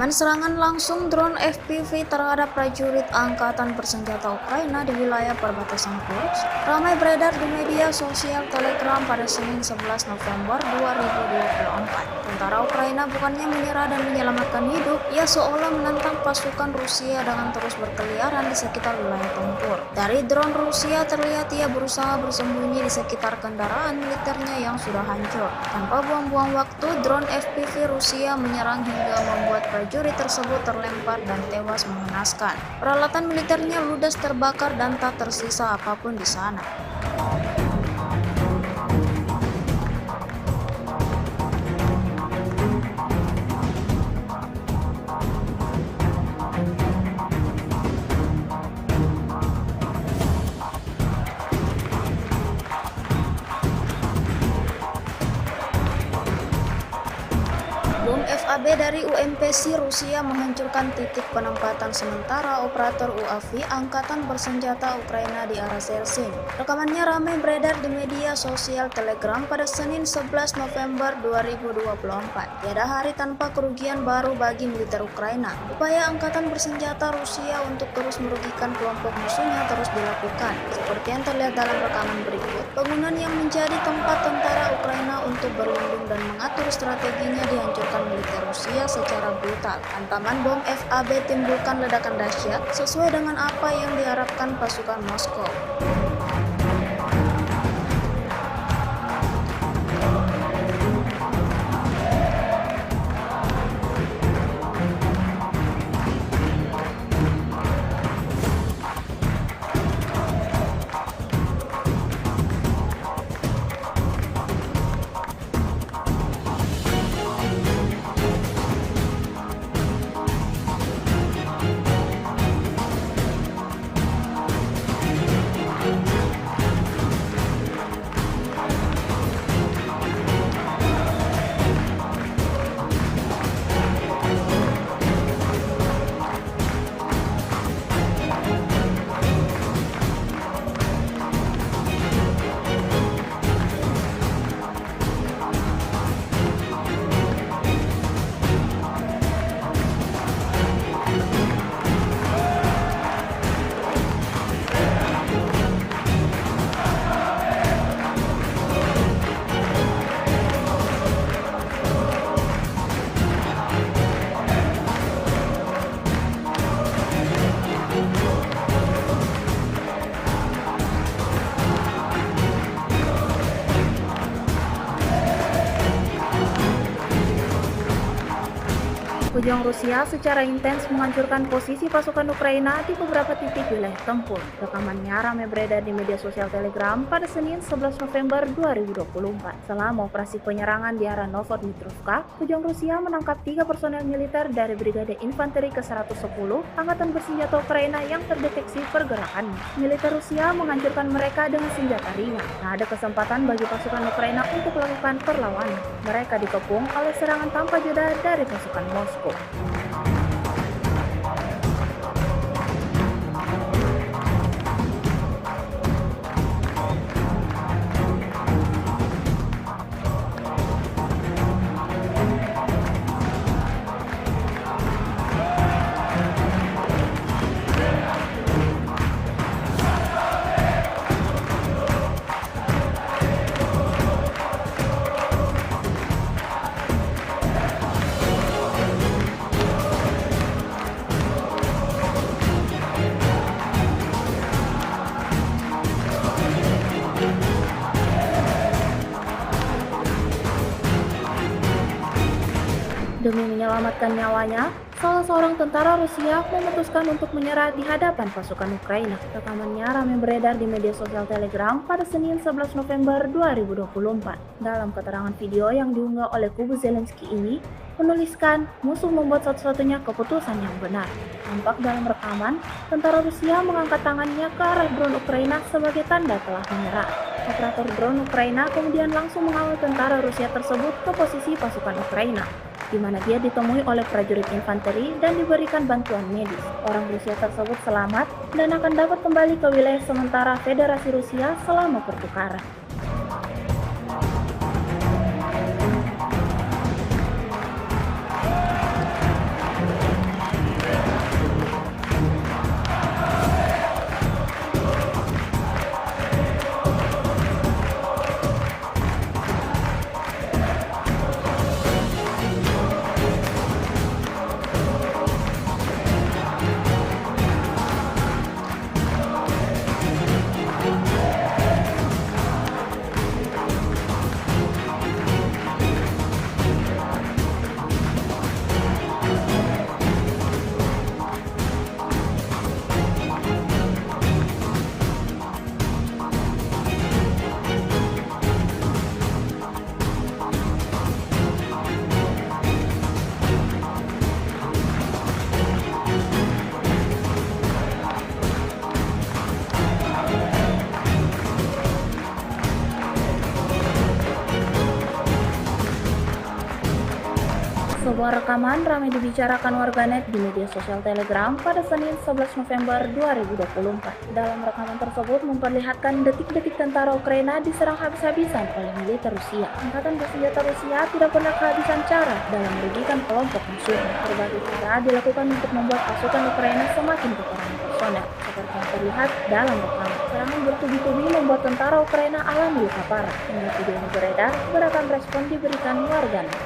Dengan serangan langsung drone FPV terhadap prajurit Angkatan Bersenjata Ukraina di wilayah perbatasan Kursk, ramai beredar di media sosial Telegram pada Senin 11 November 2024. Tentara Ukraina bukannya menyerah dan menyelamatkan hidup, ia seolah menantang pasukan Rusia dengan terus berkeliaran di sekitar wilayah tempur. Dari drone Rusia terlihat ia berusaha bersembunyi di sekitar kendaraan militernya yang sudah hancur. Tanpa buang-buang waktu, drone FPV Rusia menyerang hingga membuat prajurit tersebut terlempar dan tewas mengenaskan. Peralatan militernya ludes terbakar dan tak tersisa apapun di sana. Bom FAB dari UMPC Rusia menghancurkan titik penempatan sementara operator UAV Angkatan Bersenjata Ukraina di arah Selsin. Rekamannya ramai beredar di media sosial Telegram pada Senin 11 November 2024. Tiada hari tanpa kerugian baru bagi militer Ukraina. Upaya Angkatan Bersenjata Rusia untuk terus merugikan kelompok musuhnya terus dilakukan. Seperti yang terlihat dalam rekaman berikut, bangunan yang menjadi tempat tentara Ukraina untuk berlindung dan mengatur strateginya dihancurkan militer Rusia secara brutal. Hantaman bom FAB timbulkan ledakan dahsyat sesuai dengan apa yang diharapkan pasukan Moskow. Pejuang Rusia secara intens menghancurkan posisi pasukan Ukraina di beberapa titik wilayah tempur. Rekamannya ramai beredar di media sosial Telegram pada Senin 11 November 2024. Selama operasi penyerangan di arah Novodmitrovka, pejuang Rusia menangkap 3 personel militer dari Brigade Infanteri ke-110 Angkatan Bersenjata Ukraina yang terdeteksi pergerakannya. Militer Rusia menghancurkan mereka dengan senjata ringan. Tak ada kesempatan bagi pasukan Ukraina untuk melakukan perlawanan. Mereka dikepung oleh serangan tanpa jeda dari pasukan Moskow. Demi menyelamatkan nyawanya, salah seorang tentara Rusia memutuskan untuk menyerah di hadapan pasukan Ukraina. Rekamannya ramai beredar di media sosial Telegram pada Senin 11 November 2024. Dalam keterangan video yang diunggah oleh kubu Zelensky ini, menuliskan musuh membuat satu-satunya keputusan yang benar. Tampak dalam rekaman, tentara Rusia mengangkat tangannya ke arah drone Ukraina sebagai tanda telah menyerah. Operator drone Ukraina kemudian langsung mengawal tentara Rusia tersebut ke posisi pasukan Ukraina, di mana dia ditemui oleh prajurit infanteri dan diberikan bantuan medis. Orang Rusia tersebut selamat dan akan dapat kembali ke wilayah sementara Federasi Rusia selama pertukaran. Sebuah rekaman ramai dibicarakan warganet di media sosial Telegram pada Senin 11 November 2024. Dalam rekaman tersebut memperlihatkan detik-detik tentara Ukraina diserang habis-habisan oleh militer Rusia. Angkatan bersenjata Rusia tidak pernah kehabisan cara dalam merugikan kelompok musuh. Berbagai cara dilakukan untuk membuat pasukan Ukraina semakin kekurangan personel, seperti yang terlihat dalam rekaman. Serangan bertubi-tubi membuat tentara Ukraina alami luka parah. Hingga video ini beredar, beragam respon diberikan warganet.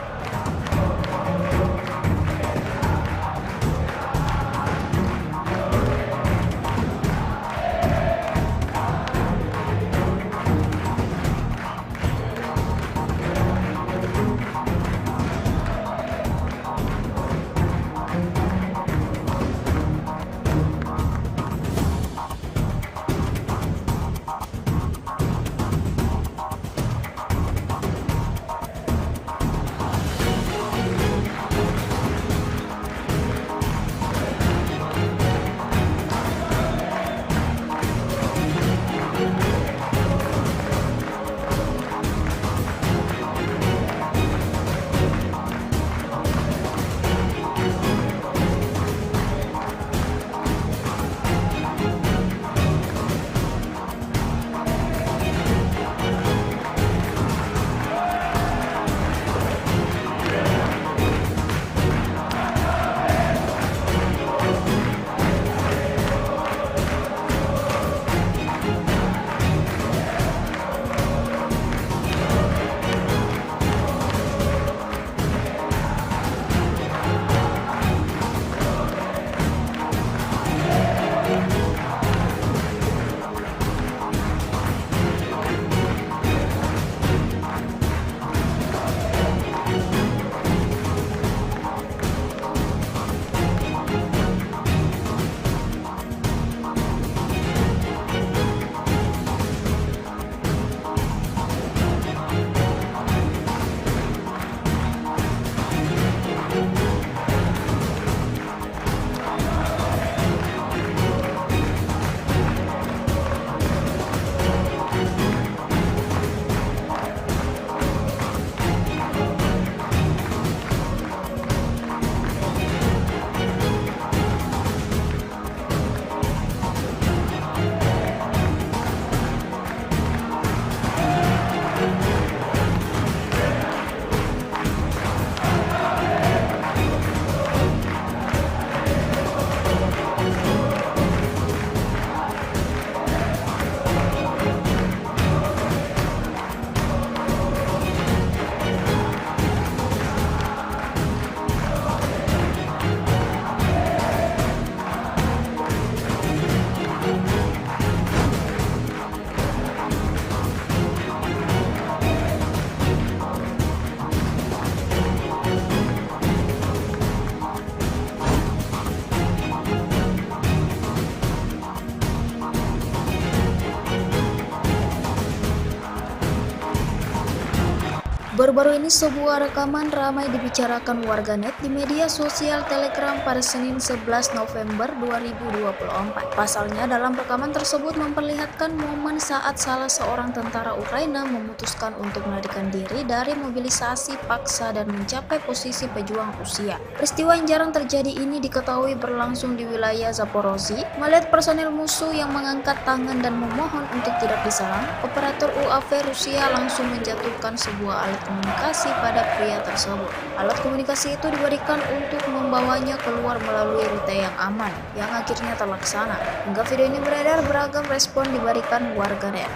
Baru-baru ini sebuah rekaman ramai dibicarakan warganet di media sosial Telegram pada Senin 11 November 2024. Pasalnya dalam rekaman tersebut memperlihatkan momen saat salah seorang tentara Ukraina memutuskan untuk melarikan diri dari mobilisasi paksa dan mencapai posisi pejuang Rusia. Peristiwa yang jarang terjadi ini diketahui berlangsung di wilayah Zaporozhye. Melihat personel musuh yang mengangkat tangan dan memohon untuk tidak diserang, operator UAV Rusia langsung menjatuhkan sebuah alat komunikasi pada pria tersebut. Alat komunikasi itu diberikan untuk membawanya keluar melalui rute yang aman, yang akhirnya terlaksana. Hingga video ini beredar, beragam respon diberikan warganet.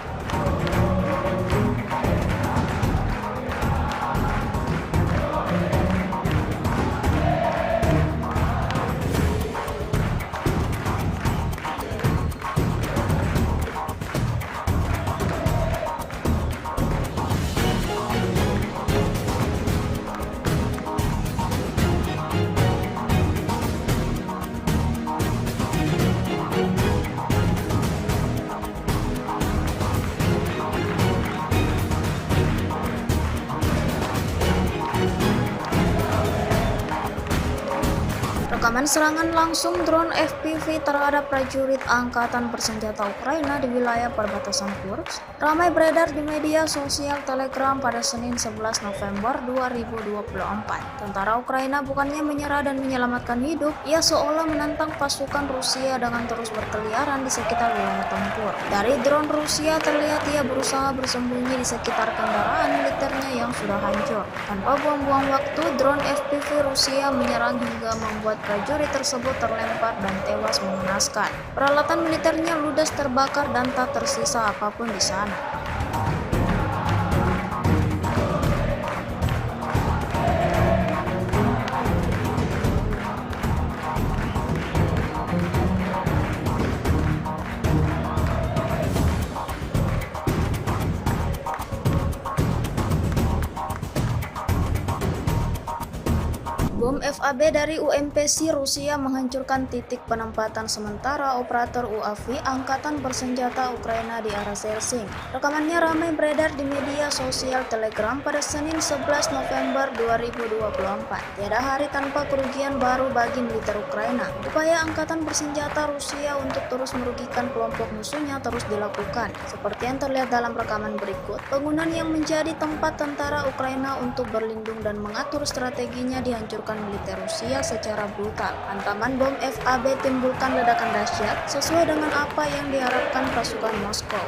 Rekaman serangan langsung drone FPV terhadap prajurit Angkatan Bersenjata Ukraina di wilayah perbatasan Kursk ramai beredar di media sosial Telegram pada Senin 11 November 2024. Tentara Ukraina bukannya menyerah dan menyelamatkan hidup, ia seolah menantang pasukan Rusia dengan terus berkeliaran di sekitar wilayah tempur. Dari drone Rusia terlihat ia berusaha bersembunyi di sekitar kendaraan militernya yang sudah hancur. Tanpa buang-buang waktu, drone FPV Rusia menyerang hingga membuat prajurit tersebut terlempar dan tewas mengenaskan. Peralatan militernya ludes terbakar dan tak tersisa apapun di sana. Bom FAB dari UMPC Rusia menghancurkan titik penempatan sementara operator UAV Angkatan Bersenjata Ukraina di arah Zhelsin. Rekamannya ramai beredar di media sosial Telegram pada Senin 11 November 2024. Tiada hari tanpa kerugian baru bagi militer Ukraina. Upaya Angkatan Bersenjata Rusia untuk terus merugikan kelompok musuhnya terus dilakukan. Seperti yang terlihat dalam rekaman berikut, bangunan yang menjadi tempat tentara Ukraina untuk berlindung dan mengatur strateginya dihancurkan militer Rusia secara brutal. Hantaman bom FAB timbulkan ledakan dahsyat sesuai dengan apa yang diharapkan pasukan Moskow.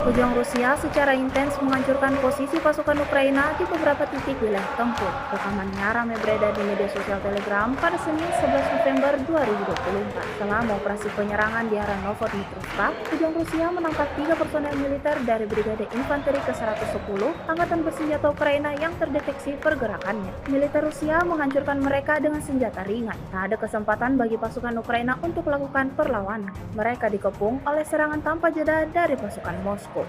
Pejuang Rusia secara intens menghancurkan posisi pasukan Ukraina di beberapa titik wilayah tempur. Rekamannya ramai beredar di media sosial Telegram pada Senin 11 November 2024. Selama operasi penyerangan di arah Novotnitrovka, pejuang Rusia menangkap 3 personel militer dari Brigade Infanteri ke-110 Angkatan Bersenjata Ukraina yang terdeteksi pergerakannya. Militer Rusia menghancurkan mereka dengan senjata ringan. Tak ada kesempatan bagi pasukan Ukraina untuk melakukan perlawanan. Mereka dikepung oleh serangan tanpa jeda dari pasukan Moskow.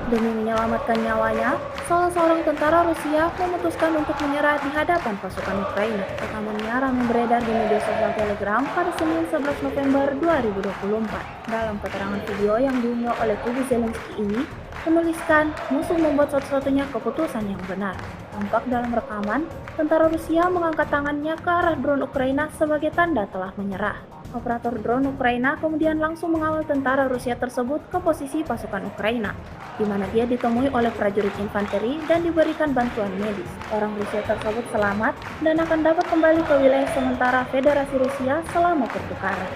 Demi menyelamatkan nyawanya, salah seorang tentara Rusia memutuskan untuk menyerah di hadapan pasukan Ukraina. Rekamannya ramai beredar di media sosial Telegram pada Senin 11 November 2024. Dalam keterangan video yang diunggah oleh kubu Zelensky ini, menuliskan musuh membuat satu-satunya keputusan yang benar. Tampak dalam rekaman, tentara Rusia mengangkat tangannya ke arah drone Ukraina sebagai tanda telah menyerah. Operator drone Ukraina kemudian langsung mengawal tentara Rusia tersebut ke posisi pasukan Ukraina, di mana dia ditemui oleh prajurit infanteri dan diberikan bantuan medis. Orang Rusia tersebut selamat dan akan dapat kembali ke wilayah sementara Federasi Rusia selama pertukaran.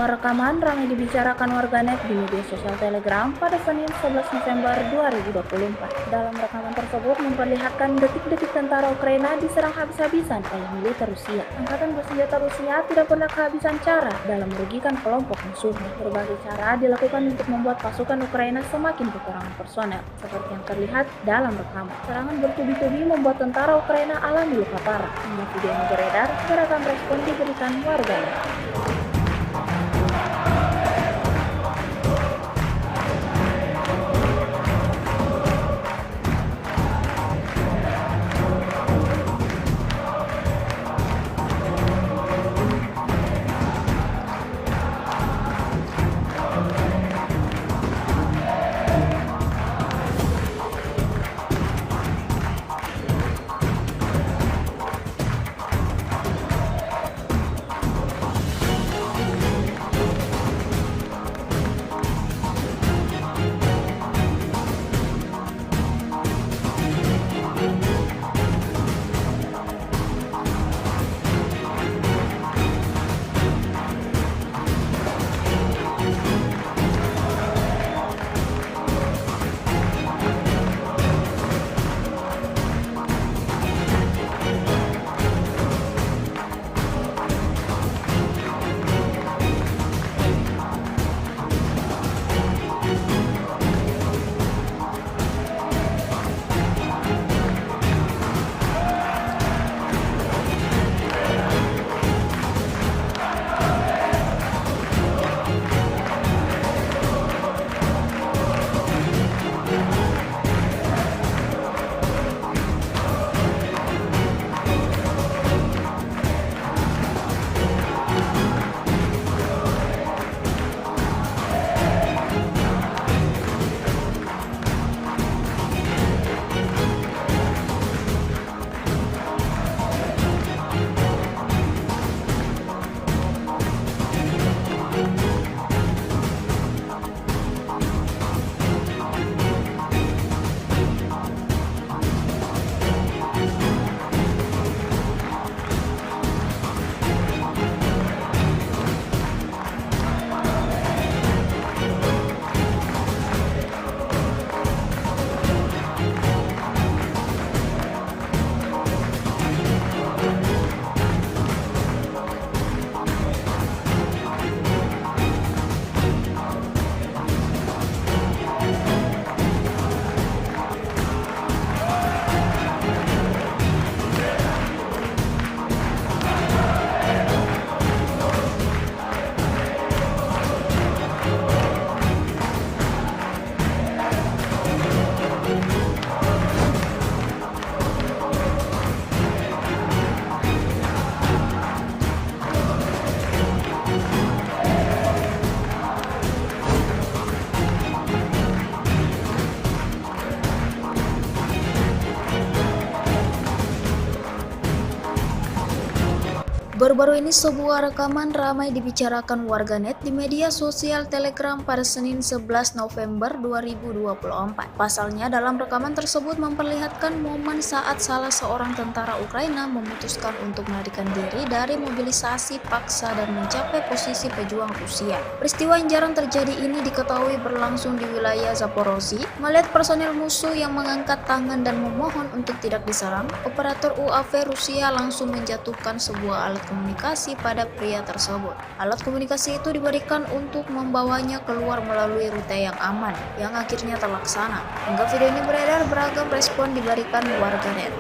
Sebuah rekaman ramai dibicarakan warganet di media sosial Telegram pada Senin 11 November 2024. Dalam rekaman tersebut memperlihatkan detik-detik tentara Ukraina diserang habis-habisan oleh militer Rusia. Angkatan bersenjata Rusia tidak pernah kehabisan cara dalam merugikan kelompok musuhnya. Berbagai cara dilakukan untuk membuat pasukan Ukraina semakin kekurangan personel, seperti yang terlihat dalam rekaman. Serangan bertubi-tubi membuat tentara Ukraina alami luka parah. Hingga video yang beredar, beragam respon diberikan warganet. Baru-baru ini sebuah rekaman ramai dibicarakan warganet di media sosial Telegram pada Senin 11 November 2024. Pasalnya dalam rekaman tersebut memperlihatkan momen saat salah seorang tentara Ukraina memutuskan untuk melarikan diri dari mobilisasi paksa dan mencapai posisi pejuang Rusia. Peristiwa yang jarang terjadi ini diketahui berlangsung di wilayah Zaporozhye. Melihat personel musuh yang mengangkat tangan dan memohon untuk tidak diserang, operator UAV Rusia langsung menjatuhkan sebuah alat komunikasi pada pria tersebut. Alat komunikasi itu diberikan untuk membawanya keluar melalui rute yang aman, yang akhirnya terlaksana. Hingga video ini beredar, beragam respon diberikan warganet.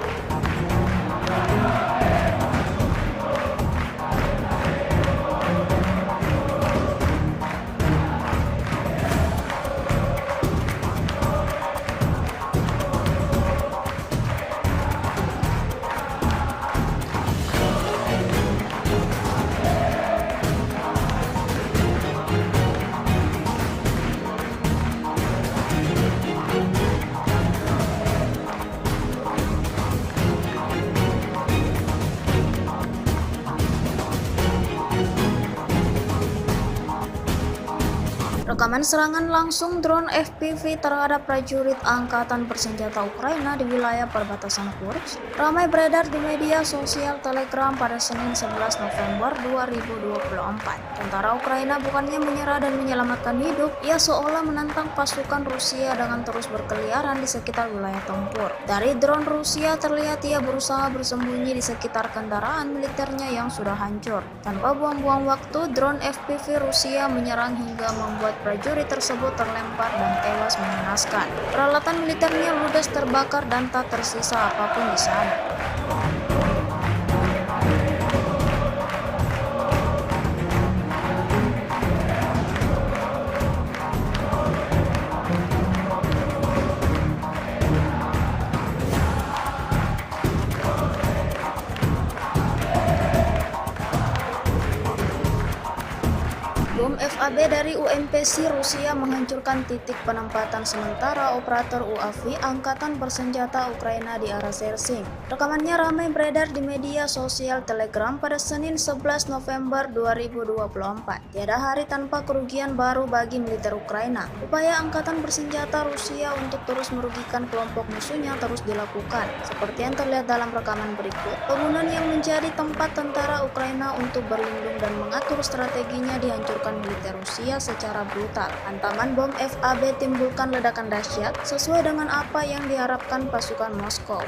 Rekaman serangan langsung drone FPV terhadap prajurit Angkatan Bersenjata Ukraina di wilayah perbatasan Kursk ramai beredar di media sosial Telegram pada Senin 11 November 2024. Tentara Ukraina bukannya menyerah dan menyelamatkan hidup, ia seolah menantang pasukan Rusia dengan terus berkeliaran di sekitar wilayah tempur. Dari drone Rusia terlihat ia berusaha bersembunyi di sekitar kendaraan militernya yang sudah hancur. Tanpa buang-buang waktu, drone FPV Rusia menyerang hingga membuat prajurit tersebut terlempar dan tewas mengenaskan. Peralatan militernya ludes terbakar dan tak tersisa apapun di sana. Bom FAB dari UMPC Rusia menghancurkan titik penempatan sementara operator UAV Angkatan Bersenjata Ukraina di arah Sersing. Rekamannya ramai beredar di media sosial Telegram pada Senin 11 November 2024. Tiada hari tanpa kerugian baru bagi militer Ukraina. Upaya Angkatan Bersenjata Rusia untuk terus merugikan kelompok musuhnya terus dilakukan. Seperti yang terlihat dalam rekaman berikut, bangunan yang menjadi tempat tentara Ukraina untuk berlindung dan mengatur strateginya dihancurkan militer Rusia secara brutal. Hantaman bom FAB timbulkan ledakan dahsyat sesuai dengan apa yang diharapkan pasukan Moskow.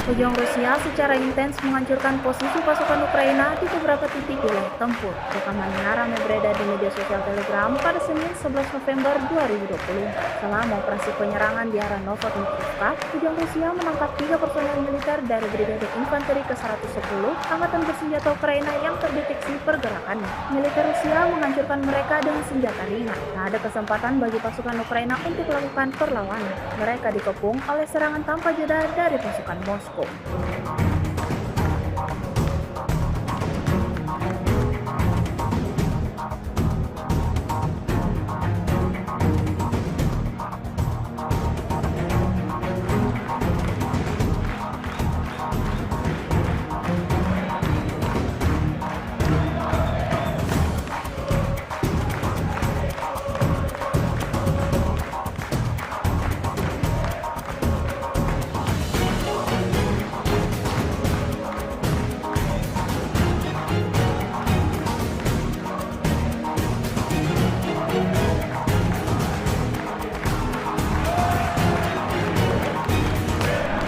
Pejuang Rusia secara intens menghancurkan posisi pasukan Ukraina di beberapa titik wilayah tempur. Rekamannya ramai beredar di media sosial Telegram pada Senin 11 November 2024. Selama operasi penyerangan di arah Novotnikovka, pejuang Rusia menangkap 3 personel militer dari Brigade Infanteri ke-110 Angkatan Bersenjata Ukraina yang terdeteksi pergerakannya. Militer Rusia menghancurkan mereka dengan senjata ringan. Tak ada kesempatan bagi pasukan Ukraina untuk melakukan perlawanan. Mereka dikepung oleh serangan tanpa jeda dari pasukan Moskow.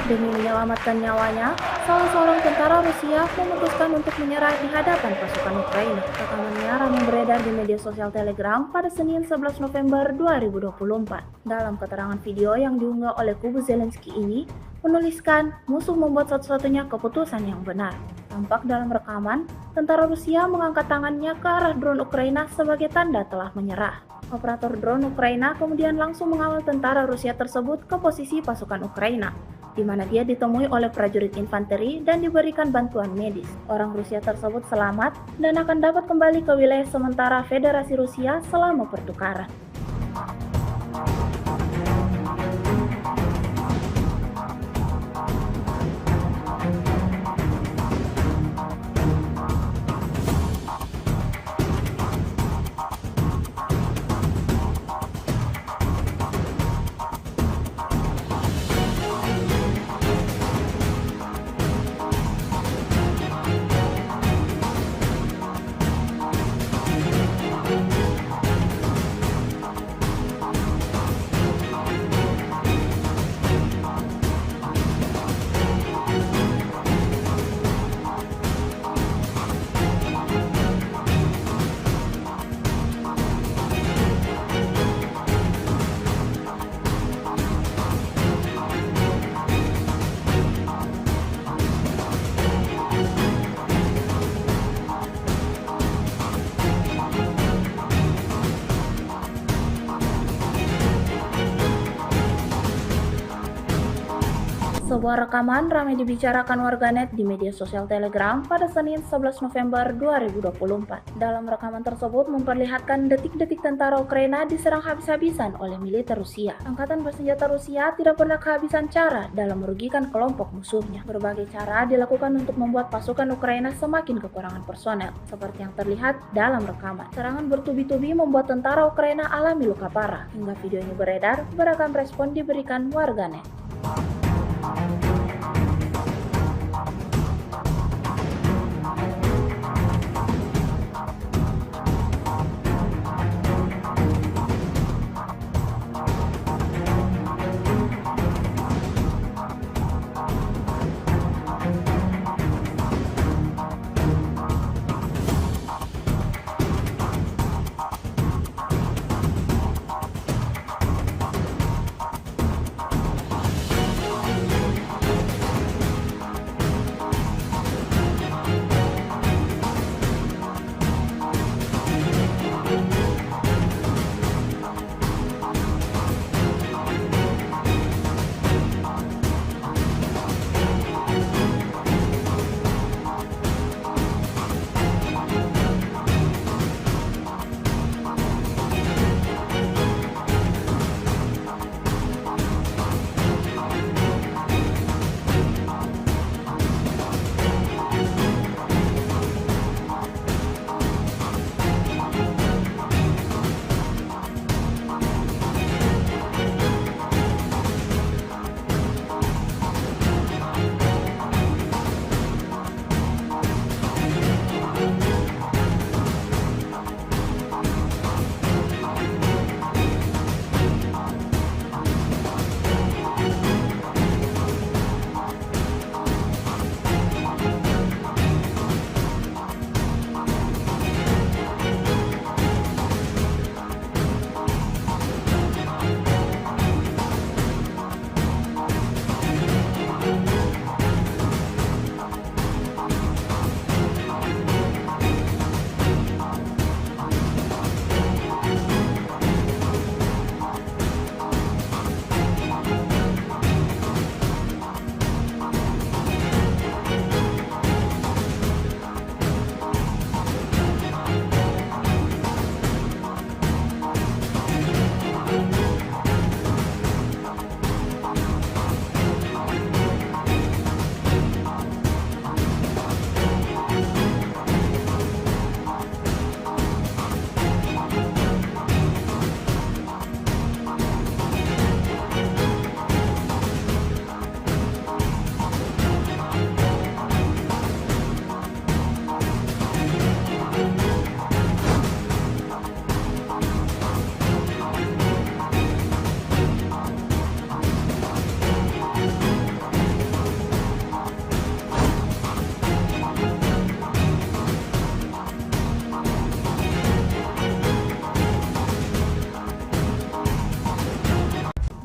Demi menyelamatkan nyawanya, salah seorang tentara Rusia memutuskan untuk menyerah di hadapan pasukan Ukraina. Rekamannya ramai beredar di media sosial Telegram pada Senin 11 November 2024. Dalam keterangan video yang diunggah oleh kubu Zelensky ini, menuliskan musuh membuat satu-satunya keputusan yang benar. Tampak dalam rekaman, tentara Rusia mengangkat tangannya ke arah drone Ukraina sebagai tanda telah menyerah. Operator drone Ukraina kemudian langsung mengawal tentara Rusia tersebut ke posisi pasukan Ukraina, di mana dia ditemui oleh prajurit infanteri dan diberikan bantuan medis. Orang Rusia tersebut selamat dan akan dapat kembali ke wilayah sementara Federasi Rusia selama pertukaran. Sebuah rekaman ramai dibicarakan warganet di media sosial Telegram pada Senin 11 November 2024. Dalam rekaman tersebut memperlihatkan detik-detik tentara Ukraina diserang habis-habisan oleh militer Rusia. Angkatan bersenjata Rusia tidak pernah kehabisan cara dalam merugikan kelompok musuhnya. Berbagai cara dilakukan untuk membuat pasukan Ukraina semakin kekurangan personel, seperti yang terlihat dalam rekaman. Serangan bertubi-tubi membuat tentara Ukraina alami luka parah. Hingga video ini beredar, beragam respon diberikan warganet.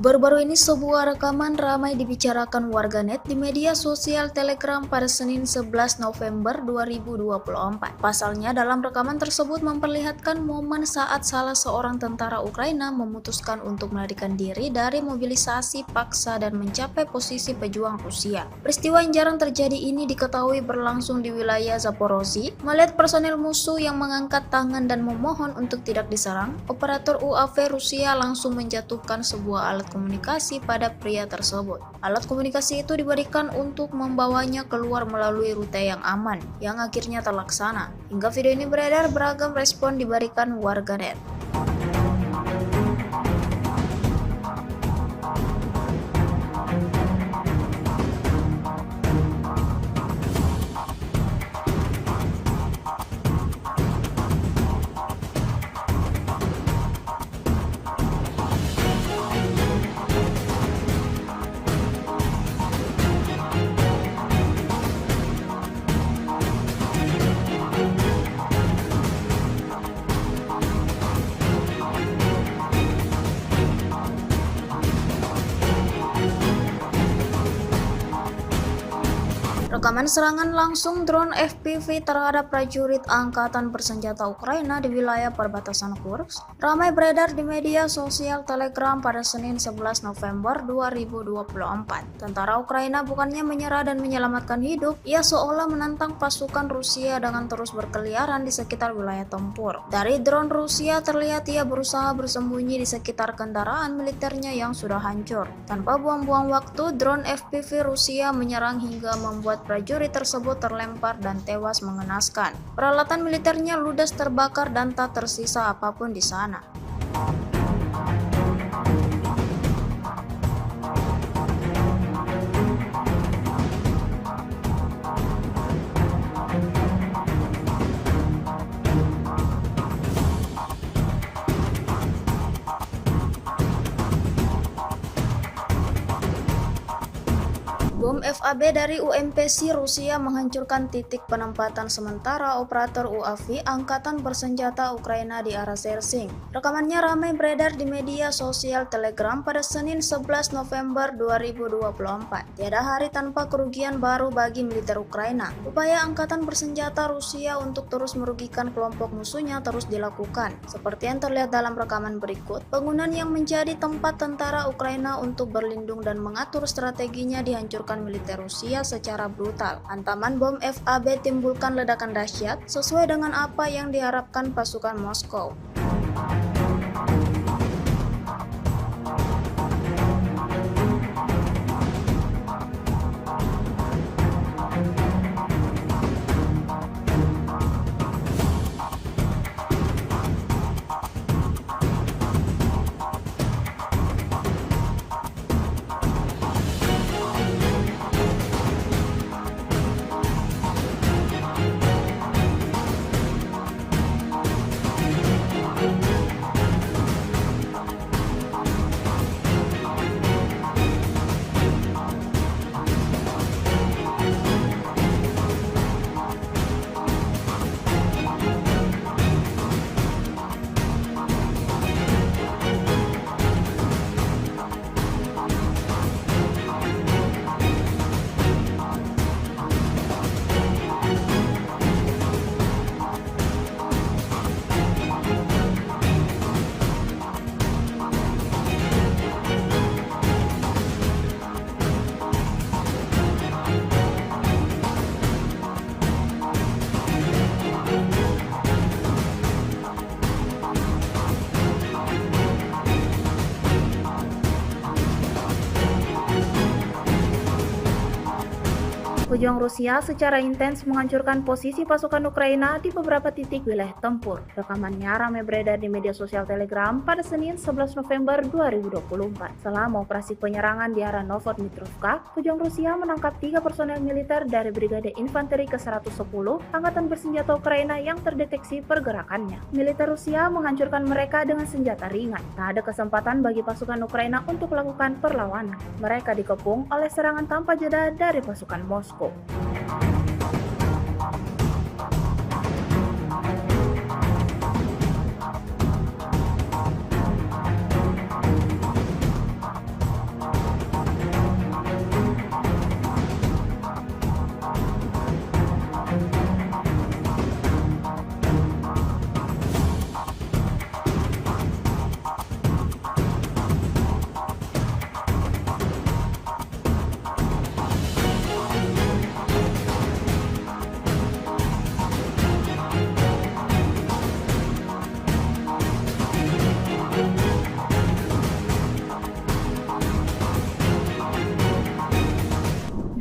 Baru-baru ini sebuah rekaman ramai dibicarakan warganet di media sosial Telegram pada Senin 11 November 2024. Pasalnya dalam rekaman tersebut memperlihatkan momen saat salah seorang tentara Ukraina memutuskan untuk melarikan diri dari mobilisasi paksa dan mencapai posisi pejuang Rusia. Peristiwa yang jarang terjadi ini diketahui berlangsung di wilayah Zaporozhye. Melihat personel musuh yang mengangkat tangan dan memohon untuk tidak diserang, operator UAV Rusia langsung menjatuhkan sebuah alat komunikasi pada pria tersebut. Alat komunikasi itu diberikan untuk membawanya keluar melalui rute yang aman, yang akhirnya terlaksana. Hingga video ini beredar, beragam respon diberikan warganet. Rekaman serangan langsung drone FPV terhadap prajurit Angkatan Bersenjata Ukraina di wilayah perbatasan Kursk ramai beredar di media sosial Telegram pada Senin 11 November 2024. Tentara Ukraina bukannya menyerah dan menyelamatkan hidup, ia seolah menantang pasukan Rusia dengan terus berkeliaran di sekitar wilayah tempur. Dari drone Rusia terlihat ia berusaha bersembunyi di sekitar kendaraan militernya yang sudah hancur. Tanpa buang-buang waktu, drone FPV Rusia menyerang hingga membuat prajurit tersebut terlempar dan tewas mengenaskan. Peralatan militernya ludes terbakar dan tak tersisa apapun di sana. Bom FAB dari UMPC Rusia menghancurkan titik penempatan sementara operator UAV Angkatan Bersenjata Ukraina di arah Sersing. Rekamannya ramai beredar di media sosial Telegram pada Senin 11 November 2024. Tiada hari tanpa kerugian baru bagi militer Ukraina. Upaya Angkatan Bersenjata Rusia untuk terus merugikan kelompok musuhnya terus dilakukan. Seperti yang terlihat dalam rekaman berikut, bangunan yang menjadi tempat tentara Ukraina untuk berlindung dan mengatur strateginya dihancurkan militer Rusia secara brutal. Hantaman bom FAB timbulkan ledakan dahsyat sesuai dengan apa yang diharapkan pasukan Moskow. Pejuang Rusia secara intens menghancurkan posisi pasukan Ukraina di beberapa titik wilayah tempur. Rekamannya ramai beredar di media sosial Telegram pada Senin 11 November 2024. Selama operasi penyerangan di arah Novodmitrovka, pejuang Rusia menangkap 3 personel militer dari Brigade Infanteri ke-110 Angkatan Bersenjata Ukraina yang terdeteksi pergerakannya. Militer Rusia menghancurkan mereka dengan senjata ringan. Tak ada kesempatan bagi pasukan Ukraina untuk melakukan perlawanan. Mereka dikepung oleh serangan tanpa jeda dari pasukan Moskow.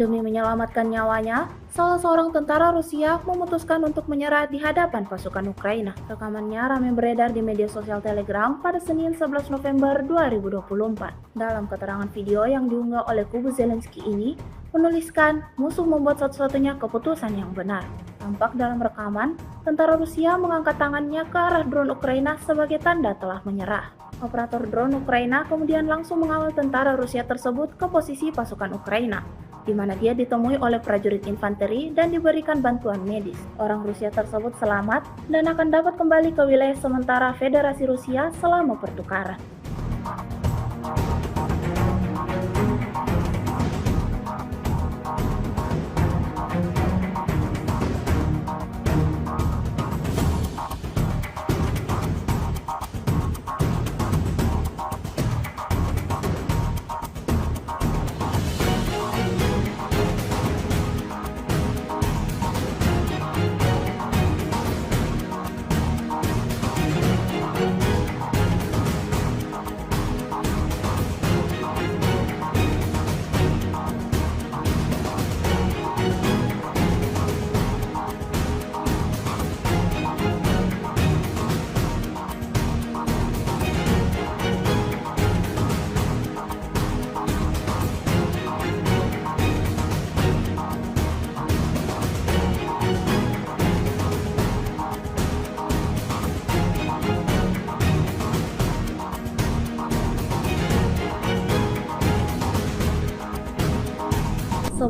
Demi menyelamatkan nyawanya, salah seorang tentara Rusia memutuskan untuk menyerah di hadapan pasukan Ukraina. Rekamannya ramai beredar di media sosial Telegram pada Senin 11 November 2024. Dalam keterangan video yang diunggah oleh kubu Zelensky ini, menuliskan musuh membuat satu-satunya keputusan yang benar. Tampak dalam rekaman, tentara Rusia mengangkat tangannya ke arah drone Ukraina sebagai tanda telah menyerah. Operator drone Ukraina kemudian langsung mengawal tentara Rusia tersebut ke posisi pasukan Ukraina, di mana dia ditemui oleh prajurit infanteri dan diberikan bantuan medis. Orang Rusia tersebut selamat dan akan dapat kembali ke wilayah sementara Federasi Rusia selama pertukaran.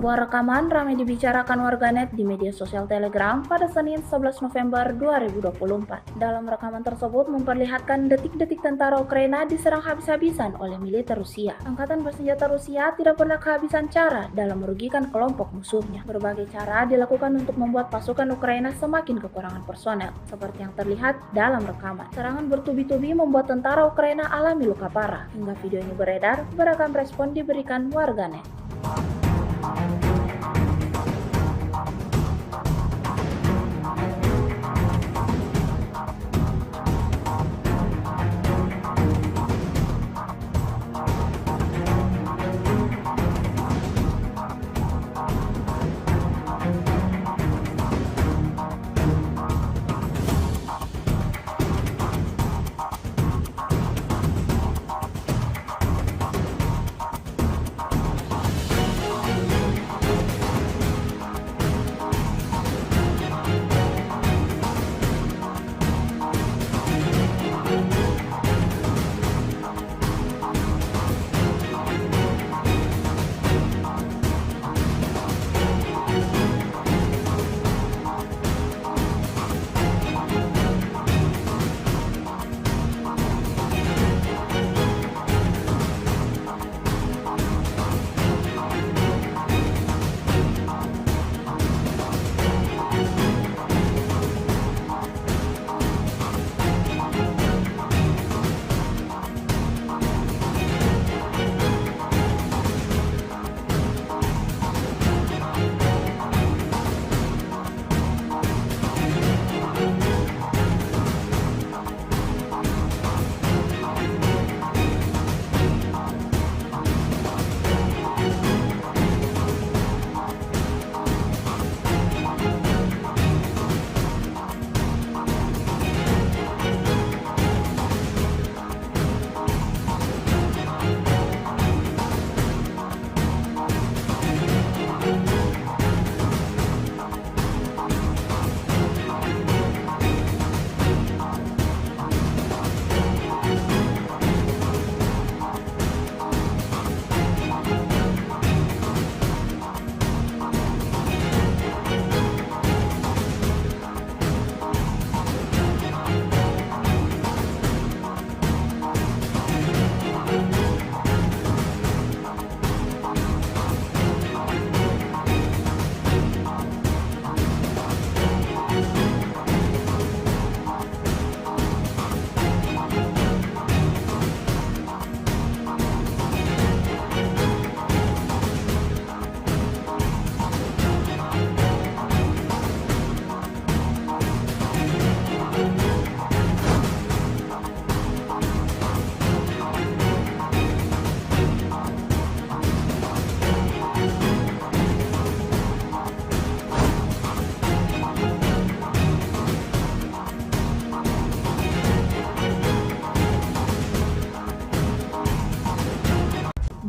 Sebuah rekaman ramai dibicarakan warganet di media sosial Telegram pada Senin 11 November 2024. Dalam rekaman tersebut memperlihatkan detik-detik tentara Ukraina diserang habis-habisan oleh militer Rusia. Angkatan bersenjata Rusia tidak pernah kehabisan cara dalam merugikan kelompok musuhnya. Berbagai cara dilakukan untuk membuat pasukan Ukraina semakin kekurangan personel, seperti yang terlihat dalam rekaman. Serangan bertubi-tubi membuat tentara Ukraina alami luka parah. Hingga video ini beredar, beragam respon diberikan warganet.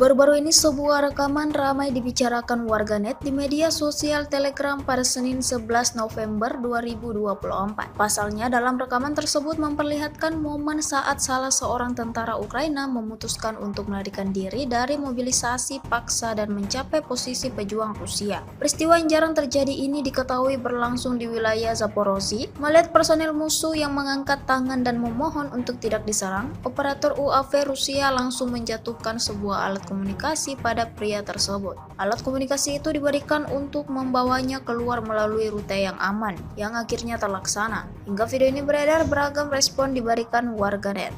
Baru-baru ini sebuah rekaman ramai dibicarakan warganet di media sosial Telegram pada Senin 11 November 2024. Pasalnya dalam rekaman tersebut memperlihatkan momen saat salah seorang tentara Ukraina memutuskan untuk melarikan diri dari mobilisasi paksa dan mencapai posisi pejuang Rusia. Peristiwa yang jarang terjadi ini diketahui berlangsung di wilayah Zaporozhye. Melihat personel musuh yang mengangkat tangan dan memohon untuk tidak diserang, operator UAV Rusia langsung menjatuhkan sebuah alat komunikasi pada pria tersebut. Alat komunikasi itu diberikan untuk membawanya keluar melalui rute yang aman, yang akhirnya terlaksana. Hingga video ini beredar, beragam respon diberikan warganet.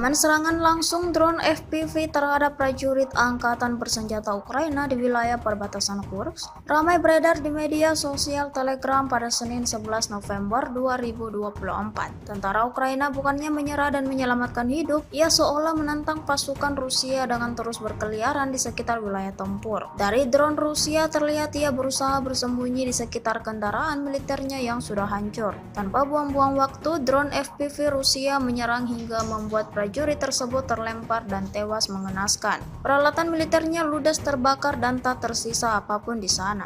Rekaman serangan langsung drone FPV terhadap prajurit Angkatan Bersenjata Ukraina di wilayah perbatasan Kursk ramai beredar di media sosial Telegram pada Senin 11 November 2024. Tentara Ukraina bukannya menyerah dan menyelamatkan hidup, ia seolah menantang pasukan Rusia dengan terus berkeliaran di sekitar wilayah tempur. Dari drone Rusia terlihat ia berusaha bersembunyi di sekitar kendaraan militernya yang sudah hancur. Tanpa buang-buang waktu, drone FPV Rusia menyerang hingga membuat prajurit tersebut terlempar dan tewas mengenaskan. Peralatan militernya ludes terbakar dan tak tersisa apapun di sana.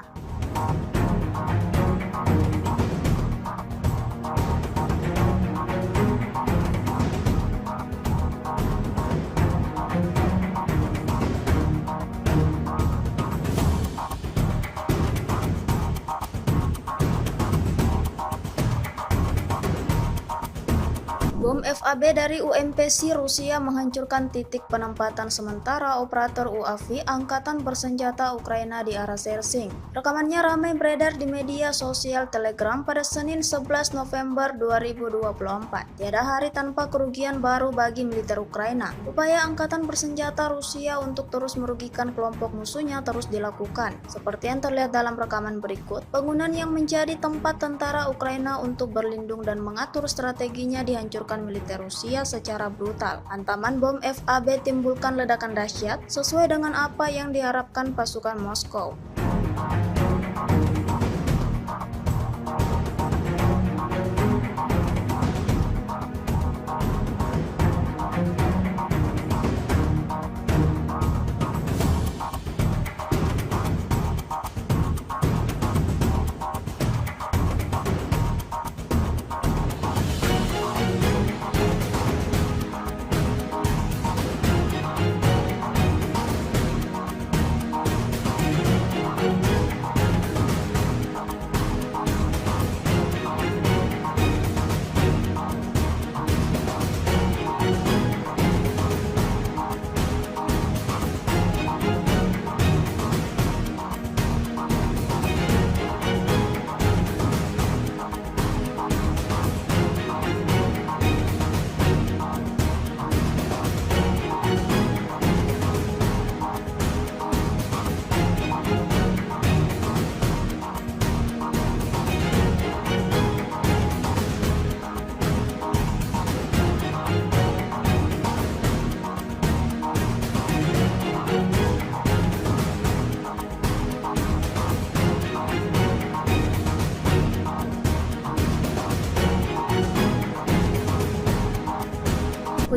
Bom FAB dari UMPC Rusia menghancurkan titik penempatan sementara operator UAV Angkatan Bersenjata Ukraina di arah Sersing. Rekamannya ramai beredar di media sosial Telegram pada Senin 11 November 2024. Tiada hari tanpa kerugian baru bagi militer Ukraina. Upaya Angkatan Bersenjata Rusia untuk terus merugikan kelompok musuhnya terus dilakukan. Seperti yang terlihat dalam rekaman berikut, bangunan yang menjadi tempat tentara Ukraina untuk berlindung dan mengatur strateginya dihancurkan militer Rusia secara brutal. Hantaman bom FAB timbulkan ledakan dahsyat sesuai dengan apa yang diharapkan pasukan Moskow.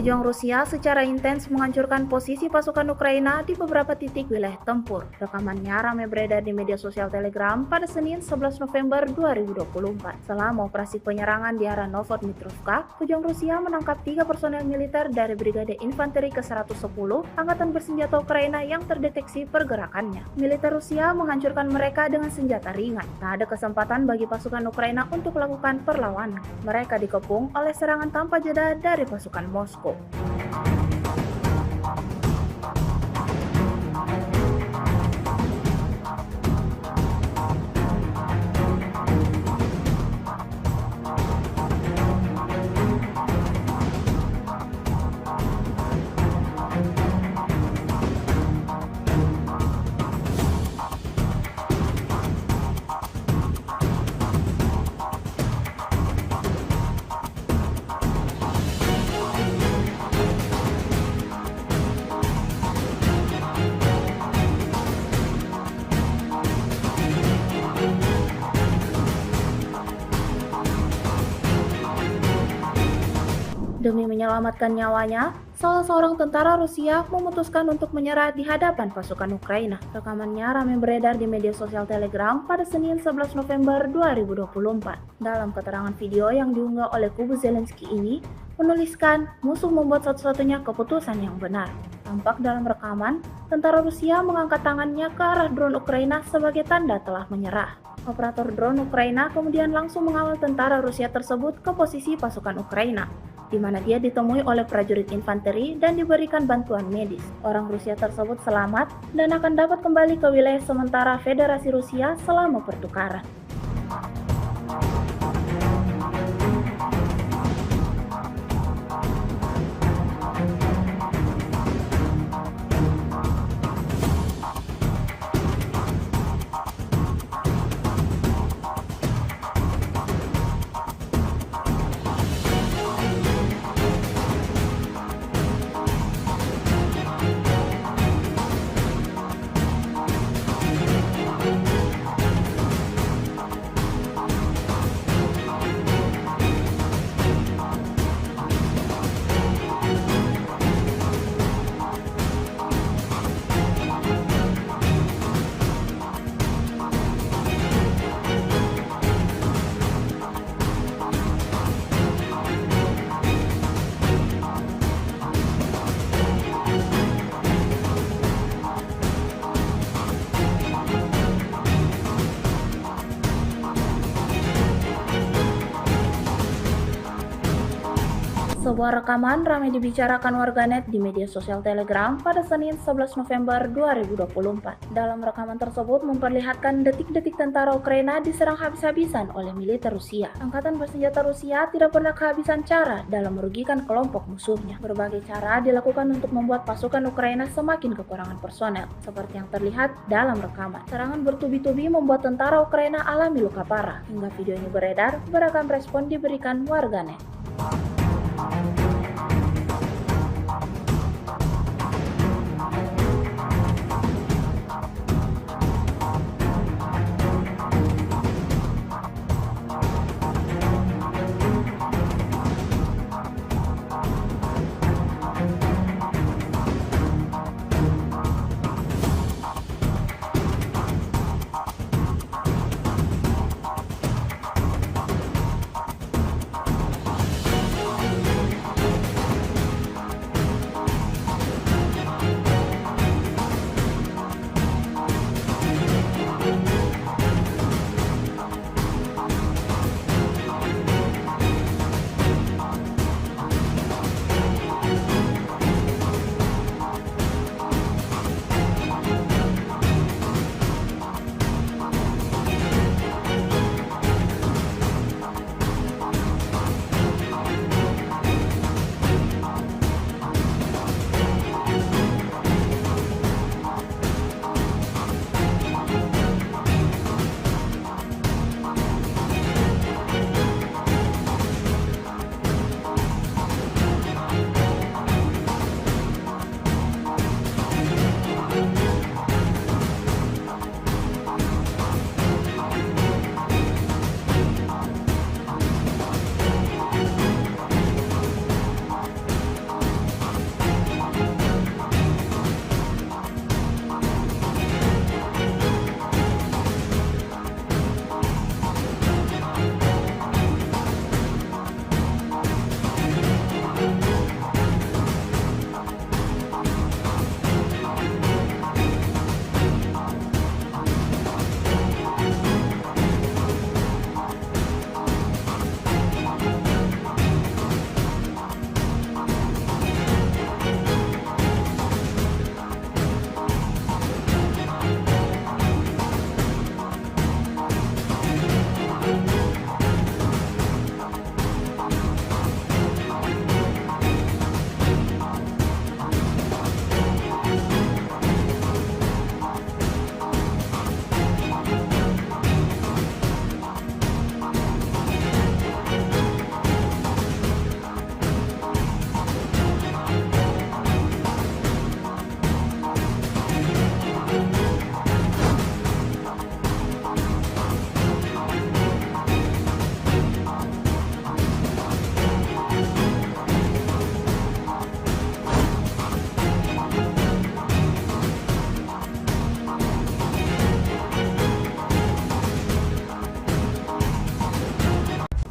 Pejuang Rusia secara intens menghancurkan posisi pasukan Ukraina di beberapa titik wilayah tempur. Rekamannya ramai beredar di media sosial Telegram pada Senin 11 November 2024. Selama operasi penyerangan di arah Novodmitrovka, pejuang Rusia menangkap 3 personel militer dari Brigade Infanteri ke-110 Angkatan Bersenjata Ukraina yang terdeteksi pergerakannya. Militer Rusia menghancurkan mereka dengan senjata ringan. Tak ada kesempatan bagi pasukan Ukraina untuk melakukan perlawanan. Mereka dikepung oleh serangan tanpa jeda dari pasukan Moskow. Demi menyelamatkan nyawanya, salah seorang tentara Rusia memutuskan untuk menyerah di hadapan pasukan Ukraina. Rekamannya ramai beredar di media sosial Telegram pada Senin 11 November 2024. Dalam keterangan video yang diunggah oleh kubu Zelensky ini, menuliskan musuh membuat satu-satunya keputusan yang benar. Tampak dalam rekaman, tentara Rusia mengangkat tangannya ke arah drone Ukraina sebagai tanda telah menyerah. Operator drone Ukraina kemudian langsung mengawal tentara Rusia tersebut ke posisi pasukan Ukraina, di mana dia ditemui oleh prajurit infanteri dan diberikan bantuan medis. Orang Rusia tersebut selamat dan akan dapat kembali ke wilayah sementara Federasi Rusia selama pertukaran. Sebuah rekaman ramai dibicarakan warganet di media sosial Telegram pada Senin 11 November 2024. Dalam rekaman tersebut memperlihatkan detik-detik tentara Ukraina diserang habis-habisan oleh militer Rusia. Angkatan bersenjata Rusia tidak pernah kehabisan cara dalam merugikan kelompok musuhnya. Berbagai cara dilakukan untuk membuat pasukan Ukraina semakin kekurangan personel, seperti yang terlihat dalam rekaman. Serangan bertubi-tubi membuat tentara Ukraina alami luka parah. Hingga video ini beredar, beragam respon diberikan warganet.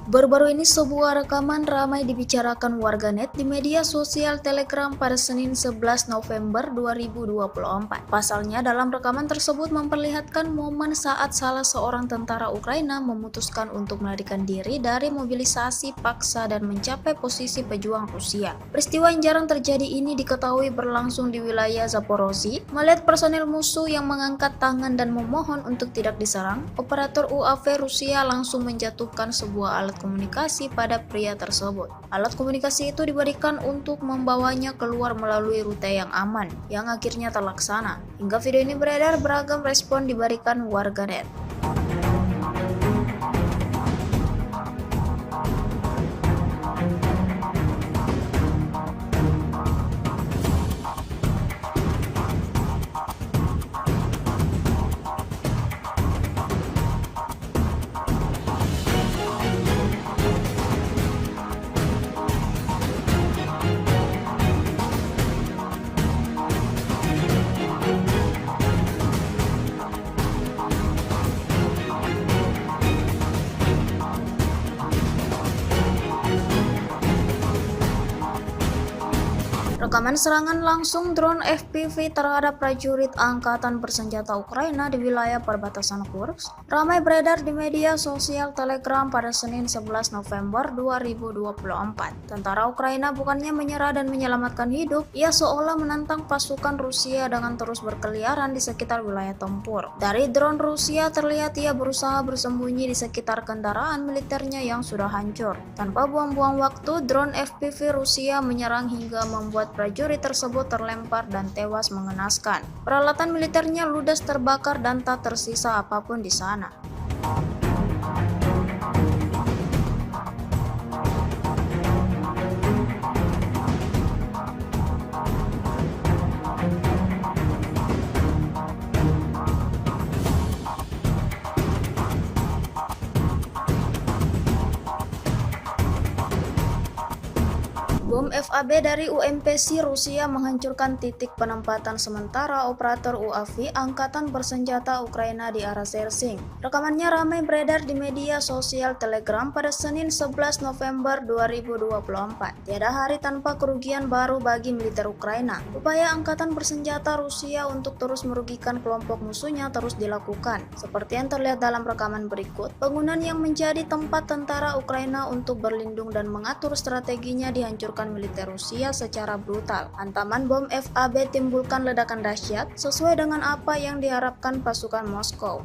Baru-baru ini sebuah rekaman ramai dibicarakan warganet di media sosial Telegram pada Senin 11 November 2024. Pasalnya dalam rekaman tersebut memperlihatkan momen saat salah seorang tentara Ukraina memutuskan untuk melarikan diri dari mobilisasi paksa dan mencapai posisi pejuang Rusia. Peristiwa yang jarang terjadi ini diketahui berlangsung di wilayah Zaporozhye. Melihat personel musuh yang mengangkat tangan dan memohon untuk tidak diserang, operator UAV Rusia langsung menjatuhkan sebuah alat komunikasi pada pria tersebut. Alat komunikasi itu diberikan untuk membawanya keluar melalui rute yang aman, yang akhirnya terlaksana. Hingga video ini beredar, beragam respon diberikan warganet. Rekaman serangan langsung drone FPV terhadap prajurit Angkatan Bersenjata Ukraina di wilayah perbatasan Kursk ramai beredar di media sosial Telegram pada Senin 11 November 2024. Tentara Ukraina bukannya menyerah dan menyelamatkan hidup, ia seolah menantang pasukan Rusia dengan terus berkeliaran di sekitar wilayah tempur. Dari drone Rusia terlihat ia berusaha bersembunyi di sekitar kendaraan militernya yang sudah hancur. Tanpa buang-buang waktu, drone FPV Rusia menyerang hingga membuat prajurit tersebut terlempar dan tewas mengenaskan. Peralatan militernya ludes terbakar dan tak tersisa apapun di sana. Bom FAB dari UMPC Rusia menghancurkan titik penempatan sementara operator UAV Angkatan Bersenjata Ukraina di arah Sersing. Rekamannya ramai beredar di media sosial Telegram pada Senin 11 November 2024. Tiada hari tanpa kerugian baru bagi militer Ukraina. Upaya Angkatan Bersenjata Rusia untuk terus merugikan kelompok musuhnya terus dilakukan. Seperti yang terlihat dalam rekaman berikut, bangunan yang menjadi tempat tentara Ukraina untuk berlindung dan mengatur strateginya dihancurkan militer Rusia secara brutal. Hantaman bom FAB timbulkan ledakan dahsyat sesuai dengan apa yang diharapkan pasukan Moskow.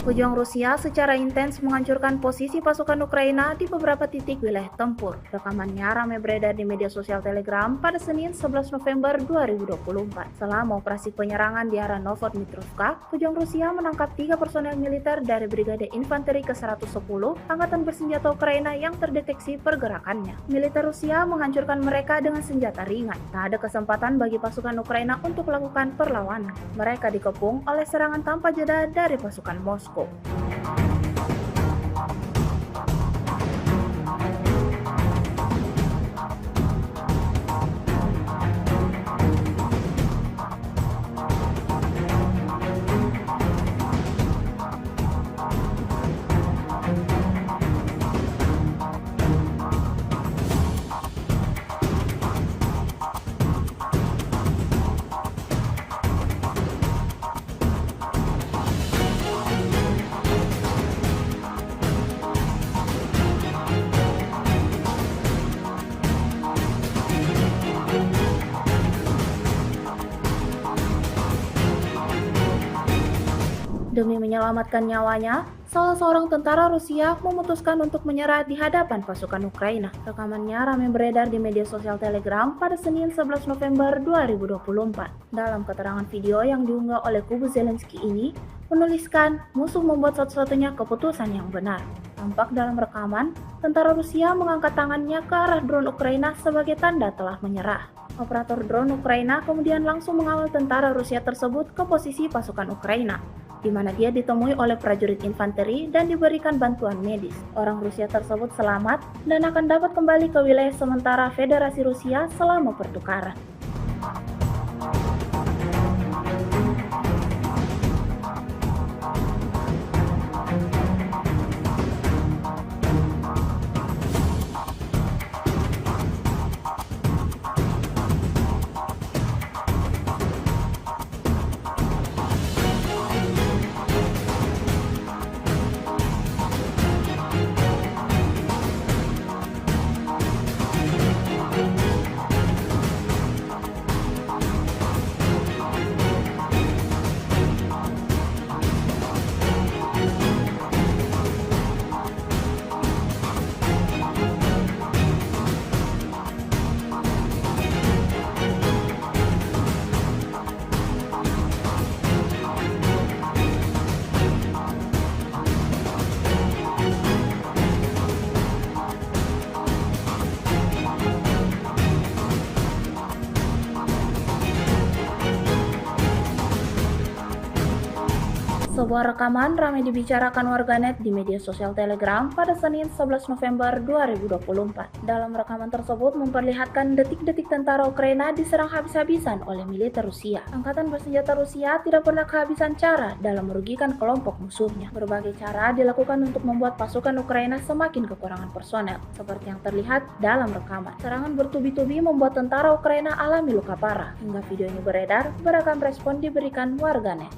Pejuang Rusia secara intens menghancurkan posisi pasukan Ukraina di beberapa titik wilayah tempur. Rekamannya ramai beredar di media sosial Telegram pada Senin 11 November 2024. Selama operasi penyerangan di arah Novodmitrovka, pejuang Rusia menangkap 3 personel militer dari Brigade Infanteri ke-110 Angkatan Bersenjata Ukraina yang terdeteksi pergerakannya. Militer Rusia menghancurkan mereka dengan senjata ringan. Tak ada kesempatan bagi pasukan Ukraina untuk melakukan perlawanan. Mereka dikepung oleh serangan tanpa jeda dari pasukan Moskow. Demi menyelamatkan nyawanya, salah seorang tentara Rusia memutuskan untuk menyerah di hadapan pasukan Ukraina. Rekamannya ramai beredar di media sosial Telegram pada Senin 11 November 2024. Dalam keterangan video yang diunggah oleh kubu Zelensky ini, menuliskan musuh membuat satu-satunya keputusan yang benar. Tampak dalam rekaman, tentara Rusia mengangkat tangannya ke arah drone Ukraina sebagai tanda telah menyerah. Operator drone Ukraina kemudian langsung mengawal tentara Rusia tersebut ke posisi pasukan Ukraina, di mana dia ditemui oleh prajurit infanteri dan diberikan bantuan medis. Orang Rusia tersebut selamat dan akan dapat kembali ke wilayah sementara Federasi Rusia selama pertukaran. Sebuah rekaman ramai dibicarakan warganet di media sosial Telegram pada Senin 11 November 2024. Dalam rekaman tersebut memperlihatkan detik-detik tentara Ukraina diserang habis-habisan oleh militer Rusia. Angkatan bersenjata Rusia tidak pernah kehabisan cara dalam merugikan kelompok musuhnya. Berbagai cara dilakukan untuk membuat pasukan Ukraina semakin kekurangan personel, seperti yang terlihat dalam rekaman. Serangan bertubi-tubi membuat tentara Ukraina alami luka parah. Hingga video ini beredar, beragam respon diberikan warganet.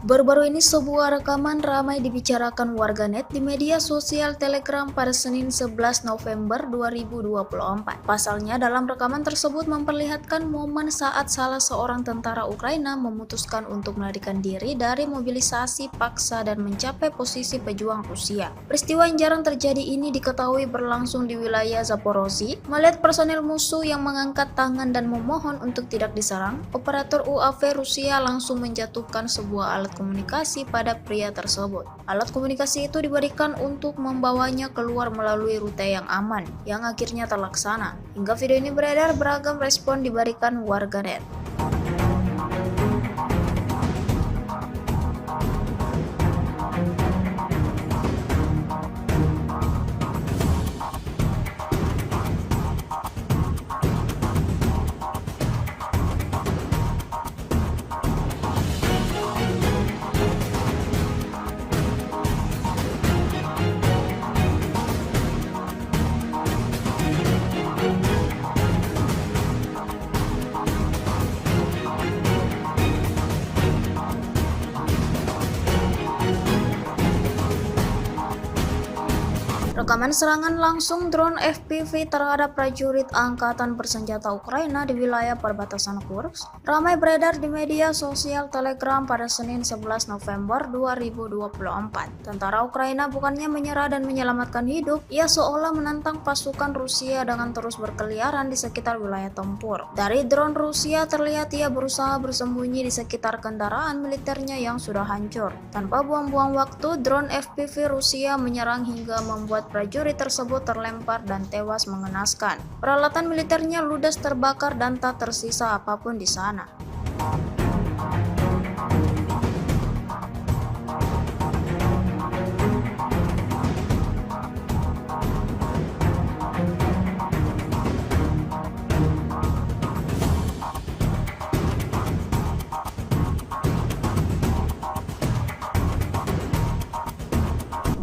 Baru-baru ini sebuah rekaman ramai dibicarakan warganet di media sosial Telegram pada Senin 11 November 2024. Pasalnya dalam rekaman tersebut memperlihatkan momen saat salah seorang tentara Ukraina memutuskan untuk melarikan diri dari mobilisasi paksa dan mencapai posisi pejuang Rusia. Peristiwa yang jarang terjadi ini diketahui berlangsung di wilayah Zaporozhye. Melihat personel musuh yang mengangkat tangan dan memohon untuk tidak diserang, operator UAV Rusia langsung menjatuhkan sebuah alat komunikasi pada pria tersebut. Alat komunikasi itu diberikan untuk membawanya keluar melalui rute yang aman, yang akhirnya terlaksana. Hingga video ini beredar, beragam respon diberikan warganet. Rekaman serangan langsung drone FPV terhadap prajurit Angkatan Bersenjata Ukraina di wilayah perbatasan Kursk ramai beredar di media sosial Telegram pada Senin 11 November 2024. Tentara Ukraina bukannya menyerah dan menyelamatkan hidup, ia seolah menantang pasukan Rusia dengan terus berkeliaran di sekitar wilayah tempur. Dari drone Rusia terlihat ia berusaha bersembunyi di sekitar kendaraan militernya yang sudah hancur. Tanpa buang-buang waktu, drone FPV Rusia menyerang hingga membuat prajurit tersebut terlempar dan tewas mengenaskan. Peralatan militernya ludes terbakar dan tak tersisa apapun di sana.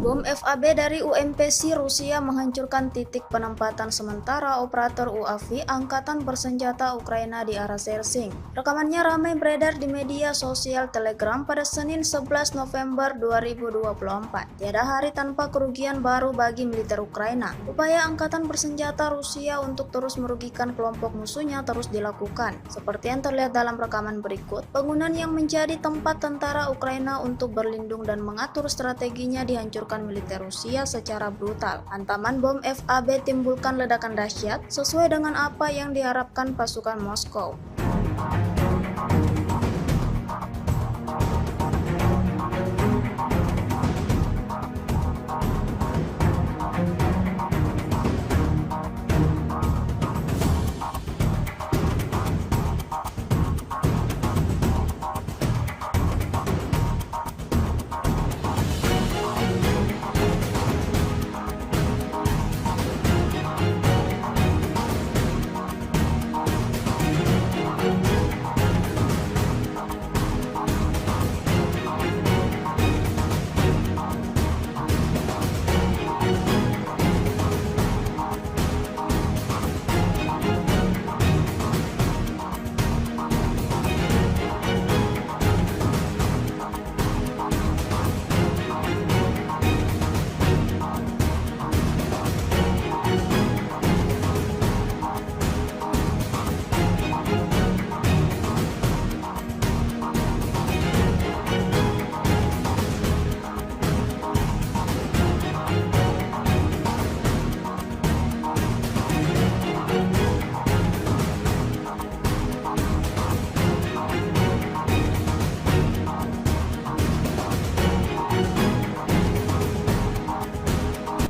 Bom FAB dari UMPC Rusia menghancurkan titik penempatan sementara operator UAV Angkatan Bersenjata Ukraina di arah Sersing. Rekamannya ramai beredar di media sosial Telegram pada Senin 11 November 2024. Tiada hari tanpa kerugian baru bagi militer Ukraina. Upaya Angkatan Bersenjata Rusia untuk terus merugikan kelompok musuhnya terus dilakukan. Seperti yang terlihat dalam rekaman berikut, bangunan yang menjadi tempat tentara Ukraina untuk berlindung dan mengatur strateginya dihancurkan militer Rusia secara brutal. Hantaman bom FAB timbulkan ledakan dahsyat sesuai dengan apa yang diharapkan pasukan Moskow.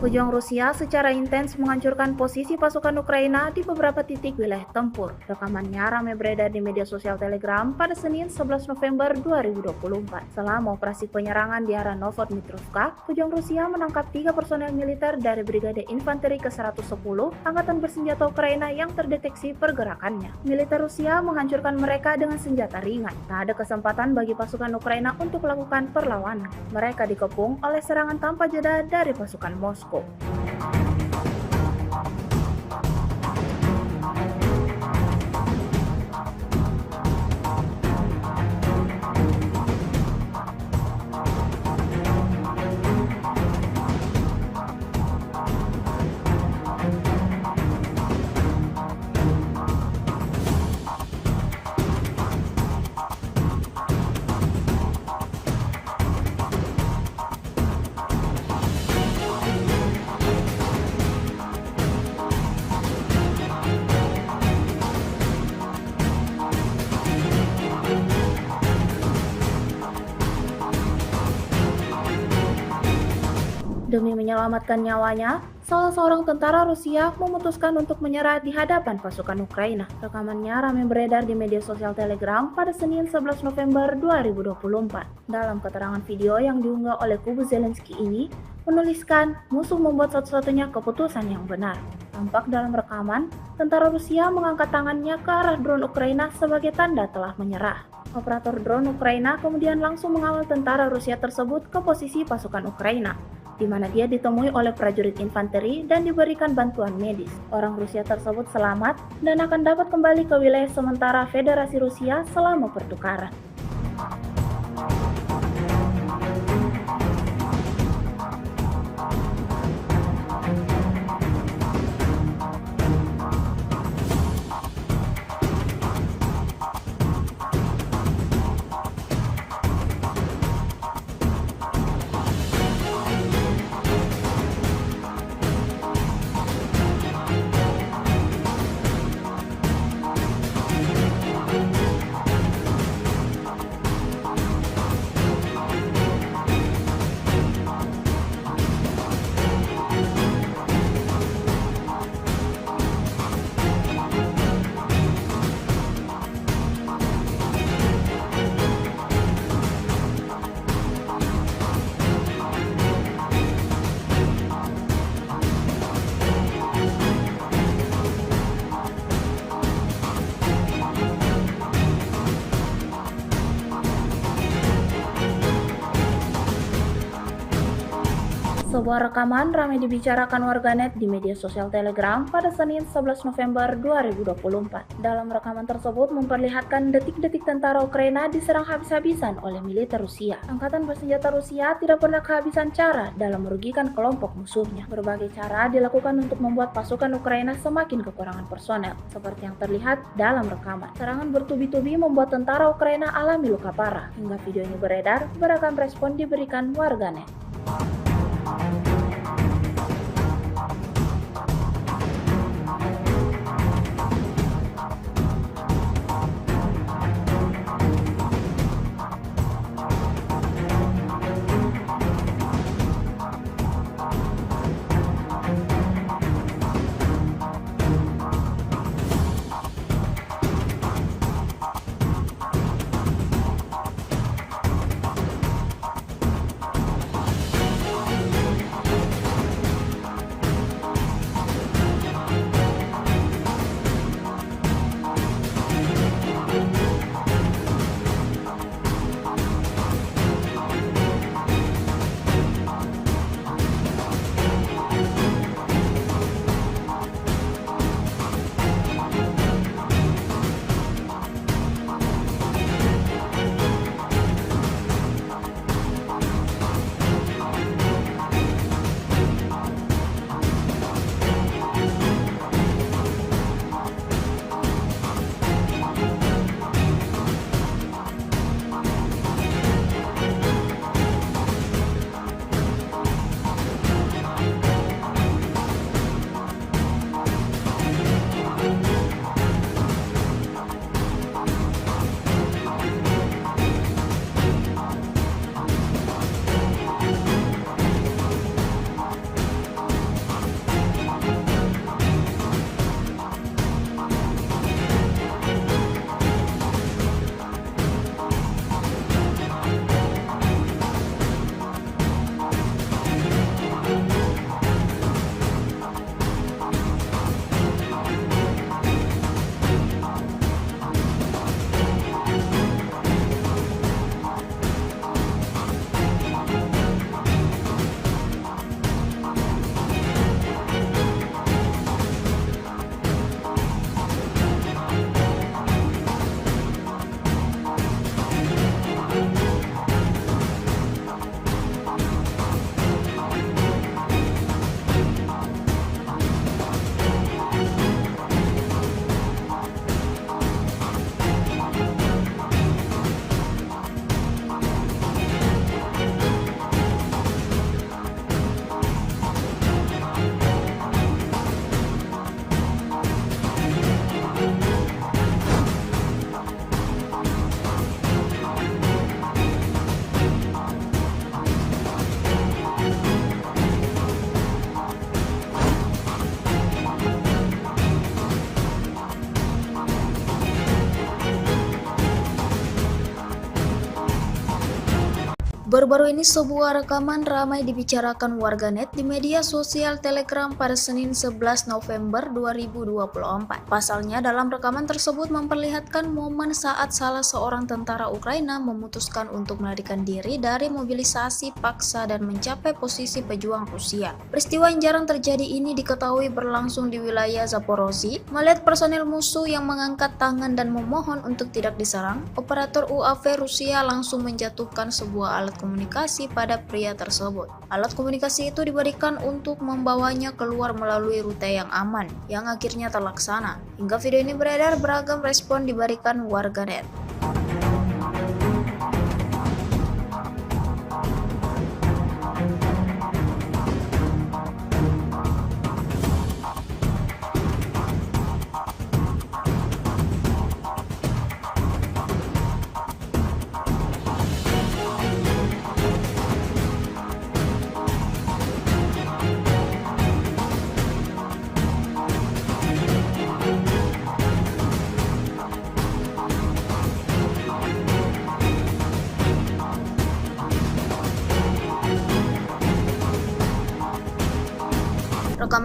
Pejuang Rusia secara intens menghancurkan posisi pasukan Ukraina di beberapa titik wilayah tempur. Rekamannya ramai beredar di media sosial Telegram pada Senin 11 November 2024. Selama operasi penyerangan di arah Novodmitrovka, pejuang Rusia menangkap 3 personel militer dari Brigade Infanteri ke-110 Angkatan Bersenjata Ukraina yang terdeteksi pergerakannya. Militer Rusia menghancurkan mereka dengan senjata ringan. Tak ada kesempatan bagi pasukan Ukraina untuk melakukan perlawanan. Mereka dikepung oleh serangan tanpa jeda dari pasukan Moskow. Demi menyelamatkan nyawanya, salah seorang tentara Rusia memutuskan untuk menyerah di hadapan pasukan Ukraina. Rekamannya ramai beredar di media sosial Telegram pada Senin 11 November 2024. Dalam keterangan video yang diunggah oleh kubu Zelensky ini, menuliskan musuh membuat satu-satunya keputusan yang benar. Tampak dalam rekaman, tentara Rusia mengangkat tangannya ke arah drone Ukraina sebagai tanda telah menyerah. Operator drone Ukraina kemudian langsung mengawal tentara Rusia tersebut ke posisi pasukan Ukraina, di mana dia ditemui oleh prajurit infanteri dan diberikan bantuan medis. Orang Rusia tersebut selamat dan akan dapat kembali ke wilayah sementara Federasi Rusia selama pertukaran. Sebuah rekaman ramai dibicarakan warganet di media sosial Telegram pada Senin 11 November 2024. Dalam rekaman tersebut memperlihatkan detik-detik tentara Ukraina diserang habis-habisan oleh militer Rusia. Angkatan bersenjata Rusia tidak pernah kehabisan cara dalam merugikan kelompok musuhnya. Berbagai cara dilakukan untuk membuat pasukan Ukraina semakin kekurangan personel, seperti yang terlihat dalam rekaman. Serangan bertubi-tubi membuat tentara Ukraina alami luka parah. Hingga video ini beredar, beragam respon diberikan warganet. Baru-baru ini sebuah rekaman ramai dibicarakan warganet di media sosial Telegram pada Senin 11 November 2024. Pasalnya dalam rekaman tersebut memperlihatkan momen saat salah seorang tentara Ukraina memutuskan untuk melarikan diri dari mobilisasi paksa dan mencapai posisi pejuang Rusia. Peristiwa yang jarang terjadi ini diketahui berlangsung di wilayah Zaporozhye. Melihat personel musuh yang mengangkat tangan dan memohon untuk tidak diserang, operator UAV Rusia langsung menjatuhkan sebuah alat komunikasi pada pria tersebut. Alat komunikasi itu diberikan untuk membawanya keluar melalui rute yang aman, yang akhirnya terlaksana. Hingga video ini beredar, beragam respon diberikan warganet.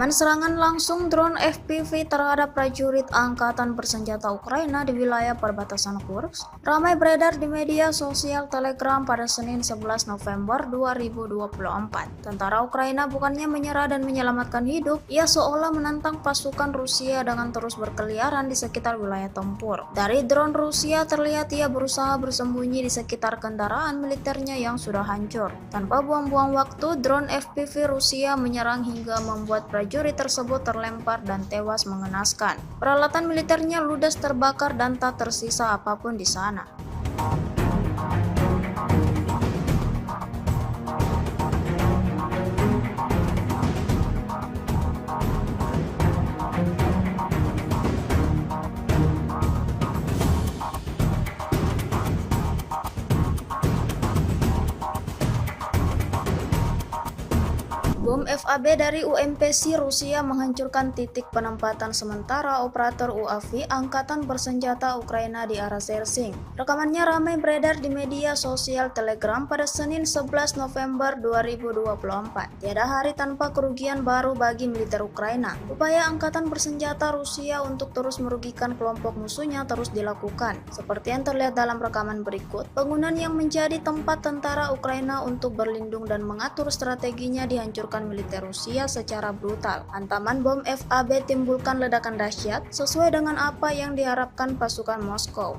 Rekaman serangan langsung drone FPV terhadap prajurit Angkatan Bersenjata Ukraina di wilayah perbatasan Kursk ramai beredar di media sosial Telegram pada Senin 11 November 2024. Tentara Ukraina bukannya menyerah dan menyelamatkan hidup, ia seolah menantang pasukan Rusia dengan terus berkeliaran di sekitar wilayah tempur. Dari drone Rusia terlihat ia berusaha bersembunyi di sekitar kendaraan militernya yang sudah hancur. Tanpa buang-buang waktu, drone FPV Rusia menyerang hingga membuat prajurit tersebut terlempar dan tewas mengenaskan. Peralatan militernya ludes terbakar dan tak tersisa apapun di sana. Bom FAB dari UMPC Rusia menghancurkan titik penempatan sementara operator UAV Angkatan Bersenjata Ukraina di arah Sersing. Rekamannya ramai beredar di media sosial Telegram pada Senin 11 November 2024. Tiada hari tanpa kerugian baru bagi militer Ukraina. Upaya Angkatan Bersenjata Rusia untuk terus merugikan kelompok musuhnya terus dilakukan. Seperti yang terlihat dalam rekaman berikut, bangunan yang menjadi tempat tentara Ukraina untuk berlindung dan mengatur strateginya dihancurkan militer Rusia secara brutal. Hantaman bom FAB timbulkan ledakan dahsyat sesuai dengan apa yang diharapkan pasukan Moskow.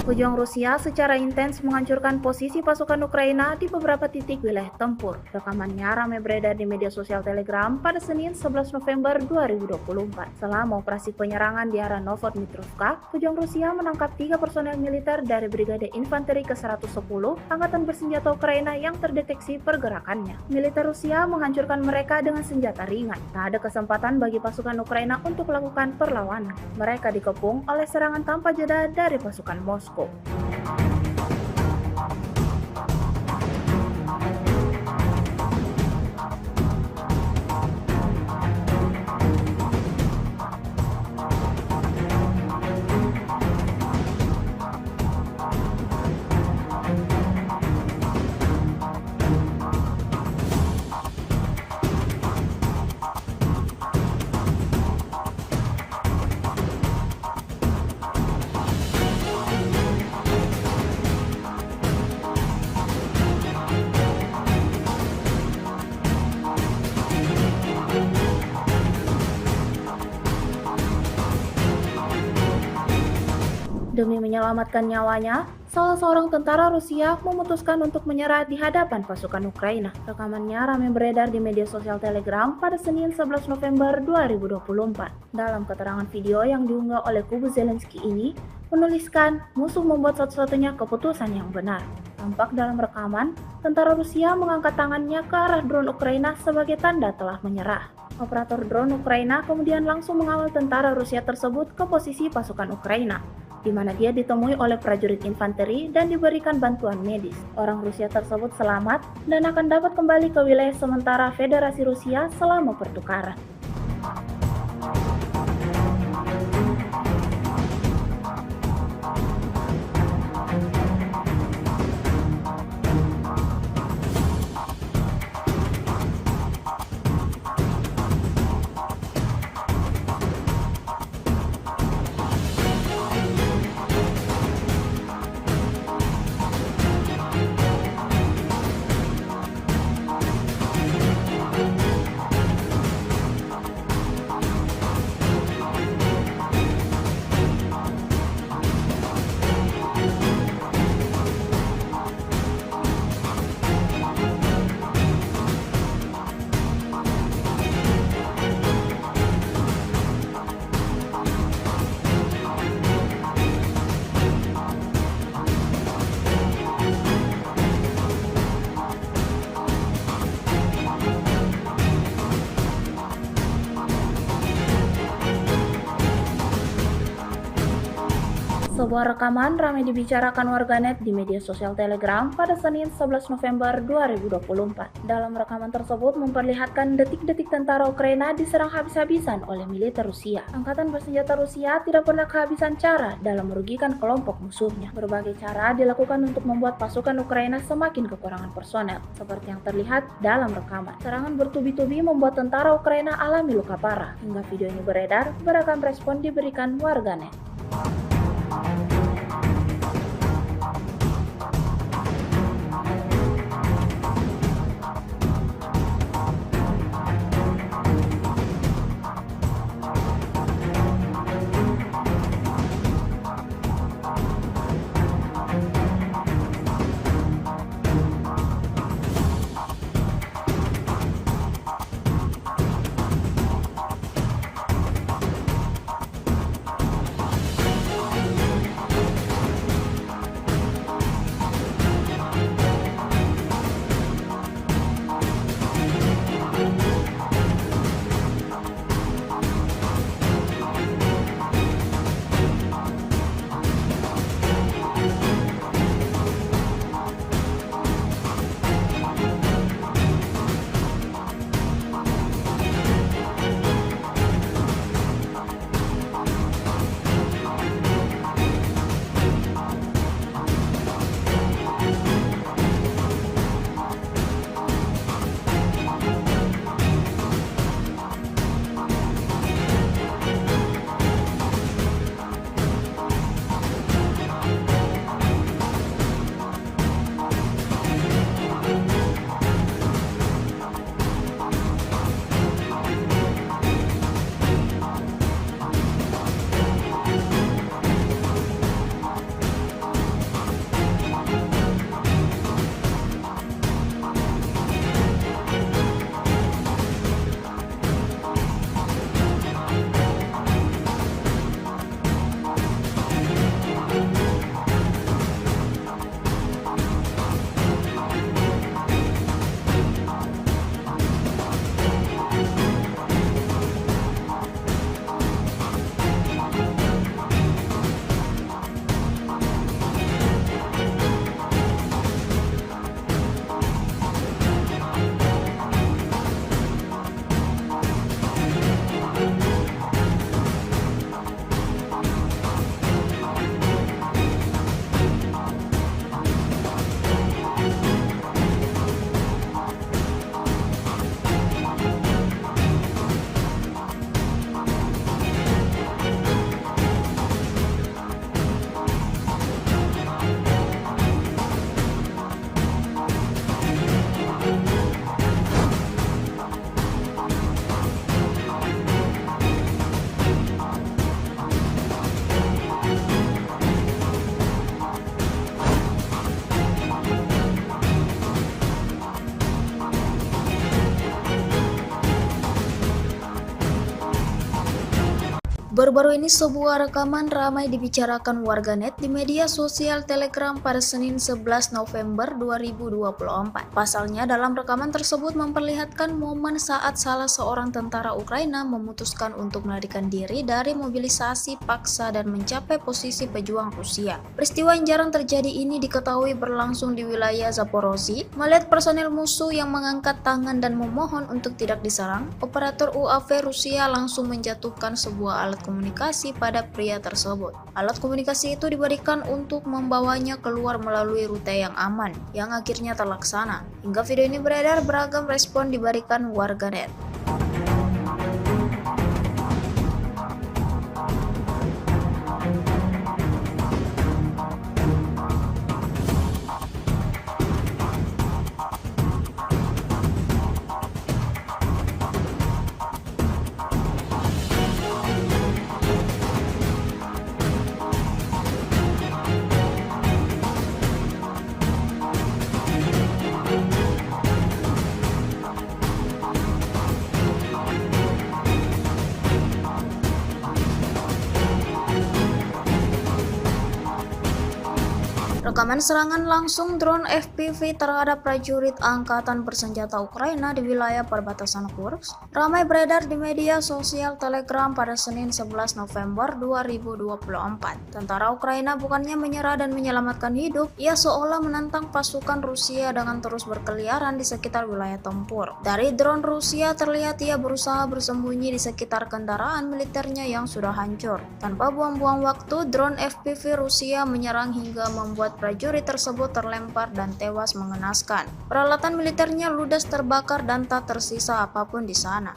Pejuang Rusia secara intens menghancurkan posisi pasukan Ukraina di beberapa titik wilayah tempur. Rekamannya ramai beredar di media sosial Telegram pada Senin 11 November 2024. Selama operasi penyerangan di arah Novodmitrovka, pejuang Rusia menangkap 3 personel militer dari Brigade Infanteri ke-110 Angkatan Bersenjata Ukraina yang terdeteksi pergerakannya. Militer Rusia menghancurkan mereka dengan senjata ringan. Tak ada kesempatan bagi pasukan Ukraina untuk melakukan perlawanan. Mereka dikepung oleh serangan tanpa jeda dari pasukan Moskow. Demi menyelamatkan nyawanya, salah seorang tentara Rusia memutuskan untuk menyerah di hadapan pasukan Ukraina. Rekamannya ramai beredar di media sosial Telegram pada Senin 11 November 2024. Dalam keterangan video yang diunggah oleh kubu Zelensky ini, menuliskan musuh membuat satu-satunya keputusan yang benar. Tampak dalam rekaman, tentara Rusia mengangkat tangannya ke arah drone Ukraina sebagai tanda telah menyerah. Operator drone Ukraina kemudian langsung mengawal tentara Rusia tersebut ke posisi pasukan Ukraina, di mana dia ditemui oleh prajurit infanteri dan diberikan bantuan medis. Orang Rusia tersebut selamat dan akan dapat kembali ke wilayah sementara Federasi Rusia selama pertukaran. Sebuah rekaman ramai dibicarakan warganet di media sosial Telegram pada Senin 11 November 2024. Dalam rekaman tersebut memperlihatkan detik-detik tentara Ukraina diserang habis-habisan oleh militer Rusia. Angkatan bersenjata Rusia tidak pernah kehabisan cara dalam merugikan kelompok musuhnya. Berbagai cara dilakukan untuk membuat pasukan Ukraina semakin kekurangan personel, seperti yang terlihat dalam rekaman. Serangan bertubi-tubi membuat tentara Ukraina alami luka parah. Hingga video ini beredar, beragam respon diberikan warganet. Baru-baru ini sebuah rekaman ramai dibicarakan warganet di media sosial Telegram pada Senin 11 November 2024. Pasalnya dalam rekaman tersebut memperlihatkan momen saat salah seorang tentara Ukraina memutuskan untuk melarikan diri dari mobilisasi paksa dan mencapai posisi pejuang Rusia. Peristiwa yang jarang terjadi ini diketahui berlangsung di wilayah Zaporozhye. Melihat personel musuh yang mengangkat tangan dan memohon untuk tidak diserang, operator UAV Rusia langsung menjatuhkan sebuah alat komunikasi pada pria tersebut. Alat komunikasi itu diberikan untuk membawanya keluar melalui rute yang aman, yang akhirnya terlaksana. Hingga video ini beredar, beragam respon diberikan warganet. Rekaman serangan langsung drone FPV terhadap prajurit Angkatan Bersenjata Ukraina di wilayah perbatasan Kursk ramai beredar di media sosial Telegram pada Senin 11 November 2024. Tentara Ukraina bukannya menyerah dan menyelamatkan hidup, ia seolah menantang pasukan Rusia dengan terus berkeliaran di sekitar wilayah tempur. Dari drone Rusia terlihat ia berusaha bersembunyi di sekitar kendaraan militernya yang sudah hancur. Tanpa buang-buang waktu, drone FPV Rusia menyerang hingga membuat prajurit tersebut terlempar dan tewas mengenaskan. Peralatan militernya ludes terbakar dan tak tersisa apapun di sana.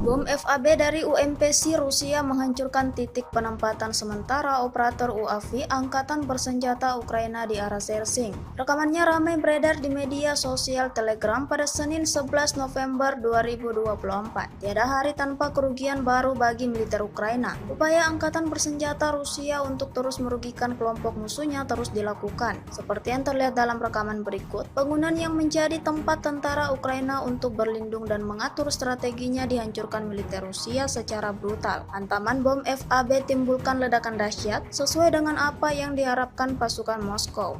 Bom FAB dari UMPC Rusia menghancurkan titik penempatan sementara operator UAV Angkatan Bersenjata Ukraina di arah Sersing. Rekamannya ramai beredar di media sosial Telegram pada Senin 11 November 2024. Tiada hari tanpa kerugian baru bagi militer Ukraina. Upaya Angkatan Bersenjata Rusia untuk terus merugikan kelompok musuhnya terus dilakukan. Seperti yang terlihat dalam rekaman berikut, bangunan yang menjadi tempat tentara Ukraina untuk berlindung dan mengatur strateginya dihancurkan militer Rusia secara brutal. Hantaman bom FAB timbulkan ledakan dahsyat sesuai dengan apa yang diharapkan pasukan Moskow.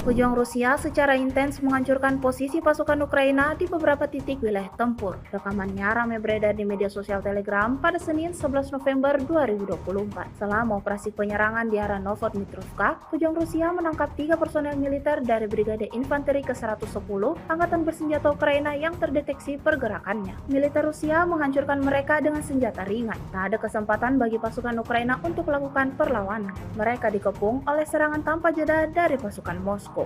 Pejuang Rusia secara intens menghancurkan posisi pasukan Ukraina di beberapa titik wilayah tempur. Rekamannya ramai beredar di media sosial Telegram pada Senin 11 November 2024. Selama operasi penyerangan di arah Novodmitrovka, pejuang Rusia menangkap 3 personel militer dari Brigade Infanteri ke-110 Angkatan Bersenjata Ukraina yang terdeteksi pergerakannya. Militer Rusia menghancurkan mereka dengan senjata ringan. Tak ada kesempatan bagi pasukan Ukraina untuk melakukan perlawanan. Mereka dikepung oleh serangan tanpa jeda dari pasukan Moskow.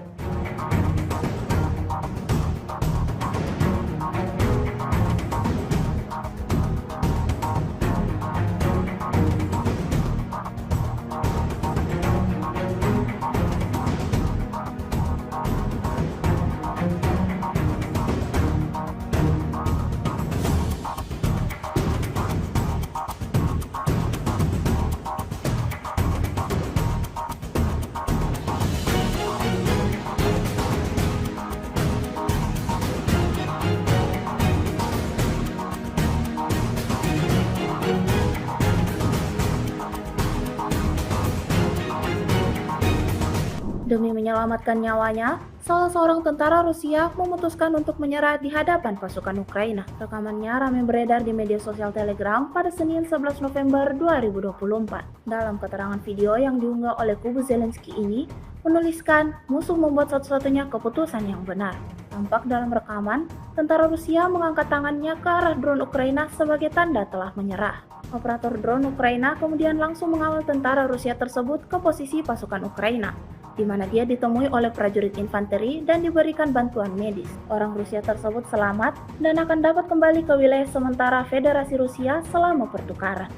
Demi menyelamatkan nyawanya, salah seorang tentara Rusia memutuskan untuk menyerah di hadapan pasukan Ukraina. Rekamannya ramai beredar di media sosial Telegram pada Senin 11 November 2024. Dalam keterangan video yang diunggah oleh kubu Zelensky ini, menuliskan musuh membuat satu-satunya keputusan yang benar. Tampak dalam rekaman, tentara Rusia mengangkat tangannya ke arah drone Ukraina sebagai tanda telah menyerah. Operator drone Ukraina kemudian langsung mengawal tentara Rusia tersebut ke posisi pasukan Ukraina, di mana dia ditemui oleh prajurit infanteri dan diberikan bantuan medis. Orang Rusia tersebut selamat dan akan dapat kembali ke wilayah sementara Federasi Rusia selama pertukaran.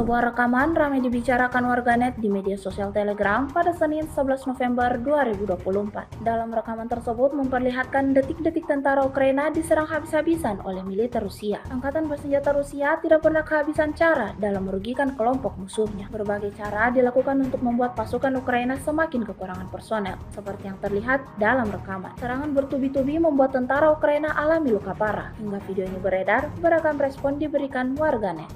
Sebuah rekaman ramai dibicarakan warganet di media sosial Telegram pada Senin 11 November 2024. Dalam rekaman tersebut memperlihatkan detik-detik tentara Ukraina diserang habis-habisan oleh militer Rusia. Angkatan bersenjata Rusia tidak pernah kehabisan cara dalam merugikan kelompok musuhnya. Berbagai cara dilakukan untuk membuat pasukan Ukraina semakin kekurangan personel, seperti yang terlihat dalam rekaman. Serangan bertubi-tubi membuat tentara Ukraina alami luka parah. Hingga video ini beredar, beragam respon diberikan warganet.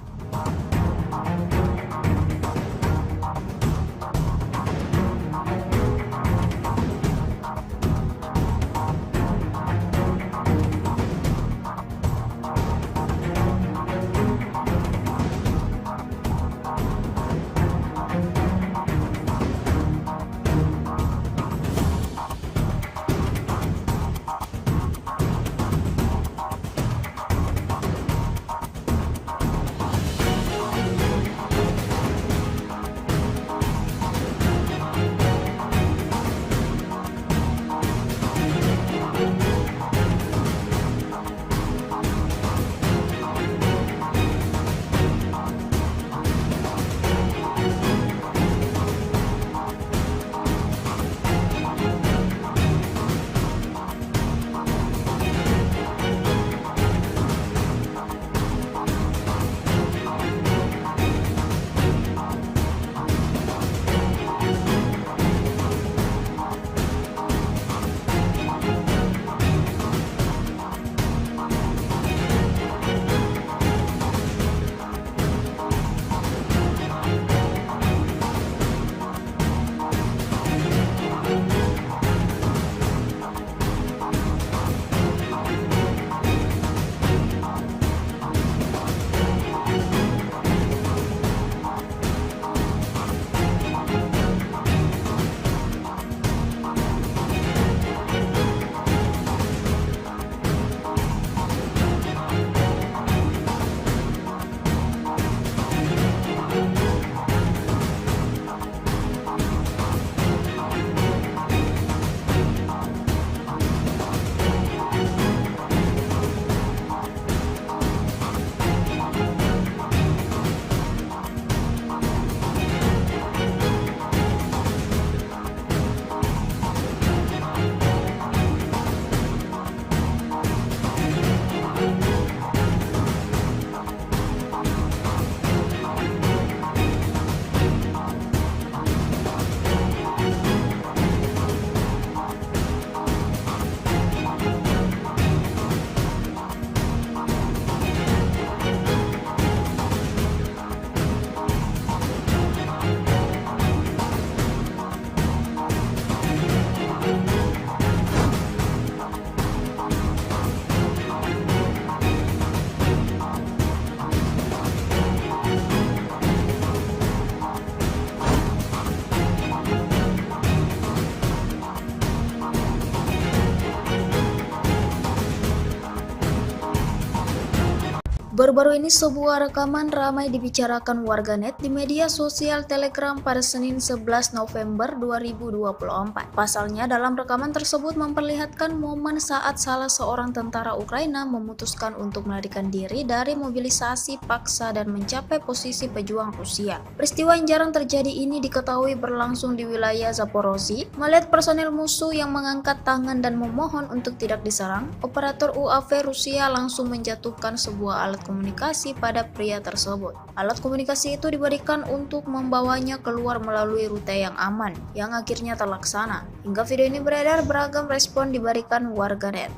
Baru-baru ini sebuah rekaman ramai dibicarakan warganet di media sosial Telegram pada Senin 11 November 2024. Pasalnya dalam rekaman tersebut memperlihatkan momen saat salah seorang tentara Ukraina memutuskan untuk melarikan diri dari mobilisasi paksa dan mencapai posisi pejuang Rusia. Peristiwa yang jarang terjadi ini diketahui berlangsung di wilayah Zaporozhye. Melihat personel musuh yang mengangkat tangan dan memohon untuk tidak diserang, operator UAV Rusia langsung menjatuhkan sebuah alat komunikasi pada pria tersebut. Alat komunikasi itu diberikan untuk membawanya keluar melalui rute yang aman, yang akhirnya terlaksana. Hingga video ini beredar, beragam respon diberikan warganet.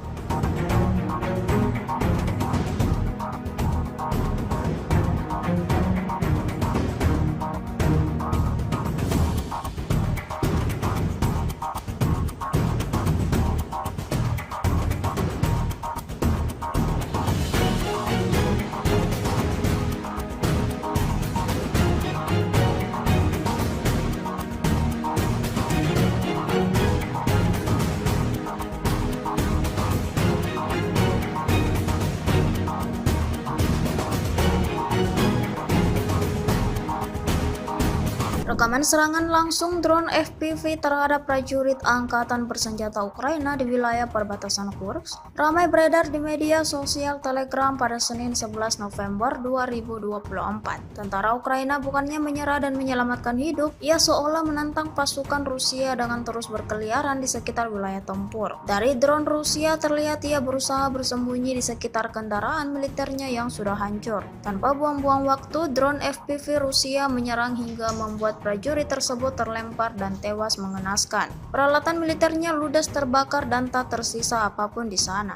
Rekaman serangan langsung drone FPV terhadap prajurit Angkatan Bersenjata Ukraina di wilayah perbatasan Kursk ramai beredar di media sosial Telegram pada Senin 11 November 2024. Tentara Ukraina bukannya menyerah dan menyelamatkan hidup, ia seolah menantang pasukan Rusia dengan terus berkeliaran di sekitar wilayah tempur. Dari drone Rusia terlihat ia berusaha bersembunyi di sekitar kendaraan militernya yang sudah hancur. Tanpa buang-buang waktu, drone FPV Rusia menyerang hingga membuat prajurit tersebut terlempar dan tewas mengenaskan. Peralatan militernya ludes terbakar dan tak tersisa apapun di sana.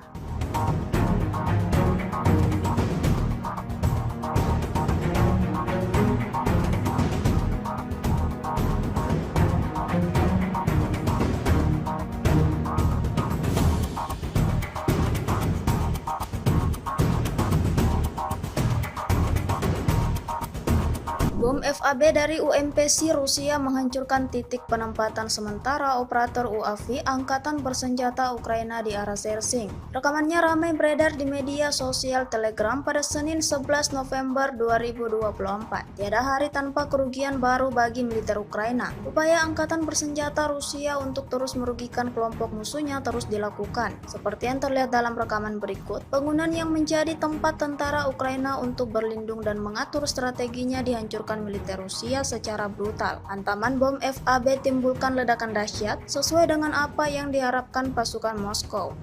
Bom FAB dari UMPC Rusia menghancurkan titik penempatan sementara operator UAV Angkatan Bersenjata Ukraina di arah Sersing. Rekamannya ramai beredar di media sosial Telegram pada Senin 11 November 2024. Tiada hari tanpa kerugian baru bagi militer Ukraina. Upaya Angkatan Bersenjata Rusia untuk terus merugikan kelompok musuhnya terus dilakukan. Seperti yang terlihat dalam rekaman berikut, bangunan yang menjadi tempat tentara Ukraina untuk berlindung dan mengatur strateginya dihancurkan militer Rusia secara brutal. Hantaman bom FAB timbulkan ledakan dahsyat sesuai dengan apa yang diharapkan pasukan Moskow.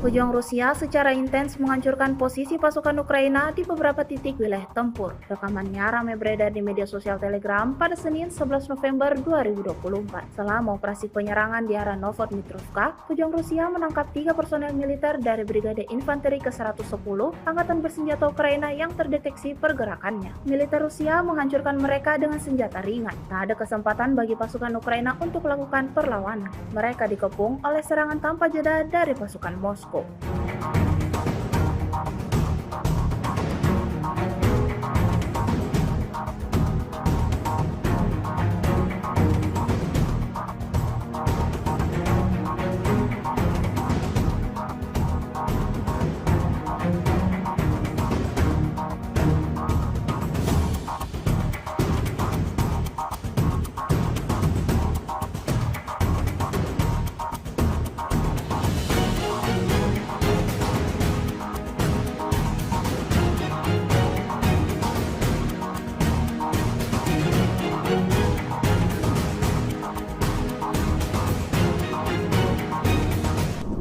Pejuang Rusia secara intens menghancurkan posisi pasukan Ukraina di beberapa titik wilayah tempur. Rekamannya ramai beredar di media sosial Telegram pada Senin 11 November 2024. Selama operasi penyerangan di arah Novodmitrovka, pejuang Rusia menangkap 3 personel militer dari Brigade Infanteri ke-110 Angkatan Bersenjata Ukraina yang terdeteksi pergerakannya. Militer Rusia menghancurkan mereka dengan senjata ringan. Tak ada kesempatan bagi pasukan Ukraina untuk melakukan perlawanan. Mereka dikepung oleh serangan tanpa jeda dari pasukan Moskow.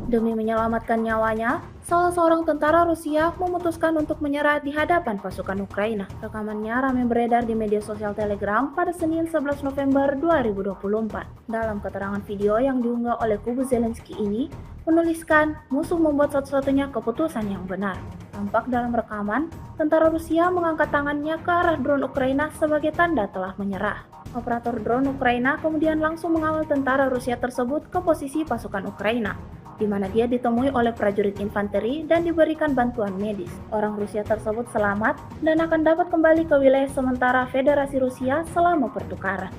Demi menyelamatkan nyawanya, salah seorang tentara Rusia memutuskan untuk menyerah di hadapan pasukan Ukraina. Rekamannya ramai beredar di media sosial Telegram pada Senin 11 November 2024. Dalam keterangan video yang diunggah oleh kubu Zelensky ini, menuliskan musuh membuat satu-satunya keputusan yang benar. Tampak dalam rekaman, tentara Rusia mengangkat tangannya ke arah drone Ukraina sebagai tanda telah menyerah. Operator drone Ukraina kemudian langsung mengawal tentara Rusia tersebut ke posisi pasukan Ukraina, di mana dia ditemui oleh prajurit infanteri dan diberikan bantuan medis. Orang Rusia tersebut selamat dan akan dapat kembali ke wilayah sementara Federasi Rusia selama pertukaran.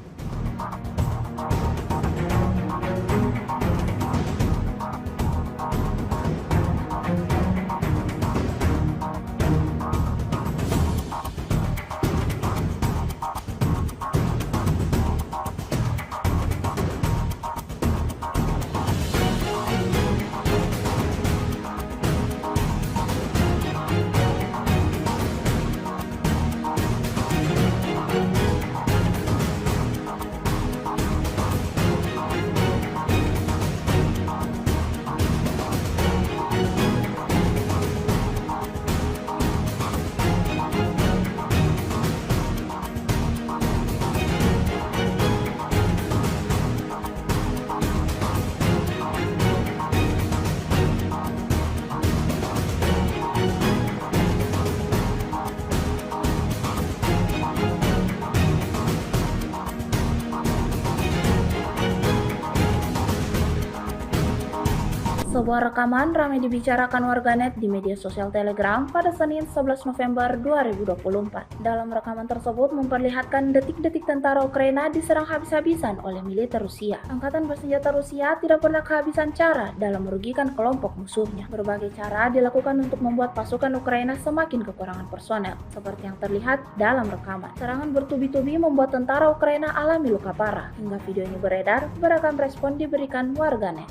Sebuah rekaman ramai dibicarakan warganet di media sosial Telegram pada Senin 11 November 2024. Dalam rekaman tersebut memperlihatkan detik-detik tentara Ukraina diserang habis-habisan oleh militer Rusia. Angkatan bersenjata Rusia tidak pernah kehabisan cara dalam merugikan kelompok musuhnya. Berbagai cara dilakukan untuk membuat pasukan Ukraina semakin kekurangan personel, seperti yang terlihat dalam rekaman. Serangan bertubi-tubi membuat tentara Ukraina alami luka parah. Hingga video ini beredar, beragam respon diberikan warganet.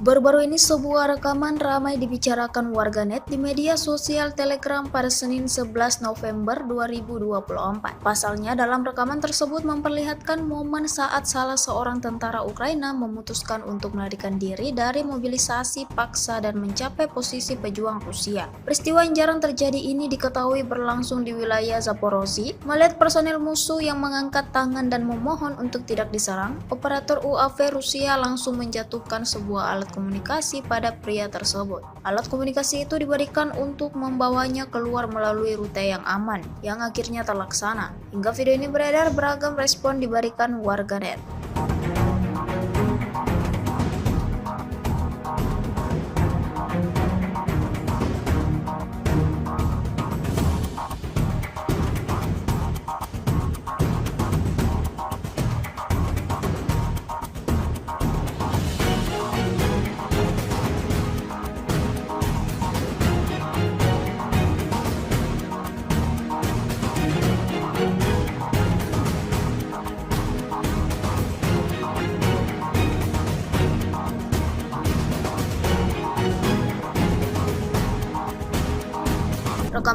Baru-baru ini sebuah rekaman ramai dibicarakan warganet di media sosial Telegram pada Senin 11 November 2024. Pasalnya dalam rekaman tersebut memperlihatkan momen saat salah seorang tentara Ukraina memutuskan untuk melarikan diri dari mobilisasi paksa dan mencapai posisi pejuang Rusia. Peristiwa yang jarang terjadi ini diketahui berlangsung di wilayah Zaporozhye. Melihat personel musuh yang mengangkat tangan dan memohon untuk tidak diserang, operator UAV Rusia langsung menjatuhkan sebuah alat komunikasi pada pria tersebut. Alat komunikasi itu diberikan untuk membawanya keluar melalui rute yang aman, yang akhirnya terlaksana. Hingga video ini beredar, beragam respon diberikan warganet.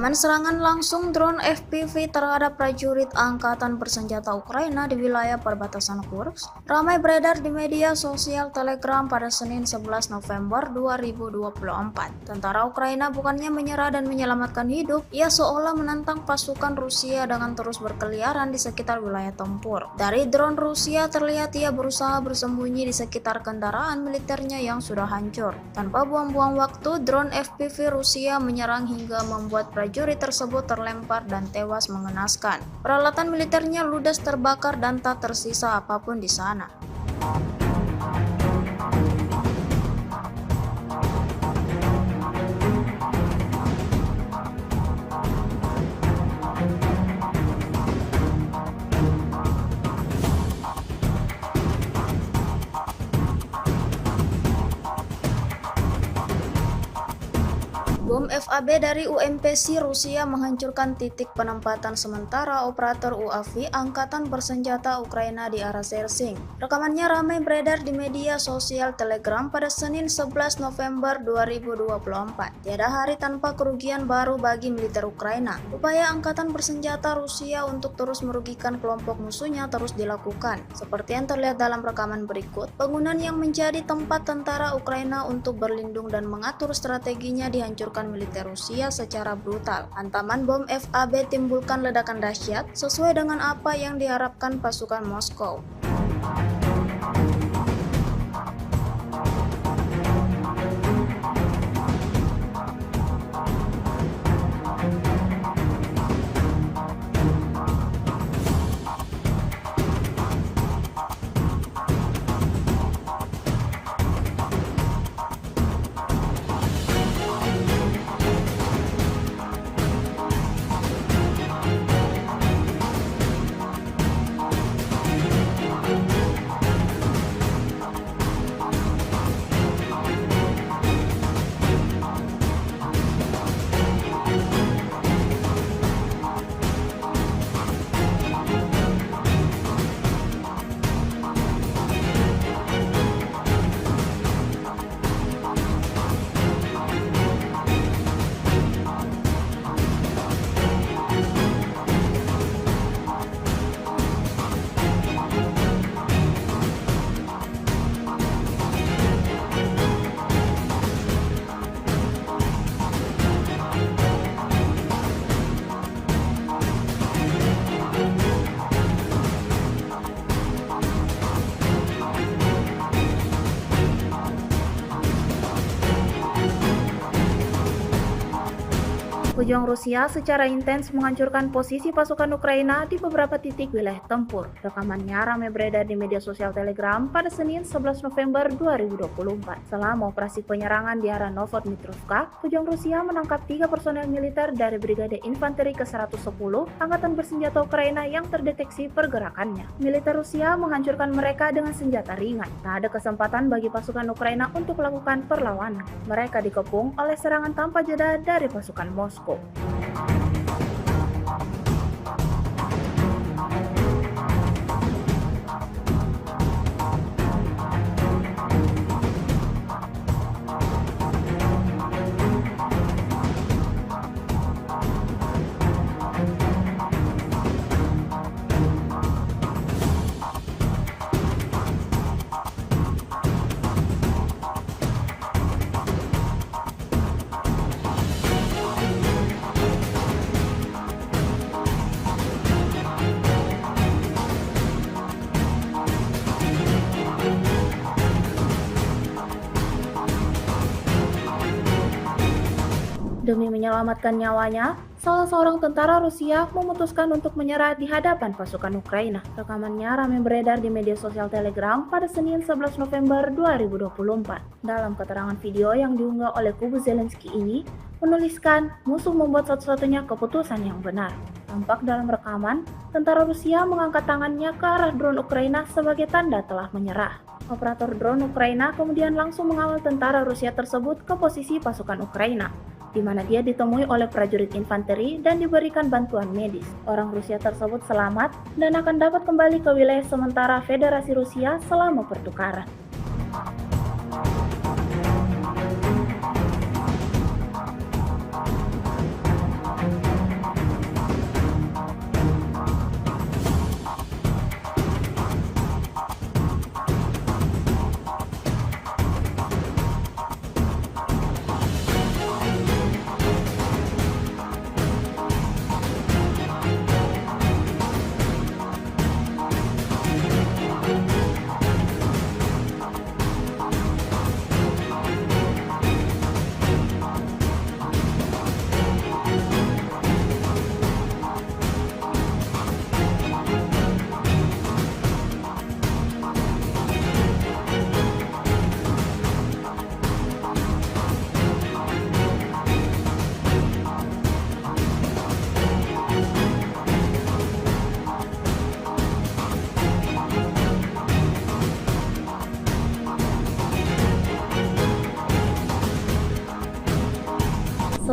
Dengan serangan langsung drone FPV terhadap prajurit Angkatan Bersenjata Ukraina di wilayah perbatasan Kursk, ramai beredar di media sosial Telegram pada Senin 11 November 2024. Tentara Ukraina bukannya menyerah dan menyelamatkan hidup, ia seolah menantang pasukan Rusia dengan terus berkeliaran di sekitar wilayah tempur. Dari drone Rusia terlihat ia berusaha bersembunyi di sekitar kendaraan militernya yang sudah hancur. Tanpa buang-buang waktu, drone FPV Rusia menyerang hingga membuat prajurit tersebut terlempar dan tewas mengenaskan. Peralatan militernya ludes terbakar dan tak tersisa apapun di sana. Bom FAB dari UMPC Rusia menghancurkan titik penempatan sementara operator UAV Angkatan Bersenjata Ukraina di arah Sersing. Rekamannya ramai beredar di media sosial Telegram pada Senin 11 November 2024. Tiada hari tanpa kerugian baru bagi militer Ukraina. Upaya Angkatan Bersenjata Rusia untuk terus merugikan kelompok musuhnya terus dilakukan. Seperti yang terlihat dalam rekaman berikut, bangunan yang menjadi tempat tentara Ukraina untuk berlindung dan mengatur strateginya dihancurkan militer Rusia secara brutal. Hantaman bom FAB timbulkan ledakan dahsyat sesuai dengan apa yang diharapkan pasukan Moskow. Pejuang Rusia secara intens menghancurkan posisi pasukan Ukraina di beberapa titik wilayah tempur. Rekamannya ramai beredar di media sosial Telegram pada Senin 11 November 2024. Selama operasi penyerangan di arah Novodmitrovka, pejuang Rusia menangkap 3 personel militer dari Brigade Infanteri ke-110 Angkatan Bersenjata Ukraina yang terdeteksi pergerakannya. Militer Rusia menghancurkan mereka dengan senjata ringan. Tak ada kesempatan bagi pasukan Ukraina untuk melakukan perlawanan. Mereka dikepung oleh serangan tanpa jeda dari pasukan Moskow. Demi menyelamatkan nyawanya, salah seorang tentara Rusia memutuskan untuk menyerah di hadapan pasukan Ukraina. Rekamannya ramai beredar di media sosial Telegram pada Senin 11 November 2024. Dalam keterangan video yang diunggah oleh kubu Zelensky ini, menuliskan musuh membuat satu-satunya keputusan yang benar. Tampak dalam rekaman, tentara Rusia mengangkat tangannya ke arah drone Ukraina sebagai tanda telah menyerah. Operator drone Ukraina kemudian langsung mengawal tentara Rusia tersebut ke posisi pasukan Ukraina, di mana dia ditemui oleh prajurit infanteri dan diberikan bantuan medis. Orang Rusia tersebut selamat dan akan dapat kembali ke wilayah sementara Federasi Rusia selama pertukaran.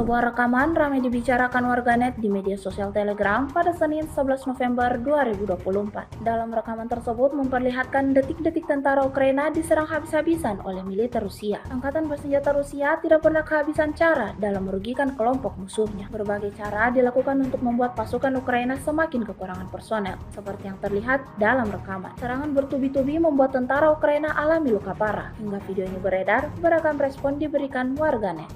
Sebuah rekaman ramai dibicarakan warganet di media sosial Telegram pada Senin 11 November 2024. Dalam rekaman tersebut memperlihatkan detik-detik tentara Ukraina diserang habis-habisan oleh militer Rusia. Angkatan bersenjata Rusia tidak pernah kehabisan cara dalam merugikan kelompok musuhnya. Berbagai cara dilakukan untuk membuat pasukan Ukraina semakin kekurangan personel, seperti yang terlihat dalam rekaman. Serangan bertubi-tubi membuat tentara Ukraina alami luka parah. Hingga video ini beredar, beragam respon diberikan warganet.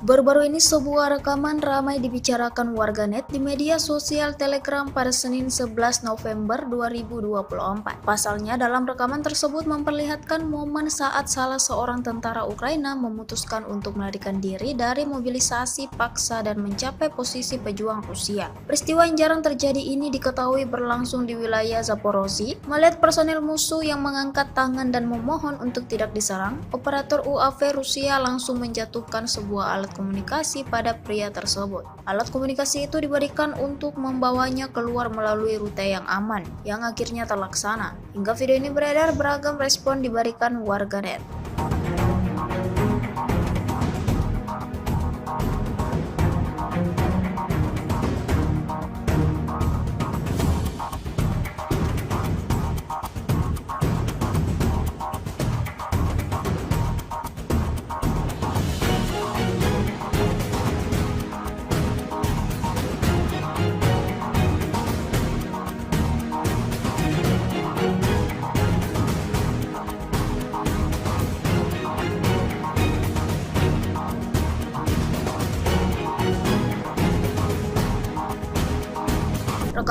Baru-baru ini sebuah rekaman ramai dibicarakan warganet di media sosial Telegram pada Senin 11 November 2024. Pasalnya dalam rekaman tersebut memperlihatkan momen saat salah seorang tentara Ukraina memutuskan untuk melarikan diri dari mobilisasi paksa dan mencapai posisi pejuang Rusia. Peristiwa yang jarang terjadi ini diketahui berlangsung di wilayah Zaporozhye. Melihat personel musuh yang mengangkat tangan dan memohon untuk tidak diserang, operator UAV Rusia langsung menjatuhkan sebuah alat komunikasi pada pria tersebut. Alat komunikasi itu diberikan untuk membawanya keluar melalui rute yang aman, yang akhirnya terlaksana. Hingga video ini beredar, beragam respon diberikan warganet.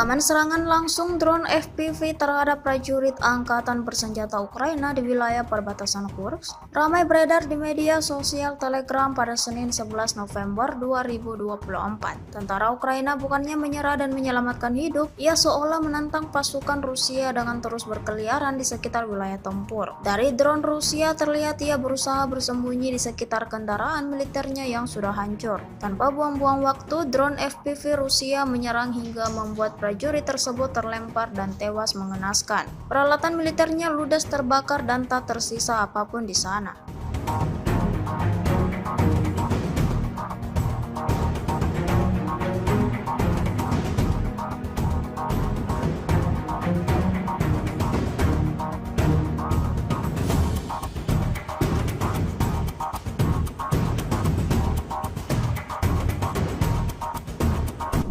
Rekaman serangan langsung drone FPV terhadap prajurit Angkatan Bersenjata Ukraina di wilayah perbatasan Kursk ramai beredar di media sosial Telegram pada Senin 11 November 2024. Tentara Ukraina bukannya menyerah dan menyelamatkan hidup, ia seolah menantang pasukan Rusia dengan terus berkeliaran di sekitar wilayah tempur. Dari drone Rusia terlihat ia berusaha bersembunyi di sekitar kendaraan militernya yang sudah hancur. Tanpa buang-buang waktu, drone FPV Rusia menyerang hingga membuat prajurit tersebut terlempar dan tewas mengenaskan. Peralatan militernya ludes terbakar dan tak tersisa apapun di sana.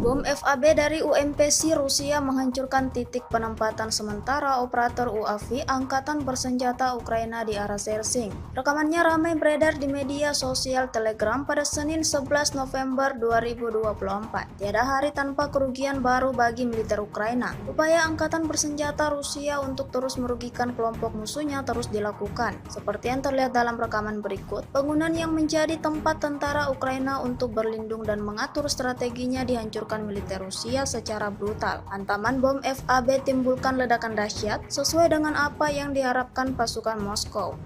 Bom FAB dari UMPC Rusia menghancurkan titik penempatan sementara operator UAV Angkatan Bersenjata Ukraina di arah Sersing. Rekamannya ramai beredar di media sosial Telegram pada Senin 11 November 2024. Tiada hari tanpa kerugian baru bagi militer Ukraina. Upaya Angkatan Bersenjata Rusia untuk terus merugikan kelompok musuhnya terus dilakukan. Seperti yang terlihat dalam rekaman berikut, bangunan yang menjadi tempat tentara Ukraina untuk berlindung dan mengatur strateginya dihancurkan militer Rusia secara brutal. Hantaman bom FAB timbulkan ledakan dahsyat sesuai dengan apa yang diharapkan pasukan Moskow.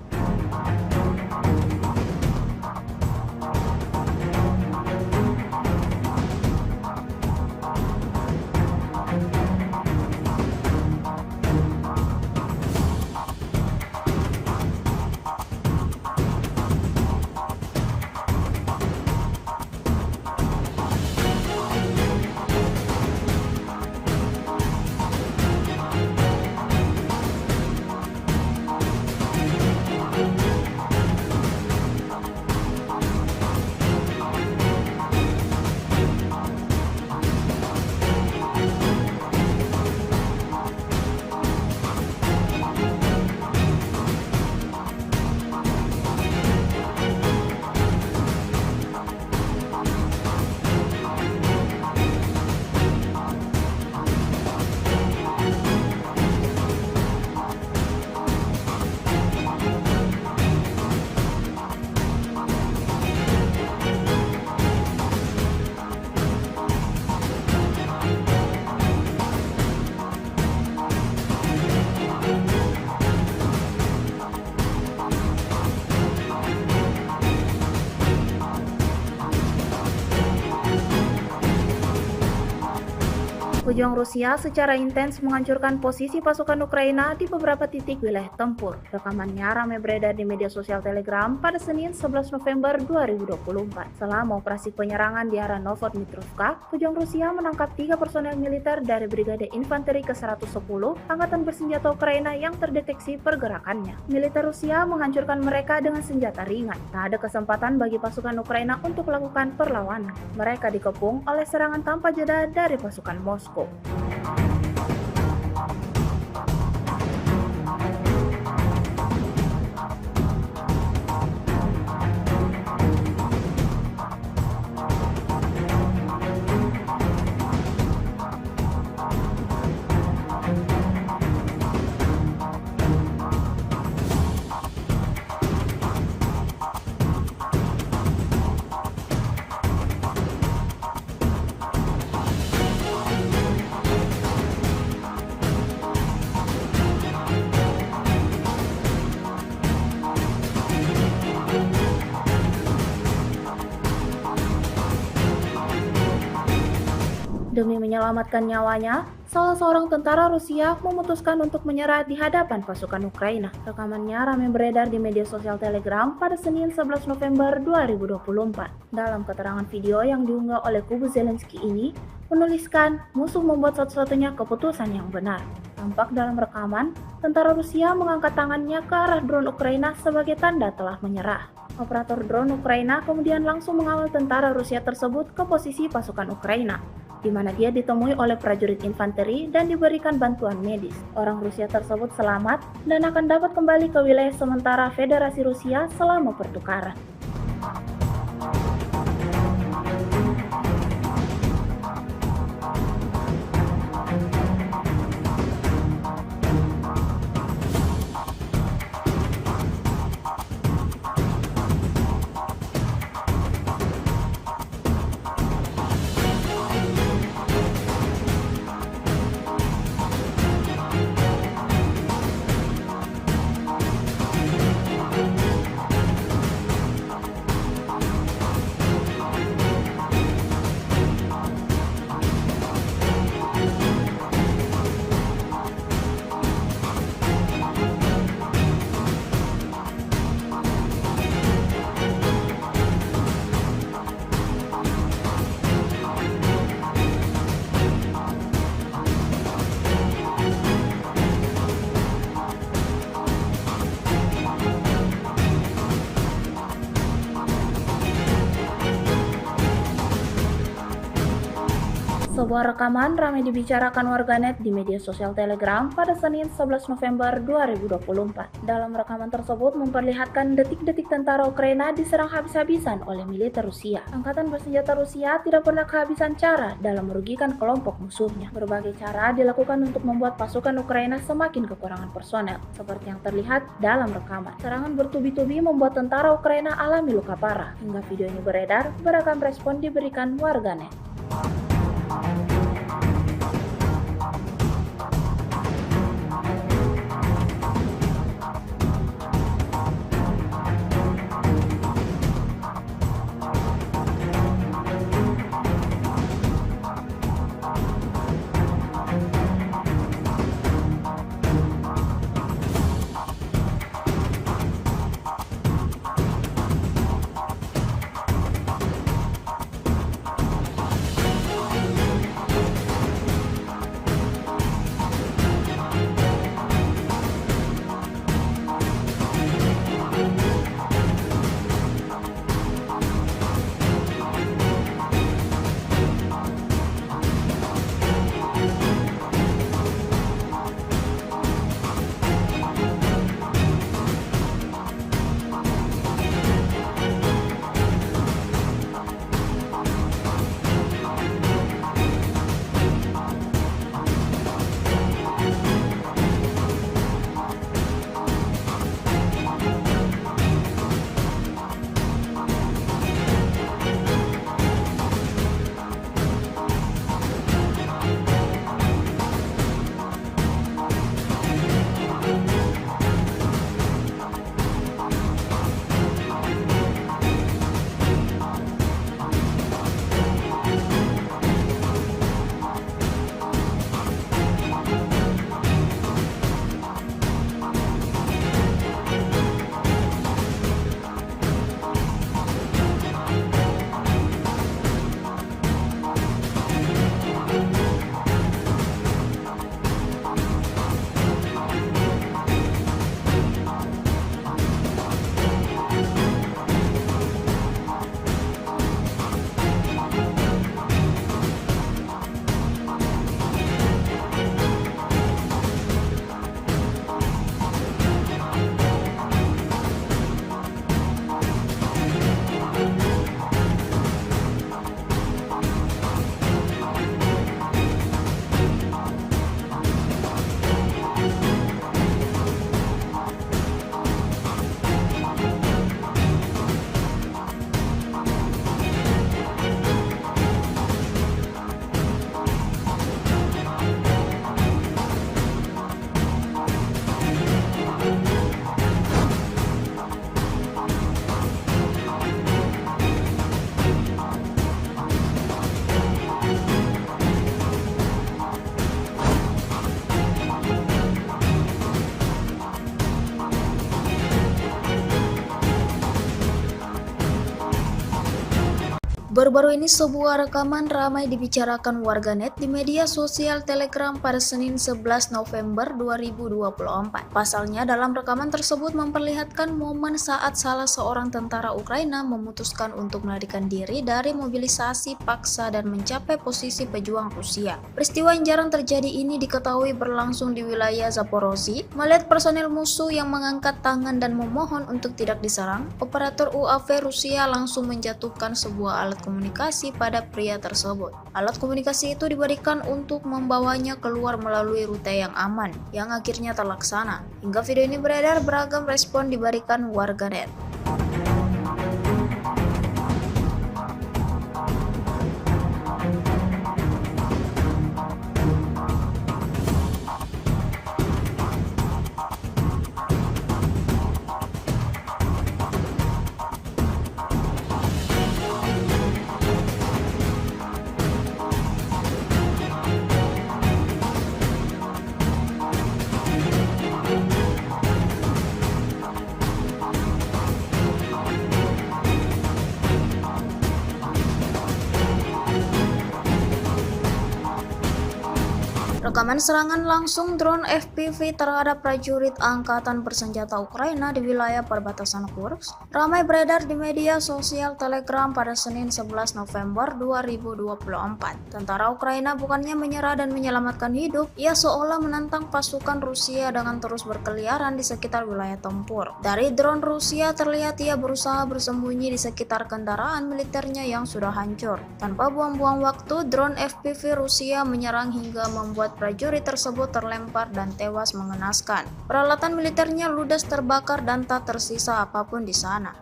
Pejuang Rusia secara intens menghancurkan posisi pasukan Ukraina di beberapa titik wilayah tempur. Rekamannya ramai beredar di media sosial Telegram pada Senin 11 November 2024. Selama operasi penyerangan di arah Novodmitrovka, pejuang Rusia menangkap 3 personel militer dari Brigade Infanteri ke-110 Angkatan Bersenjata Ukraina yang terdeteksi pergerakannya. Militer Rusia menghancurkan mereka dengan senjata ringan. Tak ada kesempatan bagi pasukan Ukraina untuk melakukan perlawanan. Mereka dikepung oleh serangan tanpa jeda dari pasukan Moskow. Demi menyelamatkan nyawanya, salah seorang tentara Rusia memutuskan untuk menyerah di hadapan pasukan Ukraina. Rekamannya ramai beredar di media sosial Telegram pada Senin 11 November 2024. Dalam keterangan video yang diunggah oleh kubu Zelensky ini, menuliskan musuh membuat satu-satunya keputusan yang benar. Tampak dalam rekaman, tentara Rusia mengangkat tangannya ke arah drone Ukraina sebagai tanda telah menyerah. Operator drone Ukraina kemudian langsung mengawal tentara Rusia tersebut ke posisi pasukan Ukraina, di mana dia ditemui oleh prajurit infanteri dan diberikan bantuan medis. Orang Rusia tersebut selamat dan akan dapat kembali ke wilayah sementara Federasi Rusia selama pertukaran. Sebuah rekaman ramai dibicarakan warganet di media sosial Telegram pada Senin 11 November 2024. Dalam rekaman tersebut memperlihatkan detik-detik tentara Ukraina diserang habis-habisan oleh militer Rusia. Angkatan bersenjata Rusia tidak pernah kehabisan cara dalam merugikan kelompok musuhnya. Berbagai cara dilakukan untuk membuat pasukan Ukraina semakin kekurangan personel, seperti yang terlihat dalam rekaman. Serangan bertubi-tubi membuat tentara Ukraina alami luka parah. Hingga video ini beredar, beragam respon diberikan warganet. Baru-baru ini sebuah rekaman ramai dibicarakan warganet di media sosial Telegram pada Senin 11 November 2024. Pasalnya dalam rekaman tersebut memperlihatkan momen saat salah seorang tentara Ukraina memutuskan untuk melarikan diri dari mobilisasi paksa dan mencapai posisi pejuang Rusia. Peristiwa yang jarang terjadi ini diketahui berlangsung di wilayah Zaporozhye. Melihat personel musuh yang mengangkat tangan dan memohon untuk tidak diserang, operator UAV Rusia langsung menjatuhkan sebuah alat komunikasi pada pria tersebut. Alat komunikasi itu diberikan untuk membawanya keluar melalui rute yang aman, yang akhirnya terlaksana. Hingga video ini beredar, beragam respon diberikan warganet. Rekaman serangan langsung drone FPV terhadap prajurit Angkatan Bersenjata Ukraina di wilayah perbatasan Kursk ramai beredar di media sosial Telegram pada Senin 11 November 2024. Tentara Ukraina bukannya menyerah dan menyelamatkan hidup, ia seolah menantang pasukan Rusia dengan terus berkeliaran di sekitar wilayah tempur. Dari drone Rusia terlihat ia berusaha bersembunyi di sekitar kendaraan militernya yang sudah hancur. Tanpa buang-buang waktu, drone FPV Rusia menyerang hingga membuat prajurit tersebut terlempar dan tewas mengenaskan. Peralatan militernya ludes terbakar dan tak tersisa apapun di sana.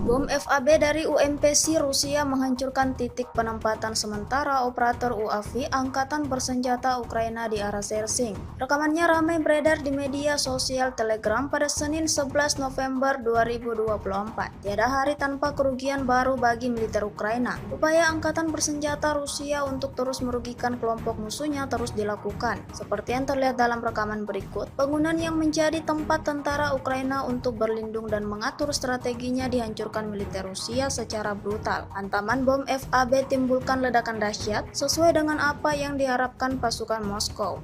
Bom FAB dari UMPC Rusia menghancurkan titik penempatan sementara operator UAV Angkatan Bersenjata Ukraina di arah Sersing. Rekamannya ramai beredar di media sosial Telegram pada Senin 11 November 2024. Tiada hari tanpa kerugian baru bagi militer Ukraina. Upaya Angkatan Bersenjata Rusia untuk terus merugikan kelompok musuhnya terus dilakukan. Seperti yang terlihat dalam rekaman berikut, bangunan yang menjadi tempat tentara Ukraina untuk berlindung dan mengatur strateginya dihancurkan militer Rusia secara brutal. Hantaman bom FAB timbulkan ledakan dahsyat sesuai dengan apa yang diharapkan pasukan Moskow.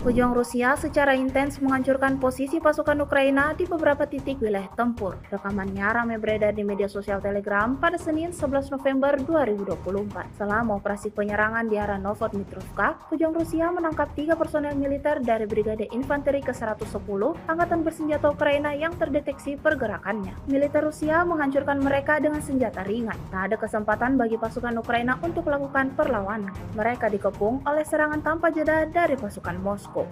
Pejuang Rusia secara intens menghancurkan posisi pasukan Ukraina di beberapa titik wilayah tempur. Rekamannya ramai beredar di media sosial Telegram pada Senin 11 November 2024. Selama operasi penyerangan di arah Novodmitrovka, pejuang Rusia menangkap 3 personel militer dari Brigade Infanteri ke-110 Angkatan Bersenjata Ukraina yang terdeteksi pergerakannya. Militer Rusia menghancurkan mereka dengan senjata ringan. Tak ada kesempatan bagi pasukan Ukraina untuk melakukan perlawanan. Mereka dikepung oleh serangan tanpa jeda dari pasukan Moskow.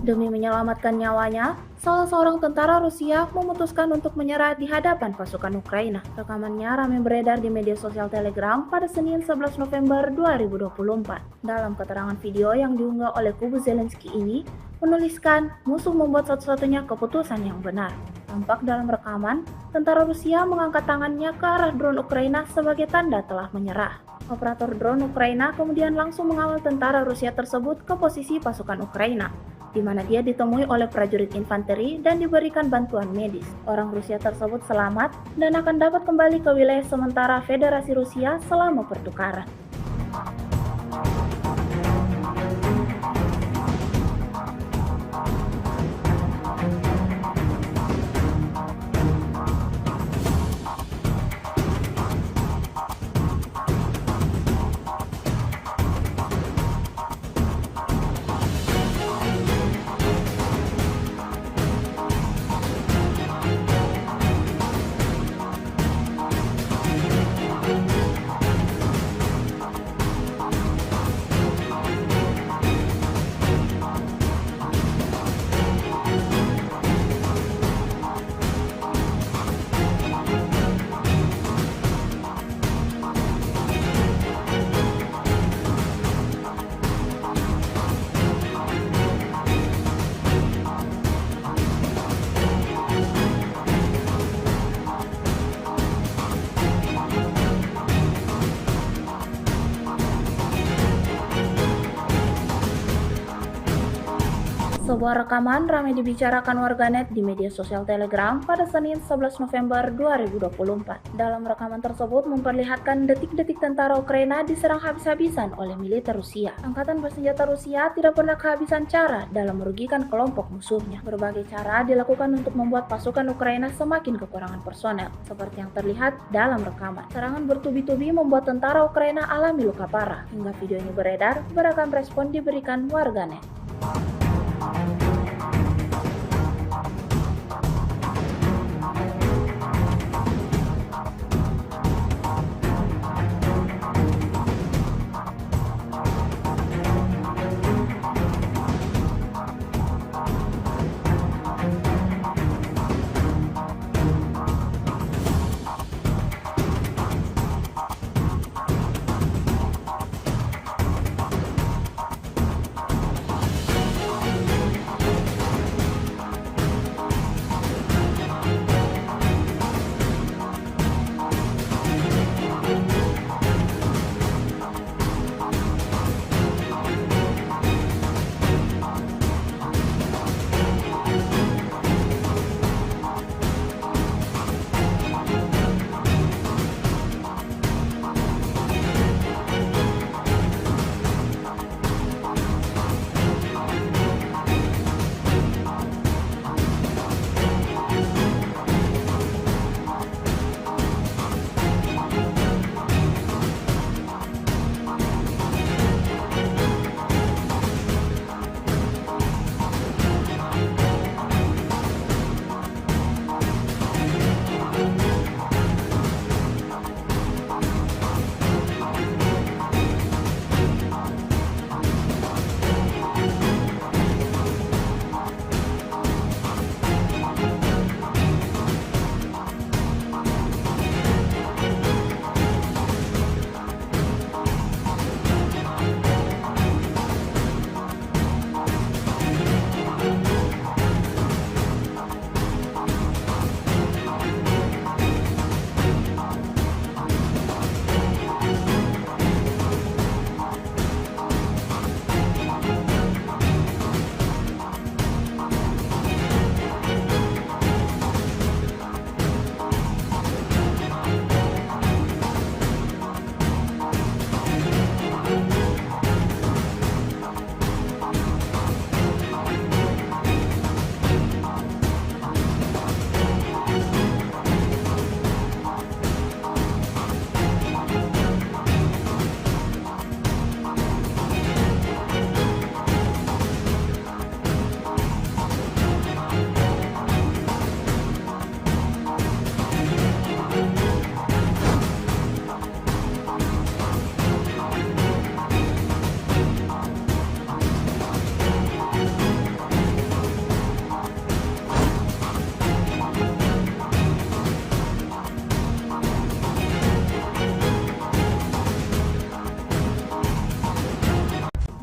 Demi menyelamatkan nyawanya, salah seorang tentara Rusia memutuskan untuk menyerah di hadapan pasukan Ukraina. Rekamannya ramai beredar di media sosial Telegram pada Senin 11 November 2024. Dalam keterangan video yang diunggah oleh kubu Zelensky ini, menuliskan musuh membuat satu-satunya keputusan yang benar. Tampak dalam rekaman, tentara Rusia mengangkat tangannya ke arah drone Ukraina sebagai tanda telah menyerah. Operator drone Ukraina kemudian langsung mengawal tentara Rusia tersebut ke posisi pasukan Ukraina, di mana dia ditemui oleh prajurit infanteri dan diberikan bantuan medis. Orang Rusia tersebut selamat dan akan dapat kembali ke wilayah sementara Federasi Rusia selama pertukaran. Sebuah rekaman ramai dibicarakan warganet di media sosial Telegram pada Senin 11 November 2024. Dalam rekaman tersebut memperlihatkan detik-detik tentara Ukraina diserang habis-habisan oleh militer Rusia. Angkatan bersenjata Rusia tidak pernah kehabisan cara dalam merugikan kelompok musuhnya. Berbagai cara dilakukan untuk membuat pasukan Ukraina semakin kekurangan personel, seperti yang terlihat dalam rekaman. Serangan bertubi-tubi membuat tentara Ukraina alami luka parah. Hingga video ini beredar, beragam respon diberikan warganet.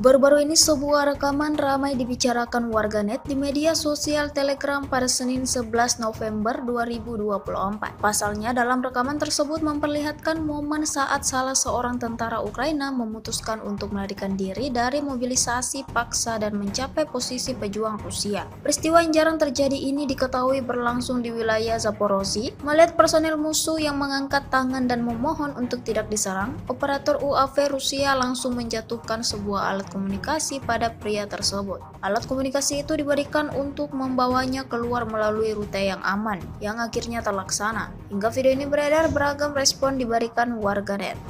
Baru-baru ini sebuah rekaman ramai dibicarakan warganet di media sosial Telegram pada Senin 11 November 2024. Pasalnya dalam rekaman tersebut memperlihatkan momen saat salah seorang tentara Ukraina memutuskan untuk melarikan diri dari mobilisasi paksa dan mencapai posisi pejuang Rusia. Peristiwa yang jarang terjadi ini diketahui berlangsung di wilayah Zaporozhye. Melihat personel musuh yang mengangkat tangan dan memohon untuk tidak diserang, operator UAV Rusia langsung menjatuhkan sebuah alat komunikasi pada pria tersebut. Alat komunikasi itu diberikan untuk membawanya keluar melalui rute yang aman, yang akhirnya terlaksana. Hingga video ini beredar, beragam respon diberikan warganet.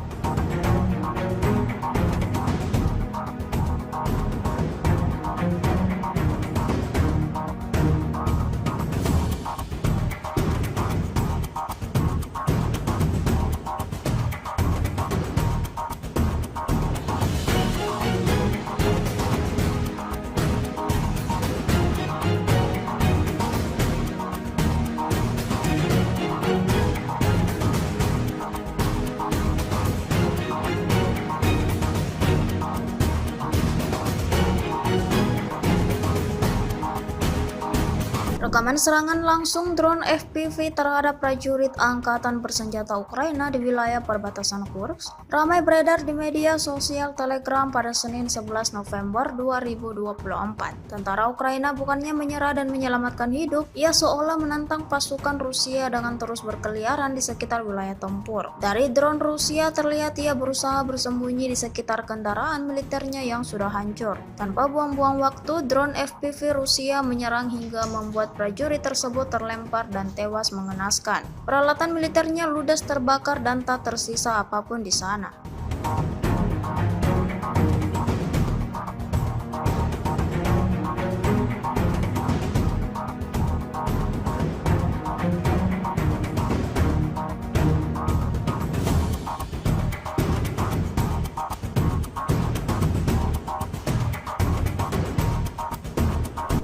Rekaman serangan langsung drone FPV terhadap prajurit Angkatan Bersenjata Ukraina di wilayah perbatasan Kursk ramai beredar di media sosial Telegram pada Senin 11 November 2024. Tentara Ukraina bukannya menyerah dan menyelamatkan hidup, ia seolah menantang pasukan Rusia dengan terus berkeliaran di sekitar wilayah tempur. Dari drone Rusia terlihat ia berusaha bersembunyi di sekitar kendaraan militernya yang sudah hancur. Tanpa buang-buang waktu, drone FPV Rusia menyerang hingga membuat prajurit tersebut terlempar dan tewas mengenaskan. Peralatan militernya ludes terbakar dan tak tersisa apapun di sana.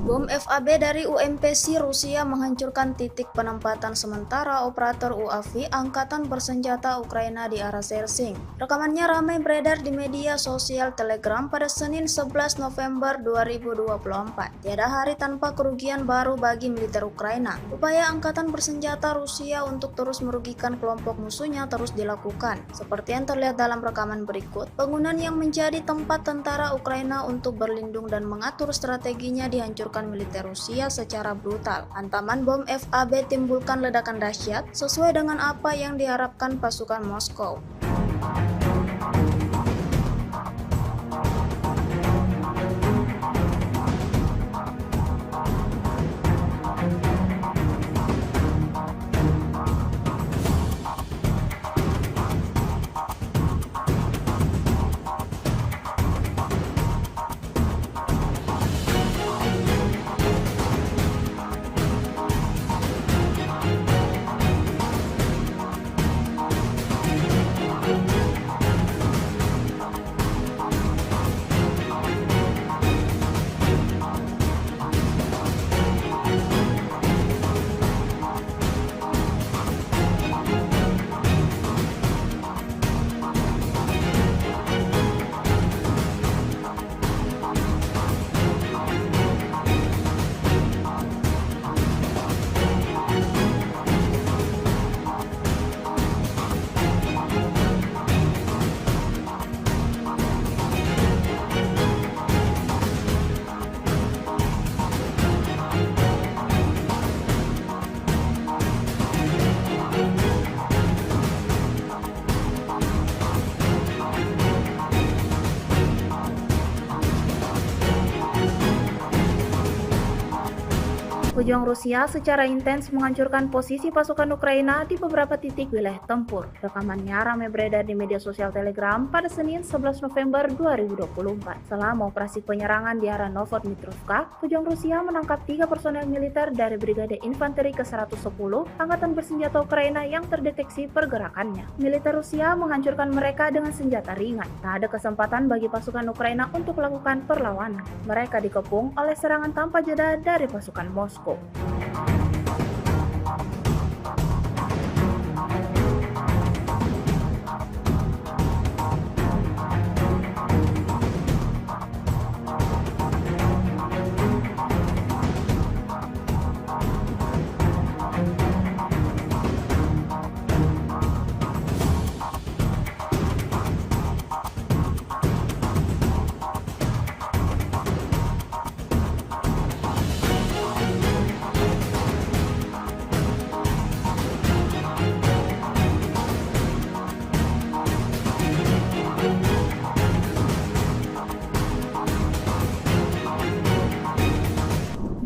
Bom FAB dari UMPC Rusia menghancurkan titik penempatan sementara operator UAV Angkatan Bersenjata Ukraina di arah Sersing. Rekamannya ramai beredar di media sosial Telegram pada Senin 11 November 2024. Tiada hari tanpa kerugian baru bagi militer Ukraina. Upaya Angkatan Bersenjata Rusia untuk terus merugikan kelompok musuhnya terus dilakukan. Seperti yang terlihat dalam rekaman berikut, bangunan yang menjadi tempat tentara Ukraina untuk berlindung dan mengatur strateginya dihancurkan militer Rusia secara brutal. Hantaman bom FAB timbulkan ledakan dahsyat sesuai dengan apa yang diharapkan pasukan Moskow. Pejuang Rusia secara intens menghancurkan posisi pasukan Ukraina di beberapa titik wilayah tempur. Rekamannya ramai beredar di media sosial Telegram pada Senin 11 November 2024. Selama operasi penyerangan di arah Novodmitrovka, pejuang Rusia menangkap 3 personel militer dari Brigade Infanteri ke-110 Angkatan Bersenjata Ukraina yang terdeteksi pergerakannya. Militer Rusia menghancurkan mereka dengan senjata ringan. Tak ada kesempatan bagi pasukan Ukraina untuk melakukan perlawanan. Mereka dikepung oleh serangan tanpa jeda dari pasukan Moskow.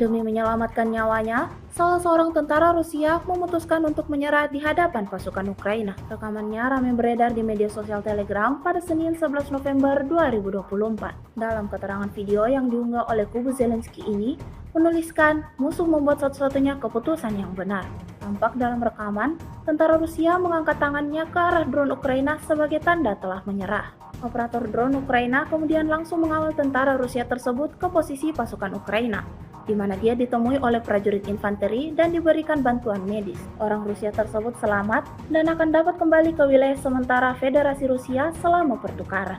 Demi menyelamatkan nyawanya, salah seorang tentara Rusia memutuskan untuk menyerah di hadapan pasukan Ukraina. Rekamannya ramai beredar di media sosial Telegram pada Senin 11 November 2024. Dalam keterangan video yang diunggah oleh kubu Zelensky ini, menuliskan musuh membuat satu-satunya keputusan yang benar. Tampak dalam rekaman, tentara Rusia mengangkat tangannya ke arah drone Ukraina sebagai tanda telah menyerah. Operator drone Ukraina kemudian langsung mengawal tentara Rusia tersebut ke posisi pasukan Ukraina, di mana dia ditemui oleh prajurit infanteri dan diberikan bantuan medis. Orang Rusia tersebut selamat dan akan dapat kembali ke wilayah sementara Federasi Rusia selama pertukaran.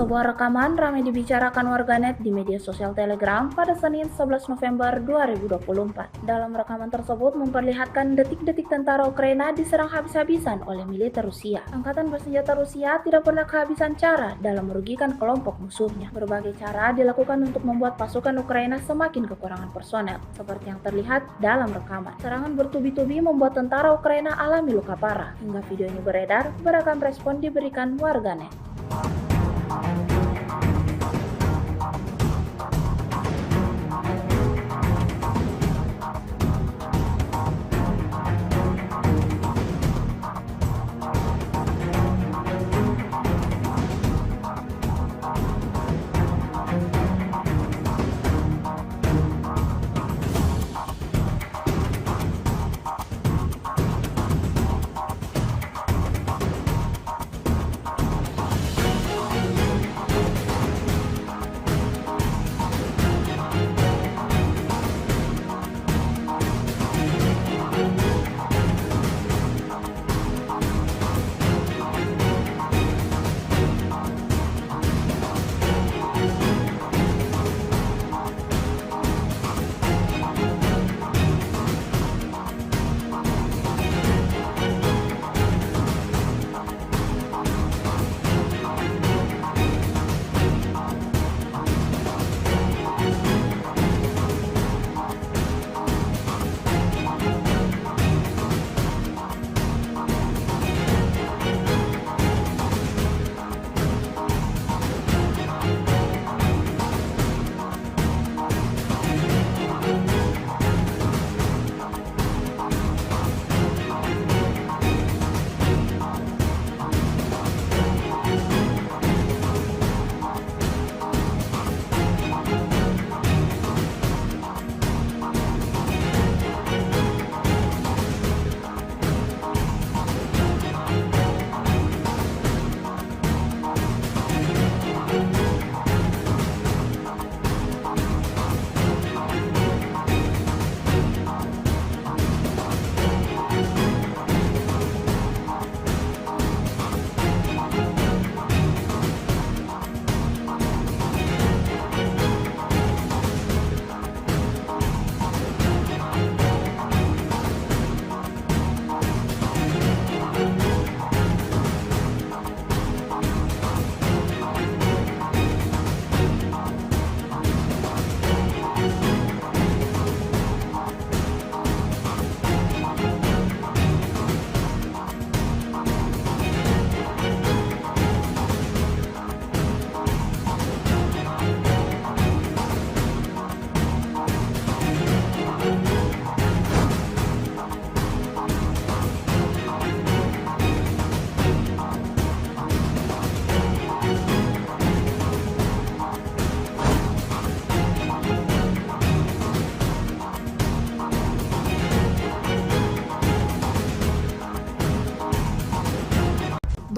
Sebuah rekaman ramai dibicarakan warganet di media sosial Telegram pada Senin 11 November 2024. Dalam rekaman tersebut memperlihatkan detik-detik tentara Ukraina diserang habis-habisan oleh militer Rusia. Angkatan bersenjata Rusia tidak pernah kehabisan cara dalam merugikan kelompok musuhnya. Berbagai cara dilakukan untuk membuat pasukan Ukraina semakin kekurangan personel, seperti yang terlihat dalam rekaman. Serangan bertubi-tubi membuat tentara Ukraina alami luka parah. Hingga video ini beredar, beragam respon diberikan warganet.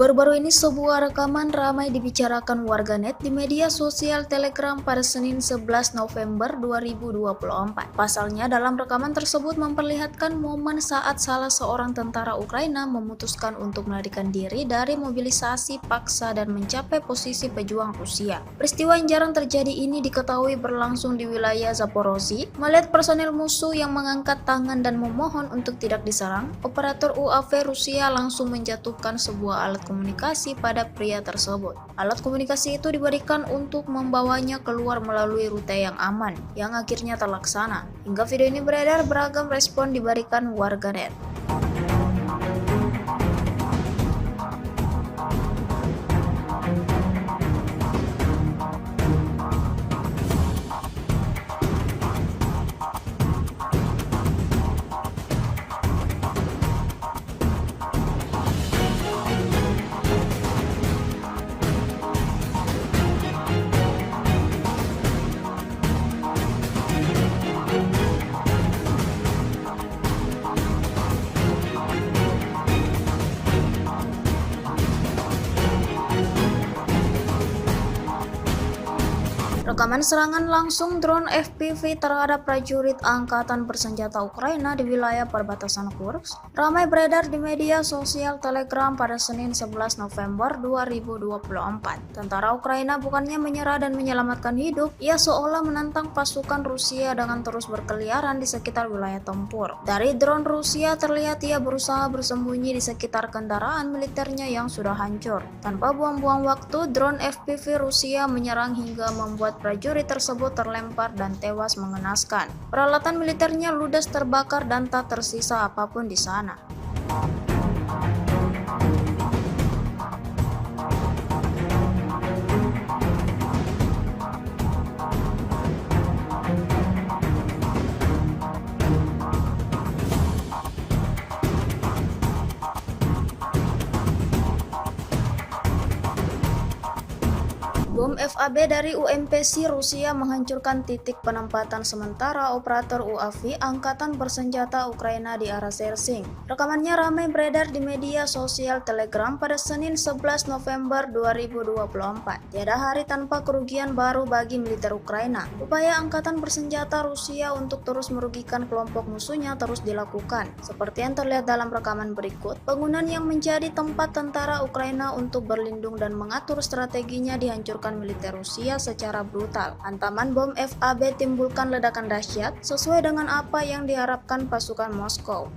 Baru-baru ini sebuah rekaman ramai dibicarakan warganet di media sosial Telegram pada Senin 11 November 2024. Pasalnya dalam rekaman tersebut memperlihatkan momen saat salah seorang tentara Ukraina memutuskan untuk melarikan diri dari mobilisasi paksa dan mencapai posisi pejuang Rusia. Peristiwa yang jarang terjadi ini diketahui berlangsung di wilayah Zaporozhye. Melihat personel musuh yang mengangkat tangan dan memohon untuk tidak diserang, operator UAV Rusia langsung menjatuhkan sebuah alat komunikasi pada pria tersebut. Alat komunikasi itu diberikan untuk membawanya keluar melalui rute yang aman, yang akhirnya terlaksana. Hingga video ini beredar, beragam respon diberikan warganet. Rekaman serangan langsung drone FPV terhadap prajurit Angkatan Bersenjata Ukraina di wilayah perbatasan Kursk ramai beredar di media sosial Telegram pada Senin 11 November 2024. Tentara Ukraina bukannya menyerah dan menyelamatkan hidup, ia seolah menantang pasukan Rusia dengan terus berkeliaran di sekitar wilayah tempur. Dari drone Rusia terlihat ia berusaha bersembunyi di sekitar kendaraan militernya yang sudah hancur. Tanpa buang-buang waktu, drone FPV Rusia menyerang hingga membuat prajurit tersebut terlempar dan tewas mengenaskan. Peralatan militernya ludes terbakar dan tak tersisa apapun di sana. Bom FAB dari UMPC Rusia menghancurkan titik penempatan sementara operator UAV Angkatan Bersenjata Ukraina di arah Sersing. Rekamannya ramai beredar di media sosial Telegram pada Senin 11 November 2024. Tiada hari tanpa kerugian baru bagi militer Ukraina. Upaya Angkatan Bersenjata Rusia untuk terus merugikan kelompok musuhnya terus dilakukan. Seperti yang terlihat dalam rekaman berikut, bangunan yang menjadi tempat tentara Ukraina untuk berlindung dan mengatur strateginya dihancurkan militer Rusia secara brutal. Hantaman bom FAB timbulkan ledakan dahsyat sesuai dengan apa yang diharapkan pasukan Moskow.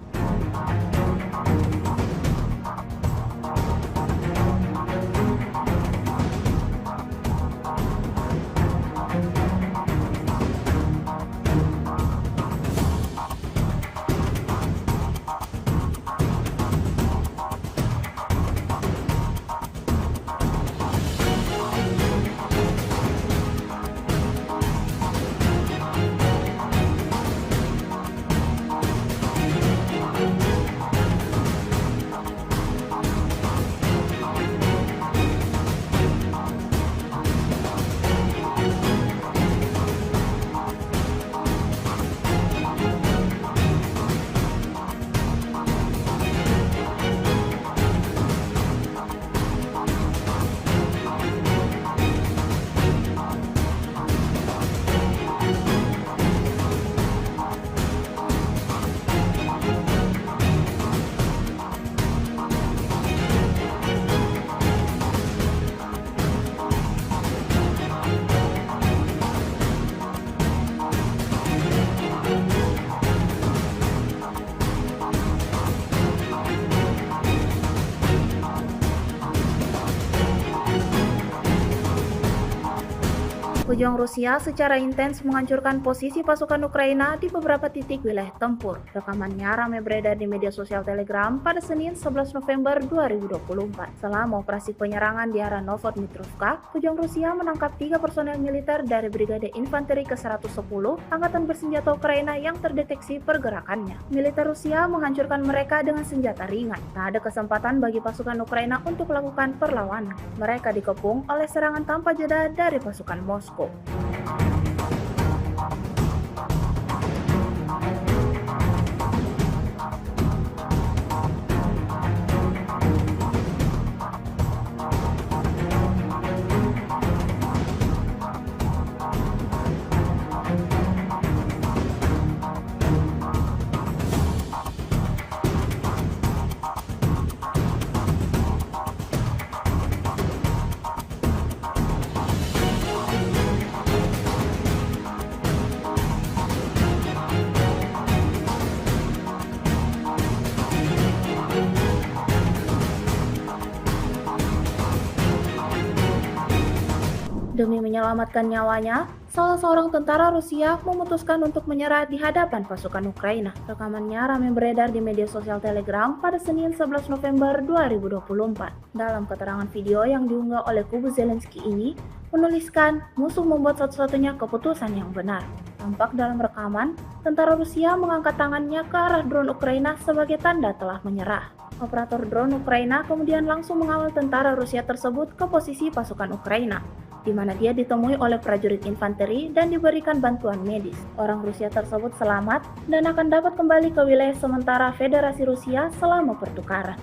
Pejuang Rusia secara intens menghancurkan posisi pasukan Ukraina di beberapa titik wilayah tempur. Rekamannya ramai beredar di media sosial Telegram pada Senin 11 November 2024. Selama operasi penyerangan di arah Novodmitrovka, pejuang Rusia menangkap 3 personel militer dari Brigade Infanteri ke-110 Angkatan Bersenjata Ukraina yang terdeteksi pergerakannya. Militer Rusia menghancurkan mereka dengan senjata ringan. Tak ada kesempatan bagi pasukan Ukraina untuk melakukan perlawanan. Mereka dikepung oleh serangan tanpa jeda dari pasukan Moskow. Demi menyelamatkan nyawanya, salah seorang tentara Rusia memutuskan untuk menyerah di hadapan pasukan Ukraina. Rekamannya ramai beredar di media sosial Telegram pada Senin 11 November 2024. Dalam keterangan video yang diunggah oleh kubu Zelensky ini, menuliskan musuh membuat satu-satunya keputusan yang benar. Tampak dalam rekaman, tentara Rusia mengangkat tangannya ke arah drone Ukraina sebagai tanda telah menyerah. Operator drone Ukraina kemudian langsung mengawal tentara Rusia tersebut ke posisi pasukan Ukraina, di mana dia ditemui oleh prajurit infanteri dan diberikan bantuan medis. Orang Rusia tersebut selamat dan akan dapat kembali ke wilayah sementara Federasi Rusia selama pertukaran.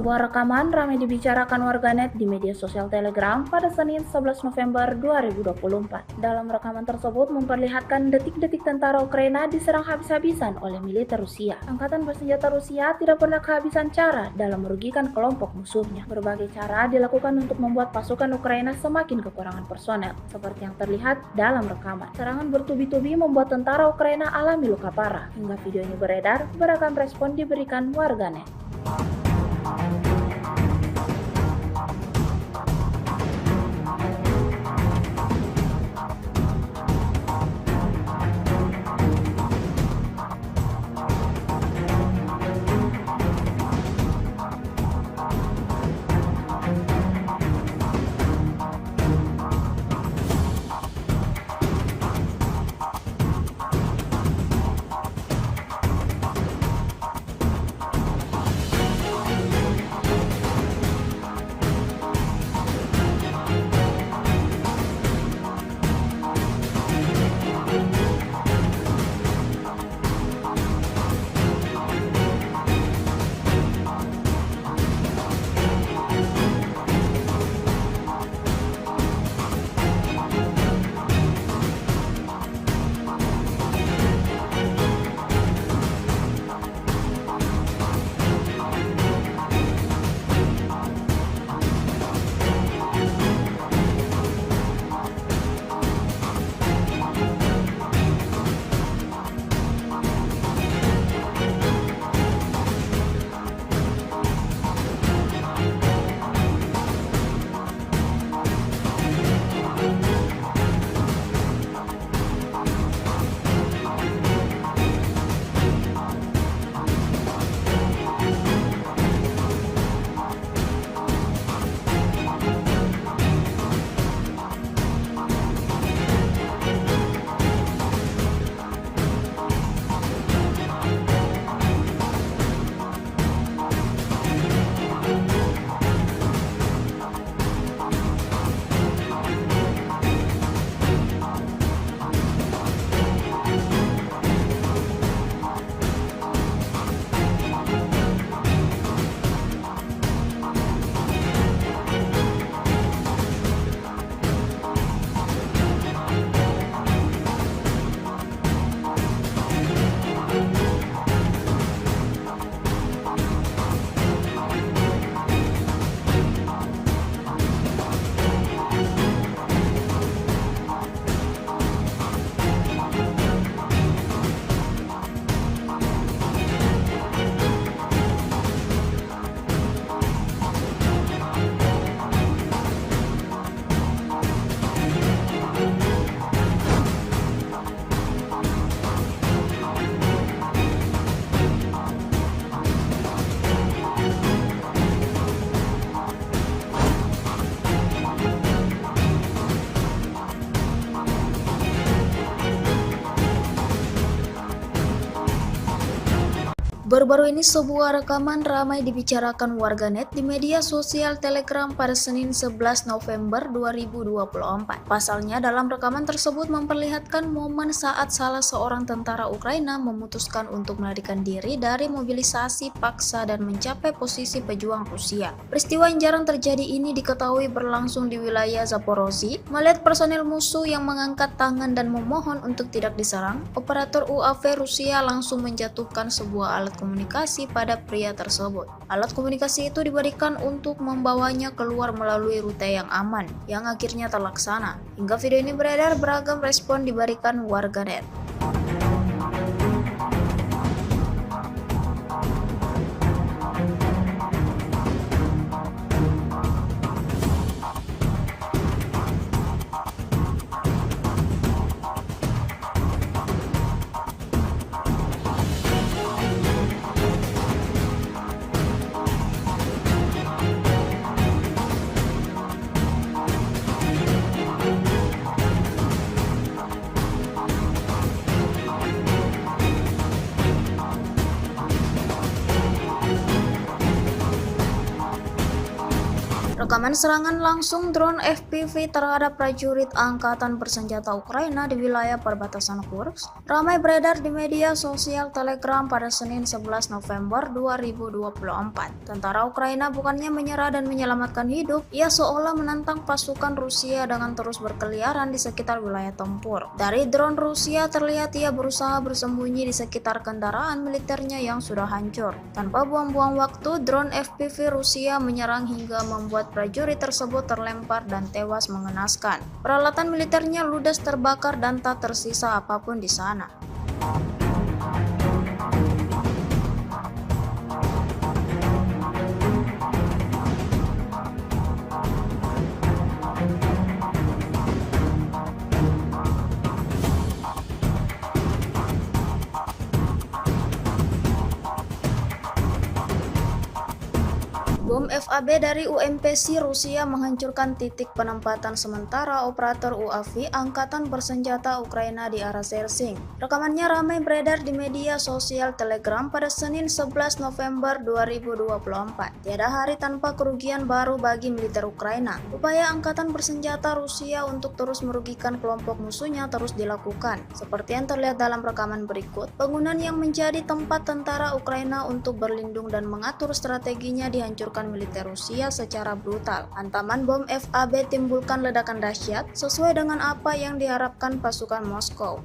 Sebuah rekaman ramai dibicarakan warganet di media sosial Telegram pada Senin 11 November 2024. Dalam rekaman tersebut memperlihatkan detik-detik tentara Ukraina diserang habis-habisan oleh militer Rusia. Angkatan bersenjata Rusia tidak pernah kehabisan cara dalam merugikan kelompok musuhnya. Berbagai cara dilakukan untuk membuat pasukan Ukraina semakin kekurangan personel, seperti yang terlihat dalam rekaman. Serangan bertubi-tubi membuat tentara Ukraina alami luka parah. Hingga video ini beredar, beragam respon diberikan warganet. Baru-baru ini sebuah rekaman ramai dibicarakan warganet di media sosial Telegram pada Senin 11 November 2024. Pasalnya dalam rekaman tersebut memperlihatkan momen saat salah seorang tentara Ukraina memutuskan untuk melarikan diri dari mobilisasi paksa dan mencapai posisi pejuang Rusia. Peristiwa yang jarang terjadi ini diketahui berlangsung di wilayah Zaporozhye. Melihat personel musuh yang mengangkat tangan dan memohon untuk tidak diserang, operator UAV Rusia langsung menjatuhkan sebuah alat komunikasi pada pria tersebut. Alat komunikasi itu diberikan untuk membawanya keluar melalui rute yang aman, yang akhirnya terlaksana. Hingga video ini beredar, beragam respon diberikan warganet. Dengan serangan langsung drone FPV terhadap prajurit Angkatan Bersenjata Ukraina di wilayah perbatasan Kursk, ramai beredar di media sosial Telegram pada Senin 11 November 2024. Tentara Ukraina bukannya menyerah dan menyelamatkan hidup, ia seolah menantang pasukan Rusia dengan terus berkeliaran di sekitar wilayah tempur. Dari drone Rusia terlihat ia berusaha bersembunyi di sekitar kendaraan militernya yang sudah hancur. Tanpa buang-buang waktu, drone FPV Rusia menyerang hingga membuat prajurit tersebut terlempar dan tewas mengenaskan. Peralatan militernya ludes terbakar dan tak tersisa apapun di sana. Bom FAB dari UMPC Rusia menghancurkan titik penempatan sementara operator UAV Angkatan Bersenjata Ukraina di arah Sersing. Rekamannya ramai beredar di media sosial Telegram pada Senin 11 November 2024. Tiada hari tanpa kerugian baru bagi militer Ukraina. Upaya Angkatan Bersenjata Rusia untuk terus merugikan kelompok musuhnya terus dilakukan. Seperti yang terlihat dalam rekaman berikut, bangunan yang menjadi tempat tentara Ukraina untuk berlindung dan mengatur strateginya dihancurkan militer Rusia secara brutal. Hantaman bom FAB timbulkan ledakan dahsyat sesuai dengan apa yang diharapkan pasukan Moskow.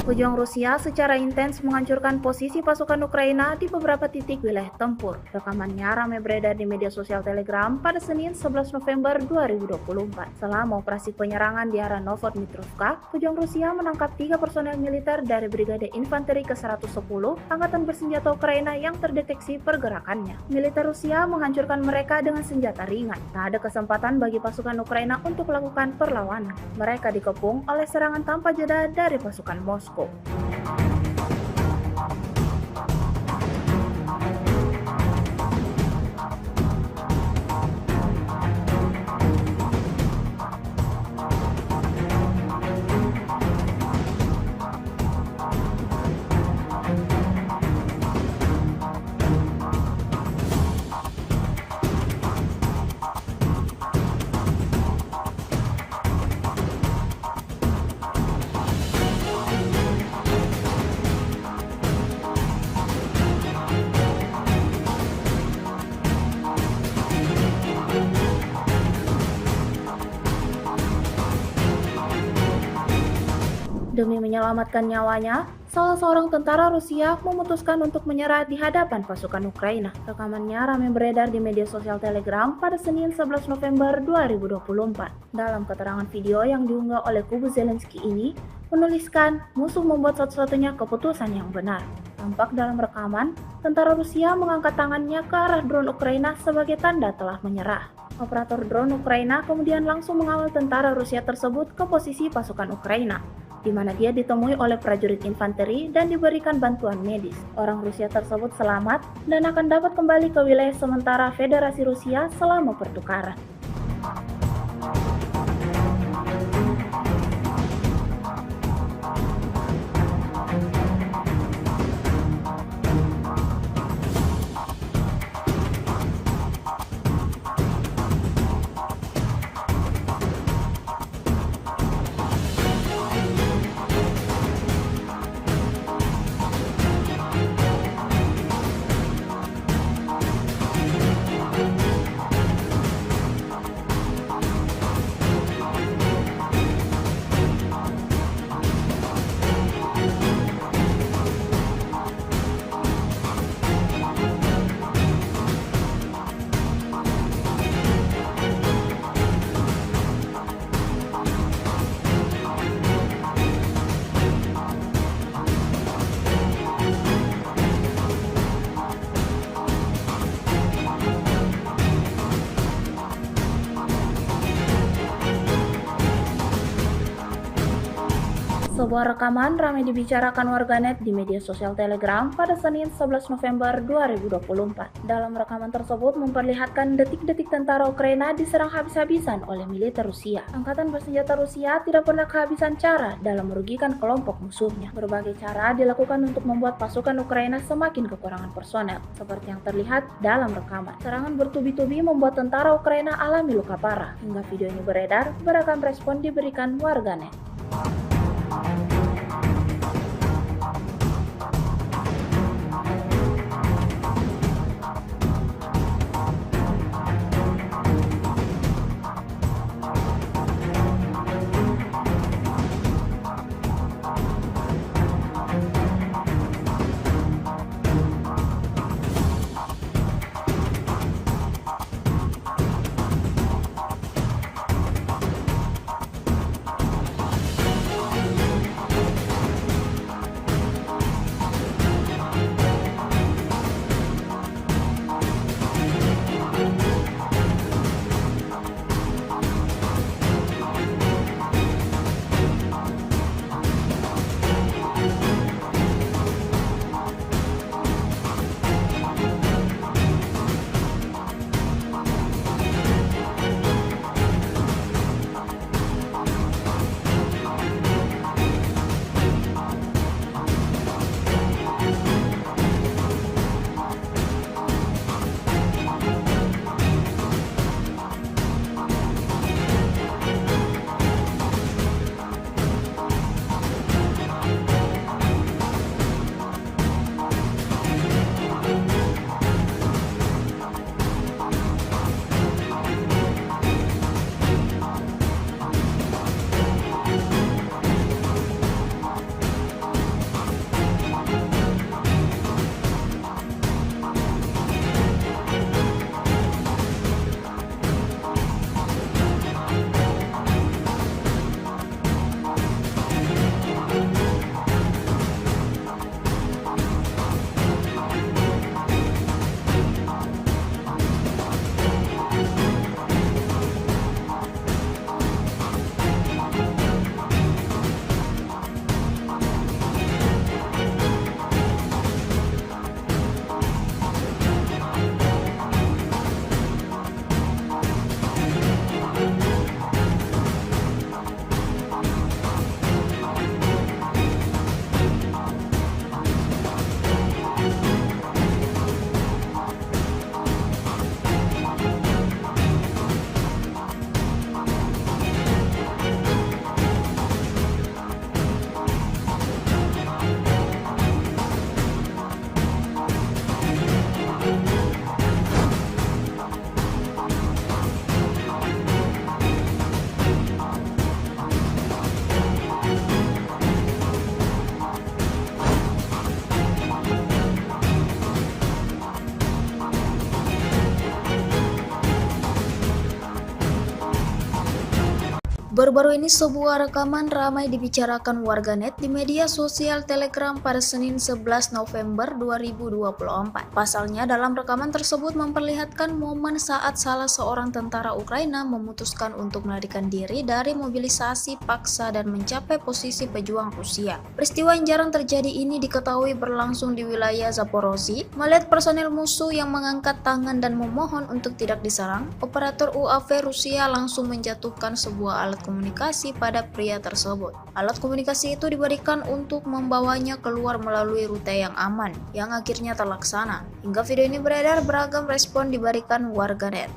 Pejuang Rusia secara intens menghancurkan posisi pasukan Ukraina di beberapa titik wilayah tempur. Rekamannya ramai beredar di media sosial Telegram pada Senin 11 November 2024. Selama operasi penyerangan di arah Novodmitrovka, pejuang Rusia menangkap 3 personel militer dari Brigade Infanteri ke-110 Angkatan Bersenjata Ukraina yang terdeteksi pergerakannya. Militer Rusia menghancurkan mereka dengan senjata ringan. Tak ada kesempatan bagi pasukan Ukraina untuk melakukan perlawanan. Mereka dikepung oleh serangan tanpa jeda dari pasukan Moskow. Demi menyelamatkan nyawanya, salah seorang tentara Rusia memutuskan untuk menyerah di hadapan pasukan Ukraina. Rekamannya ramai beredar di media sosial Telegram pada Senin 11 November 2024. Dalam keterangan video yang diunggah oleh kubu Zelensky ini, menuliskan musuh membuat satu-satunya keputusan yang benar. Tampak dalam rekaman, tentara Rusia mengangkat tangannya ke arah drone Ukraina sebagai tanda telah menyerah. Operator drone Ukraina kemudian langsung mengawal tentara Rusia tersebut ke posisi pasukan Ukraina, di mana dia ditemui oleh prajurit infanteri dan diberikan bantuan medis. Orang Rusia tersebut selamat dan akan dapat kembali ke wilayah sementara Federasi Rusia selama pertukaran. Sebuah rekaman ramai dibicarakan warganet di media sosial Telegram pada Senin 11 November 2024. Dalam rekaman tersebut memperlihatkan detik-detik tentara Ukraina diserang habis-habisan oleh militer Rusia. Angkatan bersenjata Rusia tidak pernah kehabisan cara dalam merugikan kelompok musuhnya. Berbagai cara dilakukan untuk membuat pasukan Ukraina semakin kekurangan personel, seperti yang terlihat dalam rekaman. Serangan bertubi-tubi membuat tentara Ukraina alami luka parah. Hingga video ini beredar, beragam respon diberikan warganet. Baru-baru ini sebuah rekaman ramai dibicarakan warganet di media sosial Telegram pada Senin 11 November 2024. Pasalnya dalam rekaman tersebut memperlihatkan momen saat salah seorang tentara Ukraina memutuskan untuk melarikan diri dari mobilisasi paksa dan mencapai posisi pejuang Rusia. Peristiwa yang jarang terjadi ini diketahui berlangsung di wilayah Zaporozhye. Melihat personel musuh yang mengangkat tangan dan memohon untuk tidak diserang, operator UAV Rusia langsung menjatuhkan sebuah alat komunikasi pada pria tersebut. Alat komunikasi itu diberikan untuk membawanya keluar melalui rute yang aman, yang akhirnya terlaksana. Hingga video ini beredar, beragam respon diberikan warganet.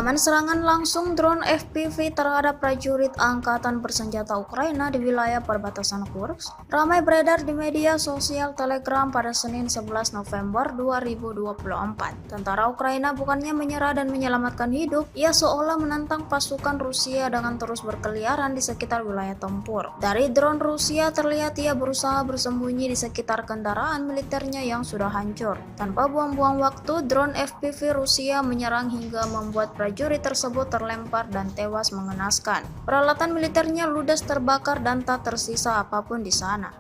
Rekaman serangan langsung drone FPV terhadap prajurit Angkatan Bersenjata Ukraina di wilayah perbatasan Kursk ramai beredar di media sosial Telegram pada Senin 11 November 2024. Tentara Ukraina bukannya menyerah dan menyelamatkan hidup, ia seolah menantang pasukan Rusia dengan terus berkeliaran di sekitar wilayah tempur. Dari drone Rusia terlihat ia berusaha bersembunyi di sekitar kendaraan militernya yang sudah hancur. Tanpa buang-buang waktu, drone FPV Rusia menyerang hingga membuat prajurit tersebut terlempar dan tewas mengenaskan. Peralatan militernya ludes terbakar dan tak tersisa apapun di sana.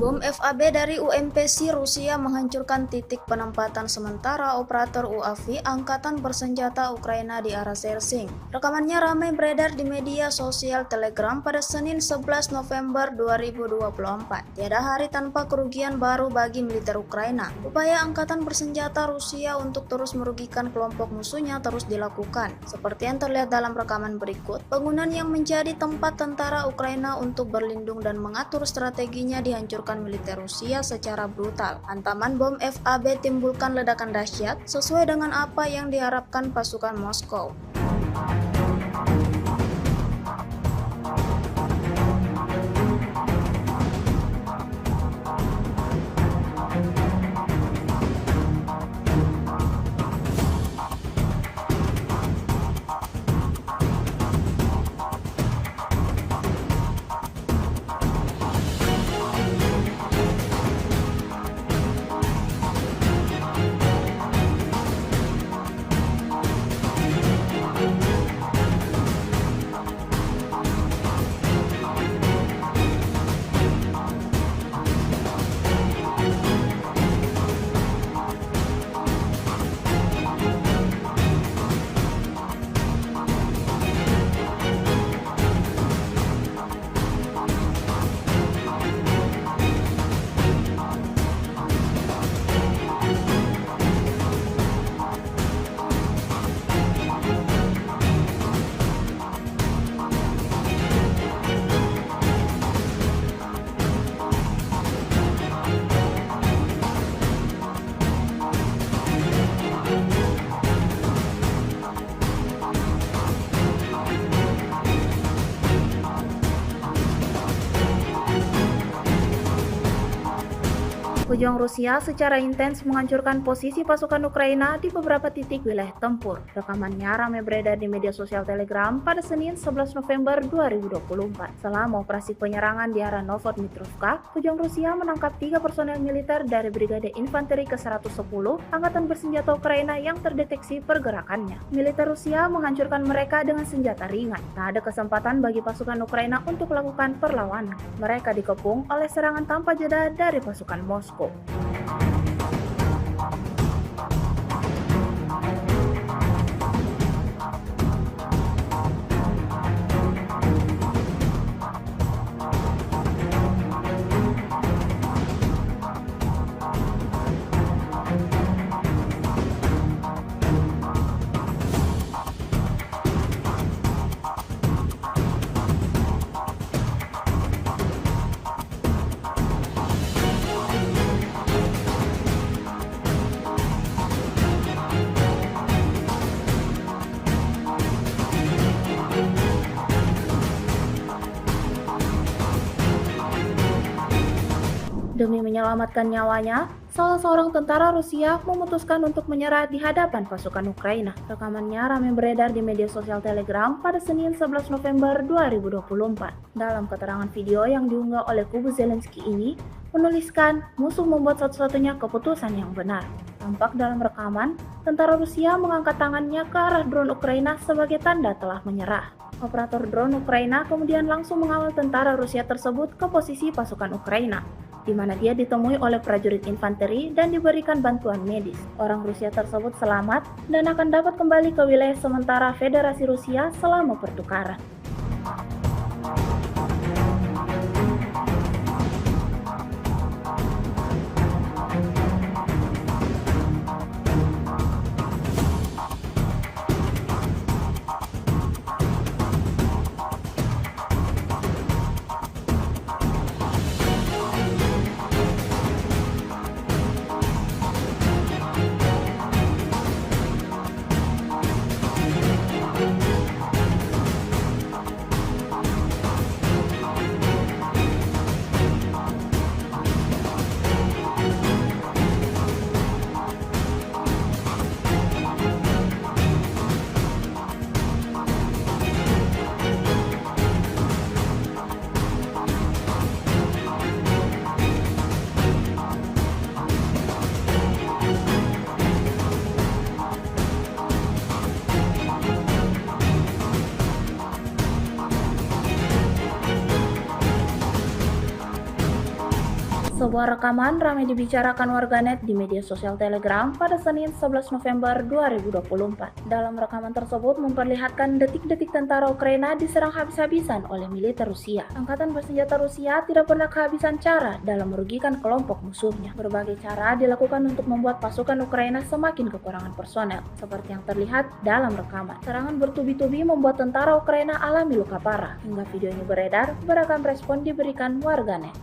Bom FAB dari UMPC Rusia menghancurkan titik penempatan sementara operator UAV Angkatan Bersenjata Ukraina di arah Sersing. Rekamannya ramai beredar di media sosial Telegram pada Senin 11 November 2024. Tiada hari tanpa kerugian baru bagi militer Ukraina. Upaya Angkatan Bersenjata Rusia untuk terus merugikan kelompok musuhnya terus dilakukan. Seperti yang terlihat dalam rekaman berikut, bangunan yang menjadi tempat tentara Ukraina untuk berlindung dan mengatur strateginya dihancurkan militer Rusia secara brutal. Hantaman bom FAB timbulkan ledakan dahsyat sesuai dengan apa yang diharapkan pasukan Moskow. Pejuang Rusia secara intens menghancurkan posisi pasukan Ukraina di beberapa titik wilayah tempur. Rekamannya ramai beredar di media sosial Telegram pada Senin 11 November 2024. Selama operasi penyerangan di arah Novodmitrovka, pejuang Rusia menangkap 3 personel militer dari Brigade Infanteri ke-110 Angkatan Bersenjata Ukraina yang terdeteksi pergerakannya. Militer Rusia menghancurkan mereka dengan senjata ringan. Tak ada kesempatan bagi pasukan Ukraina untuk melakukan perlawanan. Mereka dikepung oleh serangan tanpa jeda dari pasukan Moskow. Demi menyelamatkan nyawanya, salah seorang tentara Rusia memutuskan untuk menyerah di hadapan pasukan Ukraina. Rekamannya ramai beredar di media sosial Telegram pada Senin 11 November 2024. Dalam keterangan video yang diunggah oleh kubu Zelensky ini, menuliskan musuh membuat satu-satunya keputusan yang benar. Tampak dalam rekaman, tentara Rusia mengangkat tangannya ke arah drone Ukraina sebagai tanda telah menyerah. Operator drone Ukraina kemudian langsung mengawal tentara Rusia tersebut ke posisi pasukan Ukraina, di mana dia ditemui oleh prajurit infanteri dan diberikan bantuan medis. Orang Rusia tersebut selamat dan akan dapat kembali ke wilayah sementara Federasi Rusia selama pertukaran. Sebuah rekaman ramai dibicarakan warganet di media sosial Telegram pada Senin 11 November 2024. Dalam rekaman tersebut memperlihatkan detik-detik tentara Ukraina diserang habis-habisan oleh militer Rusia. Angkatan bersenjata Rusia tidak pernah kehabisan cara dalam merugikan kelompok musuhnya. Berbagai cara dilakukan untuk membuat pasukan Ukraina semakin kekurangan personel, seperti yang terlihat dalam rekaman. Serangan bertubi-tubi membuat tentara Ukraina alami luka parah. Hingga video ini beredar, beragam respon diberikan warganet.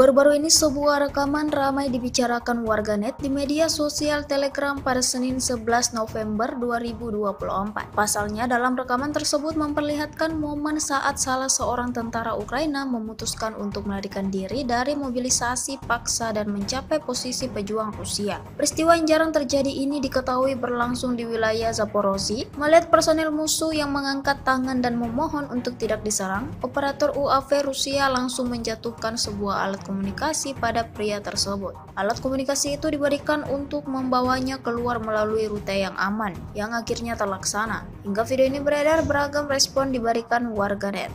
Baru-baru ini sebuah rekaman ramai dibicarakan warganet di media sosial Telegram pada Senin 11 November 2024. Pasalnya dalam rekaman tersebut memperlihatkan momen saat salah seorang tentara Ukraina memutuskan untuk melarikan diri dari mobilisasi paksa dan mencapai posisi pejuang Rusia. Peristiwa yang jarang terjadi ini diketahui berlangsung di wilayah Zaporozhye. Melihat personel musuh yang mengangkat tangan dan memohon untuk tidak diserang, operator UAV Rusia langsung menjatuhkan sebuah alat komunikasi pada pria tersebut. Alat komunikasi itu diberikan untuk membawanya keluar melalui rute yang aman, yang akhirnya terlaksana. Hingga video ini beredar, beragam respon diberikan warganet.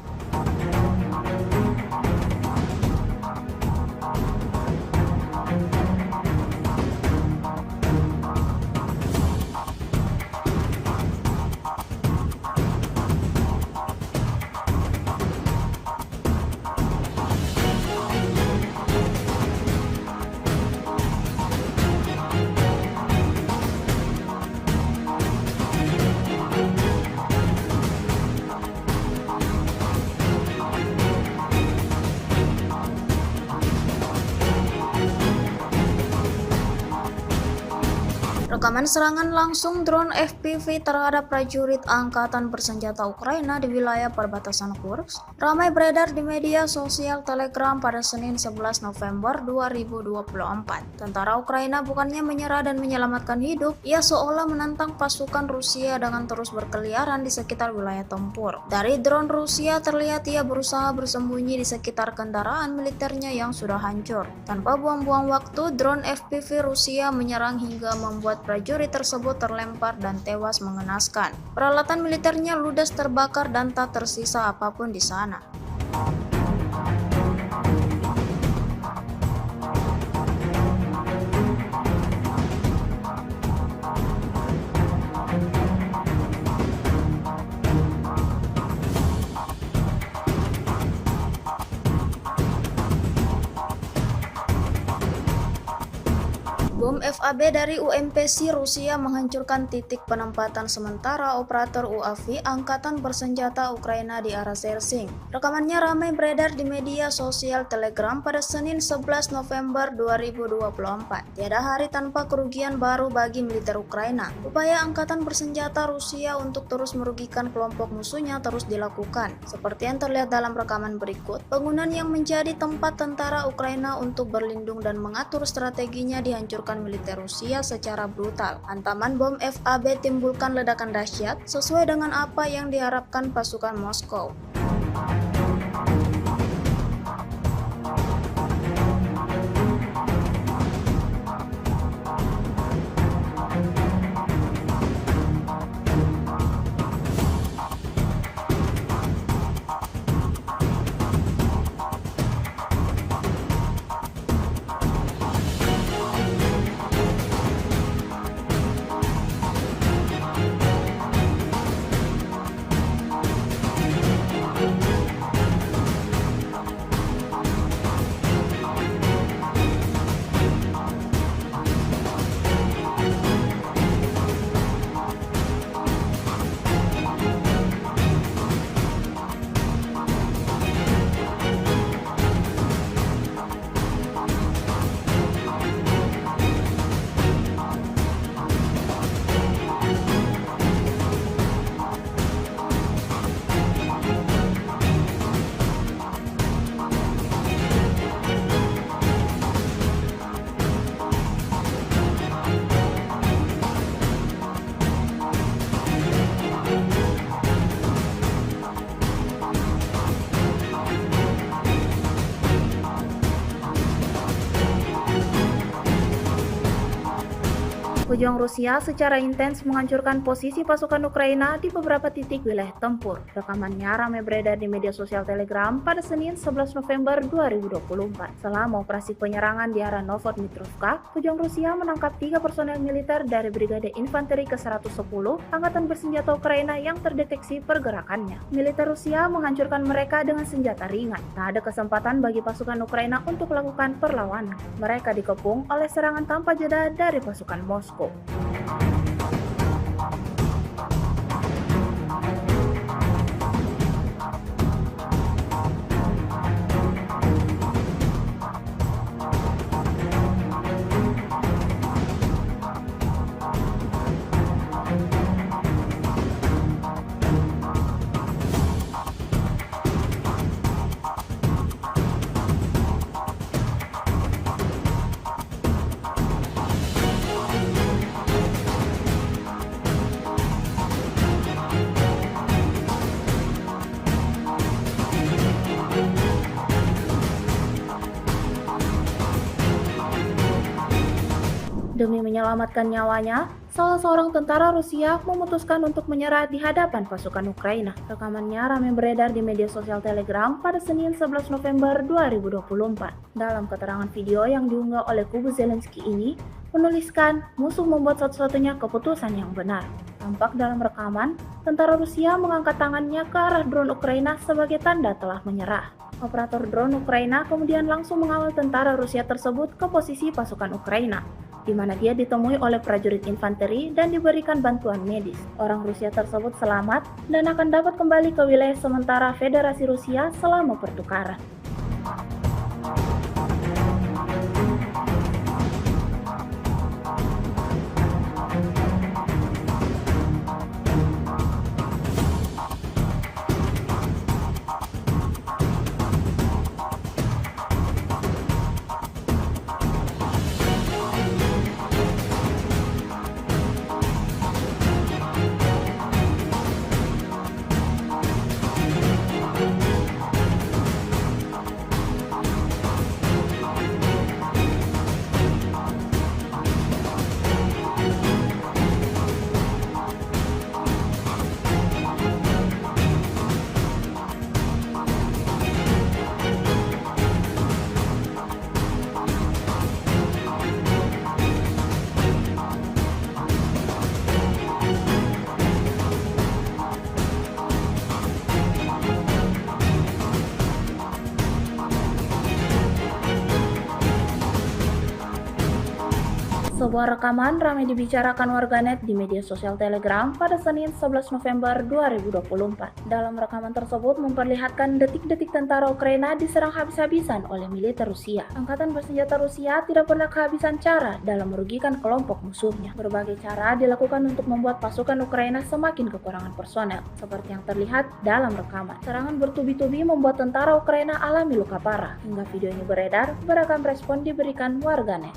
Rekaman serangan langsung drone FPV terhadap prajurit Angkatan Bersenjata Ukraina di wilayah perbatasan Kursk ramai beredar di media sosial Telegram pada Senin 11 November 2024. Tentara Ukraina bukannya menyerah dan menyelamatkan hidup, ia seolah menantang pasukan Rusia dengan terus berkeliaran di sekitar wilayah tempur. Dari drone Rusia terlihat ia berusaha bersembunyi di sekitar kendaraan militernya yang sudah hancur. Tanpa buang-buang waktu, drone FPV Rusia menyerang hingga membuat prajurit tersebut terlempar dan tewas mengenaskan. Peralatan militernya ludes terbakar dan tak tersisa apapun di sana. Bom FAB dari UMPC Rusia menghancurkan titik penempatan sementara operator UAV Angkatan Bersenjata Ukraina di arah Sersing. Rekamannya ramai beredar di media sosial Telegram pada Senin 11 November 2024. Tiada hari tanpa kerugian baru bagi militer Ukraina. Upaya Angkatan Bersenjata Rusia untuk terus merugikan kelompok musuhnya terus dilakukan. Seperti yang terlihat dalam rekaman berikut, bangunan yang menjadi tempat tentara Ukraina untuk berlindung dan mengatur strateginya dihancurkan militer Rusia secara brutal. Hantaman bom FAB timbulkan ledakan dahsyat sesuai dengan apa yang diharapkan pasukan Moskow. Pejuang Rusia secara intens menghancurkan posisi pasukan Ukraina di beberapa titik wilayah tempur. Rekamannya ramai beredar di media sosial Telegram pada Senin 11 November 2024. Selama operasi penyerangan di arah Novodmitrovka, pejuang Rusia menangkap 3 personel militer dari Brigade Infanteri ke-110 Angkatan Bersenjata Ukraina yang terdeteksi pergerakannya. Militer Rusia menghancurkan mereka dengan senjata ringan. Tak ada kesempatan bagi pasukan Ukraina untuk melakukan perlawanan. Mereka dikepung oleh serangan tanpa jeda dari pasukan Moskow. Demi menyelamatkan nyawanya, salah seorang tentara Rusia memutuskan untuk menyerah di hadapan pasukan Ukraina. Rekamannya ramai beredar di media sosial Telegram pada Senin 11 November 2024. Dalam keterangan video yang diunggah oleh kubu Zelensky ini, menuliskan musuh membuat satu-satunya keputusan yang benar. Tampak dalam rekaman, tentara Rusia mengangkat tangannya ke arah drone Ukraina sebagai tanda telah menyerah. Operator drone Ukraina kemudian langsung mengawal tentara Rusia tersebut ke posisi pasukan Ukraina, di mana dia ditemui oleh prajurit infanteri dan diberikan bantuan medis. Orang Rusia tersebut selamat dan akan dapat kembali ke wilayah sementara Federasi Rusia selama pertukaran. Sebuah rekaman ramai dibicarakan warganet di media sosial Telegram pada Senin 11 November 2024. Dalam rekaman tersebut memperlihatkan detik-detik tentara Ukraina diserang habis-habisan oleh militer Rusia. Angkatan bersenjata Rusia tidak pernah kehabisan cara dalam merugikan kelompok musuhnya. Berbagai cara dilakukan untuk membuat pasukan Ukraina semakin kekurangan personel, seperti yang terlihat dalam rekaman. Serangan bertubi-tubi membuat tentara Ukraina alami luka parah. Hingga video ini beredar, beragam respon diberikan warganet.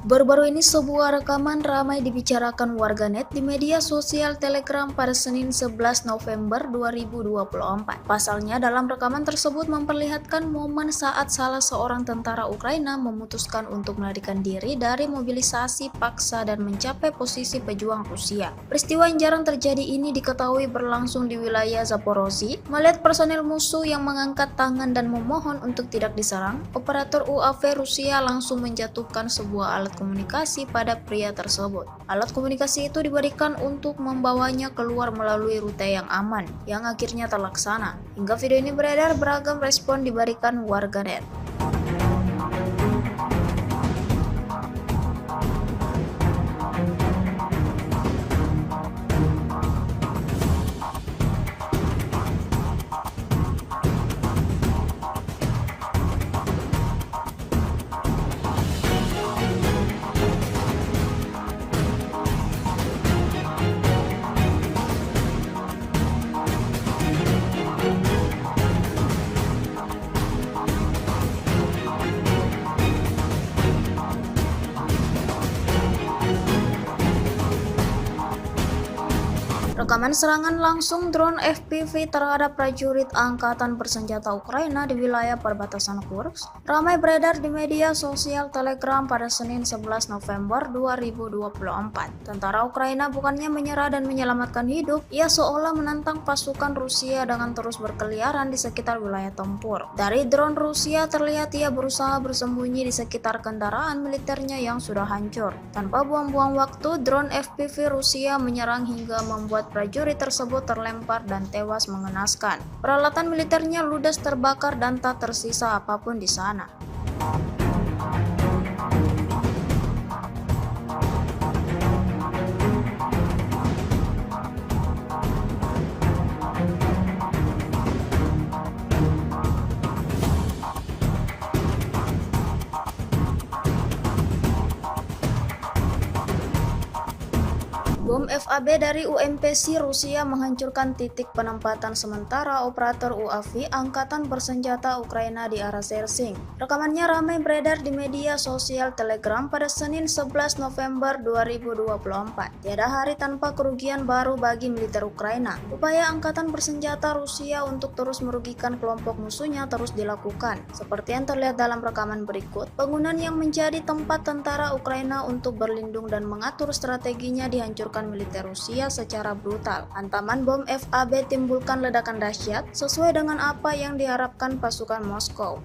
Baru-baru ini sebuah rekaman ramai dibicarakan warganet di media sosial Telegram pada Senin 11 November 2024. Pasalnya dalam rekaman tersebut memperlihatkan momen saat salah seorang tentara Ukraina memutuskan untuk melarikan diri dari mobilisasi paksa dan mencapai posisi pejuang Rusia. Peristiwa yang jarang terjadi ini diketahui berlangsung di wilayah Zaporozhye. Melihat personel musuh yang mengangkat tangan dan memohon untuk tidak diserang, operator UAV Rusia langsung menjatuhkan sebuah alat komunikasi pada pria tersebut. Alat komunikasi itu diberikan untuk membawanya keluar melalui rute yang aman, yang akhirnya terlaksana. Hingga video ini beredar, beragam respon diberikan warganet. Rekaman serangan langsung drone FPV terhadap prajurit Angkatan Bersenjata Ukraina di wilayah perbatasan Kursk ramai beredar di media sosial Telegram pada Senin 11 November 2024. Tentara Ukraina bukannya menyerah dan menyelamatkan hidup, ia seolah menantang pasukan Rusia dengan terus berkeliaran di sekitar wilayah tempur. Dari drone Rusia terlihat ia berusaha bersembunyi di sekitar kendaraan militernya yang sudah hancur. Tanpa buang-buang waktu, drone FPV Rusia menyerang hingga membuat prajurit tersebut terlempar dan tewas mengenaskan. Peralatan militernya ludes terbakar dan tak tersisa apapun di sana. Bom FAB dari UMPC Rusia menghancurkan titik penempatan sementara operator UAV Angkatan Bersenjata Ukraina di arah Sersing. Rekamannya ramai beredar di media sosial Telegram pada Senin 11 November 2024. Tiada hari tanpa kerugian baru bagi militer Ukraina. Upaya Angkatan Bersenjata Rusia untuk terus merugikan kelompok musuhnya terus dilakukan. Seperti yang terlihat dalam rekaman berikut, bangunan yang menjadi tempat tentara Ukraina untuk berlindung dan mengatur strateginya dihancurkan militer Rusia secara brutal. Hantaman bom FAB timbulkan ledakan dahsyat sesuai dengan apa yang diharapkan pasukan Moskow.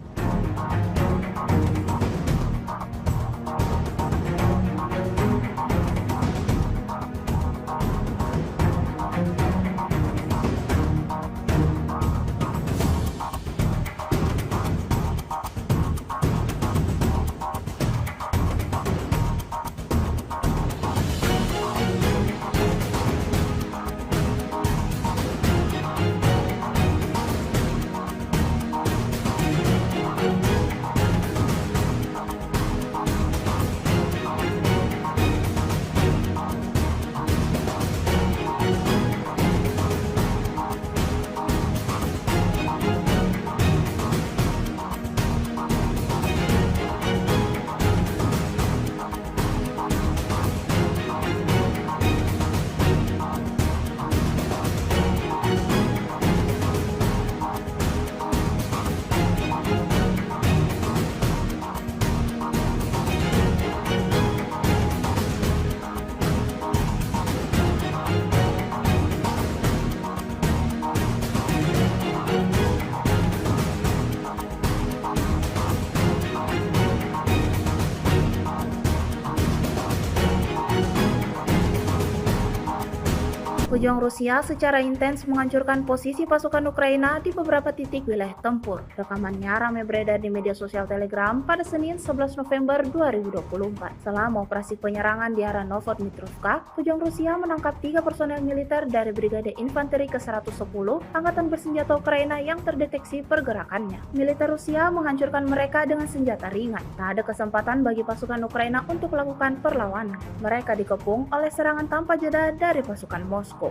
Pejuang Rusia secara intens menghancurkan posisi pasukan Ukraina di beberapa titik wilayah tempur. Rekamannya ramai beredar di media sosial Telegram pada Senin 11 November 2024. Selama operasi penyerangan di arah Novodmitrovka, pejuang Rusia menangkap 3 personel militer dari Brigade Infanteri ke-110 Angkatan Bersenjata Ukraina yang terdeteksi pergerakannya. Militer Rusia menghancurkan mereka dengan senjata ringan. Tak ada kesempatan bagi pasukan Ukraina untuk melakukan perlawanan. Mereka dikepung oleh serangan tanpa jeda dari pasukan Moskow.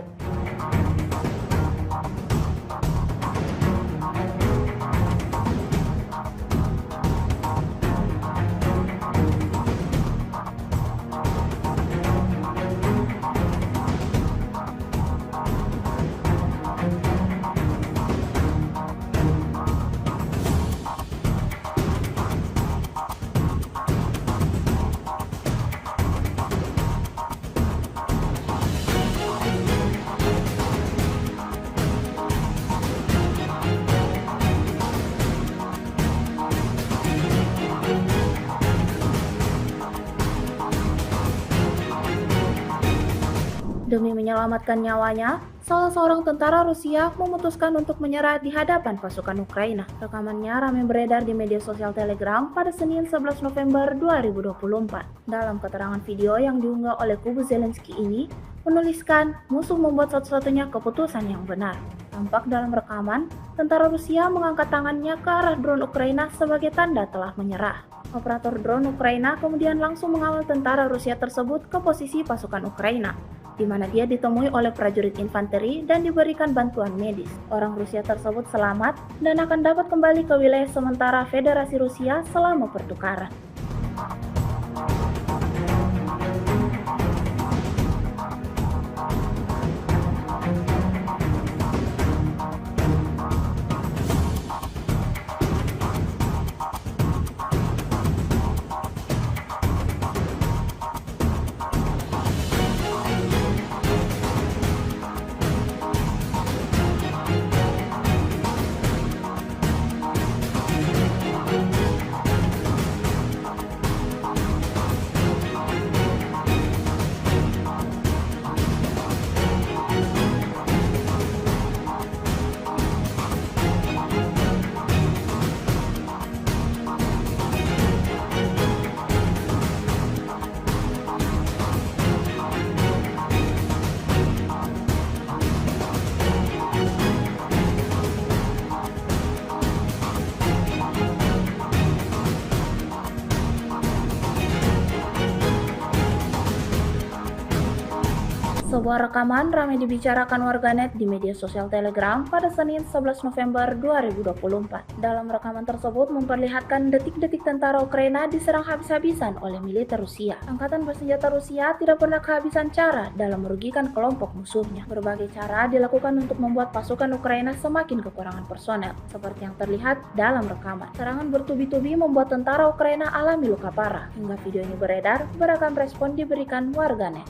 Demi menyelamatkan nyawanya, salah seorang tentara Rusia memutuskan untuk menyerah di hadapan pasukan Ukraina. Rekamannya ramai beredar di media sosial Telegram pada Senin 11 November 2024. Dalam keterangan video yang diunggah oleh kubu Zelensky ini, menuliskan musuh membuat satu-satunya keputusan yang benar. Tampak dalam rekaman, tentara Rusia mengangkat tangannya ke arah drone Ukraina sebagai tanda telah menyerah. Operator drone Ukraina kemudian langsung mengawal tentara Rusia tersebut ke posisi pasukan Ukraina, di mana dia ditemui oleh prajurit infanteri dan diberikan bantuan medis. Orang Rusia tersebut selamat dan akan dapat kembali ke wilayah sementara Federasi Rusia selama pertukaran. Sebuah rekaman ramai dibicarakan warganet di media sosial Telegram pada Senin 11 November 2024. Dalam rekaman tersebut memperlihatkan detik-detik tentara Ukraina diserang habis-habisan oleh militer Rusia. Angkatan bersenjata Rusia tidak pernah kehabisan cara dalam merugikan kelompok musuhnya. Berbagai cara dilakukan untuk membuat pasukan Ukraina semakin kekurangan personel, seperti yang terlihat dalam rekaman. Serangan bertubi-tubi membuat tentara Ukraina alami luka parah. Hingga video ini beredar, beragam respon diberikan warganet.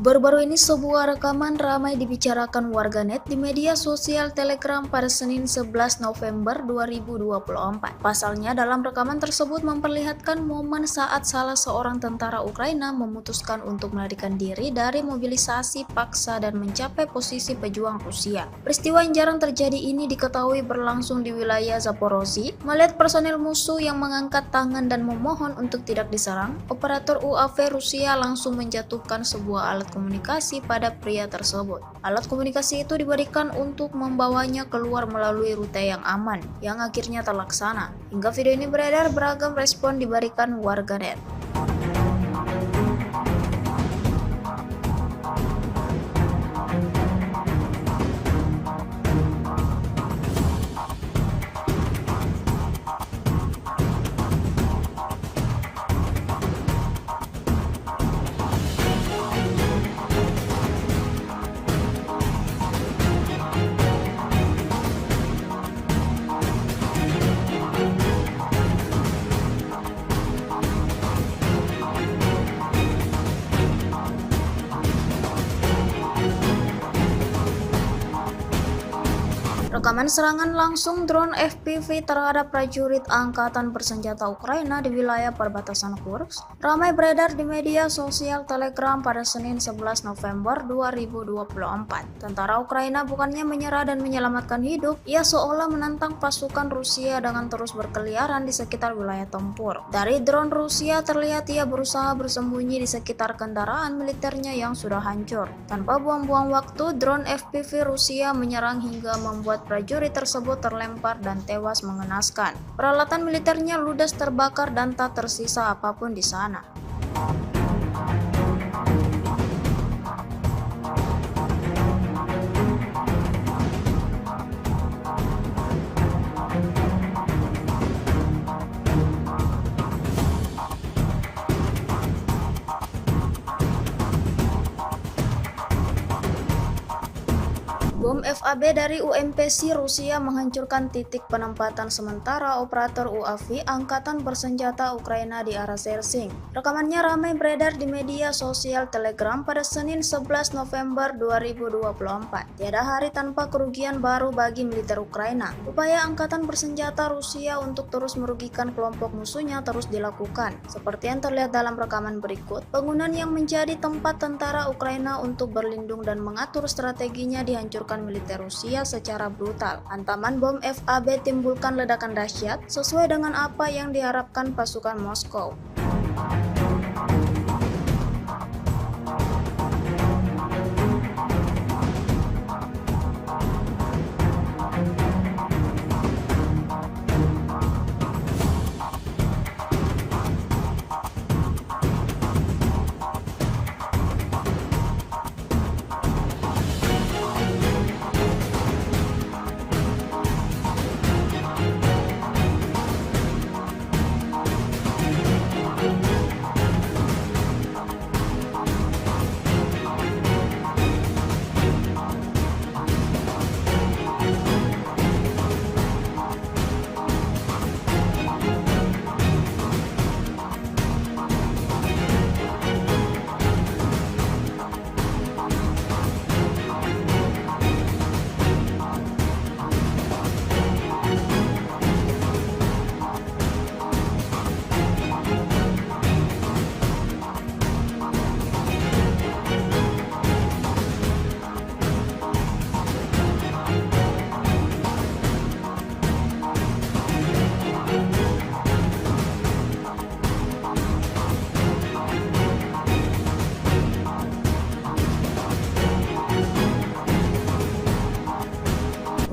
Baru-baru ini sebuah rekaman ramai dibicarakan warganet di media sosial Telegram pada Senin 11 November 2024. Pasalnya dalam rekaman tersebut memperlihatkan momen saat salah seorang tentara Ukraina memutuskan untuk melarikan diri dari mobilisasi paksa dan mencapai posisi pejuang Rusia. Peristiwa yang jarang terjadi ini diketahui berlangsung di wilayah Zaporozhye. Melihat personel musuh yang mengangkat tangan dan memohon untuk tidak diserang, operator UAV Rusia langsung menjatuhkan sebuah alat komunikasi pada pria tersebut. Alat komunikasi itu diberikan untuk membawanya keluar melalui rute yang aman, yang akhirnya terlaksana. Hingga video ini beredar, beragam respon diberikan warganet. Rekaman serangan langsung drone FPV terhadap prajurit Angkatan Bersenjata Ukraina di wilayah perbatasan Kursk ramai beredar di media sosial Telegram pada Senin 11 November 2024. Tentara Ukraina bukannya menyerah dan menyelamatkan hidup, ia seolah menantang pasukan Rusia dengan terus berkeliaran di sekitar wilayah tempur. Dari drone Rusia terlihat ia berusaha bersembunyi di sekitar kendaraan militernya yang sudah hancur. Tanpa buang-buang waktu, drone FPV Rusia menyerang hingga membuat prajurit tersebut terlempar dan tewas mengenaskan. Peralatan militernya ludes terbakar dan tak tersisa apapun di sana. Bom FAB dari UMPC Rusia menghancurkan titik penempatan sementara operator UAV Angkatan Bersenjata Ukraina di arah Sersing. Rekamannya ramai beredar di media sosial Telegram pada Senin 11 November 2024. Tiada hari tanpa kerugian baru bagi militer Ukraina. Upaya Angkatan Bersenjata Rusia untuk terus merugikan kelompok musuhnya terus dilakukan. Seperti yang terlihat dalam rekaman berikut, bangunan yang menjadi tempat tentara Ukraina untuk berlindung dan mengatur strateginya dihancurkan militer Rusia secara brutal. Hantaman bom FAB timbulkan ledakan dahsyat sesuai dengan apa yang diharapkan pasukan Moskow.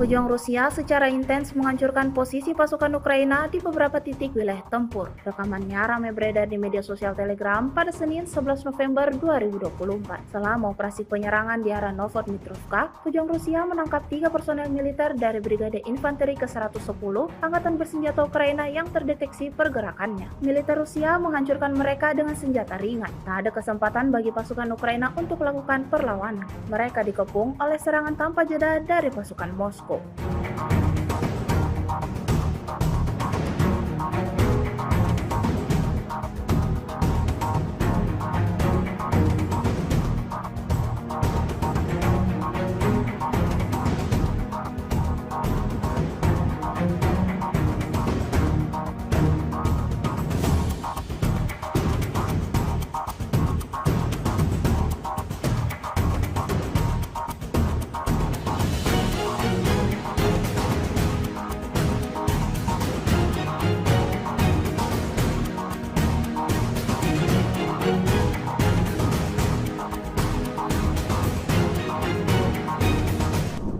Pejuang Rusia secara intens menghancurkan posisi pasukan Ukraina di beberapa titik wilayah tempur. Rekamannya ramai beredar di media sosial Telegram pada Senin 11 November 2024. Selama operasi penyerangan di arah Novodmitrovka, pejuang Rusia menangkap 3 personel militer dari Brigade Infanteri ke-110 Angkatan Bersenjata Ukraina yang terdeteksi pergerakannya. Militer Rusia menghancurkan mereka dengan senjata ringan. Tak ada kesempatan bagi pasukan Ukraina untuk melakukan perlawanan. Mereka dikepung oleh serangan tanpa jeda dari pasukan Moskow.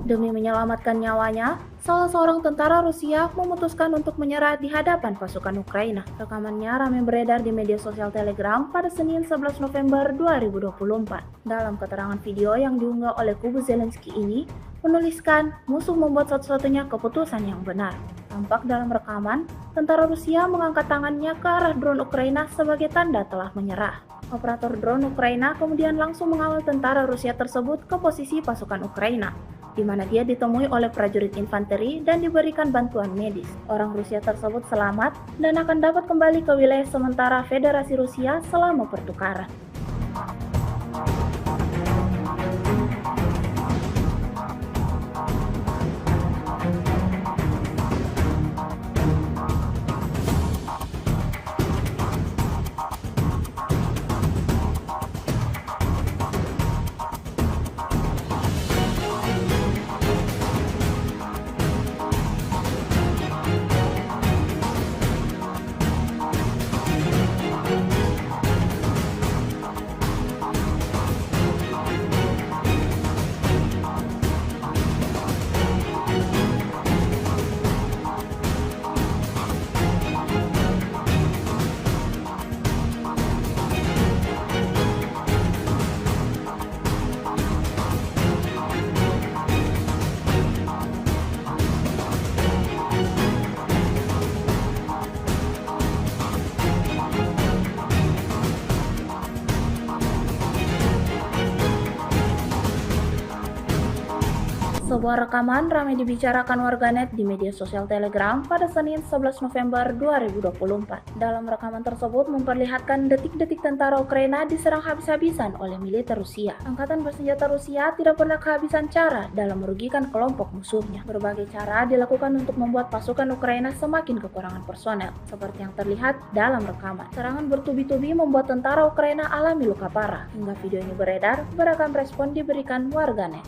Demi menyelamatkan nyawanya, salah seorang tentara Rusia memutuskan untuk menyerah di hadapan pasukan Ukraina. Rekamannya ramai beredar di media sosial Telegram pada Senin 11 November 2024. Dalam keterangan video yang diunggah oleh kubu Zelensky ini, menuliskan musuh membuat satu-satunya keputusan yang benar. Tampak dalam rekaman, tentara Rusia mengangkat tangannya ke arah drone Ukraina sebagai tanda telah menyerah. Operator drone Ukraina kemudian langsung mengawal tentara Rusia tersebut ke posisi pasukan Ukraina, di mana dia ditemui oleh prajurit infanteri dan diberikan bantuan medis. Orang Rusia tersebut selamat dan akan dapat kembali ke wilayah sementara Federasi Rusia selama pertukaran. Sebuah rekaman ramai dibicarakan warganet di media sosial Telegram pada Senin 11 November 2024. Dalam rekaman tersebut memperlihatkan detik-detik tentara Ukraina diserang habis-habisan oleh militer Rusia. Angkatan bersenjata Rusia tidak pernah kehabisan cara dalam merugikan kelompok musuhnya. Berbagai cara dilakukan untuk membuat pasukan Ukraina semakin kekurangan personel, seperti yang terlihat dalam rekaman. Serangan bertubi-tubi membuat tentara Ukraina alami luka parah. Hingga video ini beredar, beragam respon diberikan warganet.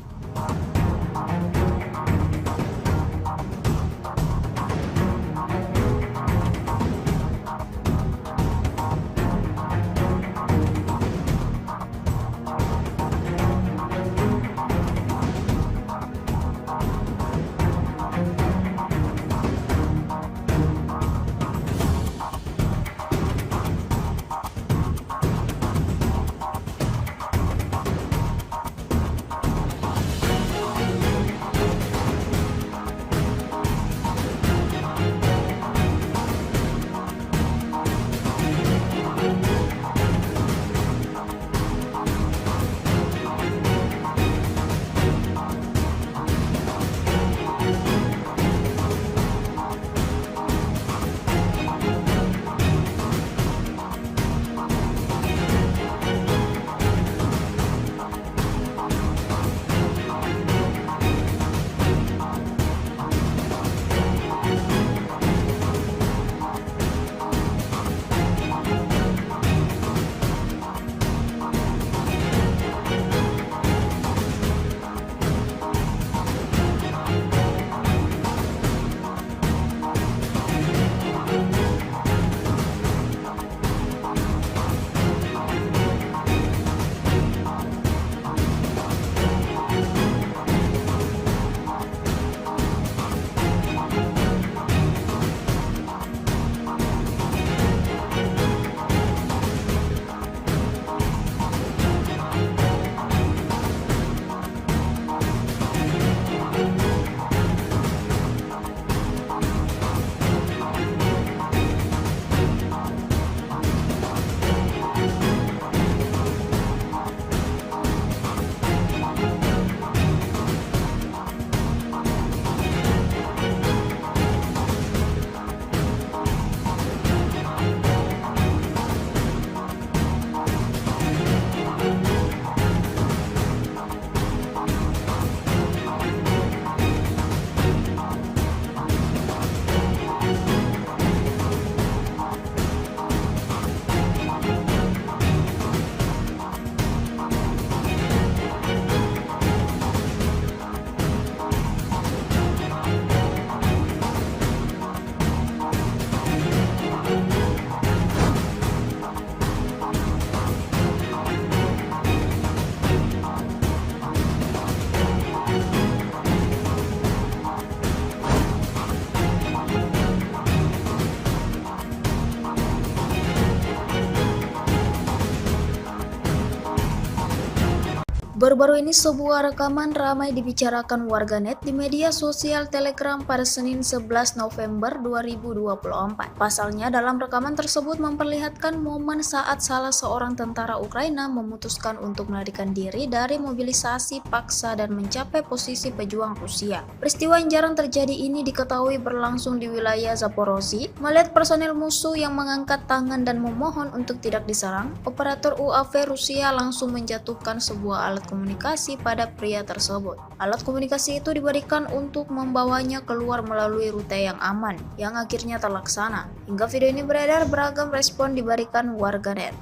Baru-baru ini sebuah rekaman ramai dibicarakan warganet di media sosial Telegram pada Senin 11 November 2024. Pasalnya dalam rekaman tersebut memperlihatkan momen saat salah seorang tentara Ukraina memutuskan untuk melarikan diri dari mobilisasi paksa dan mencapai posisi pejuang Rusia. Peristiwa yang jarang terjadi ini diketahui berlangsung di wilayah Zaporozhye. Melihat personel musuh yang mengangkat tangan dan memohon untuk tidak diserang, operator UAV Rusia langsung menjatuhkan sebuah alat komunikasi pada pria tersebut. Alat komunikasi itu diberikan untuk membawanya keluar melalui rute yang aman, yang akhirnya terlaksana. Hingga video ini beredar, beragam respon diberikan warganet.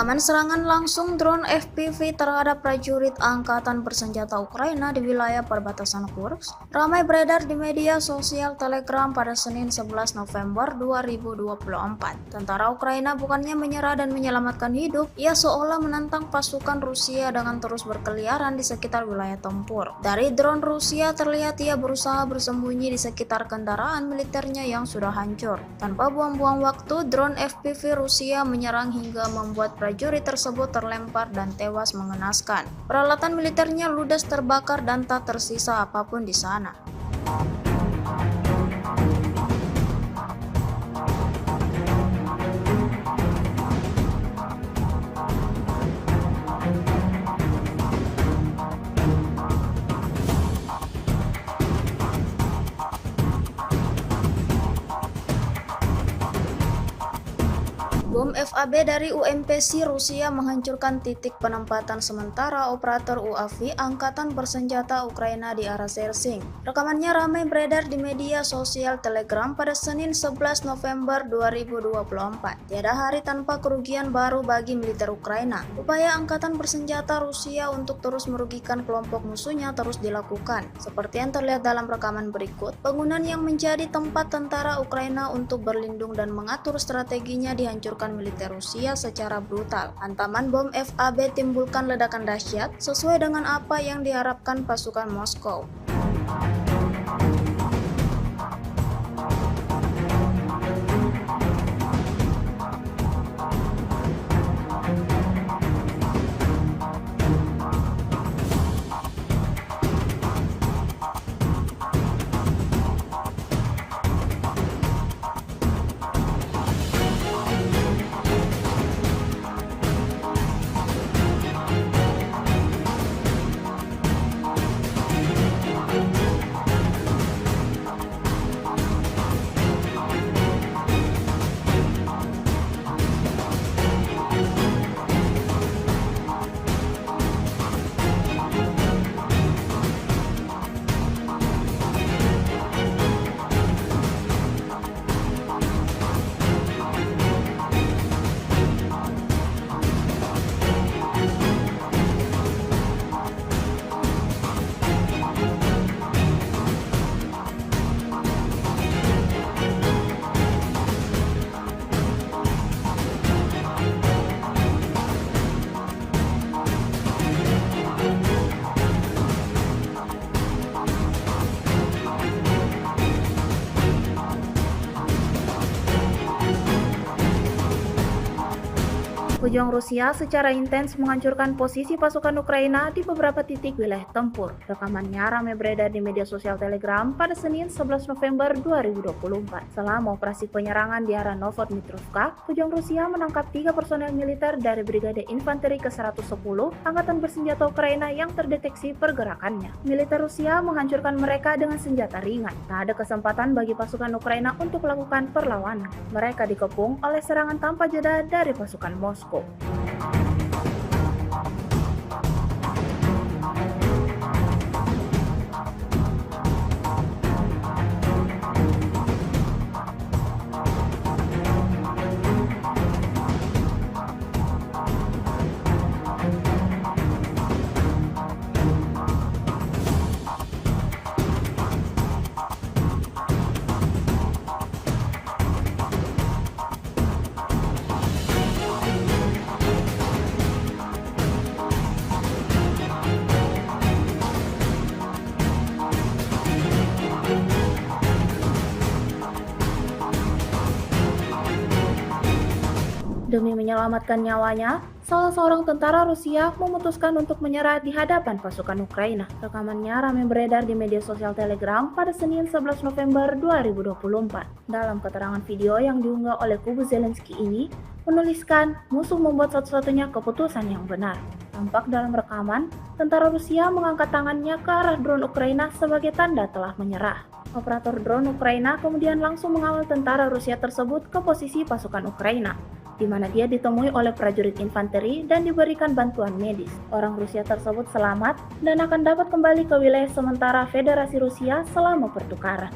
Rekaman serangan langsung drone FPV terhadap prajurit Angkatan Bersenjata Ukraina di wilayah perbatasan Kursk ramai beredar di media sosial Telegram pada Senin 11 November 2024. Tentara Ukraina bukannya menyerah dan menyelamatkan hidup, ia seolah menantang pasukan Rusia dengan terus berkeliaran di sekitar wilayah tempur. Dari drone Rusia terlihat ia berusaha bersembunyi di sekitar kendaraan militernya yang sudah hancur. Tanpa buang-buang waktu, drone FPV Rusia menyerang hingga membuat prajurit tersebut terlempar dan tewas mengenaskan. Peralatan militernya ludes terbakar dan tak tersisa apapun di sana. Bom FAB dari UMPC Rusia menghancurkan titik penempatan sementara operator UAV Angkatan Bersenjata Ukraina di arah Sersing. Rekamannya ramai beredar di media sosial Telegram pada Senin 11 November 2024. Tiada hari tanpa kerugian baru bagi militer Ukraina. Upaya Angkatan Bersenjata Rusia untuk terus merugikan kelompok musuhnya terus dilakukan. Seperti yang terlihat dalam rekaman berikut, bangunan yang menjadi tempat tentara Ukraina untuk berlindung dan mengatur strateginya dihancurkan militer Rusia secara brutal. Hantaman bom FAB timbulkan ledakan dahsyat sesuai dengan apa yang diharapkan pasukan Moskow. Pejuang Rusia secara intens menghancurkan posisi pasukan Ukraina di beberapa titik wilayah tempur. Rekamannya ramai beredar di media sosial Telegram pada Senin 11 November 2024. Selama operasi penyerangan di arah Novodmitrovka, pejuang Rusia menangkap 3 personel militer dari Brigade Infanteri ke-110 Angkatan Bersenjata Ukraina yang terdeteksi pergerakannya. Militer Rusia menghancurkan mereka dengan senjata ringan. Tak ada kesempatan bagi pasukan Ukraina untuk melakukan perlawanan. Mereka dikepung oleh serangan tanpa jeda dari pasukan Moskow. Demi menyelamatkan nyawanya, salah seorang tentara Rusia memutuskan untuk menyerah di hadapan pasukan Ukraina. Rekamannya ramai beredar di media sosial Telegram pada Senin 11 November 2024. Dalam keterangan video yang diunggah oleh kubu Zelensky ini, menuliskan musuh membuat satu-satunya keputusan yang benar. Tampak dalam rekaman, tentara Rusia mengangkat tangannya ke arah drone Ukraina sebagai tanda telah menyerah. Operator drone Ukraina kemudian langsung mengawal tentara Rusia tersebut ke posisi pasukan Ukraina, di mana dia ditemui oleh prajurit infanteri dan diberikan bantuan medis. Orang Rusia tersebut selamat dan akan dapat kembali ke wilayah sementara Federasi Rusia selama pertukaran.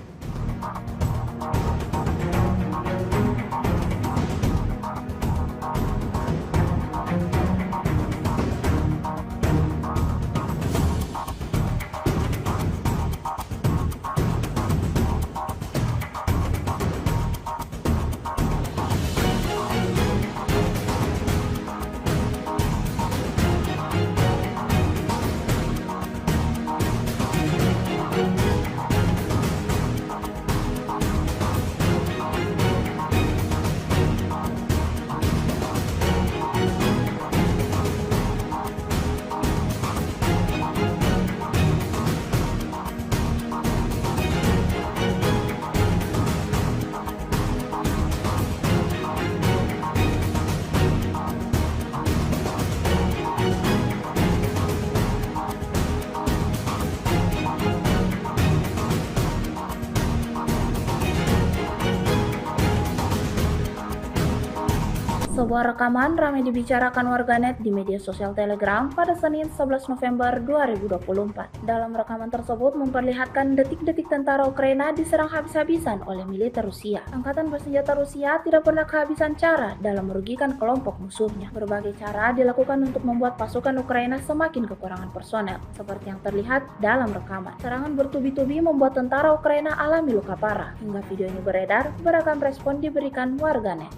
Sebuah rekaman ramai dibicarakan warganet di media sosial Telegram pada Senin 11 November 2024. Dalam rekaman tersebut memperlihatkan detik-detik tentara Ukraina diserang habis-habisan oleh militer Rusia. Angkatan bersenjata Rusia tidak pernah kehabisan cara dalam merugikan kelompok musuhnya. Berbagai cara dilakukan untuk membuat pasukan Ukraina semakin kekurangan personel, seperti yang terlihat dalam rekaman. Serangan bertubi-tubi membuat tentara Ukraina alami luka parah. Hingga video ini beredar, beragam respon diberikan warganet.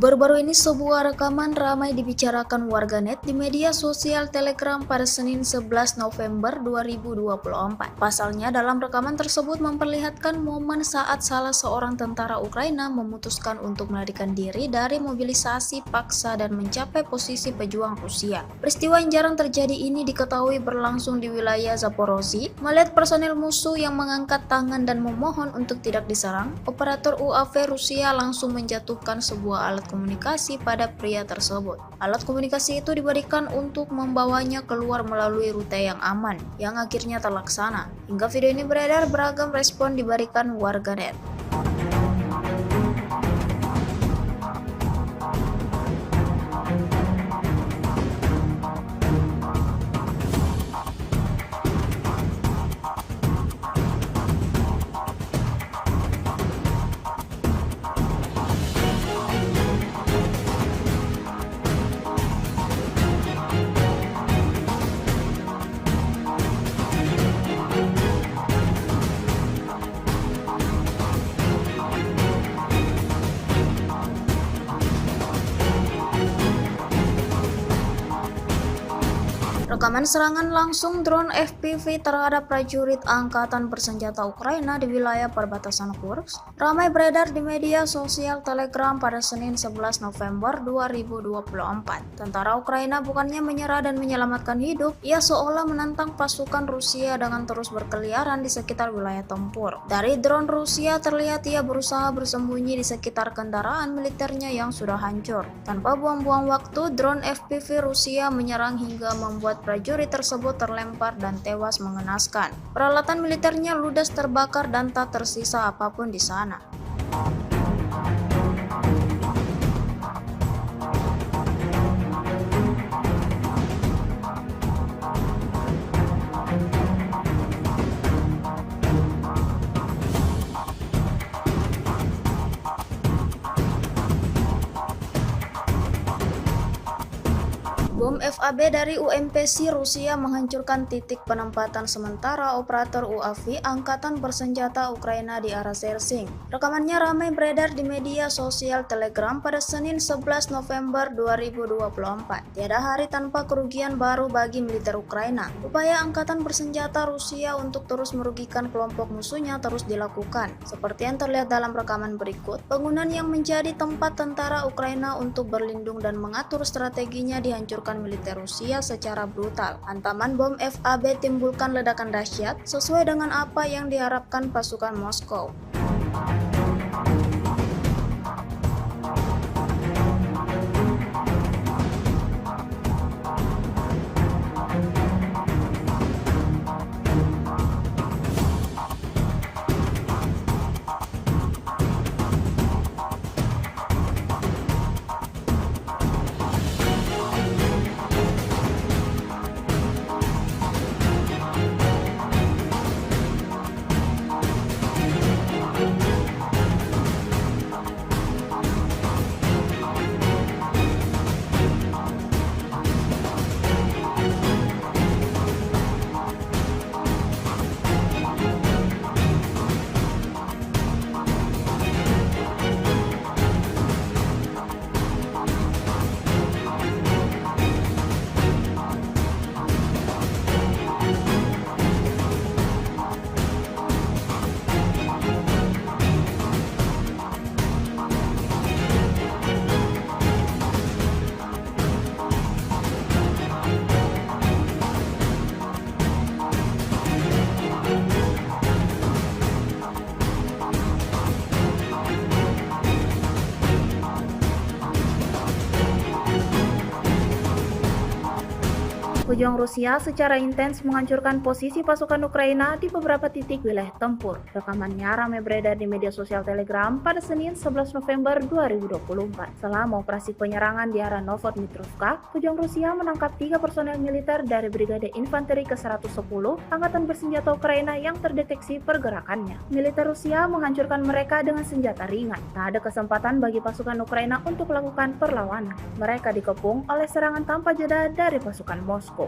Baru-baru ini sebuah rekaman ramai dibicarakan warganet di media sosial Telegram pada Senin 11 November 2024. Pasalnya dalam rekaman tersebut memperlihatkan momen saat salah seorang tentara Ukraina memutuskan untuk melarikan diri dari mobilisasi paksa dan mencapai posisi pejuang Rusia. Peristiwa yang jarang terjadi ini diketahui berlangsung di wilayah Zaporozhye. Melihat personel musuh yang mengangkat tangan dan memohon untuk tidak diserang, operator UAV Rusia langsung menjatuhkan sebuah alat komunikasi pada pria tersebut. Alat komunikasi itu diberikan untuk membawanya keluar melalui rute yang aman, yang akhirnya terlaksana. Hingga video ini beredar, beragam respon diberikan warganet. Rekaman serangan langsung drone FPV terhadap prajurit Angkatan Bersenjata Ukraina di wilayah perbatasan Kursk ramai beredar di media sosial Telegram pada Senin 11 November 2024. Tentara Ukraina bukannya menyerah dan menyelamatkan hidup, ia seolah menantang pasukan Rusia dengan terus berkeliaran di sekitar wilayah tempur. Dari drone Rusia terlihat ia berusaha bersembunyi di sekitar kendaraan militernya yang sudah hancur. Tanpa buang-buang waktu, drone FPV Rusia menyerang hingga membuat prajurit tersebut terlempar dan tewas mengenaskan. Peralatan militernya ludes terbakar dan tak tersisa apapun di sana. Bom FAB dari UMPC Rusia menghancurkan titik penempatan sementara operator UAV Angkatan Bersenjata Ukraina di arah Sersing. Rekamannya ramai beredar di media sosial Telegram pada Senin 11 November 2024. Tiada hari tanpa kerugian baru bagi militer Ukraina. Upaya Angkatan Bersenjata Rusia untuk terus merugikan kelompok musuhnya terus dilakukan. Seperti yang terlihat dalam rekaman berikut, bangunan yang menjadi tempat tentara Ukraina untuk berlindung dan mengatur strateginya dihancurkan militer Rusia secara brutal. Hantaman bom FAB timbulkan ledakan dahsyat sesuai dengan apa yang diharapkan pasukan Moskow. Pejuang Rusia secara intens menghancurkan posisi pasukan Ukraina di beberapa titik wilayah tempur. Rekamannya ramai beredar di media sosial Telegram pada Senin 11 November 2024. Selama operasi penyerangan di arah Novodmitrovka, pejuang Rusia menangkap 3 personel militer dari Brigade Infanteri ke-110 Angkatan Bersenjata Ukraina yang terdeteksi pergerakannya. Militer Rusia menghancurkan mereka dengan senjata ringan. Tak ada kesempatan bagi pasukan Ukraina untuk melakukan perlawanan. Mereka dikepung oleh serangan tanpa jeda dari pasukan Moskow.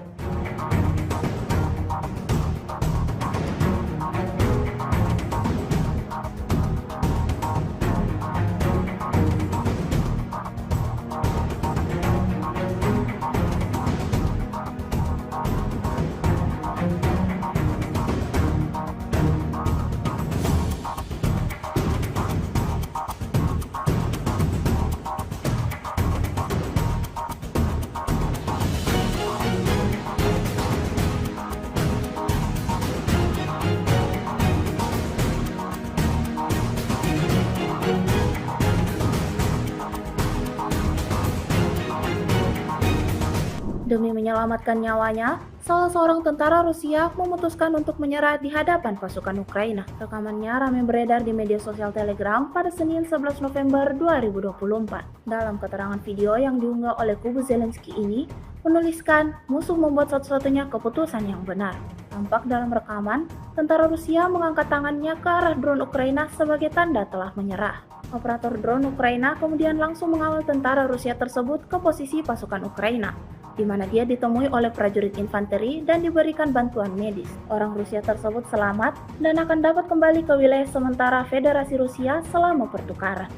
Demi menyelamatkan nyawanya, salah seorang tentara Rusia memutuskan untuk menyerah di hadapan pasukan Ukraina. Rekamannya ramai beredar di media sosial Telegram pada Senin 11 November 2024. Dalam keterangan video yang diunggah oleh kubu Zelensky ini, menuliskan musuh membuat satu-satunya keputusan yang benar. Tampak dalam rekaman, tentara Rusia mengangkat tangannya ke arah drone Ukraina sebagai tanda telah menyerah. Operator drone Ukraina kemudian langsung mengawal tentara Rusia tersebut ke posisi pasukan Ukraina, di mana dia ditemui oleh prajurit infanteri dan diberikan bantuan medis. Orang Rusia tersebut selamat dan akan dapat kembali ke wilayah sementara Federasi Rusia selama pertukaran.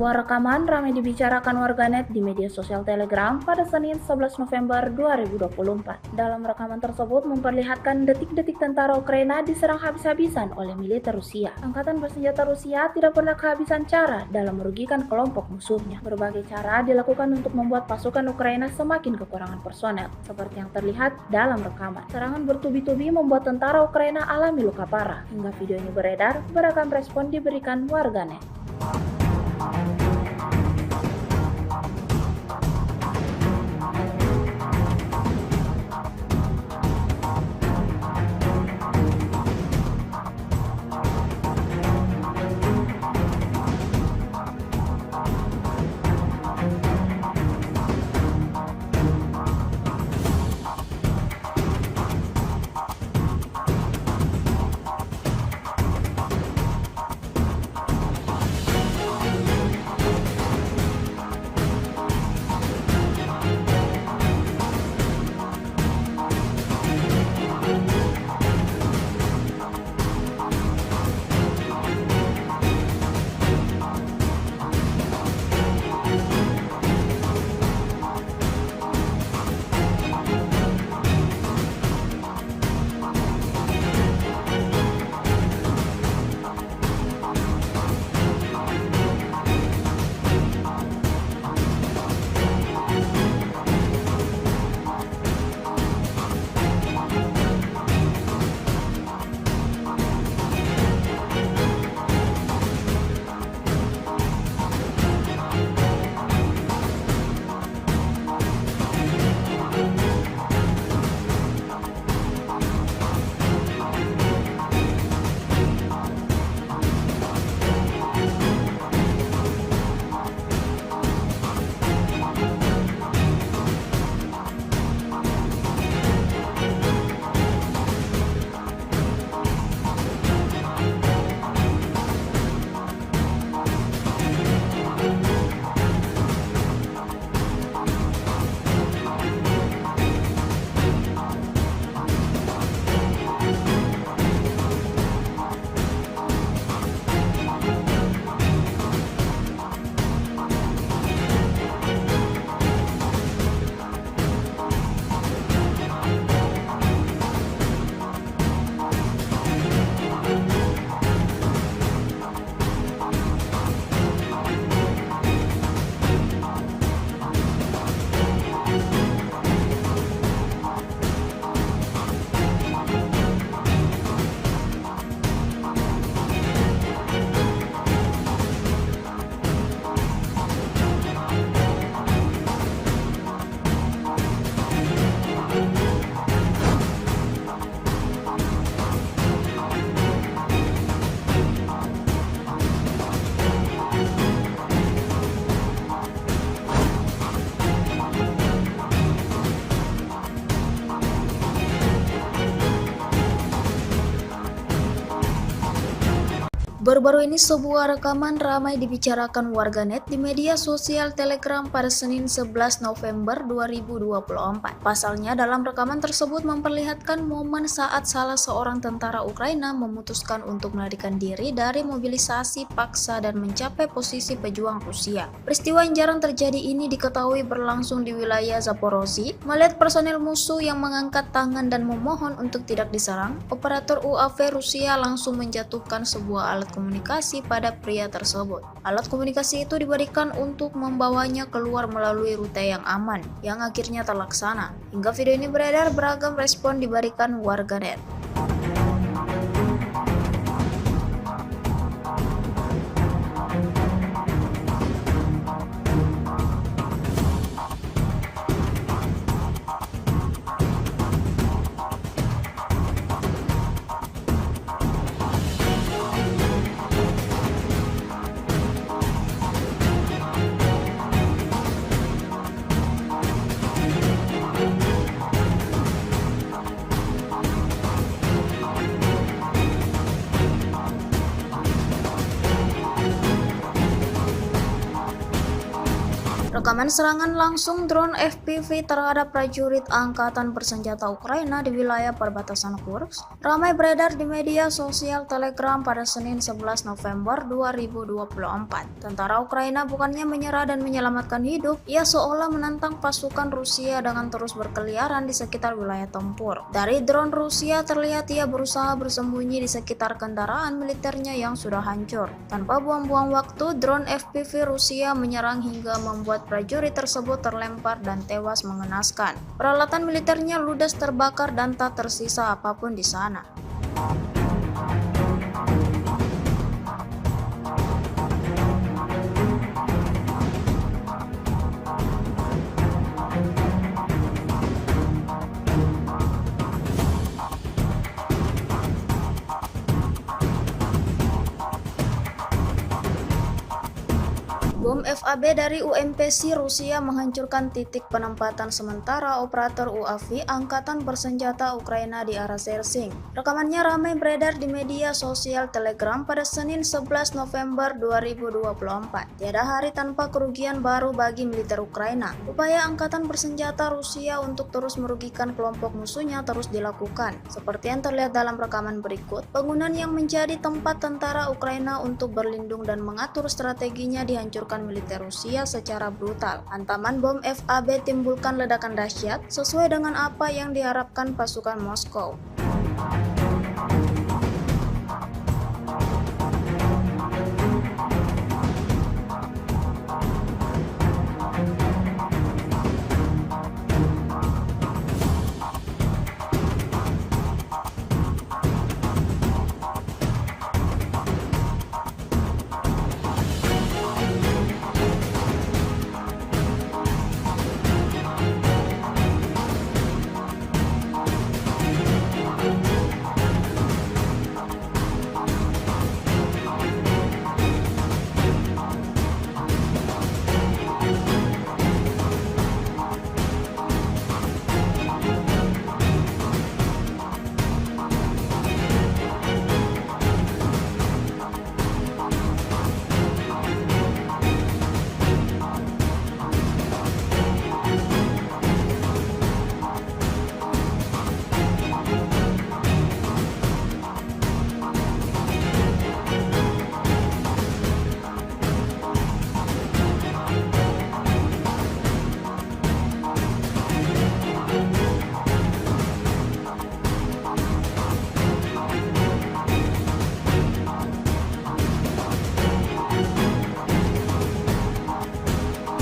Sebuah rekaman ramai dibicarakan warganet di media sosial Telegram pada Senin 11 November 2024. Dalam rekaman tersebut memperlihatkan detik-detik tentara Ukraina diserang habis-habisan oleh militer Rusia. Angkatan bersenjata Rusia tidak pernah kehabisan cara dalam merugikan kelompok musuhnya. Berbagai cara dilakukan untuk membuat pasukan Ukraina semakin kekurangan personel, seperti yang terlihat dalam rekaman. Serangan bertubi-tubi membuat tentara Ukraina alami luka parah. Hingga video ini beredar, beragam respon diberikan warganet. Baru-baru ini sebuah rekaman ramai dibicarakan warganet di media sosial Telegram pada Senin 11 November 2024. Pasalnya dalam rekaman tersebut memperlihatkan momen saat salah seorang tentara Ukraina memutuskan untuk melarikan diri dari mobilisasi paksa dan mencapai posisi pejuang Rusia. Peristiwa yang jarang terjadi ini diketahui berlangsung di wilayah Zaporozhye. Melihat personel musuh yang mengangkat tangan dan memohon untuk tidak diserang, operator UAV Rusia langsung menjatuhkan sebuah alat komunikasi pada pria tersebut. Alat komunikasi itu diberikan untuk membawanya keluar melalui rute yang aman, yang akhirnya terlaksana. Hingga video ini beredar, beragam respon diberikan warganet. Rekaman serangan langsung drone FPV terhadap prajurit Angkatan Bersenjata Ukraina di wilayah perbatasan Kursk ramai beredar di media sosial Telegram pada Senin 11 November 2024. Tentara Ukraina bukannya menyerah dan menyelamatkan hidup, ia seolah menantang pasukan Rusia dengan terus berkeliaran di sekitar wilayah tempur. Dari drone Rusia terlihat ia berusaha bersembunyi di sekitar kendaraan militernya yang sudah hancur. Tanpa buang-buang waktu, drone FPV Rusia menyerang hingga membuat prajurit tersebut terlempar dan tewas mengenaskan. Peralatan militernya ludes terbakar dan tak tersisa apapun di sana. Bom FAB dari UMPC Rusia menghancurkan titik penempatan sementara operator UAV Angkatan Bersenjata Ukraina di arah Sersing. Rekamannya ramai beredar di media sosial Telegram pada Senin 11 November 2024. Tiada hari tanpa kerugian baru bagi militer Ukraina. Upaya Angkatan Bersenjata Rusia untuk terus merugikan kelompok musuhnya terus dilakukan. Seperti yang terlihat dalam rekaman berikut, bangunan yang menjadi tempat tentara Ukraina untuk berlindung dan mengatur strateginya dihancurkan militer Rusia secara brutal. Hantaman bom FAB timbulkan ledakan dahsyat sesuai dengan apa yang diharapkan pasukan Moskow.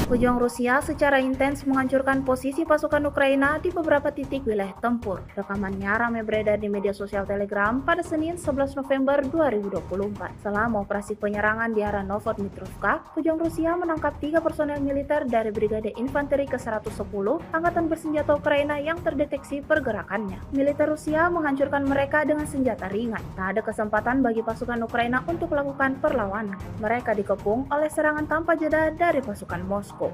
Pejuang Rusia secara intens menghancurkan posisi pasukan Ukraina di beberapa titik wilayah tempur. Rekamannya ramai beredar di media sosial Telegram pada Senin 11 November 2024. Selama operasi penyerangan di arah Novodmitrovka, pejuang Rusia menangkap 3 personel militer dari Brigade Infanteri ke-110 Angkatan Bersenjata Ukraina yang terdeteksi pergerakannya. Militer Rusia menghancurkan mereka dengan senjata ringan. Tak ada kesempatan bagi pasukan Ukraina untuk melakukan perlawanan. Mereka dikepung oleh serangan tanpa jeda dari pasukan Moskow.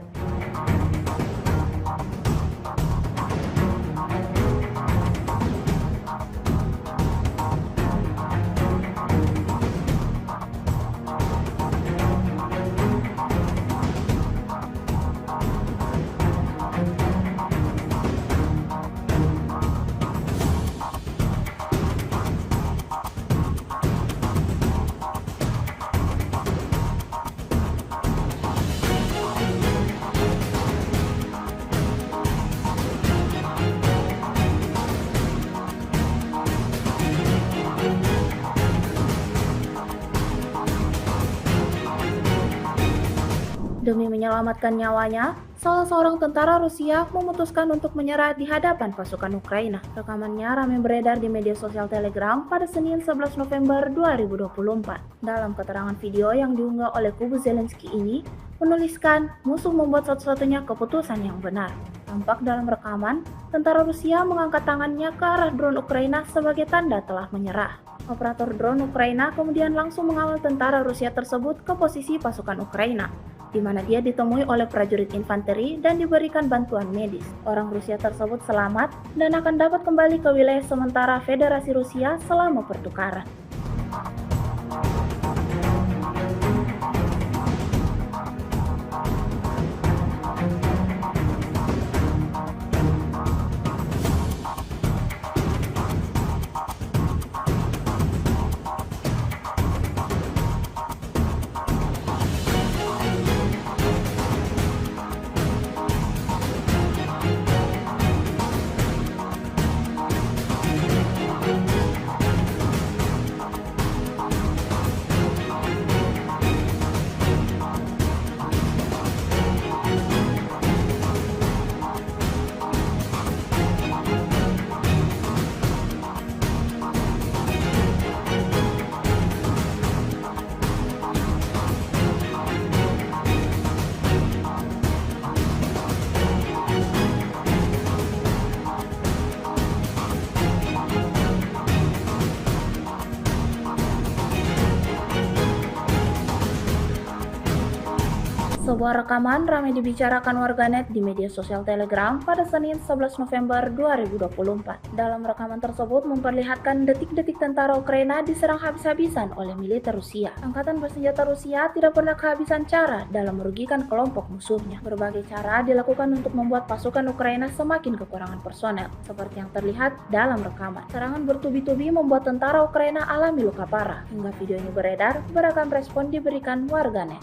Demi menyelamatkan nyawanya, salah seorang tentara Rusia memutuskan untuk menyerah di hadapan pasukan Ukraina. Rekamannya ramai beredar di media sosial Telegram pada Senin 11 November 2024. Dalam keterangan video yang diunggah oleh kubu Zelensky ini, menuliskan musuh membuat satu-satunya keputusan yang benar. Tampak dalam rekaman, tentara Rusia mengangkat tangannya ke arah drone Ukraina sebagai tanda telah menyerah. Operator drone Ukraina kemudian langsung mengawal tentara Rusia tersebut ke posisi pasukan Ukraina, di mana dia ditemui oleh prajurit infanteri dan diberikan bantuan medis. Orang Rusia tersebut selamat dan akan dapat kembali ke wilayah sementara Federasi Rusia selama pertukaran. Sebuah rekaman ramai dibicarakan warganet di media sosial Telegram pada Senin 11 November 2024. Dalam rekaman tersebut memperlihatkan detik-detik tentara Ukraina diserang habis-habisan oleh militer Rusia. Angkatan bersenjata Rusia tidak pernah kehabisan cara dalam merugikan kelompok musuhnya. Berbagai cara dilakukan untuk membuat pasukan Ukraina semakin kekurangan personel, seperti yang terlihat dalam rekaman. Serangan bertubi-tubi membuat tentara Ukraina alami luka parah. Hingga video ini beredar, beragam respon diberikan warganet.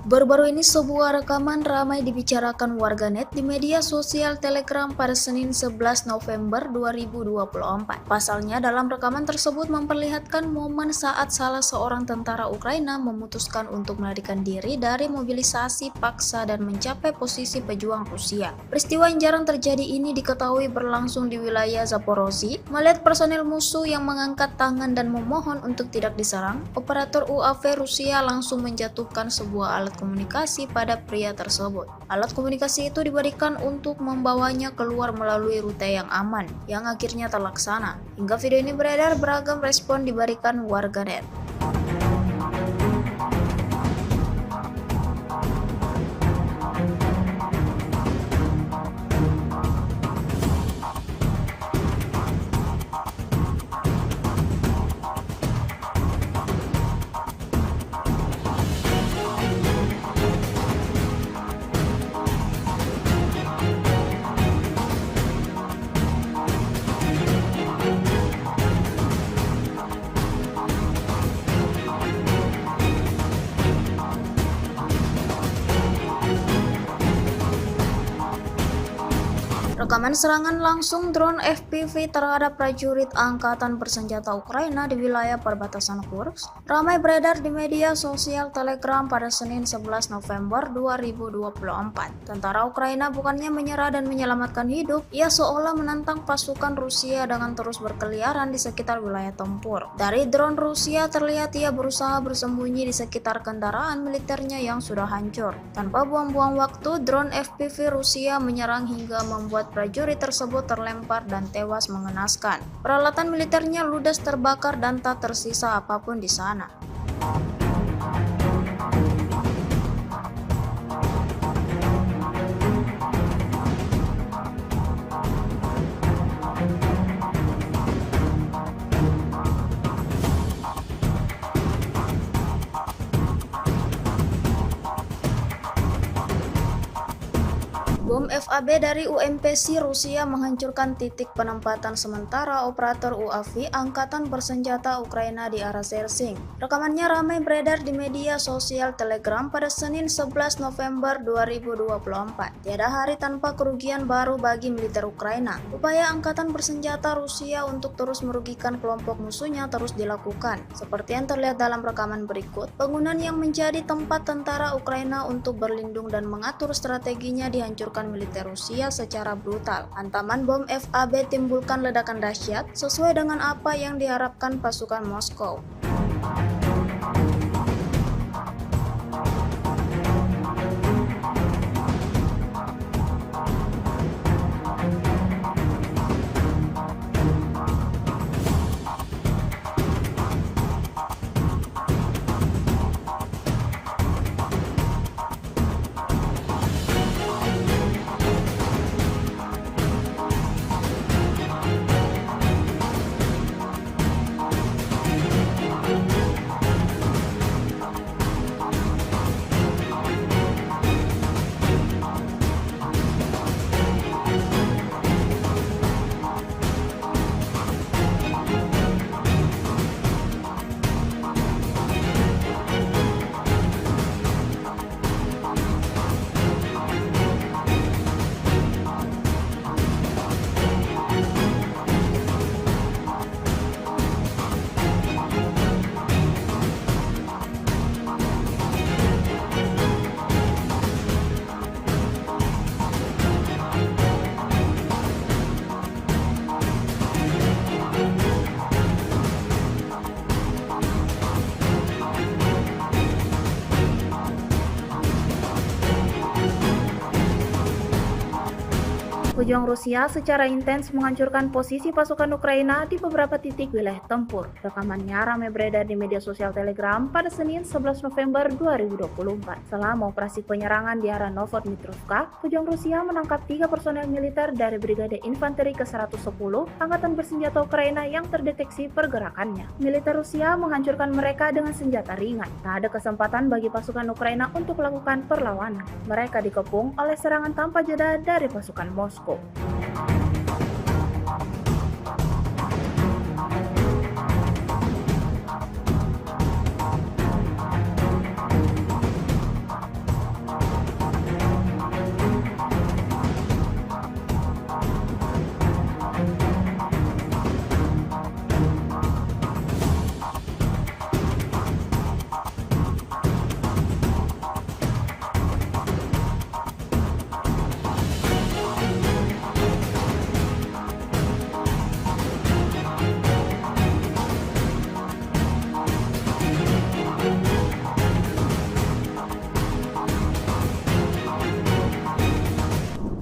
Baru-baru ini sebuah rekaman ramai dibicarakan warganet di media sosial Telegram pada Senin 11 November 2024. Pasalnya dalam rekaman tersebut memperlihatkan momen saat salah seorang tentara Ukraina memutuskan untuk melarikan diri dari mobilisasi paksa dan mencapai posisi pejuang Rusia. Peristiwa yang jarang terjadi ini diketahui berlangsung di wilayah Zaporozhye. Melihat personel musuh yang mengangkat tangan dan memohon untuk tidak diserang, operator UAV Rusia langsung menjatuhkan sebuah alat komunikasi pada pria tersebut. Alat komunikasi itu diberikan untuk membawanya keluar melalui rute yang aman, yang akhirnya terlaksana. Hingga video ini beredar, beragam respon diberikan warganet. Rekaman serangan langsung drone FPV terhadap prajurit Angkatan Bersenjata Ukraina di wilayah perbatasan Kursk ramai beredar di media sosial Telegram pada Senin 11 November 2024. Tentara Ukraina bukannya menyerah dan menyelamatkan hidup, ia seolah menantang pasukan Rusia dengan terus berkeliaran di sekitar wilayah tempur. Dari drone Rusia terlihat ia berusaha bersembunyi di sekitar kendaraan militernya yang sudah hancur. Tanpa buang-buang waktu, drone FPV Rusia menyerang hingga membuat prajurit tersebut terlempar dan tewas mengenaskan. Peralatan militernya ludes terbakar dan tak tersisa apapun di sana. Bom FAB dari UMPC Rusia menghancurkan titik penempatan sementara operator UAV Angkatan Bersenjata Ukraina di arah Sersing. Rekamannya ramai beredar di media sosial Telegram pada Senin 11 November 2024. Tiada hari tanpa kerugian baru bagi militer Ukraina. Upaya Angkatan Bersenjata Rusia untuk terus merugikan kelompok musuhnya terus dilakukan. Seperti yang terlihat dalam rekaman berikut, bangunan yang menjadi tempat tentara Ukraina untuk berlindung dan mengatur strateginya dihancurkan militer Rusia secara brutal. Hantaman bom FAB timbulkan ledakan dahsyat sesuai dengan apa yang diharapkan pasukan Moskow. Pejuang Rusia secara intens menghancurkan posisi pasukan Ukraina di beberapa titik wilayah tempur. Rekamannya ramai beredar di media sosial Telegram pada Senin 11 November 2024. Selama operasi penyerangan di arah Novodmitrovka, pejuang Rusia menangkap 3 personel militer dari Brigade Infanteri ke-110 Angkatan Bersenjata Ukraina yang terdeteksi pergerakannya. Militer Rusia menghancurkan mereka dengan senjata ringan. Tak ada kesempatan bagi pasukan Ukraina untuk melakukan perlawanan. Mereka dikepung oleh serangan tanpa jeda dari pasukan Moskow.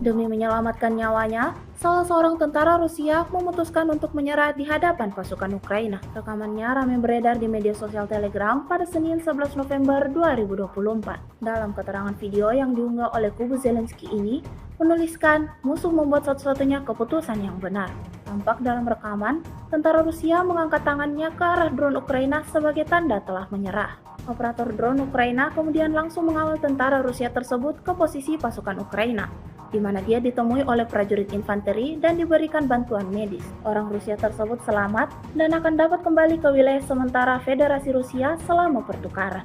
Demi menyelamatkan nyawanya, salah seorang tentara Rusia memutuskan untuk menyerah di hadapan pasukan Ukraina. Rekamannya ramai beredar di media sosial Telegram pada Senin 11 November 2024. Dalam keterangan video yang diunggah oleh kubu Zelensky ini, menuliskan musuh membuat satu-satunya keputusan yang benar. Tampak dalam rekaman, tentara Rusia mengangkat tangannya ke arah drone Ukraina sebagai tanda telah menyerah. Operator drone Ukraina kemudian langsung mengawal tentara Rusia tersebut ke posisi pasukan Ukraina, di mana dia ditemui oleh prajurit infanteri dan diberikan bantuan medis. Orang Rusia tersebut selamat dan akan dapat kembali ke wilayah sementara Federasi Rusia selama pertukaran.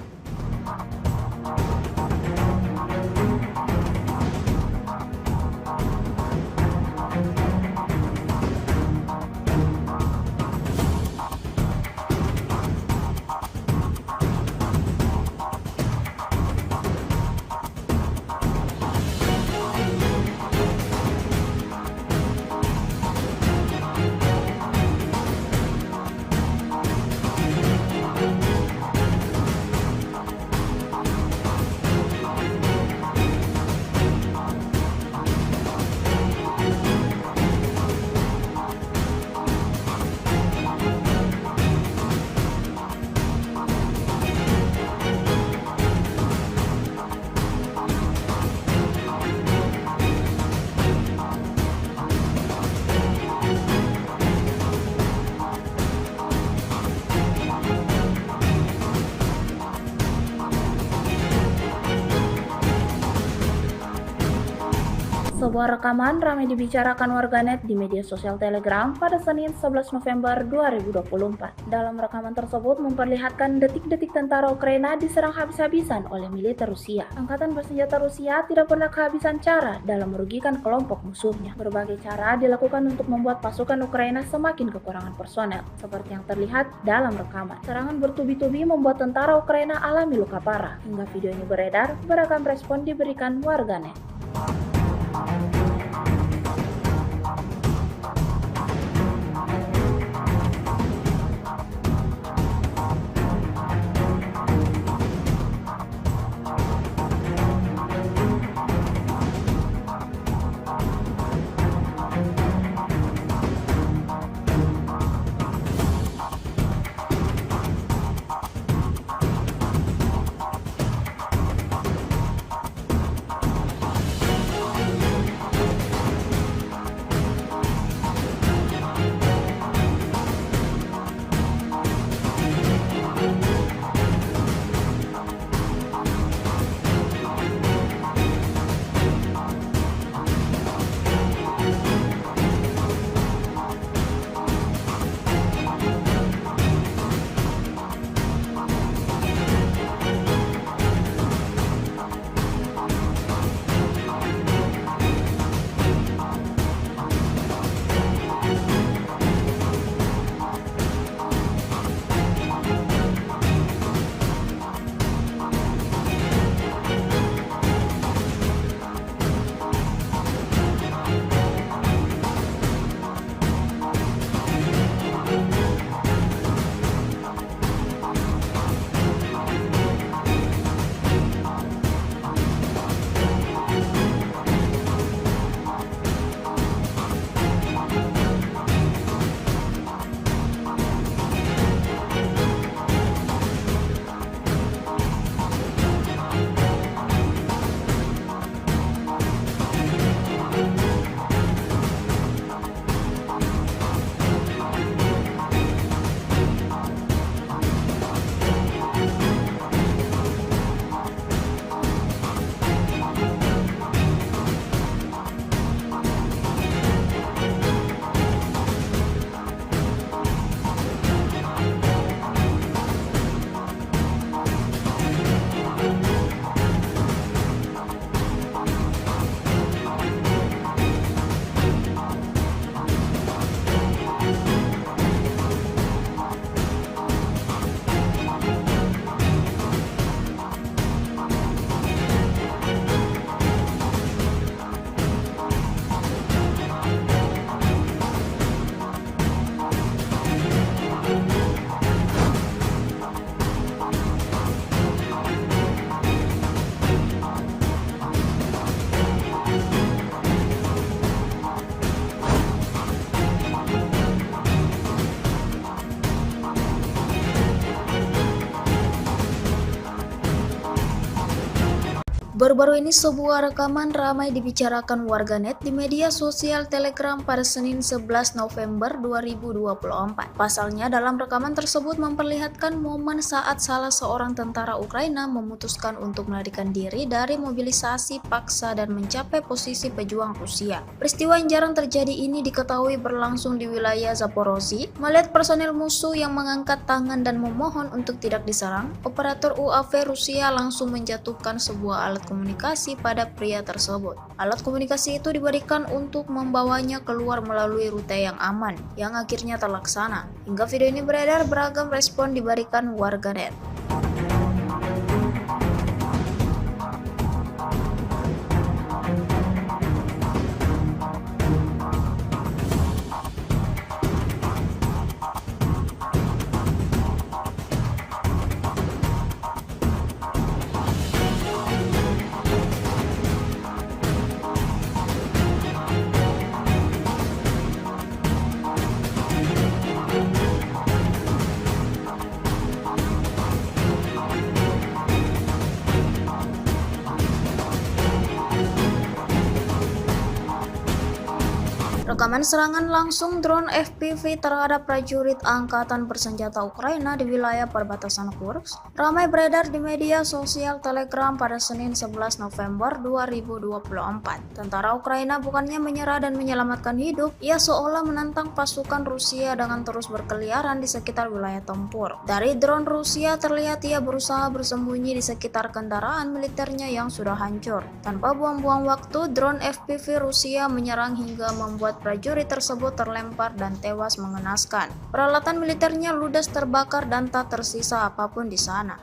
Sebuah rekaman ramai dibicarakan warganet di media sosial Telegram pada Senin 11 November 2024. Dalam rekaman tersebut memperlihatkan detik-detik tentara Ukraina diserang habis-habisan oleh militer Rusia. Angkatan bersenjata Rusia tidak pernah kehabisan cara dalam merugikan kelompok musuhnya. Berbagai cara dilakukan untuk membuat pasukan Ukraina semakin kekurangan personel, seperti yang terlihat dalam rekaman. Serangan bertubi-tubi membuat tentara Ukraina alami luka parah. Hingga video ini beredar, beragam respon diberikan warganet. Baru-baru ini sebuah rekaman ramai dibicarakan warganet di media sosial Telegram pada Senin 11 November 2024. Pasalnya dalam rekaman tersebut memperlihatkan momen saat salah seorang tentara Ukraina memutuskan untuk melarikan diri dari mobilisasi paksa dan mencapai posisi pejuang Rusia. Peristiwa yang jarang terjadi ini diketahui berlangsung di wilayah Zaporozhye. Melihat personel musuh yang mengangkat tangan dan memohon untuk tidak diserang, operator UAV Rusia langsung menjatuhkan sebuah alat komunikasi pada pria tersebut. Alat komunikasi itu diberikan untuk membawanya keluar melalui rute yang aman, yang akhirnya terlaksana. Hingga video ini beredar, beragam respon diberikan warganet. Rekaman serangan langsung drone FPV terhadap prajurit Angkatan Bersenjata Ukraina di wilayah perbatasan Kursk ramai beredar di media sosial Telegram pada Senin 11 November 2024. Tentara Ukraina bukannya menyerah dan menyelamatkan hidup, ia seolah menantang pasukan Rusia dengan terus berkeliaran di sekitar wilayah tempur. Dari drone Rusia terlihat ia berusaha bersembunyi di sekitar kendaraan militernya yang sudah hancur. Tanpa buang-buang waktu, drone FPV Rusia menyerang hingga membuat prajurit tersebut terlempar dan tewas mengenaskan. Peralatan militernya ludes terbakar dan tak tersisa apapun di sana.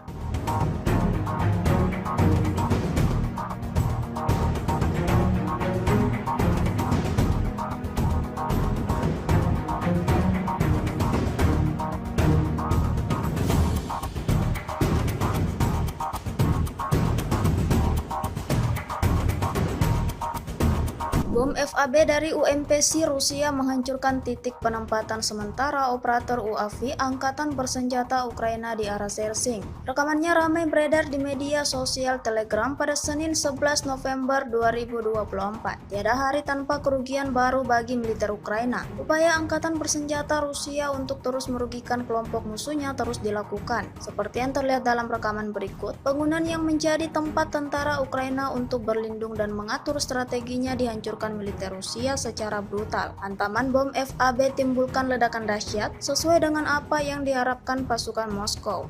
Bom FAB dari UMPC Rusia menghancurkan titik penempatan sementara operator UAV Angkatan Bersenjata Ukraina di arah Sersing. Rekamannya ramai beredar di media sosial Telegram pada Senin 11 November 2024. Tiada hari tanpa kerugian baru bagi militer Ukraina. Upaya Angkatan Bersenjata Rusia untuk terus merugikan kelompok musuhnya terus dilakukan. Seperti yang terlihat dalam rekaman berikut, bangunan yang menjadi tempat tentara Ukraina untuk berlindung dan mengatur strateginya dihancurkan militer Rusia secara brutal. Hantaman bom FAB timbulkan ledakan dahsyat sesuai dengan apa yang diharapkan pasukan Moskow.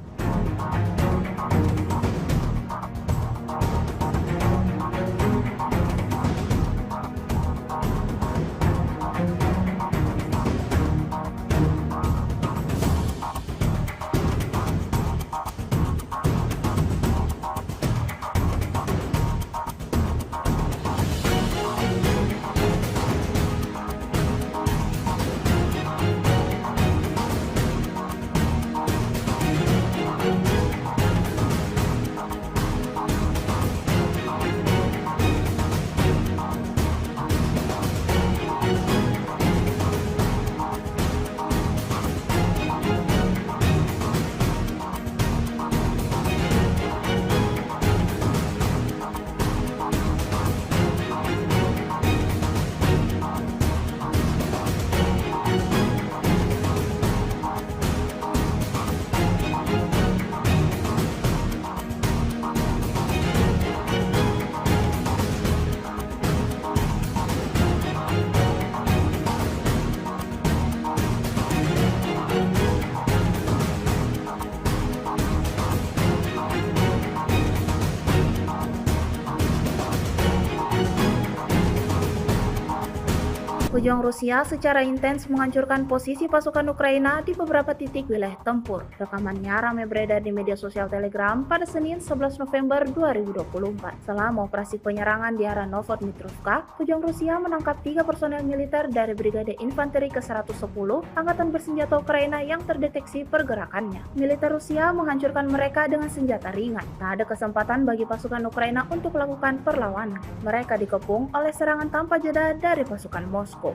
Pejuang Rusia secara intens menghancurkan posisi pasukan Ukraina di beberapa titik wilayah tempur. Rekamannya ramai beredar di media sosial Telegram pada Senin 11 November 2024. Selama operasi penyerangan di arah Novodmitrovka, pejuang Rusia menangkap 3 personel militer dari Brigade Infanteri ke-110 Angkatan Bersenjata Ukraina yang terdeteksi pergerakannya. Militer Rusia menghancurkan mereka dengan senjata ringan. Tak ada kesempatan bagi pasukan Ukraina untuk melakukan perlawanan. Mereka dikepung oleh serangan tanpa jeda dari pasukan Moskow.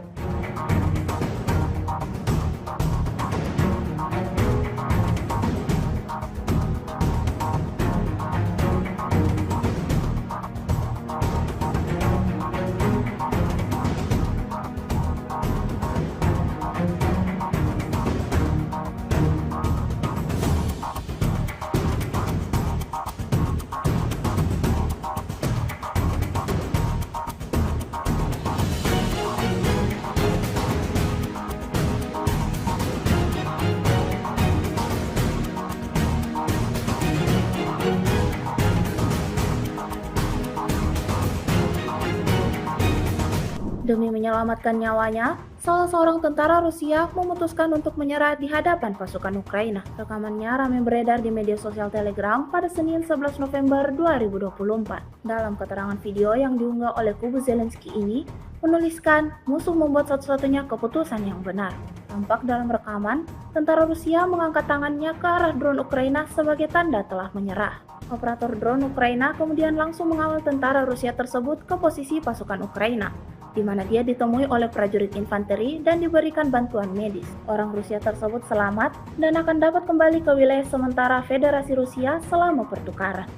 Demi menyelamatkan nyawanya, salah seorang tentara Rusia memutuskan untuk menyerah di hadapan pasukan Ukraina. Rekamannya ramai beredar di media sosial Telegram pada Senin 11 November 2024. Dalam keterangan video yang diunggah oleh kubu Zelensky ini, menuliskan musuh membuat satu-satunya keputusan yang benar. Tampak dalam rekaman, tentara Rusia mengangkat tangannya ke arah drone Ukraina sebagai tanda telah menyerah. Operator drone Ukraina kemudian langsung mengawal tentara Rusia tersebut ke posisi pasukan Ukraina, di mana dia ditemui oleh prajurit infanteri dan diberikan bantuan medis. Orang Rusia tersebut selamat dan akan dapat kembali ke wilayah sementara Federasi Rusia selama pertukaran.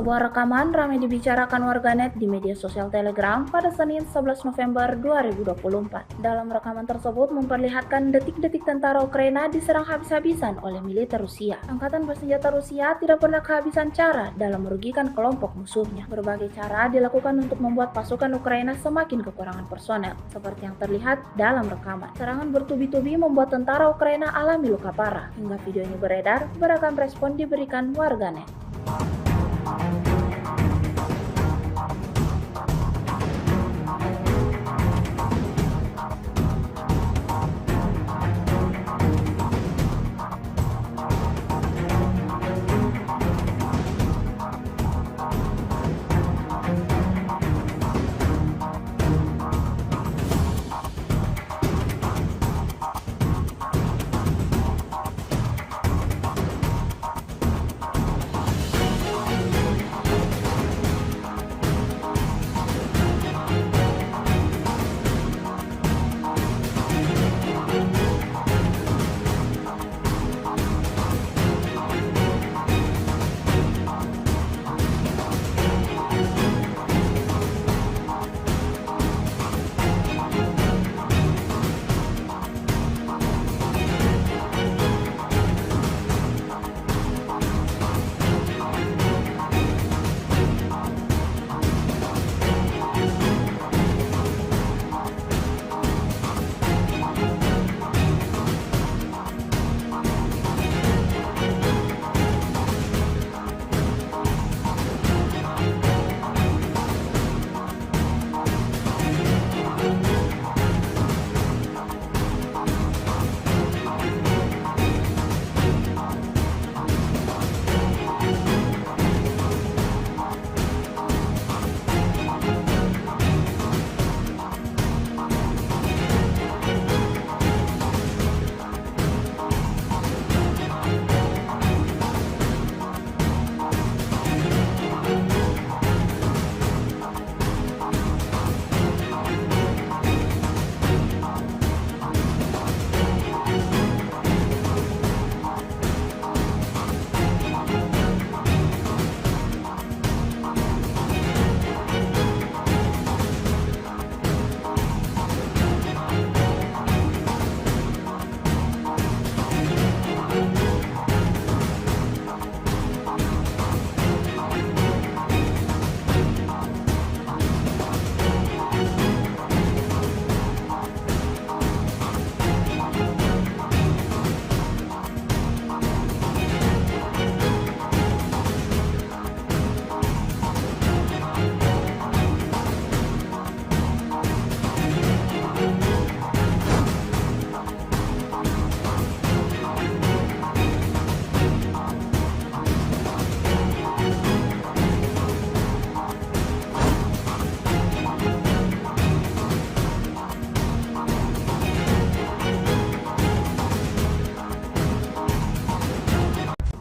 Sebuah rekaman ramai dibicarakan warganet di media sosial Telegram pada Senin 11 November 2024. Dalam rekaman tersebut memperlihatkan detik-detik tentara Ukraina diserang habis-habisan oleh militer Rusia. Angkatan bersenjata Rusia tidak pernah kehabisan cara dalam merugikan kelompok musuhnya. Berbagai cara dilakukan untuk membuat pasukan Ukraina semakin kekurangan personel, seperti yang terlihat dalam rekaman. Serangan bertubi-tubi membuat tentara Ukraina alami luka parah. Hingga video ini beredar, beragam respon diberikan warganet.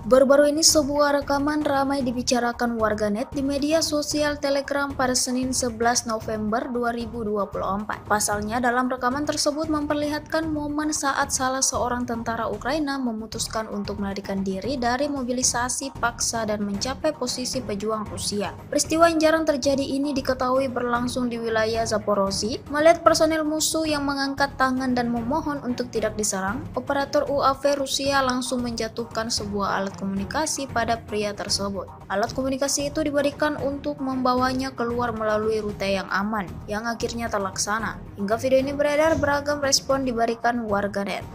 Baru-baru ini sebuah rekaman ramai dibicarakan warganet di media sosial Telegram pada Senin 11 November 2024. Pasalnya dalam rekaman tersebut memperlihatkan momen saat salah seorang tentara Ukraina memutuskan untuk melarikan diri dari mobilisasi paksa dan mencapai posisi pejuang Rusia. Peristiwa yang jarang terjadi ini diketahui berlangsung di wilayah Zaporozhye. Melihat personel musuh yang mengangkat tangan dan memohon untuk tidak diserang, operator UAV Rusia langsung menjatuhkan sebuah alat komunikasi pada pria tersebut. Alat komunikasi itu diberikan untuk membawanya keluar melalui rute yang aman, yang akhirnya terlaksana. Hingga video ini beredar, beragam respon diberikan warganet.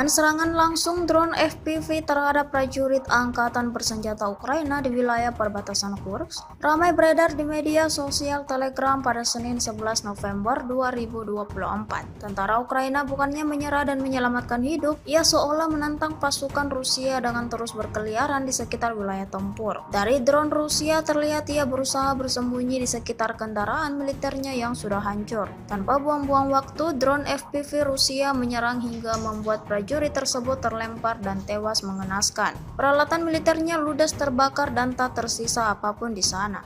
Dengan serangan langsung drone FPV terhadap prajurit Angkatan Bersenjata Ukraina di wilayah perbatasan Kursk, ramai beredar di media sosial Telegram pada Senin 11 November 2024. Tentara Ukraina bukannya menyerah dan menyelamatkan hidup, ia seolah menantang pasukan Rusia dengan terus berkeliaran di sekitar wilayah tempur. Dari drone Rusia terlihat ia berusaha bersembunyi di sekitar kendaraan militernya yang sudah hancur. Tanpa buang-buang waktu, drone FPV Rusia menyerang hingga membuat prajurit tersebut terlempar dan tewas mengenaskan. Peralatan militernya ludes terbakar dan tak tersisa apapun di sana.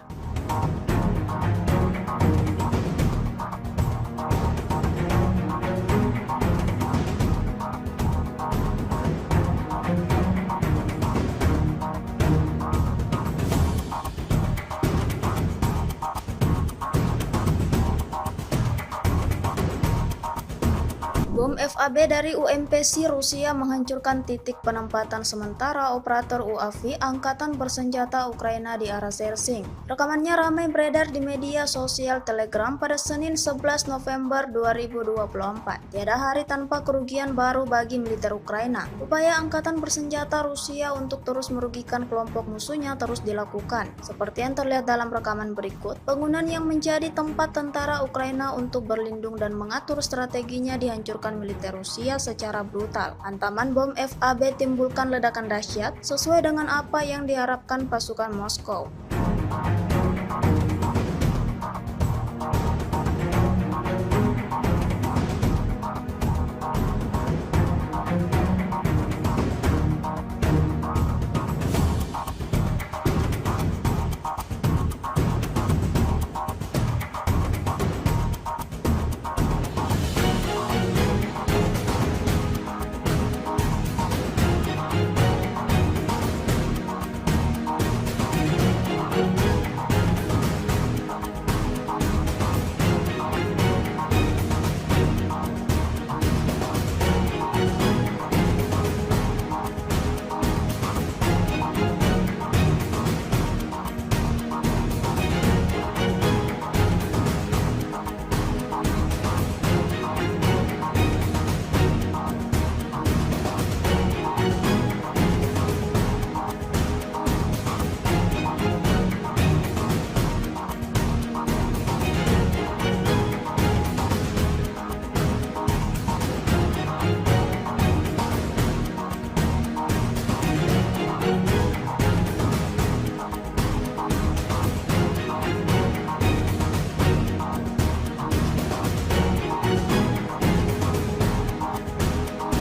Bom FAB dari UMPC Rusia menghancurkan titik penempatan sementara operator UAV Angkatan Bersenjata Ukraina di arah Sersing. Rekamannya ramai beredar di media sosial Telegram pada Senin 11 November 2024. Tiada hari tanpa kerugian baru bagi militer Ukraina. Upaya Angkatan Bersenjata Rusia untuk terus merugikan kelompok musuhnya terus dilakukan. Seperti yang terlihat dalam rekaman berikut, bangunan yang menjadi tempat tentara Ukraina untuk berlindung dan mengatur strateginya dihancurkan militer Rusia secara brutal. Hantaman bom FAB timbulkan ledakan dahsyat sesuai dengan apa yang diharapkan pasukan Moskow.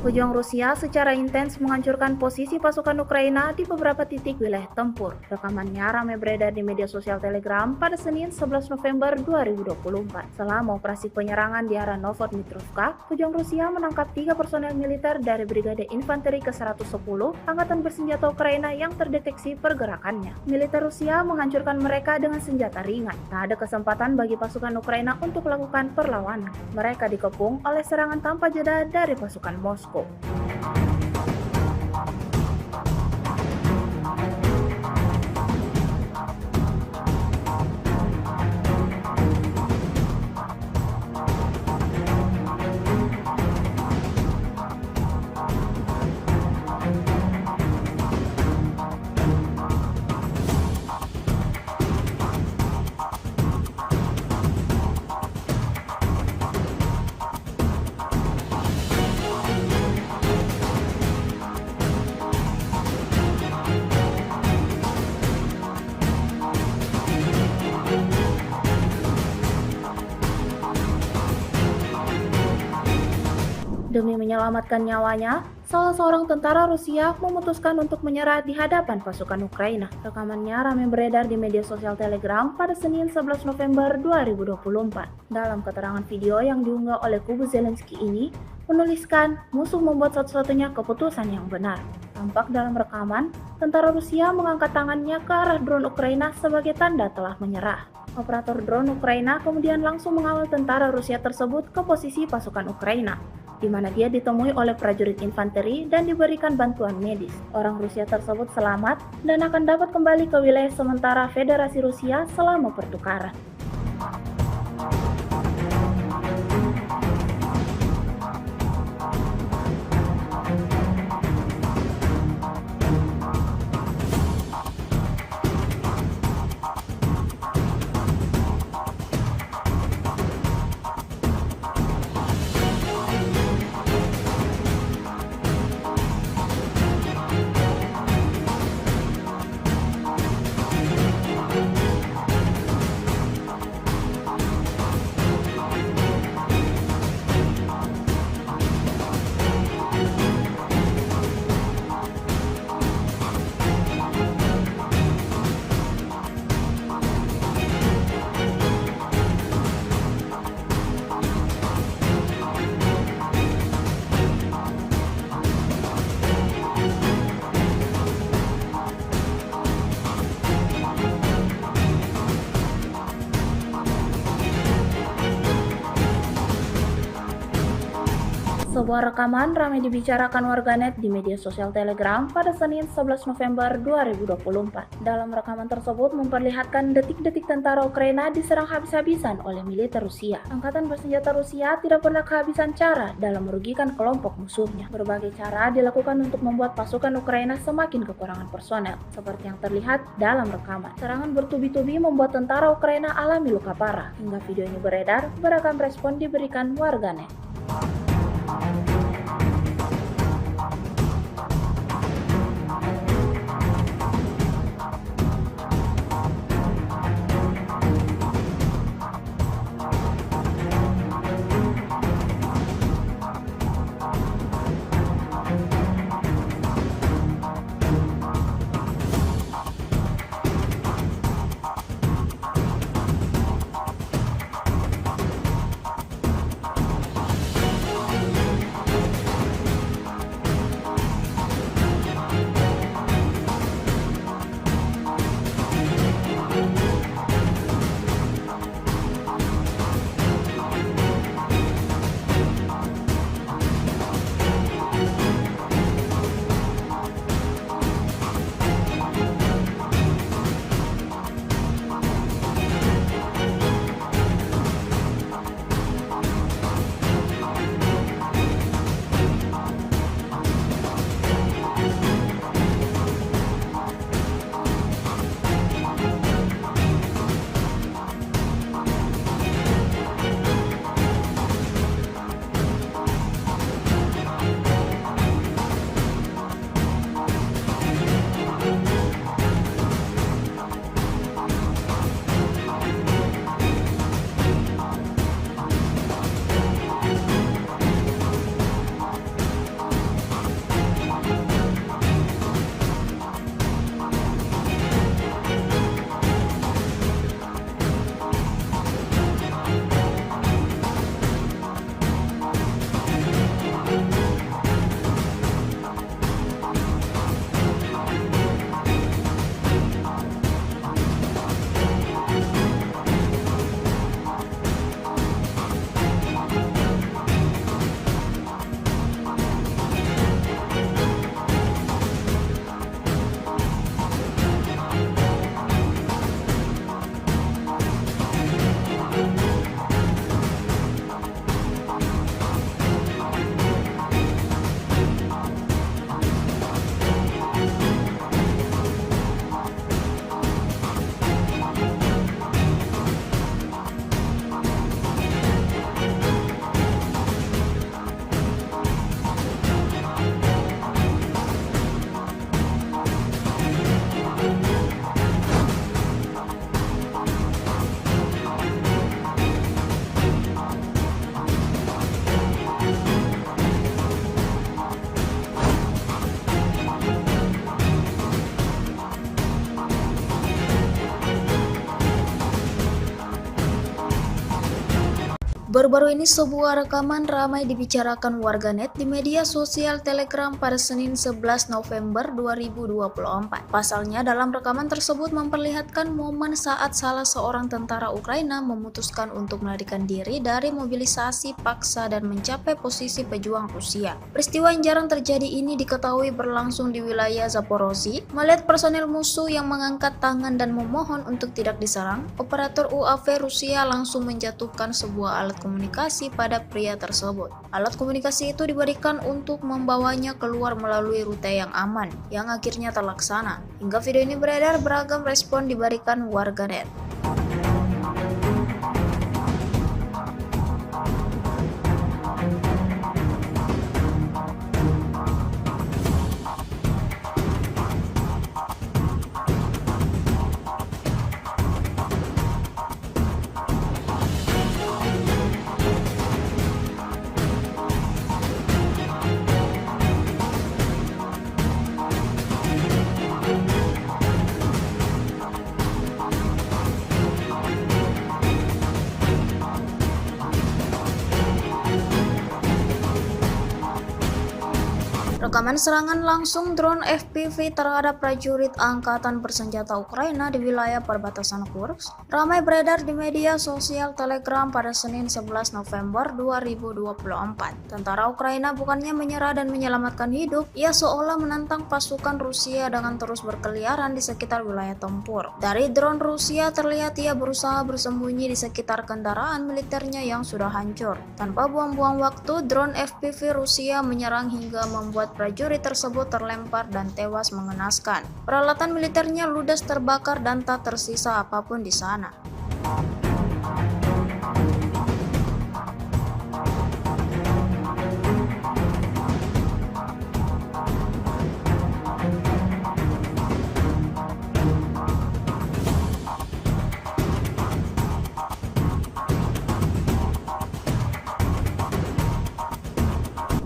Pejuang Rusia secara intens menghancurkan posisi pasukan Ukraina di beberapa titik wilayah tempur. Rekamannya ramai beredar di media sosial Telegram pada Senin 11 November 2024. Selama operasi penyerangan di arah Novodmitrovka, pejuang Rusia menangkap 3 personel militer dari Brigade Infanteri ke-110 Angkatan Bersenjata Ukraina yang terdeteksi pergerakannya. Militer Rusia menghancurkan mereka dengan senjata ringan. Tak ada kesempatan bagi pasukan Ukraina untuk melakukan perlawanan. Mereka dikepung oleh serangan tanpa jeda dari pasukan Moskow. Demi menyelamatkan nyawanya, salah seorang tentara Rusia memutuskan untuk menyerah di hadapan pasukan Ukraina. Rekamannya ramai beredar di media sosial Telegram pada Senin 11 November 2024. Dalam keterangan video yang diunggah oleh kubu Zelensky ini, menuliskan musuh membuat satu-satunya keputusan yang benar. Tampak dalam rekaman, tentara Rusia mengangkat tangannya ke arah drone Ukraina sebagai tanda telah menyerah. Operator drone Ukraina kemudian langsung mengawal tentara Rusia tersebut ke posisi pasukan Ukraina, di mana dia ditemui oleh prajurit infanteri dan diberikan bantuan medis. Orang Rusia tersebut selamat dan akan dapat kembali ke wilayah sementara Federasi Rusia selama pertukaran. Sebuah rekaman ramai dibicarakan warganet di media sosial Telegram pada Senin 11 November 2024. Dalam rekaman tersebut memperlihatkan detik-detik tentara Ukraina diserang habis-habisan oleh militer Rusia. Angkatan bersenjata Rusia tidak pernah kehabisan cara dalam merugikan kelompok musuhnya. Berbagai cara dilakukan untuk membuat pasukan Ukraina semakin kekurangan personel, seperti yang terlihat dalam rekaman. Serangan bertubi-tubi membuat tentara Ukraina alami luka parah. Hingga video ini beredar, beragam respon diberikan warganet. Baru-baru ini sebuah rekaman ramai dibicarakan warganet di media sosial Telegram pada Senin 11 November 2024. Pasalnya dalam rekaman tersebut memperlihatkan momen saat salah seorang tentara Ukraina memutuskan untuk melarikan diri dari mobilisasi paksa dan mencapai posisi pejuang Rusia. Peristiwa yang jarang terjadi ini diketahui berlangsung di wilayah Zaporozhye. Melihat personel musuh yang mengangkat tangan dan memohon untuk tidak diserang, operator UAV Rusia langsung menjatuhkan sebuah alat komunikasi pada pria tersebut. Alat komunikasi itu diberikan untuk membawanya keluar melalui rute yang aman, yang akhirnya terlaksana. Hingga video ini beredar, beragam respon diberikan warganet. Rekaman serangan langsung drone FPV terhadap prajurit Angkatan Bersenjata Ukraina di wilayah perbatasan Kursk ramai beredar di media sosial Telegram pada Senin 11 November 2024. Tentara Ukraina bukannya menyerah dan menyelamatkan hidup, ia seolah menantang pasukan Rusia dengan terus berkeliaran di sekitar wilayah tempur. Dari drone Rusia terlihat ia berusaha bersembunyi di sekitar kendaraan militernya yang sudah hancur. Tanpa buang-buang waktu, drone FPV Rusia menyerang hingga membuat prajurit tersebut terlempar dan tewas mengenaskan. Peralatan militernya ludes terbakar dan tak tersisa apapun di sana.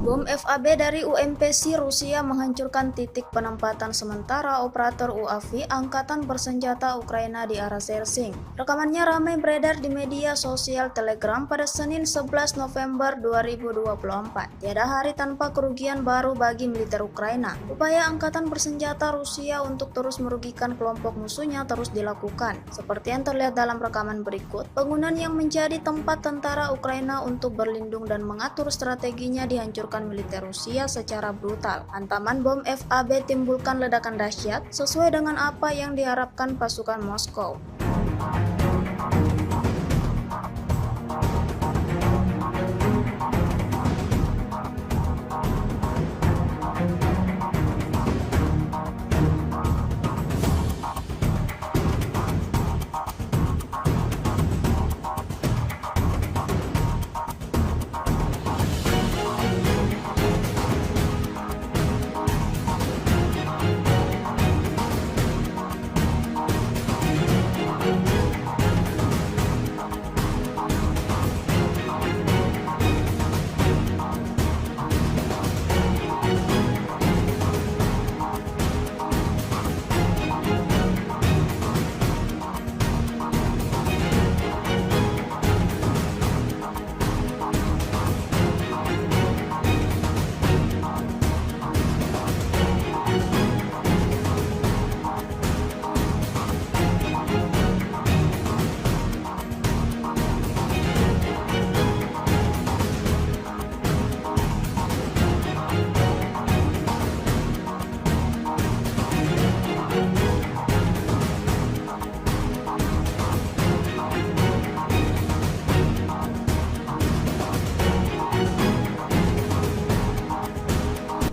Bom FAB dari UMPC Rusia menghancurkan titik penempatan sementara operator UAV Angkatan Bersenjata Ukraina di arah Sersing. Rekamannya ramai beredar di media sosial Telegram pada Senin 11 November 2024. Tiada hari tanpa kerugian baru bagi militer Ukraina. Upaya Angkatan Bersenjata Rusia untuk terus merugikan kelompok musuhnya terus dilakukan. Seperti yang terlihat dalam rekaman berikut, bangunan yang menjadi tempat tentara Ukraina untuk berlindung dan mengatur strateginya dihancurkan militer Rusia secara brutal. Hantaman bom FAB timbulkan ledakan dahsyat sesuai dengan apa yang diharapkan pasukan Moskow.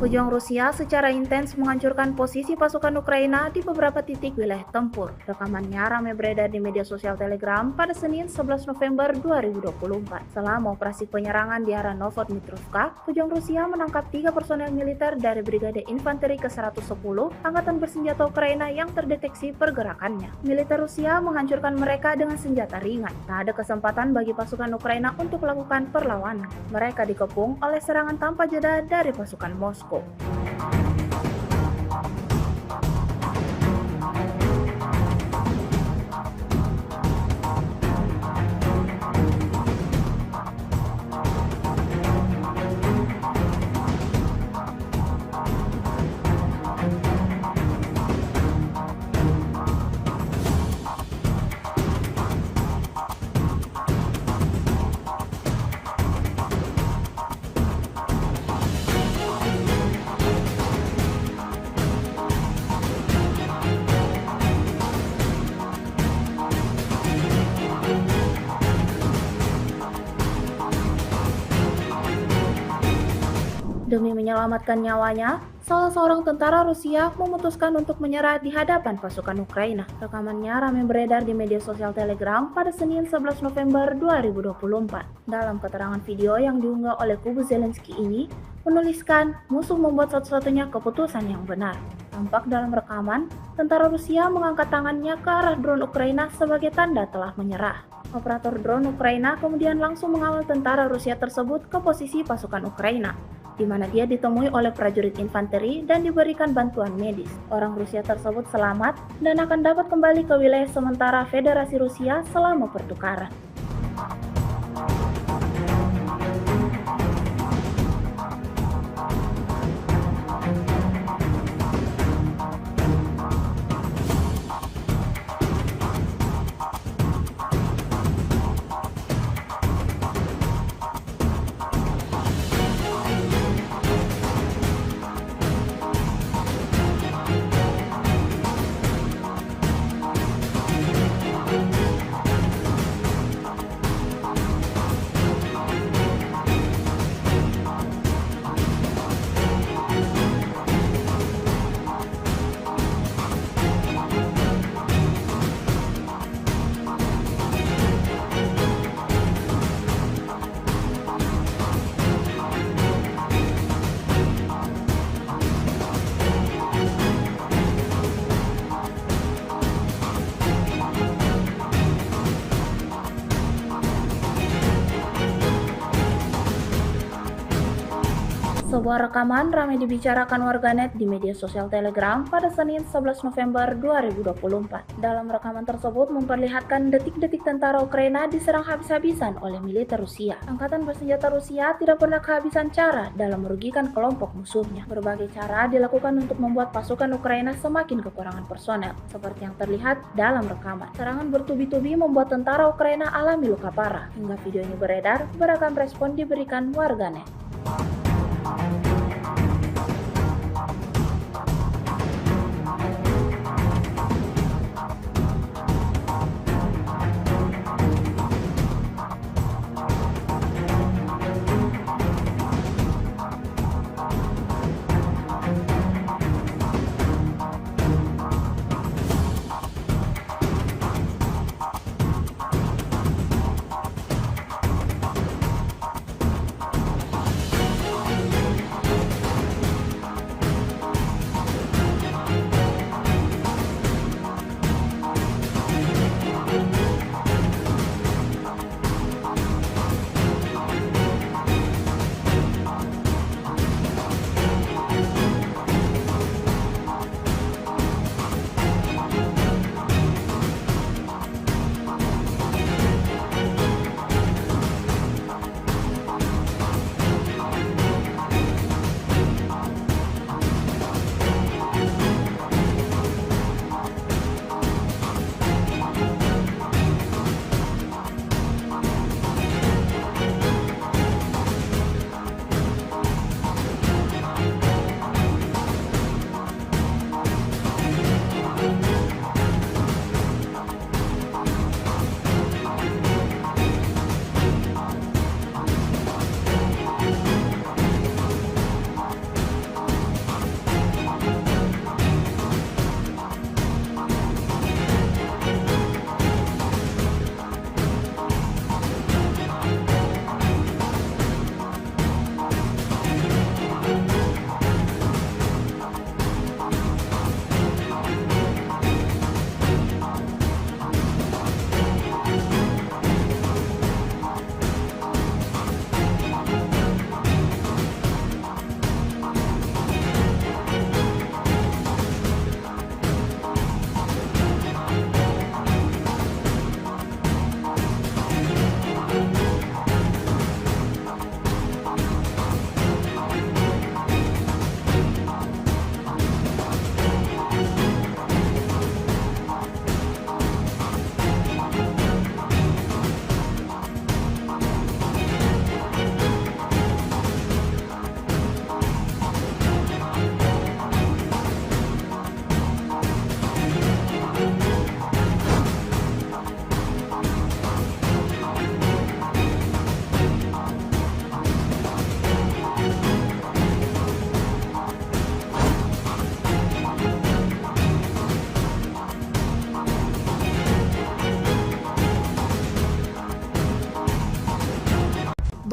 Pejuang Rusia secara intens menghancurkan posisi pasukan Ukraina di beberapa titik wilayah tempur. Rekamannya ramai beredar di media sosial Telegram pada Senin 11 November 2024. Selama operasi penyerangan di arah Novodmitrovka, pejuang Rusia menangkap 3 personel militer dari Brigade Infanteri ke-110 Angkatan Bersenjata Ukraina yang terdeteksi pergerakannya. Militer Rusia menghancurkan mereka dengan senjata ringan. Tak ada kesempatan bagi pasukan Ukraina untuk melakukan perlawanan. Mereka dikepung oleh serangan tanpa jeda dari pasukan Moskow. Demi menyelamatkan nyawanya, salah seorang tentara Rusia memutuskan untuk menyerah di hadapan pasukan Ukraina. Rekamannya ramai beredar di media sosial Telegram pada Senin 11 November 2024. Dalam keterangan video yang diunggah oleh kubu Zelensky ini, menuliskan musuh membuat satu-satunya keputusan yang benar. Tampak dalam rekaman, tentara Rusia mengangkat tangannya ke arah drone Ukraina sebagai tanda telah menyerah. Operator drone Ukraina kemudian langsung mengawal tentara Rusia tersebut ke posisi pasukan Ukraina, di mana dia ditemui oleh prajurit infanteri dan diberikan bantuan medis. Orang Rusia tersebut selamat dan akan dapat kembali ke wilayah sementara Federasi Rusia selama pertukaran. Sebuah rekaman ramai dibicarakan warganet di media sosial Telegram pada Senin 11 November 2024. Dalam rekaman tersebut memperlihatkan detik-detik tentara Ukraina diserang habis-habisan oleh militer Rusia. Angkatan bersenjata Rusia tidak pernah kehabisan cara dalam merugikan kelompok musuhnya. Berbagai cara dilakukan untuk membuat pasukan Ukraina semakin kekurangan personel, seperti yang terlihat dalam rekaman. Serangan bertubi-tubi membuat tentara Ukraina alami luka parah. Hingga video ini beredar, beragam respon diberikan warganet.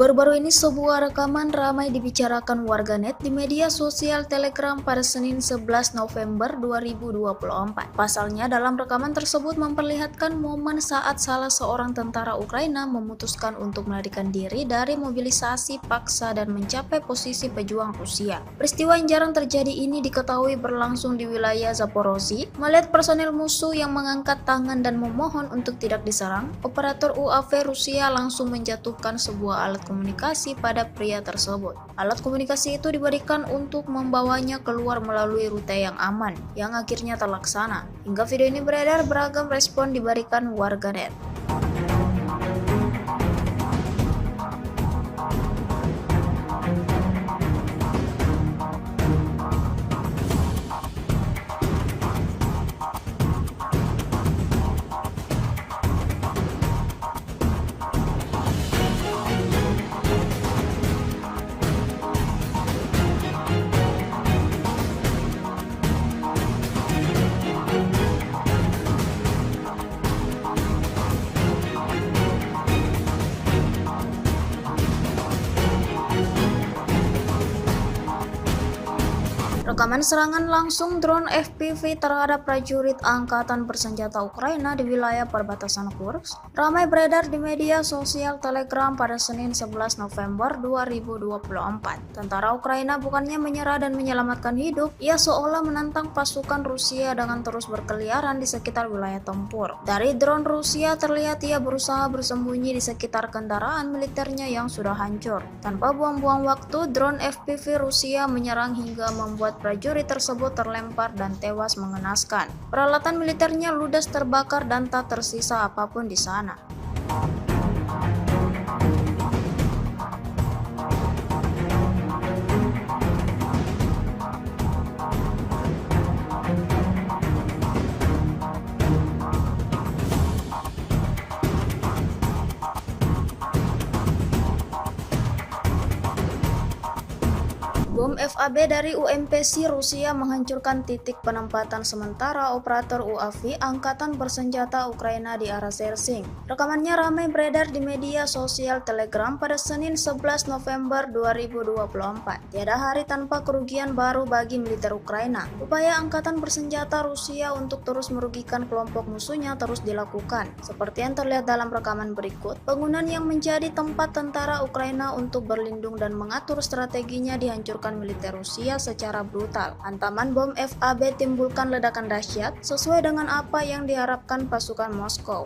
Baru-baru ini sebuah rekaman ramai dibicarakan warganet di media sosial Telegram pada Senin 11 November 2024. Pasalnya dalam rekaman tersebut memperlihatkan momen saat salah seorang tentara Ukraina memutuskan untuk melarikan diri dari mobilisasi paksa dan mencapai posisi pejuang Rusia. Peristiwa yang jarang terjadi ini diketahui berlangsung di wilayah Zaporozhye. Melihat personel musuh yang mengangkat tangan dan memohon untuk tidak diserang, operator UAV Rusia langsung menjatuhkan sebuah alat komunikasi pada pria tersebut. Alat komunikasi itu diberikan untuk membawanya keluar melalui rute yang aman, yang akhirnya terlaksana. Hingga video ini beredar, beragam respon diberikan warganet. Rekaman serangan langsung drone FPV terhadap prajurit Angkatan Bersenjata Ukraina di wilayah perbatasan Kursk ramai beredar di media sosial Telegram pada Senin 11 November 2024. Tentara Ukraina bukannya menyerah dan menyelamatkan hidup, ia seolah menantang pasukan Rusia dengan terus berkeliaran di sekitar wilayah tempur. Dari drone Rusia terlihat ia berusaha bersembunyi di sekitar kendaraan militernya yang sudah hancur. Tanpa buang-buang waktu, drone FPV Rusia menyerang hingga membuat prajurit tersebut terlempar dan tewas mengenaskan. Peralatan militernya ludes terbakar dan tak tersisa apapun di sana. Bom FAB dari UMPC Rusia menghancurkan titik penempatan sementara operator UAV Angkatan Bersenjata Ukraina di arah Sersing. Rekamannya ramai beredar di media sosial Telegram pada Senin 11 November 2024. Tiada hari tanpa kerugian baru bagi militer Ukraina. Upaya Angkatan Bersenjata Rusia untuk terus merugikan kelompok musuhnya terus dilakukan. Seperti yang terlihat dalam rekaman berikut, bangunan yang menjadi tempat tentara Ukraina untuk berlindung dan mengatur strateginya dihancurkan militer Rusia secara brutal. Hantaman bom FAB timbulkan ledakan dahsyat sesuai dengan apa yang diharapkan pasukan Moskow.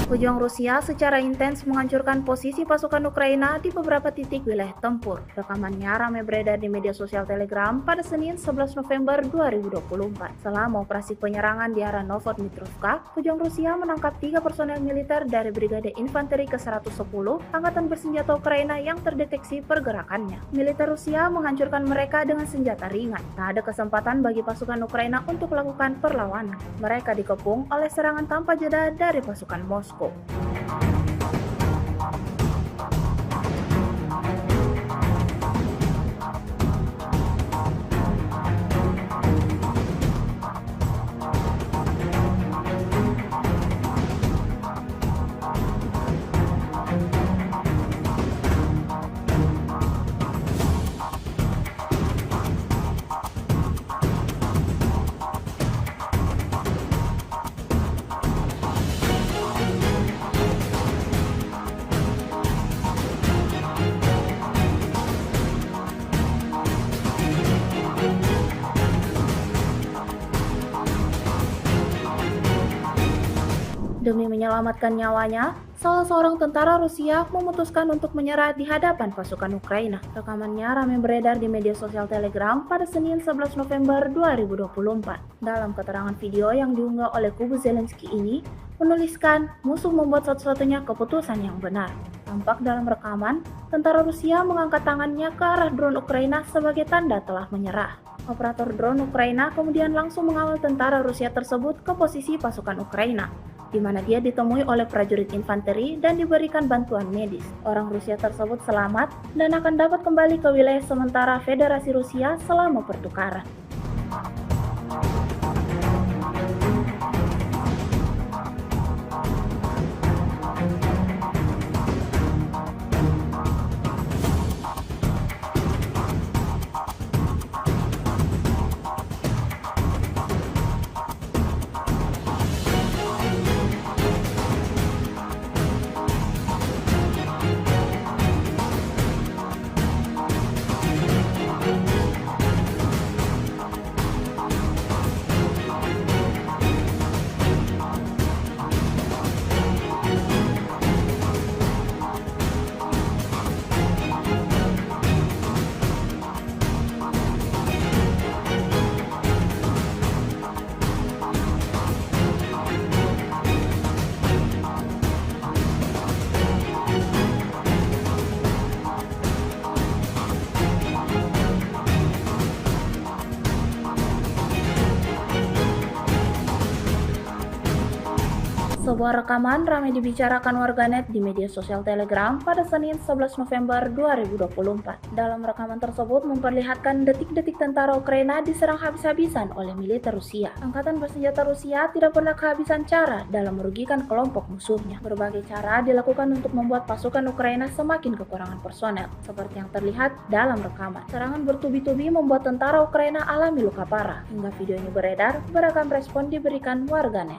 Pejuang Rusia secara intens menghancurkan posisi pasukan Ukraina di beberapa titik wilayah tempur. Rekamannya ramai beredar di media sosial Telegram pada Senin 11 November 2024. Selama operasi penyerangan di arah Novodmitrovka, pejuang Rusia menangkap 3 personel militer dari Brigade Infanteri ke-110 Angkatan Bersenjata Ukraina yang terdeteksi pergerakannya. Militer Rusia menghancurkan mereka dengan senjata ringan. Tak ada kesempatan bagi pasukan Ukraina untuk melakukan perlawanan. Mereka dikepung oleh serangan tanpa jeda dari pasukan Moskow. Demi menyelamatkan nyawanya, salah seorang tentara Rusia memutuskan untuk menyerah di hadapan pasukan Ukraina. Rekamannya ramai beredar di media sosial Telegram pada Senin 11 November 2024. Dalam keterangan video yang diunggah oleh kubu Zelensky ini, menuliskan musuh membuat satu-satunya keputusan yang benar. Tampak dalam rekaman, tentara Rusia mengangkat tangannya ke arah drone Ukraina sebagai tanda telah menyerah. Operator drone Ukraina kemudian langsung mengawal tentara Rusia tersebut ke posisi pasukan Ukraina, di mana dia ditemui oleh prajurit infanteri dan diberikan bantuan medis. Orang Rusia tersebut selamat dan akan dapat kembali ke wilayah sementara Federasi Rusia selama pertukaran. Sebuah rekaman ramai dibicarakan warganet di media sosial Telegram pada Senin 11 November 2024. Dalam rekaman tersebut memperlihatkan detik-detik tentara Ukraina diserang habis-habisan oleh militer Rusia. Angkatan bersenjata Rusia tidak pernah kehabisan cara dalam merugikan kelompok musuhnya. Berbagai cara dilakukan untuk membuat pasukan Ukraina semakin kekurangan personel, seperti yang terlihat dalam rekaman. Serangan bertubi-tubi membuat tentara Ukraina alami luka parah. Hingga video ini beredar, beragam respon diberikan warganet.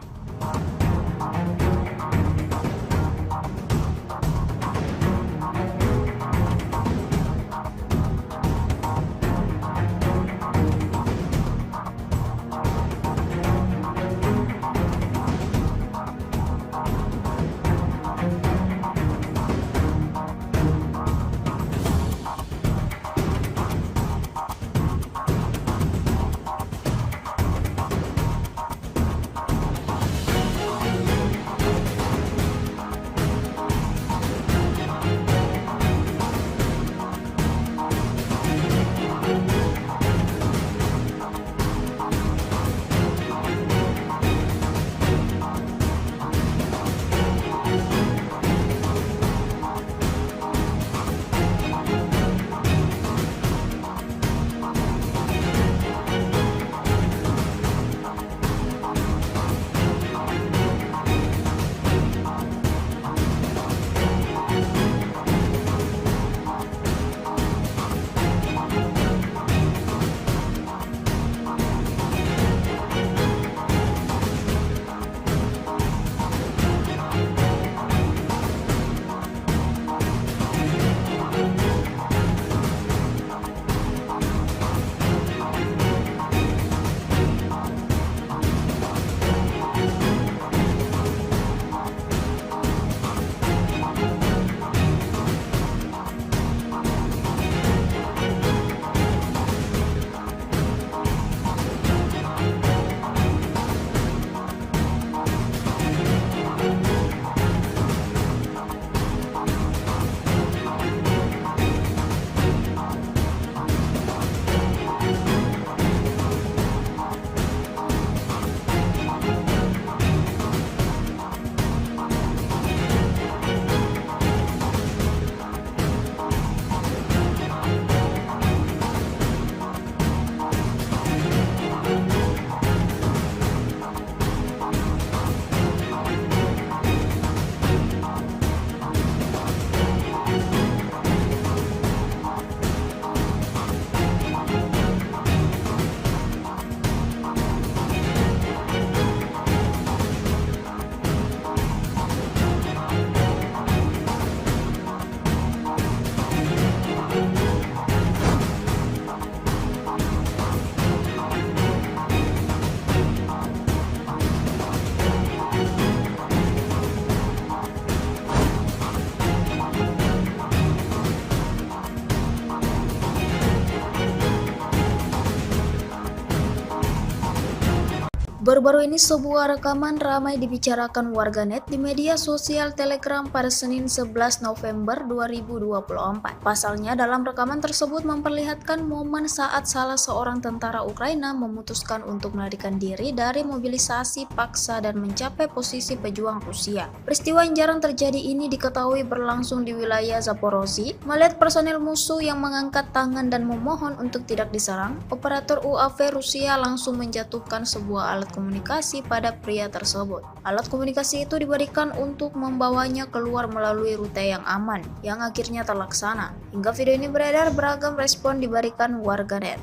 Baru-baru ini sebuah rekaman ramai dibicarakan warganet di media sosial Telegram pada Senin 11 November 2024. Pasalnya dalam rekaman tersebut memperlihatkan momen saat salah seorang tentara Ukraina memutuskan untuk melarikan diri dari mobilisasi paksa dan mencapai posisi pejuang Rusia. Peristiwa yang jarang terjadi ini diketahui berlangsung di wilayah Zaporozhye. Melihat personel musuh yang mengangkat tangan dan memohon untuk tidak diserang, operator UAV Rusia langsung menjatuhkan sebuah alat komunikasi pada pria tersebut. Alat komunikasi itu diberikan untuk membawanya keluar melalui rute yang aman, yang akhirnya terlaksana. Hingga video ini beredar, beragam respon diberikan warganet.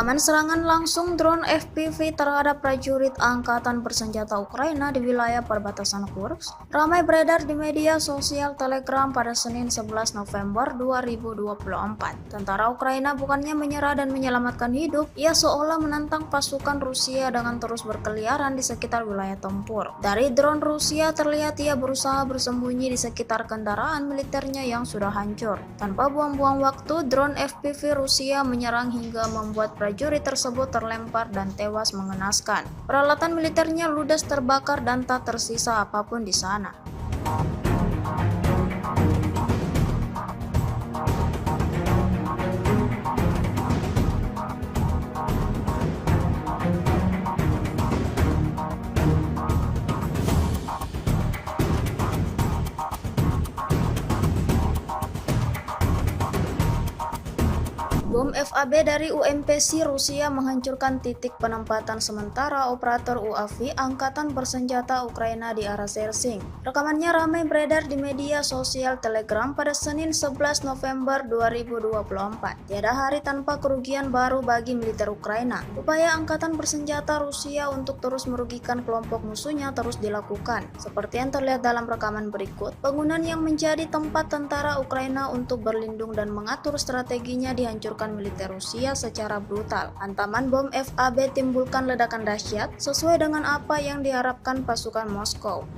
Rekaman serangan langsung drone FPV terhadap prajurit Angkatan Bersenjata Ukraina di wilayah perbatasan Kursk ramai beredar di media sosial Telegram pada Senin 11 November 2024. Tentara Ukraina bukannya menyerah dan menyelamatkan hidup, ia seolah menantang pasukan Rusia dengan terus berkeliaran di sekitar wilayah tempur. Dari drone Rusia terlihat ia berusaha bersembunyi di sekitar kendaraan militernya yang sudah hancur. Tanpa buang-buang waktu, drone FPV Rusia menyerang hingga membuat prajurit tersebut terlempar dan tewas mengenaskan. Peralatan militernya ludes terbakar dan tak tersisa apapun di sana. Bom FAB dari UMPC Rusia menghancurkan titik penempatan sementara operator UAV Angkatan Bersenjata Ukraina di arah Sersing. Rekamannya ramai beredar di media sosial Telegram pada Senin 11 November 2024. Tiada hari tanpa kerugian baru bagi militer Ukraina. Upaya Angkatan Bersenjata Rusia untuk terus merugikan kelompok musuhnya terus dilakukan. Seperti yang terlihat dalam rekaman berikut, bangunan yang menjadi tempat tentara Ukraina untuk berlindung dan mengatur strateginya dihancurkan militer Rusia secara brutal. Hantaman bom FAB timbulkan ledakan dahsyat sesuai dengan apa yang diharapkan pasukan Moskow.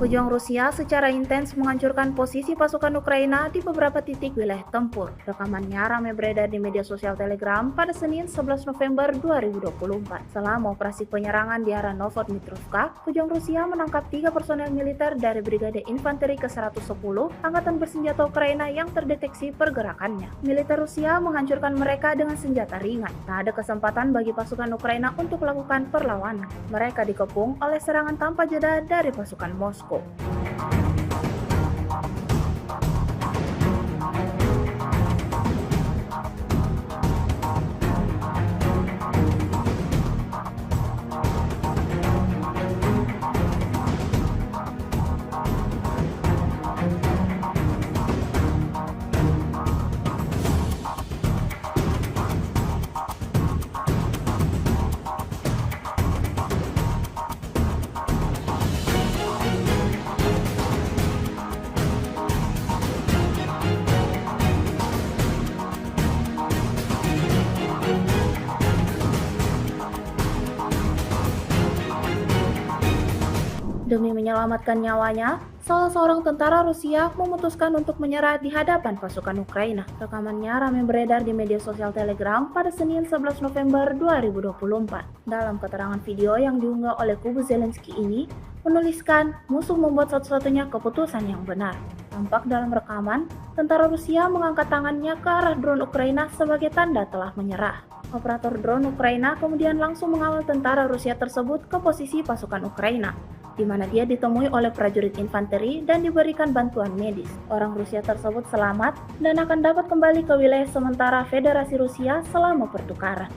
Pejuang Rusia secara intens menghancurkan posisi pasukan Ukraina di beberapa titik wilayah tempur. Rekamannya ramai beredar di media sosial Telegram pada Senin 11 November 2024. Selama operasi penyerangan di arah Novodmitrovka, pejuang Rusia menangkap 3 personel militer dari Brigade Infanteri ke-110 Angkatan Bersenjata Ukraina yang terdeteksi pergerakannya. Militer Rusia menghancurkan mereka dengan senjata ringan. Tak ada kesempatan bagi pasukan Ukraina untuk melakukan perlawanan. Mereka dikepung oleh serangan tanpa jeda dari pasukan Moskow. Demi menyelamatkan nyawanya, salah seorang tentara Rusia memutuskan untuk menyerah di hadapan pasukan Ukraina. Rekamannya ramai beredar di media sosial Telegram pada Senin 11 November 2024. Dalam keterangan video yang diunggah oleh kubu Zelensky ini, menuliskan musuh membuat satu-satunya keputusan yang benar. Tampak dalam rekaman, tentara Rusia mengangkat tangannya ke arah drone Ukraina sebagai tanda telah menyerah. Operator drone Ukraina kemudian langsung mengawal tentara Rusia tersebut ke posisi pasukan Ukraina, di mana dia ditemui oleh prajurit infanteri dan diberikan bantuan medis. Orang Rusia tersebut selamat dan akan dapat kembali ke wilayah sementara Federasi Rusia selama pertukaran.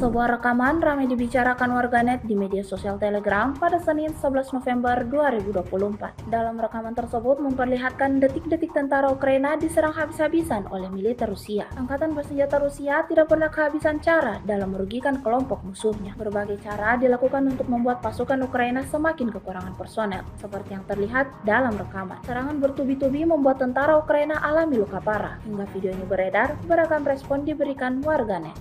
Sebuah rekaman ramai dibicarakan warganet di media sosial Telegram pada Senin 11 November 2024. Dalam rekaman tersebut memperlihatkan detik-detik tentara Ukraina diserang habis-habisan oleh militer Rusia. Angkatan bersenjata Rusia tidak pernah kehabisan cara dalam merugikan kelompok musuhnya. Berbagai cara dilakukan untuk membuat pasukan Ukraina semakin kekurangan personel, seperti yang terlihat dalam rekaman. Serangan bertubi-tubi membuat tentara Ukraina alami luka parah. Hingga video ini beredar, beragam respon diberikan warganet.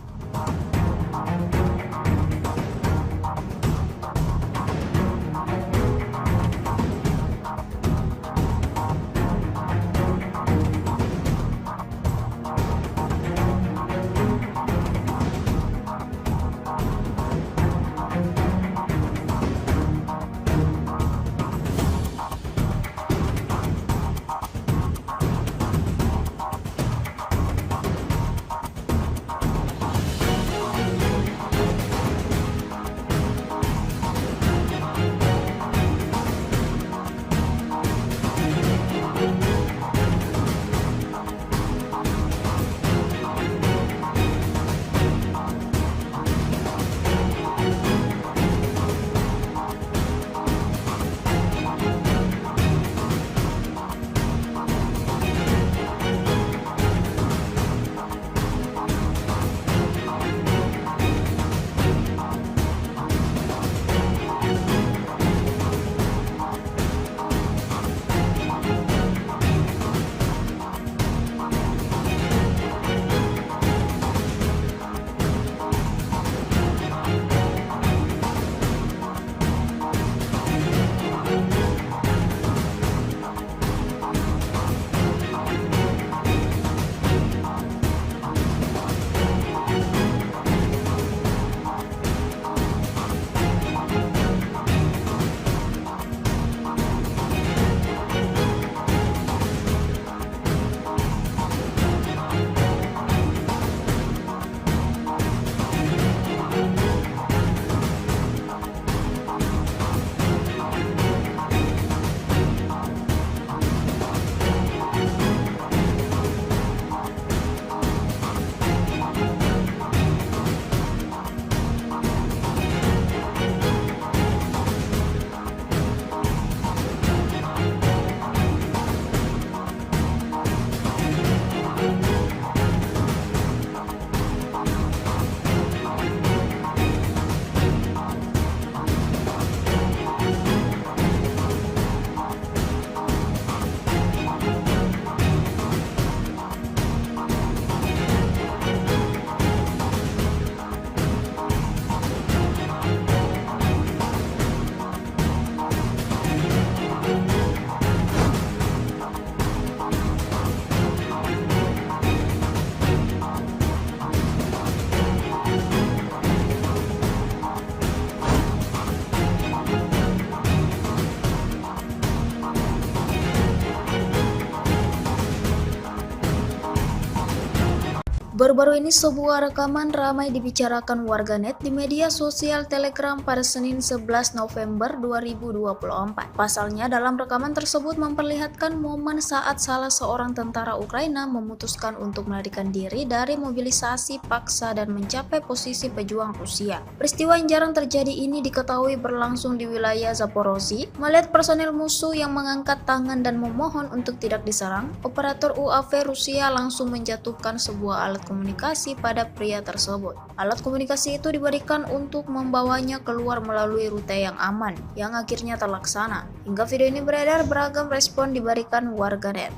Baru-baru ini sebuah rekaman ramai dibicarakan warganet di media sosial Telegram pada Senin 11 November 2024. Pasalnya dalam rekaman tersebut memperlihatkan momen saat salah seorang tentara Ukraina memutuskan untuk melarikan diri dari mobilisasi paksa dan mencapai posisi pejuang Rusia. Peristiwa yang jarang terjadi ini diketahui berlangsung di wilayah Zaporozhye. Melihat personel musuh yang mengangkat tangan dan memohon untuk tidak diserang, operator UAV Rusia langsung menjatuhkan sebuah alat komunikasi pada pria tersebut. Alat komunikasi itu diberikan untuk membawanya keluar melalui rute yang aman, yang akhirnya terlaksana. Hingga video ini beredar, beragam respon diberikan warganet.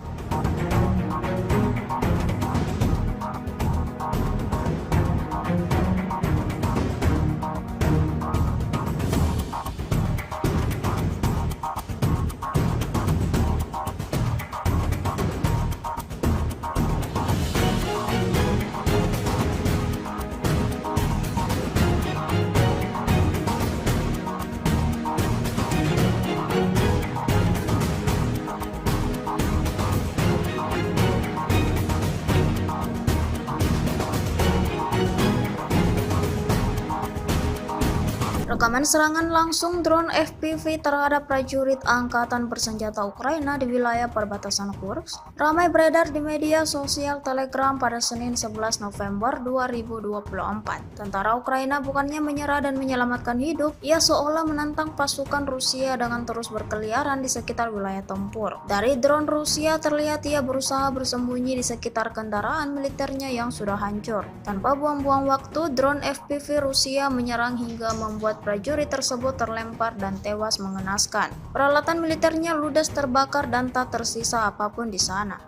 Dengan serangan langsung drone FPV terhadap prajurit Angkatan Bersenjata Ukraina di wilayah perbatasan Kursk, ramai beredar di media sosial Telegram pada Senin 11 November 2024. Tentara Ukraina bukannya menyerah dan menyelamatkan hidup, ia seolah menantang pasukan Rusia dengan terus berkeliaran di sekitar wilayah tempur. Dari drone Rusia terlihat ia berusaha bersembunyi di sekitar kendaraan militernya yang sudah hancur. Tanpa buang-buang waktu, drone FPV Rusia menyerang hingga membuat prajurit tersebut terlempar dan tewas mengenaskan. Peralatan militernya ludes terbakar dan tak tersisa apapun di sana.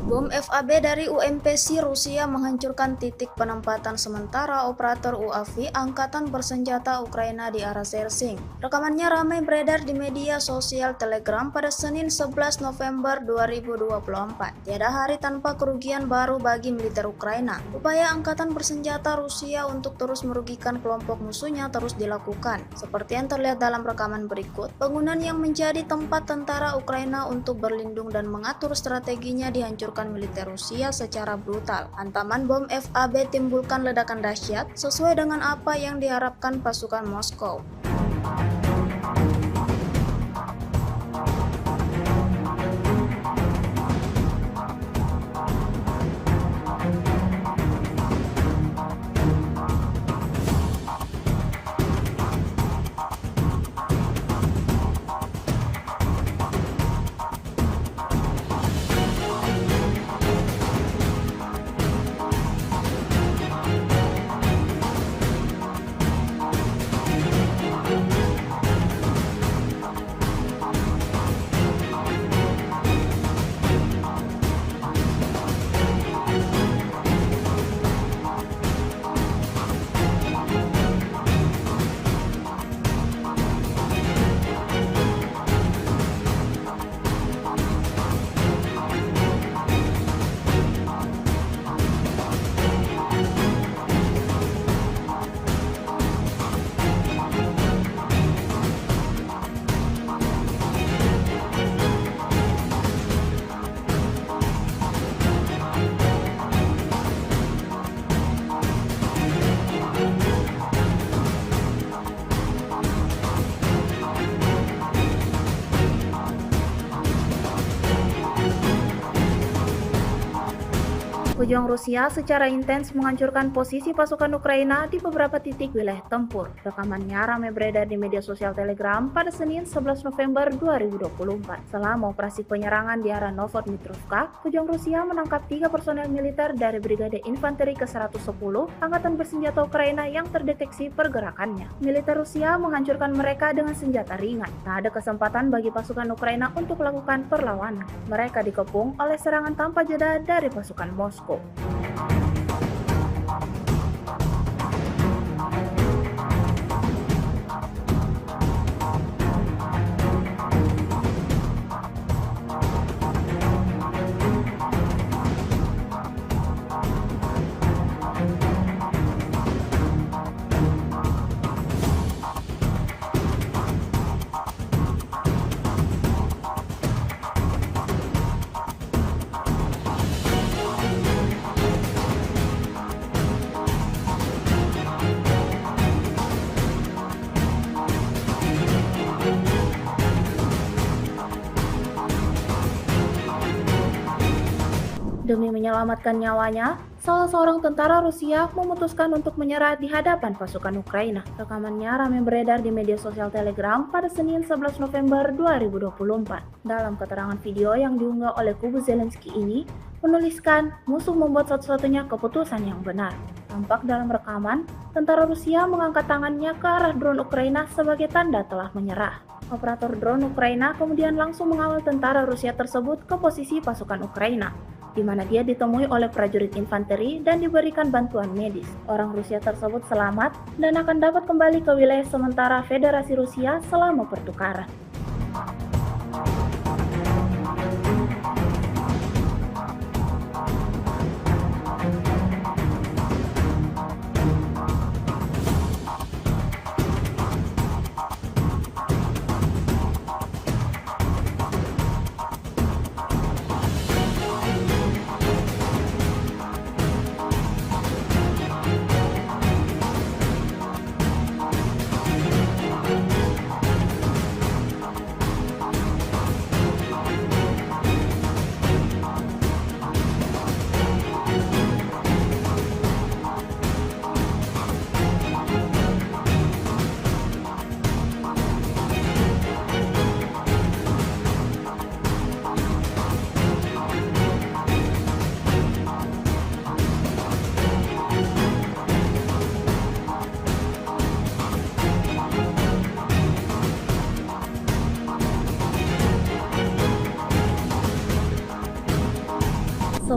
Bom FAB dari UMPC Rusia menghancurkan titik penempatan sementara operator UAV Angkatan Bersenjata Ukraina di arah Sersing. Rekamannya ramai beredar di media sosial Telegram pada Senin 11 November 2024. Tiada hari tanpa kerugian baru bagi militer Ukraina. Upaya Angkatan Bersenjata Rusia untuk terus merugikan kelompok musuhnya terus dilakukan. Seperti yang terlihat dalam rekaman berikut, bangunan yang menjadi tempat tentara Ukraina untuk berlindung dan mengatur strateginya dihancurkan militer Rusia secara brutal. Hantaman bom FAB timbulkan ledakan dahsyat sesuai dengan apa yang diharapkan pasukan Moskow. Pejuang Rusia secara intens menghancurkan posisi pasukan Ukraina di beberapa titik wilayah tempur. Rekamannya ramai beredar di media sosial Telegram pada Senin 11 November 2024. Selama operasi penyerangan di arah Novotmitrovka, pejuang Rusia menangkap 3 personel militer dari Brigade Infanteri ke-110 Angkatan Bersenjata Ukraina yang terdeteksi pergerakannya. Militer Rusia menghancurkan mereka dengan senjata ringan. Tak ada kesempatan bagi pasukan Ukraina untuk melakukan perlawanan. Mereka dikepung oleh serangan tanpa jeda dari pasukan Moskow. Demi menyelamatkan nyawanya, salah seorang tentara Rusia memutuskan untuk menyerah di hadapan pasukan Ukraina. Rekamannya ramai beredar di media sosial Telegram pada Senin 11 November 2024. Dalam keterangan video yang diunggah oleh kubu Zelensky ini, menuliskan musuh membuat satu-satunya keputusan yang benar. Tampak dalam rekaman, tentara Rusia mengangkat tangannya ke arah drone Ukraina sebagai tanda telah menyerah. Operator drone Ukraina kemudian langsung mengawal tentara Rusia tersebut ke posisi pasukan Ukraina, di mana dia ditemui oleh prajurit infanteri dan diberikan bantuan medis. Orang Rusia tersebut selamat dan akan dapat kembali ke wilayah sementara Federasi Rusia selama pertukaran.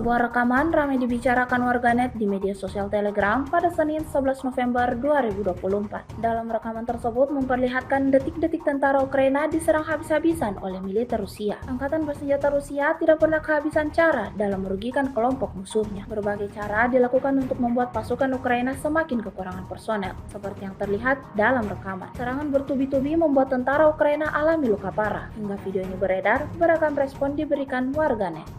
Sebuah rekaman ramai dibicarakan warganet di media sosial Telegram pada Senin 11 November 2024. Dalam rekaman tersebut memperlihatkan detik-detik tentara Ukraina diserang habis-habisan oleh militer Rusia. Angkatan bersenjata Rusia tidak pernah kehabisan cara dalam merugikan kelompok musuhnya. Berbagai cara dilakukan untuk membuat pasukan Ukraina semakin kekurangan personel, seperti yang terlihat dalam rekaman. Serangan bertubi-tubi membuat tentara Ukraina alami luka parah. Hingga video ini beredar, beragam respon diberikan warganet.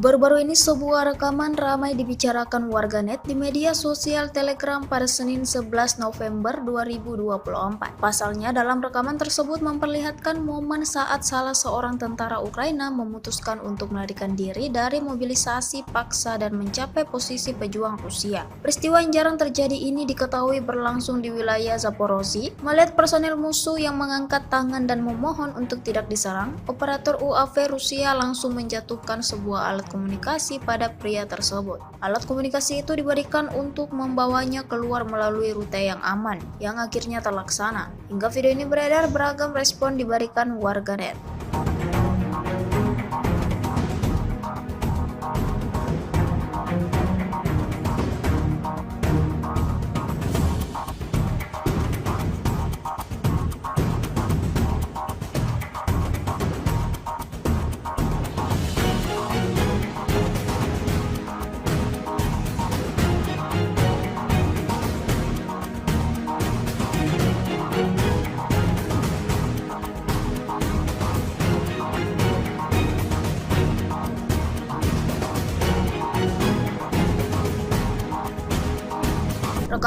Baru-baru ini sebuah rekaman ramai dibicarakan warganet di media sosial Telegram pada Senin 11 November 2024. Pasalnya dalam rekaman tersebut memperlihatkan momen saat salah seorang tentara Ukraina memutuskan untuk melarikan diri dari mobilisasi paksa dan mencapai posisi pejuang Rusia. Peristiwa yang jarang terjadi ini diketahui berlangsung di wilayah Zaporozhye. Melihat personel musuh yang mengangkat tangan dan memohon untuk tidak diserang, operator UAV Rusia langsung menjatuhkan sebuah alat komunikasi pada pria tersebut. Alat komunikasi itu diberikan untuk membawanya keluar melalui rute yang aman, yang akhirnya terlaksana. Hingga video ini beredar, beragam respon diberikan warganet.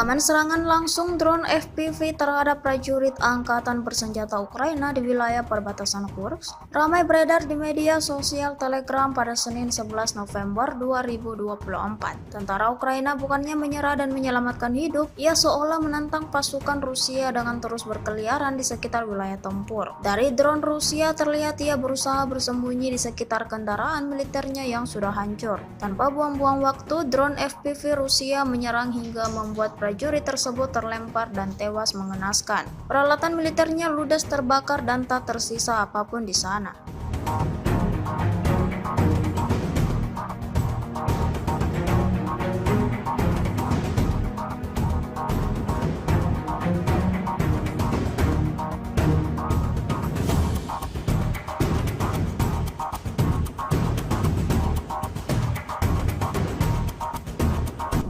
Rekaman serangan langsung drone FPV terhadap prajurit Angkatan Bersenjata Ukraina di wilayah perbatasan Kursk ramai beredar di media sosial Telegram pada Senin 11 November 2024. Tentara Ukraina bukannya menyerah dan menyelamatkan hidup, ia seolah menantang pasukan Rusia dengan terus berkeliaran di sekitar wilayah tempur. Dari drone Rusia terlihat ia berusaha bersembunyi di sekitar kendaraan militernya yang sudah hancur. Tanpa buang-buang waktu, drone FPV Rusia menyerang hingga membuat prajurit tersebut terlempar dan tewas mengenaskan. Peralatan militernya ludes terbakar dan tak tersisa apapun di sana.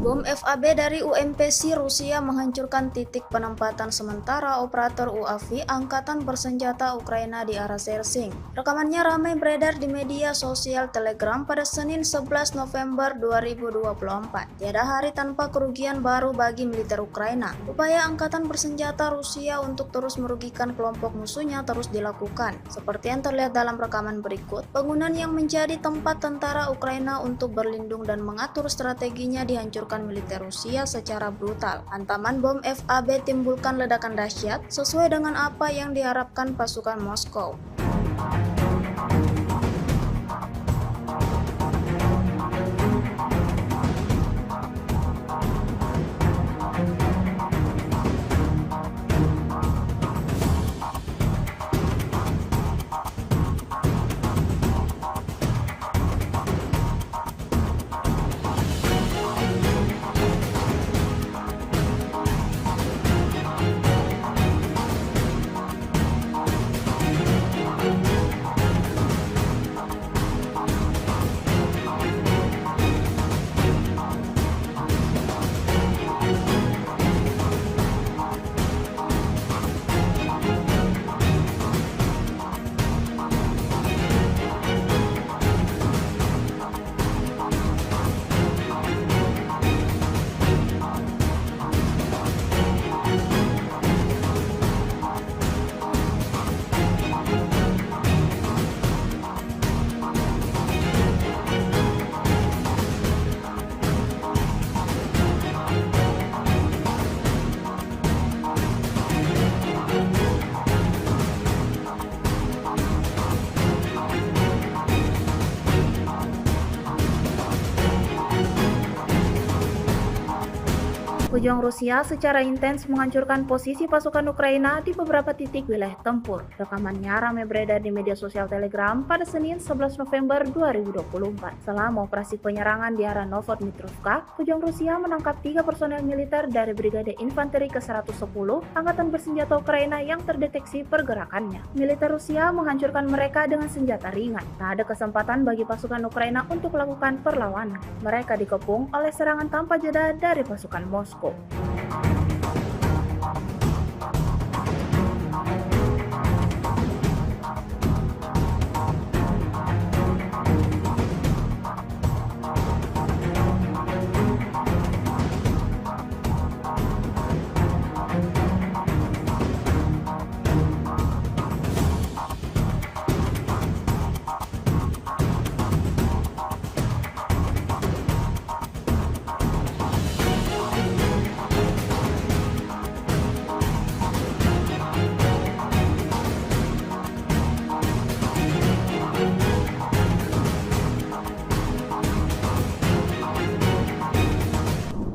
Bom FAB dari UMPC Rusia menghancurkan titik penempatan sementara operator UAV Angkatan Bersenjata Ukraina di arah Sersing. Rekamannya ramai beredar di media sosial Telegram pada Senin 11 November 2024. Tiada hari tanpa kerugian baru bagi militer Ukraina. Upaya Angkatan Bersenjata Rusia untuk terus merugikan kelompok musuhnya terus dilakukan. Seperti yang terlihat dalam rekaman berikut, bangunan yang menjadi tempat tentara Ukraina untuk berlindung dan mengatur strateginya dihancurkan militer Rusia secara brutal. Hantaman bom FAB timbulkan ledakan dahsyat sesuai dengan apa yang diharapkan pasukan Moskow. Pejuang Rusia secara intens menghancurkan posisi pasukan Ukraina di beberapa titik wilayah tempur. Rekamannya ramai beredar di media sosial Telegram pada Senin 11 November 2024. Selama operasi penyerangan di arah Novodmitrovka, pejuang Rusia menangkap 3 personel militer dari Brigade Infanteri ke-110 Angkatan Bersenjata Ukraina yang terdeteksi pergerakannya. Militer Rusia menghancurkan mereka dengan senjata ringan. Tak ada kesempatan bagi pasukan Ukraina untuk melakukan perlawanan. Mereka dikepung oleh serangan tanpa jeda dari pasukan Moskow.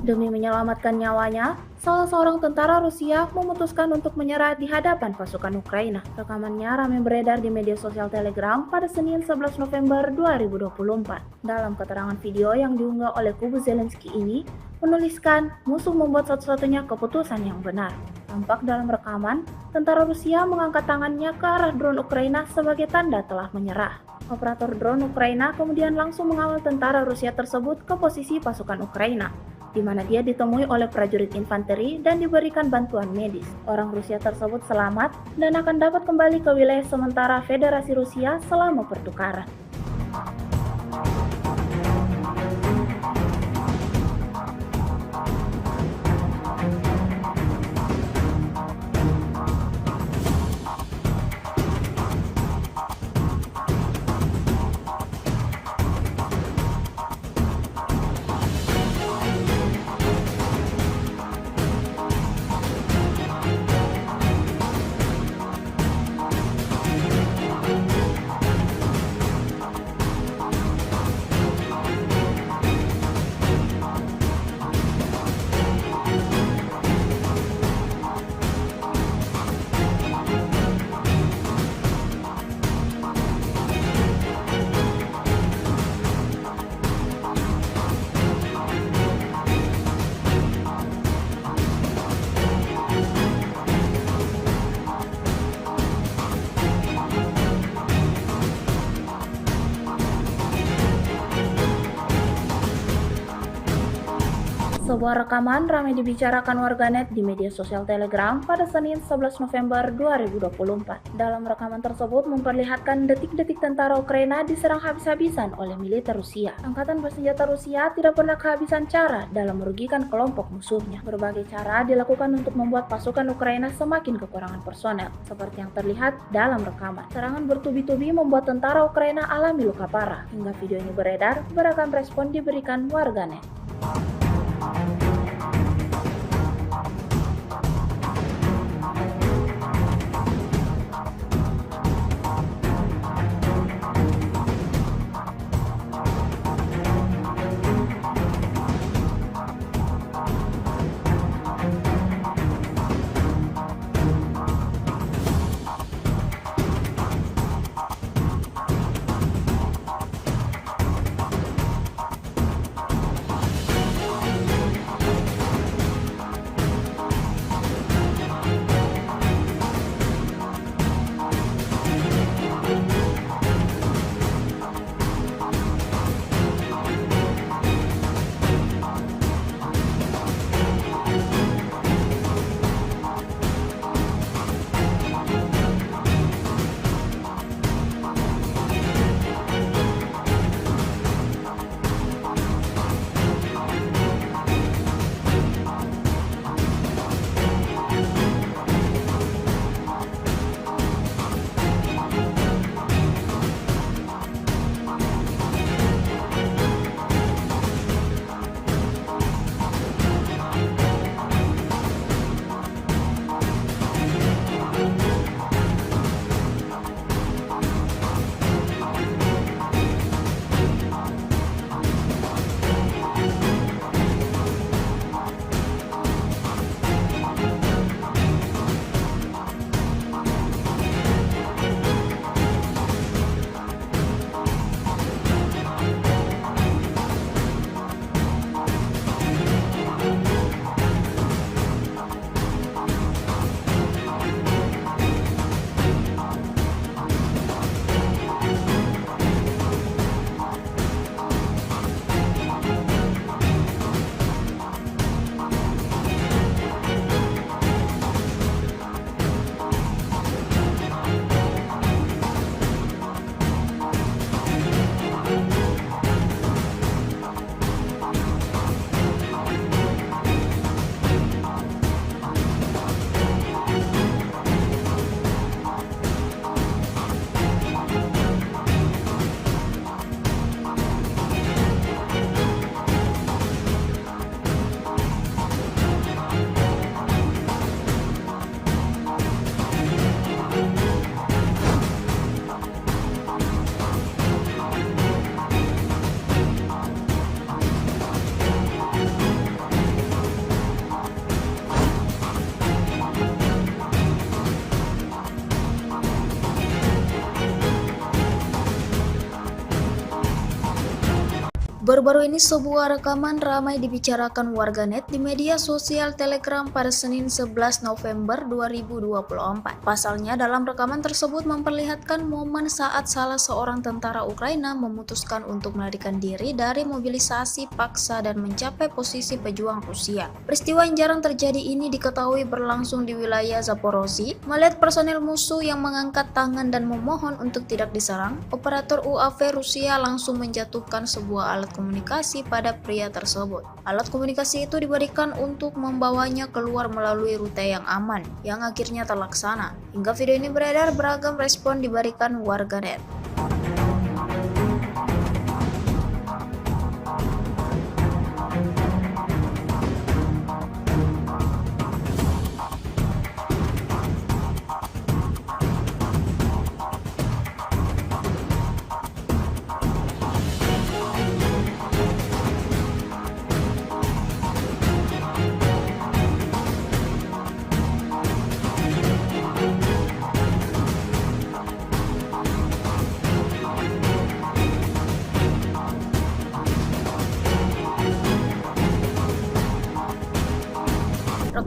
Demi menyelamatkan nyawanya, salah seorang tentara Rusia memutuskan untuk menyerah di hadapan pasukan Ukraina. Rekamannya ramai beredar di media sosial Telegram pada Senin 11 November 2024. Dalam keterangan video yang diunggah oleh kubu Zelensky ini, menuliskan musuh membuat satu-satunya keputusan yang benar. Tampak dalam rekaman, tentara Rusia mengangkat tangannya ke arah drone Ukraina sebagai tanda telah menyerah. Operator drone Ukraina kemudian langsung mengawal tentara Rusia tersebut ke posisi pasukan Ukraina, di mana dia ditemui oleh prajurit infanteri dan diberikan bantuan medis. Orang Rusia tersebut selamat dan akan dapat kembali ke wilayah sementara Federasi Rusia selama pertukaran. Sebuah rekaman ramai dibicarakan warganet di media sosial Telegram pada Senin 11 November 2024. Dalam rekaman tersebut memperlihatkan detik-detik tentara Ukraina diserang habis-habisan oleh militer Rusia. Angkatan bersenjata Rusia tidak pernah kehabisan cara dalam merugikan kelompok musuhnya. Berbagai cara dilakukan untuk membuat pasukan Ukraina semakin kekurangan personel, seperti yang terlihat dalam rekaman. Serangan bertubi-tubi membuat tentara Ukraina alami luka parah. Hingga video ini beredar, beragam respon diberikan warganet. Baru-baru ini sebuah rekaman ramai dibicarakan warganet di media sosial Telegram pada Senin 11 November 2024. Pasalnya dalam rekaman tersebut memperlihatkan momen saat salah seorang tentara Ukraina memutuskan untuk melarikan diri dari mobilisasi paksa dan mencapai posisi pejuang Rusia. Peristiwa yang jarang terjadi ini diketahui berlangsung di wilayah Zaporozhye. Melihat personel musuh yang mengangkat tangan dan memohon untuk tidak diserang, operator UAV Rusia langsung menjatuhkan sebuah alat komunikasi pada pria tersebut. Alat komunikasi itu diberikan untuk membawanya keluar melalui rute yang aman, yang akhirnya terlaksana. Hingga video ini beredar, beragam respon diberikan warganet.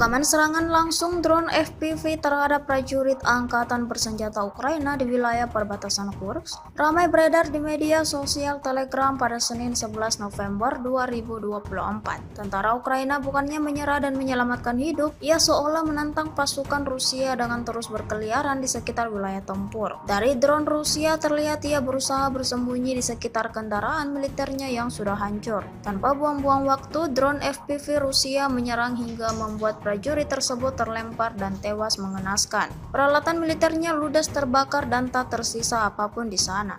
Rekaman serangan langsung drone FPV terhadap prajurit Angkatan Bersenjata Ukraina di wilayah perbatasan Kursk ramai beredar di media sosial Telegram pada Senin 11 November 2024. Tentara Ukraina bukannya menyerah dan menyelamatkan hidup, ia seolah menantang pasukan Rusia dengan terus berkeliaran di sekitar wilayah tempur. Dari drone Rusia terlihat ia berusaha bersembunyi di sekitar kendaraan militernya yang sudah hancur. Tanpa buang-buang waktu, drone FPV Rusia menyerang hingga membuat prajurit tersebut terlempar dan tewas mengenaskan. Peralatan militernya ludes terbakar dan tak tersisa apapun di sana.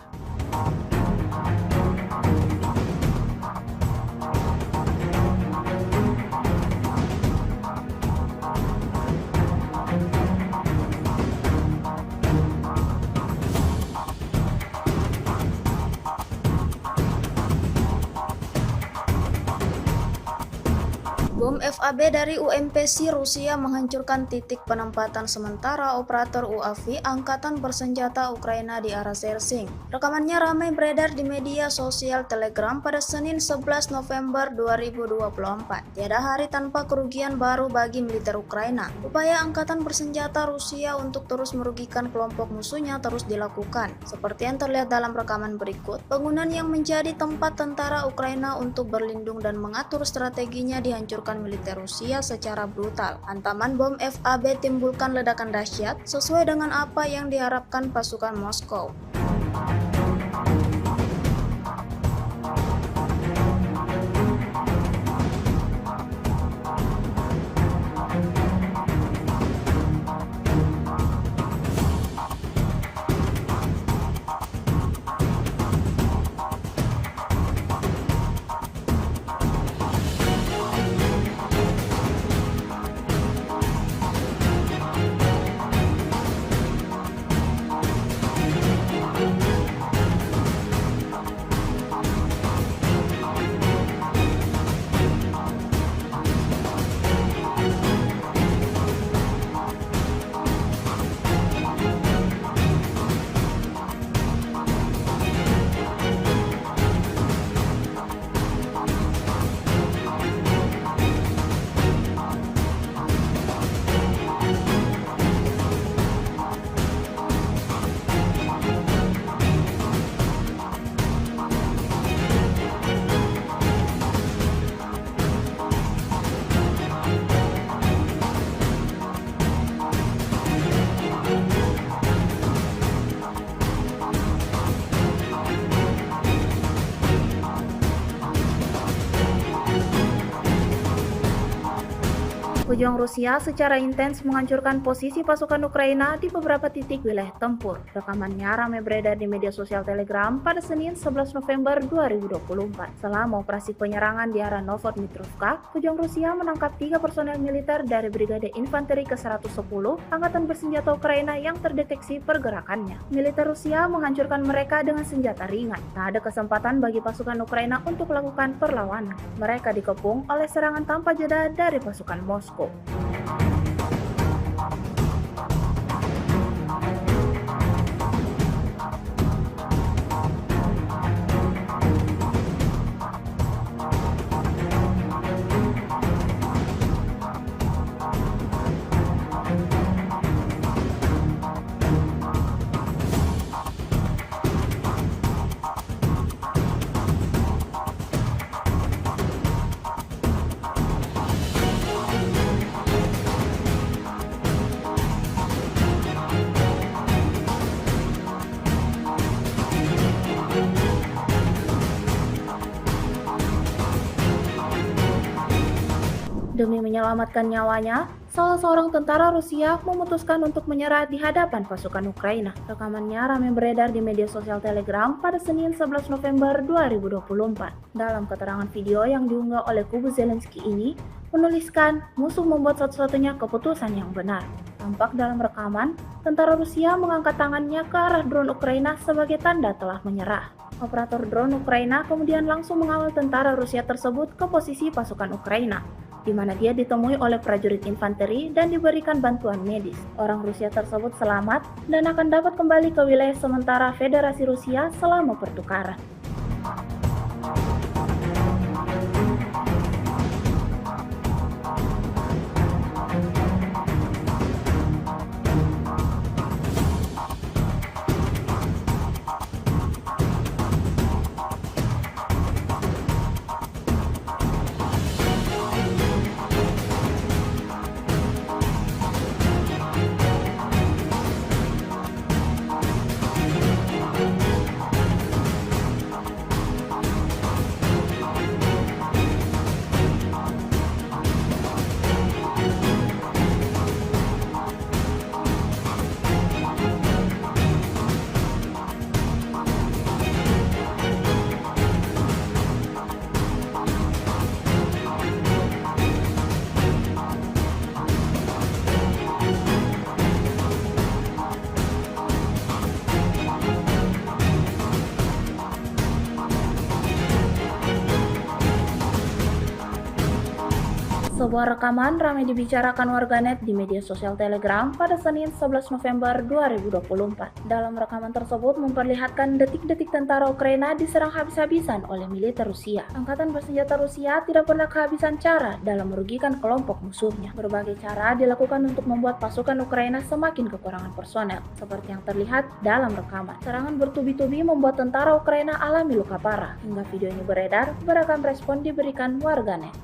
Bom FAB dari UMPC Rusia menghancurkan titik penempatan sementara operator UAV Angkatan Bersenjata Ukraina di arah Sersing. Rekamannya ramai beredar di media sosial Telegram pada Senin 11 November 2024. Tiada hari tanpa kerugian baru bagi militer Ukraina. Upaya Angkatan Bersenjata Rusia untuk terus merugikan kelompok musuhnya terus dilakukan. Seperti yang terlihat dalam rekaman berikut, bangunan yang menjadi tempat tentara Ukraina untuk berlindung dan mengatur strateginya dihancurkan militer Rusia secara brutal. Hantaman bom FAB timbulkan ledakan dahsyat sesuai dengan apa yang diharapkan pasukan Moskow. Pejuang Rusia secara intens menghancurkan posisi pasukan Ukraina di beberapa titik wilayah tempur. Rekamannya ramai beredar di media sosial Telegram pada Senin 11 November 2024. Selama operasi penyerangan di arah Novodmitrovka, pejuang Rusia menangkap 3 personel militer dari Brigade Infanteri ke-110 Angkatan Bersenjata Ukraina yang terdeteksi pergerakannya. Militer Rusia menghancurkan mereka dengan senjata ringan. Tak ada kesempatan bagi pasukan Ukraina untuk melakukan perlawanan. Mereka dikepung oleh serangan tanpa jeda dari pasukan Moskow. Demi menyelamatkan nyawanya, salah seorang tentara Rusia memutuskan untuk menyerah di hadapan pasukan Ukraina. Rekamannya ramai beredar di media sosial Telegram pada Senin 11 November 2024. Dalam keterangan video yang diunggah oleh kubu Zelensky ini, menuliskan musuh membuat satu-satunya keputusan yang benar. Tampak dalam rekaman, tentara Rusia mengangkat tangannya ke arah drone Ukraina sebagai tanda telah menyerah. Operator drone Ukraina kemudian langsung mengawal tentara Rusia tersebut ke posisi pasukan Ukraina, di mana dia ditemui oleh prajurit infanteri dan diberikan bantuan medis. Orang Rusia tersebut selamat dan akan dapat kembali ke wilayah sementara Federasi Rusia selama pertukaran. Sebuah rekaman ramai dibicarakan warganet di media sosial Telegram pada Senin 11 November 2024. Dalam rekaman tersebut memperlihatkan detik-detik tentara Ukraina diserang habis-habisan oleh militer Rusia. Angkatan bersenjata Rusia tidak pernah kehabisan cara dalam merugikan kelompok musuhnya. Berbagai cara dilakukan untuk membuat pasukan Ukraina semakin kekurangan personel, seperti yang terlihat dalam rekaman. Serangan bertubi-tubi membuat tentara Ukraina alami luka parah. Hingga video ini beredar, beragam respon diberikan warganet.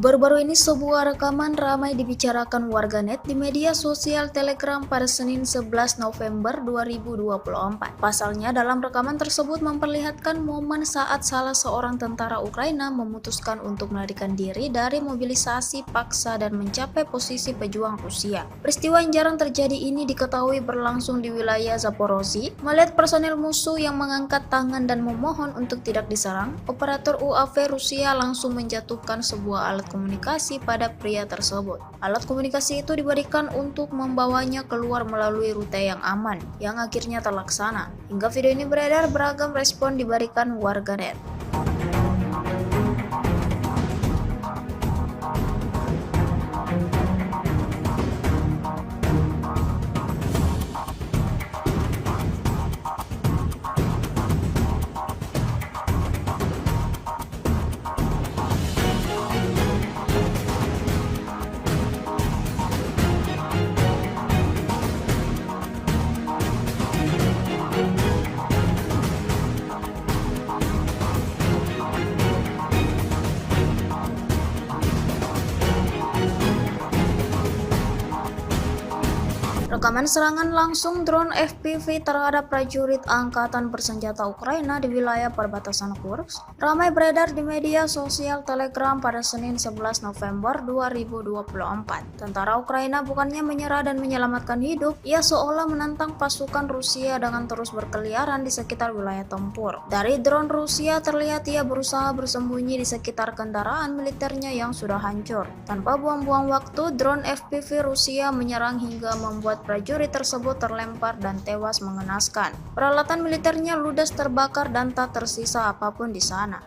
Baru-baru ini sebuah rekaman ramai dibicarakan warganet di media sosial Telegram pada Senin 11 November 2024. Pasalnya dalam rekaman tersebut memperlihatkan momen saat salah seorang tentara Ukraina memutuskan untuk melarikan diri dari mobilisasi paksa dan mencapai posisi pejuang Rusia. Peristiwa yang jarang terjadi ini diketahui berlangsung di wilayah Zaporozhye. Melihat personel musuh yang mengangkat tangan dan memohon untuk tidak diserang, operator UAV Rusia langsung menjatuhkan sebuah alat komunikasi pada pria tersebut. Alat komunikasi itu diberikan untuk membawanya keluar melalui rute yang aman, yang akhirnya terlaksana. Hingga video ini beredar, beragam respon diberikan warganet. Rekaman serangan langsung drone FPV terhadap prajurit Angkatan Bersenjata Ukraina di wilayah perbatasan Kursk ramai beredar di media sosial Telegram pada Senin 11 November 2024. Tentara Ukraina bukannya menyerah dan menyelamatkan hidup, ia seolah menantang pasukan Rusia dengan terus berkeliaran di sekitar wilayah tempur. Dari drone Rusia terlihat ia berusaha bersembunyi di sekitar kendaraan militernya yang sudah hancur. Tanpa buang-buang waktu, drone FPV Rusia menyerang hingga membuat prajurit tersebut terlempar dan tewas mengenaskan. Peralatan militernya ludes terbakar dan tak tersisa apapun di sana.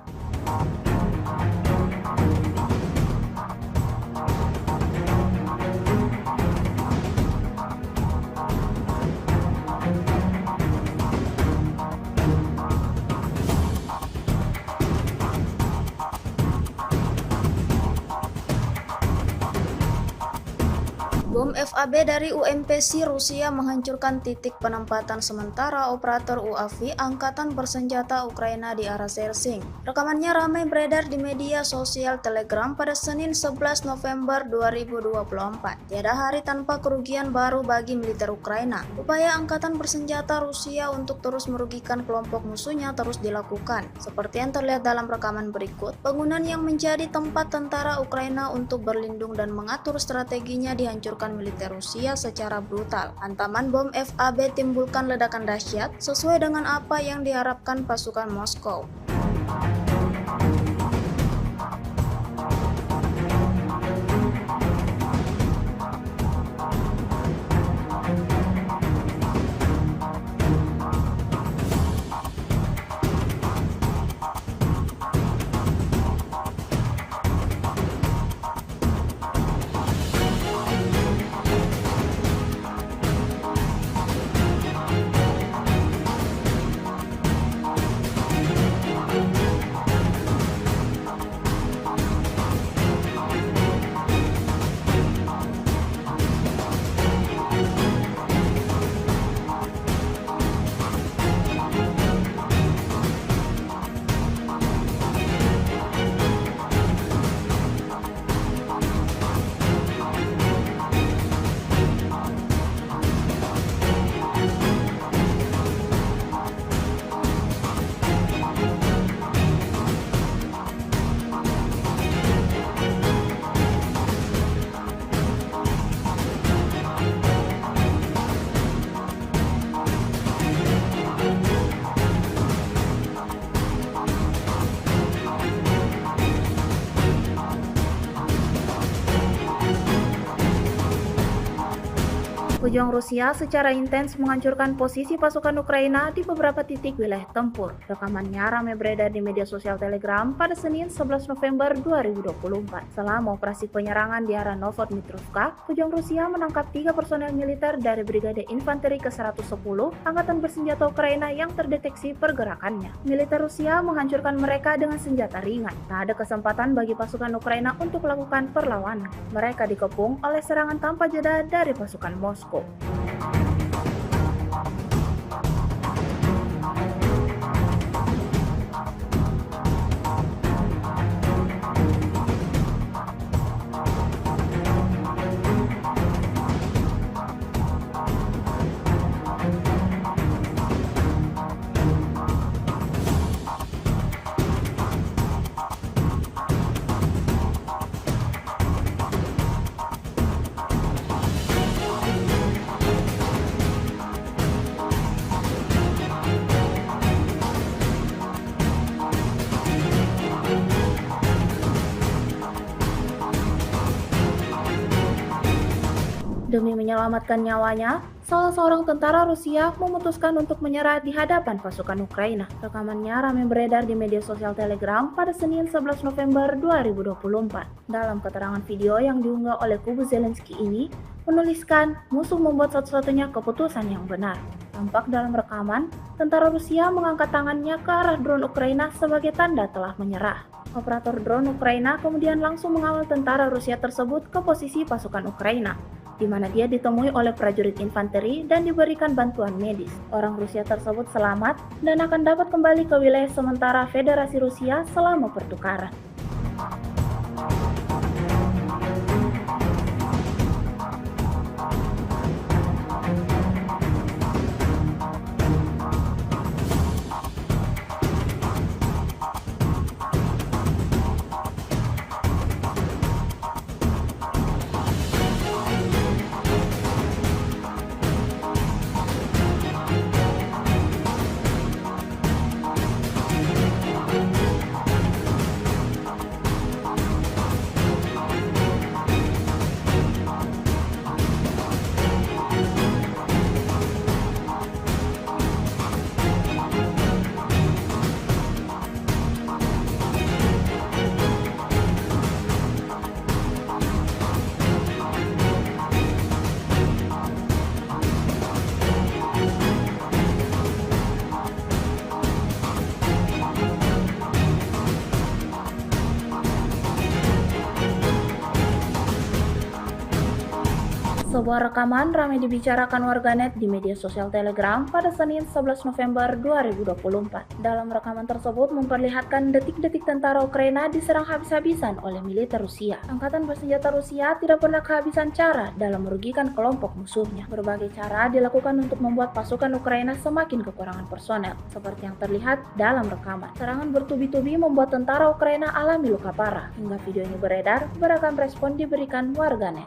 Bom FAB dari UMPC Rusia menghancurkan titik penempatan sementara operator UAV Angkatan Bersenjata Ukraina di arah Sersing. Rekamannya ramai beredar di media sosial Telegram pada Senin 11 November 2024. Tiada hari tanpa kerugian baru bagi militer Ukraina. Upaya Angkatan Bersenjata Rusia untuk terus merugikan kelompok musuhnya terus dilakukan. Seperti yang terlihat dalam rekaman berikut, bangunan yang menjadi tempat tentara Ukraina untuk berlindung dan mengatur strateginya dihancurkan militer Rusia secara brutal. Hantaman bom FAB timbulkan ledakan dahsyat sesuai dengan apa yang diharapkan pasukan Moskow. Pejuang Rusia secara intens menghancurkan posisi pasukan Ukraina di beberapa titik wilayah tempur. Rekamannya ramai beredar di media sosial Telegram pada Senin 11 November 2024. Selama operasi penyerangan di arah Novodmitrovka, pejuang Rusia menangkap 3 personel militer dari Brigade Infanteri ke-110 Angkatan Bersenjata Ukraina yang terdeteksi pergerakannya. Militer Rusia menghancurkan mereka dengan senjata ringan. Tak ada kesempatan bagi pasukan Ukraina untuk melakukan perlawanan. Mereka dikepung oleh serangan tanpa jeda dari pasukan Moskow. Demi menyelamatkan nyawanya, salah seorang tentara Rusia memutuskan untuk menyerah di hadapan pasukan Ukraina. Rekamannya ramai beredar di media sosial Telegram pada Senin 11 November 2024. Dalam keterangan video yang diunggah oleh kubu Zelensky ini, menuliskan musuh membuat satu-satunya keputusan yang benar. Tampak dalam rekaman, tentara Rusia mengangkat tangannya ke arah drone Ukraina sebagai tanda telah menyerah. Operator drone Ukraina kemudian langsung mengawal tentara Rusia tersebut ke posisi pasukan Ukraina, di mana dia ditemui oleh prajurit infanteri dan diberikan bantuan medis. Orang Rusia tersebut selamat dan akan dapat kembali ke wilayah sementara Federasi Rusia selama pertukaran. Sebuah rekaman ramai dibicarakan warganet di media sosial Telegram pada Senin 11 November 2024. Dalam rekaman tersebut memperlihatkan detik-detik tentara Ukraina diserang habis-habisan oleh militer Rusia. Angkatan bersenjata Rusia tidak pernah kehabisan cara dalam merugikan kelompok musuhnya. Berbagai cara dilakukan untuk membuat pasukan Ukraina semakin kekurangan personel, seperti yang terlihat dalam rekaman. Serangan bertubi-tubi membuat tentara Ukraina alami luka parah. Hingga video ini beredar, beragam respon diberikan warganet.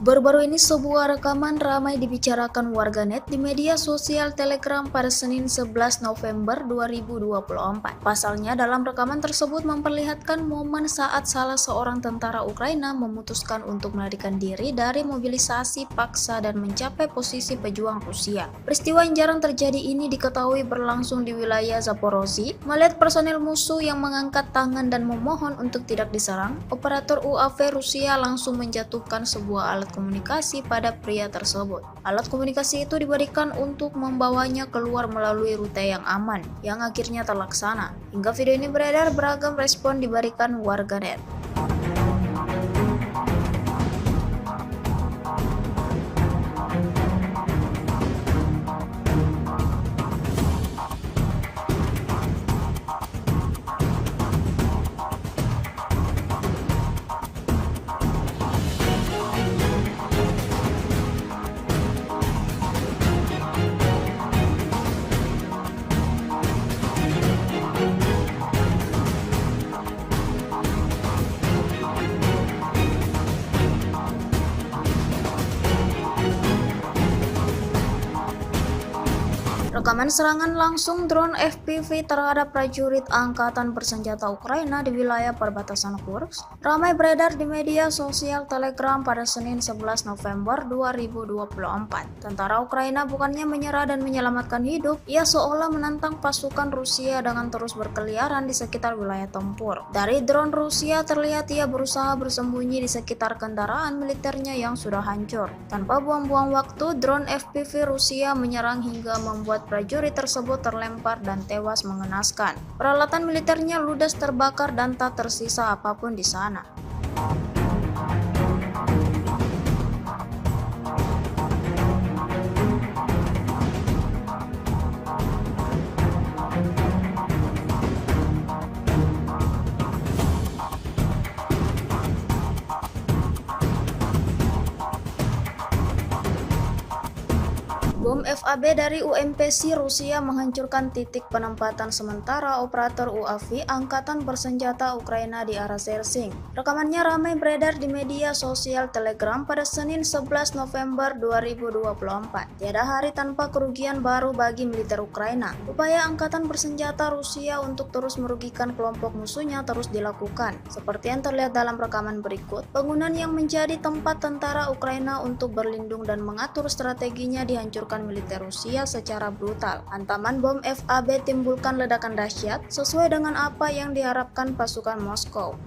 Baru-baru ini sebuah rekaman ramai dibicarakan warganet di media sosial Telegram pada Senin 11 November 2024. Pasalnya dalam rekaman tersebut memperlihatkan momen saat salah seorang tentara Ukraina memutuskan untuk melarikan diri dari mobilisasi paksa dan mencapai posisi pejuang Rusia. Peristiwa yang jarang terjadi ini diketahui berlangsung di wilayah Zaporozhye. Melihat personel musuh yang mengangkat tangan dan memohon untuk tidak diserang, operator UAV Rusia langsung menjatuhkan sebuah alat komunikasi pada pria tersebut. Alat komunikasi itu diberikan untuk membawanya keluar melalui rute yang aman, yang akhirnya terlaksana. Hingga video ini beredar, beragam respon diberikan warganet. Rekaman serangan langsung drone FPV terhadap prajurit Angkatan Bersenjata Ukraina di wilayah perbatasan Kursk ramai beredar di media sosial Telegram pada Senin 11 November 2024. Tentara Ukraina bukannya menyerah dan menyelamatkan hidup, ia seolah menantang pasukan Rusia dengan terus berkeliaran di sekitar wilayah tempur. Dari drone Rusia terlihat ia berusaha bersembunyi di sekitar kendaraan militernya yang sudah hancur. Tanpa buang-buang waktu, drone FPV Rusia menyerang hingga membuat prajurit tersebut terlempar dan tewas mengenaskan. Peralatan militernya ludes terbakar dan tak tersisa apapun di sana. Bom FAB dari UMPC Rusia menghancurkan titik penempatan sementara operator UAV Angkatan Bersenjata Ukraina di arah Sersing. Rekamannya ramai beredar di media sosial Telegram pada Senin 11 November 2024. Tiada hari tanpa kerugian baru bagi militer Ukraina. Upaya Angkatan Bersenjata Rusia untuk terus merugikan kelompok musuhnya terus dilakukan. Seperti yang terlihat dalam rekaman berikut, bangunan yang menjadi tempat tentara Ukraina untuk berlindung dan mengatur strateginya dihancurkan militer Rusia secara brutal. Hantaman bom FAB timbulkan ledakan dahsyat sesuai dengan apa yang diharapkan pasukan Moskow.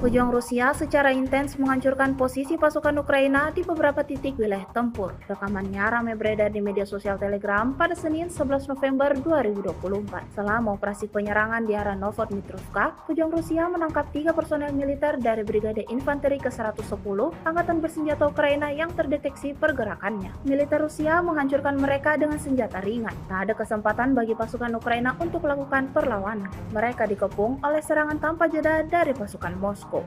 Pejuang Rusia secara intens menghancurkan posisi pasukan Ukraina di beberapa titik wilayah tempur. Rekamannya ramai beredar di media sosial Telegram pada Senin 11 November 2024. Selama operasi penyerangan di arah Novodmitrovka, pejuang Rusia menangkap 3 personel militer dari Brigade Infanteri ke-110 Angkatan Bersenjata Ukraina yang terdeteksi pergerakannya. Militer Rusia menghancurkan mereka dengan senjata ringan. Tak ada kesempatan bagi pasukan Ukraina untuk melakukan perlawanan. Mereka dikepung oleh serangan tanpa jeda dari pasukan Moskow.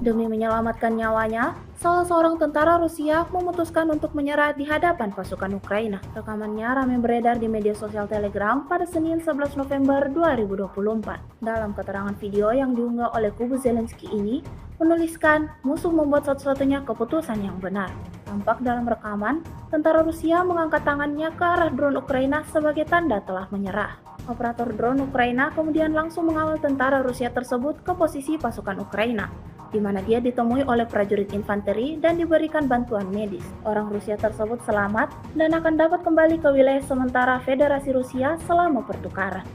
Demi menyelamatkan nyawanya, salah seorang tentara Rusia memutuskan untuk menyerah di hadapan pasukan Ukraina. Rekamannya ramai beredar di media sosial Telegram pada Senin 11 November 2024. Dalam keterangan video yang diunggah oleh kubu Zelensky ini, menuliskan musuh membuat satu-satunya keputusan yang benar. Tampak dalam rekaman, tentara Rusia mengangkat tangannya ke arah drone Ukraina sebagai tanda telah menyerah. Operator drone Ukraina kemudian langsung mengawal tentara Rusia tersebut ke posisi pasukan Ukraina, di mana dia ditemui oleh prajurit infanteri dan diberikan bantuan medis. Orang Rusia tersebut selamat dan akan dapat kembali ke wilayah sementara Federasi Rusia selama pertukaran.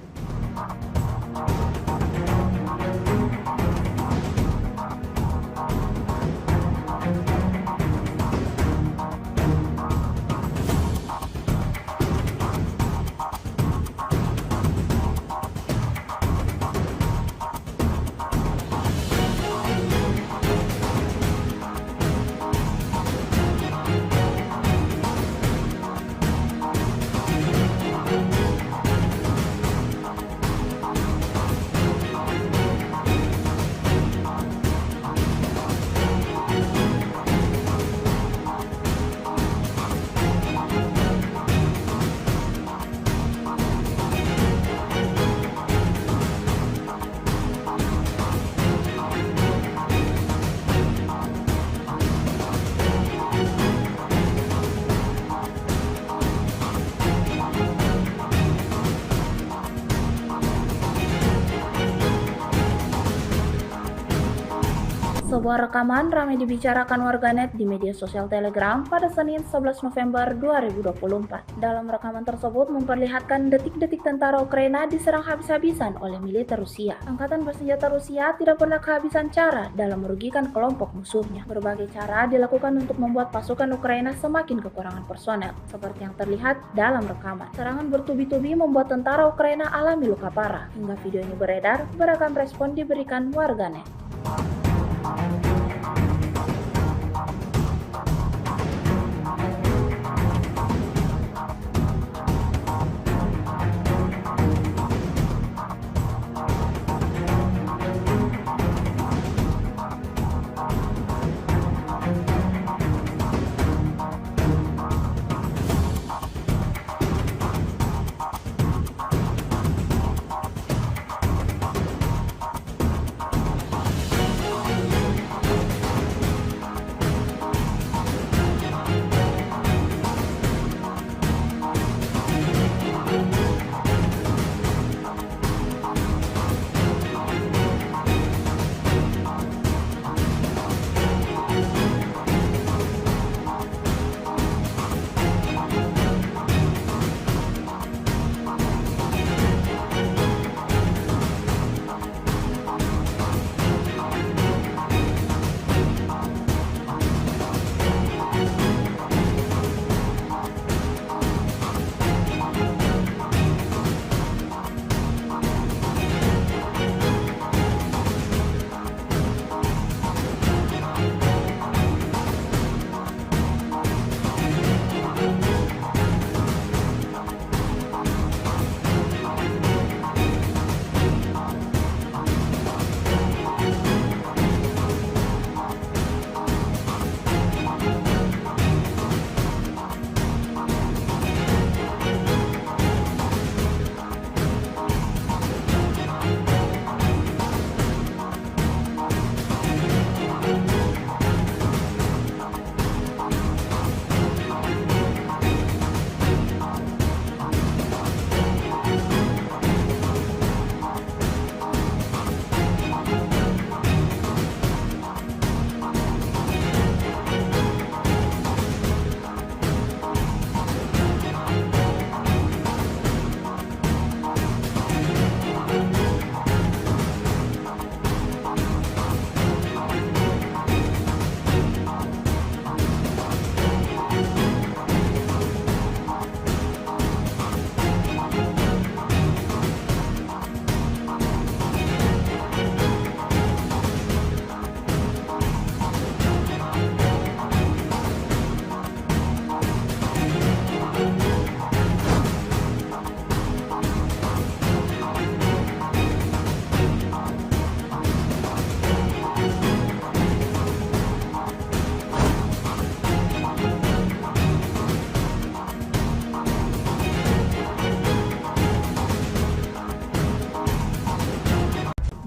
Sebuah rekaman ramai dibicarakan warganet di media sosial Telegram pada Senin 11 November 2024. Dalam rekaman tersebut memperlihatkan detik-detik tentara Ukraina diserang habis-habisan oleh militer Rusia. Angkatan bersenjata Rusia tidak pernah kehabisan cara dalam merugikan kelompok musuhnya. Berbagai cara dilakukan untuk membuat pasukan Ukraina semakin kekurangan personel, seperti yang terlihat dalam rekaman. Serangan bertubi-tubi membuat tentara Ukraina alami luka parah. Hingga video ini beredar, beragam respon diberikan warganet.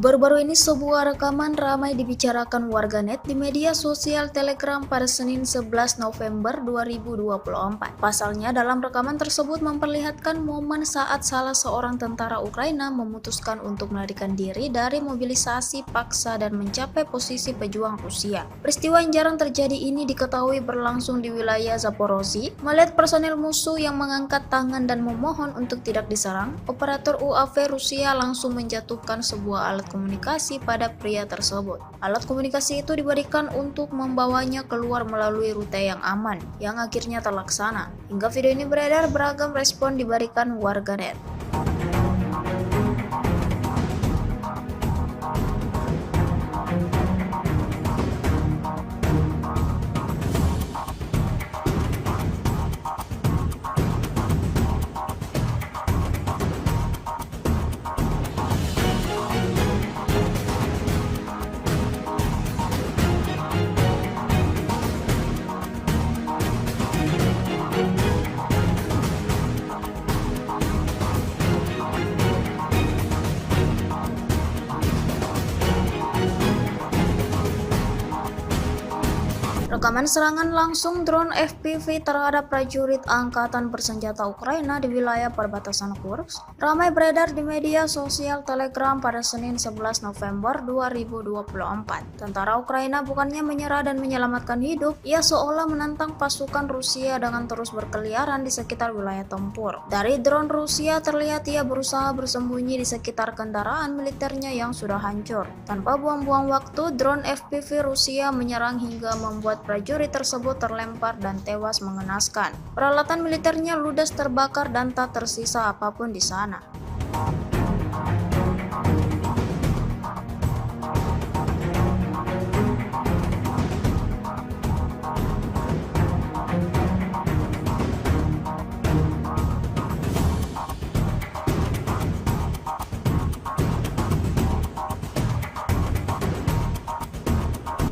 Baru-baru ini sebuah rekaman ramai dibicarakan warganet di media sosial Telegram pada Senin 11 November 2024. Pasalnya dalam rekaman tersebut memperlihatkan momen saat salah seorang tentara Ukraina memutuskan untuk melarikan diri dari mobilisasi paksa dan mencapai posisi pejuang Rusia. Peristiwa yang jarang terjadi ini diketahui berlangsung di wilayah Zaporozhye. Melihat personel musuh yang mengangkat tangan dan memohon untuk tidak diserang, operator UAV Rusia langsung menjatuhkan sebuah alat komunikasi pada pria tersebut. Alat komunikasi itu diberikan untuk membawanya keluar melalui rute yang aman, yang akhirnya terlaksana. Hingga video ini beredar, beragam respon diberikan warganet. Rekaman serangan langsung drone FPV terhadap prajurit Angkatan Bersenjata Ukraina di wilayah perbatasan Kursk ramai beredar di media sosial Telegram pada Senin 11 November 2024. Tentara Ukraina bukannya menyerah dan menyelamatkan hidup, ia seolah menantang pasukan Rusia dengan terus berkeliaran di sekitar wilayah tempur. Dari drone Rusia terlihat ia berusaha bersembunyi di sekitar kendaraan militernya yang sudah hancur. Tanpa buang-buang waktu, drone FPV Rusia menyerang hingga membuat prajurit tersebut terlempar dan tewas mengenaskan. Peralatan militernya ludes terbakar dan tak tersisa apapun di sana.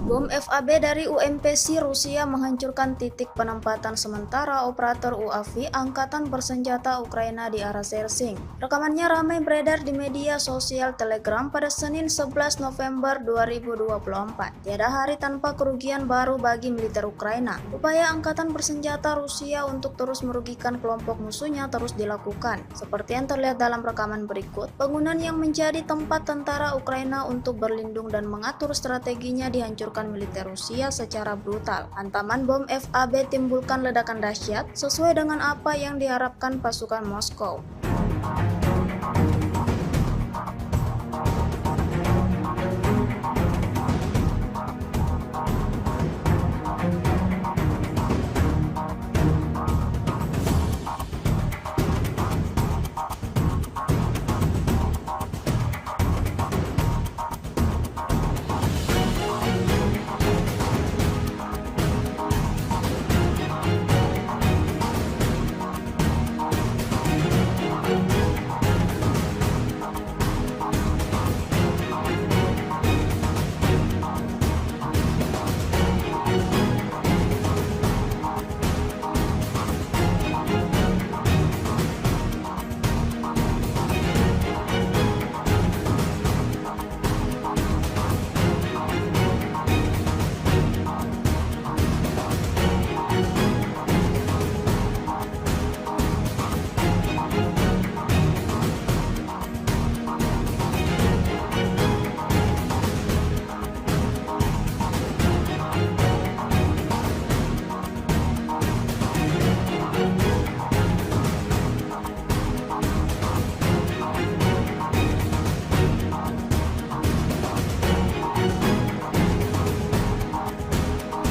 Bom FAB dari UMPC Rusia menghancurkan titik penempatan sementara operator UAV Angkatan Bersenjata Ukraina di arah Sersing. Rekamannya ramai beredar di media sosial Telegram pada Senin 11 November 2024. Tiada hari tanpa kerugian baru bagi militer Ukraina. Upaya Angkatan Bersenjata Rusia untuk terus merugikan kelompok musuhnya terus dilakukan. Seperti yang terlihat dalam rekaman berikut, bangunan yang menjadi tempat tentara Ukraina untuk berlindung dan mengatur strateginya dihancurkan militer Rusia secara brutal. Hantaman bom FAB timbulkan ledakan dahsyat sesuai dengan apa yang diharapkan pasukan Moskow.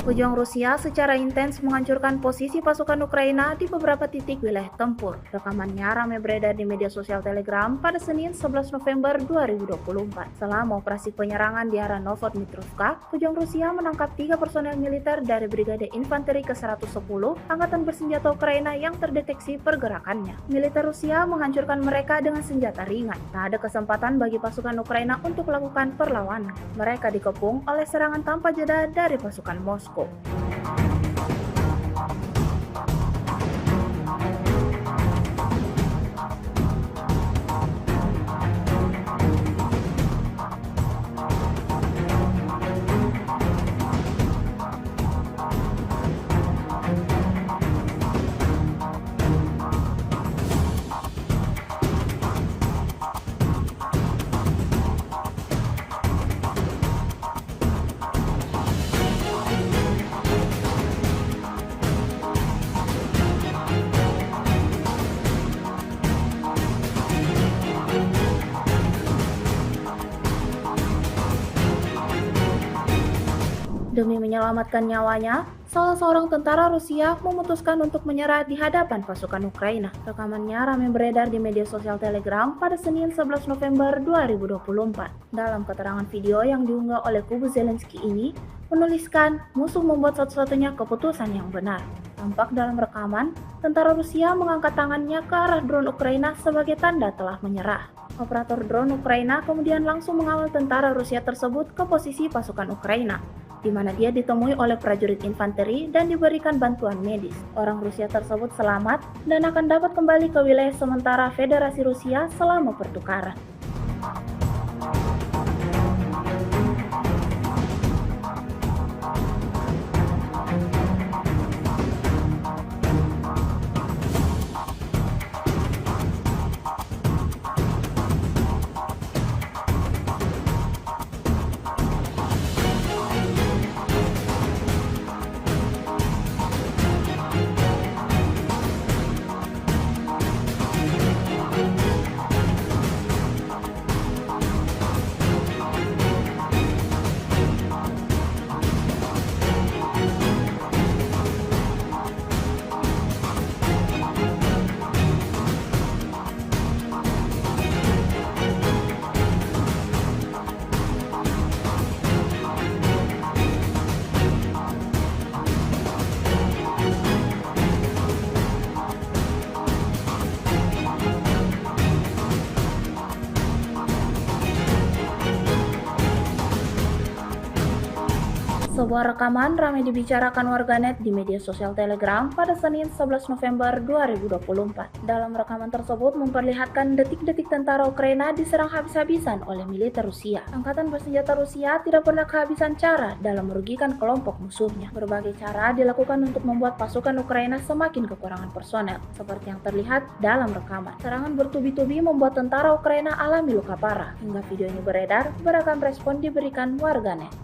Pejuang Rusia secara intens menghancurkan posisi pasukan Ukraina di beberapa titik wilayah tempur. Rekamannya ramai beredar di media sosial Telegram pada Senin 11 November 2024. Selama operasi penyerangan di arah Novotmitrovka, pejuang Rusia menangkap 3 personel militer dari Brigade Infanteri ke-110 Angkatan Bersenjata Ukraina yang terdeteksi pergerakannya. Militer Rusia menghancurkan mereka dengan senjata ringan. Tak ada kesempatan bagi pasukan Ukraina untuk melakukan perlawanan. Mereka dikepung oleh serangan tanpa jeda dari pasukan Moskow. Demi menyelamatkan nyawanya, salah seorang tentara Rusia memutuskan untuk menyerah di hadapan pasukan Ukraina. Rekamannya ramai beredar di media sosial Telegram pada Senin 11 November 2024. Dalam keterangan video yang diunggah oleh kubu Zelensky ini, menuliskan musuh membuat satu-satunya keputusan yang benar. Tampak dalam rekaman, tentara Rusia mengangkat tangannya ke arah drone Ukraina sebagai tanda telah menyerah. Operator drone Ukraina kemudian langsung mengawal tentara Rusia tersebut ke posisi pasukan Ukraina, di mana dia ditemui oleh prajurit infanteri dan diberikan bantuan medis. Orang Rusia tersebut selamat dan akan dapat kembali ke wilayah sementara Federasi Rusia selama pertukaran. Sebuah rekaman ramai dibicarakan warganet di media sosial Telegram pada Senin 11 November 2024. Dalam rekaman tersebut memperlihatkan detik-detik tentara Ukraina diserang habis-habisan oleh militer Rusia. Angkatan bersenjata Rusia tidak pernah kehabisan cara dalam merugikan kelompok musuhnya. Berbagai cara dilakukan untuk membuat pasukan Ukraina semakin kekurangan personel, seperti yang terlihat dalam rekaman. Serangan bertubi-tubi membuat tentara Ukraina alami luka parah. Hingga video ini beredar, beragam respon diberikan warganet.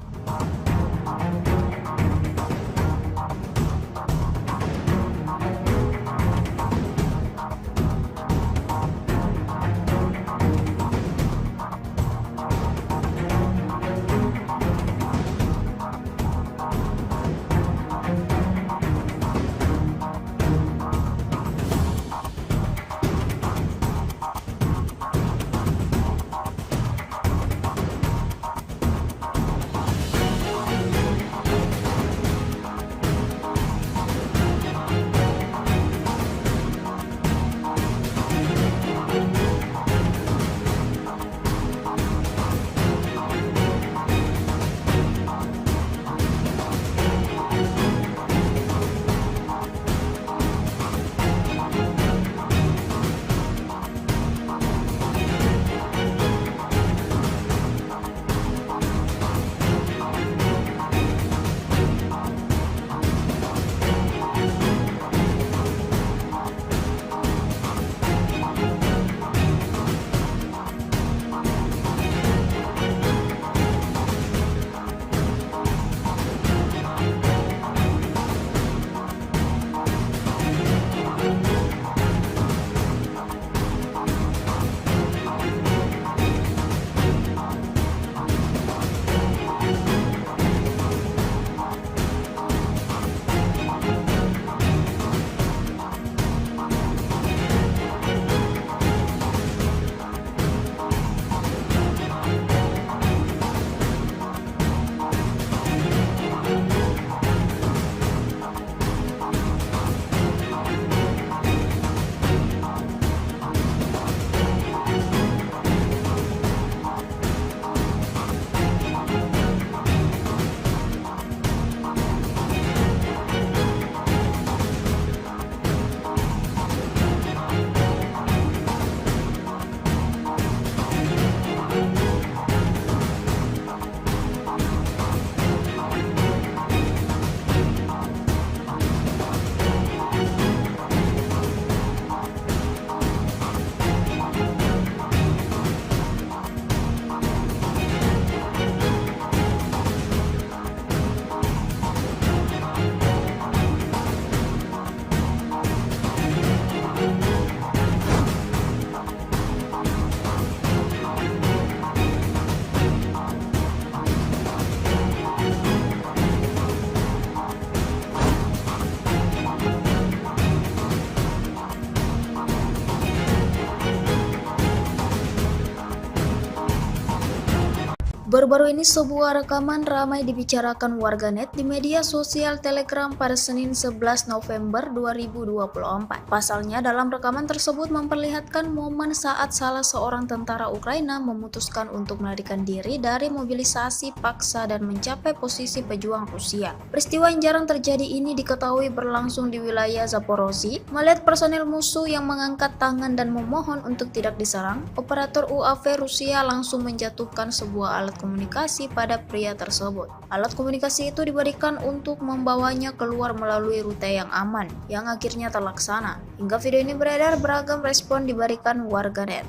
Baru-baru ini sebuah rekaman ramai dibicarakan warganet di media sosial Telegram pada Senin 11 November 2024. Pasalnya dalam rekaman tersebut memperlihatkan momen saat salah seorang tentara Ukraina memutuskan untuk melarikan diri dari mobilisasi paksa dan mencapai posisi pejuang Rusia. Peristiwa yang jarang terjadi ini diketahui berlangsung di wilayah Zaporozhye. Melihat personel musuh yang mengangkat tangan dan memohon untuk tidak diserang, operator UAV Rusia langsung menjatuhkan sebuah alat komunikasi pada pria tersebut. Alat komunikasi itu diberikan untuk membawanya keluar melalui rute yang aman, yang akhirnya terlaksana. Hingga video ini beredar, beragam respon diberikan warganet.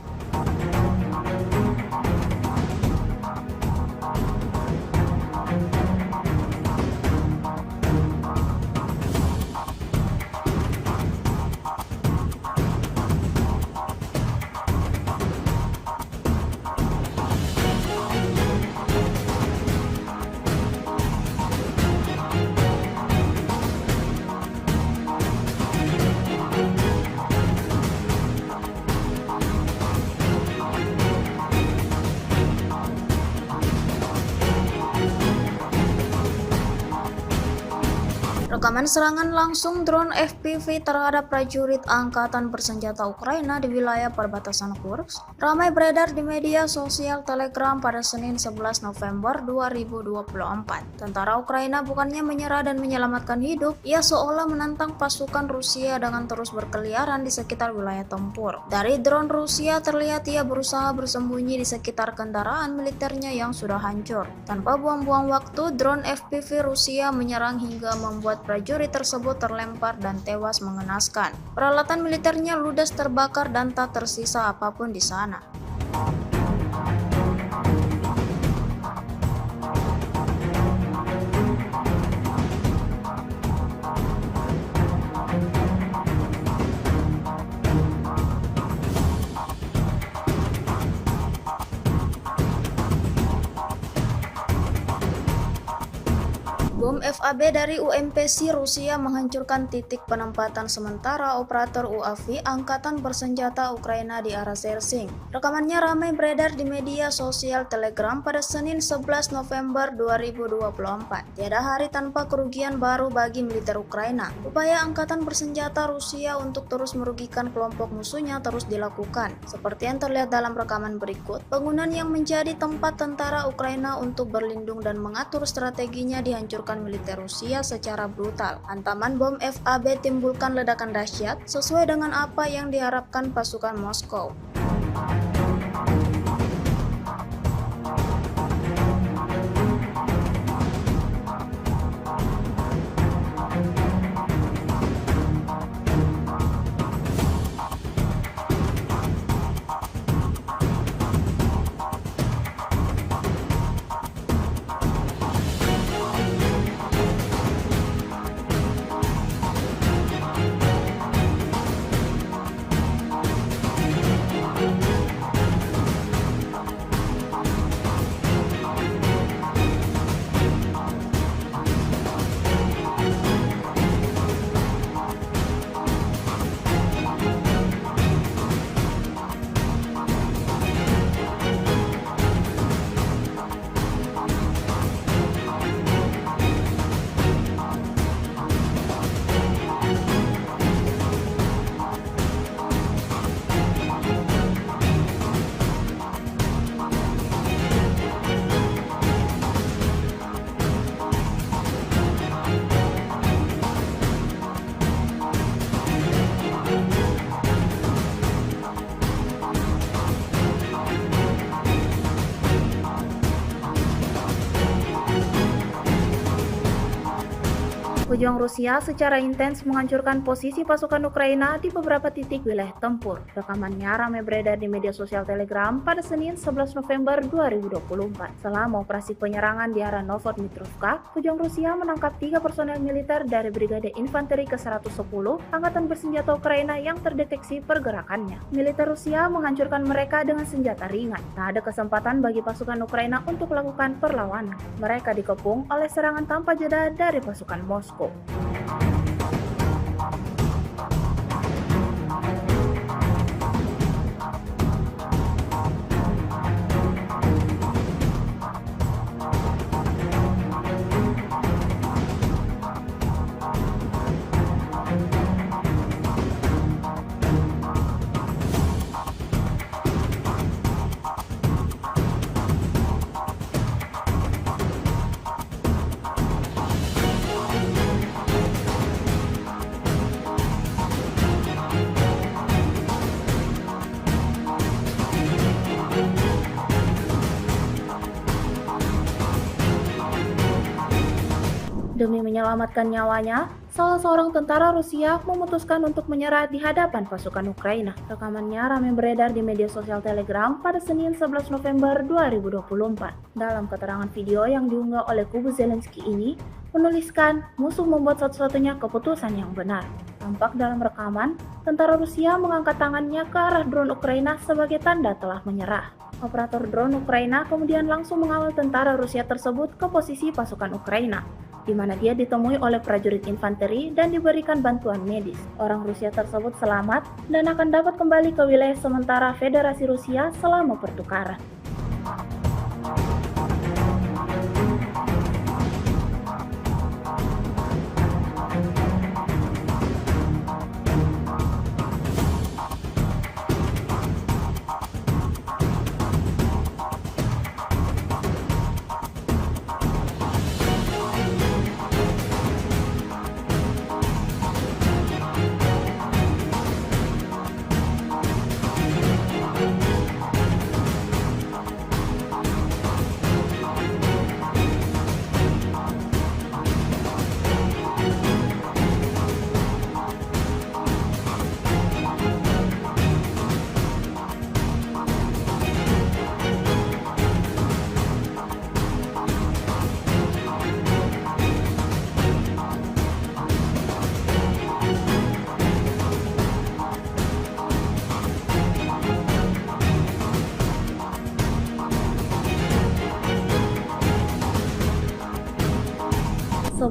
Rekaman serangan langsung drone FPV terhadap prajurit Angkatan Bersenjata Ukraina di wilayah perbatasan Kursk ramai beredar di media sosial Telegram pada Senin 11 November 2024. Tentara Ukraina bukannya menyerah dan menyelamatkan hidup, ia seolah menantang pasukan Rusia dengan terus berkeliaran di sekitar wilayah tempur. Dari drone Rusia terlihat ia berusaha bersembunyi di sekitar kendaraan militernya yang sudah hancur. Tanpa buang-buang waktu, drone FPV Rusia menyerang hingga membuat prajurit tersebut terlempar dan tewas mengenaskan. Peralatan militernya ludes terbakar dan tak tersisa apapun di sana. Bom FAB dari UMPC Rusia menghancurkan titik penempatan sementara operator UAV Angkatan Bersenjata Ukraina di arah Sersing. Rekamannya ramai beredar di media sosial Telegram pada Senin 11 November 2024. Tiada hari tanpa kerugian baru bagi militer Ukraina. Upaya Angkatan Bersenjata Rusia untuk terus merugikan kelompok musuhnya terus dilakukan. Seperti yang terlihat dalam rekaman berikut, bangunan yang menjadi tempat tentara Ukraina untuk berlindung dan mengatur strateginya dihancurkan militer Rusia secara brutal. Hantaman bom FAB timbulkan ledakan dahsyat sesuai dengan apa yang diharapkan pasukan Moskow. Pejuang Rusia secara intens menghancurkan posisi pasukan Ukraina di beberapa titik wilayah tempur. Rekamannya ramai beredar di media sosial Telegram pada Senin 11 November 2024. Selama operasi penyerangan di arah Novodmitrovka, pejuang Rusia menangkap 3 personel militer dari Brigade Infanteri ke-110 Angkatan Bersenjata Ukraina yang terdeteksi pergerakannya. Militer Rusia menghancurkan mereka dengan senjata ringan. Tak ada kesempatan bagi pasukan Ukraina untuk melakukan perlawanan. Mereka dikepung oleh serangan tanpa jeda dari pasukan Moskow. Demi menyelamatkan nyawanya, salah seorang tentara Rusia memutuskan untuk menyerah di hadapan pasukan Ukraina. Rekamannya ramai beredar di media sosial Telegram pada Senin 11 November 2024. Dalam keterangan video yang diunggah oleh kubu Zelensky ini, menuliskan musuh membuat satu-satunya keputusan yang benar. Tampak dalam rekaman, tentara Rusia mengangkat tangannya ke arah drone Ukraina sebagai tanda telah menyerah. Operator drone Ukraina kemudian langsung mengawal tentara Rusia tersebut ke posisi pasukan Ukraina, di mana dia ditemui oleh prajurit infanteri dan diberikan bantuan medis. Orang Rusia tersebut selamat dan akan dapat kembali ke wilayah sementara Federasi Rusia selama pertukaran.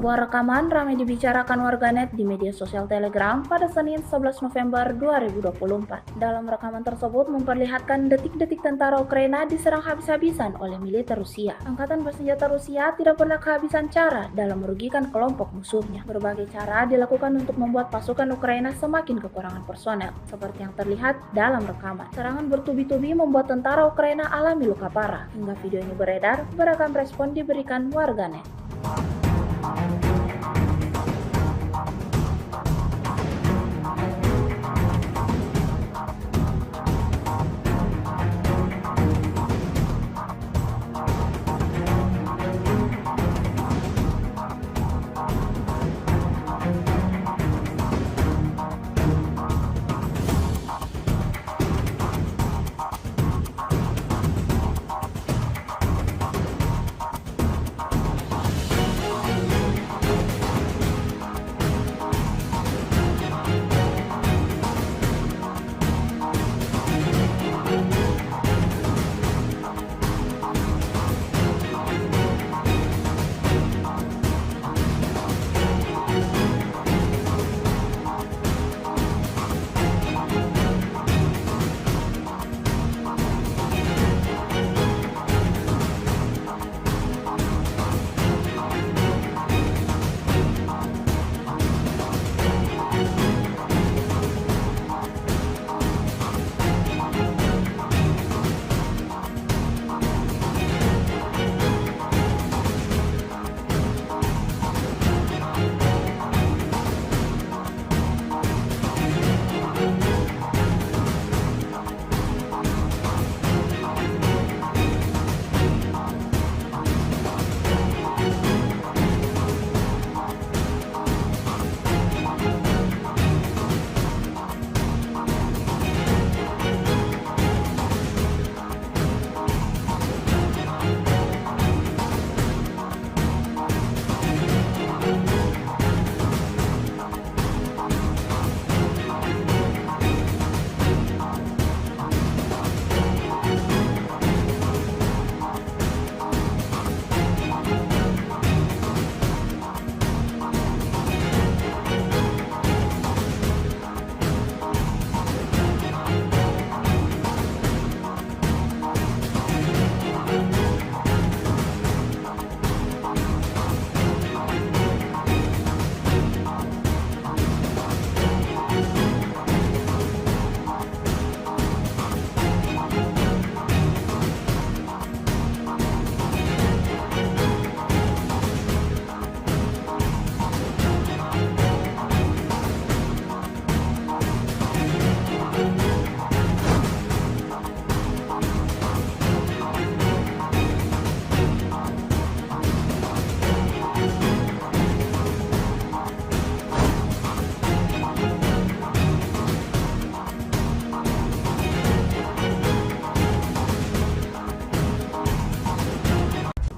Sebuah rekaman ramai dibicarakan warganet di media sosial Telegram pada Senin 11 November 2024. Dalam rekaman tersebut memperlihatkan detik-detik tentara Ukraina diserang habis-habisan oleh militer Rusia. Angkatan bersenjata Rusia tidak pernah kehabisan cara dalam merugikan kelompok musuhnya. Berbagai cara dilakukan untuk membuat pasukan Ukraina semakin kekurangan personel, seperti yang terlihat dalam rekaman. Serangan bertubi-tubi membuat tentara Ukraina alami luka parah. Hingga video ini beredar, beragam respon diberikan warganet.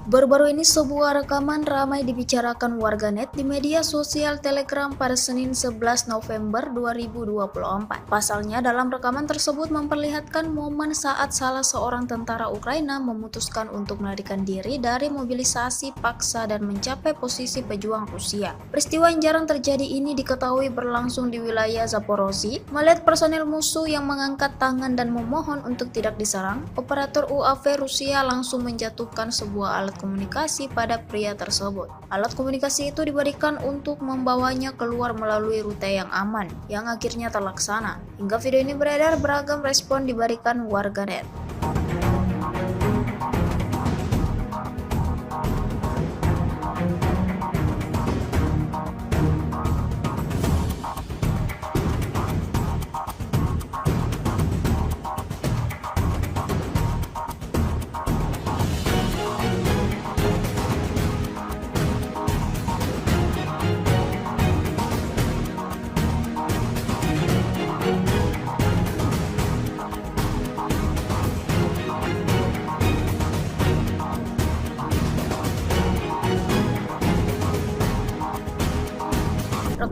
Baru-baru ini sebuah rekaman ramai dibicarakan warganet di media sosial Telegram pada Senin 11 November 2024. Pasalnya dalam rekaman tersebut memperlihatkan momen saat salah seorang tentara Ukraina memutuskan untuk melarikan diri dari mobilisasi paksa dan mencapai posisi pejuang Rusia. Peristiwa yang jarang terjadi ini diketahui berlangsung di wilayah Zaporozhye. Melihat personel musuh yang mengangkat tangan dan memohon untuk tidak diserang, operator UAV Rusia langsung menjatuhkan sebuah alat komunikasi pada pria tersebut. Alat komunikasi itu diberikan untuk membawanya keluar melalui rute yang aman, yang akhirnya terlaksana. Hingga video ini beredar, beragam respon diberikan warganet.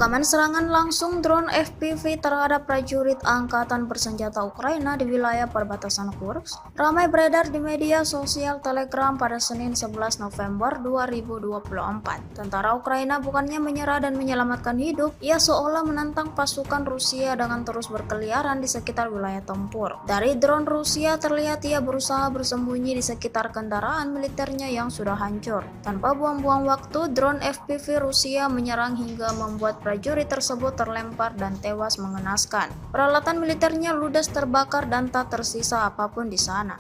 Rekaman serangan langsung drone FPV terhadap prajurit Angkatan Bersenjata Ukraina di wilayah perbatasan Kursk ramai beredar di media sosial Telegram pada Senin 11 November 2024. Tentara Ukraina bukannya menyerah dan menyelamatkan hidup, ia seolah menantang pasukan Rusia dengan terus berkeliaran di sekitar wilayah tempur. Dari drone Rusia terlihat ia berusaha bersembunyi di sekitar kendaraan militernya yang sudah hancur. Tanpa buang-buang waktu, drone FPV Rusia menyerang hingga membuat prajurit tersebut terlempar dan tewas mengenaskan. Peralatan militernya ludes terbakar dan tak tersisa apapun di sana.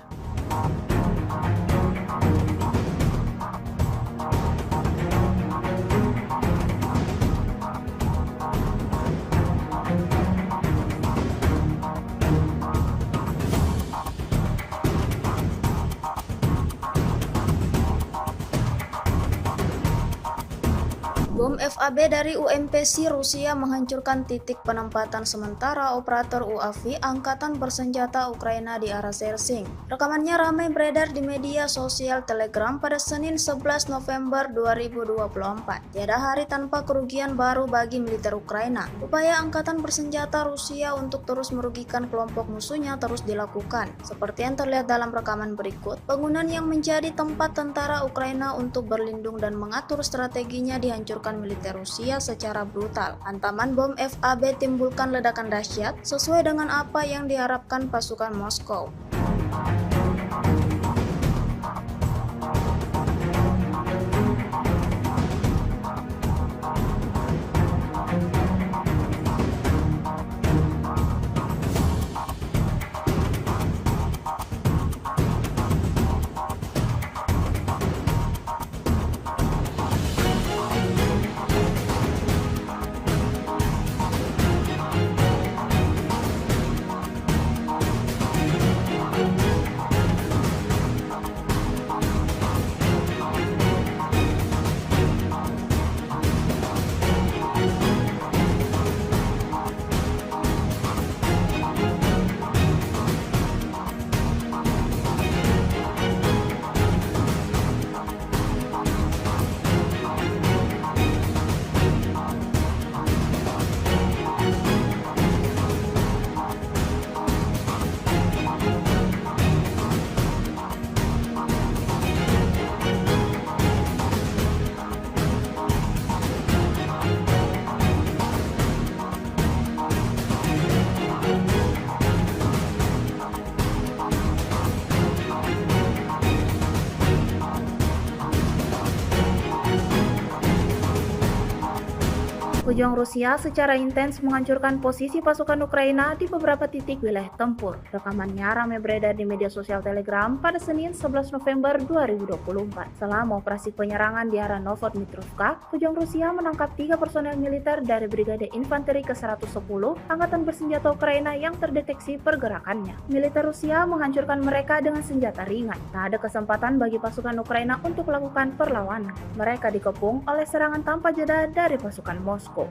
Bom FAB dari UMPC Rusia menghancurkan titik penempatan sementara operator UAV Angkatan Bersenjata Ukraina di arah Sersing. Rekamannya ramai beredar di media sosial Telegram pada Senin 11 November 2024. Tiada hari tanpa kerugian baru bagi militer Ukraina. Upaya Angkatan Bersenjata Rusia untuk terus merugikan kelompok musuhnya terus dilakukan. Seperti yang terlihat dalam rekaman berikut, bangunan yang menjadi tempat tentara Ukraina untuk berlindung dan mengatur strateginya dihancurkan militer Rusia secara brutal. Hantaman bom FAB timbulkan ledakan dahsyat sesuai dengan apa yang diharapkan pasukan Moskow. Pejuang Rusia secara intens menghancurkan posisi pasukan Ukraina di beberapa titik wilayah tempur. Rekamannya ramai beredar di media sosial Telegram pada Senin 11 November 2024. Selama operasi penyerangan di arah Novodmitrovka, pejuang Rusia menangkap 3 personel militer dari Brigade Infanteri ke-110 Angkatan Bersenjata Ukraina yang terdeteksi pergerakannya. Militer Rusia menghancurkan mereka dengan senjata ringan. Tak ada kesempatan bagi pasukan Ukraina untuk melakukan perlawanan. Mereka dikepung oleh serangan tanpa jeda dari pasukan Moskow.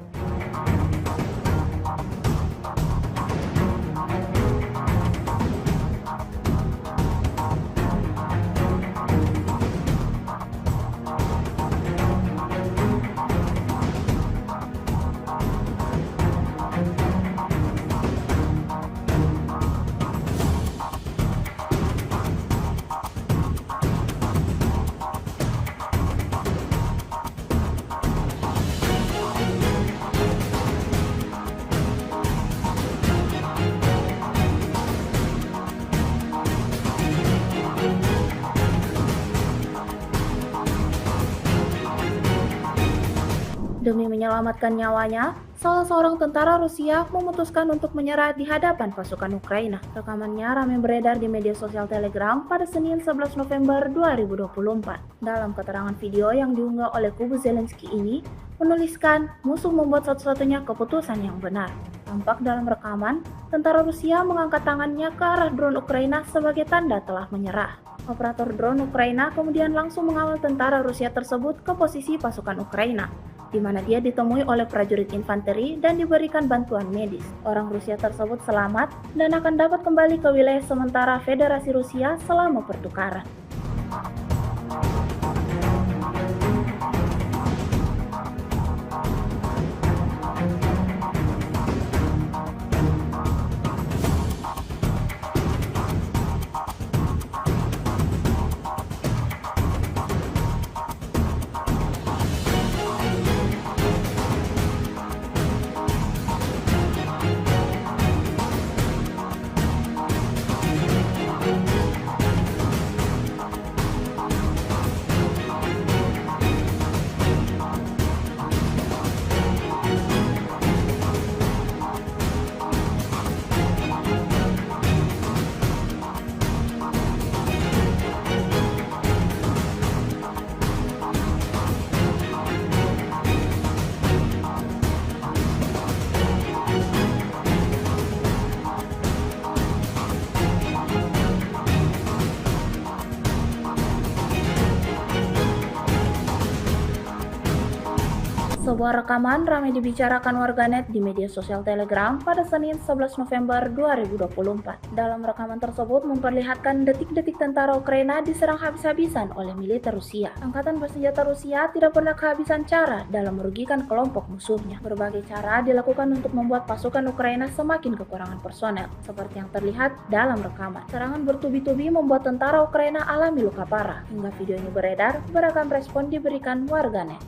Demi menyelamatkan nyawanya, salah seorang tentara Rusia memutuskan untuk menyerah di hadapan pasukan Ukraina. Rekamannya ramai beredar di media sosial Telegram pada Senin 11 November 2024. Dalam keterangan video yang diunggah oleh kubu Zelensky ini, menuliskan musuh membuat satu-satunya keputusan yang benar. Tampak dalam rekaman, tentara Rusia mengangkat tangannya ke arah drone Ukraina sebagai tanda telah menyerah. Operator drone Ukraina kemudian langsung mengawal tentara Rusia tersebut ke posisi pasukan Ukraina, di mana dia ditemui oleh prajurit infanteri dan diberikan bantuan medis. Orang Rusia tersebut selamat dan akan dapat kembali ke wilayah sementara Federasi Rusia selama pertukaran. Sebuah rekaman ramai dibicarakan warganet di media sosial Telegram pada Senin 11 November 2024. Dalam rekaman tersebut memperlihatkan detik-detik tentara Ukraina diserang habis-habisan oleh militer Rusia. Angkatan bersenjata Rusia tidak pernah kehabisan cara dalam merugikan kelompok musuhnya. Berbagai cara dilakukan untuk membuat pasukan Ukraina semakin kekurangan personel, seperti yang terlihat dalam rekaman. Serangan bertubi-tubi membuat tentara Ukraina alami luka parah. Hingga video ini beredar, beragam respon diberikan warganet.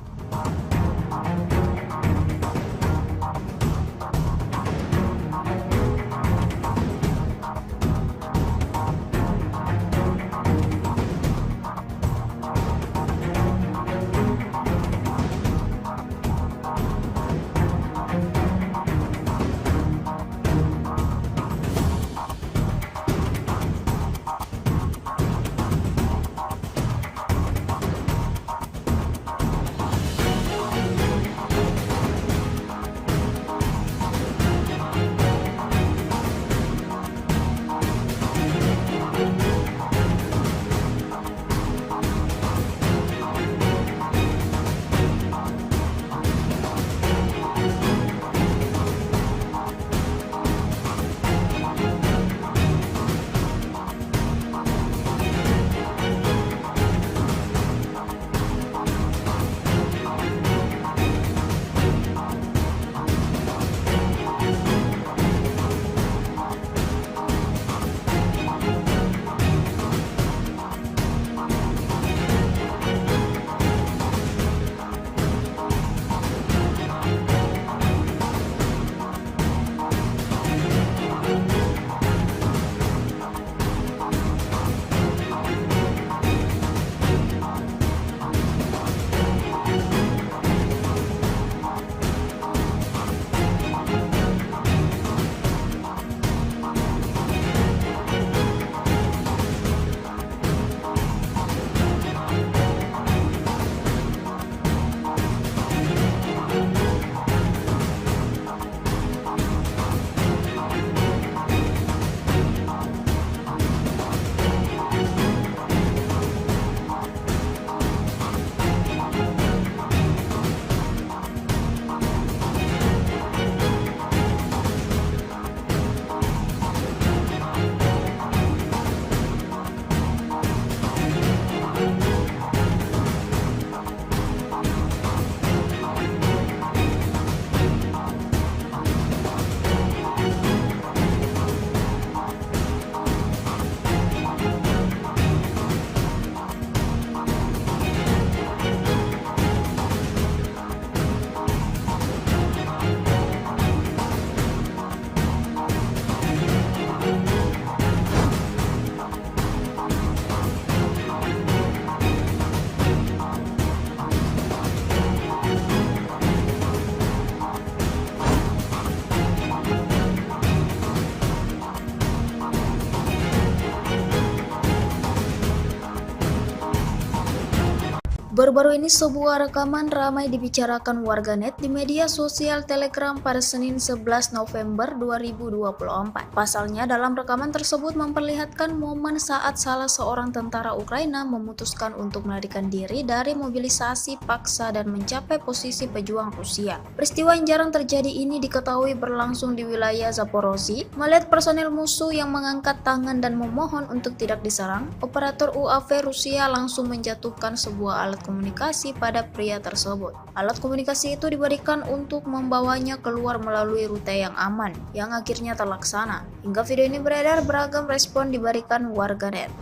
Baru-baru ini sebuah rekaman ramai dibicarakan warganet di media sosial Telegram pada Senin 11 November 2024. Pasalnya dalam rekaman tersebut memperlihatkan momen saat salah seorang tentara Ukraina memutuskan untuk melarikan diri dari mobilisasi paksa dan mencapai posisi pejuang Rusia. Peristiwa yang jarang terjadi ini diketahui berlangsung di wilayah Zaporozhye. Melihat personel musuh yang mengangkat tangan dan memohon untuk tidak diserang, operator UAV Rusia langsung menjatuhkan sebuah alat komunikasi pada pria tersebut. Alat komunikasi itu diberikan untuk membawanya keluar melalui rute yang aman, yang akhirnya terlaksana. Hingga video ini beredar, beragam respon diberikan warganet.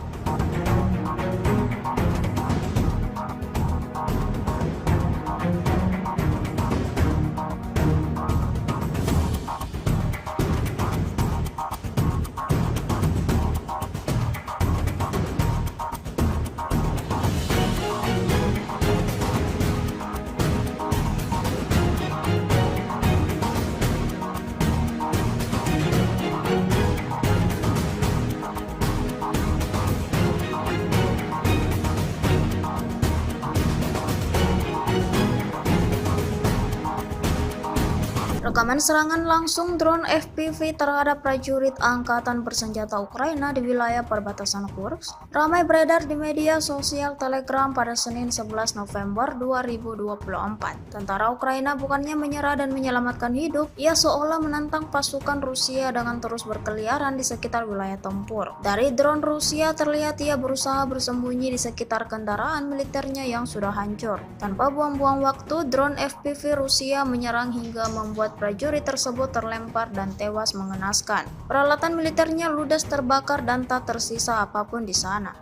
Rekaman serangan langsung drone FPV terhadap prajurit Angkatan Bersenjata Ukraina di wilayah perbatasan Kursk ramai beredar di media sosial Telegram pada Senin 11 November 2024. Tentara Ukraina bukannya menyerah dan menyelamatkan hidup, ia seolah menantang pasukan Rusia dengan terus berkeliaran di sekitar wilayah tempur. Dari drone Rusia terlihat ia berusaha bersembunyi di sekitar kendaraan militernya yang sudah hancur. Tanpa buang-buang waktu, drone FPV Rusia menyerang hingga membuat prajurit tersebut terlempar dan tewas mengenaskan. Peralatan militernya ludes terbakar dan tak tersisa apapun di sana.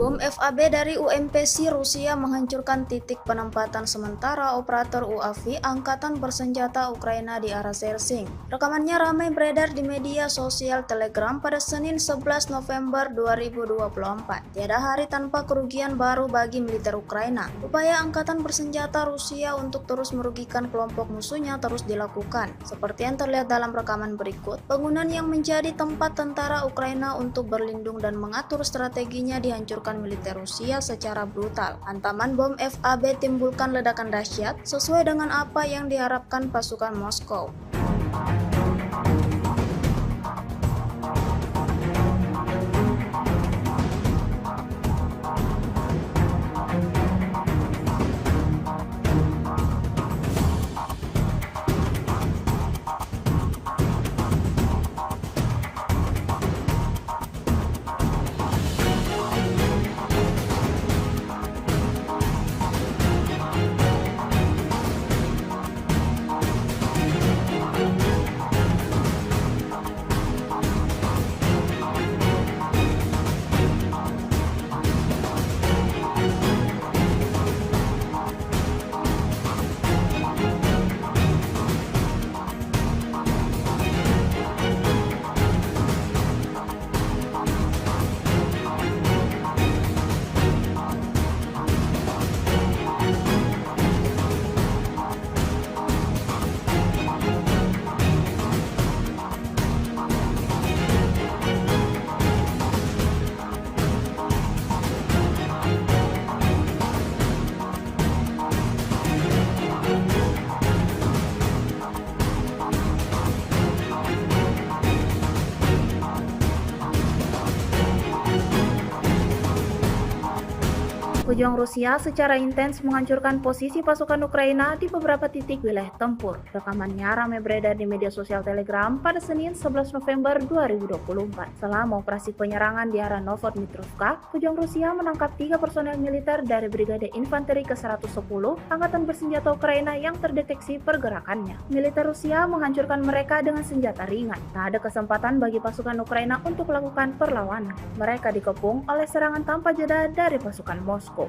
Bom FAB dari UMPC Rusia menghancurkan titik penempatan sementara operator UAV Angkatan Bersenjata Ukraina di arah Sersing. Rekamannya ramai beredar di media sosial Telegram pada Senin 11 November 2024. Tiada hari tanpa kerugian baru bagi militer Ukraina. Upaya Angkatan Bersenjata Rusia untuk terus merugikan kelompok musuhnya terus dilakukan. Seperti yang terlihat dalam rekaman berikut, bangunan yang menjadi tempat tentara Ukraina untuk berlindung dan mengatur strateginya dihancurkan militer Rusia secara brutal. Hantaman bom FAB timbulkan ledakan dahsyat sesuai dengan apa yang diharapkan pasukan Moskow. Pejuang Rusia secara intens menghancurkan posisi pasukan Ukraina di beberapa titik wilayah tempur. Rekamannya ramai beredar di media sosial Telegram pada Senin 11 November 2024. Selama operasi penyerangan di arah Novodmitrovka, pejuang Rusia menangkap 3 personel militer dari Brigade Infanteri ke-110 Angkatan Bersenjata Ukraina yang terdeteksi pergerakannya. Militer Rusia menghancurkan mereka dengan senjata ringan. Tak ada kesempatan bagi pasukan Ukraina untuk melakukan perlawanan. Mereka dikepung oleh serangan tanpa jeda dari pasukan Moskow.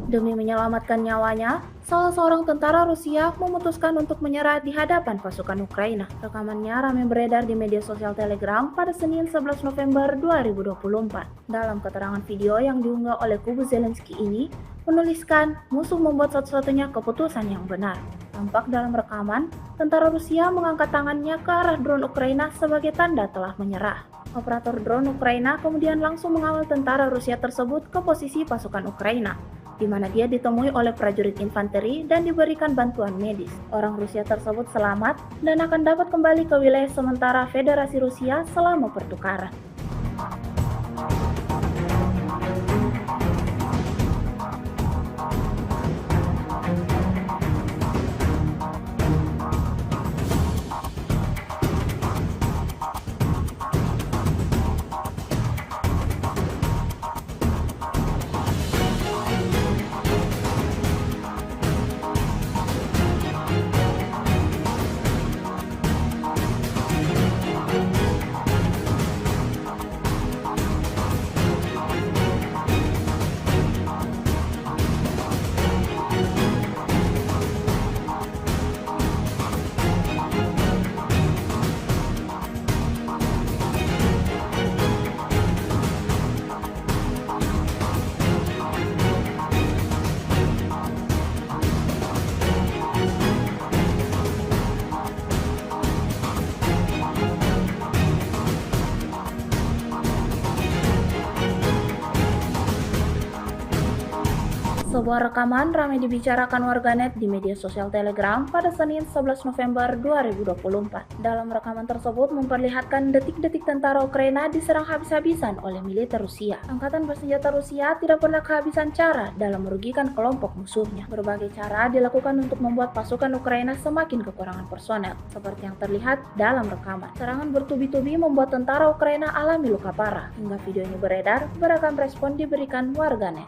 Demi menyelamatkan nyawanya, salah seorang tentara Rusia memutuskan untuk menyerah di hadapan pasukan Ukraina. Rekamannya ramai beredar di media sosial Telegram pada Senin 11 November 2024. Dalam keterangan video yang diunggah oleh kubu Zelensky ini, menuliskan musuh membuat satu-satunya keputusan yang benar. Tampak dalam rekaman, tentara Rusia mengangkat tangannya ke arah drone Ukraina sebagai tanda telah menyerah. Operator drone Ukraina kemudian langsung mengawal tentara Rusia tersebut ke posisi pasukan Ukraina, di mana dia ditemui oleh prajurit infanteri dan diberikan bantuan medis. Orang Rusia tersebut selamat dan akan dapat kembali ke wilayah sementara Federasi Rusia selama pertukaran. Sebuah rekaman ramai dibicarakan warganet di media sosial Telegram pada Senin 11 November 2024. Dalam rekaman tersebut memperlihatkan detik-detik tentara Ukraina diserang habis-habisan oleh militer Rusia. Angkatan bersenjata Rusia tidak pernah kehabisan cara dalam merugikan kelompok musuhnya. Berbagai cara dilakukan untuk membuat pasukan Ukraina semakin kekurangan personel, seperti yang terlihat dalam rekaman. Serangan bertubi-tubi membuat tentara Ukraina alami luka parah. Hingga video ini beredar, beragam respon diberikan warganet.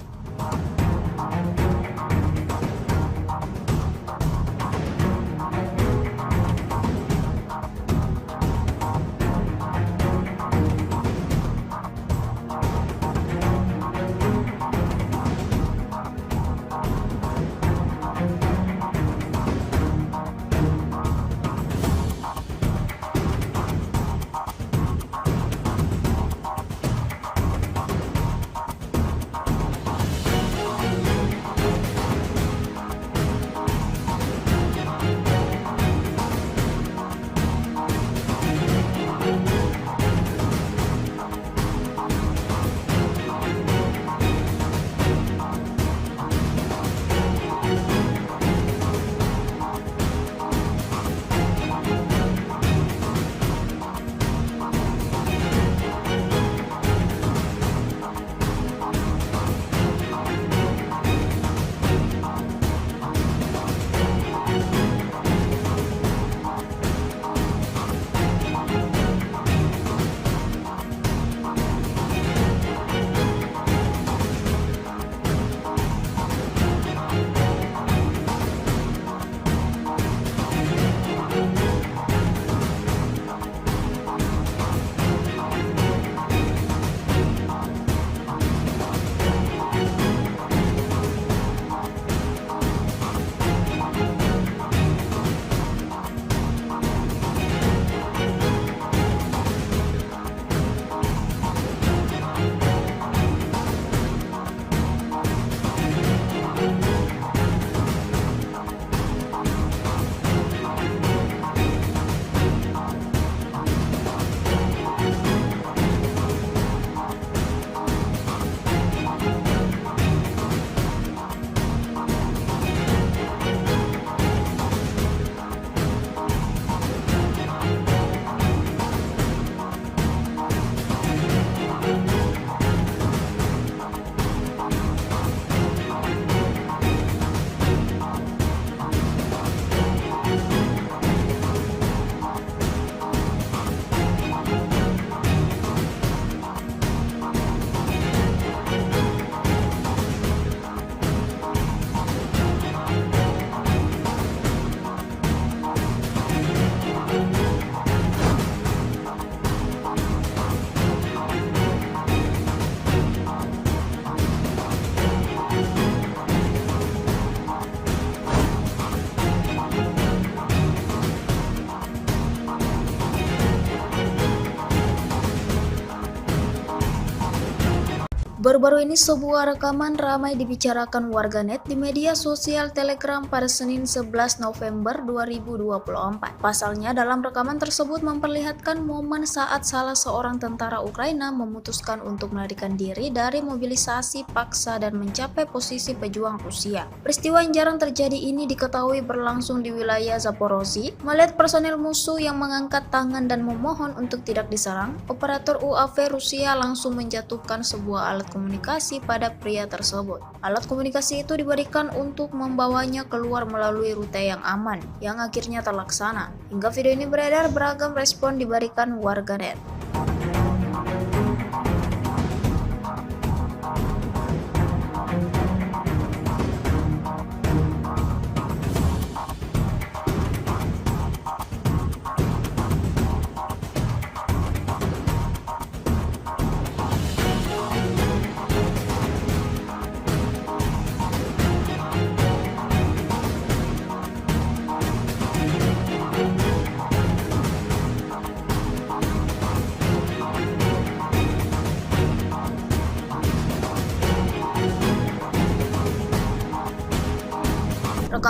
Baru-baru ini sebuah rekaman ramai dibicarakan warganet di media sosial Telegram pada Senin 11 November 2024. Pasalnya dalam rekaman tersebut memperlihatkan momen saat salah seorang tentara Ukraina memutuskan untuk melarikan diri dari mobilisasi paksa dan mencapai posisi pejuang Rusia. Peristiwa yang jarang terjadi ini diketahui berlangsung di wilayah Zaporozhye. Melihat personel musuh yang mengangkat tangan dan memohon untuk tidak diserang, operator UAV Rusia langsung menjatuhkan sebuah alat komunikasi pada pria tersebut. Alat komunikasi itu diberikan untuk membawanya keluar melalui rute yang aman, yang akhirnya terlaksana. Hingga video ini beredar, beragam respon diberikan warganet.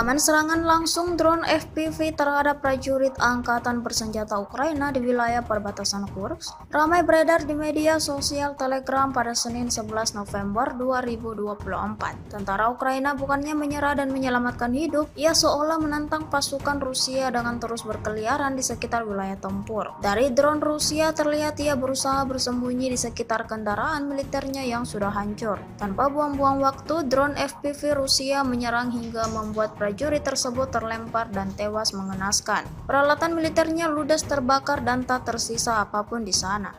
Rekaman serangan langsung drone FPV terhadap prajurit Angkatan Bersenjata Ukraina di wilayah perbatasan Kursk ramai beredar di media sosial Telegram pada Senin 11 November 2024. Tentara Ukraina bukannya menyerah dan menyelamatkan hidup, ia seolah menantang pasukan Rusia dengan terus berkeliaran di sekitar wilayah tempur. Dari drone Rusia terlihat ia berusaha bersembunyi di sekitar kendaraan militernya yang sudah hancur. Tanpa buang-buang waktu, drone FPV Rusia menyerang hingga membuat prajurit tersebut terlempar dan tewas mengenaskan. Peralatan militernya ludes terbakar dan tak tersisa apapun di sana.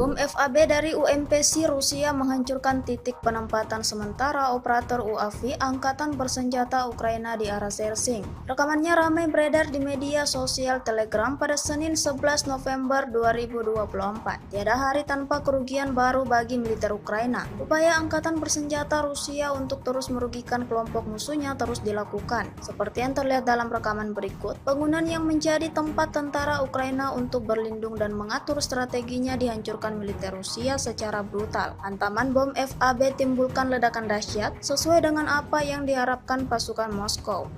Bom FAB dari UMPC Rusia menghancurkan titik penempatan sementara operator UAV Angkatan Bersenjata Ukraina di arah Sersing. Rekamannya ramai beredar di media sosial Telegram pada Senin 11 November 2024. Tiada hari tanpa kerugian baru bagi militer Ukraina. Upaya Angkatan Bersenjata Rusia untuk terus merugikan kelompok musuhnya terus dilakukan. Seperti yang terlihat dalam rekaman berikut, bangunan yang menjadi tempat tentara Ukraina untuk berlindung dan mengatur strateginya dihancurkan militer Rusia secara brutal. Hantaman bom FAB timbulkan ledakan dahsyat sesuai dengan apa yang diharapkan pasukan Moskow.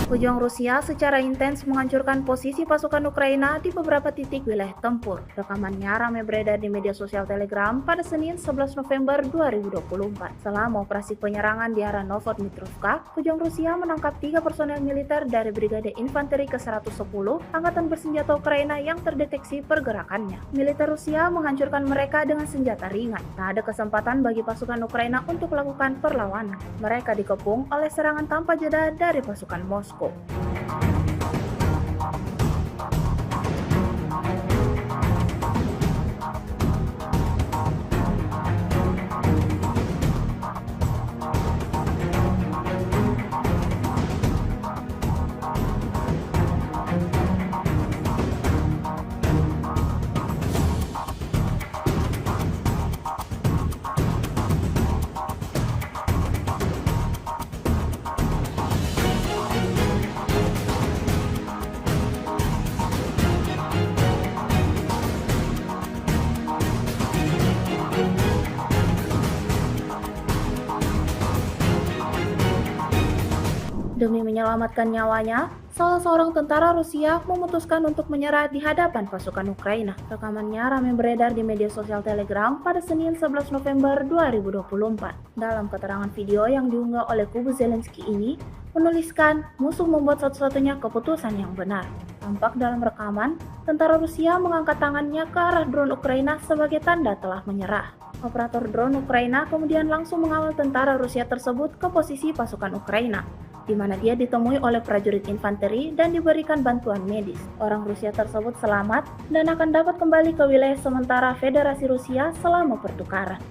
Pejuang Rusia secara intens menghancurkan posisi pasukan Ukraina di beberapa titik wilayah tempur. Rekamannya ramai beredar di media sosial Telegram pada Senin 11 November 2024. Selama operasi penyerangan di arah Novodmitrovka, pejuang Rusia menangkap 3 personel militer dari Brigade Infanteri ke-110 Angkatan Bersenjata Ukraina yang terdeteksi pergerakannya. Militer Rusia menghancurkan mereka dengan senjata ringan. Tak ada kesempatan bagi pasukan Ukraina untuk melakukan perlawanan. Mereka dikepung oleh serangan tanpa jeda dari pasukan Moskow. Demi menyelamatkan nyawanya, salah seorang tentara Rusia memutuskan untuk menyerah di hadapan pasukan Ukraina. Rekamannya ramai beredar di media sosial Telegram pada Senin 11 November 2024. Dalam keterangan video yang diunggah oleh kubu Zelensky ini, menuliskan musuh membuat satu-satunya keputusan yang benar. Tampak dalam rekaman, tentara Rusia mengangkat tangannya ke arah drone Ukraina sebagai tanda telah menyerah. Operator drone Ukraina kemudian langsung mengawal tentara Rusia tersebut ke posisi pasukan Ukraina, di mana dia ditemui oleh prajurit infanteri dan diberikan bantuan medis. Orang Rusia tersebut selamat dan akan dapat kembali ke wilayah sementara Federasi Rusia selama pertukaran.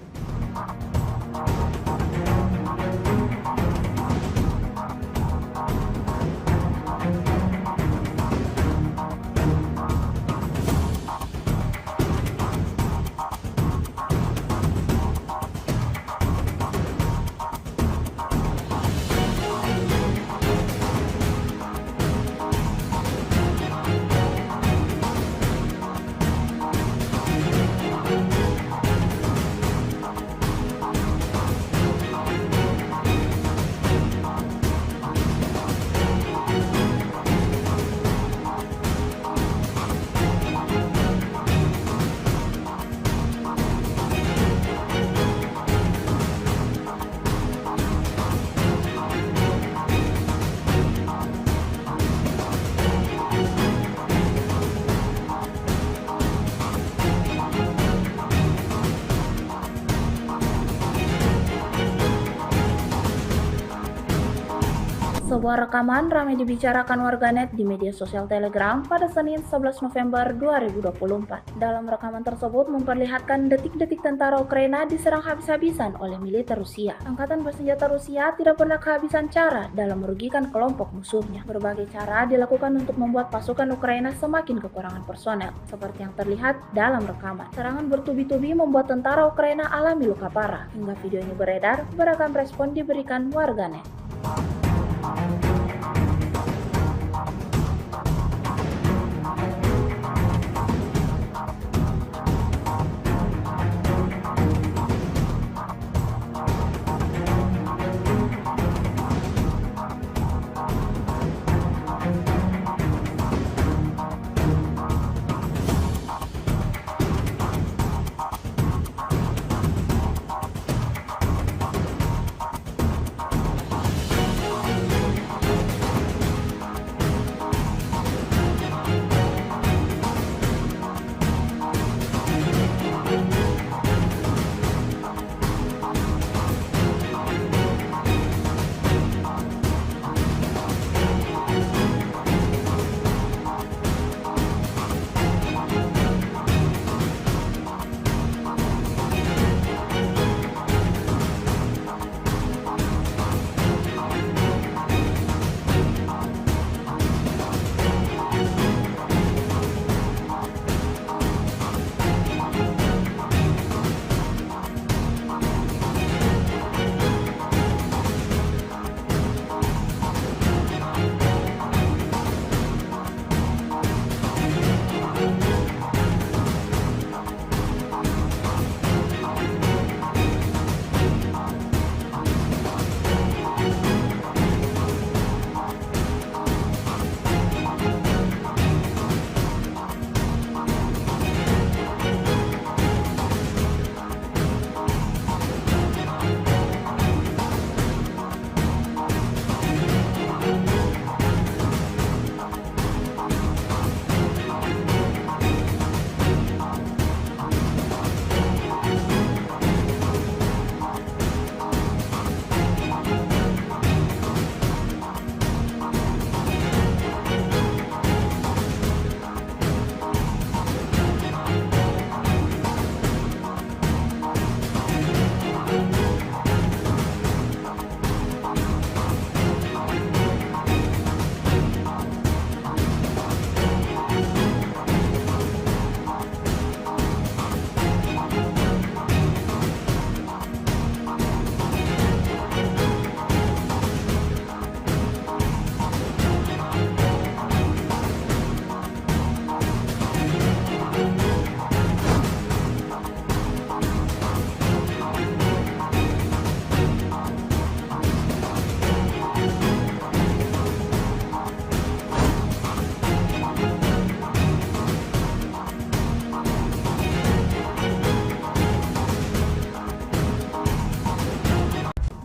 Sebuah rekaman ramai dibicarakan warganet di media sosial Telegram pada Senin 11 November 2024. Dalam rekaman tersebut memperlihatkan detik-detik tentara Ukraina diserang habis-habisan oleh militer Rusia. Angkatan bersenjata Rusia tidak pernah kehabisan cara dalam merugikan kelompok musuhnya. Berbagai cara dilakukan untuk membuat pasukan Ukraina semakin kekurangan personel, seperti yang terlihat dalam rekaman. Serangan bertubi-tubi membuat tentara Ukraina alami luka parah. Hingga video ini beredar, beragam respon diberikan warganet.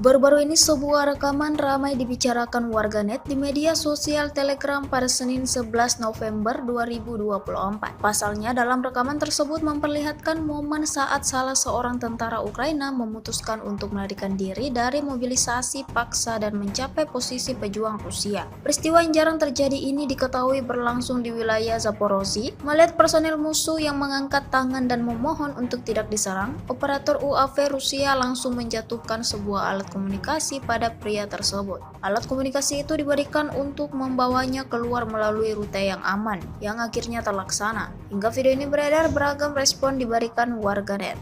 Baru-baru ini sebuah rekaman ramai dibicarakan warganet di media sosial Telegram pada Senin 11 November 2024. Pasalnya dalam rekaman tersebut memperlihatkan momen saat salah seorang tentara Ukraina memutuskan untuk melarikan diri dari mobilisasi paksa dan mencapai posisi pejuang Rusia. Peristiwa yang jarang terjadi ini diketahui berlangsung di wilayah Zaporozhye. Melihat personel musuh yang mengangkat tangan dan memohon untuk tidak diserang, operator UAV Rusia langsung menjatuhkan sebuah alat komunikasi pada pria tersebut. Alat komunikasi itu diberikan untuk membawanya keluar melalui rute yang aman, yang akhirnya terlaksana. Hingga video ini beredar, beragam respon diberikan warganet.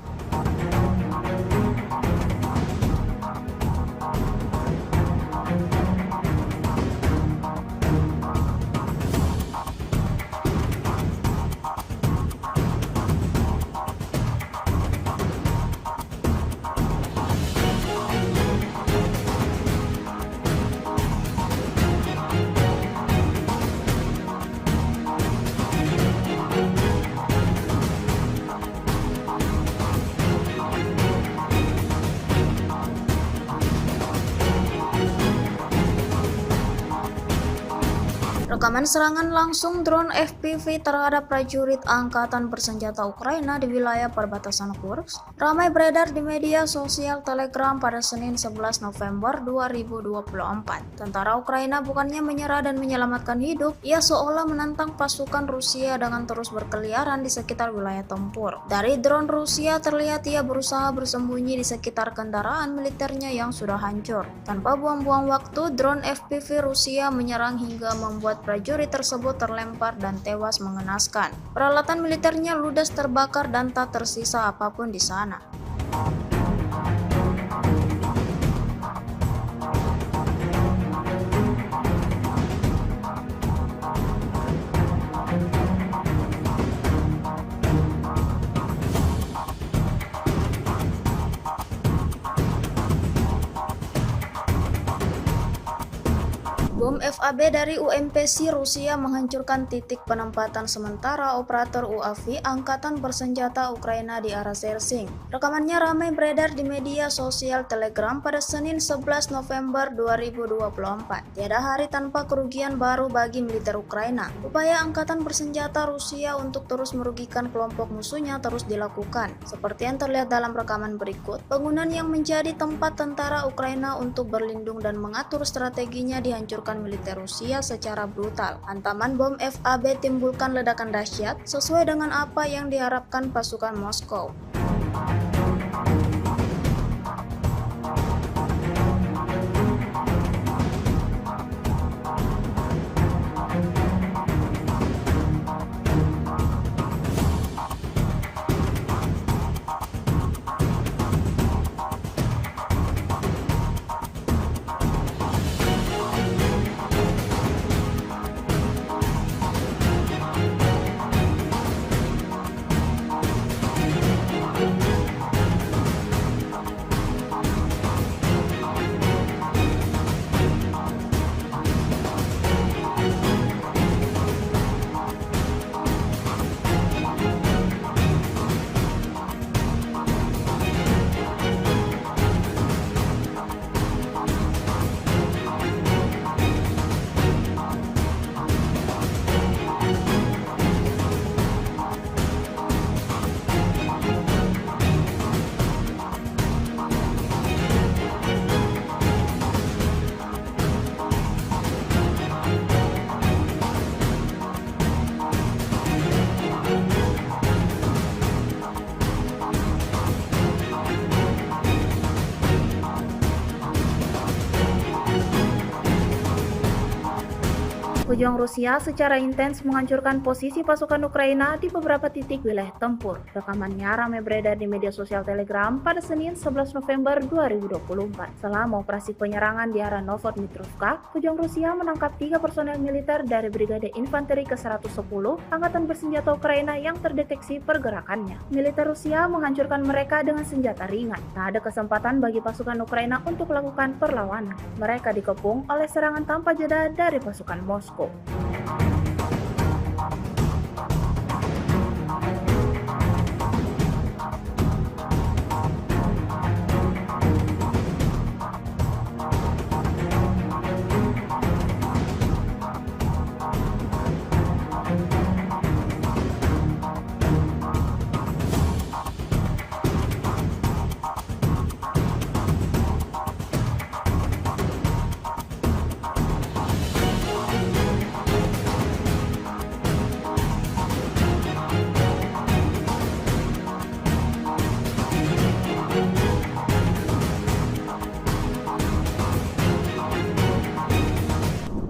Dengan serangan langsung drone FPV terhadap prajurit Angkatan Bersenjata Ukraina di wilayah perbatasan Kursk, ramai beredar di media sosial Telegram pada Senin 11 November 2024. Tentara Ukraina bukannya menyerah dan menyelamatkan hidup, ia seolah menantang pasukan Rusia dengan terus berkeliaran di sekitar wilayah tempur. Dari drone Rusia terlihat ia berusaha bersembunyi di sekitar kendaraan militernya yang sudah hancur. Tanpa buang-buang waktu, drone FPV Rusia menyerang hingga membuat prajurit tersebut terlempar dan tewas mengenaskan. Peralatan militernya ludes terbakar dan tak tersisa apapun di sana. Bom FAB dari UMPC Rusia menghancurkan titik penempatan sementara operator UAV Angkatan Bersenjata Ukraina di arah Sersing. Rekamannya ramai beredar di media sosial Telegram pada Senin 11 November 2024. Tiada hari tanpa kerugian baru bagi militer Ukraina. Upaya Angkatan Bersenjata Rusia untuk terus merugikan kelompok musuhnya terus dilakukan. Seperti yang terlihat dalam rekaman berikut, bangunan yang menjadi tempat tentara Ukraina untuk berlindung dan mengatur strateginya dihancurkan militer Rusia secara brutal. Hantaman bom FAB timbulkan ledakan dahsyat sesuai dengan apa yang diharapkan pasukan Moskow. Pejuang Rusia secara intens menghancurkan posisi pasukan Ukraina di beberapa titik wilayah tempur. Rekamannya ramai beredar di media sosial Telegram pada Senin 11 November 2024. Selama operasi penyerangan di arah Novotmitrovka, pejuang Rusia menangkap 3 personel militer dari Brigade Infanteri ke-110 Angkatan Bersenjata Ukraina yang terdeteksi pergerakannya. Militer Rusia menghancurkan mereka dengan senjata ringan. Tak ada kesempatan bagi pasukan Ukraina untuk melakukan perlawanan. Mereka dikepung oleh serangan tanpa jeda dari pasukan Moskow.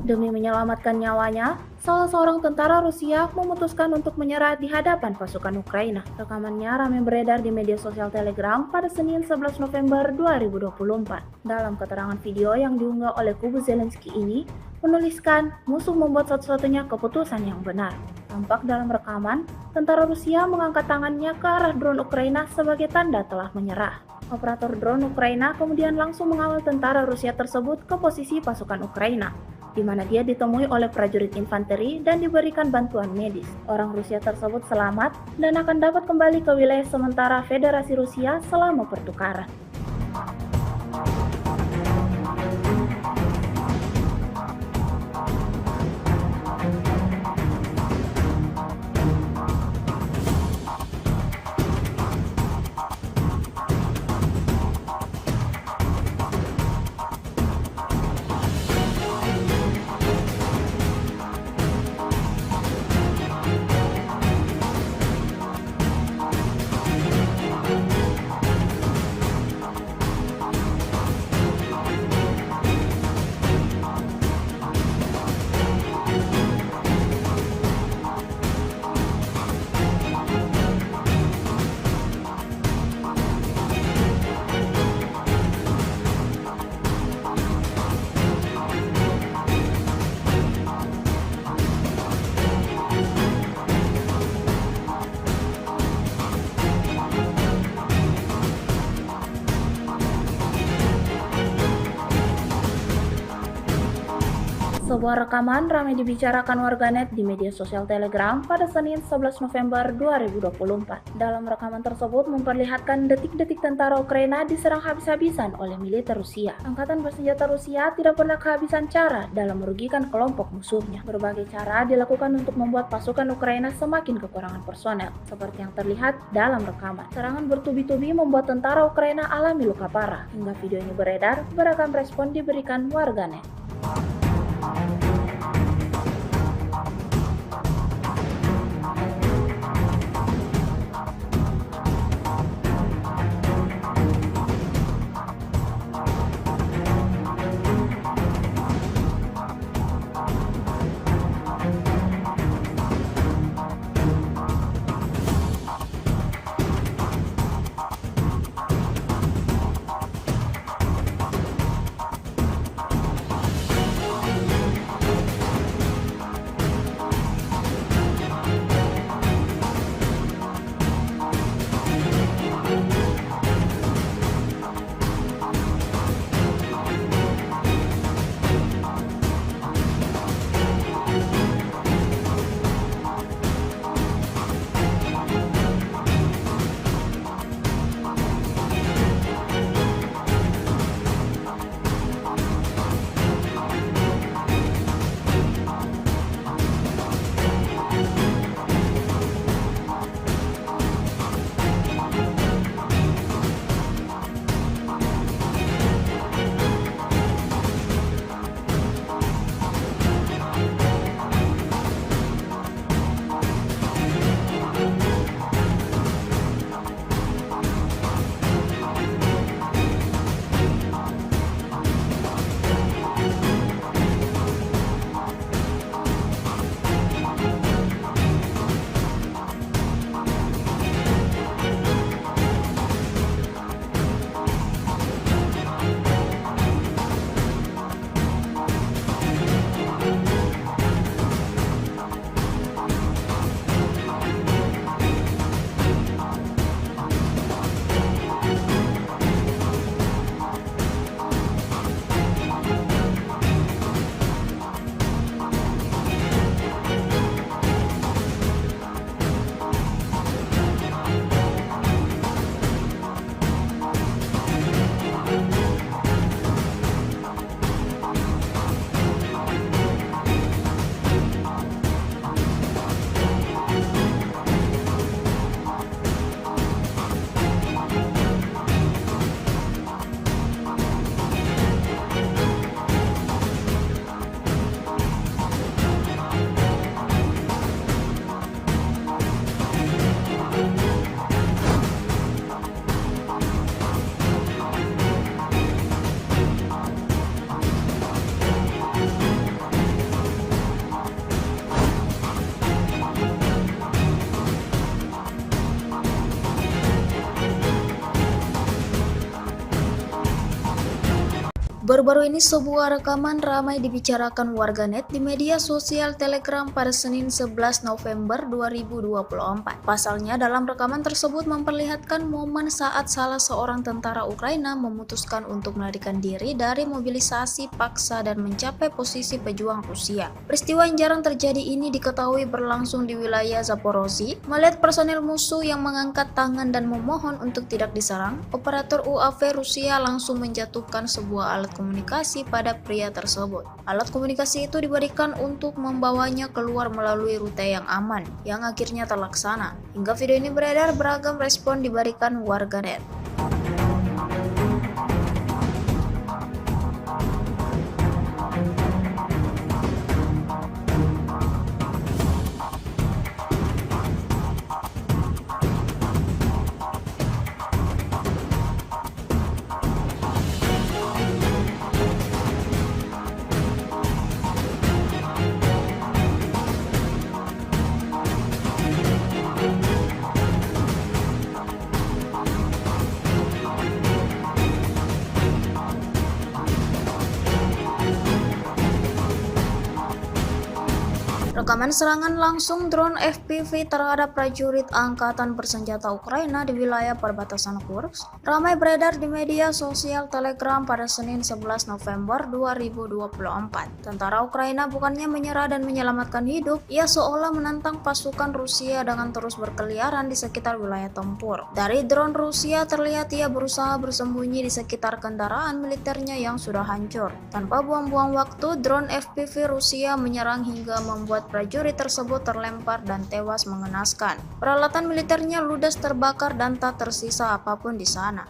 Demi menyelamatkan nyawanya, salah seorang tentara Rusia memutuskan untuk menyerah di hadapan pasukan Ukraina. Rekamannya ramai beredar di media sosial Telegram pada Senin 11 November 2024. Dalam keterangan video yang diunggah oleh kubu Zelensky ini, menuliskan musuh membuat satu-satunya keputusan yang benar. Tampak dalam rekaman, tentara Rusia mengangkat tangannya ke arah drone Ukraina sebagai tanda telah menyerah. Operator drone Ukraina kemudian langsung mengawal tentara Rusia tersebut ke posisi pasukan Ukraina, di mana dia ditemui oleh prajurit infanteri dan diberikan bantuan medis. Orang Rusia tersebut selamat dan akan dapat kembali ke wilayah sementara Federasi Rusia selama pertukaran. Sebuah rekaman ramai dibicarakan warganet di media sosial Telegram pada Senin 11 November 2024. Dalam rekaman tersebut memperlihatkan detik-detik tentara Ukraina diserang habis-habisan oleh militer Rusia. Angkatan bersenjata Rusia tidak pernah kehabisan cara dalam merugikan kelompok musuhnya. Berbagai cara dilakukan untuk membuat pasukan Ukraina semakin kekurangan personel, seperti yang terlihat dalam rekaman. Serangan bertubi-tubi membuat tentara Ukraina alami luka parah. Hingga video ini beredar, beragam respon diberikan warganet. Baru-baru ini sebuah rekaman ramai dibicarakan warganet di media sosial Telegram pada Senin 11 November 2024. Pasalnya dalam rekaman tersebut memperlihatkan momen saat salah seorang tentara Ukraina memutuskan untuk melarikan diri dari mobilisasi paksa dan mencapai posisi pejuang Rusia. Peristiwa yang jarang terjadi ini diketahui berlangsung di wilayah Zaporozhye. Melihat personel musuh yang mengangkat tangan dan memohon untuk tidak diserang, operator UAV Rusia langsung menjatuhkan sebuah alat komunikasi pada pria tersebut. Alat komunikasi itu diberikan untuk membawanya keluar melalui rute yang aman, yang akhirnya terlaksana. Hingga video ini beredar, beragam respon diberikan warganet. Rekaman serangan langsung drone FPV terhadap prajurit Angkatan Bersenjata Ukraina di wilayah perbatasan Kursk ramai beredar di media sosial Telegram pada Senin 11 November 2024. Tentara Ukraina bukannya menyerah dan menyelamatkan hidup, ia seolah menantang pasukan Rusia dengan terus berkeliaran di sekitar wilayah tempur. Dari drone Rusia terlihat ia berusaha bersembunyi di sekitar kendaraan militernya yang sudah hancur. Tanpa buang-buang waktu, drone FPV Rusia menyerang hingga membuat prajurit tersebut terlempar dan tewas mengenaskan. Peralatan militernya ludes terbakar dan tak tersisa apapun di sana.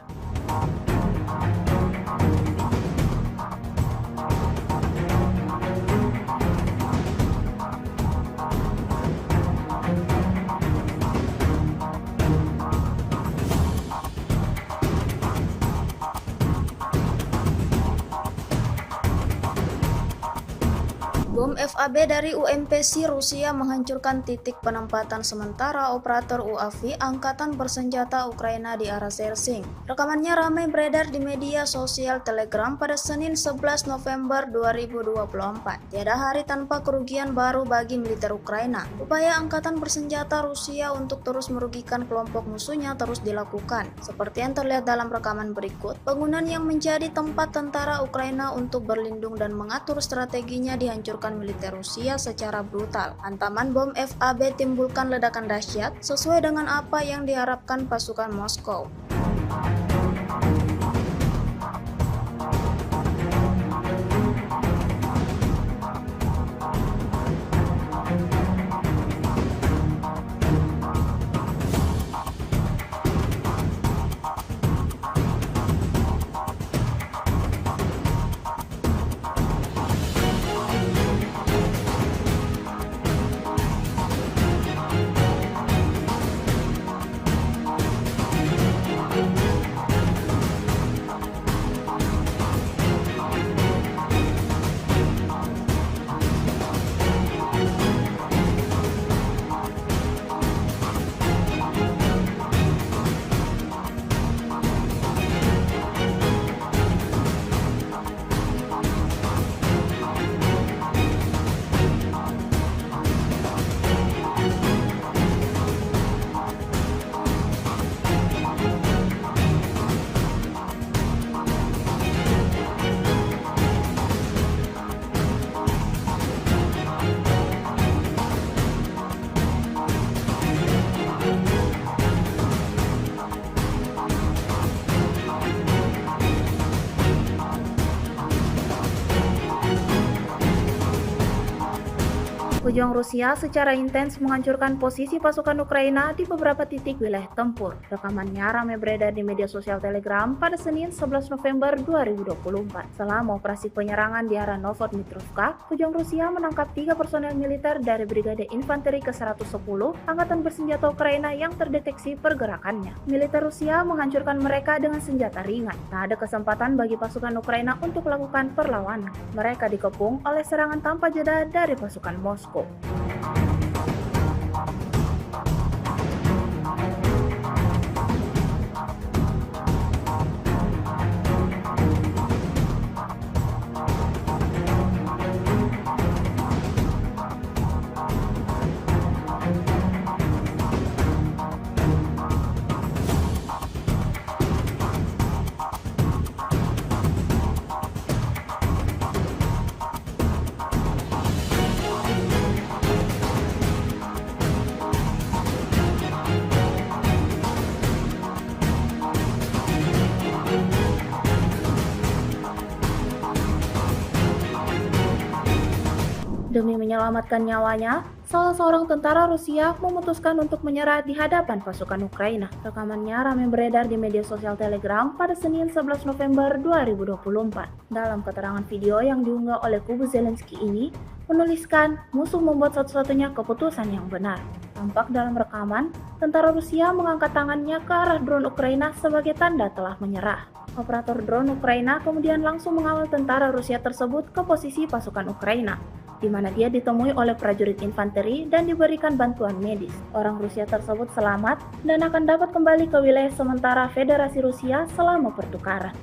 Bom FAB dari UMPC Rusia menghancurkan titik penempatan sementara operator UAV Angkatan Bersenjata Ukraina di arah Sersing. Rekamannya ramai beredar di media sosial Telegram pada Senin 11 November 2024. Tiada hari tanpa kerugian baru bagi militer Ukraina. Upaya Angkatan Bersenjata Rusia untuk terus merugikan kelompok musuhnya terus dilakukan. Seperti yang terlihat dalam rekaman berikut, bangunan yang menjadi tempat tentara Ukraina untuk berlindung dan mengatur strateginya dihancurkan militer Rusia secara brutal. Hantaman bom FAB timbulkan ledakan dahsyat sesuai dengan apa yang diharapkan pasukan Moskow. Pejuang Rusia secara intens menghancurkan posisi pasukan Ukraina di beberapa titik wilayah tempur. Rekamannya ramai beredar di media sosial Telegram pada Senin 11 November 2024. Selama operasi penyerangan di arah Novodmitrovka, pejuang Rusia menangkap 3 personel militer dari Brigade Infanteri ke-110 Angkatan Bersenjata Ukraina yang terdeteksi pergerakannya. Militer Rusia menghancurkan mereka dengan senjata ringan. Tak ada kesempatan bagi pasukan Ukraina untuk melakukan perlawanan. Mereka dikepung oleh serangan tanpa jeda dari pasukan Moskow. Demi menyelamatkan nyawanya, salah seorang tentara Rusia memutuskan untuk menyerah di hadapan pasukan Ukraina. Rekamannya ramai beredar di media sosial Telegram pada Senin 11 November 2024. Dalam keterangan video yang diunggah oleh kubu Zelensky ini, menuliskan musuh membuat satu-satunya keputusan yang benar. Tampak dalam rekaman, tentara Rusia mengangkat tangannya ke arah drone Ukraina sebagai tanda telah menyerah. Operator drone Ukraina kemudian langsung mengawal tentara Rusia tersebut ke posisi pasukan Ukraina, di mana dia ditemui oleh prajurit infanteri dan diberikan bantuan medis. Orang Rusia tersebut selamat dan akan dapat kembali ke wilayah sementara Federasi Rusia selama pertukaran.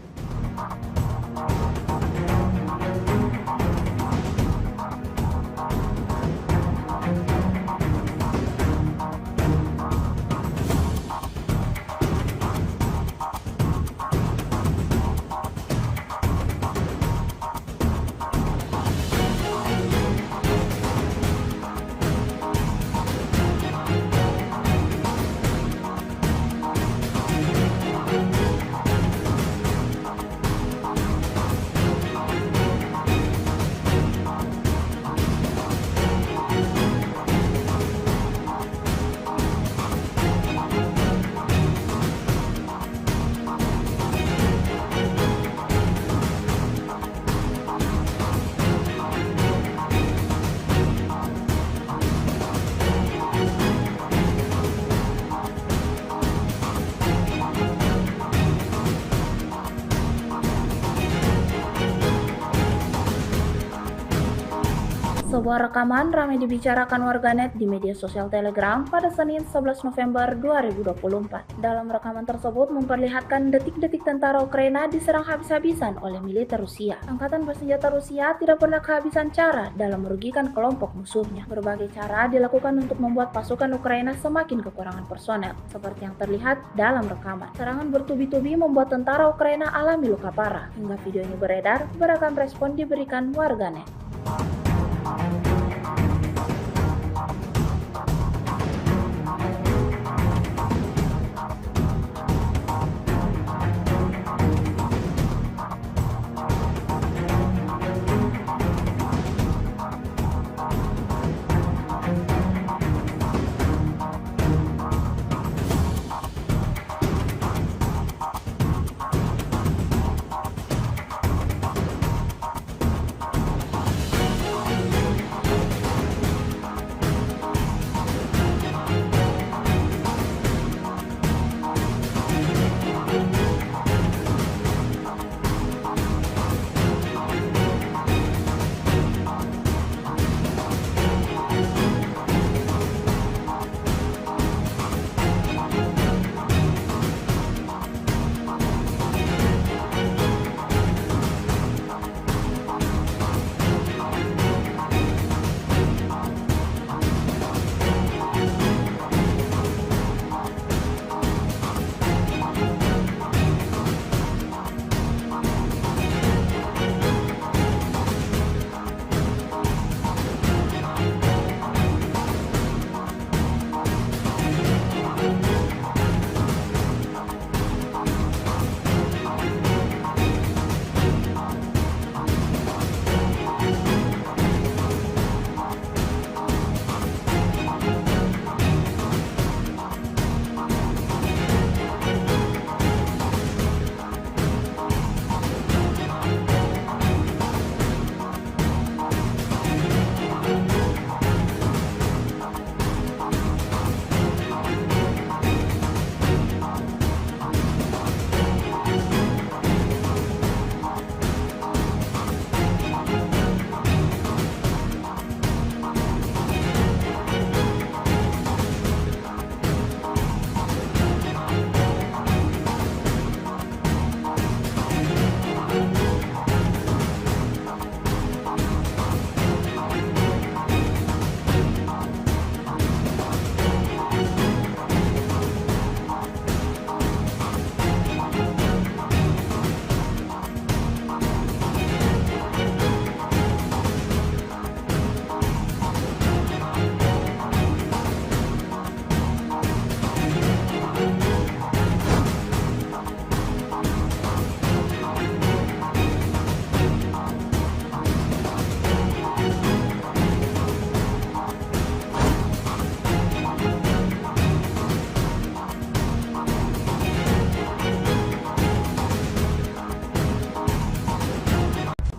Sebuah rekaman ramai dibicarakan warganet di media sosial Telegram pada Senin 11 November 2024. Dalam rekaman tersebut memperlihatkan detik-detik tentara Ukraina diserang habis-habisan oleh militer Rusia. Angkatan bersenjata Rusia tidak pernah kehabisan cara dalam merugikan kelompok musuhnya. Berbagai cara dilakukan untuk membuat pasukan Ukraina semakin kekurangan personel, seperti yang terlihat dalam rekaman. Serangan bertubi-tubi membuat tentara Ukraina alami luka parah. Hingga video ini beredar, beragam respon diberikan warganet.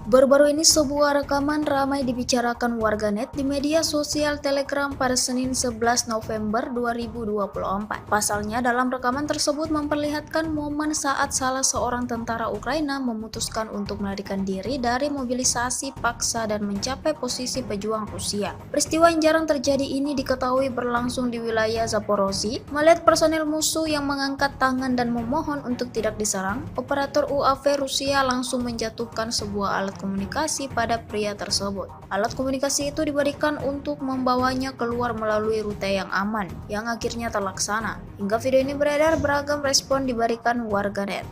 Baru-baru ini sebuah rekaman ramai dibicarakan warganet di media sosial Telegram pada Senin 11 November 2024. Pasalnya dalam rekaman tersebut memperlihatkan momen saat salah seorang tentara Ukraina memutuskan untuk melarikan diri dari mobilisasi paksa dan mencapai posisi pejuang Rusia. Peristiwa yang jarang terjadi ini diketahui berlangsung di wilayah Zaporozhye. Melihat personel musuh yang mengangkat tangan dan memohon untuk tidak diserang, operator UAV Rusia langsung menjatuhkan sebuah alat komunikasi pada pria tersebut. Alat komunikasi itu diberikan untuk membawanya keluar melalui rute yang aman, yang akhirnya terlaksana. Hingga video ini beredar, beragam respon diberikan warganet.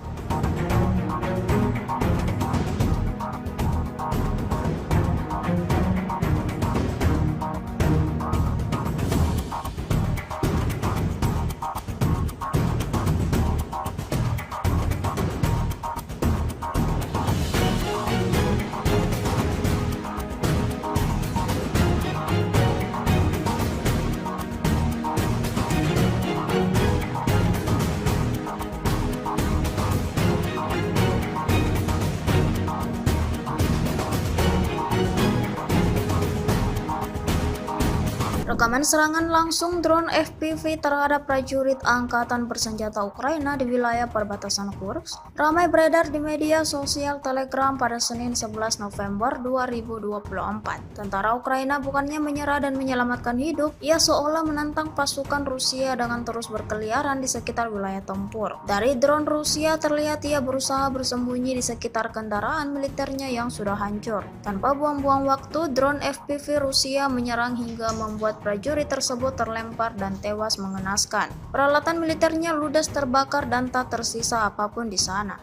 Rekaman serangan langsung drone FPV terhadap prajurit Angkatan Bersenjata Ukraina di wilayah perbatasan Kursk ramai beredar di media sosial Telegram pada Senin 11 November 2024. Tentara Ukraina bukannya menyerah dan menyelamatkan hidup, ia seolah menantang pasukan Rusia dengan terus berkeliaran di sekitar wilayah tempur. Dari drone Rusia terlihat ia berusaha bersembunyi di sekitar kendaraan militernya yang sudah hancur. Tanpa buang-buang waktu, drone FPV Rusia menyerang hingga membuat prajurit tersebut terlempar dan tewas mengenaskan. Peralatan militernya ludes terbakar dan tak tersisa apapun di sana.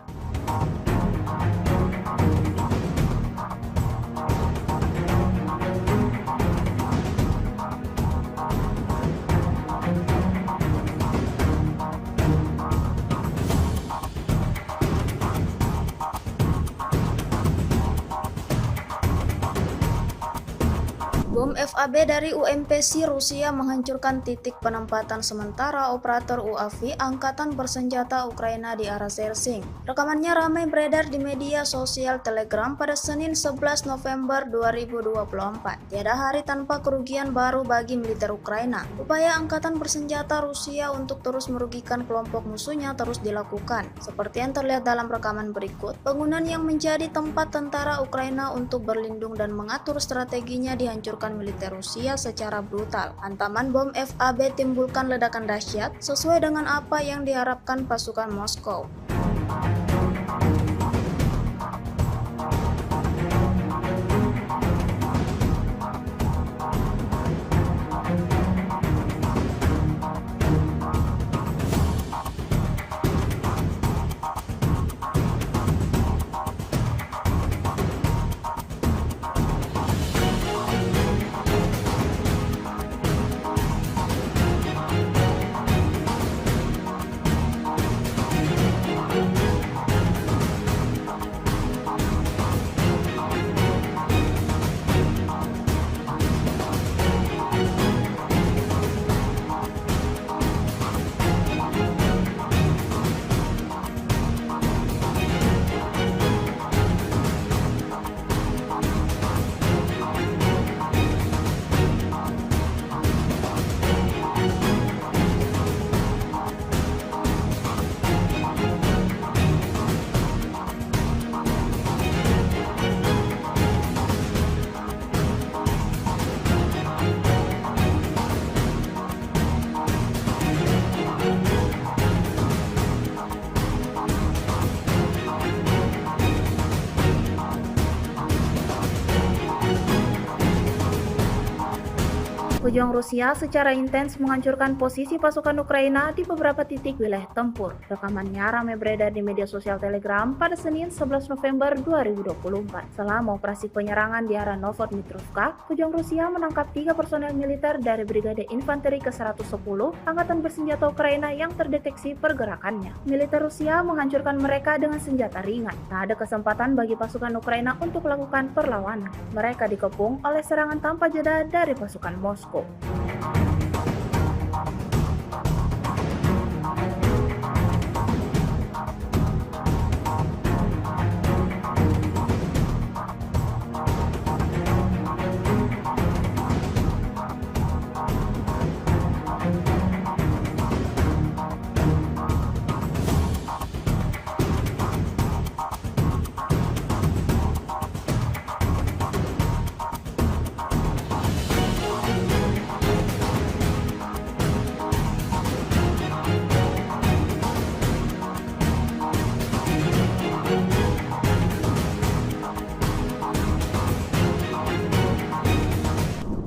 Bom FAB dari UMPC Rusia menghancurkan titik penempatan sementara operator UAV Angkatan Bersenjata Ukraina di arah Sersing. Rekamannya ramai beredar di media sosial Telegram pada Senin 11 November 2024. Tiada hari tanpa kerugian baru bagi militer Ukraina. Upaya Angkatan Bersenjata Rusia untuk terus merugikan kelompok musuhnya terus dilakukan. Seperti yang terlihat dalam rekaman berikut, bangunan yang menjadi tempat tentara Ukraina untuk berlindung dan mengatur strateginya dihancurkan militer Rusia secara brutal. Hantaman bom FAB timbulkan ledakan dahsyat sesuai dengan apa yang diharapkan pasukan Moskow. Pejuang Rusia secara intens menghancurkan posisi pasukan Ukraina di beberapa titik wilayah tempur. Rekamannya ramai beredar di media sosial Telegram pada Senin 11 November 2024. Selama operasi penyerangan di arah Novodmitrovka, pejuang Rusia menangkap 3 personel militer dari Brigade Infanteri ke-110 Angkatan Bersenjata Ukraina yang terdeteksi pergerakannya. Militer Rusia menghancurkan mereka dengan senjata ringan. Tak ada kesempatan bagi pasukan Ukraina untuk melakukan perlawanan. Mereka dikepung oleh serangan tanpa jeda dari pasukan Moskow.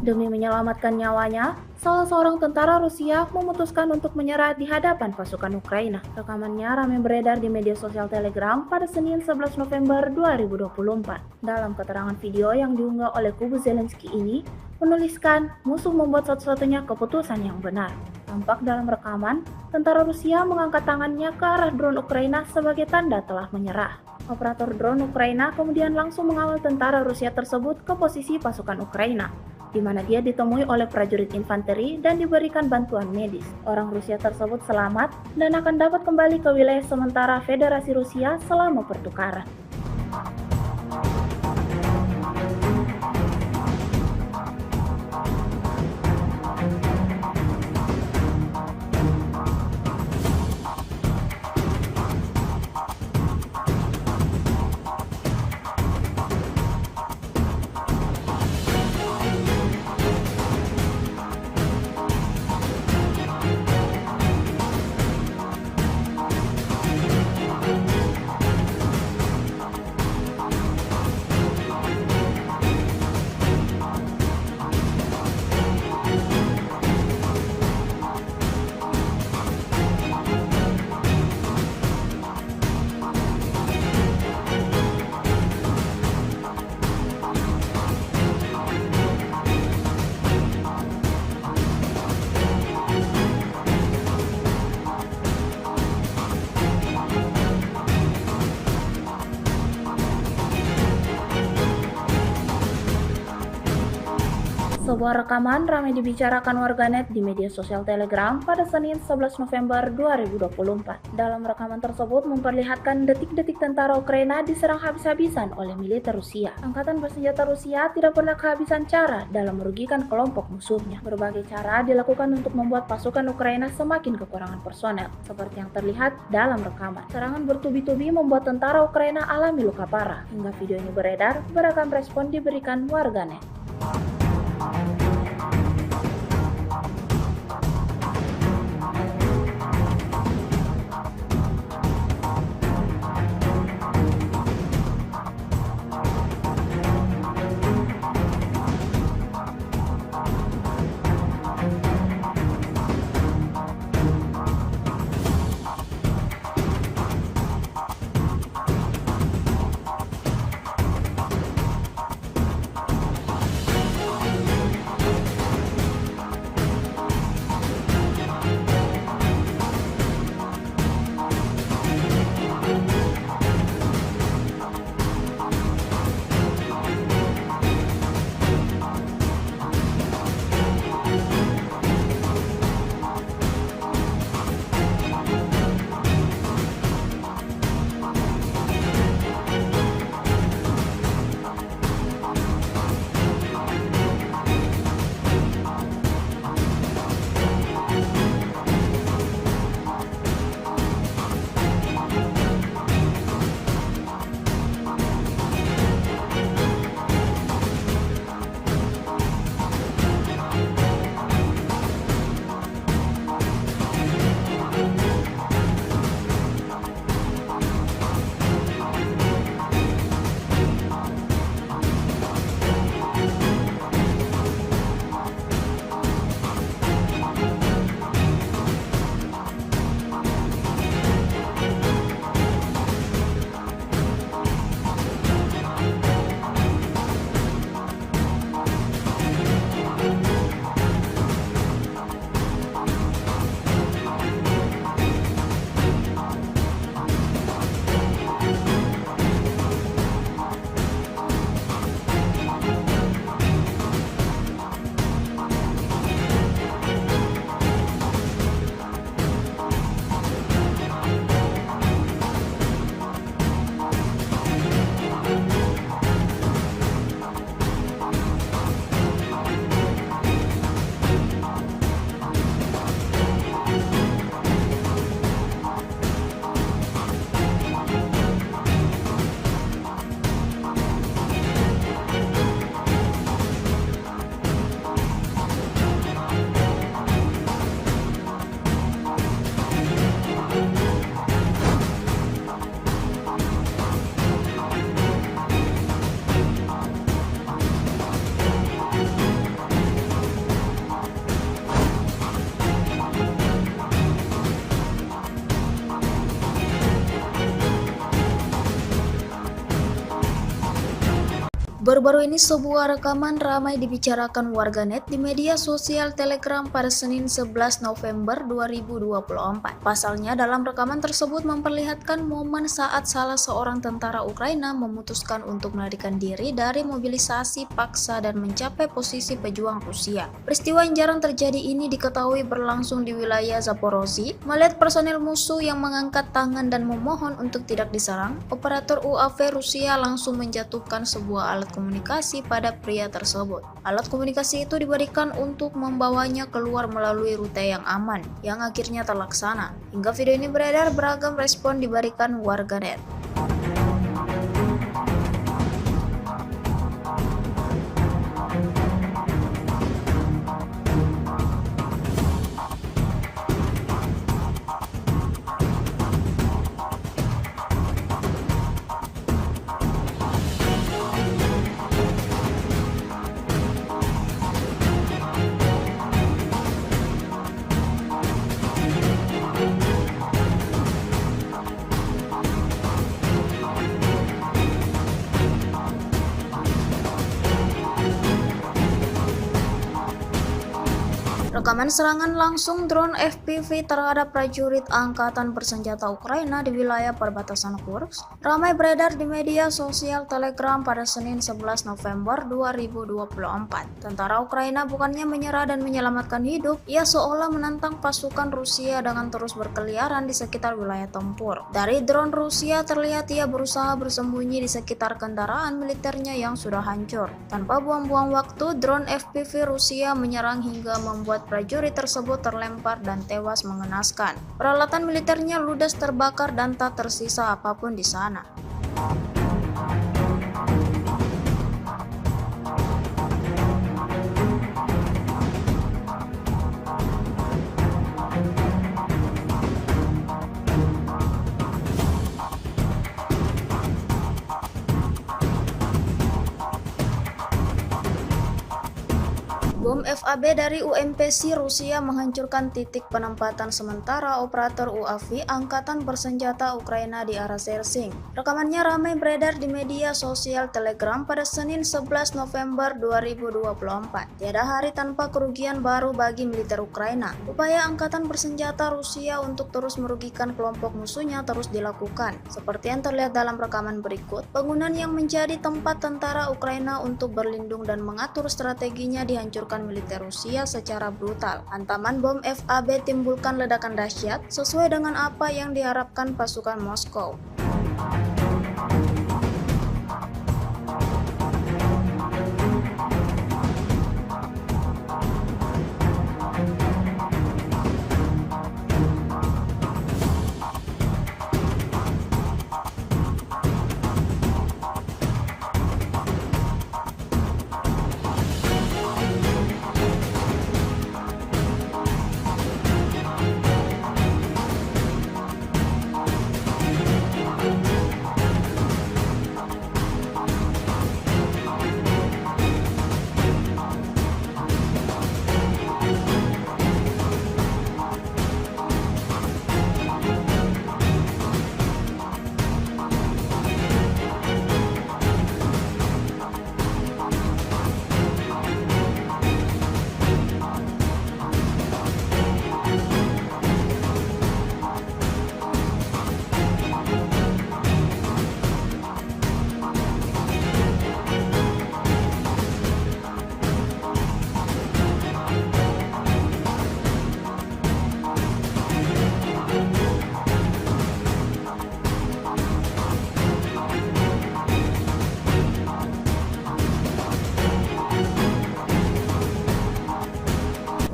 Demi menyelamatkan nyawanya, salah seorang tentara Rusia memutuskan untuk menyerah di hadapan pasukan Ukraina. Rekamannya ramai beredar di media sosial Telegram pada Senin 11 November 2024. Dalam keterangan video yang diunggah oleh kubu Zelensky ini, menuliskan musuh membuat satu-satunya keputusan yang benar. Tampak dalam rekaman, tentara Rusia mengangkat tangannya ke arah drone Ukraina sebagai tanda telah menyerah. Operator drone Ukraina kemudian langsung mengawal tentara Rusia tersebut ke posisi pasukan Ukraina, di mana dia ditemui oleh prajurit infanteri dan diberikan bantuan medis. Orang Rusia tersebut selamat dan akan dapat kembali ke wilayah sementara Federasi Rusia selama pertukaran. Sebuah rekaman ramai dibicarakan warganet di media sosial Telegram pada Senin 11 November 2024. Dalam rekaman tersebut memperlihatkan detik-detik tentara Ukraina diserang habis-habisan oleh militer Rusia. Angkatan bersenjata Rusia tidak pernah kehabisan cara dalam merugikan kelompok musuhnya. Berbagai cara dilakukan untuk membuat pasukan Ukraina semakin kekurangan personel, seperti yang terlihat dalam rekaman. Serangan bertubi-tubi membuat tentara Ukraina alami luka parah. Hingga video ini beredar, beragam respon diberikan warganet. Baru-baru ini sebuah rekaman ramai dibicarakan warganet di media sosial Telegram pada Senin 11 November 2024. Pasalnya dalam rekaman tersebut memperlihatkan momen saat salah seorang tentara Ukraina memutuskan untuk melarikan diri dari mobilisasi paksa dan mencapai posisi pejuang Rusia. Peristiwa yang jarang terjadi ini diketahui berlangsung di wilayah Zaporozhye. Melihat personel musuh yang mengangkat tangan dan memohon untuk tidak diserang, operator UAV Rusia langsung menjatuhkan sebuah alat komunikasi pada pria tersebut. Alat komunikasi itu diberikan untuk membawanya keluar melalui rute yang aman, yang akhirnya terlaksana. Hingga video ini beredar, beragam respon diberikan warganet. Rekaman serangan langsung drone FPV terhadap prajurit Angkatan Bersenjata Ukraina di wilayah perbatasan Kursk ramai beredar di media sosial Telegram pada Senin 11 November 2024. Tentara Ukraina bukannya menyerah dan menyelamatkan hidup, ia seolah menantang pasukan Rusia dengan terus berkeliaran di sekitar wilayah tempur. Dari drone Rusia terlihat ia berusaha bersembunyi di sekitar kendaraan militernya yang sudah hancur. Tanpa buang-buang waktu, drone FPV Rusia menyerang hingga membuat prajurit tersebut terlempar dan tewas mengenaskan. Peralatan militernya ludes terbakar dan tak tersisa apapun di sana. Bom FAB dari UMPC Rusia menghancurkan titik penempatan sementara operator UAV Angkatan Bersenjata Ukraina di arah Sersing. Rekamannya ramai beredar di media sosial Telegram pada Senin 11 November 2024. Tiada hari tanpa kerugian baru bagi militer Ukraina. Upaya Angkatan Bersenjata Rusia untuk terus merugikan kelompok musuhnya terus dilakukan. Seperti yang terlihat dalam rekaman berikut, bangunan yang menjadi tempat tentara Ukraina untuk berlindung dan mengatur strateginya dihancurkan militer Rusia secara brutal. Hantaman bom FAB timbulkan ledakan dahsyat sesuai dengan apa yang diharapkan pasukan Moskow.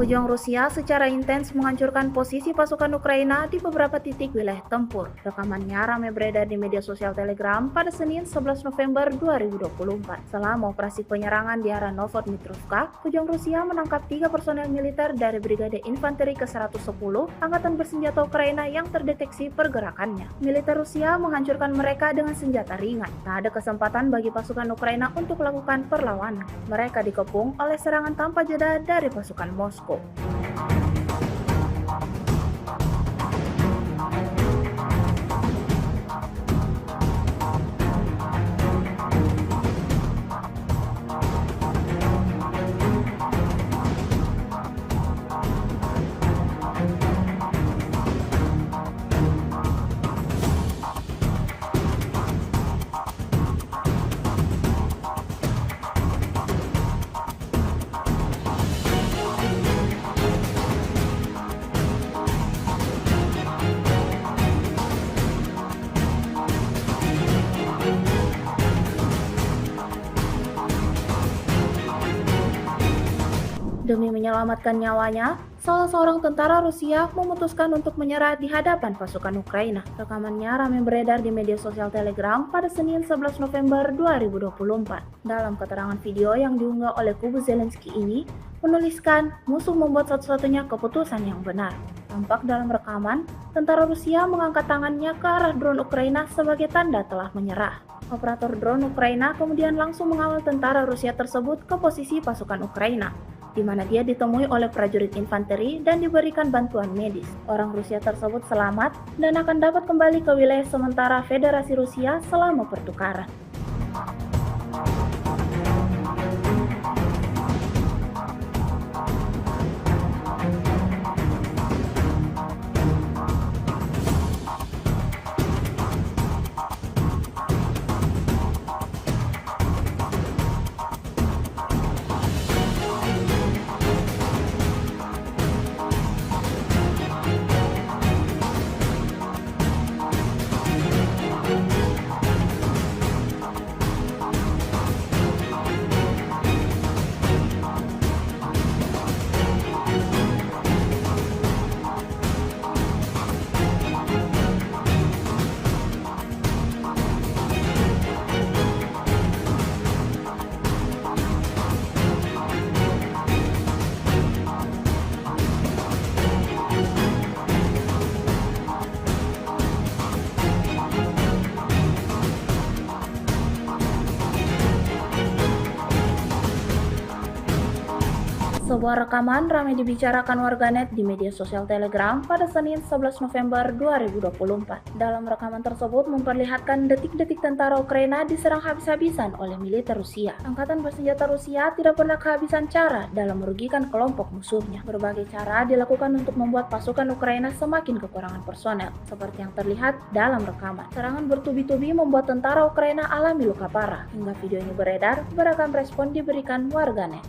Pejuang Rusia secara intens menghancurkan posisi pasukan Ukraina di beberapa titik wilayah tempur. Rekamannya ramai beredar di media sosial Telegram pada Senin 11 November 2024. Selama operasi penyerangan di arah Novotmitrovka, pejuang Rusia menangkap 3 personel militer dari Brigade Infanteri ke-110 Angkatan Bersenjata Ukraina yang terdeteksi pergerakannya. Militer Rusia menghancurkan mereka dengan senjata ringan. Tak ada kesempatan bagi pasukan Ukraina untuk melakukan perlawanan. Mereka dikepung oleh serangan tanpa jeda dari pasukan Moskow. Demi menyelamatkan nyawanya, salah seorang tentara Rusia memutuskan untuk menyerah di hadapan pasukan Ukraina. Rekamannya ramai beredar di media sosial Telegram pada Senin 11 November 2024. Dalam keterangan video yang diunggah oleh kubu Zelensky ini, menuliskan musuh membuat satu-satunya keputusan yang benar. Tampak dalam rekaman, tentara Rusia mengangkat tangannya ke arah drone Ukraina sebagai tanda telah menyerah. Operator drone Ukraina kemudian langsung mengawal tentara Rusia tersebut ke posisi pasukan Ukraina, di mana dia ditemui oleh prajurit infanteri dan diberikan bantuan medis. Orang Rusia tersebut selamat dan akan dapat kembali ke wilayah sementara Federasi Rusia selama pertukaran. Sebuah rekaman ramai dibicarakan warganet di media sosial Telegram pada Senin 11 November 2024. Dalam rekaman tersebut memperlihatkan detik-detik tentara Ukraina diserang habis-habisan oleh militer Rusia. Angkatan bersenjata Rusia tidak pernah kehabisan cara dalam merugikan kelompok musuhnya. Berbagai cara dilakukan untuk membuat pasukan Ukraina semakin kekurangan personel, seperti yang terlihat dalam rekaman. Serangan bertubi-tubi membuat tentara Ukraina alami luka parah. Hingga video ini beredar, beragam respon diberikan warganet.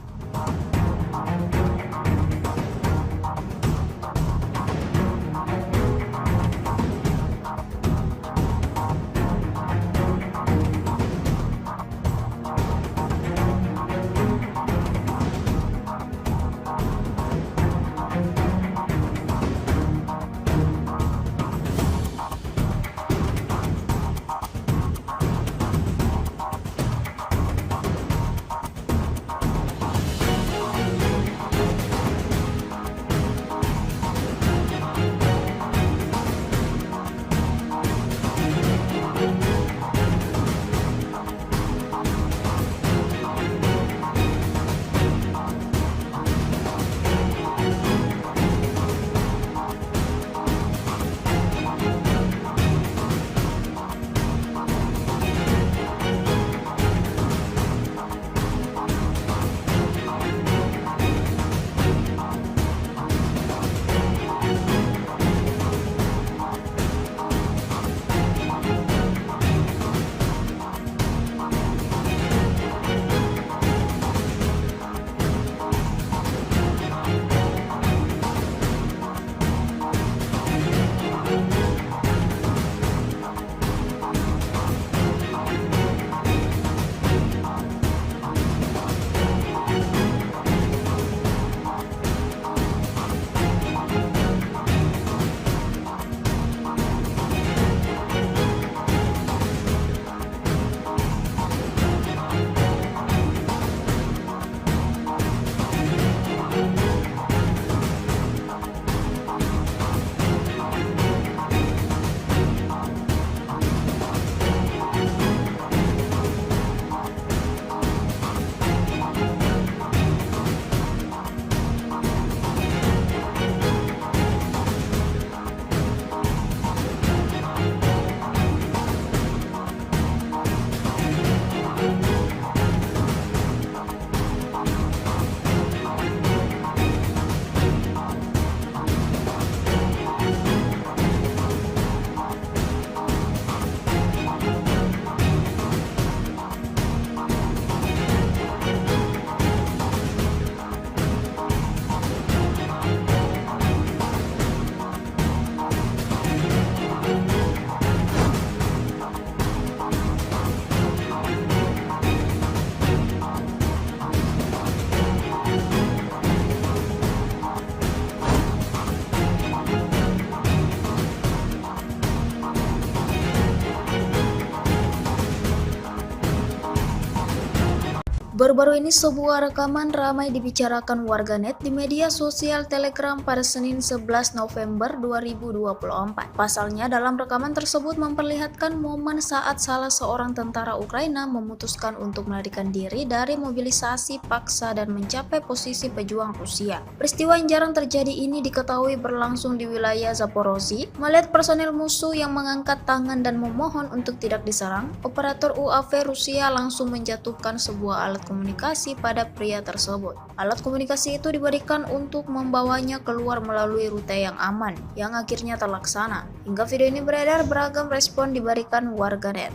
Baru-baru ini sebuah rekaman ramai dibicarakan warganet di media sosial Telegram pada Senin 11 November 2024. Pasalnya dalam rekaman tersebut memperlihatkan momen saat salah seorang tentara Ukraina memutuskan untuk melarikan diri dari mobilisasi paksa dan mencapai posisi pejuang Rusia. Peristiwa yang jarang terjadi ini diketahui berlangsung di wilayah Zaporozhye. Melihat personel musuh yang mengangkat tangan dan memohon untuk tidak diserang, operator UAV Rusia langsung menjatuhkan sebuah alat komunikasi pada pria tersebut. Alat komunikasi itu diberikan untuk membawanya keluar melalui rute yang aman, yang akhirnya terlaksana. Hingga video ini beredar, beragam respon diberikan warganet.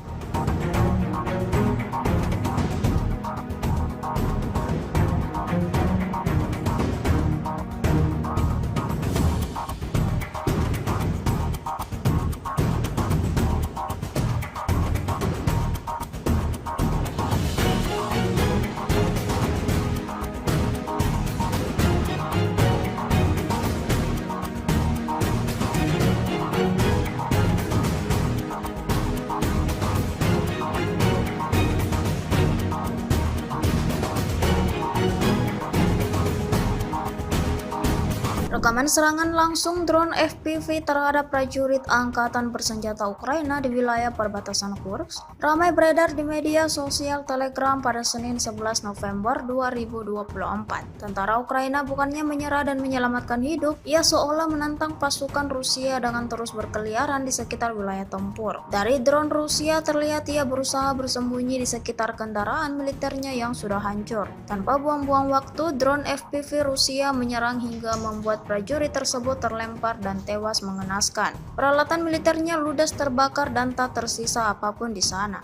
Rekaman serangan langsung drone FPV terhadap prajurit Angkatan Bersenjata Ukraina di wilayah perbatasan Kursk ramai beredar di media sosial Telegram pada Senin 11 November 2024. Tentara Ukraina bukannya menyerah dan menyelamatkan hidup, ia seolah menantang pasukan Rusia dengan terus berkeliaran di sekitar wilayah tempur. Dari drone Rusia terlihat ia berusaha bersembunyi di sekitar kendaraan militernya yang sudah hancur. Tanpa buang-buang waktu, drone FPV Rusia menyerang hingga membuat prajurit tersebut terlempar dan tewas mengenaskan. Peralatan militernya ludes terbakar dan tak tersisa apapun di sana.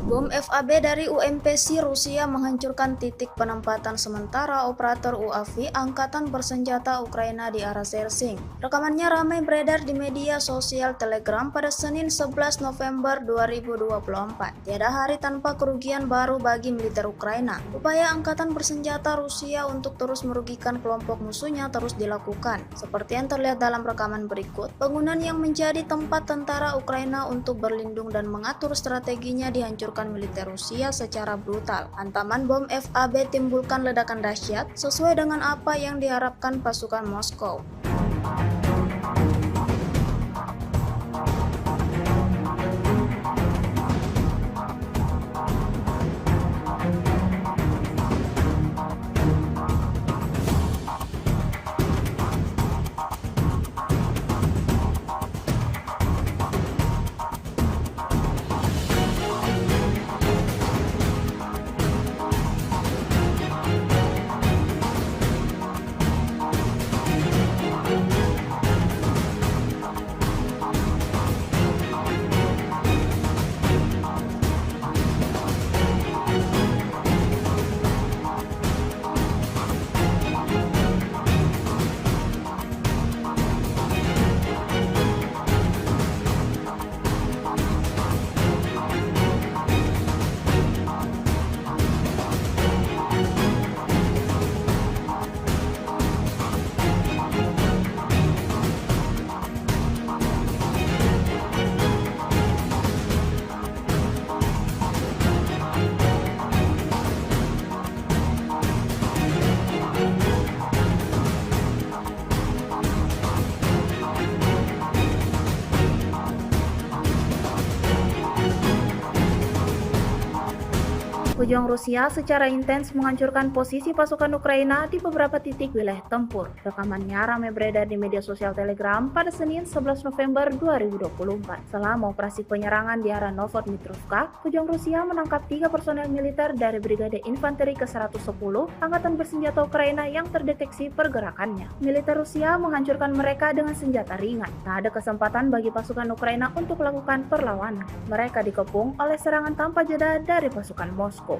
Bom FAB dari UMPC Rusia menghancurkan titik penempatan sementara operator UAV Angkatan Bersenjata Ukraina di arah Sersing. Rekamannya ramai beredar di media sosial Telegram pada Senin 11 November 2024. Tiada hari tanpa kerugian baru bagi militer Ukraina. Upaya Angkatan Bersenjata Rusia untuk terus merugikan kelompok musuhnya terus dilakukan. Seperti yang terlihat dalam rekaman berikut, bangunan yang menjadi tempat tentara Ukraina untuk berlindung dan mengatur strateginya dihancurkan militer Rusia secara brutal. Hantaman bom FAB timbulkan ledakan dahsyat sesuai dengan apa yang diharapkan pasukan Moskow. Pejuang Rusia secara intens menghancurkan posisi pasukan Ukraina di beberapa titik wilayah tempur. Rekamannya ramai beredar di media sosial Telegram pada Senin 11 November 2024. Selama operasi penyerangan di arah Novodmitrovka, pejuang Rusia menangkap 3 personel militer dari Brigade Infanteri ke-110 Angkatan Bersenjata Ukraina yang terdeteksi pergerakannya. Militer Rusia menghancurkan mereka dengan senjata ringan. Tak ada kesempatan bagi pasukan Ukraina untuk melakukan perlawanan. Mereka dikepung oleh serangan tanpa jeda dari pasukan Moskow.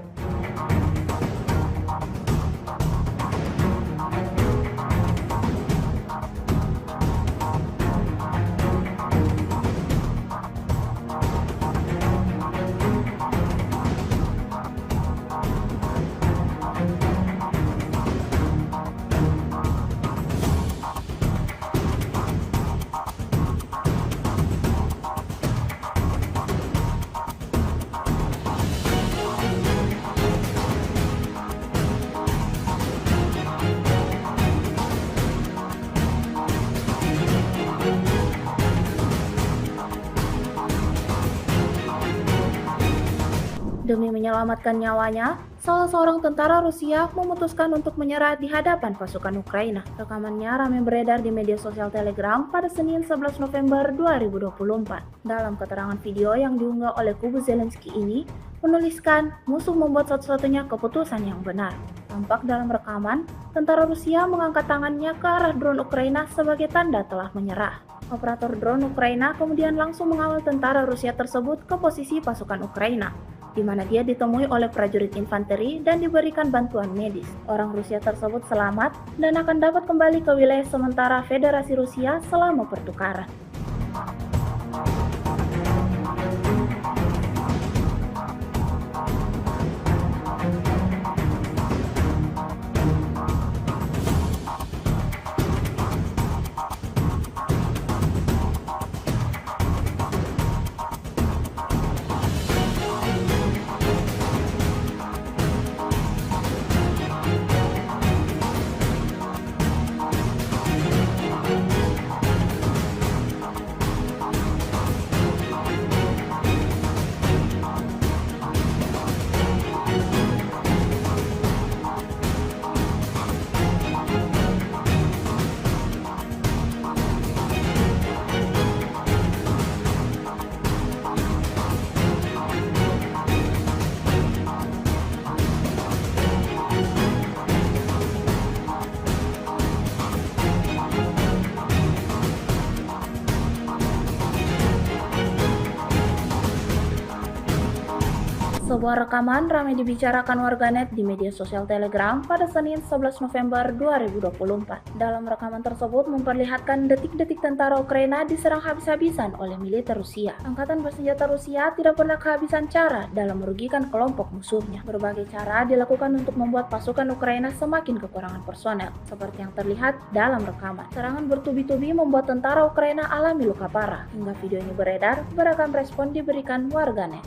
Demi menyelamatkan nyawanya, salah seorang tentara Rusia memutuskan untuk menyerah di hadapan pasukan Ukraina. Rekamannya ramai beredar di media sosial Telegram pada Senin 11 November 2024. Dalam keterangan video yang diunggah oleh kubu Zelensky ini, menuliskan musuh membuat satu-satunya keputusan yang benar. Tampak dalam rekaman, tentara Rusia mengangkat tangannya ke arah drone Ukraina sebagai tanda telah menyerah. Operator drone Ukraina kemudian langsung mengawal tentara Rusia tersebut ke posisi pasukan Ukraina, di mana dia ditemui oleh prajurit infanteri dan diberikan bantuan medis. Orang Rusia tersebut selamat dan akan dapat kembali ke wilayah sementara Federasi Rusia selama pertukaran. Sebuah rekaman ramai dibicarakan warganet di media sosial Telegram pada Senin 11 November 2024. Dalam rekaman tersebut memperlihatkan detik-detik tentara Ukraina diserang habis-habisan oleh militer Rusia. Angkatan bersenjata Rusia tidak pernah kehabisan cara dalam merugikan kelompok musuhnya. Berbagai cara dilakukan untuk membuat pasukan Ukraina semakin kekurangan personel, seperti yang terlihat dalam rekaman. Serangan bertubi-tubi membuat tentara Ukraina alami luka parah. Hingga video ini beredar, beragam respon diberikan warganet.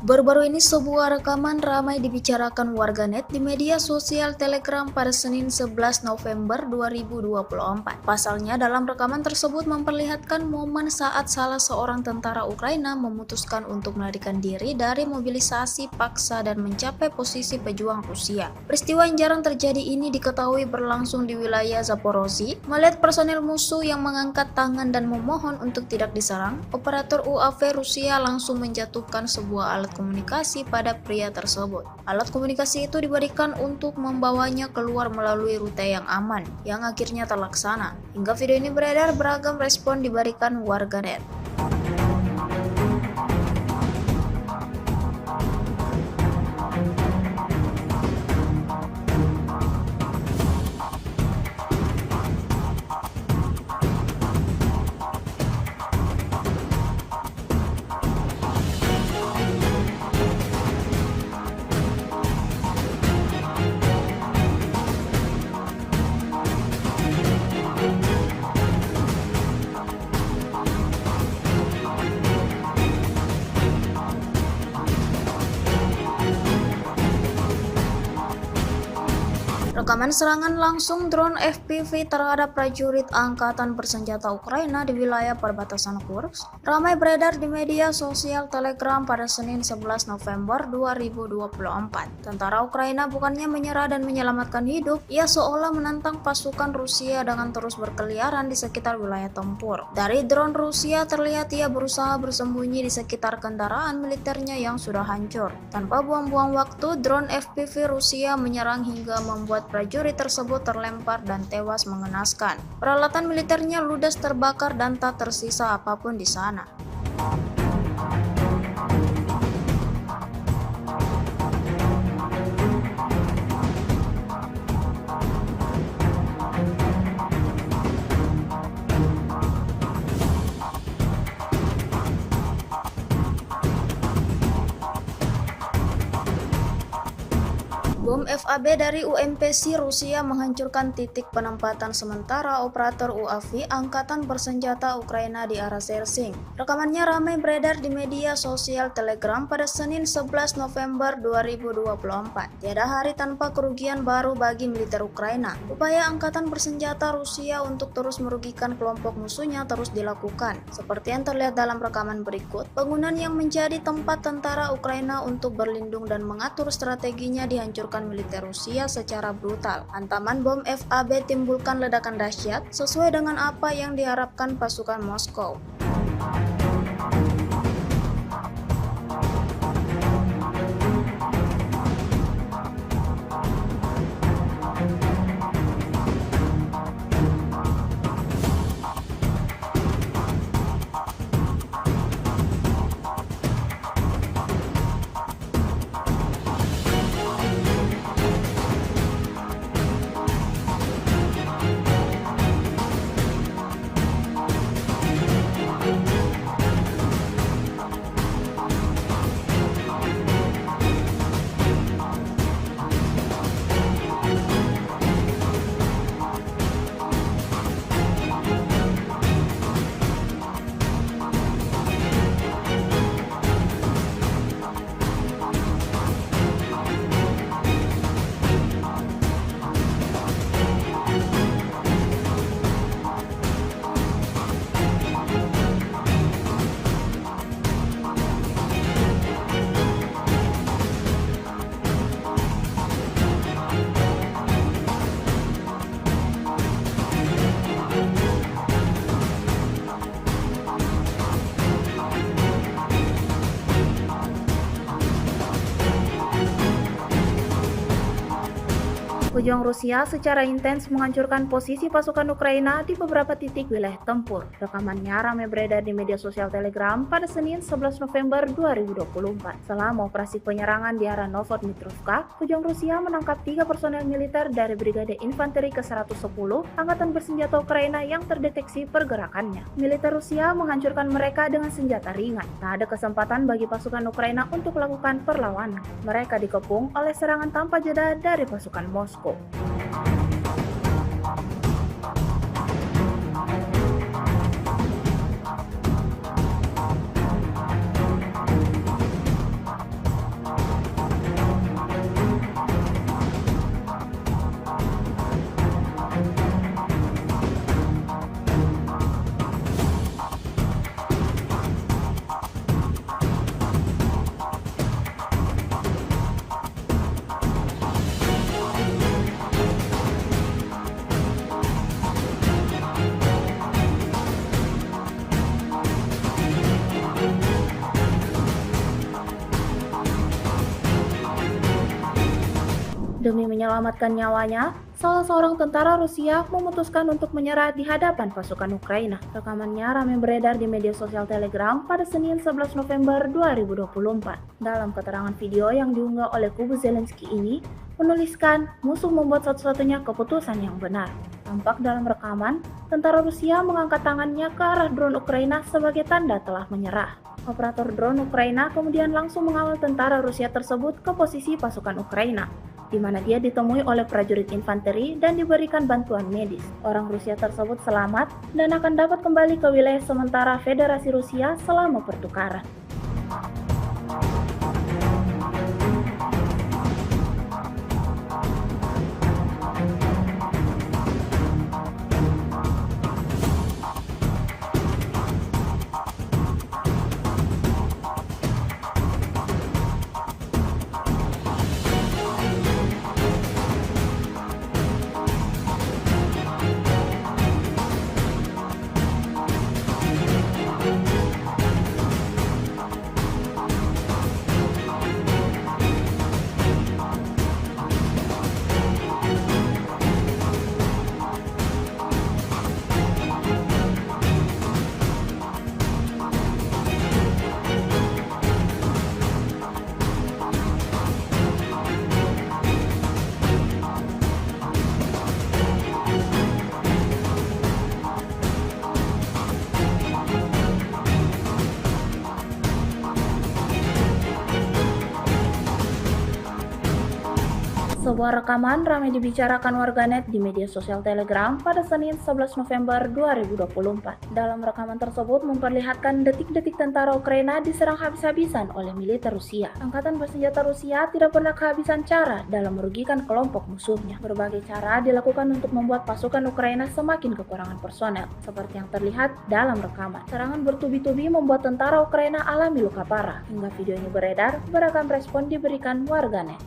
Baru-baru ini sebuah rekaman ramai dibicarakan warganet di media sosial Telegram pada Senin 11 November 2024. Pasalnya dalam rekaman tersebut memperlihatkan momen saat salah seorang tentara Ukraina memutuskan untuk melarikan diri dari mobilisasi paksa dan mencapai posisi pejuang Rusia. Peristiwa yang jarang terjadi ini diketahui berlangsung di wilayah Zaporozhye. Melihat personel musuh yang mengangkat tangan dan memohon untuk tidak diserang, operator UAV Rusia langsung menjatuhkan sebuah alat komunikasi pada pria tersebut. Alat komunikasi itu diberikan untuk membawanya keluar melalui rute yang aman, yang akhirnya terlaksana. Hingga video ini beredar, beragam respon diberikan warganet. Rekaman serangan langsung drone FPV terhadap prajurit Angkatan Bersenjata Ukraina di wilayah perbatasan Kursk ramai beredar di media sosial Telegram pada Senin 11 November 2024. Tentara Ukraina bukannya menyerah dan menyelamatkan hidup, ia seolah menantang pasukan Rusia dengan terus berkeliaran di sekitar wilayah tempur. Dari drone Rusia terlihat ia berusaha bersembunyi di sekitar kendaraan militernya yang sudah hancur. Tanpa buang-buang waktu, drone FPV Rusia menyerang hingga membuat prajurit tersebut terlempar dan tewas mengenaskan. Peralatan militernya ludes terbakar dan tak tersisa apapun di sana. Bom FAB dari UMPC Rusia menghancurkan titik penempatan sementara operator UAV Angkatan Bersenjata Ukraina di arah Sersing. Rekamannya ramai beredar di media sosial Telegram pada Senin 11 November 2024. Tiada hari tanpa kerugian baru bagi militer Ukraina. Upaya Angkatan Bersenjata Rusia untuk terus merugikan kelompok musuhnya terus dilakukan. Seperti yang terlihat dalam rekaman berikut, bangunan yang menjadi tempat tentara Ukraina untuk berlindung dan mengatur strateginya dihancurkan militer Rusia secara brutal. Hantaman bom FAB timbulkan ledakan dahsyat sesuai dengan apa yang diharapkan pasukan Moskow. Pejuang Rusia secara intens menghancurkan posisi pasukan Ukraina di beberapa titik wilayah tempur. Rekamannya ramai beredar di media sosial Telegram pada Senin 11 November 2024. Selama operasi penyerangan di arah Novodmitrovka, pejuang Rusia menangkap 3 personel militer dari Brigade Infanteri ke-110 Angkatan Bersenjata Ukraina yang terdeteksi pergerakannya. Militer Rusia menghancurkan mereka dengan senjata ringan. Tak ada kesempatan bagi pasukan Ukraina untuk melakukan perlawanan. Mereka dikepung oleh serangan tanpa jeda dari pasukan Moskow. Demi menyelamatkan nyawanya, salah seorang tentara Rusia memutuskan untuk menyerah di hadapan pasukan Ukraina. Rekamannya ramai beredar di media sosial Telegram pada Senin 11 November 2024. Dalam keterangan video yang diunggah oleh kubu Zelensky ini, menuliskan musuh membuat satu-satunya keputusan yang benar. Tampak dalam rekaman, tentara Rusia mengangkat tangannya ke arah drone Ukraina sebagai tanda telah menyerah. Operator drone Ukraina kemudian langsung mengawal tentara Rusia tersebut ke posisi pasukan Ukraina, di mana dia ditemui oleh prajurit infanteri dan diberikan bantuan medis. Orang Rusia tersebut selamat dan akan dapat kembali ke wilayah sementara Federasi Rusia selama pertukaran. Sebuah rekaman ramai dibicarakan warganet di media sosial Telegram pada Senin 11 November 2024. Dalam rekaman tersebut memperlihatkan detik-detik tentara Ukraina diserang habis-habisan oleh militer Rusia. Angkatan bersenjata Rusia tidak pernah kehabisan cara dalam merugikan kelompok musuhnya. Berbagai cara dilakukan untuk membuat pasukan Ukraina semakin kekurangan personel, seperti yang terlihat dalam rekaman. Serangan bertubi-tubi membuat tentara Ukraina alami luka parah. Hingga video ini beredar, beragam respon diberikan warganet.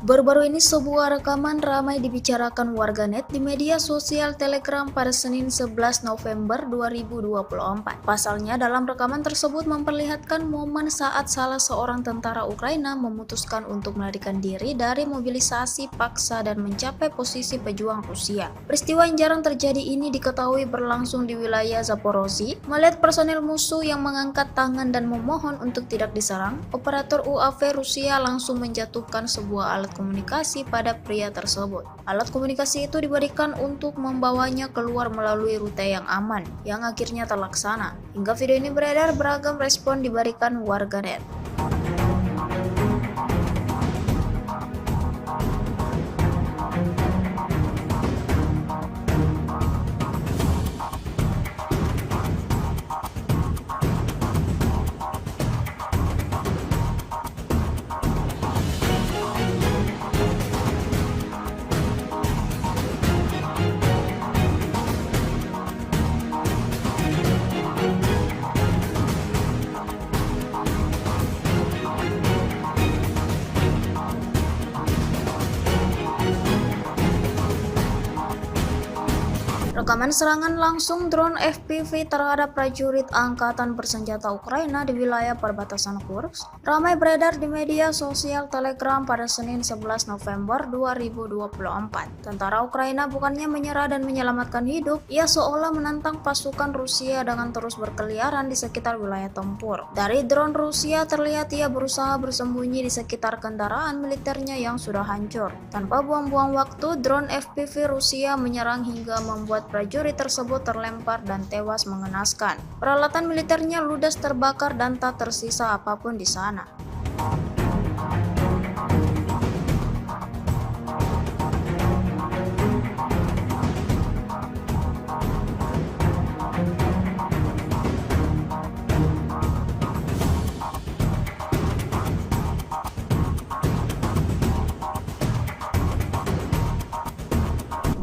Baru-baru ini sebuah rekaman ramai dibicarakan warganet di media sosial Telegram pada Senin 11 November 2024. Pasalnya dalam rekaman tersebut memperlihatkan momen saat salah seorang tentara Ukraina memutuskan untuk melarikan diri dari mobilisasi paksa dan mencapai posisi pejuang Rusia. Peristiwa yang jarang terjadi ini diketahui berlangsung di wilayah Zaporozhye. Melihat personel musuh yang mengangkat tangan dan memohon untuk tidak diserang, operator UAV Rusia langsung menjatuhkan sebuah alat komunikasi pada pria tersebut. Alat komunikasi itu diberikan untuk membawanya keluar melalui rute yang aman, yang akhirnya terlaksana. Hingga video ini beredar, beragam respon diberikan warganet. Rekaman serangan langsung drone FPV terhadap prajurit Angkatan Bersenjata Ukraina di wilayah perbatasan Kursk ramai beredar di media sosial Telegram pada Senin 11 November 2024. Tentara Ukraina bukannya menyerah dan menyelamatkan hidup, ia seolah menantang pasukan Rusia dengan terus berkeliaran di sekitar wilayah tempur. Dari drone Rusia terlihat ia berusaha bersembunyi di sekitar kendaraan militernya yang sudah hancur. Tanpa buang-buang waktu, drone FPV Rusia menyerang hingga membuat prajurit tersebut terlempar dan tewas mengenaskan. Peralatan militernya ludes terbakar dan tak tersisa apapun di sana.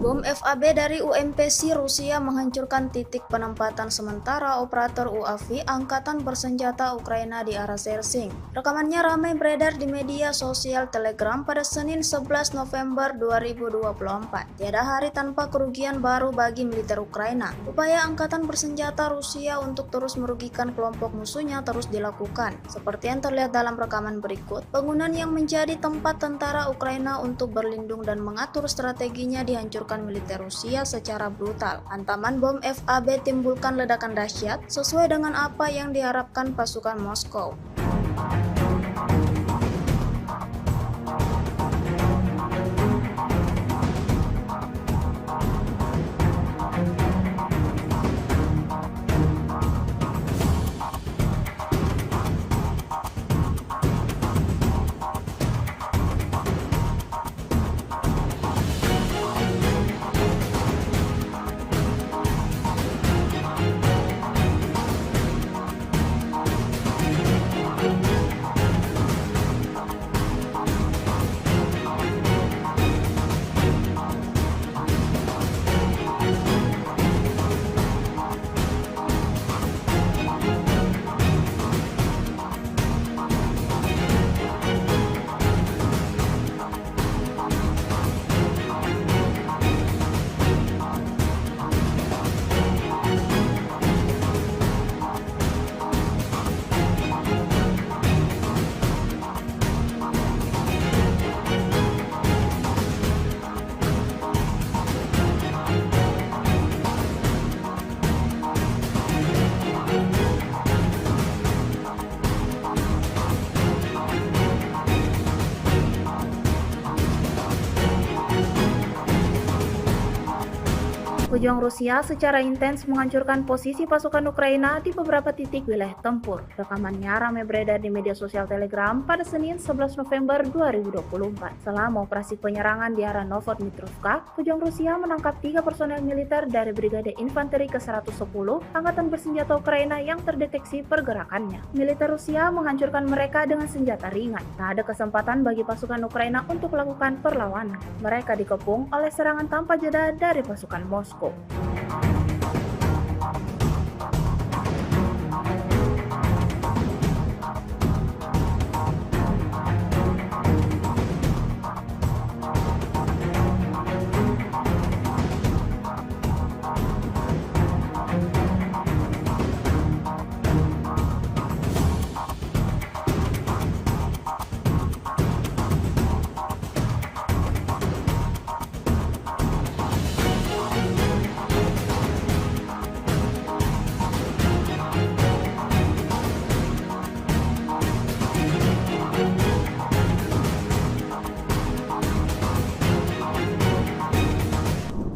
Bom FAB dari UMPC Rusia menghancurkan titik penempatan sementara operator UAV Angkatan Bersenjata Ukraina di arah Sersing. Rekamannya ramai beredar di media sosial Telegram pada Senin 11 November 2024. Tiada hari tanpa kerugian baru bagi militer Ukraina. Upaya Angkatan Bersenjata Rusia untuk terus merugikan kelompok musuhnya terus dilakukan. Seperti yang terlihat dalam rekaman berikut, bangunan yang menjadi tempat tentara Ukraina untuk berlindung dan mengatur strateginya dihancurkan militer Rusia secara brutal. Hantaman bom FAB timbulkan ledakan dahsyat sesuai dengan apa yang diharapkan pasukan Moskow. Pejuang Rusia secara intens menghancurkan posisi pasukan Ukraina di beberapa titik wilayah tempur. Rekamannya ramai beredar di media sosial Telegram pada Senin 11 November 2024. Selama operasi penyerangan di arah Novodmitrovka, pejuang Rusia menangkap 3 personel militer dari Brigade Infanteri ke-110 Angkatan Bersenjata Ukraina yang terdeteksi pergerakannya. Militer Rusia menghancurkan mereka dengan senjata ringan. Tak ada kesempatan bagi pasukan Ukraina untuk melakukan perlawanan. Mereka dikepung oleh serangan tanpa jeda dari pasukan Moskow.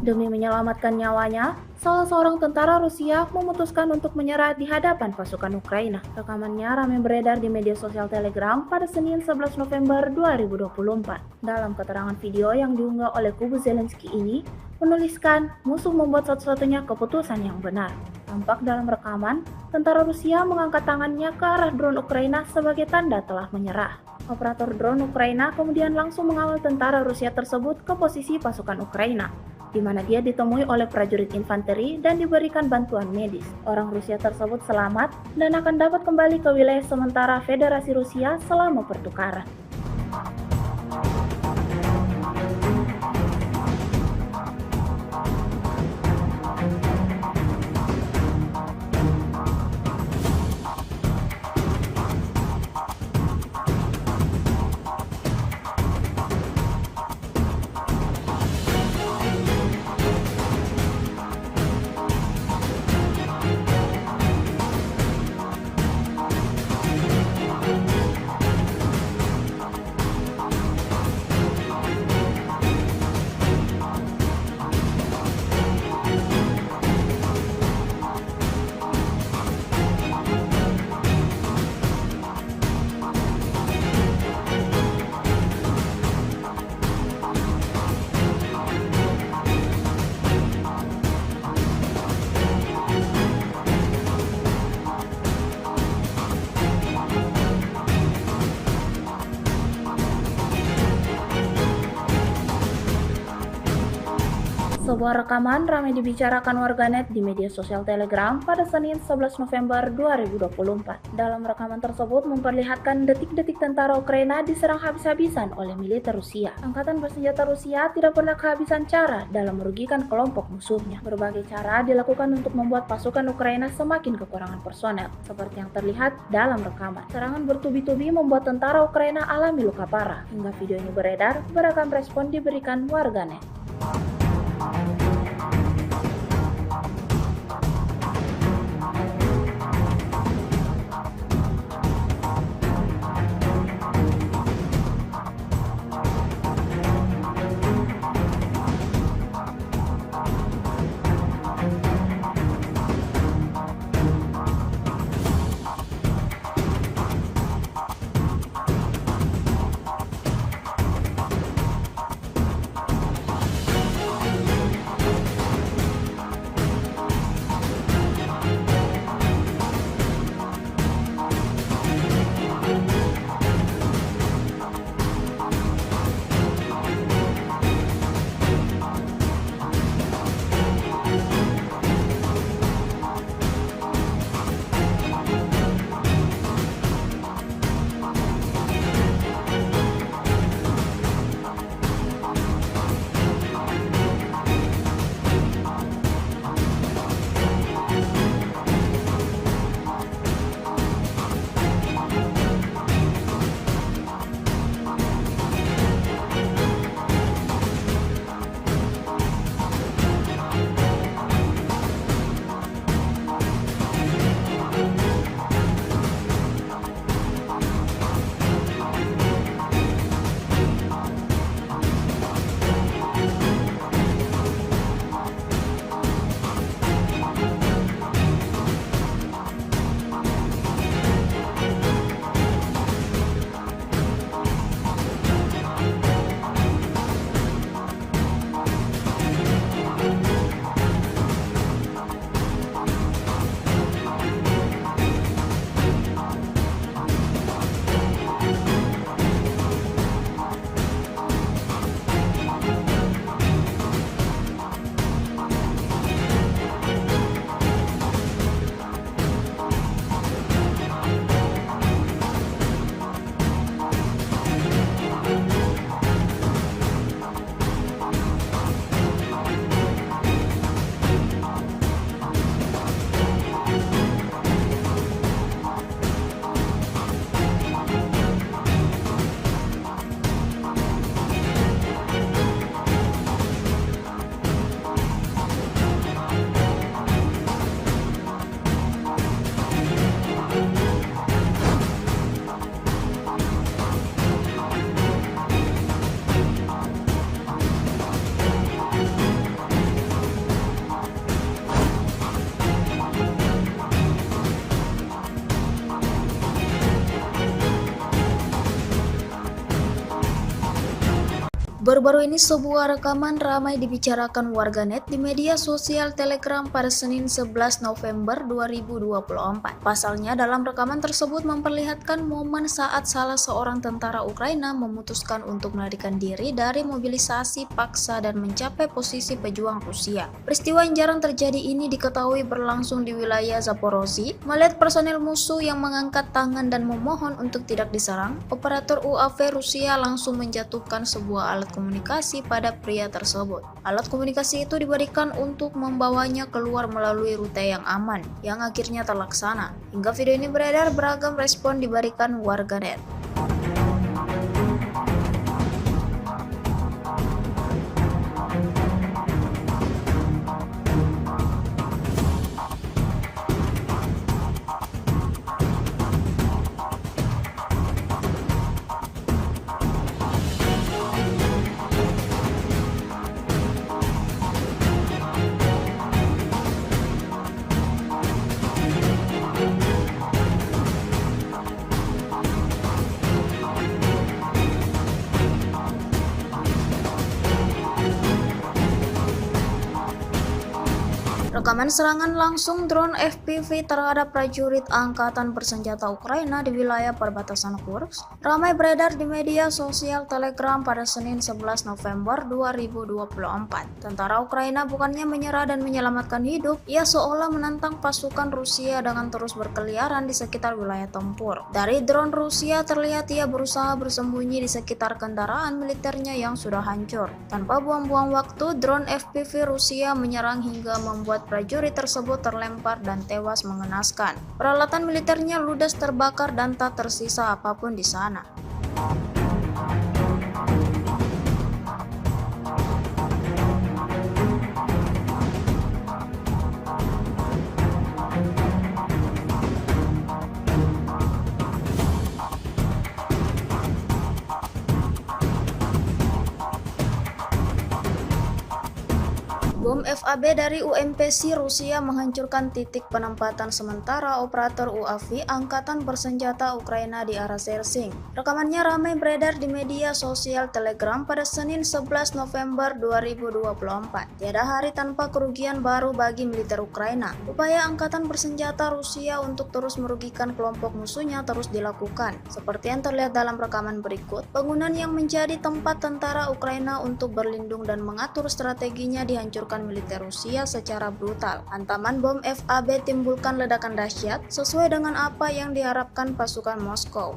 Demi menyelamatkan nyawanya, salah seorang tentara Rusia memutuskan untuk menyerah di hadapan pasukan Ukraina. Rekamannya ramai beredar di media sosial Telegram pada Senin 11 November 2024. Dalam keterangan video yang diunggah oleh kubu Zelensky ini, menuliskan musuh membuat satu-satunya keputusan yang benar. Tampak dalam rekaman, tentara Rusia mengangkat tangannya ke arah drone Ukraina sebagai tanda telah menyerah. Operator drone Ukraina kemudian langsung mengawal tentara Rusia tersebut ke posisi pasukan Ukraina, di mana dia ditemui oleh prajurit infanteri dan diberikan bantuan medis. Orang Rusia tersebut selamat dan akan dapat kembali ke wilayah sementara Federasi Rusia selama pertukaran. Sebuah rekaman ramai dibicarakan warganet di media sosial Telegram pada Senin 11 November 2024. Dalam rekaman tersebut memperlihatkan detik-detik tentara Ukraina diserang habis-habisan oleh militer Rusia. Angkatan bersenjata Rusia tidak pernah kehabisan cara dalam merugikan kelompok musuhnya. Berbagai cara dilakukan untuk membuat pasukan Ukraina semakin kekurangan personel, seperti yang terlihat dalam rekaman. Serangan bertubi-tubi membuat tentara Ukraina alami luka parah. Hingga video ini beredar, beragam respon diberikan warganet. Baru-baru ini sebuah rekaman ramai dibicarakan warganet di media sosial Telegram pada Senin 11 November 2024. Pasalnya dalam rekaman tersebut memperlihatkan momen saat salah seorang tentara Ukraina memutuskan untuk melarikan diri dari mobilisasi paksa dan mencapai posisi pejuang Rusia. Peristiwa yang jarang terjadi ini diketahui berlangsung di wilayah Zaporozhye. Melihat personel musuh yang mengangkat tangan dan memohon untuk tidak diserang, operator UAV Rusia langsung menjatuhkan sebuah alat komunikasi pada pria tersebut. Alat komunikasi itu diberikan untuk membawanya keluar melalui rute yang aman, yang akhirnya terlaksana. Hingga video ini beredar, beragam respon diberikan warganet. Rekaman serangan langsung drone FPV terhadap prajurit Angkatan Bersenjata Ukraina di wilayah perbatasan Kursk ramai beredar di media sosial Telegram pada Senin 11 November 2024. Tentara Ukraina bukannya menyerah dan menyelamatkan hidup, ia seolah menantang pasukan Rusia dengan terus berkeliaran di sekitar wilayah tempur. Dari drone Rusia terlihat ia berusaha bersembunyi di sekitar kendaraan militernya yang sudah hancur. Tanpa buang-buang waktu, drone FPV Rusia menyerang hingga membuat prajurit tersebut terlempar dan tewas mengenaskan. Peralatan militernya ludes terbakar dan tak tersisa apapun di sana. Bom FAB dari UMPC Rusia menghancurkan titik penempatan sementara operator UAV Angkatan Bersenjata Ukraina di arah Sersing. Rekamannya ramai beredar di media sosial Telegram pada Senin 11 November 2024. Tiada hari tanpa kerugian baru bagi militer Ukraina. Upaya Angkatan Bersenjata Rusia untuk terus merugikan kelompok musuhnya terus dilakukan. Seperti yang terlihat dalam rekaman berikut, bangunan yang menjadi tempat tentara Ukraina untuk berlindung dan mengatur strateginya dihancurkan militer Rusia secara brutal. Hantaman bom FAB timbulkan ledakan dahsyat sesuai dengan apa yang diharapkan pasukan Moskow.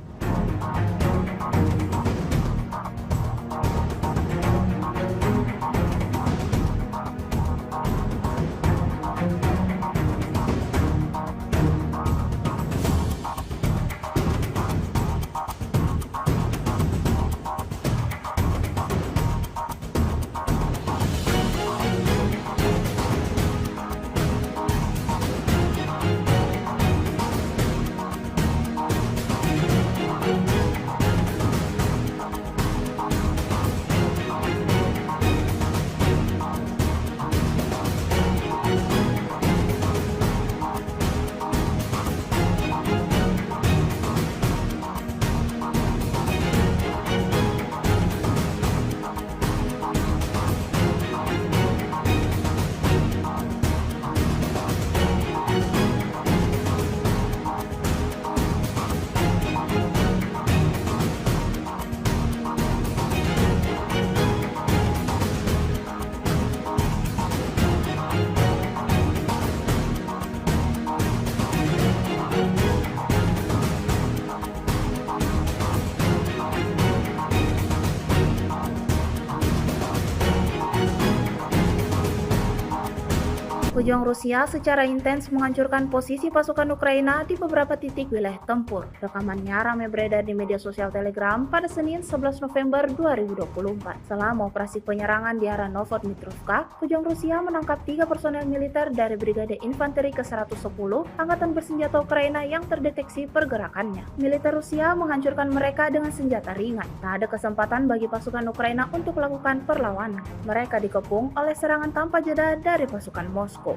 Pejuang Rusia secara intens menghancurkan posisi pasukan Ukraina di beberapa titik wilayah tempur. Rekamannya ramai beredar di media sosial Telegram pada Senin 11 November 2024. Selama operasi penyerangan di arah Novodmitrovka, pejuang Rusia menangkap 3 personel militer dari Brigade Infanteri ke-110 Angkatan Bersenjata Ukraina yang terdeteksi pergerakannya. Militer Rusia menghancurkan mereka dengan senjata ringan. Tak ada kesempatan bagi pasukan Ukraina untuk melakukan perlawanan. Mereka dikepung oleh serangan tanpa jeda dari pasukan Moskow.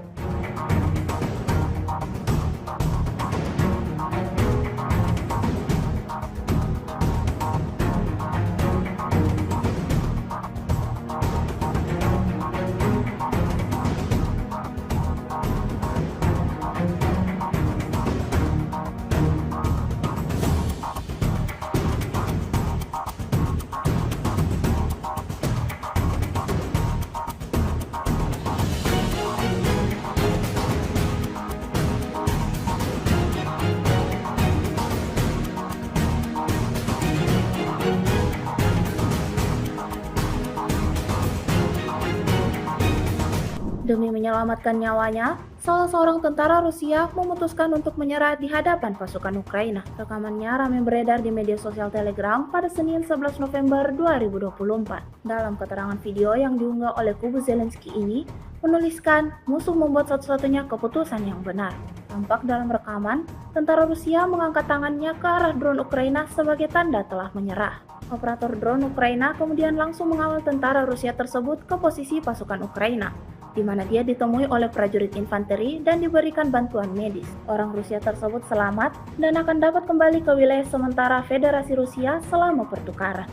Demi menyelamatkan nyawanya, salah seorang tentara Rusia memutuskan untuk menyerah di hadapan pasukan Ukraina. Rekamannya ramai beredar di media sosial Telegram pada Senin 11 November 2024. Dalam keterangan video yang diunggah oleh kubu Zelensky ini, menuliskan musuh membuat satu-satunya keputusan yang benar. Tampak dalam rekaman, tentara Rusia mengangkat tangannya ke arah drone Ukraina sebagai tanda telah menyerah. Operator drone Ukraina kemudian langsung mengawal tentara Rusia tersebut ke posisi pasukan Ukraina, di mana dia ditemui oleh prajurit infanteri dan diberikan bantuan medis. Orang Rusia tersebut selamat dan akan dapat kembali ke wilayah sementara Federasi Rusia selama pertukaran.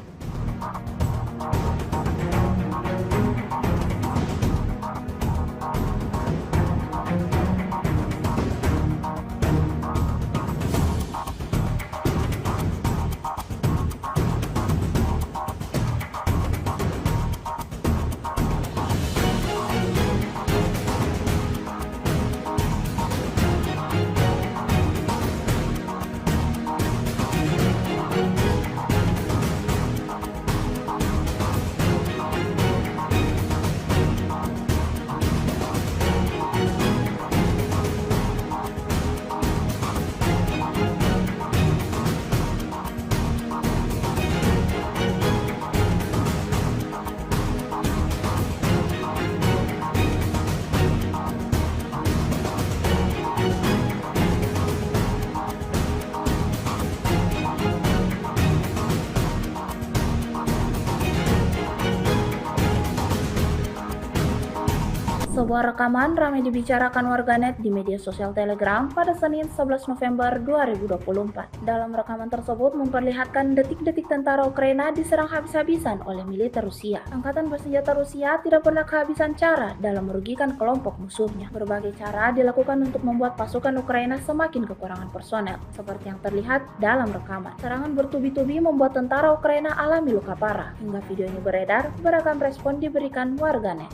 Sebuah rekaman ramai dibicarakan warganet di media sosial Telegram pada Senin 11 November 2024. Dalam rekaman tersebut memperlihatkan detik-detik tentara Ukraina diserang habis-habisan oleh militer Rusia. Angkatan bersenjata Rusia tidak pernah kehabisan cara dalam merugikan kelompok musuhnya. Berbagai cara dilakukan untuk membuat pasukan Ukraina semakin kekurangan personel, seperti yang terlihat dalam rekaman. Serangan bertubi-tubi membuat tentara Ukraina alami luka parah. Hingga video ini beredar, beragam respon diberikan warganet.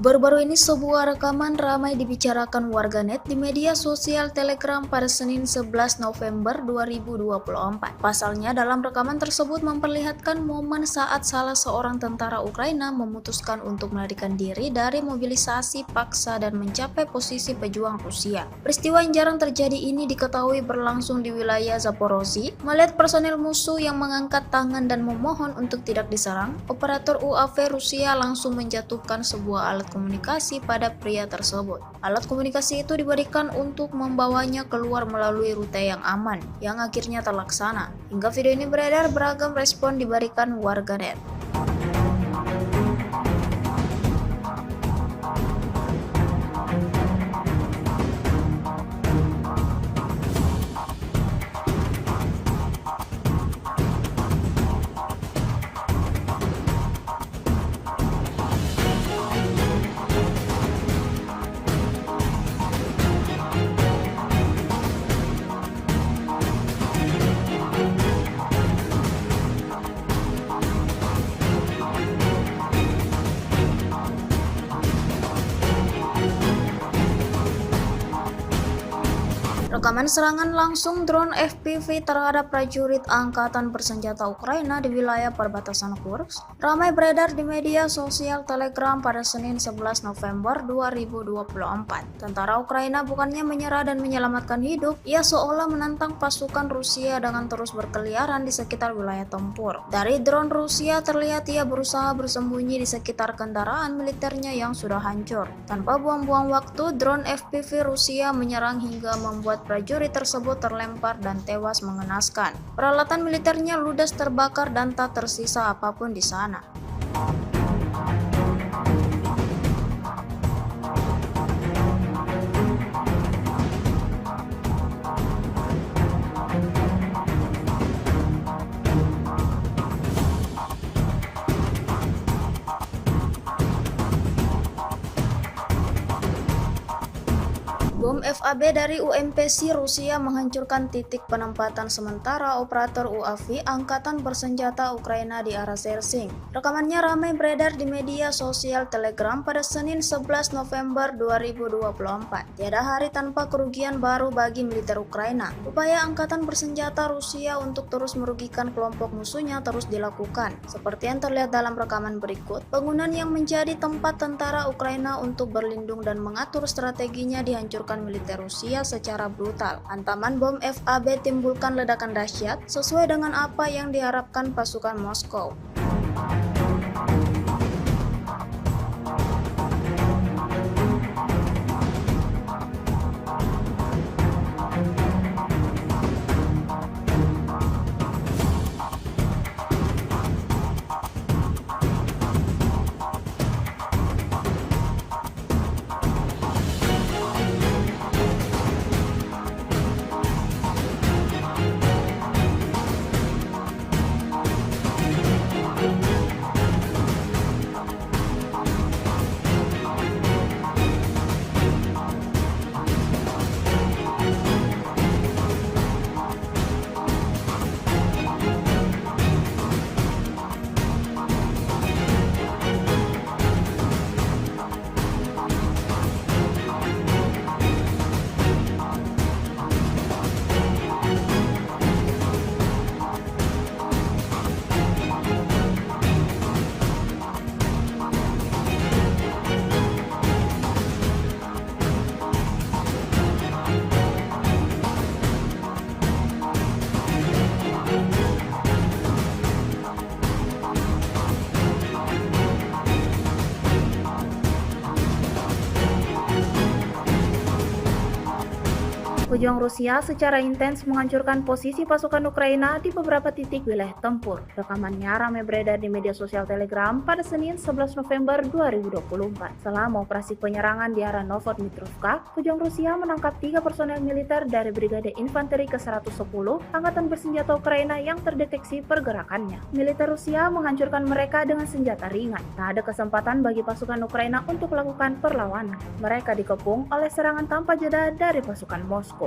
Baru-baru ini sebuah rekaman ramai dibicarakan warganet di media sosial Telegram pada Senin 11 November 2024. Pasalnya dalam rekaman tersebut memperlihatkan momen saat salah seorang tentara Ukraina memutuskan untuk melarikan diri dari mobilisasi paksa dan mencapai posisi pejuang Rusia. Peristiwa yang jarang terjadi ini diketahui berlangsung di wilayah Zaporozhye. Melihat personel musuh yang mengangkat tangan dan memohon untuk tidak diserang, operator UAV Rusia langsung menjatuhkan sebuah alat komunikasi pada pria tersebut. Alat komunikasi itu diberikan untuk membawanya keluar melalui rute yang aman, yang akhirnya terlaksana. Hingga video ini beredar, beragam respon diberikan warganet. Rekaman serangan langsung drone FPV terhadap prajurit Angkatan Bersenjata Ukraina di wilayah perbatasan Kursk ramai beredar di media sosial Telegram pada Senin 11 November 2024. Tentara Ukraina bukannya menyerah dan menyelamatkan hidup, ia seolah menantang pasukan Rusia dengan terus berkeliaran di sekitar wilayah tempur. Dari drone Rusia terlihat ia berusaha bersembunyi di sekitar kendaraan militernya yang sudah hancur. Tanpa buang-buang waktu, drone FPV Rusia menyerang hingga membuat prajurit tersebut terlempar dan tewas mengenaskan. Peralatan militernya ludes terbakar dan tak tersisa apapun di sana. Bom FAB dari UMPC Rusia menghancurkan titik penempatan sementara operator UAV Angkatan Bersenjata Ukraina di arah Sersing. Rekamannya ramai beredar di media sosial Telegram pada Senin 11 November 2024. Tiada hari tanpa kerugian baru bagi militer Ukraina. Upaya Angkatan Bersenjata Rusia untuk terus merugikan kelompok musuhnya terus dilakukan. Seperti yang terlihat dalam rekaman berikut, bangunan yang menjadi tempat tentara Ukraina untuk berlindung dan mengatur strateginya dihancurkan militer Rusia secara brutal. Hantaman bom FAB timbulkan ledakan dahsyat sesuai dengan apa yang diharapkan pasukan Moskow. Pejuang Rusia secara intens menghancurkan posisi pasukan Ukraina di beberapa titik wilayah tempur. Rekamannya ramai beredar di media sosial Telegram pada Senin 11 November 2024. Selama operasi penyerangan di arah Novodmitrovka, pejuang Rusia menangkap 3 personel militer dari Brigade Infanteri ke-110 Angkatan Bersenjata Ukraina yang terdeteksi pergerakannya. Militer Rusia menghancurkan mereka dengan senjata ringan. Tak ada kesempatan bagi pasukan Ukraina untuk melakukan perlawanan. Mereka dikepung oleh serangan tanpa jeda dari pasukan Moskow.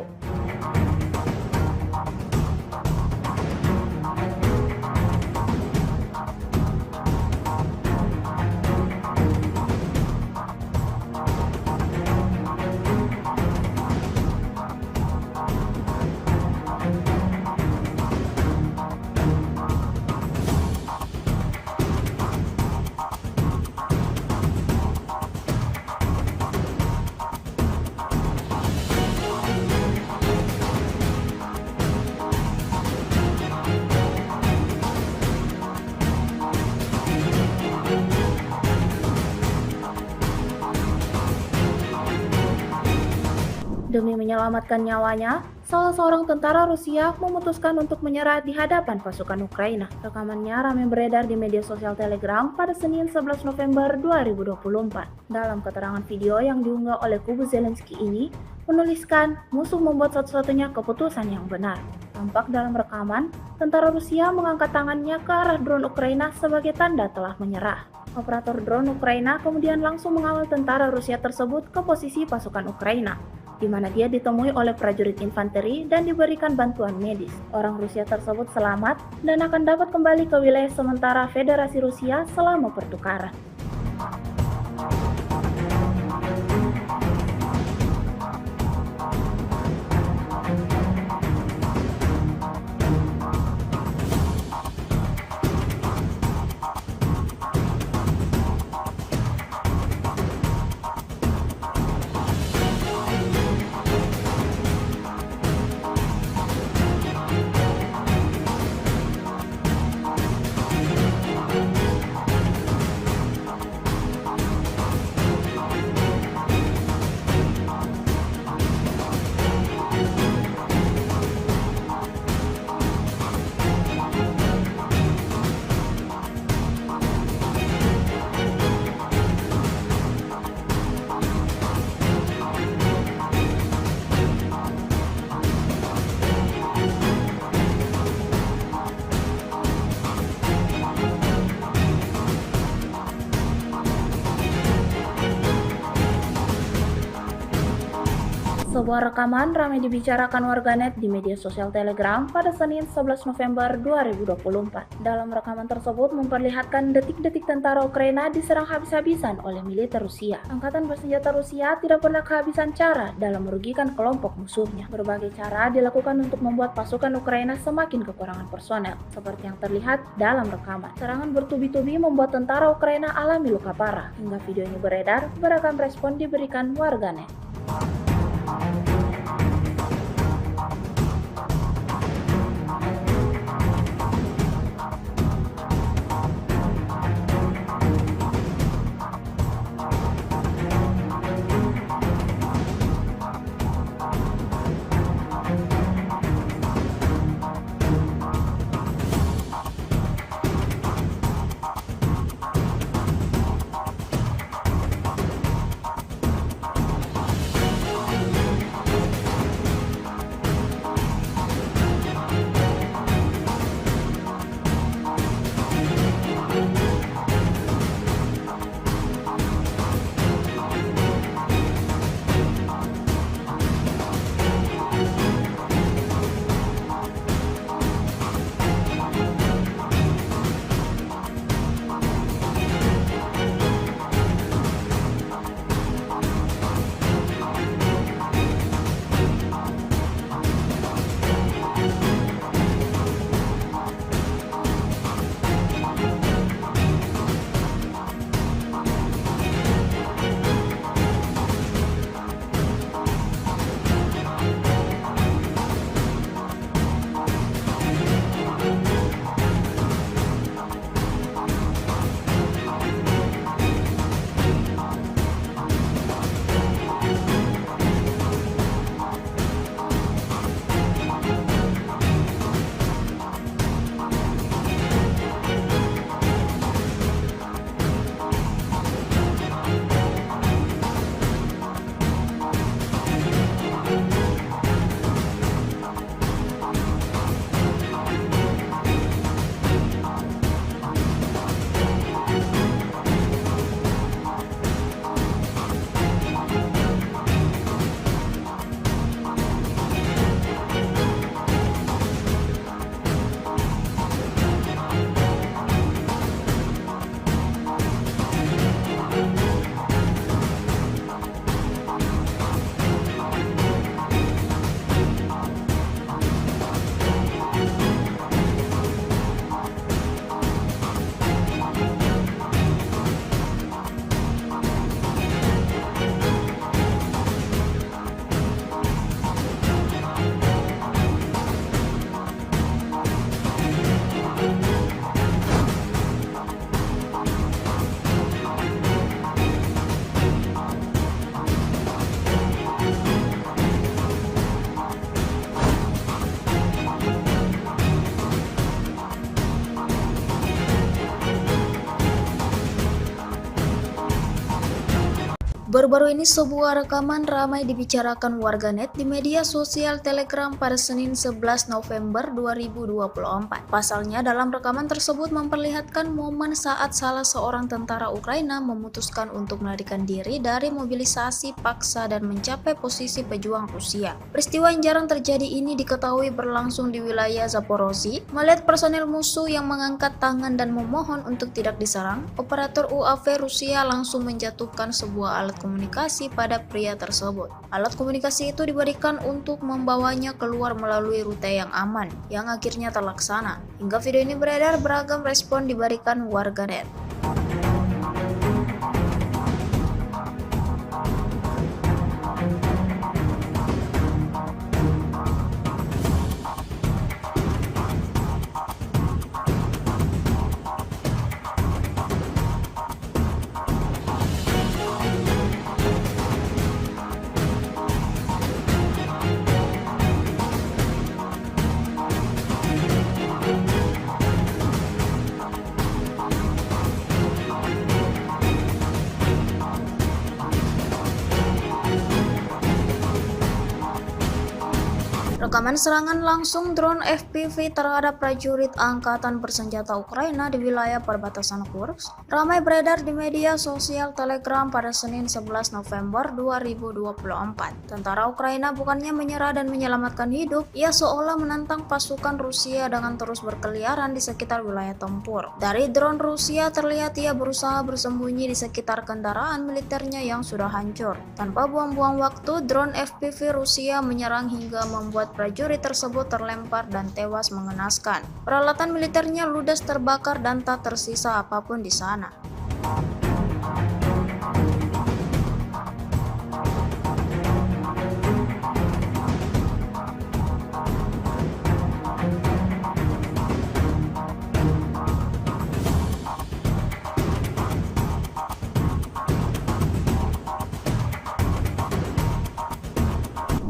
Demi menyelamatkan nyawanya, salah seorang tentara Rusia memutuskan untuk menyerah di hadapan pasukan Ukraina. Rekamannya ramai beredar di media sosial Telegram pada Senin 11 November 2024. Dalam keterangan video yang diunggah oleh kubu Zelensky ini, menuliskan musuh membuat satu-satunya keputusan yang benar. Tampak dalam rekaman, tentara Rusia mengangkat tangannya ke arah drone Ukraina sebagai tanda telah menyerah. Operator drone Ukraina kemudian langsung mengawal tentara Rusia tersebut ke posisi pasukan Ukraina, di mana dia ditemui oleh prajurit infanteri dan diberikan bantuan medis. Orang Rusia tersebut selamat dan akan dapat kembali ke wilayah sementara Federasi Rusia selama pertukaran. Sebuah rekaman ramai dibicarakan warganet di media sosial Telegram pada Senin 11 November 2024. Dalam rekaman tersebut memperlihatkan detik-detik tentara Ukraina diserang habis-habisan oleh militer Rusia. Angkatan bersenjata Rusia tidak pernah kehabisan cara dalam merugikan kelompok musuhnya. Berbagai cara dilakukan untuk membuat pasukan Ukraina semakin kekurangan personel, seperti yang terlihat dalam rekaman. Serangan bertubi-tubi membuat tentara Ukraina alami luka parah. Hingga video ini beredar, beragam respon diberikan warganet. Baru-baru ini sebuah rekaman ramai dibicarakan warganet di media sosial Telegram pada Senin 11 November 2024. Pasalnya dalam rekaman tersebut memperlihatkan momen saat salah seorang tentara Ukraina memutuskan untuk melarikan diri dari mobilisasi paksa dan mencapai posisi pejuang Rusia. Peristiwa yang jarang terjadi ini diketahui berlangsung di wilayah Zaporozhye. Melihat personel musuh yang mengangkat tangan dan memohon untuk tidak diserang, operator UAV Rusia langsung menjatuhkan sebuah alat komunikasi pada pria tersebut. Alat komunikasi itu diberikan untuk membawanya keluar melalui rute yang aman, yang akhirnya terlaksana. Hingga video ini beredar, beragam respon diberikan warganet. Rekaman serangan langsung drone FPV terhadap prajurit Angkatan Bersenjata Ukraina di wilayah perbatasan Kursk ramai beredar di media sosial Telegram pada Senin 11 November 2024. Tentara Ukraina bukannya menyerah dan menyelamatkan hidup, ia seolah menantang pasukan Rusia dengan terus berkeliaran di sekitar wilayah tempur. Dari drone Rusia terlihat ia berusaha bersembunyi di sekitar kendaraan militernya yang sudah hancur. Tanpa buang-buang waktu, drone FPV Rusia menyerang hingga membuat prajurit tersebut terlempar dan tewas mengenaskan. Peralatan militernya ludes terbakar dan tak tersisa apapun di sana.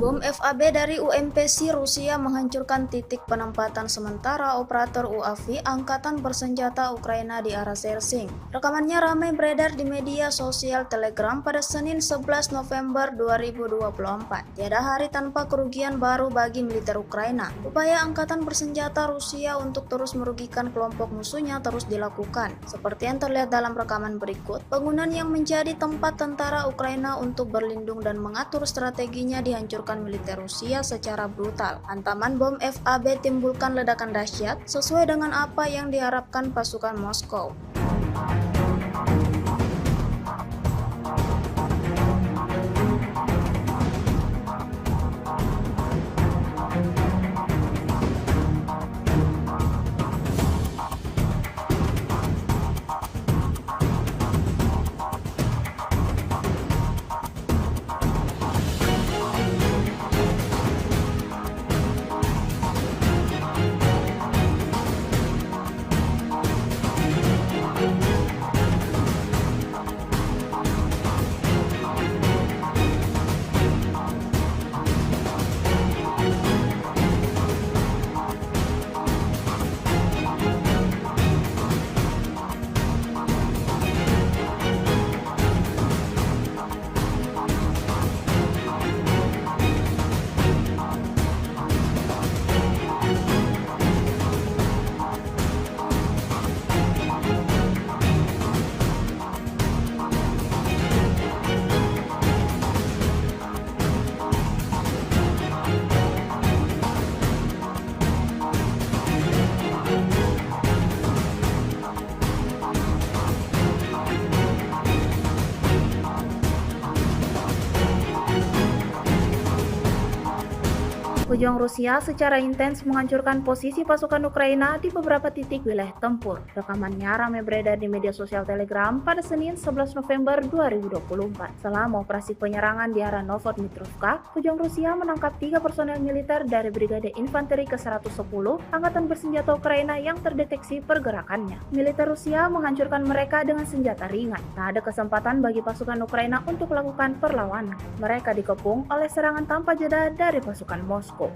Bom FAB dari UMPC Rusia menghancurkan titik penempatan sementara operator UAV Angkatan Bersenjata Ukraina di arah Sersing. Rekamannya ramai beredar di media sosial Telegram pada Senin 11 November 2024. Tiada hari tanpa kerugian baru bagi militer Ukraina. Upaya Angkatan Bersenjata Rusia untuk terus merugikan kelompok musuhnya terus dilakukan. Seperti yang terlihat dalam rekaman berikut, bangunan yang menjadi tempat tentara Ukraina untuk berlindung dan mengatur strateginya dihancurkan militer Rusia secara brutal. Hantaman bom FAB timbulkan ledakan dahsyat sesuai dengan apa yang diharapkan pasukan Moskow. Pejuang Rusia secara intens menghancurkan posisi pasukan Ukraina di beberapa titik wilayah tempur. Rekamannya ramai beredar di media sosial Telegram pada Senin 11 November 2024. Selama operasi penyerangan di arah Novodmitrovka, pejuang Rusia menangkap 3 personel militer dari Brigade Infanteri ke-110 Angkatan Bersenjata Ukraina yang terdeteksi pergerakannya. Militer Rusia menghancurkan mereka dengan senjata ringan. Tak ada kesempatan bagi pasukan Ukraina untuk melakukan perlawanan. Mereka dikepung oleh serangan tanpa jeda dari pasukan Moskow.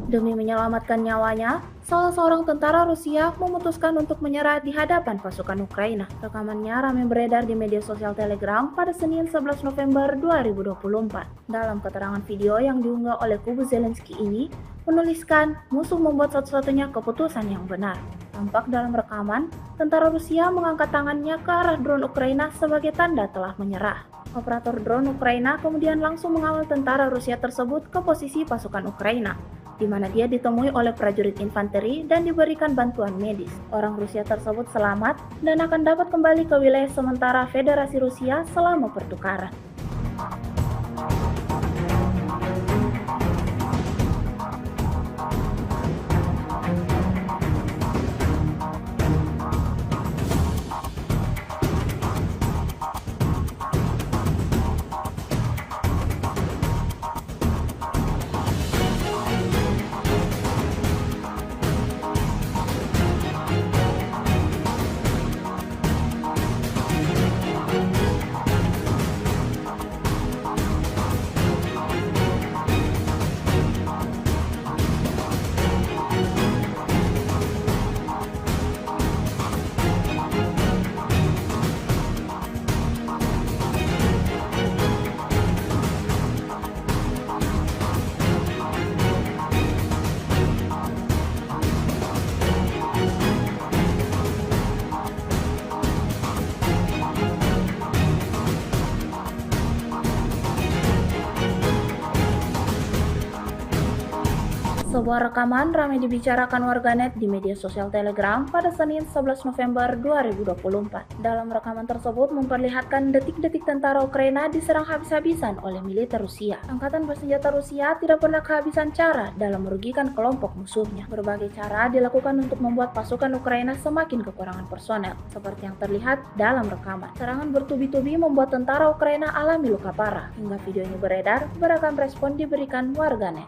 Demi menyelamatkan nyawanya, salah seorang tentara Rusia memutuskan untuk menyerah di hadapan pasukan Ukraina. Rekamannya ramai beredar di media sosial Telegram pada Senin 11 November 2024. Dalam keterangan video yang diunggah oleh kubu Zelensky ini, menuliskan musuh membuat satu-satunya keputusan yang benar. Tampak dalam rekaman, tentara Rusia mengangkat tangannya ke arah drone Ukraina sebagai tanda telah menyerah. Operator drone Ukraina kemudian langsung mengawal tentara Rusia tersebut ke posisi pasukan Ukraina, di mana dia ditemui oleh prajurit infanteri dan diberikan bantuan medis. Orang Rusia tersebut selamat dan akan dapat kembali ke wilayah sementara Federasi Rusia selama pertukaran. Sebuah rekaman ramai dibicarakan warganet di media sosial Telegram pada Senin 11 November 2024. Dalam rekaman tersebut memperlihatkan detik-detik tentara Ukraina diserang habis-habisan oleh militer Rusia. Angkatan bersenjata Rusia tidak pernah kehabisan cara dalam merugikan kelompok musuhnya. Berbagai cara dilakukan untuk membuat pasukan Ukraina semakin kekurangan personel, seperti yang terlihat dalam rekaman. Serangan bertubi-tubi membuat tentara Ukraina alami luka parah. Hingga video ini beredar, beragam respon diberikan warganet.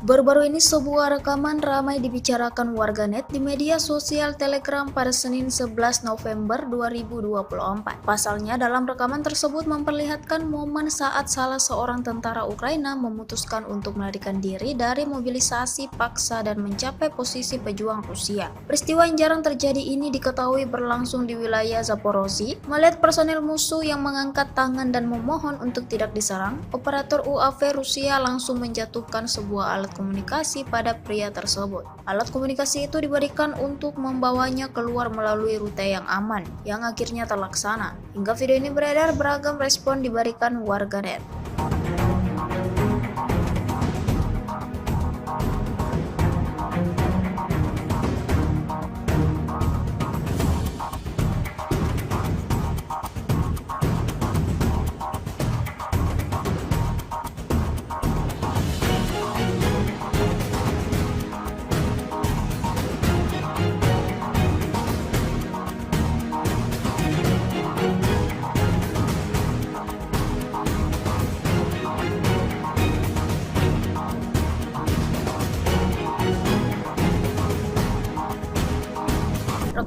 Baru-baru ini sebuah rekaman ramai dibicarakan warganet di media sosial Telegram pada Senin 11 November 2024. Pasalnya dalam rekaman tersebut memperlihatkan momen saat salah seorang tentara Ukraina memutuskan untuk melarikan diri dari mobilisasi paksa dan mencapai posisi pejuang Rusia. Peristiwa yang jarang terjadi ini diketahui berlangsung di wilayah Zaporozhye. Melihat personil musuh yang mengangkat tangan dan memohon untuk tidak diserang, operator UAV Rusia langsung menjatuhkan sebuah alat komunikasi pada pria tersebut. Alat komunikasi itu diberikan untuk membawanya keluar melalui rute yang aman, yang akhirnya terlaksana. Hingga video ini beredar, beragam respon diberikan warganet.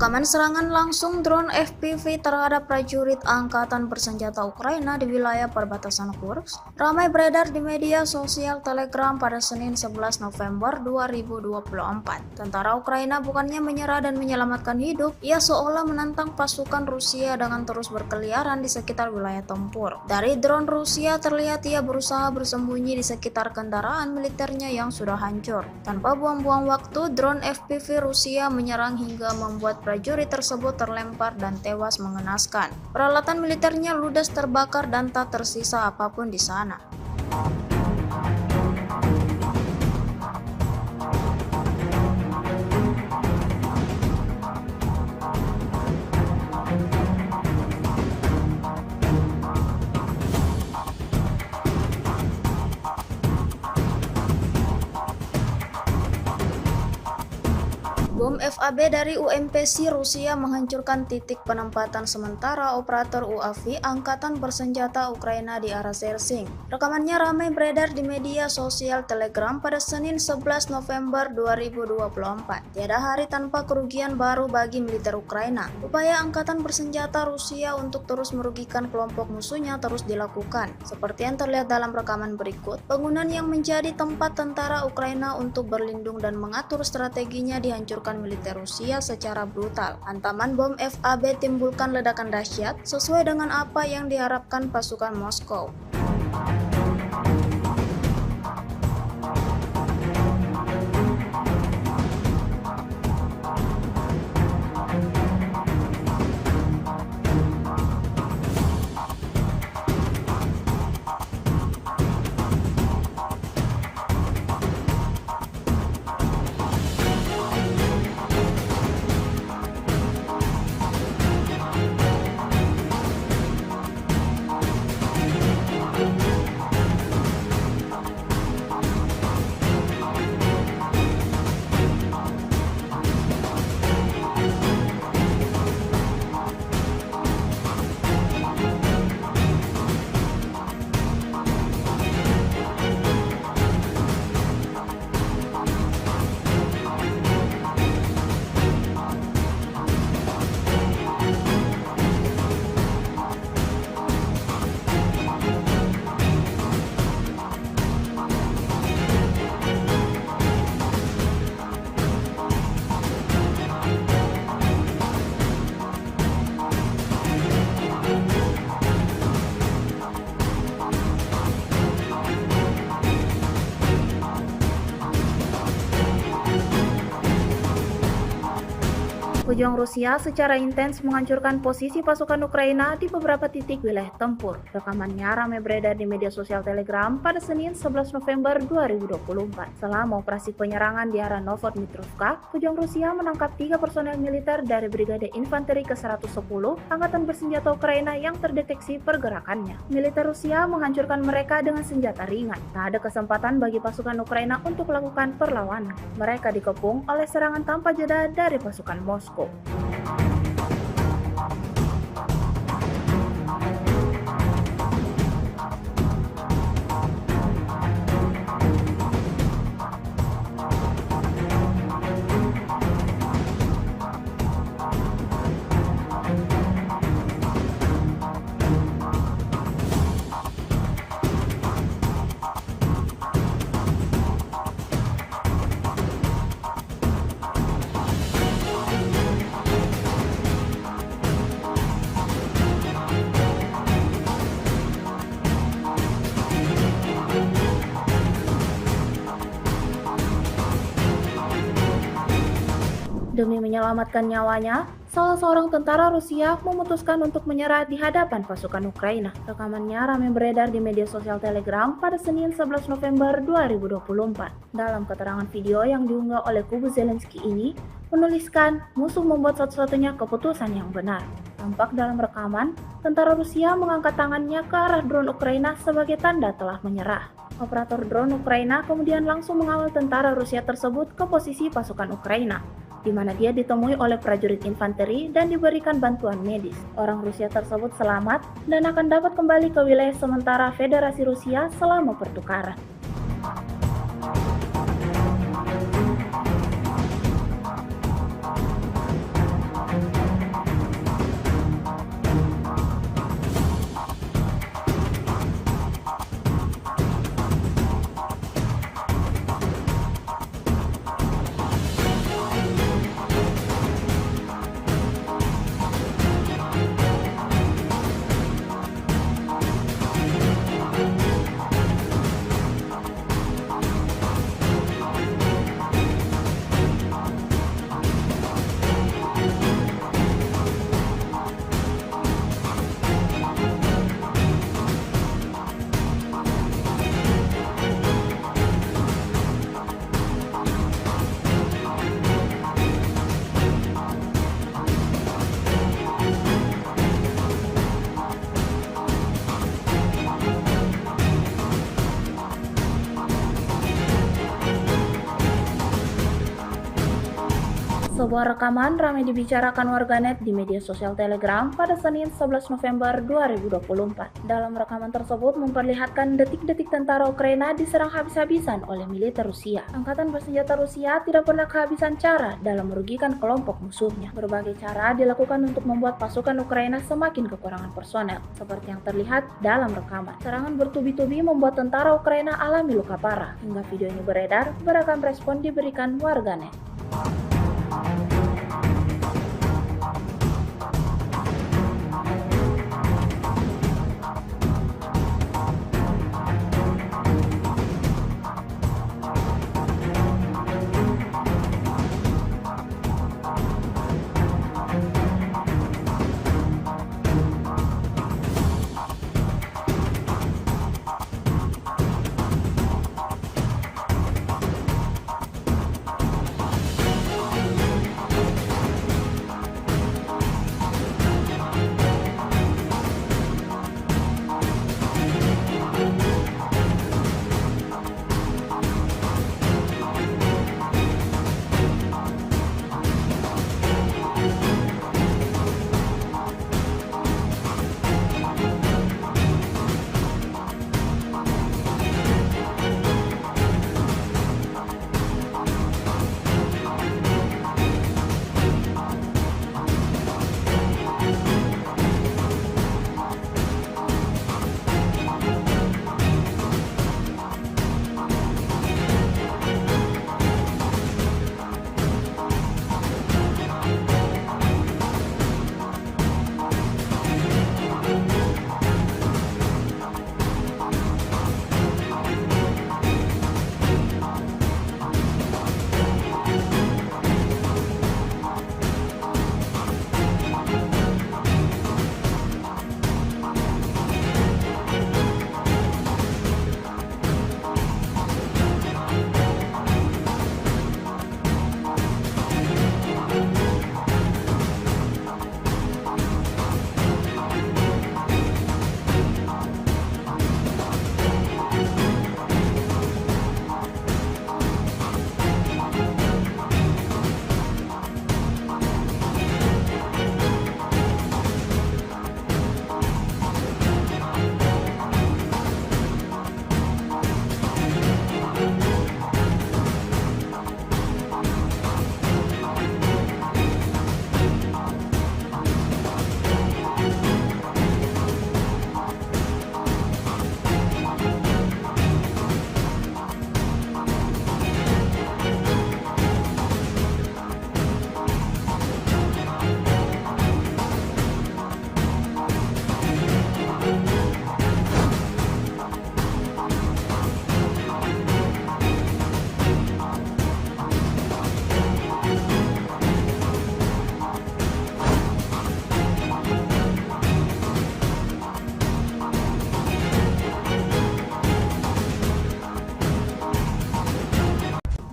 Rekaman serangan langsung drone FPV terhadap prajurit Angkatan Bersenjata Ukraina di wilayah perbatasan Kursk ramai beredar di media sosial Telegram pada Senin 11 November 2024. Tentara Ukraina bukannya menyerah dan menyelamatkan hidup, ia seolah menantang pasukan Rusia dengan terus berkeliaran di sekitar wilayah tempur. Dari drone Rusia terlihat ia berusaha bersembunyi di sekitar kendaraan militernya yang sudah hancur. Tanpa buang-buang waktu, drone FPV Rusia menyerang hingga membuat prajurit tersebut terlempar dan tewas mengenaskan. Peralatan militernya ludes terbakar dan tak tersisa apapun di sana. Bom FAB dari UMPC Rusia menghancurkan titik penempatan sementara operator UAV Angkatan Bersenjata Ukraina di arah Sersing. Rekamannya ramai beredar di media sosial Telegram pada Senin 11 November 2024. Tiada hari tanpa kerugian baru bagi militer Ukraina. Upaya Angkatan Bersenjata Rusia untuk terus merugikan kelompok musuhnya terus dilakukan. Seperti yang terlihat dalam rekaman berikut, bangunan yang menjadi tempat tentara Ukraina untuk berlindung dan mengatur strateginya dihancurkan militer Rusia secara brutal. Hantaman bom FAB timbulkan ledakan dahsyat sesuai dengan apa yang diharapkan pasukan Moskow. Pejuang Rusia secara intens menghancurkan posisi pasukan Ukraina di beberapa titik wilayah tempur. Rekamannya ramai beredar di media sosial Telegram pada Senin 11 November 2024. Selama operasi penyerangan di arah Novotmitrovka, pejuang Rusia menangkap 3 personel militer dari Brigade Infanteri ke-110 Angkatan Bersenjata Ukraina yang terdeteksi pergerakannya. Militer Rusia menghancurkan mereka dengan senjata ringan. Tak ada kesempatan bagi pasukan Ukraina untuk melakukan perlawanan. Mereka dikepung oleh serangan tanpa jeda dari pasukan Moskow. Demi menyelamatkan nyawanya, salah seorang tentara Rusia memutuskan untuk menyerah di hadapan pasukan Ukraina. Rekamannya ramai beredar di media sosial Telegram pada Senin 11 November 2024. Dalam keterangan video yang diunggah oleh kubu Zelensky ini, menuliskan musuh membuat satu-satunya keputusan yang benar. Tampak dalam rekaman, tentara Rusia mengangkat tangannya ke arah drone Ukraina sebagai tanda telah menyerah. Operator drone Ukraina kemudian langsung mengawal tentara Rusia tersebut ke posisi pasukan Ukraina, di mana dia ditemui oleh prajurit infanteri dan diberikan bantuan medis. Orang Rusia tersebut selamat dan akan dapat kembali ke wilayah sementara Federasi Rusia selama pertukaran. Sebuah rekaman ramai dibicarakan warganet di media sosial Telegram pada Senin 11 November 2024. Dalam rekaman tersebut memperlihatkan detik-detik tentara Ukraina diserang habis-habisan oleh militer Rusia. Angkatan bersenjata Rusia tidak pernah kehabisan cara dalam merugikan kelompok musuhnya. Berbagai cara dilakukan untuk membuat pasukan Ukraina semakin kekurangan personel, seperti yang terlihat dalam rekaman. Serangan bertubi-tubi membuat tentara Ukraina alami luka parah. Hingga video ini beredar, beragam respon diberikan warganet.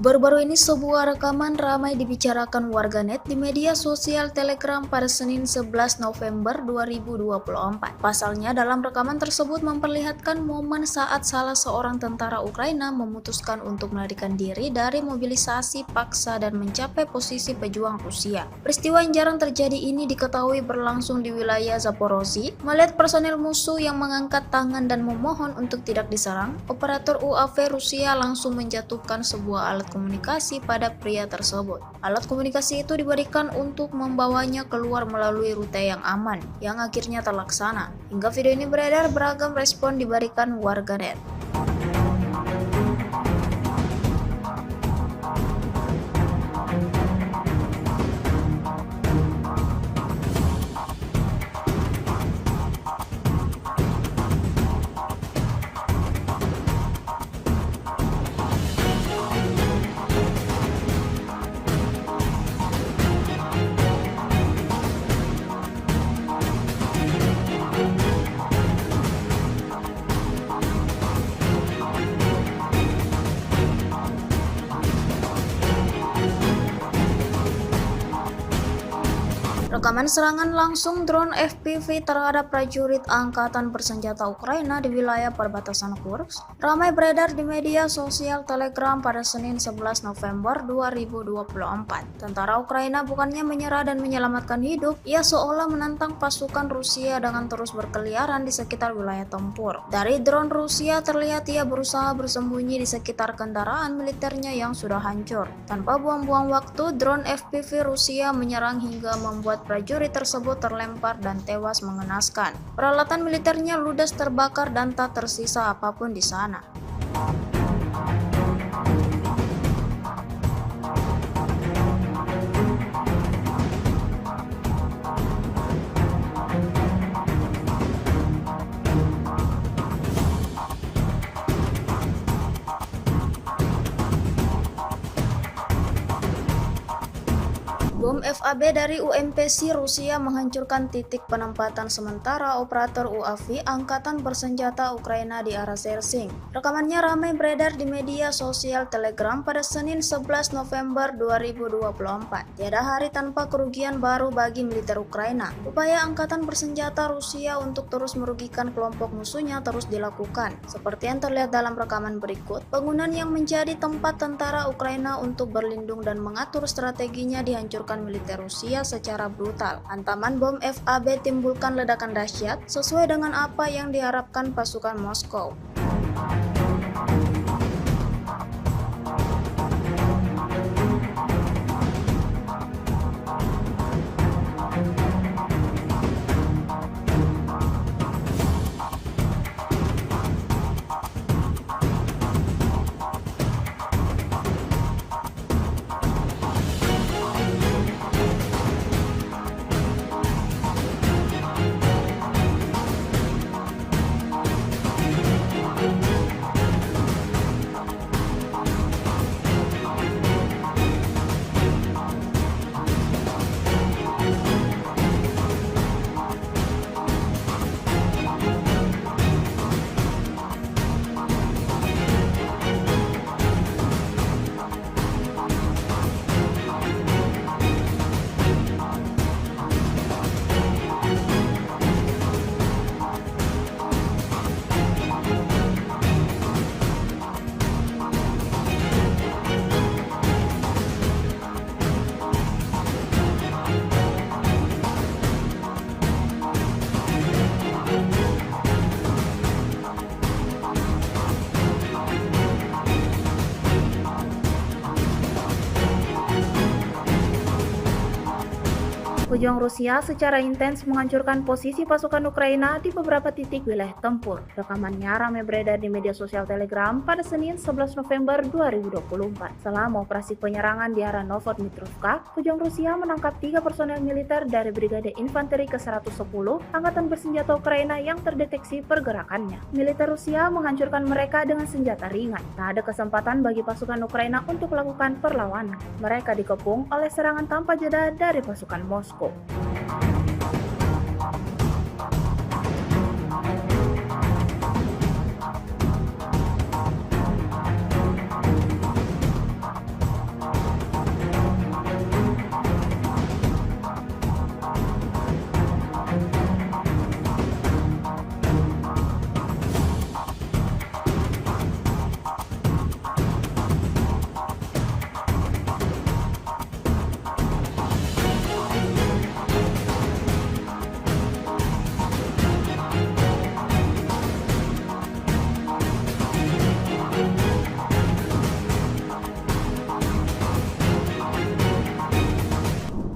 Baru-baru ini sebuah rekaman ramai dibicarakan warganet di media sosial Telegram pada Senin 11 November 2024. Pasalnya dalam rekaman tersebut memperlihatkan momen saat salah seorang tentara Ukraina memutuskan untuk melarikan diri dari mobilisasi paksa dan mencapai posisi pejuang Rusia. Peristiwa yang jarang terjadi ini diketahui berlangsung di wilayah Zaporozhye. Melihat personel musuh yang mengangkat tangan dan memohon untuk tidak diserang, operator UAV Rusia langsung menjatuhkan sebuah alat komunikasi pada pria tersebut. Alat komunikasi itu diberikan untuk membawanya keluar melalui rute yang aman, yang akhirnya terlaksana. Hingga video ini beredar, beragam respon diberikan warganet. Rekaman serangan langsung drone FPV terhadap prajurit Angkatan Bersenjata Ukraina di wilayah perbatasan Kursk ramai beredar di media sosial Telegram pada Senin 11 November 2024. Tentara Ukraina bukannya menyerah dan menyelamatkan hidup, ia seolah menantang pasukan Rusia dengan terus berkeliaran di sekitar wilayah tempur. Dari drone Rusia terlihat ia berusaha bersembunyi di sekitar kendaraan militernya yang sudah hancur. Tanpa buang-buang waktu, drone FPV Rusia menyerang hingga membuat prajurit tersebut terlempar dan tewas mengenaskan. Peralatan militernya ludes terbakar dan tak tersisa apapun di sana. Bom FAB dari UMPC Rusia menghancurkan titik penempatan sementara operator UAV Angkatan Bersenjata Ukraina di arah Sersing. Rekamannya ramai beredar di media sosial Telegram pada Senin 11 November 2024. Tiada hari tanpa kerugian baru bagi militer Ukraina. Upaya Angkatan Bersenjata Rusia untuk terus merugikan kelompok musuhnya terus dilakukan. Seperti yang terlihat dalam rekaman berikut, bangunan yang menjadi tempat tentara Ukraina untuk berlindung dan mengatur strateginya dihancurkan militer Rusia secara brutal. Hantaman bom FAB timbulkan ledakan dahsyat sesuai dengan apa yang diharapkan pasukan Moskow. Pejuang Rusia secara intens menghancurkan posisi pasukan Ukraina di beberapa titik wilayah tempur. Rekamannya ramai beredar di media sosial Telegram pada Senin 11 November 2024. Selama operasi penyerangan di arah Novodmitrovka, pejuang Rusia menangkap 3 personel militer dari Brigade Infanteri ke-110 Angkatan Bersenjata Ukraina yang terdeteksi pergerakannya. Militer Rusia menghancurkan mereka dengan senjata ringan. Tak ada kesempatan bagi pasukan Ukraina untuk melakukan perlawanan. Mereka dikepung oleh serangan tanpa jeda dari pasukan Moskow.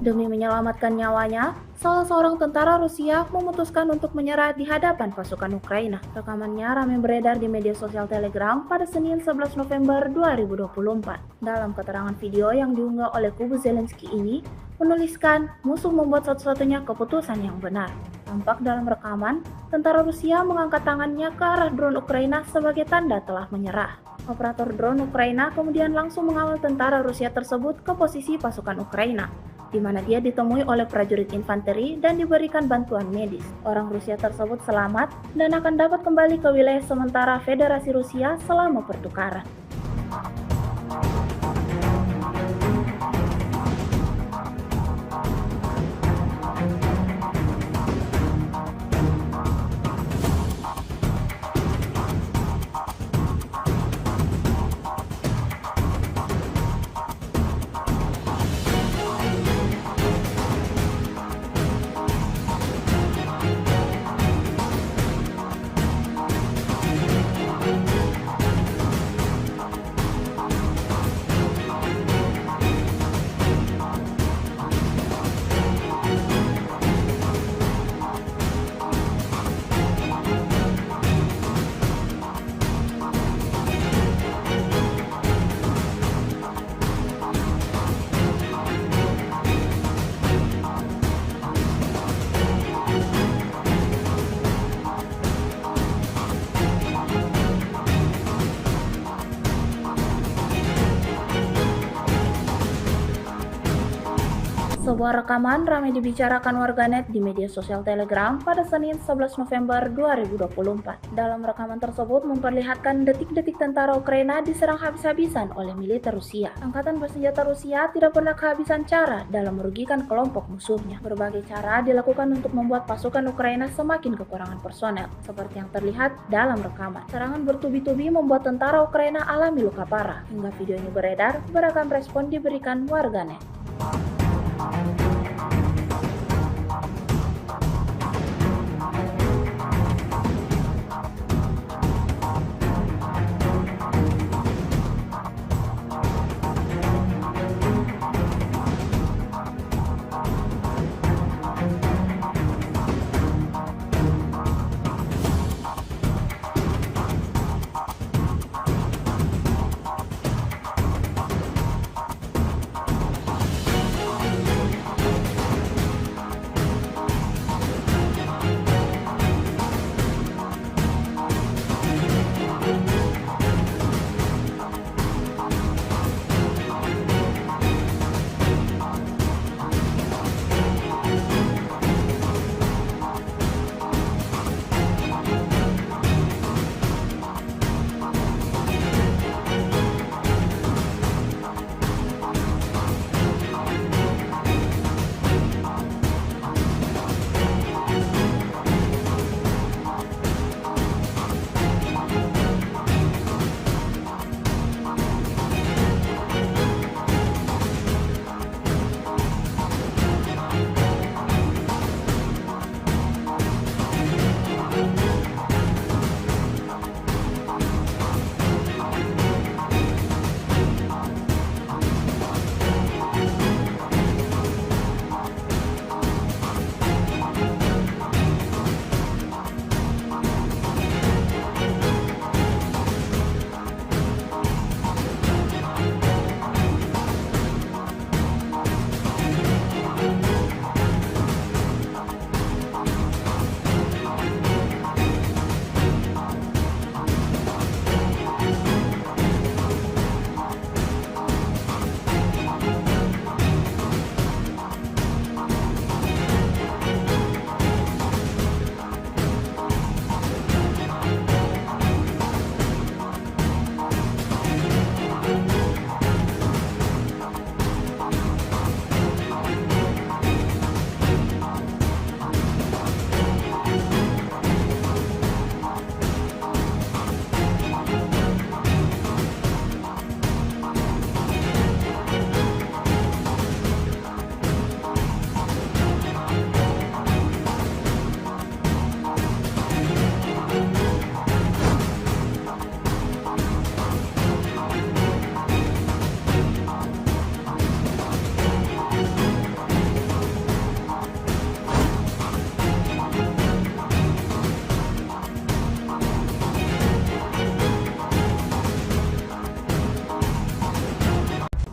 Demi menyelamatkan nyawanya, salah seorang tentara Rusia memutuskan untuk menyerah di hadapan pasukan Ukraina. Rekamannya ramai beredar di media sosial Telegram pada Senin 11 November 2024. Dalam keterangan video yang diunggah oleh kubu Zelensky ini, menuliskan musuh membuat satu-satunya keputusan yang benar. Tampak dalam rekaman, tentara Rusia mengangkat tangannya ke arah drone Ukraina sebagai tanda telah menyerah. Operator drone Ukraina kemudian langsung mengawal tentara Rusia tersebut ke posisi pasukan Ukraina, di mana dia ditemui oleh prajurit infanteri dan diberikan bantuan medis. Orang Rusia tersebut selamat dan akan dapat kembali ke wilayah sementara Federasi Rusia selama pertukaran. Sebuah rekaman ramai dibicarakan warganet di media sosial Telegram pada Senin 11 November 2024. Dalam rekaman tersebut memperlihatkan detik-detik tentara Ukraina diserang habis-habisan oleh militer Rusia. Angkatan bersenjata Rusia tidak pernah kehabisan cara dalam merugikan kelompok musuhnya. Berbagai cara dilakukan untuk membuat pasukan Ukraina semakin kekurangan personel, seperti yang terlihat dalam rekaman. Serangan bertubi-tubi membuat tentara Ukraina alami luka parah. Hingga video ini beredar, beragam respon diberikan warganet.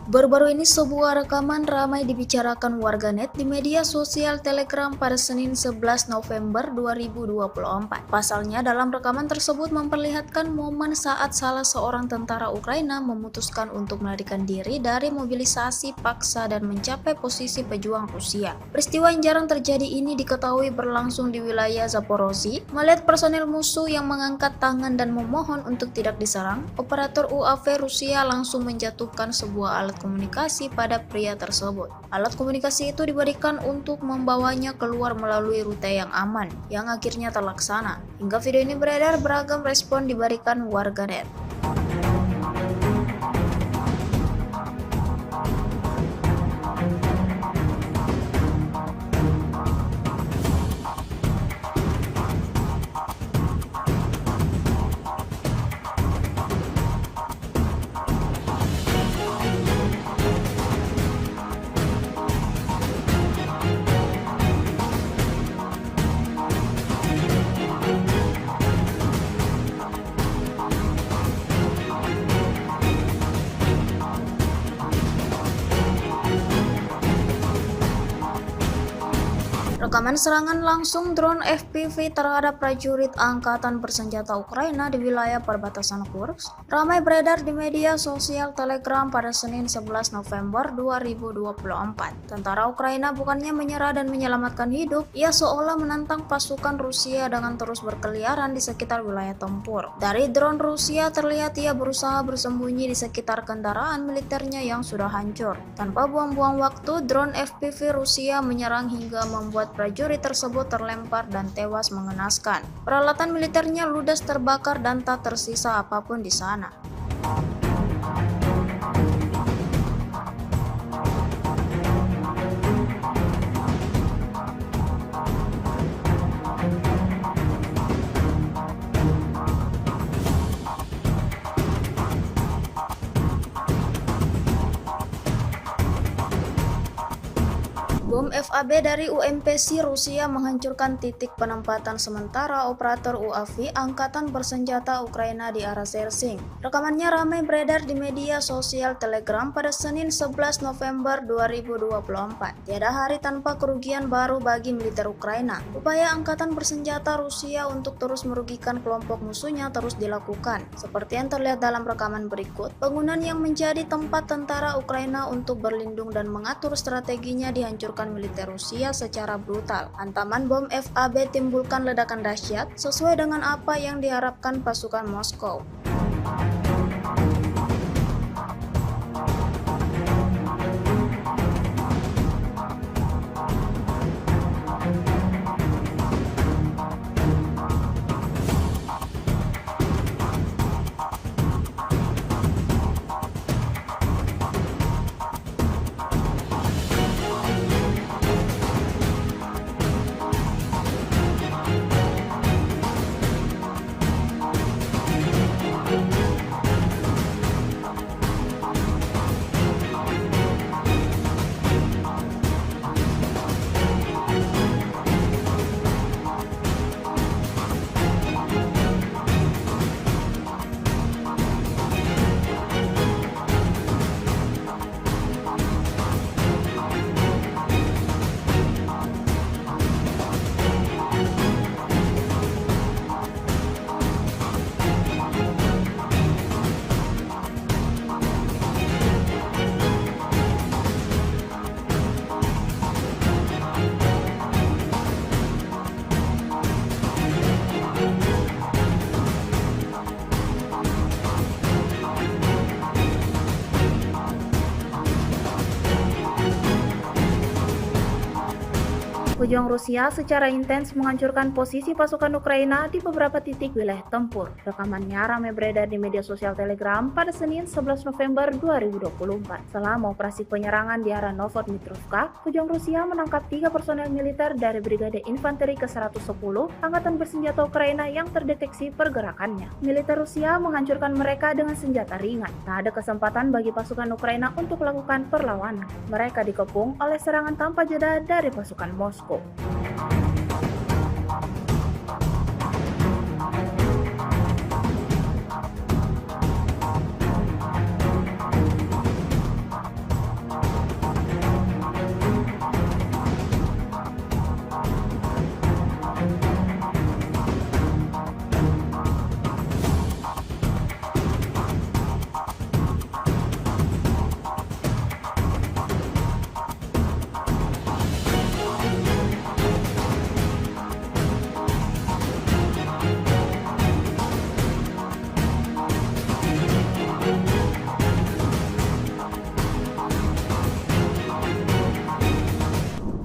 Baru-baru ini sebuah rekaman ramai dibicarakan warganet di media sosial Telegram pada Senin 11 November 2024. Pasalnya dalam rekaman tersebut memperlihatkan momen saat salah seorang tentara Ukraina memutuskan untuk melarikan diri dari mobilisasi paksa dan mencapai posisi pejuang Rusia. Peristiwa yang jarang terjadi ini diketahui berlangsung di wilayah Zaporozhye. Melihat personel musuh yang mengangkat tangan dan memohon untuk tidak diserang, operator UAV Rusia langsung menjatuhkan sebuah alat komunikasi pada pria tersebut. Alat komunikasi itu diberikan untuk membawanya keluar melalui rute yang aman, yang akhirnya terlaksana. Hingga video ini beredar, beragam respon diberikan warganet. Rekaman serangan langsung drone FPV terhadap prajurit Angkatan Bersenjata Ukraina di wilayah perbatasan Kursk ramai beredar di media sosial Telegram pada Senin 11 November 2024. Tentara Ukraina bukannya menyerah dan menyelamatkan hidup, ia seolah menantang pasukan Rusia dengan terus berkeliaran di sekitar wilayah tempur. Dari drone Rusia terlihat ia berusaha bersembunyi di sekitar kendaraan militernya yang sudah hancur. Tanpa buang-buang waktu, drone FPV Rusia menyerang hingga membuat prajurit tersebut terlempar dan tewas mengenaskan. Peralatan militernya ludes terbakar dan tak tersisa apapun di sana. Bom FAB dari UMPC Rusia menghancurkan titik penempatan sementara operator UAV Angkatan Bersenjata Ukraina di arah Sersing. Rekamannya ramai beredar di media sosial Telegram pada Senin 11 November 2024. Tiada hari tanpa kerugian baru bagi militer Ukraina. Upaya Angkatan Bersenjata Rusia untuk terus merugikan kelompok musuhnya terus dilakukan. Seperti yang terlihat dalam rekaman berikut, bangunan yang menjadi tempat tentara Ukraina untuk berlindung dan mengatur strateginya dihancurkan militer Rusia secara brutal. Hantaman bom FAB timbulkan ledakan dahsyat sesuai dengan apa yang diharapkan pasukan Moskow. Pejuang Rusia secara intens menghancurkan posisi pasukan Ukraina di beberapa titik wilayah tempur. Rekamannya ramai beredar di media sosial Telegram pada Senin 11 November 2024. Selama operasi penyerangan di arah Novodmitrovka, pejuang Rusia menangkap 3 personel militer dari Brigade Infanteri ke-110 Angkatan Bersenjata Ukraina yang terdeteksi pergerakannya. Militer Rusia menghancurkan mereka dengan senjata ringan. Tak ada kesempatan bagi pasukan Ukraina untuk melakukan perlawanan. Mereka dikepung oleh serangan tanpa jeda dari pasukan Moskow.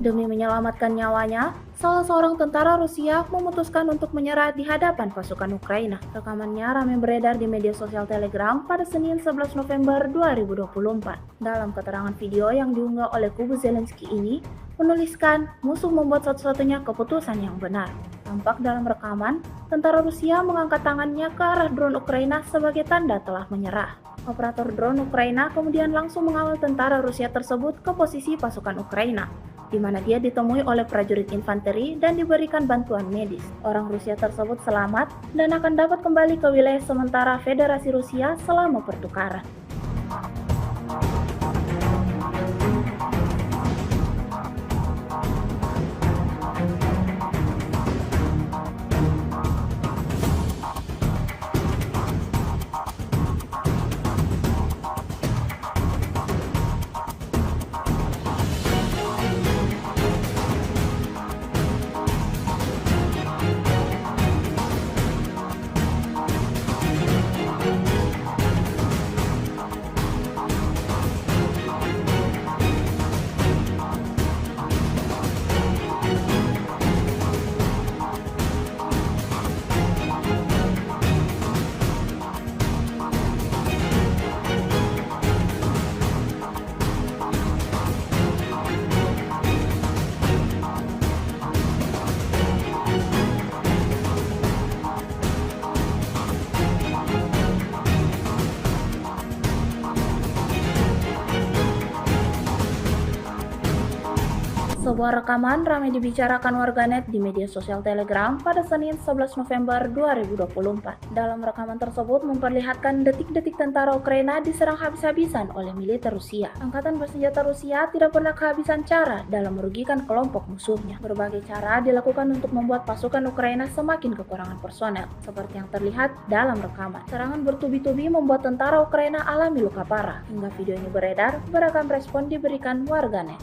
Demi menyelamatkan nyawanya, salah seorang tentara Rusia memutuskan untuk menyerah di hadapan pasukan Ukraina. Rekamannya ramai beredar di media sosial Telegram pada Senin 11 November 2024. Dalam keterangan video yang diunggah oleh kubu Zelensky ini, menuliskan musuh membuat satu-satunya keputusan yang benar. Tampak dalam rekaman, tentara Rusia mengangkat tangannya ke arah drone Ukraina sebagai tanda telah menyerah. Operator drone Ukraina kemudian langsung mengawal tentara Rusia tersebut ke posisi pasukan Ukraina, di mana dia ditemui oleh prajurit infanteri dan diberikan bantuan medis. Orang Rusia tersebut selamat dan akan dapat kembali ke wilayah sementara Federasi Rusia selama pertukaran. Sebuah rekaman ramai dibicarakan warganet di media sosial Telegram pada Senin 11 November 2024. Dalam rekaman tersebut memperlihatkan detik-detik tentara Ukraina diserang habis-habisan oleh militer Rusia. Angkatan bersenjata Rusia tidak pernah kehabisan cara dalam merugikan kelompok musuhnya. Berbagai cara dilakukan untuk membuat pasukan Ukraina semakin kekurangan personel, seperti yang terlihat dalam rekaman. Serangan bertubi-tubi membuat tentara Ukraina alami luka parah. Hingga video ini beredar, beragam respon diberikan warganet.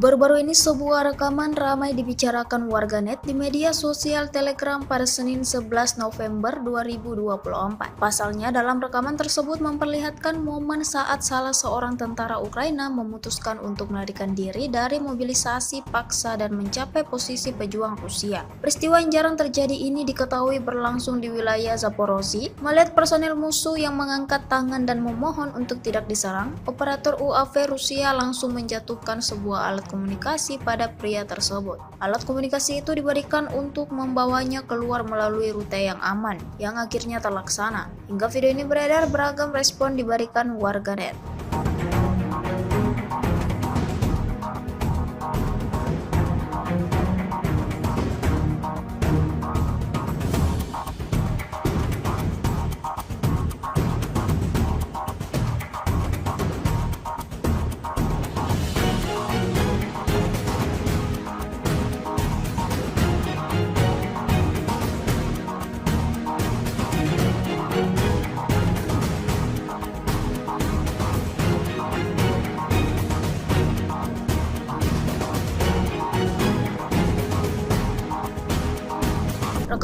Baru-baru ini sebuah rekaman ramai dibicarakan warganet di media sosial Telegram pada Senin 11 November 2024. Pasalnya dalam rekaman tersebut memperlihatkan momen saat salah seorang tentara Ukraina memutuskan untuk melarikan diri dari mobilisasi paksa dan mencapai posisi pejuang Rusia. Peristiwa yang jarang terjadi ini diketahui berlangsung di wilayah Zaporozhye. Melihat personel musuh yang mengangkat tangan dan memohon untuk tidak diserang, operator UAV Rusia langsung menjatuhkan sebuah alat komunikasi pada pria tersebut. Alat komunikasi itu diberikan untuk membawanya keluar melalui rute yang aman, yang akhirnya terlaksana. Hingga video ini beredar, beragam respon diberikan warganet.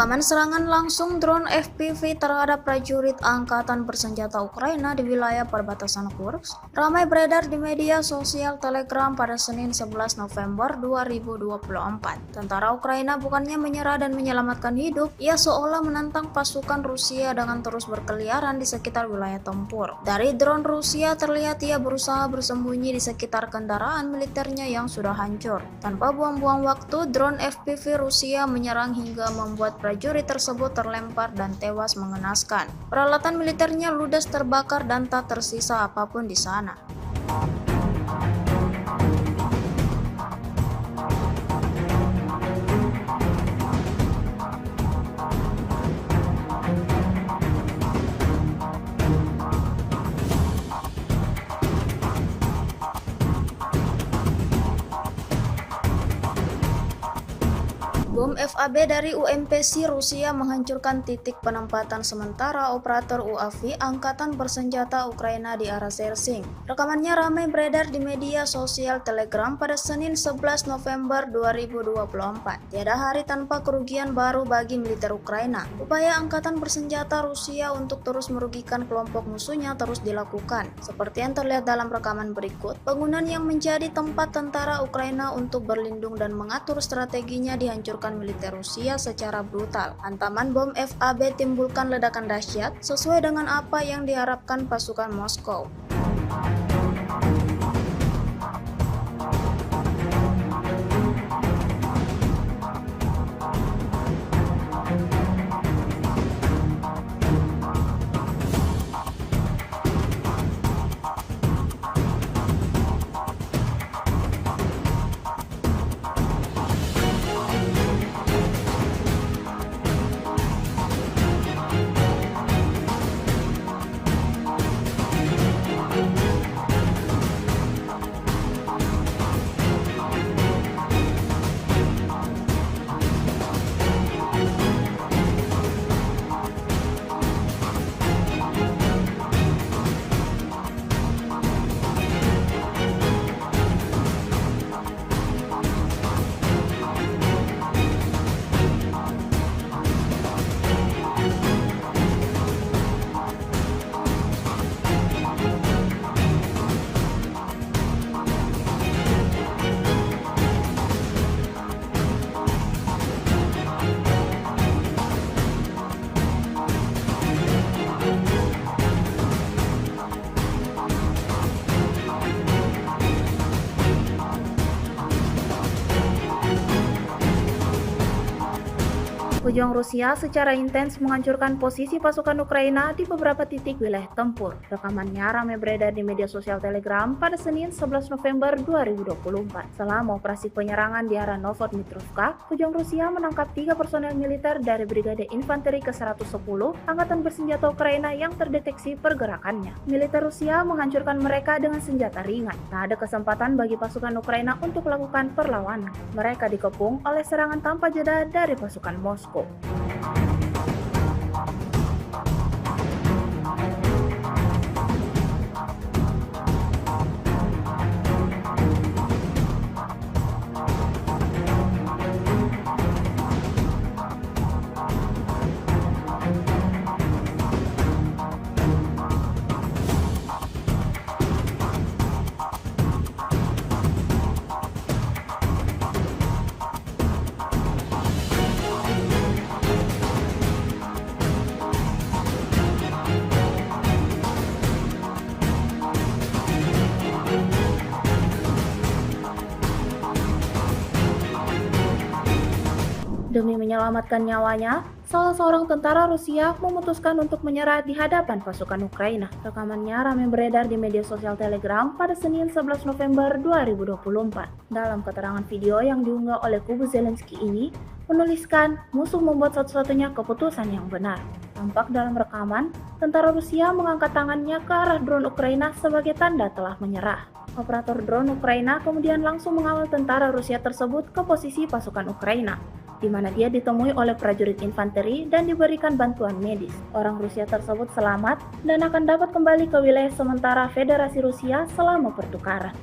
Rekaman serangan langsung drone FPV terhadap prajurit Angkatan Bersenjata Ukraina di wilayah perbatasan Kursk ramai beredar di media sosial Telegram pada Senin 11 November 2024. Tentara Ukraina bukannya menyerah dan menyelamatkan hidup, ia seolah menantang pasukan Rusia dengan terus berkeliaran di sekitar wilayah tempur. Dari drone Rusia terlihat ia berusaha bersembunyi di sekitar kendaraan militernya yang sudah hancur. Tanpa buang-buang waktu, drone FPV Rusia menyerang hingga membuat prajurit tersebut terlempar dan tewas mengenaskan. Peralatan militernya ludes terbakar dan tak tersisa apapun di sana. Bom FAB dari UMPC Rusia menghancurkan titik penempatan sementara operator UAV Angkatan Bersenjata Ukraina di arah Sersing. Rekamannya ramai beredar di media sosial Telegram pada Senin 11 November 2024. Tiada hari tanpa kerugian baru bagi militer Ukraina. Upaya Angkatan Bersenjata Rusia untuk terus merugikan kelompok musuhnya terus dilakukan. Seperti yang terlihat dalam rekaman berikut, bangunan yang menjadi tempat tentara Ukraina untuk berlindung dan mengatur strateginya dihancurkan militer Rusia secara brutal. Hantaman bom FAB timbulkan ledakan dahsyat sesuai dengan apa yang diharapkan pasukan Moskow. Pejuang Rusia secara intens menghancurkan posisi pasukan Ukraina di beberapa titik wilayah tempur. Rekamannya ramai beredar di media sosial Telegram pada Senin 11 November 2024. Selama operasi penyerangan di arah Novodmitrovka, pejuang Rusia menangkap 3 personel militer dari Brigade Infanteri ke-110 Angkatan Bersenjata Ukraina yang terdeteksi pergerakannya. Militer Rusia menghancurkan mereka dengan senjata ringan. Tak ada kesempatan bagi pasukan Ukraina untuk melakukan perlawanan. Mereka dikepung oleh serangan tanpa jeda dari pasukan Moskow. Demi menyelamatkan nyawanya, salah seorang tentara Rusia memutuskan untuk menyerah di hadapan pasukan Ukraina. Rekamannya ramai beredar di media sosial Telegram pada Senin 11 November 2024. Dalam keterangan video yang diunggah oleh kubu Zelensky ini, menuliskan musuh membuat satu-satunya keputusan yang benar. Tampak dalam rekaman, tentara Rusia mengangkat tangannya ke arah drone Ukraina sebagai tanda telah menyerah. Operator drone Ukraina kemudian langsung mengawal tentara Rusia tersebut ke posisi pasukan Ukraina, di mana dia ditemui oleh prajurit infanteri dan diberikan bantuan medis. Orang Rusia tersebut selamat dan akan dapat kembali ke wilayah sementara Federasi Rusia selama pertukaran.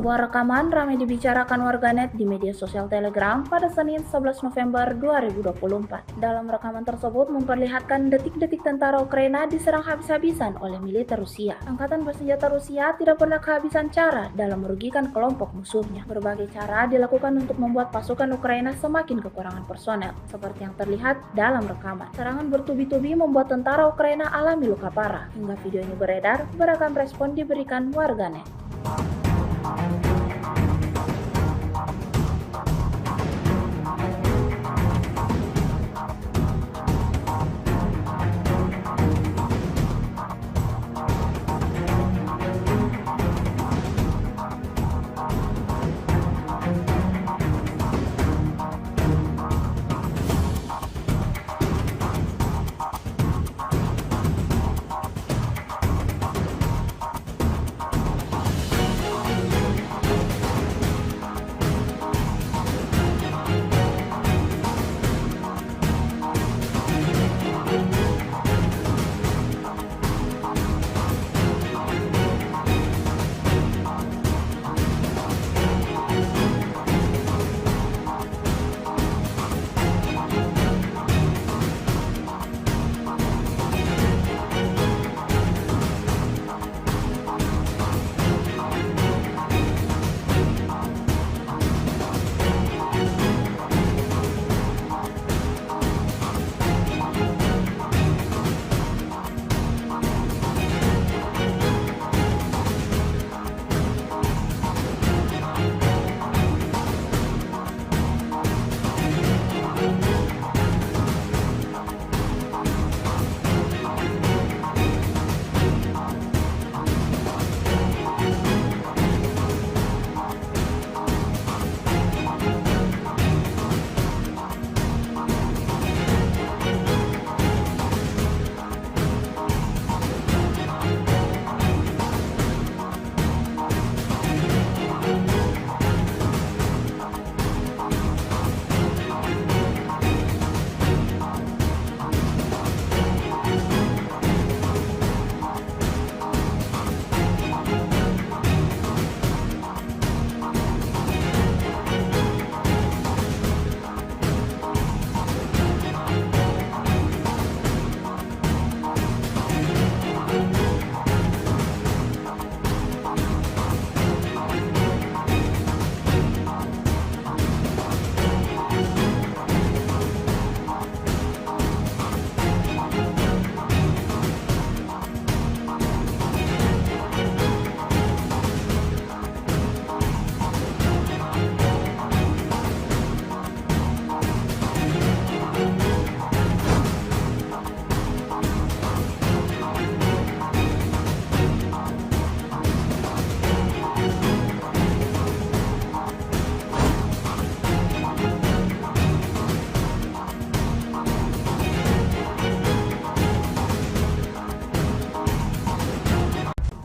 Sebuah rekaman ramai dibicarakan warganet di media sosial Telegram pada Senin 11 November 2024. Dalam rekaman tersebut memperlihatkan detik-detik tentara Ukraina diserang habis-habisan oleh militer Rusia. Angkatan bersenjata Rusia tidak pernah kehabisan cara dalam merugikan kelompok musuhnya. Berbagai cara dilakukan untuk membuat pasukan Ukraina semakin kekurangan personel, seperti yang terlihat dalam rekaman. Serangan bertubi-tubi membuat tentara Ukraina alami luka parah. Hingga video ini beredar, beragam respon diberikan warganet.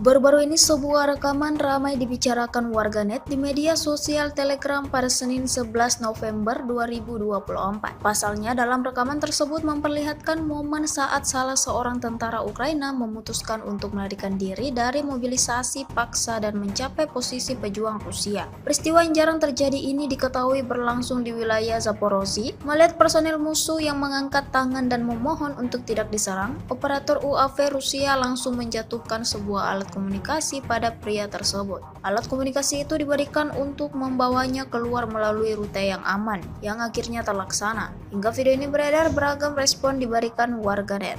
Baru-baru ini sebuah rekaman ramai dibicarakan warganet di media sosial Telegram pada Senin 11 November 2024. Pasalnya dalam rekaman tersebut memperlihatkan momen saat salah seorang tentara Ukraina memutuskan untuk melarikan diri dari mobilisasi paksa dan mencapai posisi pejuang Rusia. Peristiwa yang jarang terjadi ini diketahui berlangsung di wilayah Zaporozhye. Melihat personel musuh yang mengangkat tangan dan memohon untuk tidak diserang, operator UAV Rusia langsung menjatuhkan sebuah alat komunikasi pada pria tersebut. Alat komunikasi itu diberikan untuk membawanya keluar melalui rute yang aman, yang akhirnya terlaksana. Hingga video ini beredar, beragam respon diberikan warganet.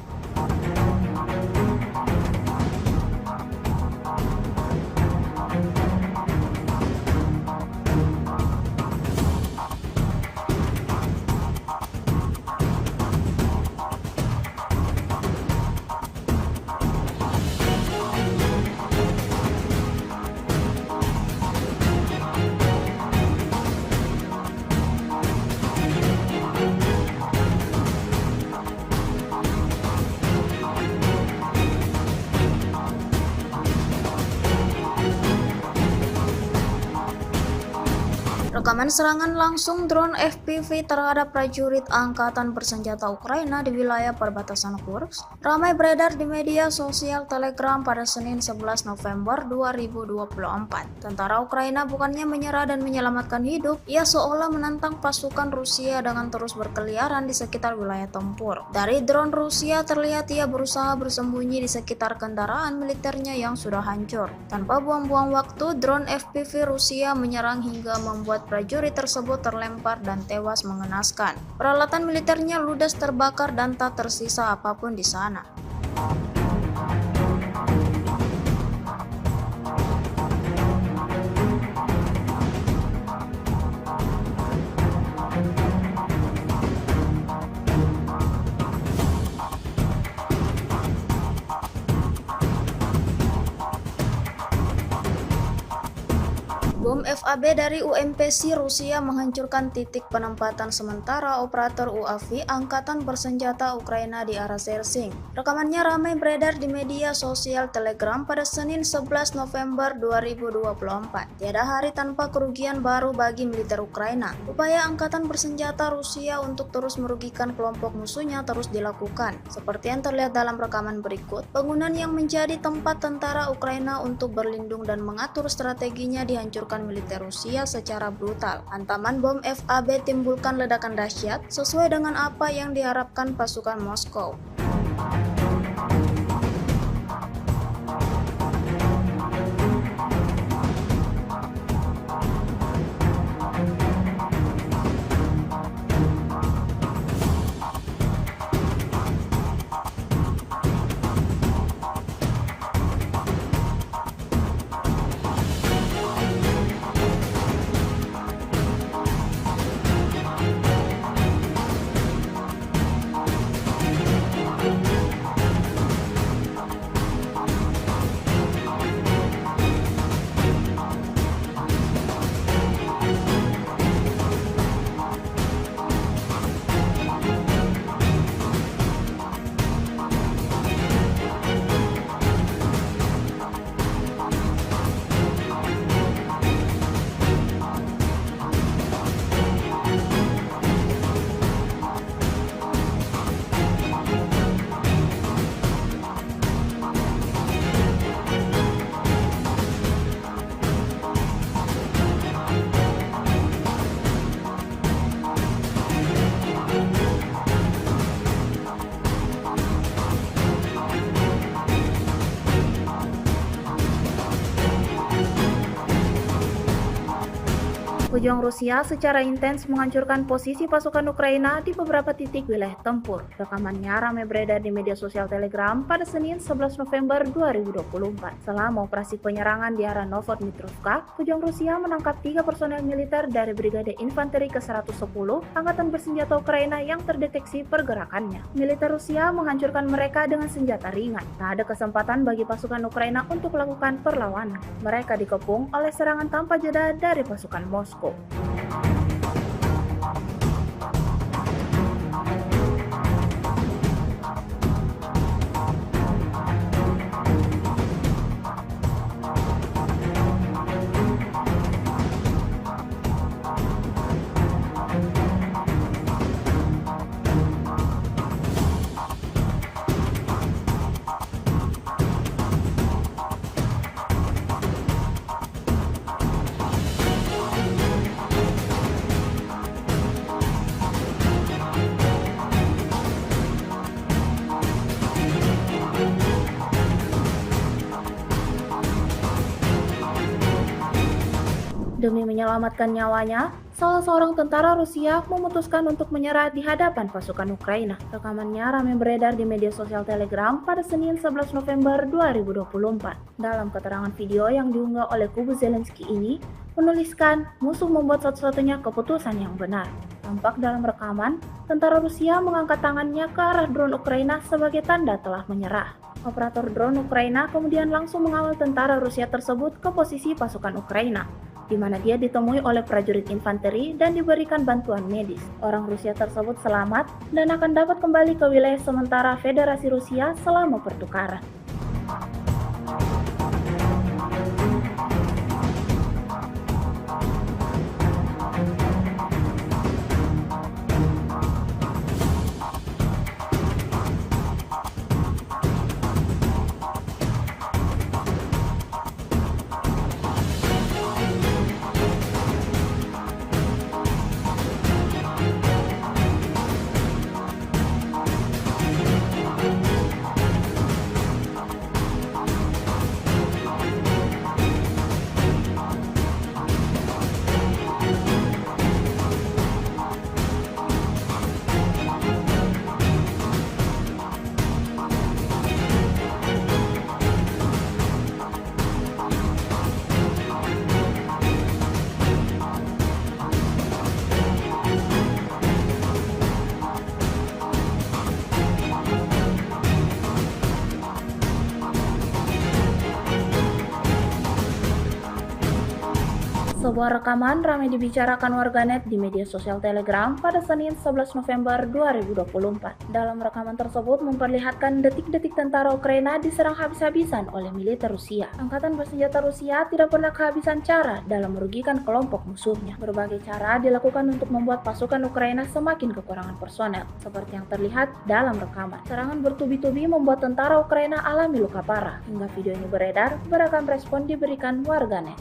Rekaman serangan langsung drone FPV terhadap prajurit Angkatan Bersenjata Ukraina di wilayah perbatasan Kursk ramai beredar di media sosial Telegram pada Senin 11 November 2024. Tentara Ukraina bukannya menyerah dan menyelamatkan hidup, ia seolah menantang pasukan Rusia dengan terus berkeliaran di sekitar wilayah tempur. Dari drone Rusia terlihat ia berusaha bersembunyi di sekitar kendaraan militernya yang sudah hancur. Tanpa buang-buang waktu, drone FPV Rusia menyerang hingga membuat prajurit tersebut terlempar dan tewas mengenaskan. Peralatan militernya ludes terbakar dan tak tersisa apapun di sana. Bom FAB dari UMPC Rusia menghancurkan titik penempatan sementara operator UAV Angkatan Bersenjata Ukraina di arah Sersing. Rekamannya ramai beredar di media sosial Telegram pada Senin 11 November 2024. Tiada hari tanpa kerugian baru bagi militer Ukraina. Upaya Angkatan Bersenjata Rusia untuk terus merugikan kelompok musuhnya terus dilakukan. Seperti yang terlihat dalam rekaman berikut, bangunan yang menjadi tempat tentara Ukraina untuk berlindung dan mengatur strateginya dihancurkan militer Rusia secara brutal. Hantaman bom FAB timbulkan ledakan dahsyat sesuai dengan apa yang diharapkan pasukan Moskow. Pejuang Rusia secara intens menghancurkan posisi pasukan Ukraina di beberapa titik wilayah tempur. Rekamannya ramai beredar di media sosial Telegram pada Senin 11 November 2024. Selama operasi penyerangan di arah Novodmitrovka, pejuang Rusia menangkap 3 personel militer dari Brigade Infanteri ke-110 Angkatan Bersenjata Ukraina yang terdeteksi pergerakannya. Militer Rusia menghancurkan mereka dengan senjata ringan. Tak ada kesempatan bagi pasukan Ukraina untuk melakukan perlawanan. Mereka dikepung oleh serangan tanpa jeda dari pasukan Moskow. Demi menyelamatkan nyawanya, salah seorang tentara Rusia memutuskan untuk menyerah di hadapan pasukan Ukraina. Rekamannya ramai beredar di media sosial Telegram pada Senin 11 November 2024. Dalam keterangan video yang diunggah oleh kubu Zelensky ini, menuliskan musuh membuat satu-satunya keputusan yang benar. Tampak dalam rekaman, tentara Rusia mengangkat tangannya ke arah drone Ukraina sebagai tanda telah menyerah. Operator drone Ukraina kemudian langsung mengawal tentara Rusia tersebut ke posisi pasukan Ukraina, di mana dia ditemui oleh prajurit infanteri dan diberikan bantuan medis. Orang Rusia tersebut selamat dan akan dapat kembali ke wilayah sementara Federasi Rusia selama pertukaran. Sebuah rekaman ramai dibicarakan warganet di media sosial Telegram pada Senin 11 November 2024. Dalam rekaman tersebut memperlihatkan detik-detik tentara Ukraina diserang habis-habisan oleh militer Rusia. Angkatan bersenjata Rusia tidak pernah kehabisan cara dalam merugikan kelompok musuhnya. Berbagai cara dilakukan untuk membuat pasukan Ukraina semakin kekurangan personel, seperti yang terlihat dalam rekaman. Serangan bertubi-tubi membuat tentara Ukraina alami luka parah. Hingga video ini beredar, beragam respon diberikan warganet.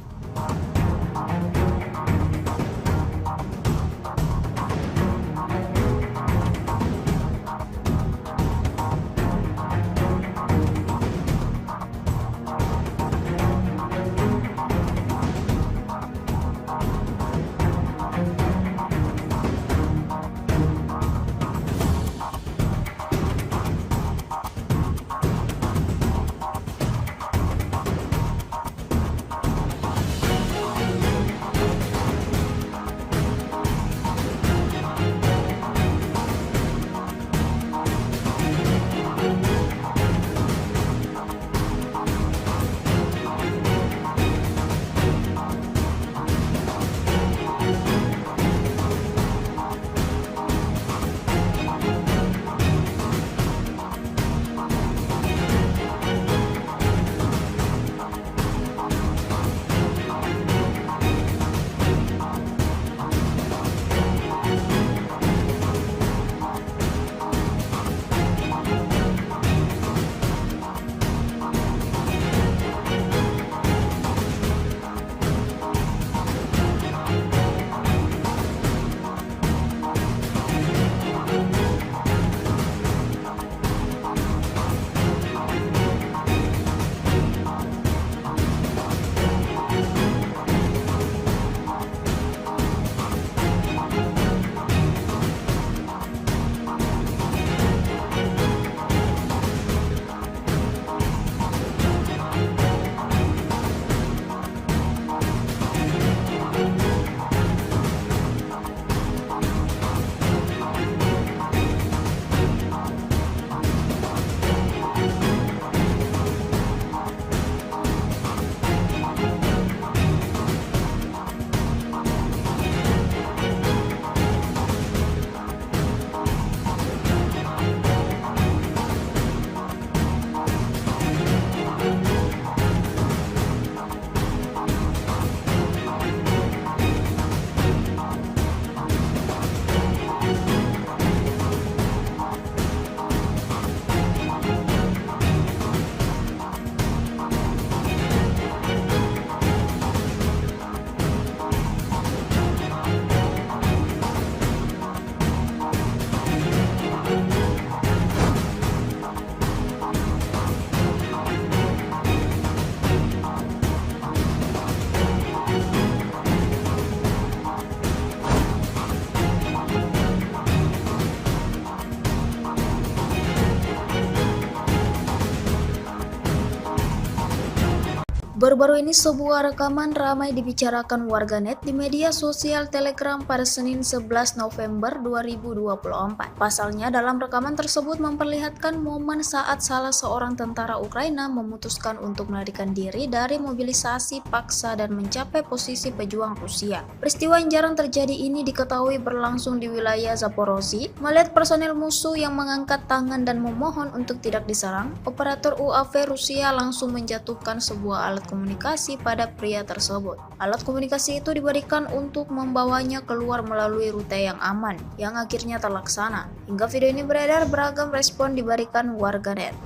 Baru-baru ini sebuah rekaman ramai dibicarakan warganet di media sosial Telegram pada Senin 11 November 2024. Pasalnya dalam rekaman tersebut memperlihatkan momen saat salah seorang tentara Ukraina memutuskan untuk melarikan diri dari mobilisasi paksa dan mencapai posisi pejuang Rusia. Peristiwa yang jarang terjadi ini diketahui berlangsung di wilayah Zaporozhye. Melihat personel musuh yang mengangkat tangan dan memohon untuk tidak diserang, operator UAV Rusia langsung menjatuhkan sebuah alat komunikasi pada pria tersebut. Alat komunikasi itu diberikan untuk membawanya keluar melalui rute yang aman, yang akhirnya terlaksana. Hingga video ini beredar, beragam respon diberikan warganet.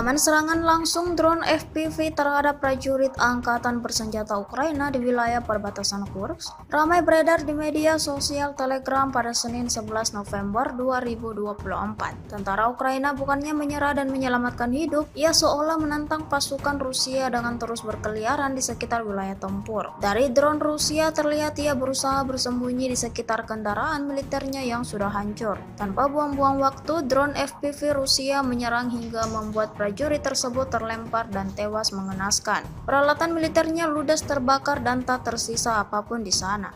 Rekaman serangan langsung drone FPV terhadap prajurit Angkatan Bersenjata Ukraina di wilayah perbatasan Kursk ramai beredar di media sosial Telegram pada Senin 11 November 2024. Tentara Ukraina bukannya menyerah dan menyelamatkan hidup, ia seolah menantang pasukan Rusia dengan terus berkeliaran di sekitar wilayah tempur. Dari drone Rusia terlihat ia berusaha bersembunyi di sekitar kendaraan militernya yang sudah hancur. Tanpa buang-buang waktu, drone FPV Rusia menyerang hingga membuat prajurit tersebut terlempar dan tewas mengenaskan. Peralatan militernya ludes terbakar dan tak tersisa apapun di sana.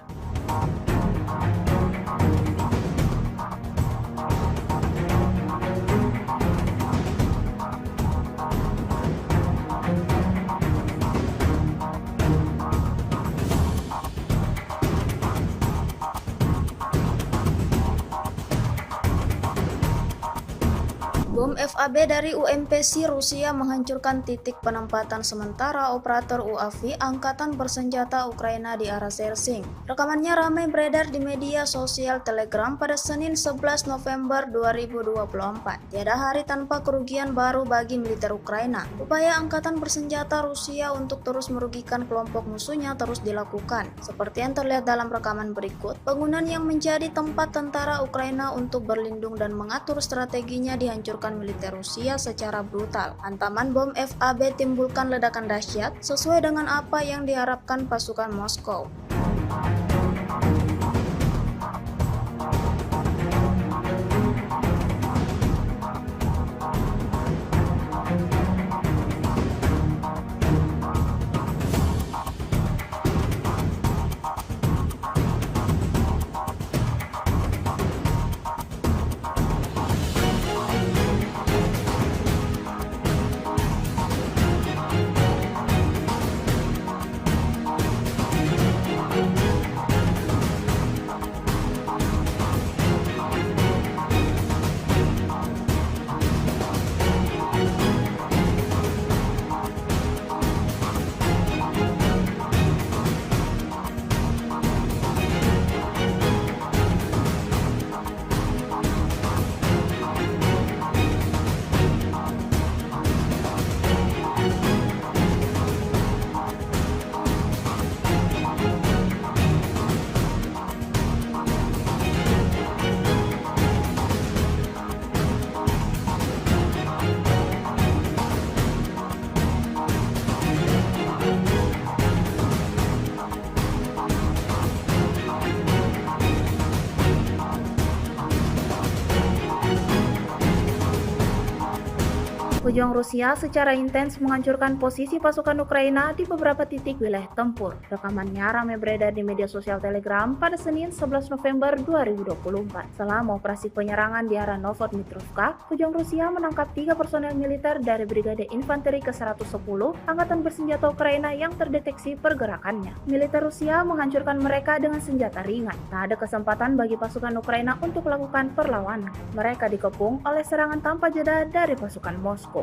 Bom FAB dari UMPC Rusia menghancurkan titik penempatan sementara operator UAV Angkatan Bersenjata Ukraina di arah Sersing. Rekamannya ramai beredar di media sosial Telegram pada Senin 11 November 2024. Tiada hari tanpa kerugian baru bagi militer Ukraina. Upaya Angkatan Bersenjata Rusia untuk terus merugikan kelompok musuhnya terus dilakukan. Seperti yang terlihat dalam rekaman berikut, bangunan yang menjadi tempat tentara Ukraina untuk berlindung dan mengatur strateginya dihancurkan militer Rusia secara brutal. Hantaman bom FAB timbulkan ledakan dahsyat sesuai dengan apa yang diharapkan pasukan Moskow. Pejuang Rusia secara intens menghancurkan posisi pasukan Ukraina di beberapa titik wilayah tempur. Rekamannya ramai beredar di media sosial Telegram pada Senin 11 November 2024. Selama operasi penyerangan di arah Novotmitrovka, pejuang Rusia menangkap 3 personel militer dari Brigade Infanteri ke-110 Angkatan Bersenjata Ukraina yang terdeteksi pergerakannya. Militer Rusia menghancurkan mereka dengan senjata ringan. Tak ada kesempatan bagi pasukan Ukraina untuk melakukan perlawanan. Mereka dikepung oleh serangan tanpa jeda dari pasukan Moskow.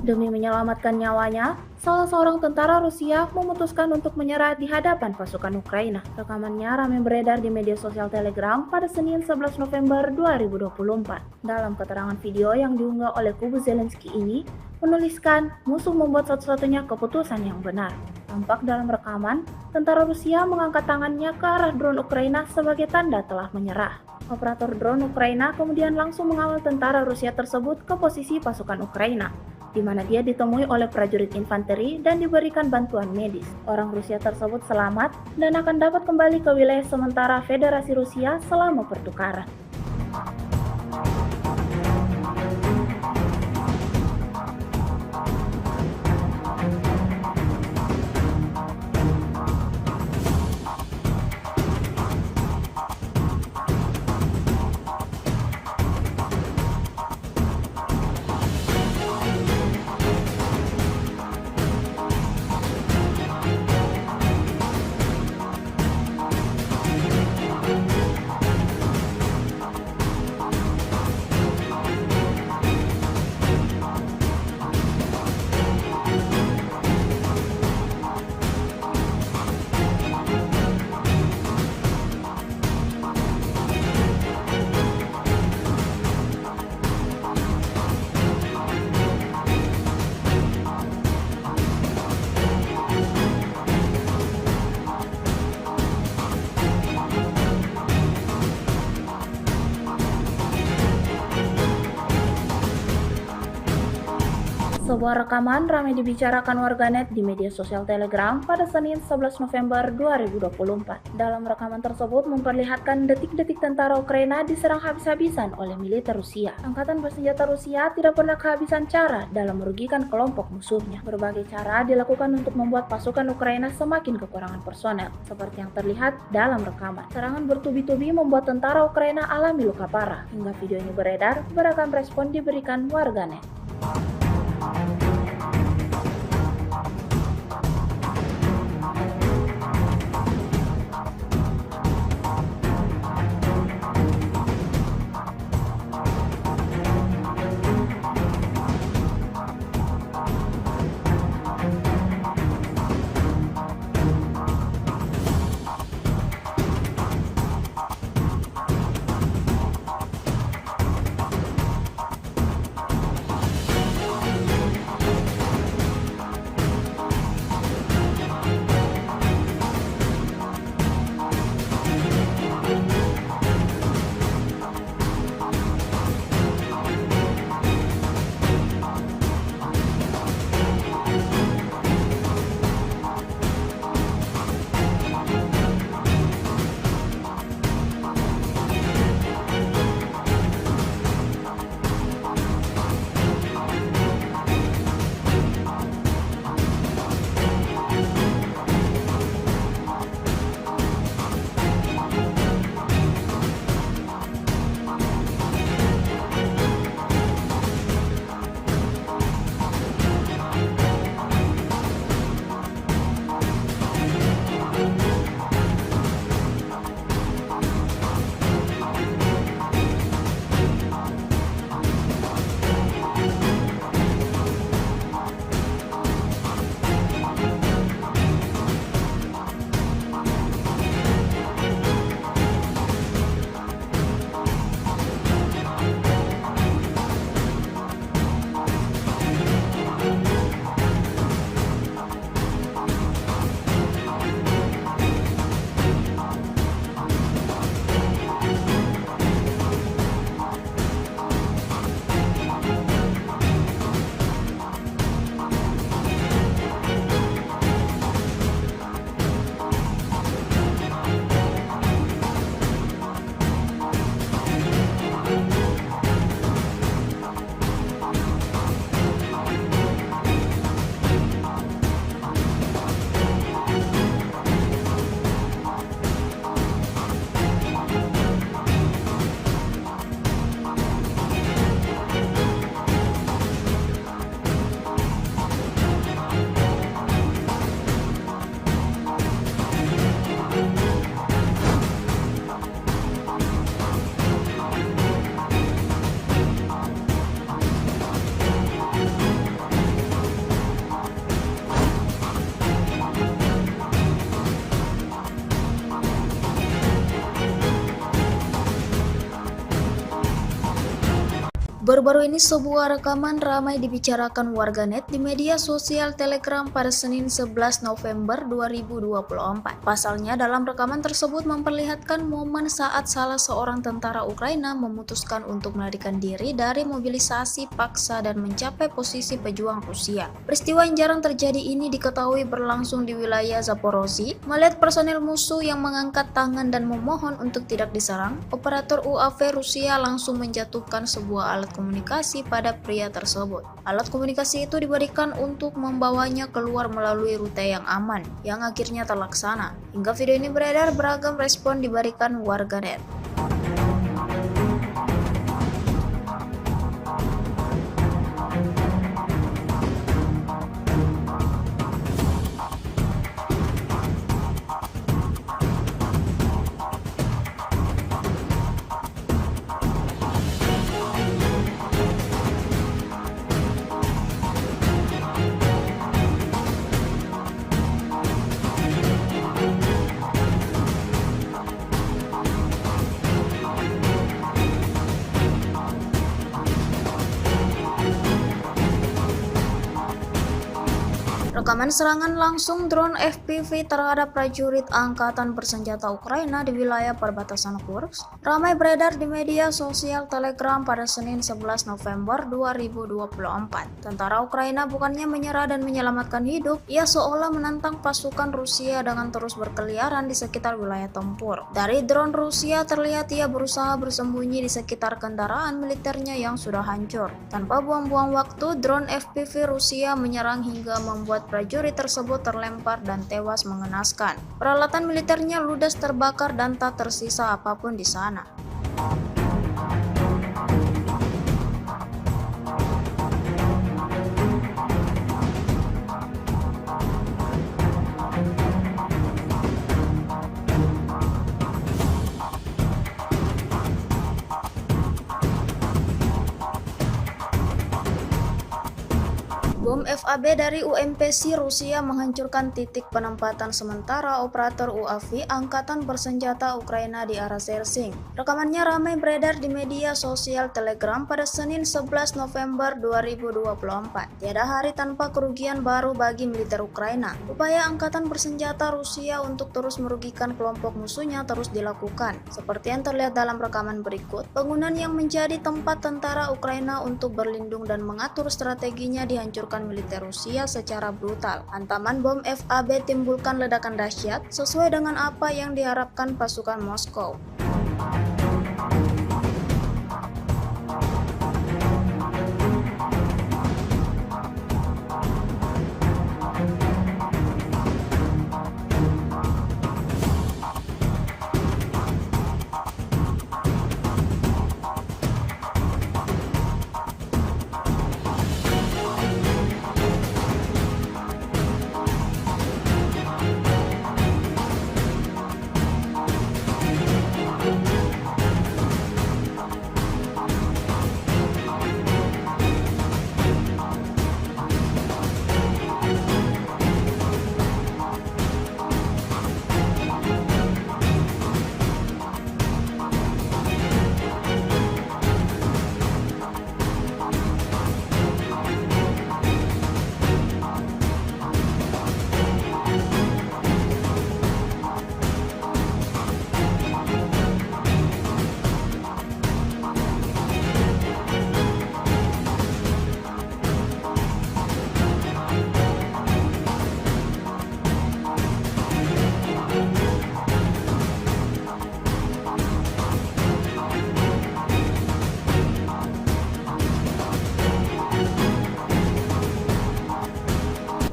Demi menyelamatkan nyawanya, salah seorang tentara Rusia memutuskan untuk menyerah di hadapan pasukan Ukraina. Rekamannya ramai beredar di media sosial Telegram pada Senin 11 November 2024. Dalam keterangan video yang diunggah oleh kubu Zelensky ini, menuliskan musuh membuat satu-satunya keputusan yang benar. Tampak dalam rekaman, tentara Rusia mengangkat tangannya ke arah drone Ukraina sebagai tanda telah menyerah. Operator drone Ukraina kemudian langsung mengawal tentara Rusia tersebut ke posisi pasukan Ukraina, di mana dia ditemui oleh prajurit infanteri dan diberikan bantuan medis. Orang Rusia tersebut selamat dan akan dapat kembali ke wilayah sementara Federasi Rusia selama pertukaran. Sebuah rekaman ramai dibicarakan warganet di media sosial Telegram pada Senin 11 November 2024. Dalam rekaman tersebut memperlihatkan detik-detik tentara Ukraina diserang habis-habisan oleh militer Rusia. Angkatan bersenjata Rusia tidak pernah kehabisan cara dalam merugikan kelompok musuhnya. Berbagai cara dilakukan untuk membuat pasukan Ukraina semakin kekurangan personel, seperti yang terlihat dalam rekaman. Serangan bertubi-tubi membuat tentara Ukraina alami luka parah. Hingga video ini beredar, beragam respon diberikan warganet. Baru-baru ini sebuah rekaman ramai dibicarakan warganet di media sosial Telegram pada Senin 11 November 2024. Pasalnya dalam rekaman tersebut memperlihatkan momen saat salah seorang tentara Ukraina memutuskan untuk melarikan diri dari mobilisasi paksa dan mencapai posisi pejuang Rusia. Peristiwa yang jarang terjadi ini diketahui berlangsung di wilayah Zaporozhye. Melihat personel musuh yang mengangkat tangan dan memohon untuk tidak diserang, operator UAV Rusia langsung menjatuhkan sebuah alat komunikasi pada pria tersebut. Alat komunikasi itu diberikan untuk membawanya keluar melalui rute yang aman, yang akhirnya terlaksana. Hingga video ini beredar, beragam respon diberikan warganet. Rekaman serangan langsung drone FPV terhadap prajurit Angkatan Bersenjata Ukraina di wilayah perbatasan Kursk ramai beredar di media sosial Telegram pada Senin 11 November 2024. Tentara Ukraina bukannya menyerah dan menyelamatkan hidup, ia seolah menantang pasukan Rusia dengan terus berkeliaran di sekitar wilayah tempur. Dari drone Rusia terlihat ia berusaha bersembunyi di sekitar kendaraan militernya yang sudah hancur. Tanpa buang-buang waktu, drone FPV Rusia menyerang hingga membuat prajurit tersebut terlempar dan tewas mengenaskan. Peralatan militernya ludes terbakar dan tak tersisa apapun di sana. Bom FAB dari UMPC Rusia menghancurkan titik penempatan sementara operator UAV Angkatan Bersenjata Ukraina di arah Sersing. Rekamannya ramai beredar di media sosial Telegram pada Senin 11 November 2024. Tiada hari tanpa kerugian baru bagi militer Ukraina. Upaya Angkatan Bersenjata Rusia untuk terus merugikan kelompok musuhnya terus dilakukan. Seperti yang terlihat dalam rekaman berikut, bangunan yang menjadi tempat tentara Ukraina untuk berlindung dan mengatur strateginya dihancurkan militer Rusia secara brutal. Hantaman bom FAB timbulkan ledakan dahsyat sesuai dengan apa yang diharapkan pasukan Moskow.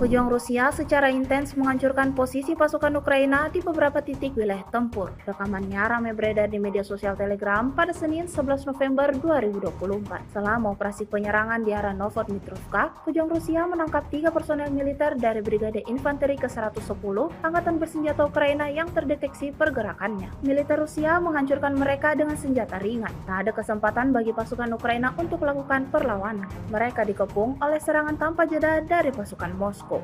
Pejuang Rusia secara intens menghancurkan posisi pasukan Ukraina di beberapa titik wilayah tempur. Rekamannya ramai beredar di media sosial Telegram pada Senin 11 November 2024. Selama operasi penyerangan di arah Novodmitrovka, pejuang Rusia menangkap 3 personel militer dari Brigade Infanteri ke-110 Angkatan Bersenjata Ukraina yang terdeteksi pergerakannya. Militer Rusia menghancurkan mereka dengan senjata ringan. Tak ada kesempatan bagi pasukan Ukraina untuk melakukan perlawanan. Mereka dikepung oleh serangan tanpa jeda dari pasukan Moskow.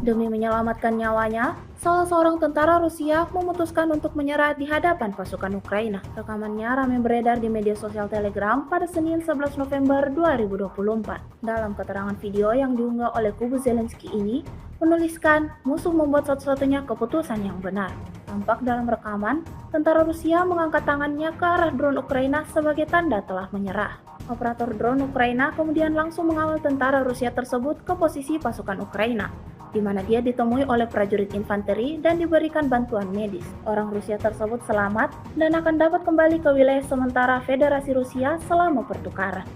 Demi menyelamatkan nyawanya, salah seorang tentara Rusia memutuskan untuk menyerah di hadapan pasukan Ukraina. Rekamannya ramai beredar di media sosial Telegram pada Senin 11 November 2024. Dalam keterangan video yang diunggah oleh kubu Zelensky ini, menuliskan musuh membuat satu-satunya keputusan yang benar. Tampak dalam rekaman, tentara Rusia mengangkat tangannya ke arah drone Ukraina sebagai tanda telah menyerah. Operator drone Ukraina kemudian langsung mengawal tentara Rusia tersebut ke posisi pasukan Ukraina, di mana dia ditemui oleh prajurit infanteri dan diberikan bantuan medis. Orang Rusia tersebut selamat dan akan dapat kembali ke wilayah sementara Federasi Rusia selama pertukaran.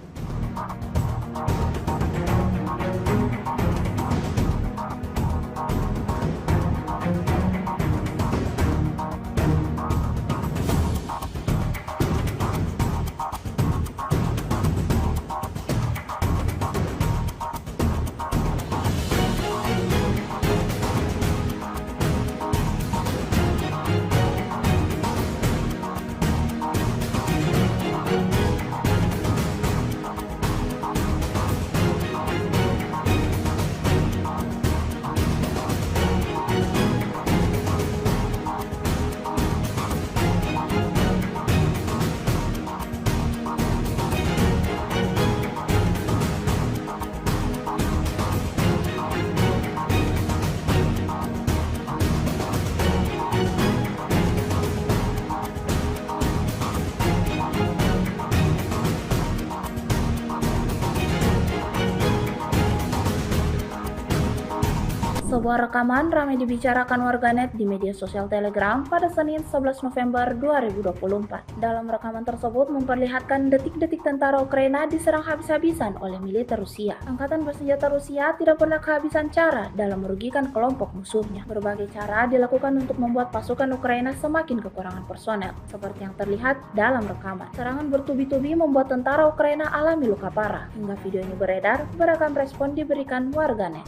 Sebuah rekaman ramai dibicarakan warganet di media sosial Telegram pada Senin 11 November 2024. Dalam rekaman tersebut memperlihatkan detik-detik tentara Ukraina diserang habis-habisan oleh militer Rusia. Angkatan bersenjata Rusia tidak pernah kehabisan cara dalam merugikan kelompok musuhnya. Berbagai cara dilakukan untuk membuat pasukan Ukraina semakin kekurangan personel, seperti yang terlihat dalam rekaman. Serangan bertubi-tubi membuat tentara Ukraina alami luka parah. Hingga video ini beredar, beragam respon diberikan warganet.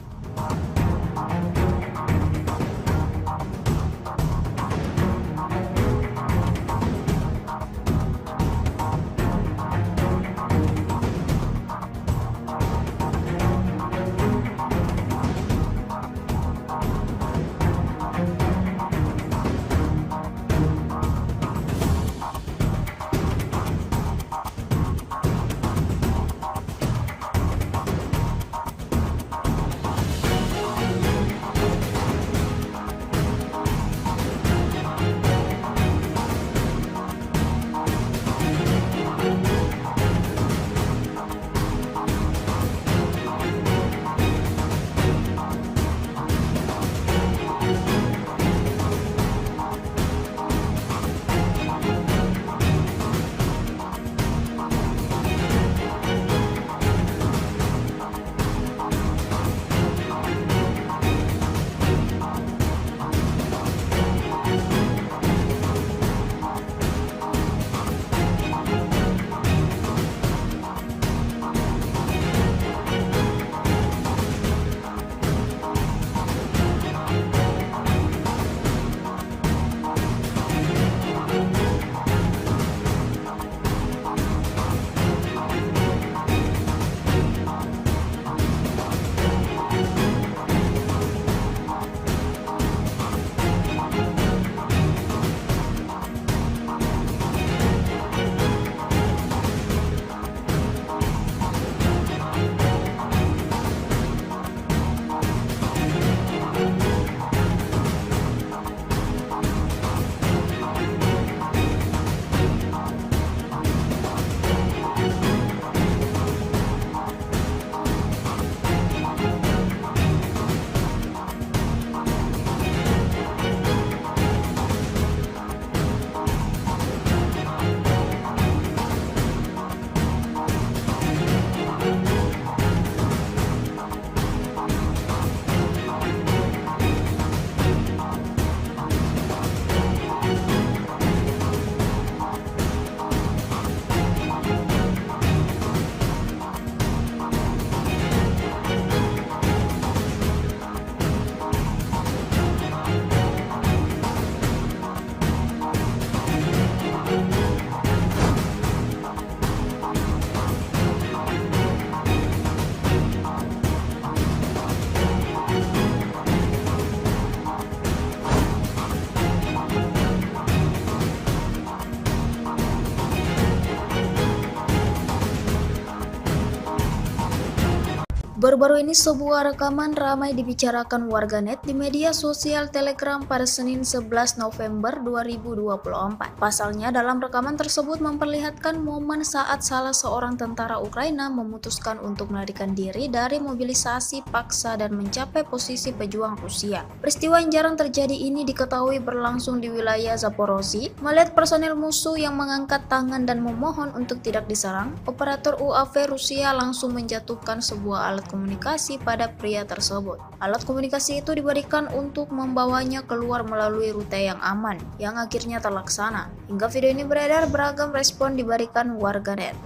Baru-baru ini sebuah rekaman ramai dibicarakan warganet di media sosial Telegram pada Senin 11 November 2024. Pasalnya dalam rekaman tersebut memperlihatkan momen saat salah seorang tentara Ukraina memutuskan untuk melarikan diri dari mobilisasi paksa dan mencapai posisi pejuang Rusia. Peristiwa yang jarang terjadi ini diketahui berlangsung di wilayah Zaporozhye. Melihat personel musuh yang mengangkat tangan dan memohon untuk tidak diserang, operator UAV Rusia langsung menjatuhkan sebuah alat komunikasi pada pria tersebut. Alat komunikasi itu diberikan untuk membawanya keluar melalui rute yang aman, yang akhirnya terlaksana. Hingga video ini beredar, beragam respon diberikan warganet.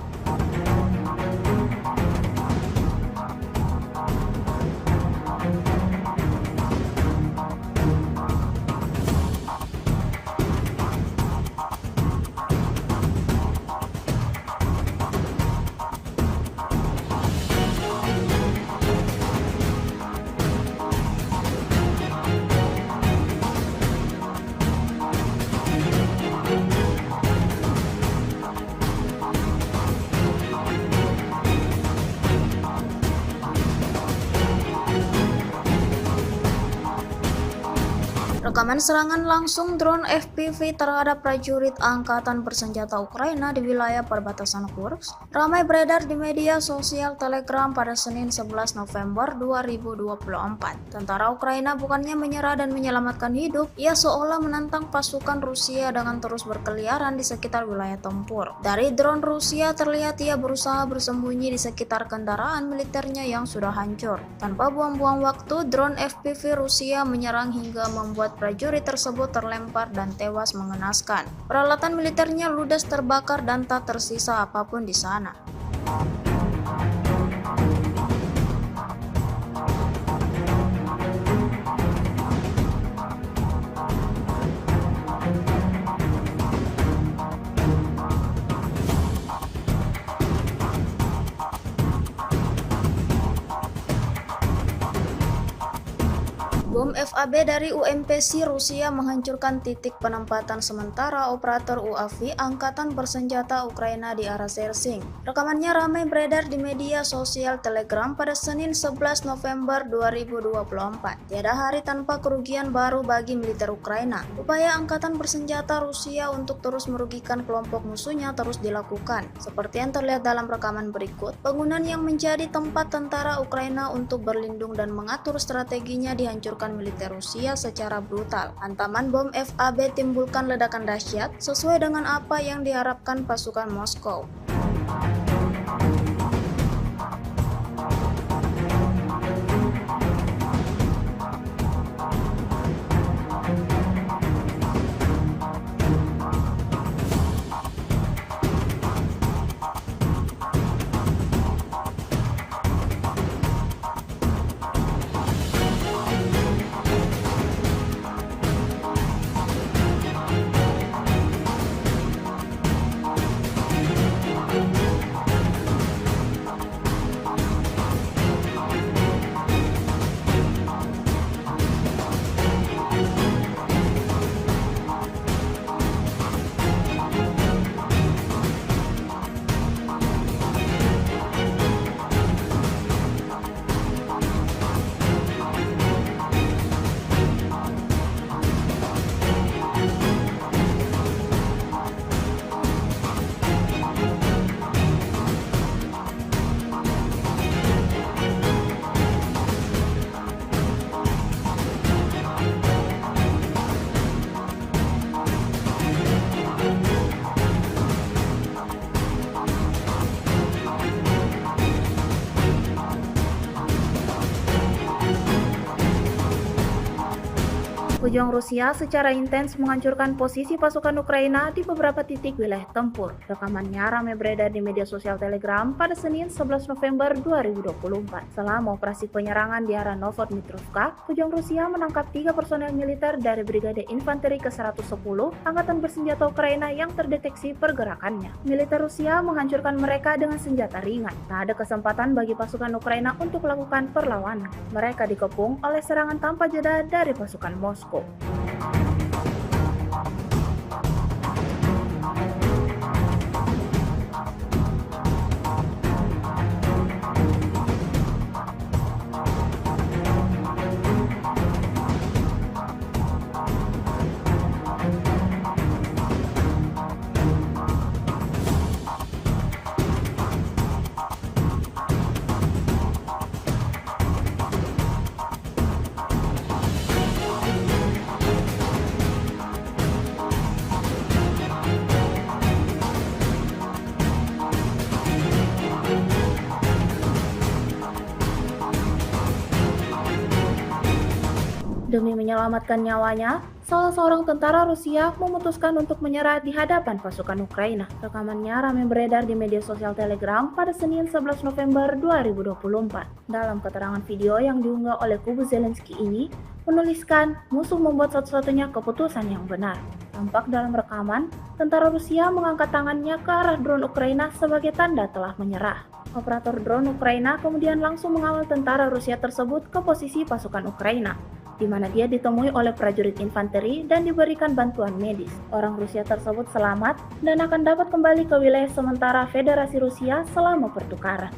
Rekaman serangan langsung drone FPV terhadap prajurit Angkatan Bersenjata Ukraina di wilayah perbatasan Kursk ramai beredar di media sosial Telegram pada Senin 11 November 2024. Tentara Ukraina bukannya menyerah dan menyelamatkan hidup, ia seolah menantang pasukan Rusia dengan terus berkeliaran di sekitar wilayah tempur. Dari drone Rusia terlihat ia berusaha bersembunyi di sekitar kendaraan militernya yang sudah hancur. Tanpa buang-buang waktu, drone FPV Rusia menyerang hingga membuat prajurit tersebut terlempar dan tewas mengenaskan. Peralatan militernya ludes terbakar dan tak tersisa apapun di sana. Bom FAB dari UMPC Rusia menghancurkan titik penempatan sementara operator UAV Angkatan Bersenjata Ukraina di arah Sersing. Rekamannya ramai beredar di media sosial Telegram pada Senin 11 November 2024. Tiada hari tanpa kerugian baru bagi militer Ukraina. Upaya Angkatan Bersenjata Rusia untuk terus merugikan kelompok musuhnya terus dilakukan. Seperti yang terlihat dalam rekaman berikut, bangunan yang menjadi tempat tentara Ukraina untuk berlindung dan mengatur strateginya dihancurkan militer Rusia secara brutal. Hantaman bom FAB timbulkan ledakan dahsyat sesuai dengan apa yang diharapkan pasukan Moskow. Pejuang Rusia secara intens menghancurkan posisi pasukan Ukraina di beberapa titik wilayah tempur. Rekamannya ramai beredar di media sosial Telegram pada Senin 11 November 2024. Selama operasi penyerangan di arah Novodmitrovka, pejuang Rusia menangkap 3 personel militer dari Brigade Infanteri ke-110 Angkatan Bersenjata Ukraina yang terdeteksi pergerakannya. Militer Rusia menghancurkan mereka dengan senjata ringan. Tak ada kesempatan bagi pasukan Ukraina untuk melakukan perlawanan. Mereka dikepung oleh serangan tanpa jeda dari pasukan Moskow. Demi menyelamatkan nyawanya, salah seorang tentara Rusia memutuskan untuk menyerah di hadapan pasukan Ukraina. Rekamannya ramai beredar di media sosial Telegram pada Senin 11 November 2024. Dalam keterangan video yang diunggah oleh kubu Zelensky ini, menuliskan musuh membuat satu-satunya keputusan yang benar. Tampak dalam rekaman, tentara Rusia mengangkat tangannya ke arah drone Ukraina sebagai tanda telah menyerah. Operator drone Ukraina kemudian langsung mengawal tentara Rusia tersebut ke posisi pasukan Ukraina, di mana dia ditemui oleh prajurit infanteri dan diberikan bantuan medis. Orang Rusia tersebut selamat dan akan dapat kembali ke wilayah sementara Federasi Rusia selama pertukaran.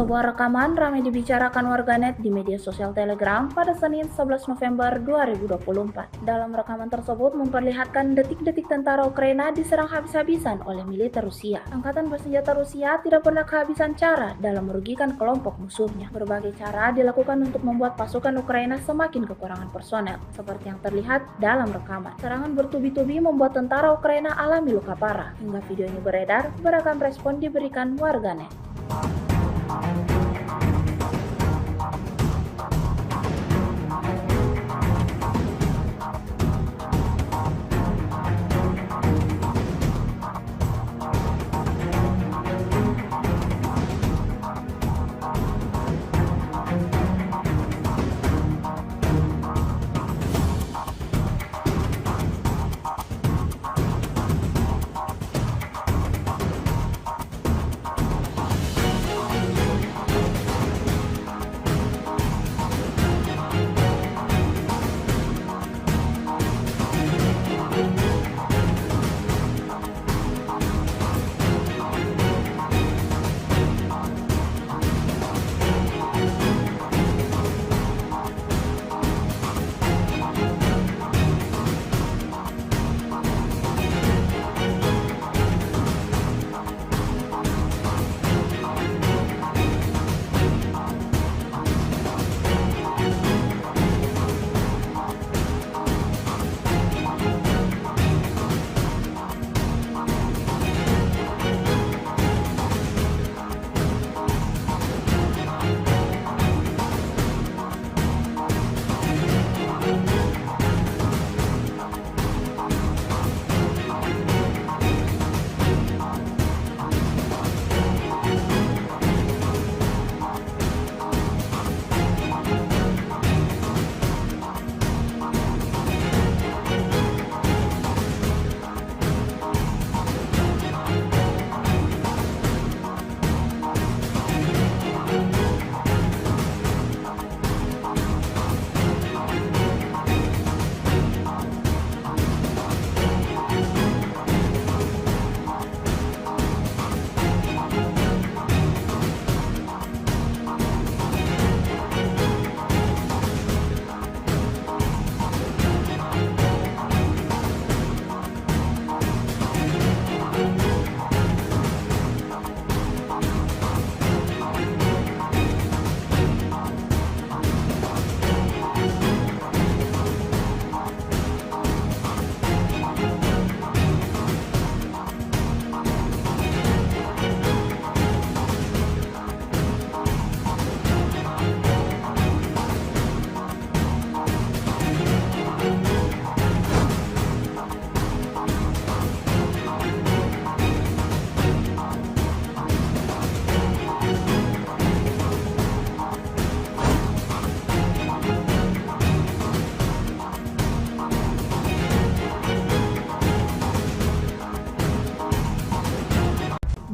Sebuah rekaman ramai dibicarakan warganet di media sosial Telegram pada Senin 11 November 2024. Dalam rekaman tersebut memperlihatkan detik-detik tentara Ukraina diserang habis-habisan oleh militer Rusia. Angkatan bersenjata Rusia tidak pernah kehabisan cara dalam merugikan kelompok musuhnya. Berbagai cara dilakukan untuk membuat pasukan Ukraina semakin kekurangan personel, seperti yang terlihat dalam rekaman. Serangan bertubi-tubi membuat tentara Ukraina alami luka parah. Hingga video ini beredar, beragam respon diberikan warganet.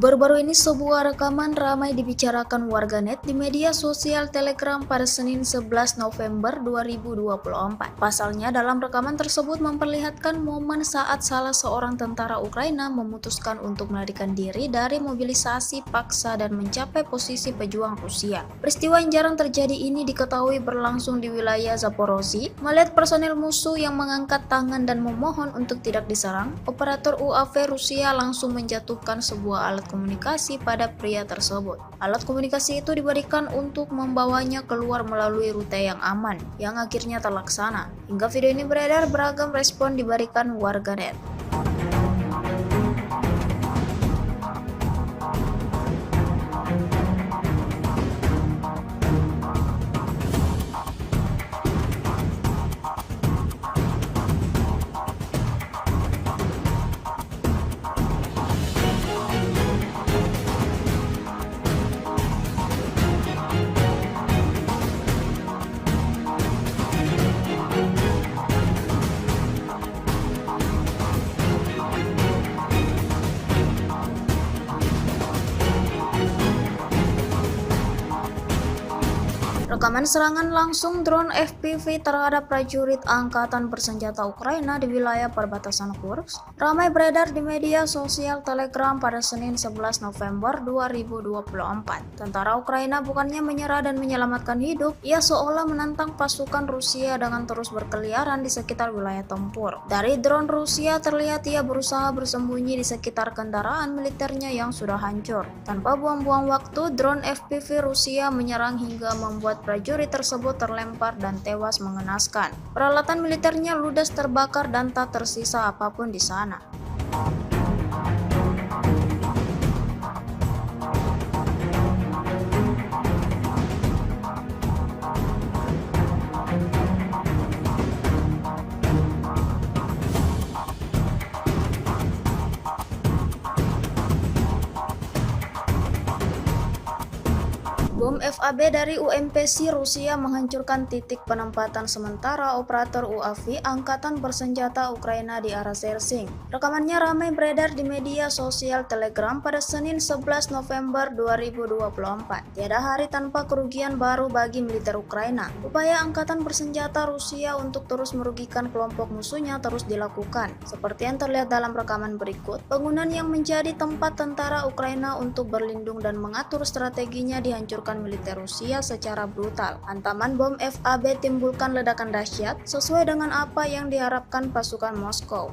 Baru-baru ini sebuah rekaman ramai dibicarakan warganet di media sosial Telegram pada Senin 11 November 2024. Pasalnya dalam rekaman tersebut memperlihatkan momen saat salah seorang tentara Ukraina memutuskan untuk melarikan diri dari mobilisasi paksa dan mencapai posisi pejuang Rusia. Peristiwa yang jarang terjadi ini diketahui berlangsung di wilayah Zaporozhye. Melihat personel musuh yang mengangkat tangan dan memohon untuk tidak diserang, operator UAV Rusia langsung menjatuhkan sebuah alat komunikasi pada pria tersebut. Alat komunikasi itu diberikan untuk membawanya keluar melalui rute yang aman, yang akhirnya terlaksana. Hingga video ini beredar, beragam respon diberikan warganet. Rekaman serangan langsung drone FPV terhadap prajurit Angkatan Bersenjata Ukraina di wilayah perbatasan Kursk ramai beredar di media sosial Telegram pada Senin 11 November 2024. Tentara Ukraina bukannya menyerah dan menyelamatkan hidup, ia seolah menantang pasukan Rusia dengan terus berkeliaran di sekitar wilayah tempur. Dari drone Rusia terlihat ia berusaha bersembunyi di sekitar kendaraan militernya yang sudah hancur. Tanpa buang-buang waktu, drone FPV Rusia menyerang hingga membuat prajurit tersebut terlempar dan tewas mengenaskan. Peralatan militernya ludes terbakar dan tak tersisa apapun di sana. Bom FAB dari UMPC Rusia menghancurkan titik penempatan sementara operator UAV Angkatan Bersenjata Ukraina di arah Sersing. Rekamannya ramai beredar di media sosial Telegram pada Senin 11 November 2024. Tiada hari tanpa kerugian baru bagi militer Ukraina. Upaya Angkatan Bersenjata Rusia untuk terus merugikan kelompok musuhnya terus dilakukan. Seperti yang terlihat dalam rekaman berikut, bangunan yang menjadi tempat tentara Ukraina untuk berlindung dan mengatur strateginya dihancurkan militer Rusia secara brutal. Hantaman bom FAB timbulkan ledakan dahsyat sesuai dengan apa yang diharapkan pasukan Moskow.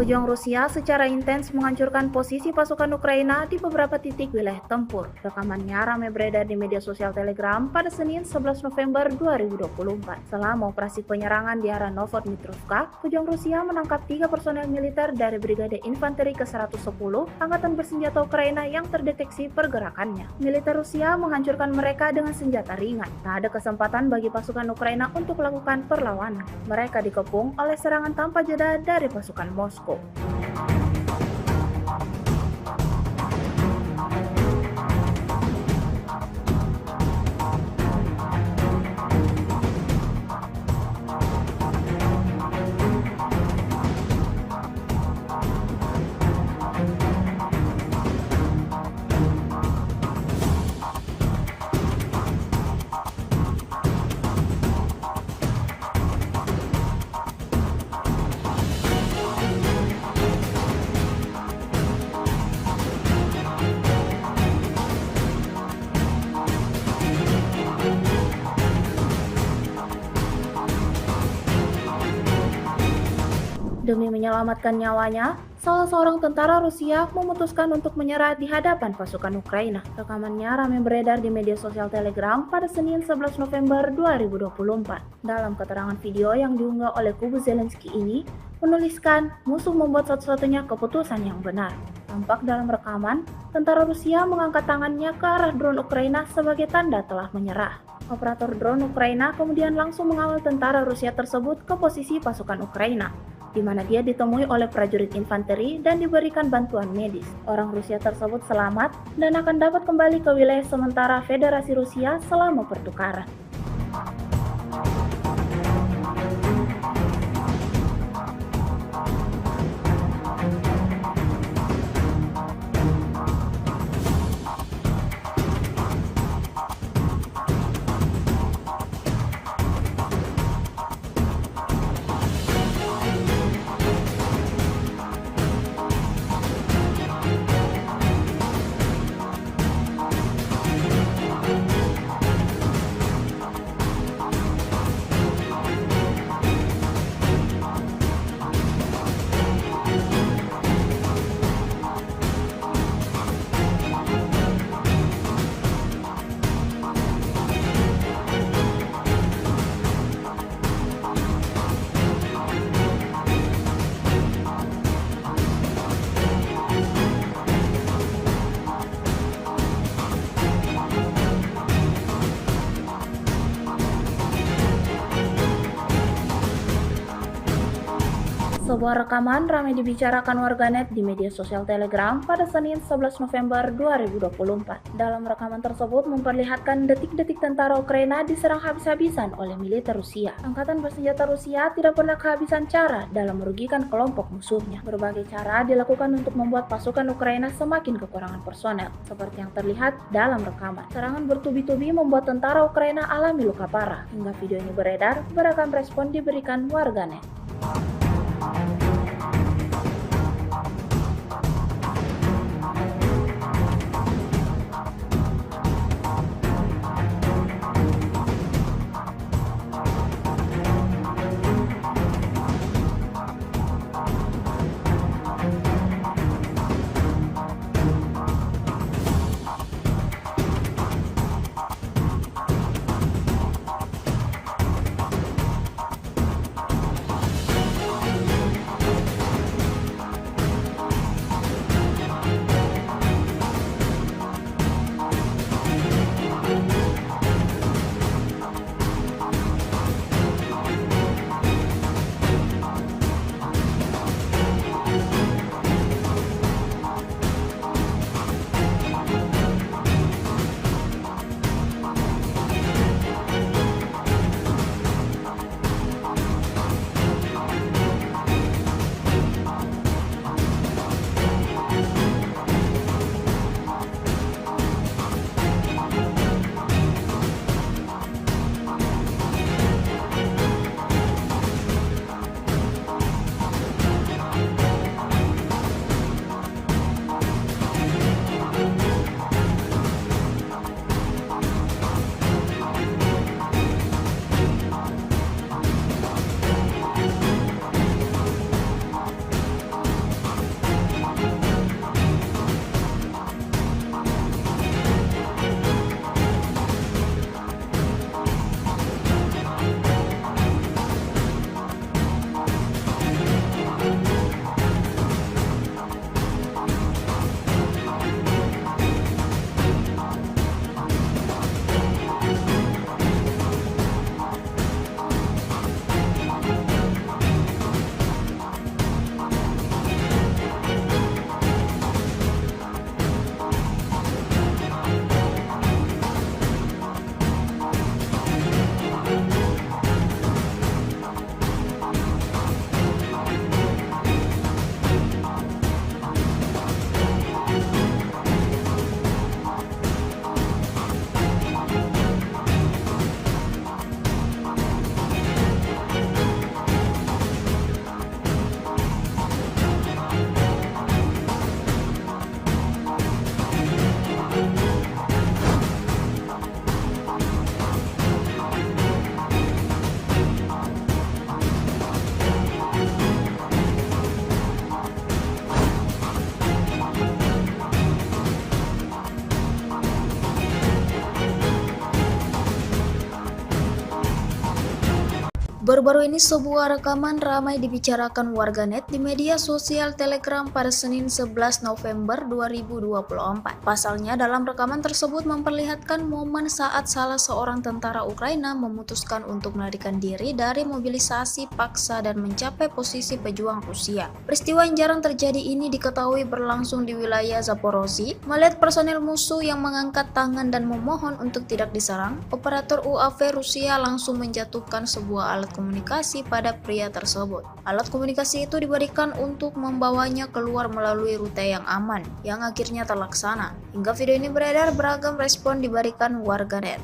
Pejuang Rusia secara intens menghancurkan posisi pasukan Ukraina di beberapa titik wilayah tempur. Rekamannya ramai beredar di media sosial Telegram pada Senin 11 November 2024. Selama operasi penyerangan di arah Novodmitrovka, pejuang Rusia menangkap 3 personel militer dari Brigade Infanteri ke-110 Angkatan Bersenjata Ukraina yang terdeteksi pergerakannya. Militer Rusia menghancurkan mereka dengan senjata ringan. Tak ada kesempatan bagi pasukan Ukraina untuk melakukan perlawanan. Mereka dikepung oleh serangan tanpa jeda dari pasukan Moskow. Demi menyelamatkan nyawanya, salah seorang tentara Rusia memutuskan untuk menyerah di hadapan pasukan Ukraina. Rekamannya ramai beredar di media sosial Telegram pada Senin 11 November 2024. Dalam keterangan video yang diunggah oleh kubu Zelensky ini, menuliskan musuh membuat satu-satunya keputusan yang benar. Tampak dalam rekaman, tentara Rusia mengangkat tangannya ke arah drone Ukraina sebagai tanda telah menyerah. Operator drone Ukraina kemudian langsung mengawal tentara Rusia tersebut ke posisi pasukan Ukraina, di mana dia ditemui oleh prajurit infanteri dan diberikan bantuan medis. Orang Rusia tersebut selamat dan akan dapat kembali ke wilayah sementara Federasi Rusia selama pertukaran. Sebuah rekaman ramai dibicarakan warganet di media sosial Telegram pada Senin 11 November 2024. Dalam rekaman tersebut memperlihatkan detik-detik tentara Ukraina diserang habis-habisan oleh militer Rusia. Angkatan bersenjata Rusia tidak pernah kehabisan cara dalam merugikan kelompok musuhnya. Berbagai cara dilakukan untuk membuat pasukan Ukraina semakin kekurangan personel, seperti yang terlihat dalam rekaman. Serangan bertubi-tubi membuat tentara Ukraina alami luka parah. Hingga video ini beredar, beragam respon diberikan warganet. Baru-baru ini sebuah rekaman ramai dibicarakan warganet di media sosial Telegram pada Senin 11 November 2024. Pasalnya dalam rekaman tersebut memperlihatkan momen saat salah seorang tentara Ukraina memutuskan untuk melarikan diri dari mobilisasi paksa dan mencapai posisi pejuang Rusia. Peristiwa yang jarang terjadi ini diketahui berlangsung di wilayah Zaporozhye. Melihat personel musuh yang mengangkat tangan dan memohon untuk tidak diserang, operator UAV Rusia langsung menjatuhkan sebuah alat komunikasi pada pria tersebut. Alat komunikasi itu diberikan untuk membawanya keluar melalui rute yang aman, yang akhirnya terlaksana. Hingga video ini beredar, beragam respon diberikan warganet.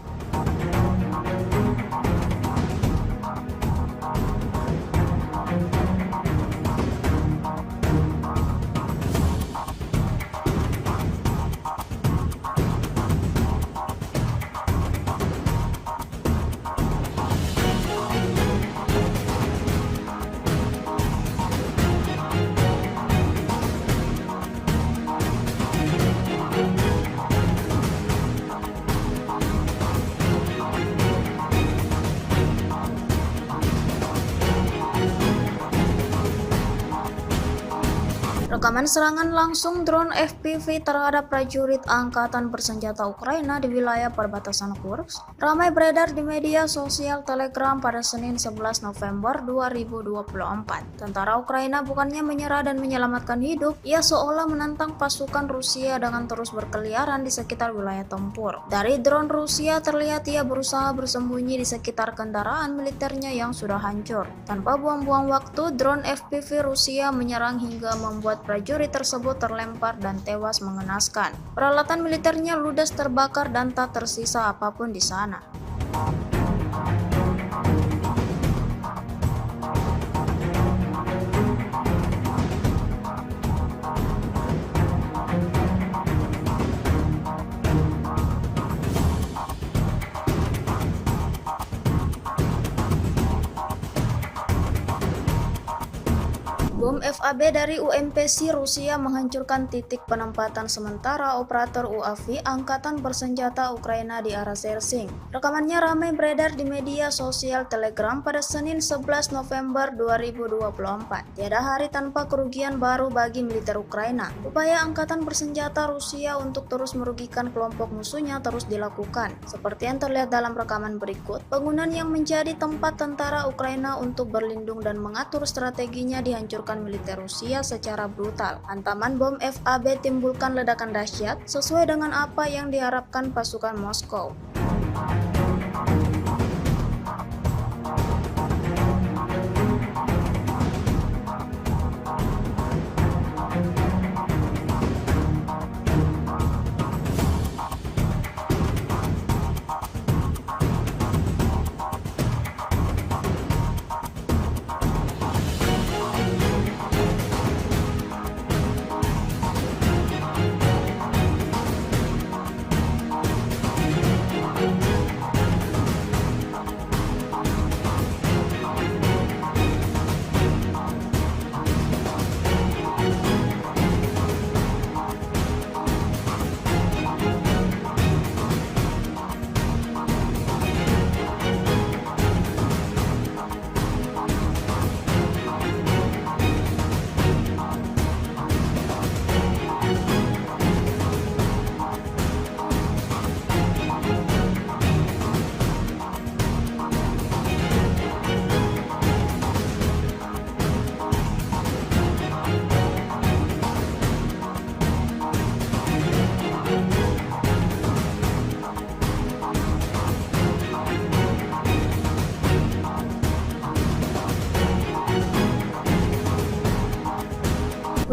Rekaman serangan langsung drone FPV terhadap prajurit Angkatan Bersenjata Ukraina di wilayah perbatasan Kursk ramai beredar di media sosial Telegram pada Senin 11 November 2024. Tentara Ukraina bukannya menyerah dan menyelamatkan hidup, ia seolah menantang pasukan Rusia dengan terus berkeliaran di sekitar wilayah tempur. Dari drone Rusia terlihat ia berusaha bersembunyi di sekitar kendaraan militernya yang sudah hancur. Tanpa buang-buang waktu, drone FPV Rusia menyerang hingga membuat prajurit tersebut terlempar dan tewas mengenaskan. Peralatan militernya ludes terbakar dan tak tersisa apapun di sana. Bom FAB dari UMPC Rusia menghancurkan titik penempatan sementara operator UAV Angkatan Bersenjata Ukraina di arah Sersing. Rekamannya ramai beredar di media sosial Telegram pada Senin 11 November 2024. Tiada hari tanpa kerugian baru bagi militer Ukraina. Upaya Angkatan Bersenjata Rusia untuk terus merugikan kelompok musuhnya terus dilakukan. Seperti yang terlihat dalam rekaman berikut, bangunan yang menjadi tempat tentara Ukraina untuk berlindung dan mengatur strateginya dihancurkan militer Rusia secara brutal. Hantaman bom FAB timbulkan ledakan dahsyat sesuai dengan apa yang diharapkan pasukan Moskow.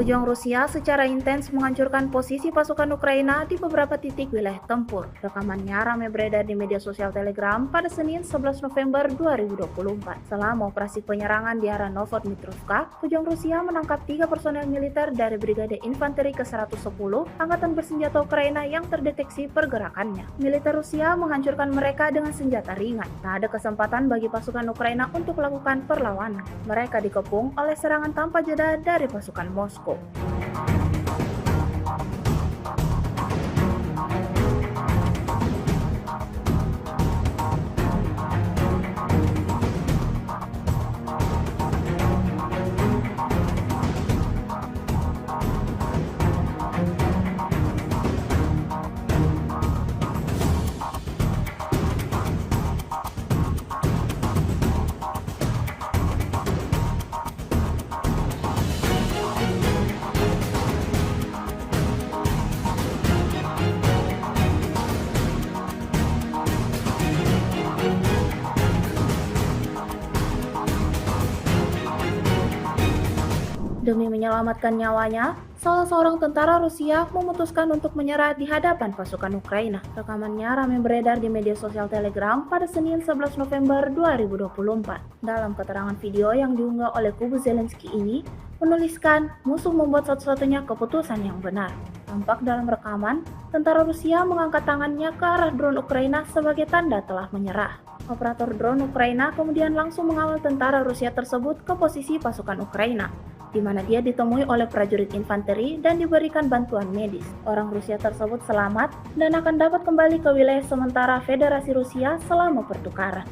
Pejuang Rusia secara intens menghancurkan posisi pasukan Ukraina di beberapa titik wilayah tempur. Rekamannya ramai beredar di media sosial Telegram pada Senin 11 November 2024. Selama operasi penyerangan di arah Novodmitrovka, pejuang Rusia menangkap 3 personel militer dari Brigade Infanteri ke-110 Angkatan Bersenjata Ukraina yang terdeteksi pergerakannya. Militer Rusia menghancurkan mereka dengan senjata ringan. Tak ada kesempatan bagi pasukan Ukraina untuk melakukan perlawanan. Mereka dikepung oleh serangan tanpa jeda dari pasukan Moskow. Demi menyelamatkan nyawanya, salah seorang tentara Rusia memutuskan untuk menyerah di hadapan pasukan Ukraina. Rekamannya ramai beredar di media sosial Telegram pada Senin 11 November 2024. Dalam keterangan video yang diunggah oleh kubu Zelensky ini, menuliskan musuh membuat satu-satunya keputusan yang benar. Tampak dalam rekaman, tentara Rusia mengangkat tangannya ke arah drone Ukraina sebagai tanda telah menyerah. Operator drone Ukraina kemudian langsung mengawal tentara Rusia tersebut ke posisi pasukan Ukraina, di mana dia ditemui oleh prajurit infanteri dan diberikan bantuan medis. Orang Rusia tersebut selamat dan akan dapat kembali ke wilayah sementara Federasi Rusia selama pertukaran.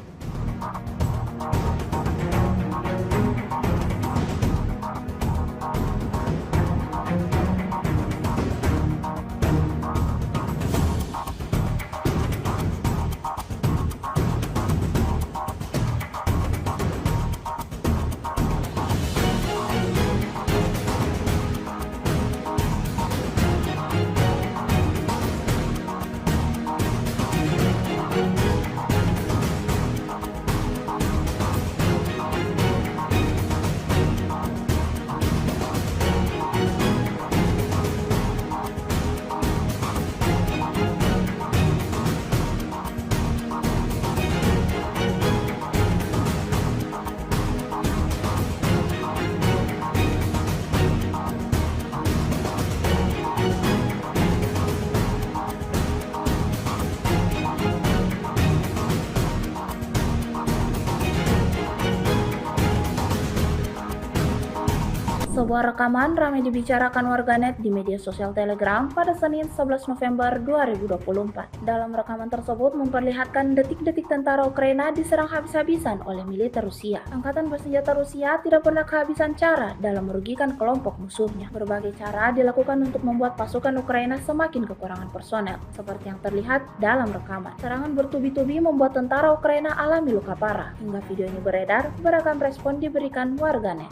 Sebuah rekaman ramai dibicarakan warganet di media sosial Telegram pada Senin 11 November 2024. Dalam rekaman tersebut memperlihatkan detik-detik tentara Ukraina diserang habis-habisan oleh militer Rusia. Angkatan bersenjata Rusia tidak pernah kehabisan cara dalam merugikan kelompok musuhnya. Berbagai cara dilakukan untuk membuat pasukan Ukraina semakin kekurangan personel, seperti yang terlihat dalam rekaman. Serangan bertubi-tubi membuat tentara Ukraina alami luka parah. Hingga video ini beredar, beragam respon diberikan warganet.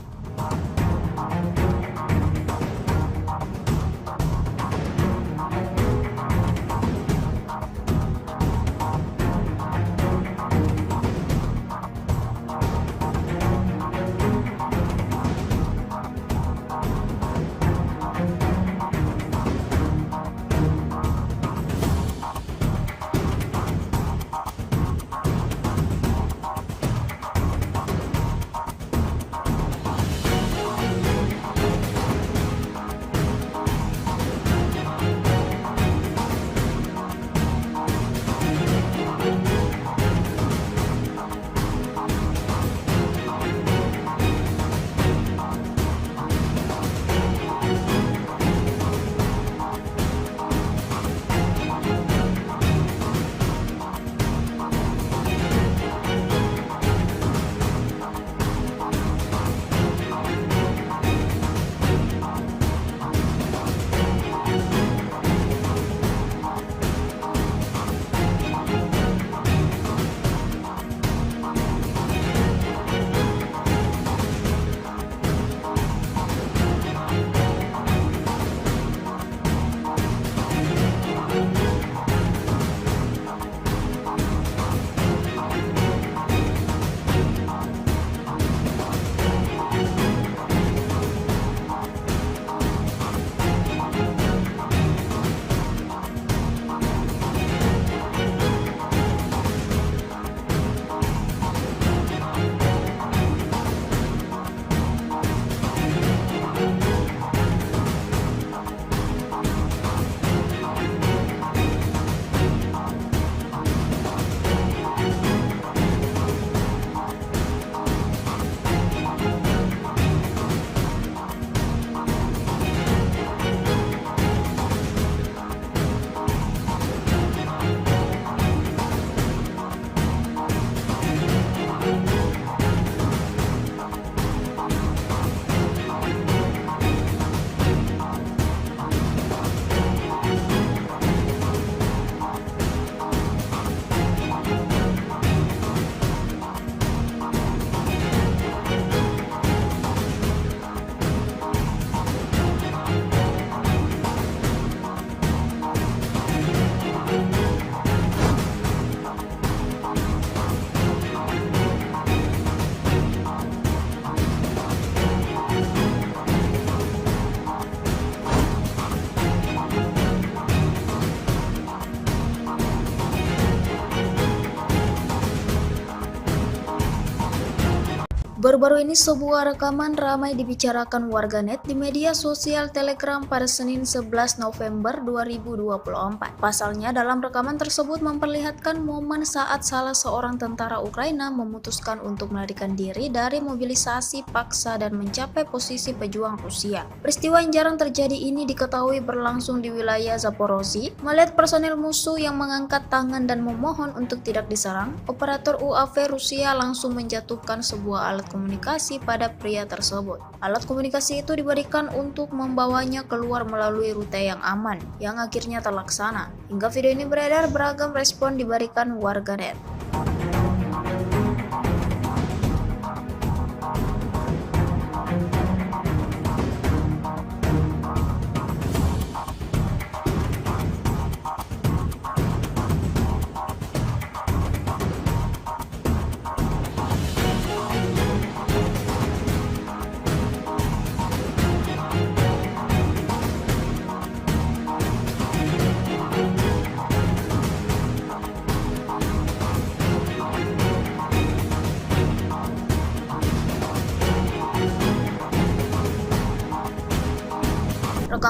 Baru-baru ini sebuah rekaman ramai dibicarakan warganet di media sosial Telegram pada Senin 11 November 2024. Pasalnya dalam rekaman tersebut memperlihatkan momen saat salah seorang tentara Ukraina memutuskan untuk melarikan diri dari mobilisasi paksa dan mencapai posisi pejuang Rusia. Peristiwa yang jarang terjadi ini diketahui berlangsung di wilayah Zaporozhye. Melihat personil musuh yang mengangkat tangan dan memohon untuk tidak diserang, operator UAV Rusia langsung menjatuhkan sebuah alat komunikasi pada pria tersebut. Alat komunikasi itu diberikan untuk membawanya keluar melalui rute yang aman, yang akhirnya terlaksana. Hingga video ini beredar, beragam respon diberikan warganet.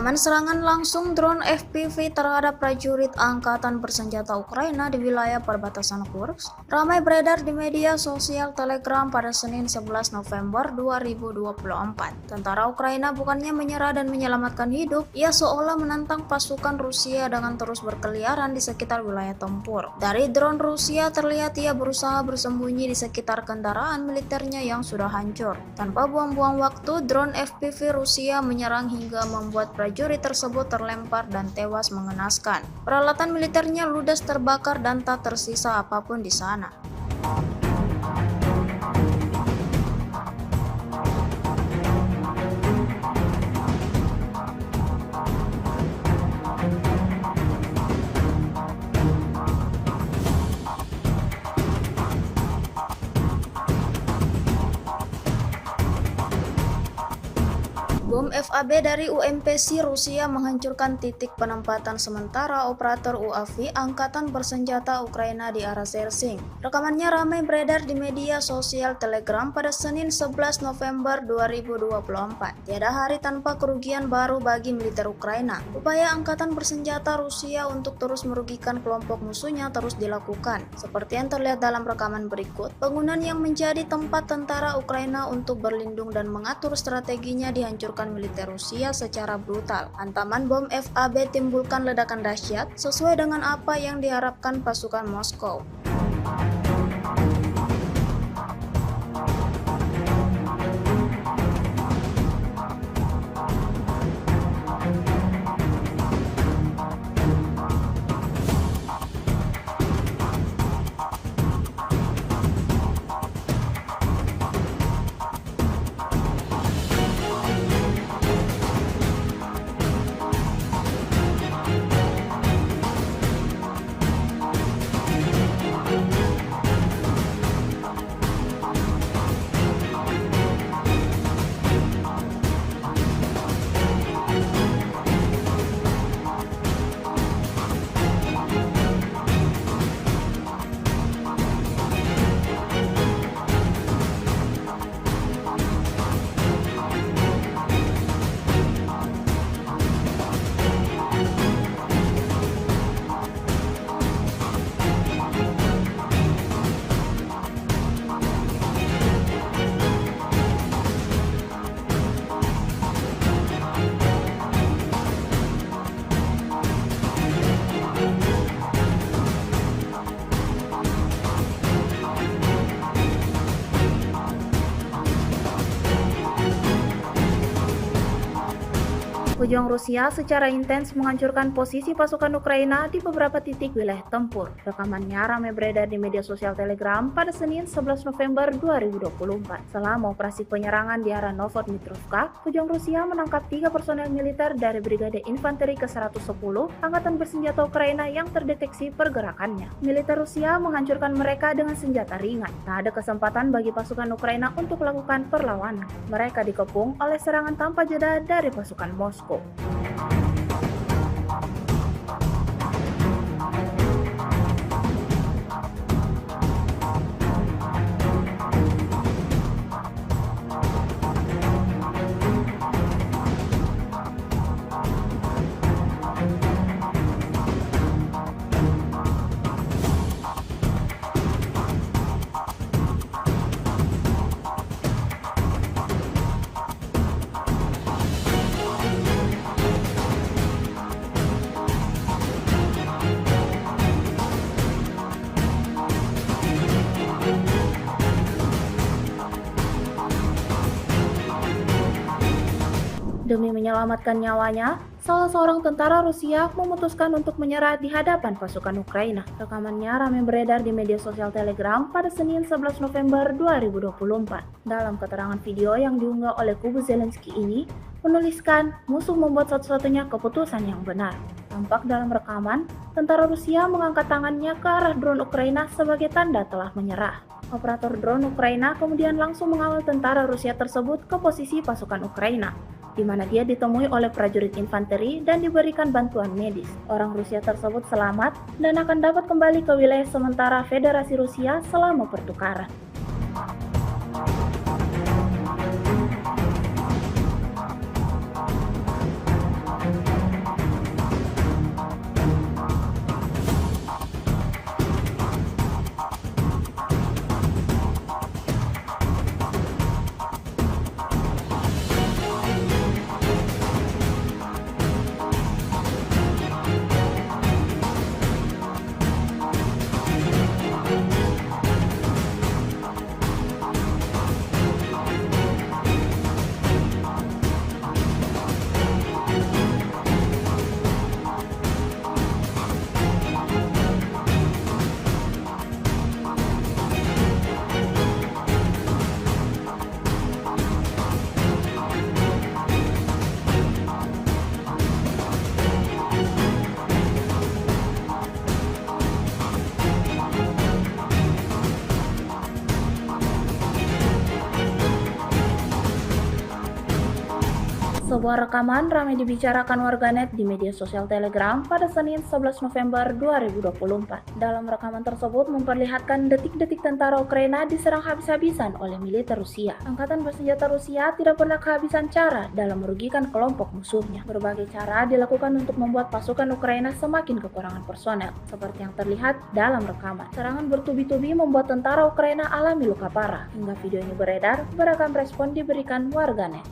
Rekaman serangan langsung drone FPV terhadap prajurit Angkatan Bersenjata Ukraina di wilayah perbatasan Kursk ramai beredar di media sosial Telegram pada Senin 11 November 2024. Tentara Ukraina bukannya menyerah dan menyelamatkan hidup, ia seolah menantang pasukan Rusia dengan terus berkeliaran di sekitar wilayah tempur. Dari drone Rusia terlihat ia berusaha bersembunyi di sekitar kendaraan militernya yang sudah hancur. Tanpa buang-buang waktu, drone FPV Rusia menyerang hingga membuat prajurit tersebut terlempar dan tewas mengenaskan. Peralatan militernya ludes terbakar dan tak tersisa apapun di sana. Bom FAB dari UMPC Rusia menghancurkan titik penempatan sementara operator UAV Angkatan Bersenjata Ukraina di arah Sersing. Rekamannya ramai beredar di media sosial Telegram pada Senin 11 November 2024. Tiada hari tanpa kerugian baru bagi militer Ukraina. Upaya Angkatan Bersenjata Rusia untuk terus merugikan kelompok musuhnya terus dilakukan. Seperti yang terlihat dalam rekaman berikut, bangunan yang menjadi tempat tentara Ukraina untuk berlindung dan mengatur strateginya dihancurkan militer Rusia secara brutal. Hantaman bom FAB timbulkan ledakan dahsyat sesuai dengan apa yang diharapkan pasukan Moskow. Pejuang Rusia secara intens menghancurkan posisi pasukan Ukraina di beberapa titik wilayah tempur. Rekamannya ramai beredar di media sosial Telegram pada Senin 11 November 2024. Selama operasi penyerangan di arah Novotmitrovka, pejuang Rusia menangkap 3 personel militer dari Brigade Infanteri ke-110 Angkatan Bersenjata Ukraina yang terdeteksi pergerakannya. Militer Rusia menghancurkan mereka dengan senjata ringan. Tak ada kesempatan bagi pasukan Ukraina untuk melakukan perlawanan. Mereka dikepung oleh serangan tanpa jeda dari pasukan Moskow. Demi menyelamatkan nyawanya, salah seorang tentara Rusia memutuskan untuk menyerah di hadapan pasukan Ukraina. Rekamannya ramai beredar di media sosial Telegram pada Senin 11 November 2024. Dalam keterangan video yang diunggah oleh kubu Zelensky ini, menuliskan musuh membuat satu-satunya keputusan yang benar. Tampak dalam rekaman, tentara Rusia mengangkat tangannya ke arah drone Ukraina sebagai tanda telah menyerah. Operator drone Ukraina kemudian langsung mengawal tentara Rusia tersebut ke posisi pasukan Ukraina, di mana dia ditemui oleh prajurit infanteri dan diberikan bantuan medis. Orang Rusia tersebut selamat dan akan dapat kembali ke wilayah sementara Federasi Rusia selama pertukaran. Sebuah rekaman ramai dibicarakan warganet di media sosial Telegram pada Senin 11 November 2024. Dalam rekaman tersebut memperlihatkan detik-detik tentara Ukraina diserang habis-habisan oleh militer Rusia. Angkatan bersenjata Rusia tidak pernah kehabisan cara dalam merugikan kelompok musuhnya. Berbagai cara dilakukan untuk membuat pasukan Ukraina semakin kekurangan personel, seperti yang terlihat dalam rekaman. Serangan bertubi-tubi membuat tentara Ukraina alami luka parah. Hingga video ini beredar, beragam respon diberikan warganet.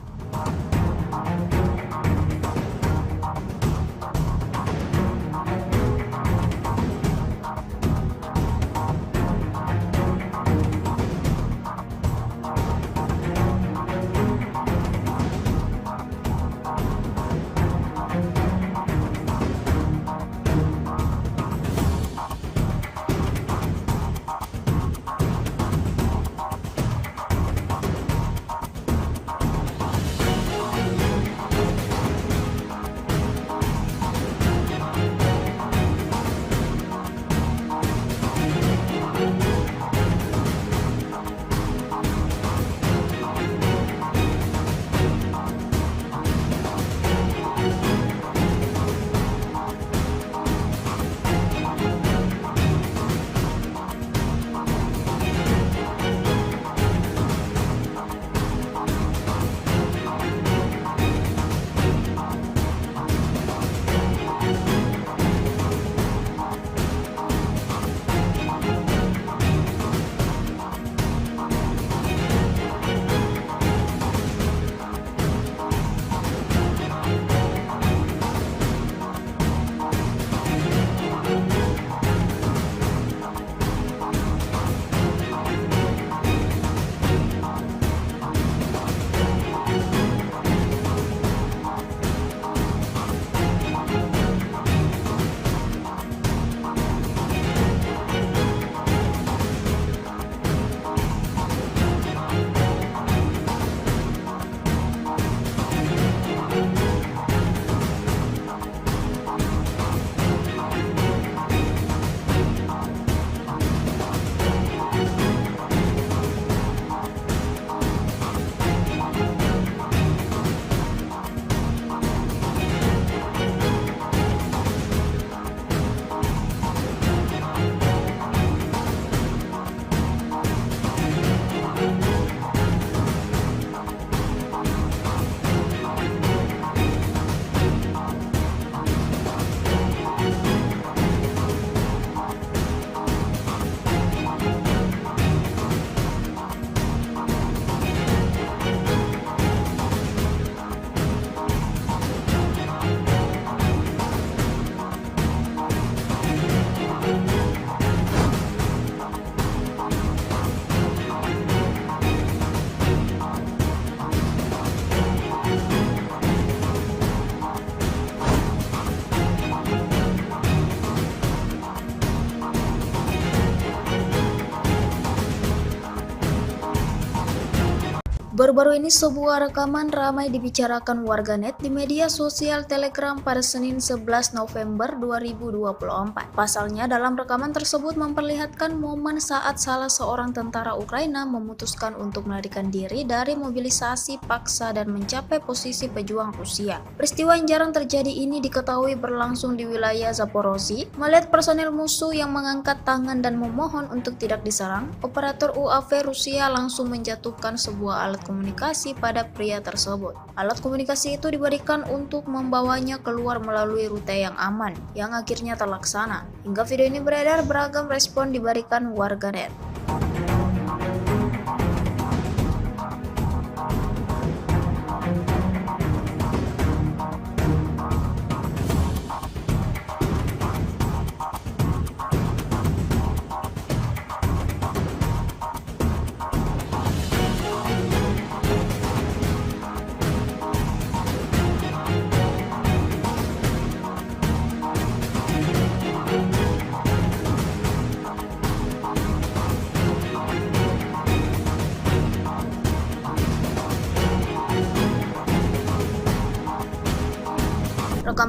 Baru-baru ini sebuah rekaman ramai dibicarakan warganet di media sosial Telegram pada Senin 11 November 2024. Pasalnya dalam rekaman tersebut memperlihatkan momen saat salah seorang tentara Ukraina memutuskan untuk melarikan diri dari mobilisasi paksa dan mencapai posisi pejuang Rusia. Peristiwa yang jarang terjadi ini diketahui berlangsung di wilayah Zaporozhye. Melihat personel musuh yang mengangkat tangan dan memohon untuk tidak diserang, operator UAV Rusia langsung menjatuhkan sebuah alat komunikasi pada pria tersebut. Alat komunikasi itu diberikan untuk membawanya keluar melalui rute yang aman, yang akhirnya terlaksana. Hingga video ini beredar, beragam respon diberikan warganet.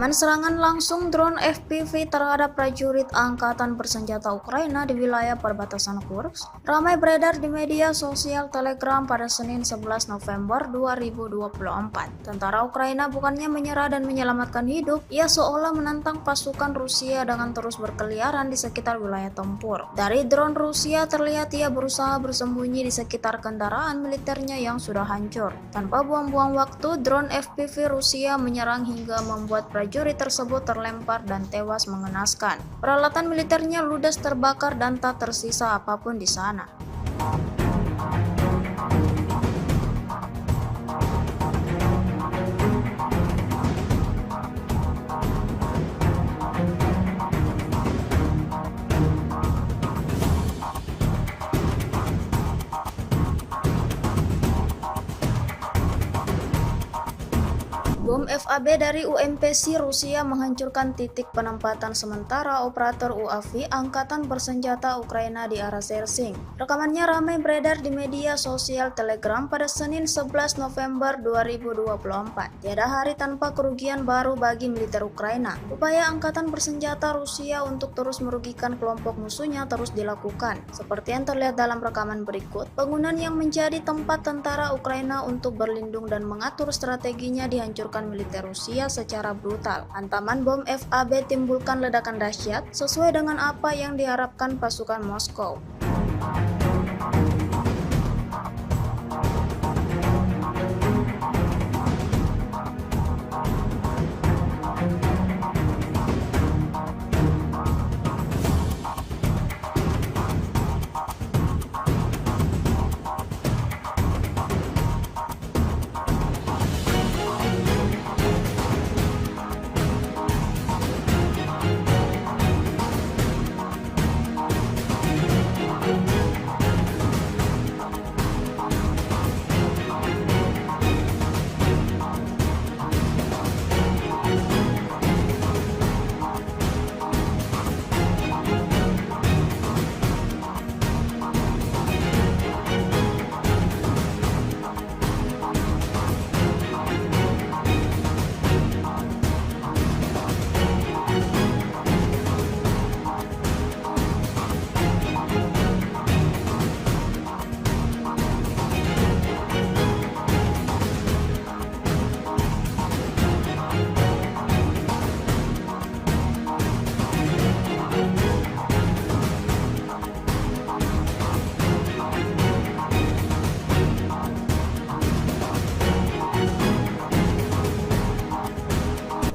Rekaman serangan langsung drone FPV terhadap prajurit Angkatan Bersenjata Ukraina di wilayah perbatasan Kursk ramai beredar di media sosial Telegram pada Senin 11 November 2024. Tentara Ukraina bukannya menyerah dan menyelamatkan hidup, ia seolah menantang pasukan Rusia dengan terus berkeliaran di sekitar wilayah tempur. Dari drone Rusia terlihat ia berusaha bersembunyi di sekitar kendaraan militernya yang sudah hancur. Tanpa buang-buang waktu, drone FPV Rusia menyerang hingga membuat prajurit tersebut terlempar dan tewas mengenaskan. Peralatan militernya ludes terbakar dan tak tersisa apapun di sana. Bom FAB dari UMPC Rusia menghancurkan titik penempatan sementara operator UAV Angkatan Bersenjata Ukraina di arah Sersing. Rekamannya ramai beredar di media sosial Telegram pada Senin 11 November 2024. Tiada hari tanpa kerugian baru bagi militer Ukraina. Upaya Angkatan Bersenjata Rusia untuk terus merugikan kelompok musuhnya terus dilakukan. Seperti yang terlihat dalam rekaman berikut, bangunan yang menjadi tempat tentara Ukraina untuk berlindung dan mengatur strateginya dihancurkan militer Rusia secara brutal. Hantaman bom FAB timbulkan ledakan dahsyat sesuai dengan apa yang diharapkan pasukan Moskow.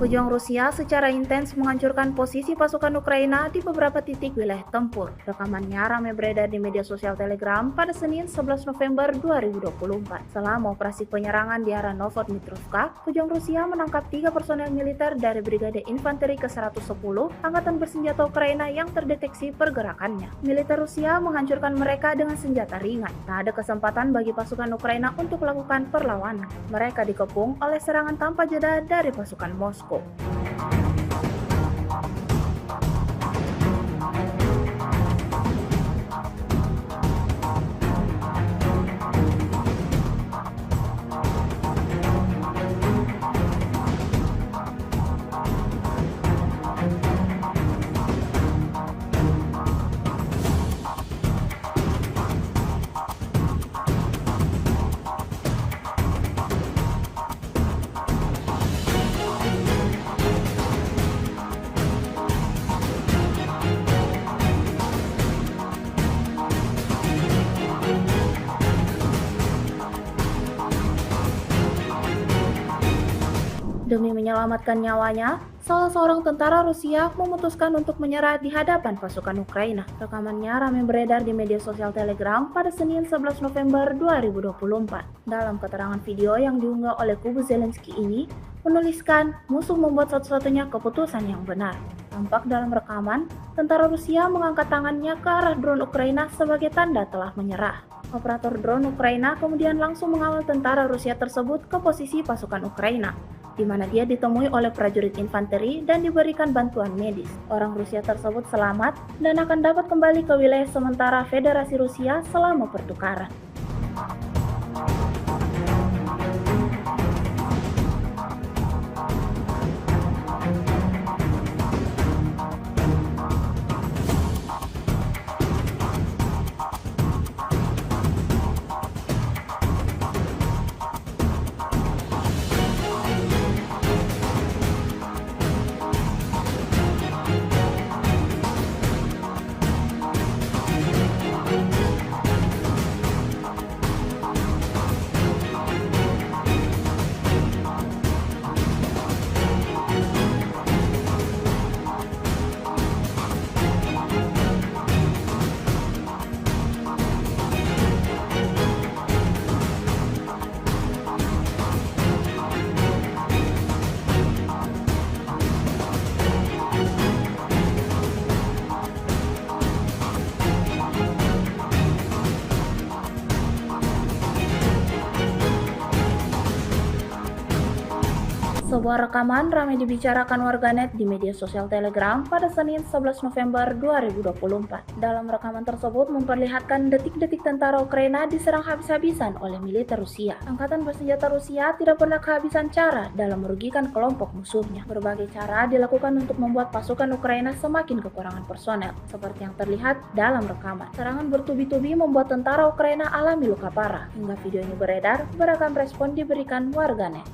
Pejuang Rusia secara intens menghancurkan posisi pasukan Ukraina di beberapa titik wilayah tempur. Rekamannya ramai beredar di media sosial Telegram pada Senin 11 November 2024. Selama operasi penyerangan di arah Novodmitrovka, pejuang Rusia menangkap 3 personel militer dari Brigade Infanteri ke-110 Angkatan Bersenjata Ukraina yang terdeteksi pergerakannya. Militer Rusia menghancurkan mereka dengan senjata ringan. Tak ada kesempatan bagi pasukan Ukraina untuk melakukan perlawanan. Mereka dikepung oleh serangan tanpa jeda dari pasukan Moskow. Demi menyelamatkan nyawanya, salah seorang tentara Rusia memutuskan untuk menyerah di hadapan pasukan Ukraina. Rekamannya ramai beredar di media sosial Telegram pada Senin 11 November 2024. Dalam keterangan video yang diunggah oleh kubu Zelensky ini, menuliskan musuh membuat satu-satunya keputusan yang benar. Tampak dalam rekaman, tentara Rusia mengangkat tangannya ke arah drone Ukraina sebagai tanda telah menyerah. Operator drone Ukraina kemudian langsung mengawal tentara Rusia tersebut ke posisi pasukan Ukraina, di mana dia ditemui oleh prajurit infanteri dan diberikan bantuan medis. Orang Rusia tersebut selamat dan akan dapat kembali ke wilayah sementara Federasi Rusia selama pertukaran. Sebuah rekaman ramai dibicarakan warganet di media sosial Telegram pada Senin 11 November 2024. Dalam rekaman tersebut memperlihatkan detik-detik tentara Ukraina diserang habis-habisan oleh militer Rusia. Angkatan bersenjata Rusia tidak pernah kehabisan cara dalam merugikan kelompok musuhnya. Berbagai cara dilakukan untuk membuat pasukan Ukraina semakin kekurangan personel, seperti yang terlihat dalam rekaman. Serangan bertubi-tubi membuat tentara Ukraina alami luka parah. Hingga video ini beredar, beragam respon diberikan warganet.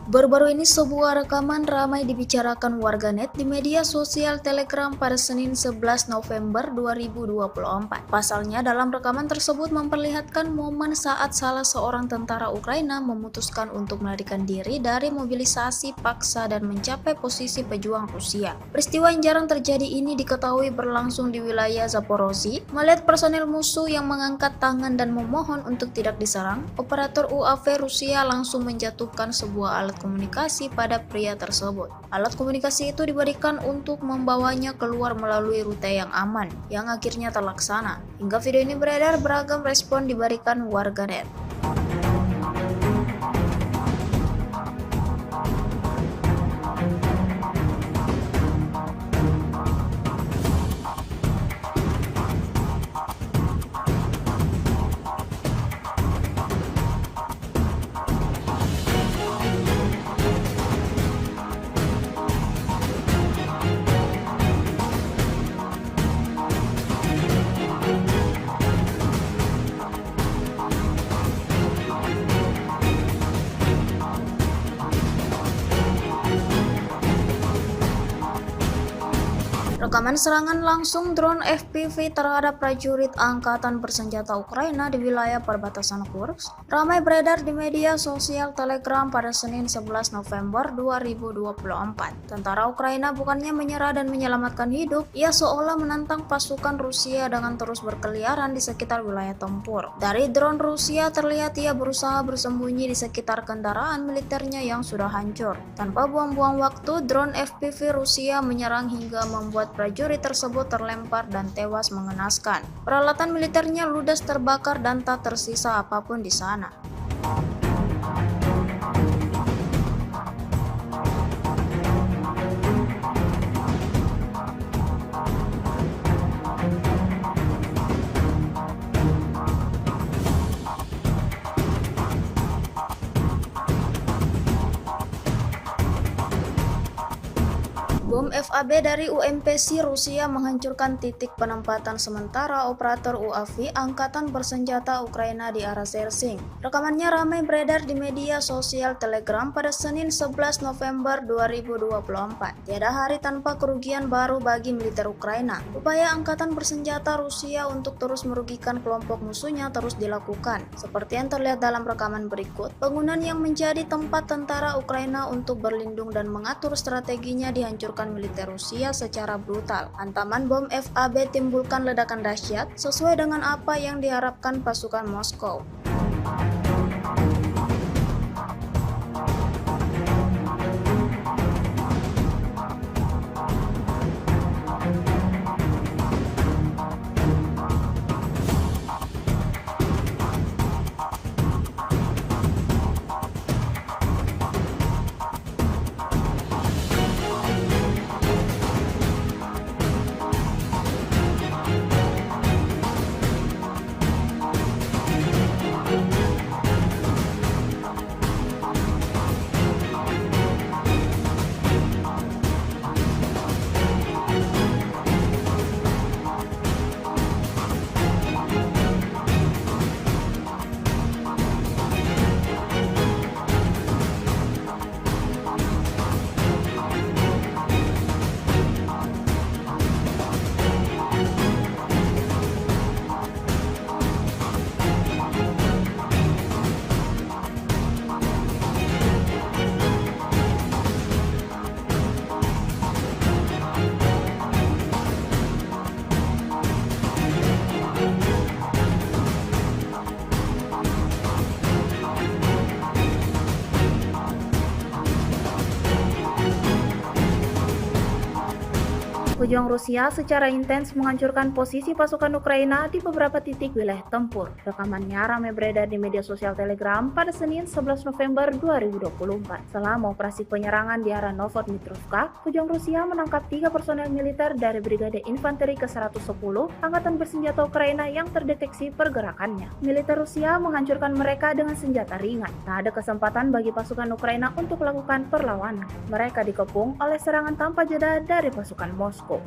Baru-baru ini sebuah rekaman ramai dibicarakan warganet di media sosial Telegram pada Senin 11 November 2024. Pasalnya dalam rekaman tersebut memperlihatkan momen saat salah seorang tentara Ukraina memutuskan untuk melarikan diri dari mobilisasi paksa dan mencapai posisi pejuang Rusia. Peristiwa yang jarang terjadi ini diketahui berlangsung di wilayah Zaporozhye. Melihat personel musuh yang mengangkat tangan dan memohon untuk tidak diserang, operator UAV Rusia langsung menjatuhkan sebuah alat komunikasi pada pria tersebut. Alat komunikasi itu diberikan untuk membawanya keluar melalui rute yang aman, yang akhirnya terlaksana. Hingga video ini beredar, beragam respon diberikan warganet. Rekaman serangan langsung drone FPV terhadap prajurit Angkatan Bersenjata Ukraina di wilayah perbatasan Kursk ramai beredar di media sosial Telegram pada Senin 11 November 2024. Tentara Ukraina bukannya menyerah dan menyelamatkan hidup, ia seolah menantang pasukan Rusia dengan terus berkeliaran di sekitar wilayah tempur. Dari drone Rusia terlihat ia berusaha bersembunyi di sekitar kendaraan militernya yang sudah hancur. Tanpa buang-buang waktu, drone FPV Rusia menyerang hingga membuat prajurit tersebut terlempar dan tewas mengenaskan. Peralatan militernya ludes terbakar dan tak tersisa apapun di sana. Bom FAB dari UMPC Rusia menghancurkan titik penempatan sementara operator UAV Angkatan Bersenjata Ukraina di arah Sersing. Rekamannya ramai beredar di media sosial Telegram pada Senin 11 November 2024. Tiada hari tanpa kerugian baru bagi militer Ukraina. Upaya Angkatan Bersenjata Rusia untuk terus merugikan kelompok musuhnya terus dilakukan. Seperti yang terlihat dalam rekaman berikut, bangunan yang menjadi tempat tentara Ukraina untuk berlindung dan mengatur strateginya dihancurkan militer Rusia secara brutal. Hantaman bom FAB timbulkan ledakan dahsyat sesuai dengan apa yang diharapkan pasukan Moskow. Pejuang Rusia secara intens menghancurkan posisi pasukan Ukraina di beberapa titik wilayah tempur. Rekamannya ramai beredar di media sosial Telegram pada Senin 11 November 2024. Selama operasi penyerangan di arah Novodmitrovka, pejuang Rusia menangkap 3 personel militer dari Brigade Infanteri ke-110 Angkatan Bersenjata Ukraina yang terdeteksi pergerakannya. Militer Rusia menghancurkan mereka dengan senjata ringan. Tak ada kesempatan bagi pasukan Ukraina untuk melakukan perlawanan. Mereka dikepung oleh serangan tanpa jeda dari pasukan Moskow.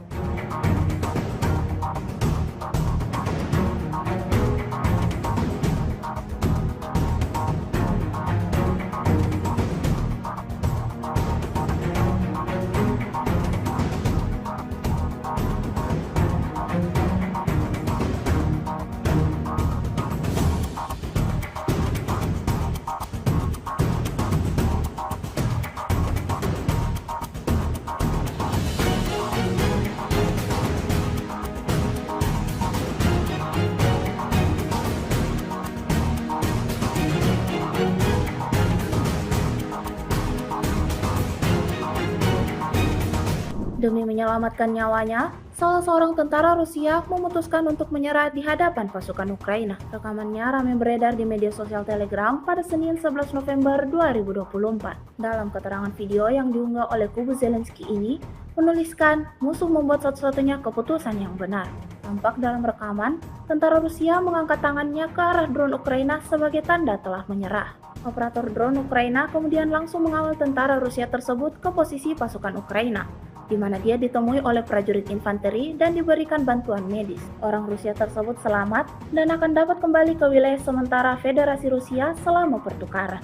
Demi menyelamatkan nyawanya, salah seorang tentara Rusia memutuskan untuk menyerah di hadapan pasukan Ukraina. Rekamannya ramai beredar di media sosial Telegram pada Senin 11 November 2024. Dalam keterangan video yang diunggah oleh kubu Zelensky ini, menuliskan musuh membuat satu-satunya keputusan yang benar. Tampak dalam rekaman, tentara Rusia mengangkat tangannya ke arah drone Ukraina sebagai tanda telah menyerah. Operator drone Ukraina kemudian langsung mengawal tentara Rusia tersebut ke posisi pasukan Ukraina, di mana dia ditemui oleh prajurit infanteri dan diberikan bantuan medis. Orang Rusia tersebut selamat dan akan dapat kembali ke wilayah sementara Federasi Rusia selama pertukaran.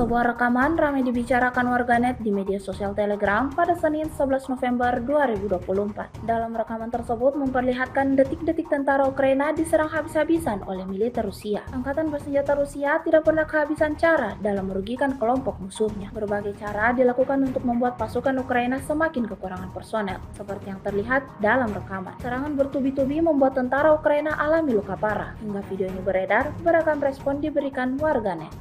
Sebuah rekaman ramai dibicarakan warganet di media sosial Telegram pada Senin 11 November 2024. Dalam rekaman tersebut memperlihatkan detik-detik tentara Ukraina diserang habis-habisan oleh militer Rusia. Angkatan bersenjata Rusia tidak pernah kehabisan cara dalam merugikan kelompok musuhnya. Berbagai cara dilakukan untuk membuat pasukan Ukraina semakin kekurangan personel, seperti yang terlihat dalam rekaman. Serangan bertubi-tubi membuat tentara Ukraina alami luka parah. Hingga video ini beredar, beragam respon diberikan warganet.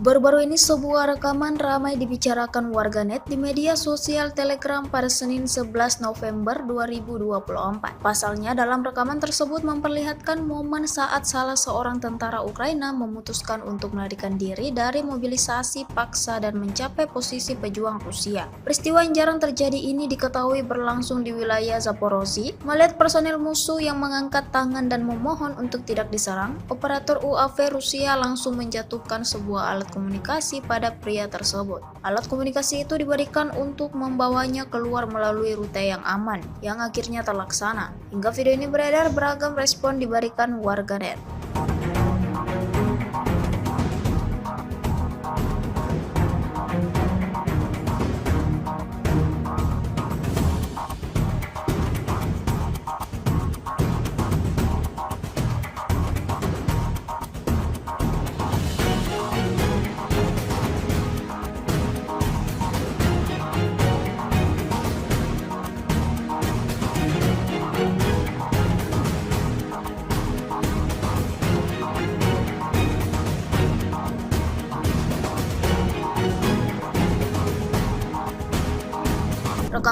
Baru-baru ini sebuah rekaman ramai dibicarakan warganet di media sosial Telegram pada Senin 11 November 2024. Pasalnya dalam rekaman tersebut memperlihatkan momen saat salah seorang tentara Ukraina memutuskan untuk melarikan diri dari mobilisasi paksa dan mencapai posisi pejuang Rusia. Peristiwa yang jarang terjadi ini diketahui berlangsung di wilayah Zaporozhye. Melihat personel musuh yang mengangkat tangan dan memohon untuk tidak diserang, operator UAV Rusia langsung menjatuhkan sebuah alat komunikasi pada pria tersebut. Alat komunikasi itu diberikan untuk membawanya keluar melalui rute yang aman, yang akhirnya terlaksana. Hingga video ini beredar, beragam respon diberikan warganet.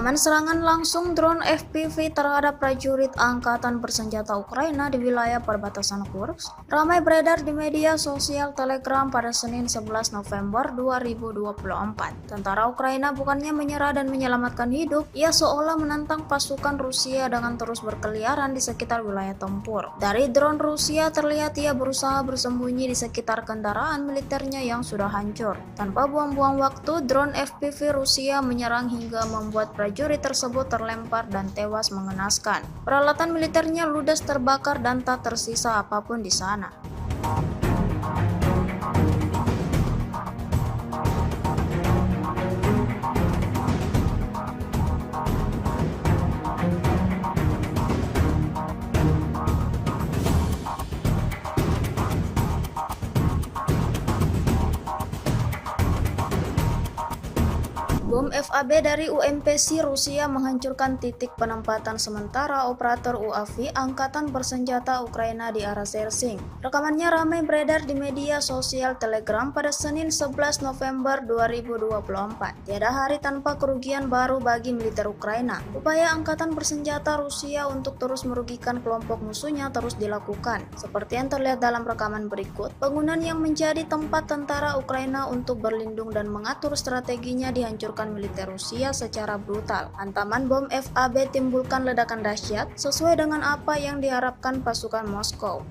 Rekaman serangan langsung drone FPV terhadap prajurit Angkatan Bersenjata Ukraina di wilayah perbatasan Kursk ramai beredar di media sosial Telegram pada Senin 11 November 2024. Tentara Ukraina bukannya menyerah dan menyelamatkan hidup, ia seolah menantang pasukan Rusia dengan terus berkeliaran di sekitar wilayah tempur. Dari drone Rusia terlihat ia berusaha bersembunyi di sekitar kendaraan militernya yang sudah hancur. Tanpa buang-buang waktu, drone FPV Rusia menyerang hingga membuat prajurit tersebut terlempar dan tewas mengenaskan. Peralatan militernya ludes terbakar dan tak tersisa apapun di sana. Bom FAB dari UMPC Rusia menghancurkan titik penempatan sementara operator UAV Angkatan Bersenjata Ukraina di arah Sersing. Rekamannya ramai beredar di media sosial Telegram pada Senin 11 November 2024. Tiada hari tanpa kerugian baru bagi militer Ukraina. Upaya Angkatan Bersenjata Rusia untuk terus merugikan kelompok musuhnya terus dilakukan. Seperti yang terlihat dalam rekaman berikut, bangunan yang menjadi tempat tentara Ukraina untuk berlindung dan mengatur strateginya dihancurkan militer Rusia secara brutal. Hantaman bom FAB timbulkan ledakan dahsyat sesuai dengan apa yang diharapkan pasukan Moskow.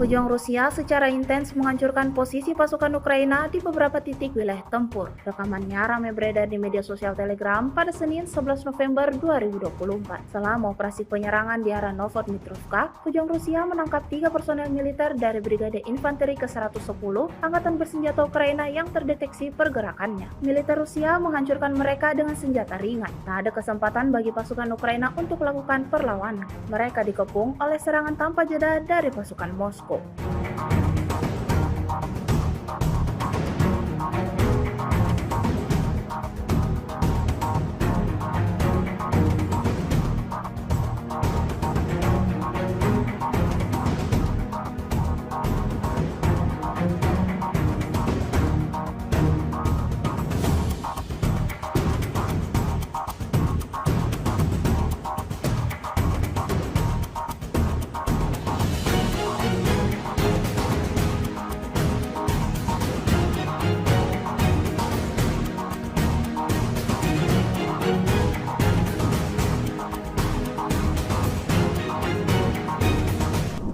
Pejuang Rusia secara intens menghancurkan posisi pasukan Ukraina di beberapa titik wilayah tempur. Rekamannya ramai beredar di media sosial Telegram pada Senin 11 November 2024. Selama operasi penyerangan di arah Novodmitrovka, pejuang Rusia menangkap 3 personel militer dari Brigade Infanteri ke-110 Angkatan Bersenjata Ukraina yang terdeteksi pergerakannya. Militer Rusia menghancurkan mereka dengan senjata ringan. Tak ada kesempatan bagi pasukan Ukraina untuk melakukan perlawanan. Mereka dikepung oleh serangan tanpa jeda dari pasukan Moskow.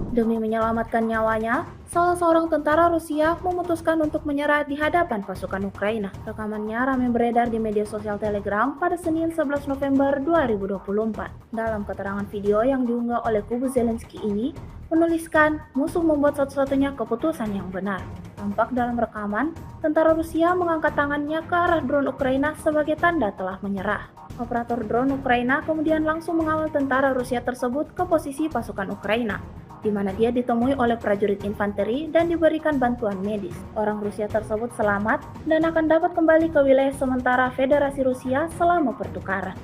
Demi menyelamatkan nyawanya, salah seorang tentara Rusia memutuskan untuk menyerah di hadapan pasukan Ukraina. Rekamannya ramai beredar di media sosial Telegram pada Senin 11 November 2024. Dalam keterangan video yang diunggah oleh kubu Zelensky ini, menuliskan musuh membuat satu-satunya keputusan yang benar. Tampak dalam rekaman, tentara Rusia mengangkat tangannya ke arah drone Ukraina sebagai tanda telah menyerah. Operator drone Ukraina kemudian langsung mengawal tentara Rusia tersebut ke posisi pasukan Ukraina, di mana dia ditemui oleh prajurit infanteri dan diberikan bantuan medis. Orang Rusia tersebut selamat dan akan dapat kembali ke wilayah sementara Federasi Rusia selama pertukaran.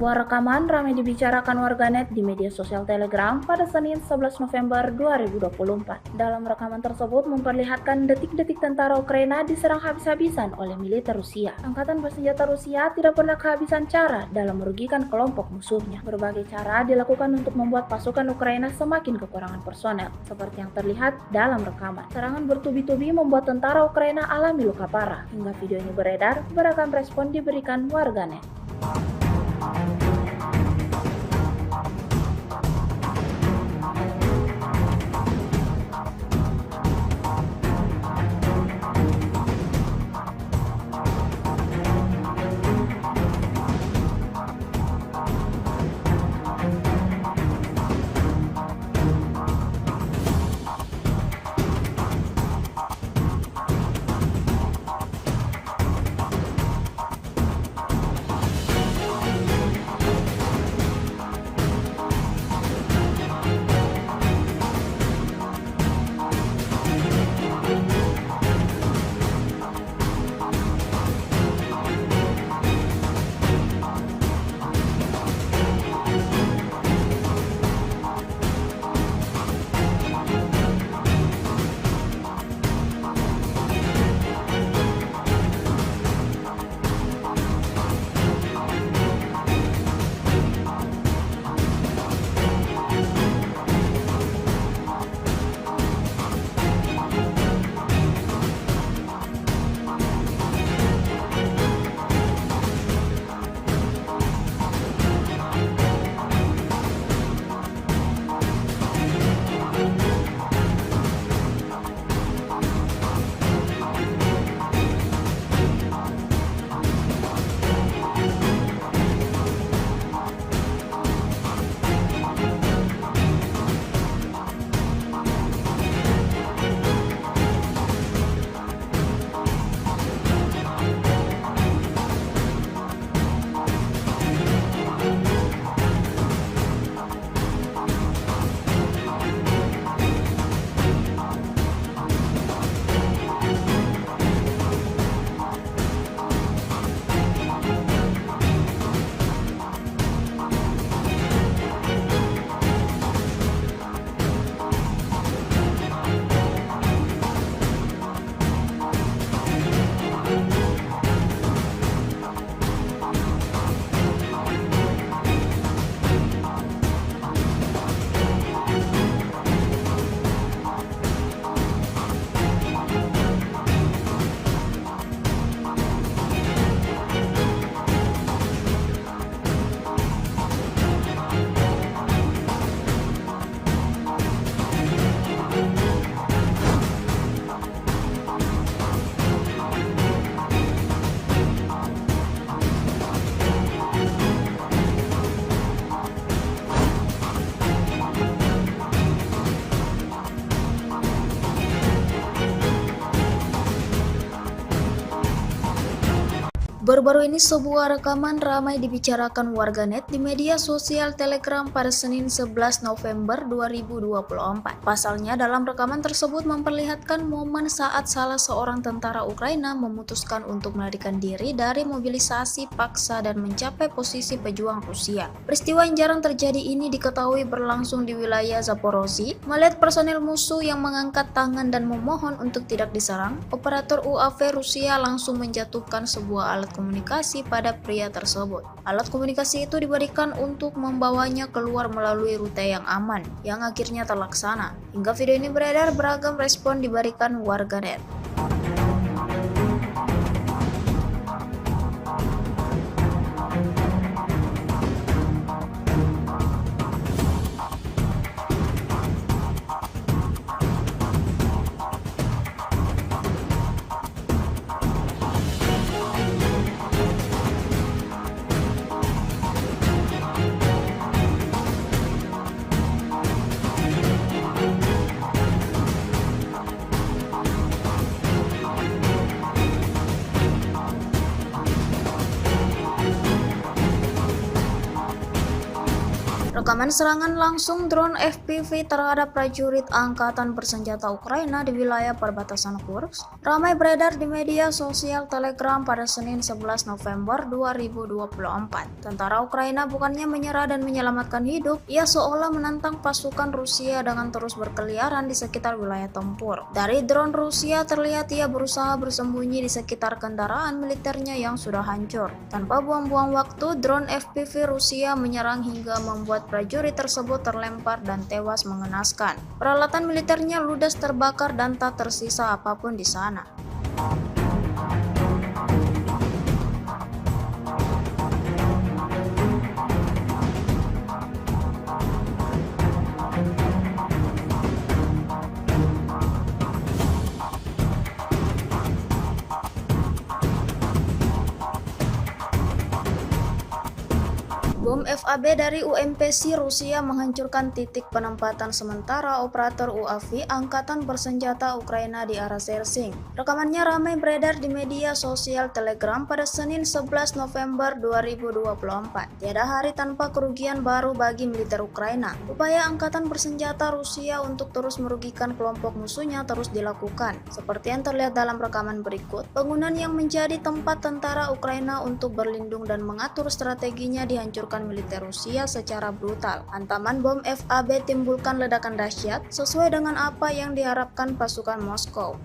Sebuah rekaman ramai dibicarakan warganet di media sosial Telegram pada Senin 11 November 2024. Dalam rekaman tersebut memperlihatkan detik-detik tentara Ukraina diserang habis-habisan oleh militer Rusia. Angkatan bersenjata Rusia tidak pernah kehabisan cara dalam merugikan kelompok musuhnya. Berbagai cara dilakukan untuk membuat pasukan Ukraina semakin kekurangan personel, seperti yang terlihat dalam rekaman. Serangan bertubi-tubi membuat tentara Ukraina alami luka parah. Hingga video ini beredar, beragam respon diberikan warganet. Baru-baru ini sebuah rekaman ramai dibicarakan warganet di media sosial Telegram pada Senin 11 November 2024. Pasalnya dalam rekaman tersebut memperlihatkan momen saat salah seorang tentara Ukraina memutuskan untuk melarikan diri dari mobilisasi paksa dan mencapai posisi pejuang Rusia. Peristiwa yang jarang terjadi ini diketahui berlangsung di wilayah Zaporozhye. Melihat personel musuh yang mengangkat tangan dan memohon untuk tidak diserang, operator UAV Rusia langsung menjatuhkan sebuah alat komunikasi pada pria tersebut. Alat komunikasi itu diberikan untuk membawanya keluar melalui rute yang aman, yang akhirnya terlaksana. Hingga video ini beredar, beragam respon diberikan warganet. Rekaman serangan langsung drone FPV terhadap prajurit Angkatan Bersenjata Ukraina di wilayah perbatasan Kursk ramai beredar di media sosial Telegram pada Senin 11 November 2024. Tentara Ukraina bukannya menyerah dan menyelamatkan hidup, ia seolah menantang pasukan Rusia dengan terus berkeliaran di sekitar wilayah tempur. Dari drone Rusia terlihat ia berusaha bersembunyi di sekitar kendaraan militernya yang sudah hancur. Tanpa buang-buang waktu, drone FPV Rusia menyerang hingga membuat prajurit tersebut terlempar dan tewas mengenaskan. Peralatan militernya ludes terbakar dan tak tersisa apapun di sana. Bom FAB dari UMPC Rusia menghancurkan titik penempatan sementara operator UAV Angkatan Bersenjata Ukraina di arah Sersing. Rekamannya ramai beredar di media sosial Telegram pada Senin 11 November 2024. Tiada hari tanpa kerugian baru bagi militer Ukraina. Upaya Angkatan Bersenjata Rusia untuk terus merugikan kelompok musuhnya terus dilakukan. Seperti yang terlihat dalam rekaman berikut, bangunan yang menjadi tempat tentara Ukraina untuk berlindung dan mengatur strateginya dihancurkan militer Rusia secara brutal. Hantaman bom FAB timbulkan ledakan dahsyat sesuai dengan apa yang diharapkan pasukan Moskow.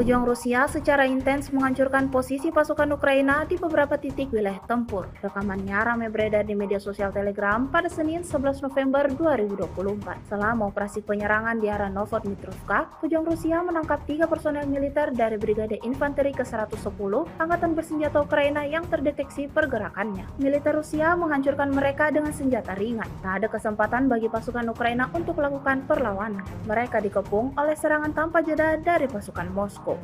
Pejuang Rusia secara intens menghancurkan posisi pasukan Ukraina di beberapa titik wilayah tempur. Rekamannya ramai beredar di media sosial Telegram pada Senin 11 November 2024. Selama operasi penyerangan di arah Novodmitrovka, pejuang Rusia menangkap 3 personel militer dari Brigade Infanteri ke-110 Angkatan Bersenjata Ukraina yang terdeteksi pergerakannya. Militer Rusia menghancurkan mereka dengan senjata ringan. Tak ada kesempatan bagi pasukan Ukraina untuk melakukan perlawanan. Mereka dikepung oleh serangan tanpa jeda dari pasukan Moskow.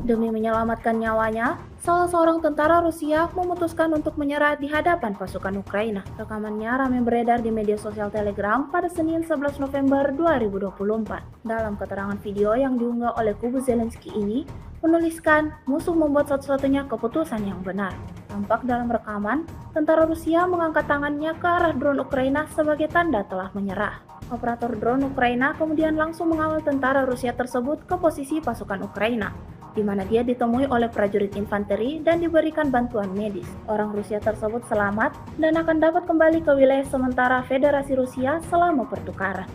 Demi menyelamatkan nyawanya, salah seorang tentara Rusia memutuskan untuk menyerah di hadapan pasukan Ukraina. Rekamannya ramai beredar di media sosial Telegram pada Senin 11 November 2024. Dalam keterangan video yang diunggah oleh kubu Zelensky ini, menuliskan musuh membuat satu-satunya keputusan yang benar. Tampak dalam rekaman, tentara Rusia mengangkat tangannya ke arah drone Ukraina sebagai tanda telah menyerah. Operator drone Ukraina kemudian langsung mengawal tentara Rusia tersebut ke posisi pasukan Ukraina, di mana dia ditemui oleh prajurit infanteri dan diberikan bantuan medis. Orang Rusia tersebut selamat dan akan dapat kembali ke wilayah sementara Federasi Rusia selama pertukaran.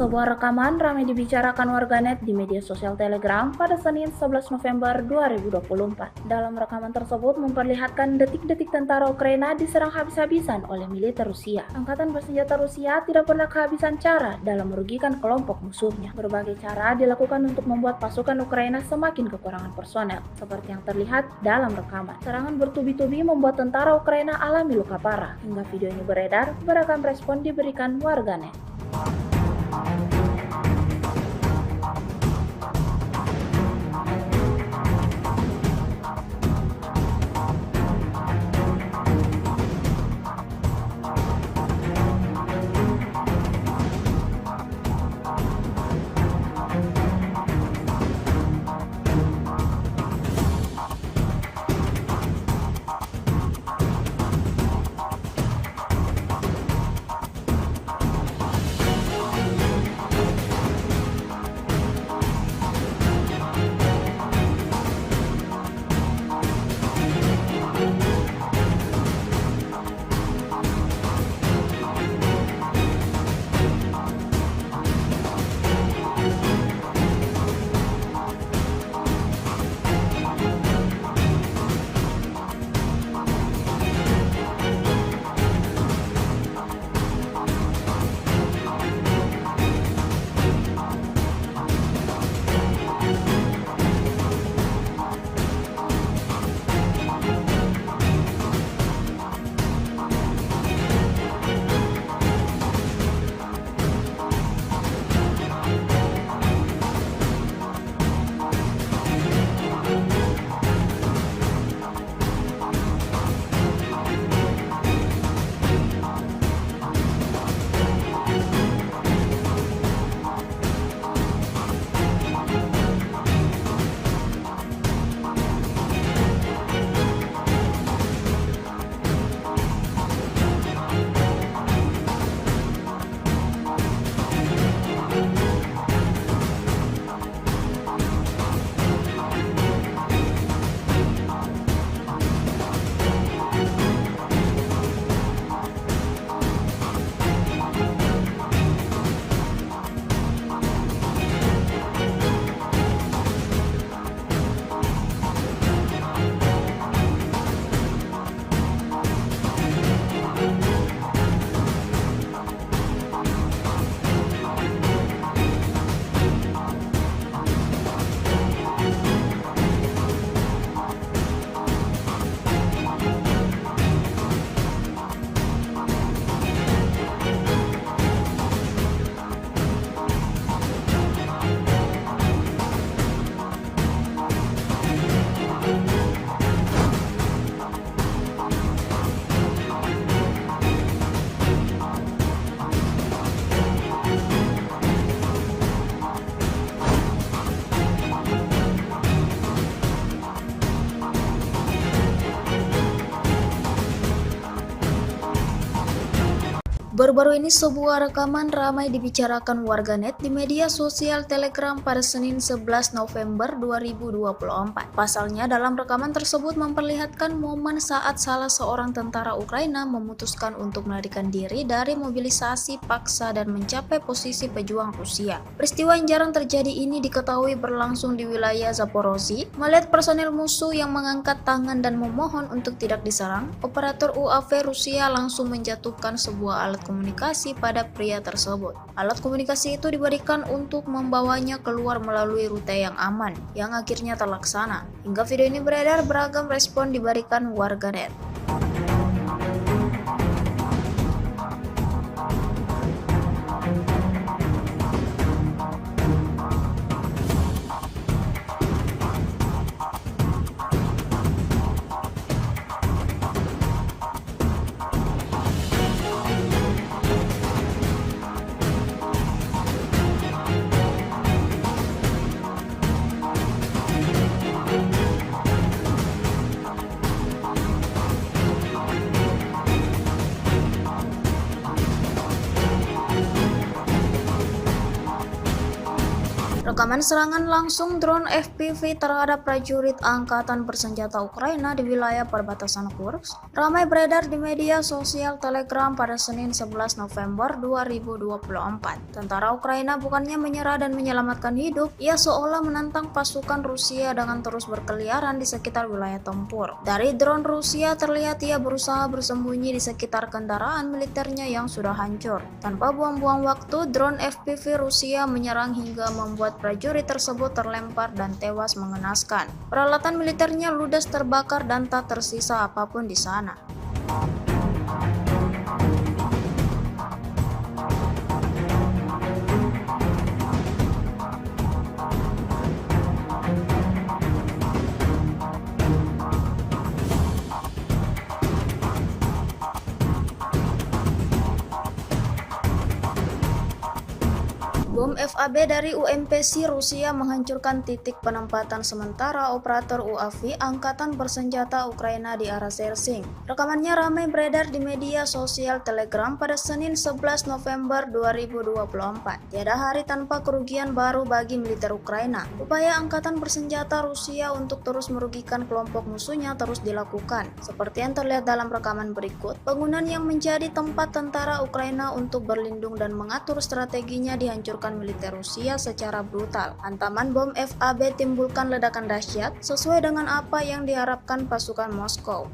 Sebuah rekaman ramai dibicarakan warganet di media sosial Telegram pada Senin 11 November 2024. Dalam rekaman tersebut memperlihatkan detik-detik tentara Ukraina diserang habis-habisan oleh militer Rusia. Angkatan bersenjata Rusia tidak pernah kehabisan cara dalam merugikan kelompok musuhnya. Berbagai cara dilakukan untuk membuat pasukan Ukraina semakin kekurangan personel, seperti yang terlihat dalam rekaman. Serangan bertubi-tubi membuat tentara Ukraina alami luka parah. Hingga video ini beredar, beragam respon diberikan warganet. Baru-baru ini sebuah rekaman ramai dibicarakan warganet di media sosial Telegram pada Senin 11 November 2024. Pasalnya dalam rekaman tersebut memperlihatkan momen saat salah seorang tentara Ukraina memutuskan untuk melarikan diri dari mobilisasi paksa dan mencapai posisi pejuang Rusia. Peristiwa yang jarang terjadi ini diketahui berlangsung di wilayah Zaporozhye. Melihat personel musuh yang mengangkat tangan dan memohon untuk tidak diserang, operator UAV Rusia langsung menjatuhkan sebuah alat komunikasi pada pria tersebut. Alat komunikasi itu diberikan untuk membawanya keluar melalui rute yang aman, yang akhirnya terlaksana. Hingga video ini beredar, beragam respon diberikan warganet. Rekaman serangan langsung drone FPV terhadap prajurit Angkatan Bersenjata Ukraina di wilayah perbatasan Kursk ramai beredar di media sosial Telegram pada Senin 11 November 2024. Tentara Ukraina bukannya menyerah dan menyelamatkan hidup, ia seolah menantang pasukan Rusia dengan terus berkeliaran di sekitar wilayah tempur. Dari drone Rusia terlihat ia berusaha bersembunyi di sekitar kendaraan militernya yang sudah hancur. Tanpa buang-buang waktu, drone FPV Rusia menyerang hingga membuat prajurit tersebut terlempar dan tewas mengenaskan. Peralatan militernya ludes terbakar dan tak tersisa apapun di sana. Bom FAB dari UMPC Rusia menghancurkan titik penempatan sementara operator UAV Angkatan Bersenjata Ukraina di arah Sersing. Rekamannya ramai beredar di media sosial Telegram pada Senin 11 November 2024. Tiada hari tanpa kerugian baru bagi militer Ukraina. Upaya Angkatan Bersenjata Rusia untuk terus merugikan kelompok musuhnya terus dilakukan. Seperti yang terlihat dalam rekaman berikut, bangunan yang menjadi tempat tentara Ukraina untuk berlindung dan mengatur strateginya dihancurkan militer Rusia secara brutal. Hantaman bom FAB timbulkan ledakan dahsyat sesuai dengan apa yang diharapkan pasukan Moskow.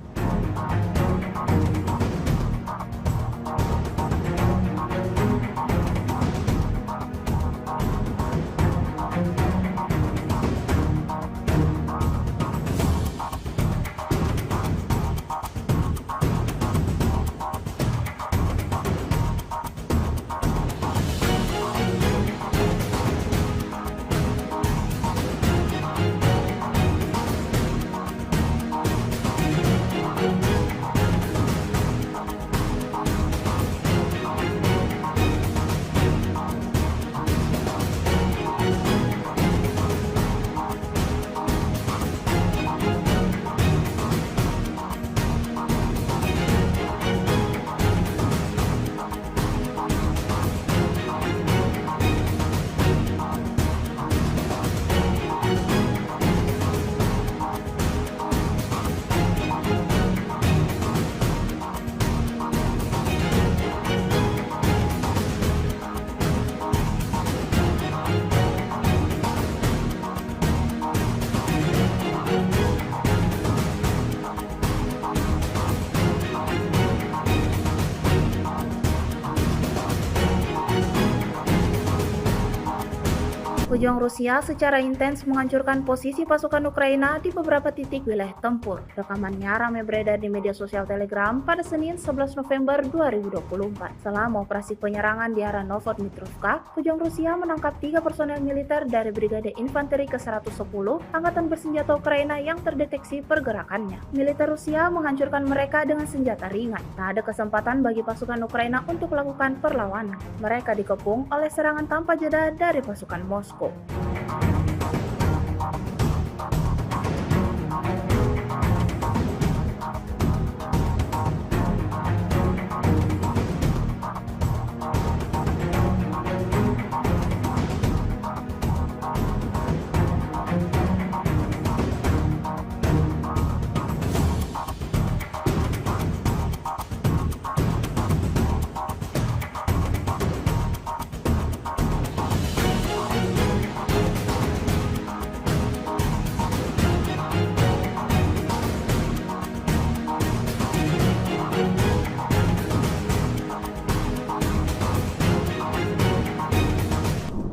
Pejuang Rusia secara intens menghancurkan posisi pasukan Ukraina di beberapa titik wilayah tempur. Rekamannya ramai beredar di media sosial Telegram pada Senin 11 November 2024. Selama operasi penyerangan di arah Novotmitrovka, pejuang Rusia menangkap 3 personel militer dari Brigade Infanteri ke-110 Angkatan Bersenjata Ukraina yang terdeteksi pergerakannya. Militer Rusia menghancurkan mereka dengan senjata ringan. Tak ada kesempatan bagi pasukan Ukraina untuk melakukan perlawanan. Mereka dikepung oleh serangan tanpa jeda dari pasukan Moskow.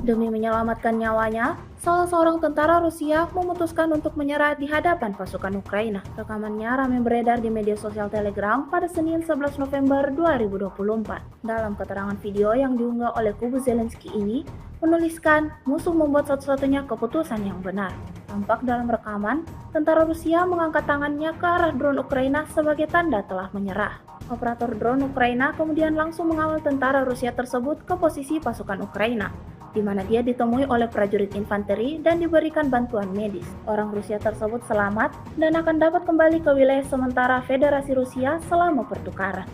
Demi menyelamatkan nyawanya, salah seorang tentara Rusia memutuskan untuk menyerah di hadapan pasukan Ukraina. Rekamannya ramai beredar di media sosial Telegram pada Senin 11 November 2024. Dalam keterangan video yang diunggah oleh kubu Zelensky ini, menuliskan musuh membuat satu-satunya keputusan yang benar. Tampak dalam rekaman, tentara Rusia mengangkat tangannya ke arah drone Ukraina sebagai tanda telah menyerah. Operator drone Ukraina kemudian langsung mengawal tentara Rusia tersebut ke posisi pasukan Ukraina, di mana dia ditemui oleh prajurit infanteri dan diberikan bantuan medis. Orang Rusia tersebut selamat dan akan dapat kembali ke wilayah sementara Federasi Rusia selama pertukaran.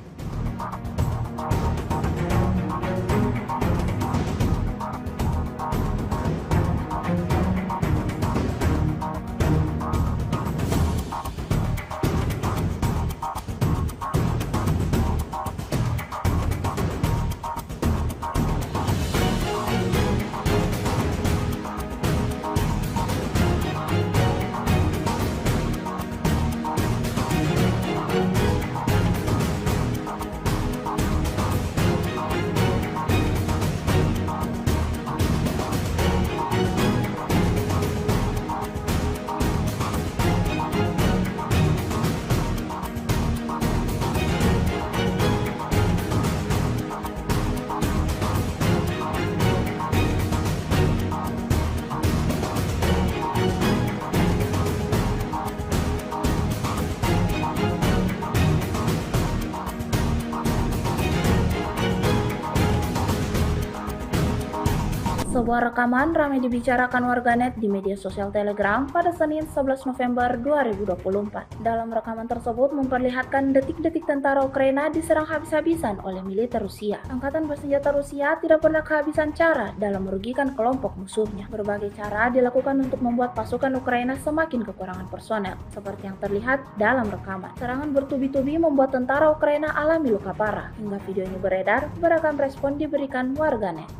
Sebuah rekaman ramai dibicarakan warganet di media sosial Telegram pada Senin 11 November 2024. Dalam rekaman tersebut memperlihatkan detik-detik tentara Ukraina diserang habis-habisan oleh militer Rusia. Angkatan bersenjata Rusia tidak pernah kehabisan cara dalam merugikan kelompok musuhnya. Berbagai cara dilakukan untuk membuat pasukan Ukraina semakin kekurangan personel, seperti yang terlihat dalam rekaman. Serangan bertubi-tubi membuat tentara Ukraina alami luka parah. Hingga video ini beredar, beragam respon diberikan warganet.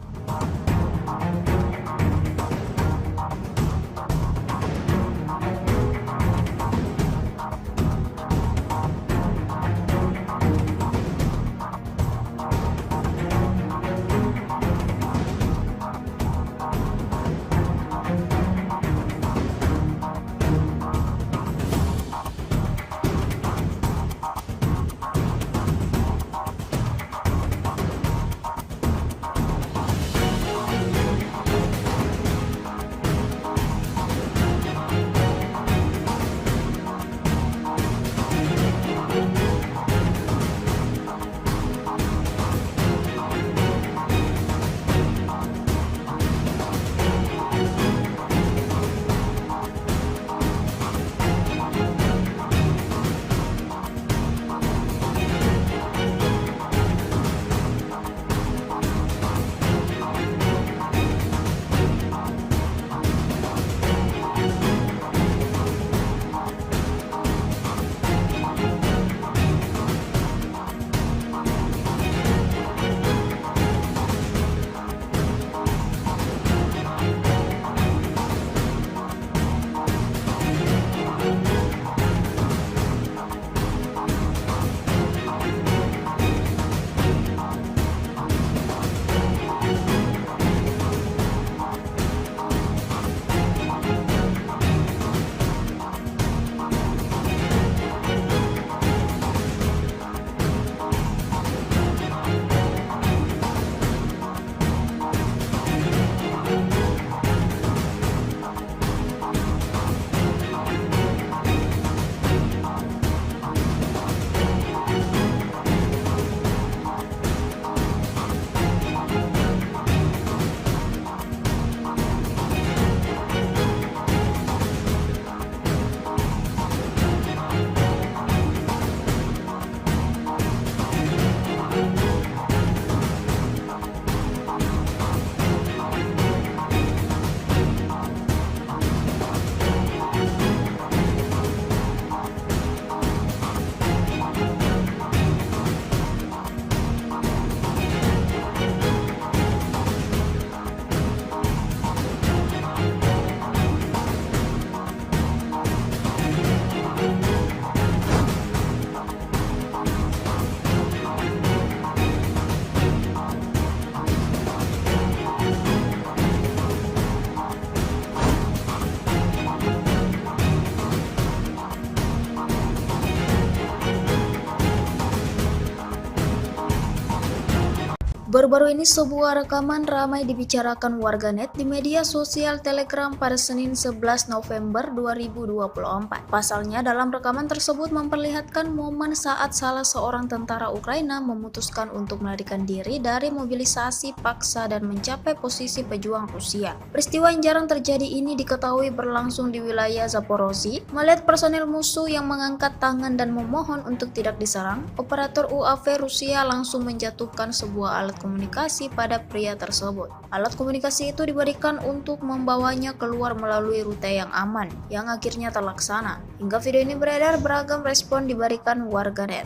Baru-baru ini sebuah rekaman ramai dibicarakan warganet di media sosial Telegram pada Senin 11 November 2024. Pasalnya dalam rekaman tersebut memperlihatkan momen saat salah seorang tentara Ukraina memutuskan untuk melarikan diri dari mobilisasi paksa dan mencapai posisi pejuang Rusia. Peristiwa yang jarang terjadi ini diketahui berlangsung di wilayah Zaporozhye. Melihat personel musuh yang mengangkat tangan dan memohon untuk tidak diserang, operator UAV Rusia langsung menjatuhkan sebuah alat komunikasi pada pria tersebut. Alat komunikasi itu diberikan untuk membawanya keluar melalui rute yang aman, yang akhirnya terlaksana. Hingga video ini beredar, beragam respon diberikan warganet.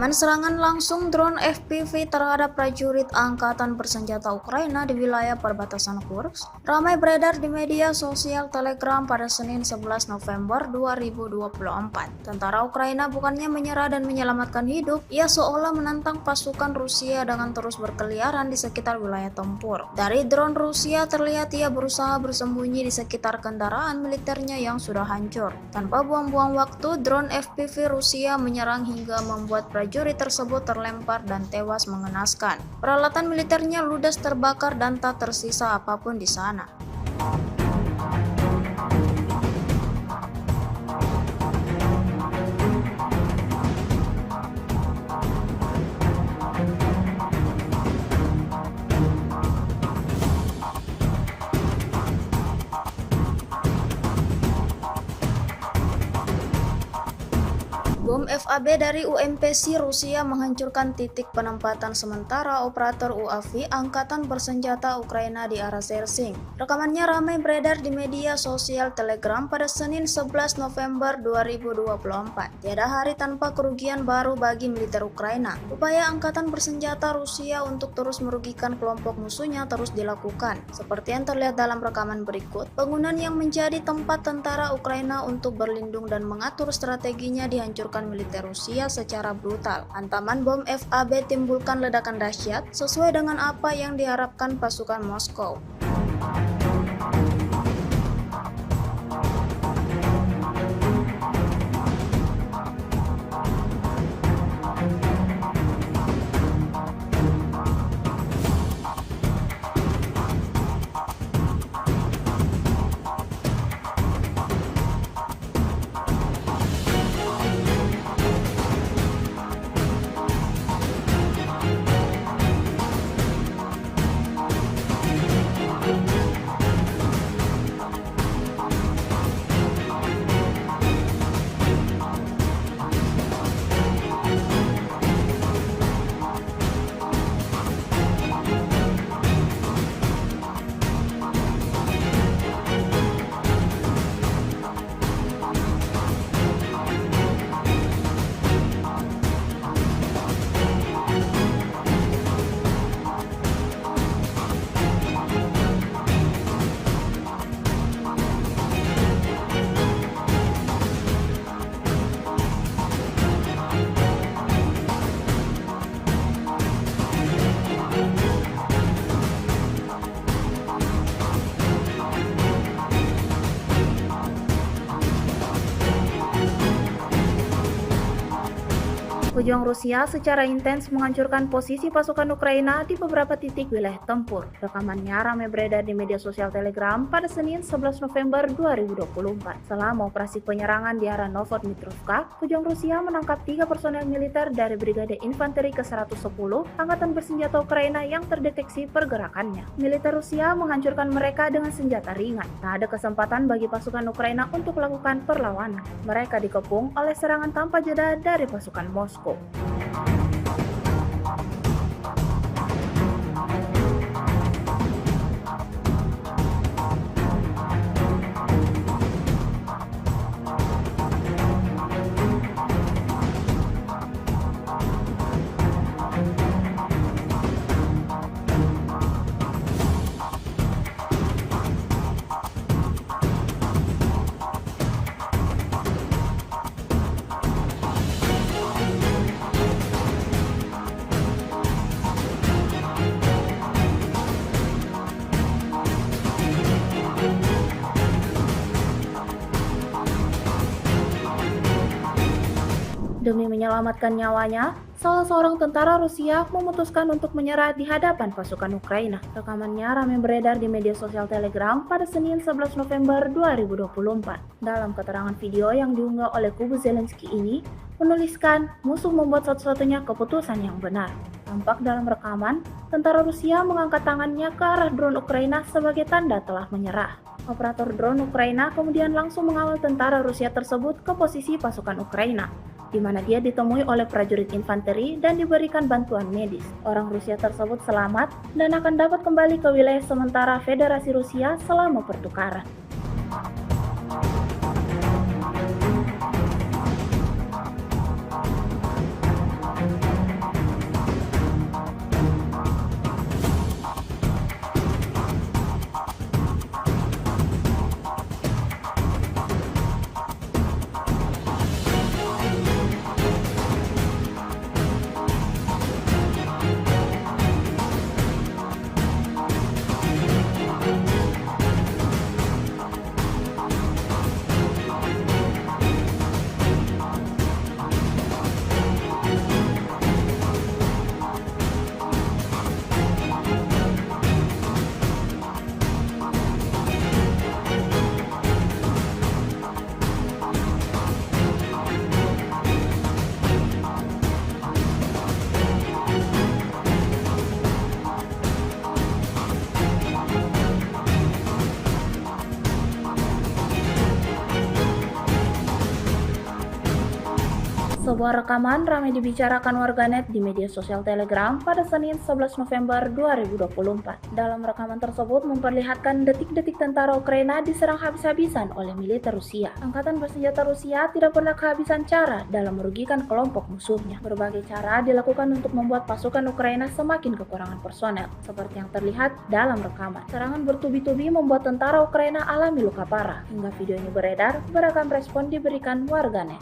Rekaman serangan langsung drone FPV terhadap prajurit Angkatan Bersenjata Ukraina di wilayah perbatasan Kursk ramai beredar di media sosial Telegram pada Senin 11 November 2024. Tentara Ukraina bukannya menyerah dan menyelamatkan hidup, ia seolah menantang pasukan Rusia dengan terus berkeliaran di sekitar wilayah tempur. Dari drone Rusia terlihat ia berusaha bersembunyi di sekitar kendaraan militernya yang sudah hancur. Tanpa buang-buang waktu, drone FPV Rusia menyerang hingga membuat prajurit tersebut terlempar dan tewas mengenaskan. Peralatan militernya ludes terbakar dan tak tersisa apapun di sana. Bom FAB dari UMPC Rusia menghancurkan titik penempatan sementara operator UAV Angkatan Bersenjata Ukraina di arah Sersing. Rekamannya ramai beredar di media sosial Telegram pada Senin 11 November 2024. Tiada hari tanpa kerugian baru bagi militer Ukraina. Upaya Angkatan Bersenjata Rusia untuk terus merugikan kelompok musuhnya terus dilakukan. Seperti yang terlihat dalam rekaman berikut, bangunan yang menjadi tempat tentara Ukraina untuk berlindung dan mengatur strateginya dihancurkan militer Rusia secara brutal. Hantaman bom FAB timbulkan ledakan dahsyat sesuai dengan apa yang diharapkan pasukan Moskow. Pejuang Rusia secara intens menghancurkan posisi pasukan Ukraina di beberapa titik wilayah tempur. Rekamannya ramai beredar di media sosial Telegram pada Senin 11 November 2024. Selama operasi penyerangan di arah Novodmitrovka, pejuang Rusia menangkap 3 personel militer dari Brigade Infanteri ke-110 Angkatan Bersenjata Ukraina yang terdeteksi pergerakannya. Militer Rusia menghancurkan mereka dengan senjata ringan. Tak ada kesempatan bagi pasukan Ukraina untuk melakukan perlawanan. Mereka dikepung oleh serangan tanpa jeda dari pasukan Moskow. Demi menyelamatkan nyawanya, salah seorang tentara Rusia memutuskan untuk menyerah di hadapan pasukan Ukraina. Rekamannya ramai beredar di media sosial Telegram pada Senin 11 November 2024. Dalam keterangan video yang diunggah oleh kubu Zelensky ini, menuliskan musuh membuat satu-satunya keputusan yang benar. Tampak dalam rekaman, tentara Rusia mengangkat tangannya ke arah drone Ukraina sebagai tanda telah menyerah. Operator drone Ukraina kemudian langsung mengawal tentara Rusia tersebut ke posisi pasukan Ukraina, di mana dia ditemui oleh prajurit infanteri dan diberikan bantuan medis. Orang Rusia tersebut selamat dan akan dapat kembali ke wilayah sementara Federasi Rusia selama pertukaran. Sebuah rekaman ramai dibicarakan warganet di media sosial Telegram pada Senin 11 November 2024. Dalam rekaman tersebut memperlihatkan detik-detik tentara Ukraina diserang habis-habisan oleh militer Rusia. Angkatan bersenjata Rusia tidak pernah kehabisan cara dalam merugikan kelompok musuhnya. Berbagai cara dilakukan untuk membuat pasukan Ukraina semakin kekurangan personel, seperti yang terlihat dalam rekaman. Serangan bertubi-tubi membuat tentara Ukraina alami luka parah. Hingga video ini beredar, beragam respon diberikan warganet.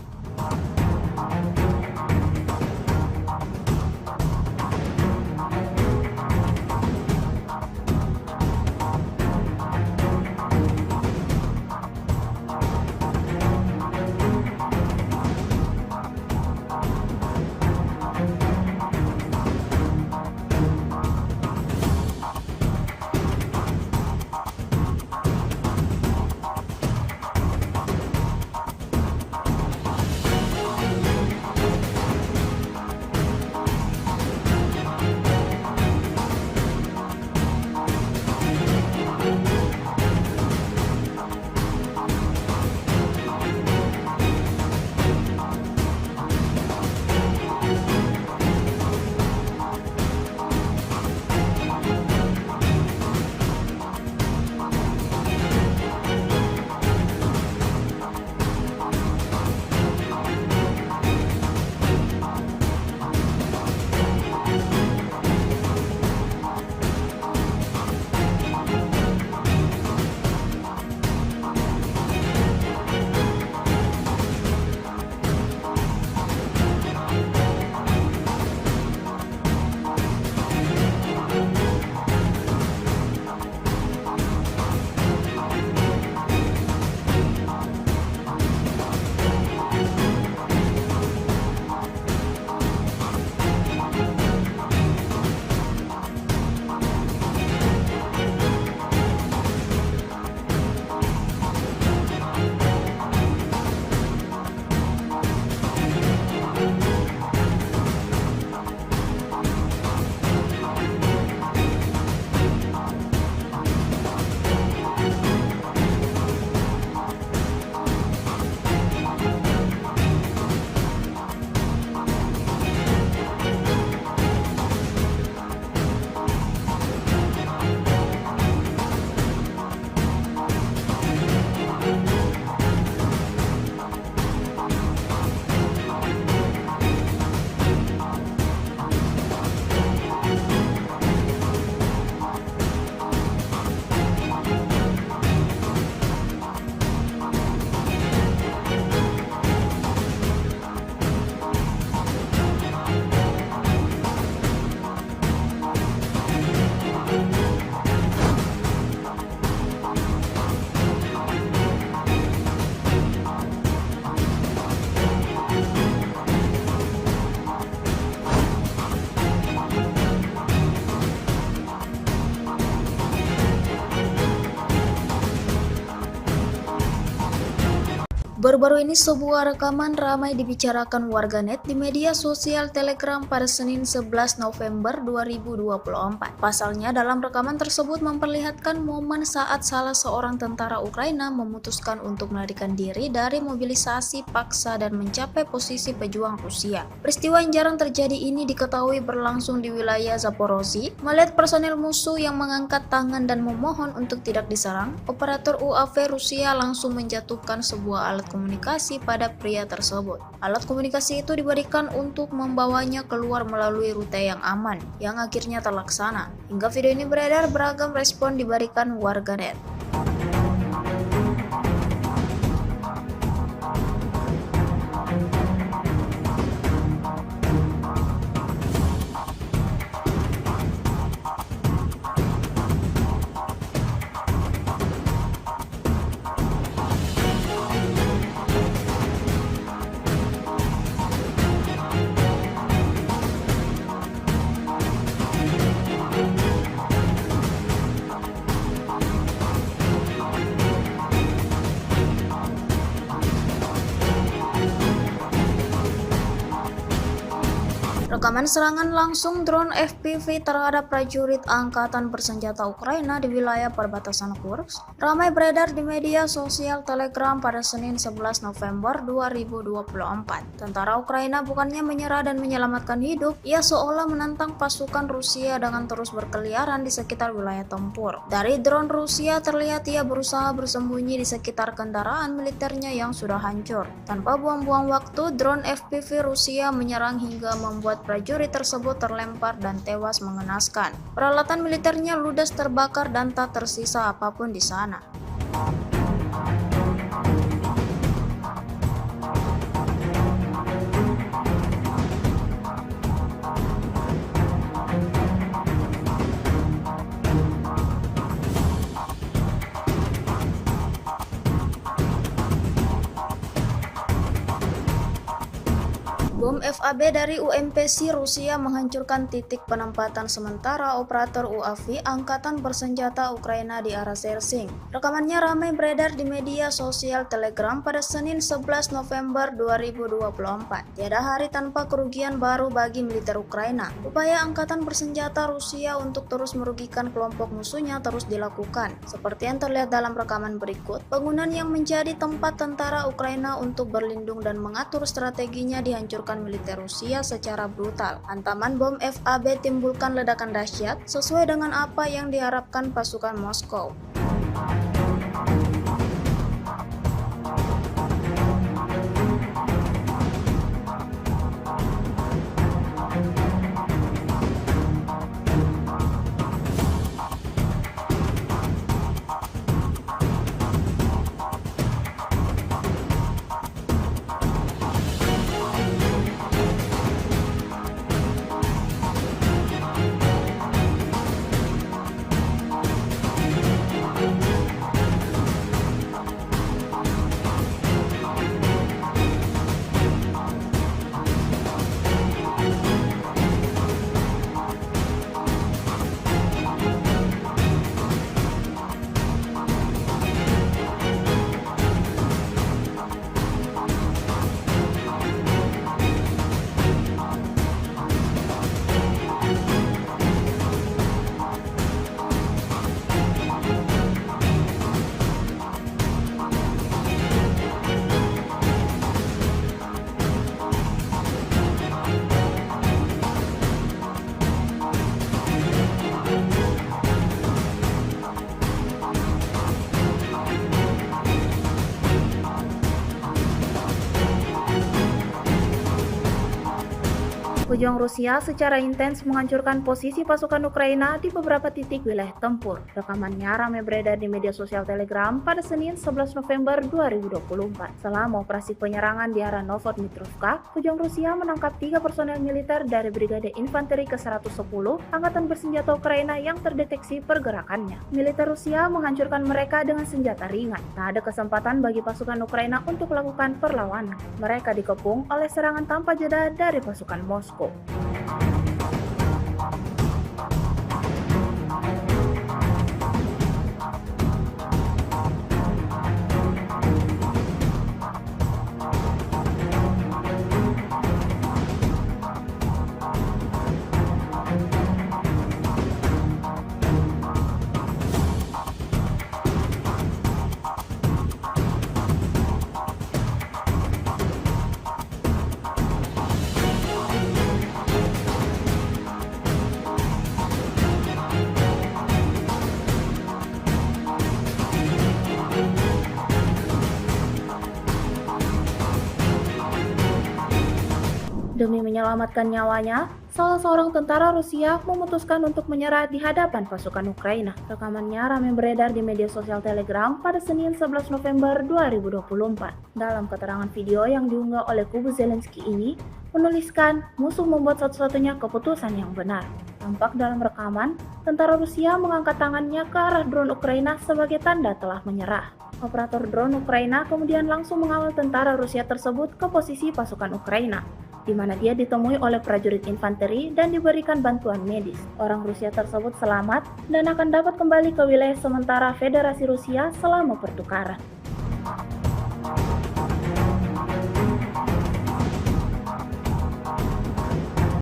Baru-baru ini sebuah rekaman ramai dibicarakan warganet di media sosial Telegram pada Senin 11 November 2024. Pasalnya dalam rekaman tersebut memperlihatkan momen saat salah seorang tentara Ukraina memutuskan untuk melarikan diri dari mobilisasi paksa dan mencapai posisi pejuang Rusia. Peristiwa yang jarang terjadi ini diketahui berlangsung di wilayah Zaporozhye. Melihat personel musuh yang mengangkat tangan dan memohon untuk tidak diserang, operator UAV Rusia langsung menjatuhkan sebuah alat komunikasi pada pria tersebut. Alat komunikasi itu diberikan untuk membawanya keluar melalui rute yang aman, yang akhirnya terlaksana. Hingga video ini beredar, beragam respon diberikan warganet. Rekaman serangan langsung drone FPV terhadap prajurit Angkatan Bersenjata Ukraina di wilayah perbatasan Kursk ramai beredar di media sosial Telegram pada Senin 11 November 2024. Tentara Ukraina bukannya menyerah dan menyelamatkan hidup, ia seolah menantang pasukan Rusia dengan terus berkeliaran di sekitar wilayah tempur. Dari drone Rusia terlihat ia berusaha bersembunyi di sekitar kendaraan militernya yang sudah hancur. Tanpa buang-buang waktu, drone FPV Rusia menyerang hingga membuat prajurit tersebut terlempar dan tewas mengenaskan. Peralatan militernya ludes terbakar dan tak tersisa apapun di sana. Bom FAB dari UMPC Rusia menghancurkan titik penempatan sementara operator UAV Angkatan Bersenjata Ukraina di arah Sersing. Rekamannya ramai beredar di media sosial Telegram pada Senin 11 November 2024. Tiada hari tanpa kerugian baru bagi militer Ukraina. Upaya Angkatan Bersenjata Rusia untuk terus merugikan kelompok musuhnya terus dilakukan. Seperti yang terlihat dalam rekaman berikut, bangunan yang menjadi tempat tentara Ukraina untuk berlindung dan mengatur strateginya dihancurkan militer Rusia secara brutal. Hantaman bom FAB timbulkan ledakan dahsyat sesuai dengan apa yang diharapkan pasukan Moskow. Pejuang Rusia secara intens menghancurkan posisi pasukan Ukraina di beberapa titik wilayah tempur. Rekamannya ramai beredar di media sosial Telegram pada Senin 11 November 2024. Selama operasi penyerangan di arah Novodmitrovka, pejuang Rusia menangkap 3 personel militer dari Brigade Infanteri ke-110 Angkatan Bersenjata Ukraina yang terdeteksi pergerakannya. Militer Rusia menghancurkan mereka dengan senjata ringan. Tak ada kesempatan bagi pasukan Ukraina untuk melakukan perlawanan. Mereka dikepung oleh serangan tanpa jeda dari pasukan Moskow. Demi menyelamatkan nyawanya, salah seorang tentara Rusia memutuskan untuk menyerah di hadapan pasukan Ukraina. Rekamannya ramai beredar di media sosial Telegram pada Senin 11 November 2024. Dalam keterangan video yang diunggah oleh kubu Zelensky ini, menuliskan musuh membuat satu-satunya keputusan yang benar. Tampak dalam rekaman, tentara Rusia mengangkat tangannya ke arah drone Ukraina sebagai tanda telah menyerah. Operator drone Ukraina kemudian langsung mengawal tentara Rusia tersebut ke posisi pasukan Ukraina, di mana dia ditemui oleh prajurit infanteri dan diberikan bantuan medis. Orang Rusia tersebut selamat dan akan dapat kembali ke wilayah sementara Federasi Rusia selama pertukaran.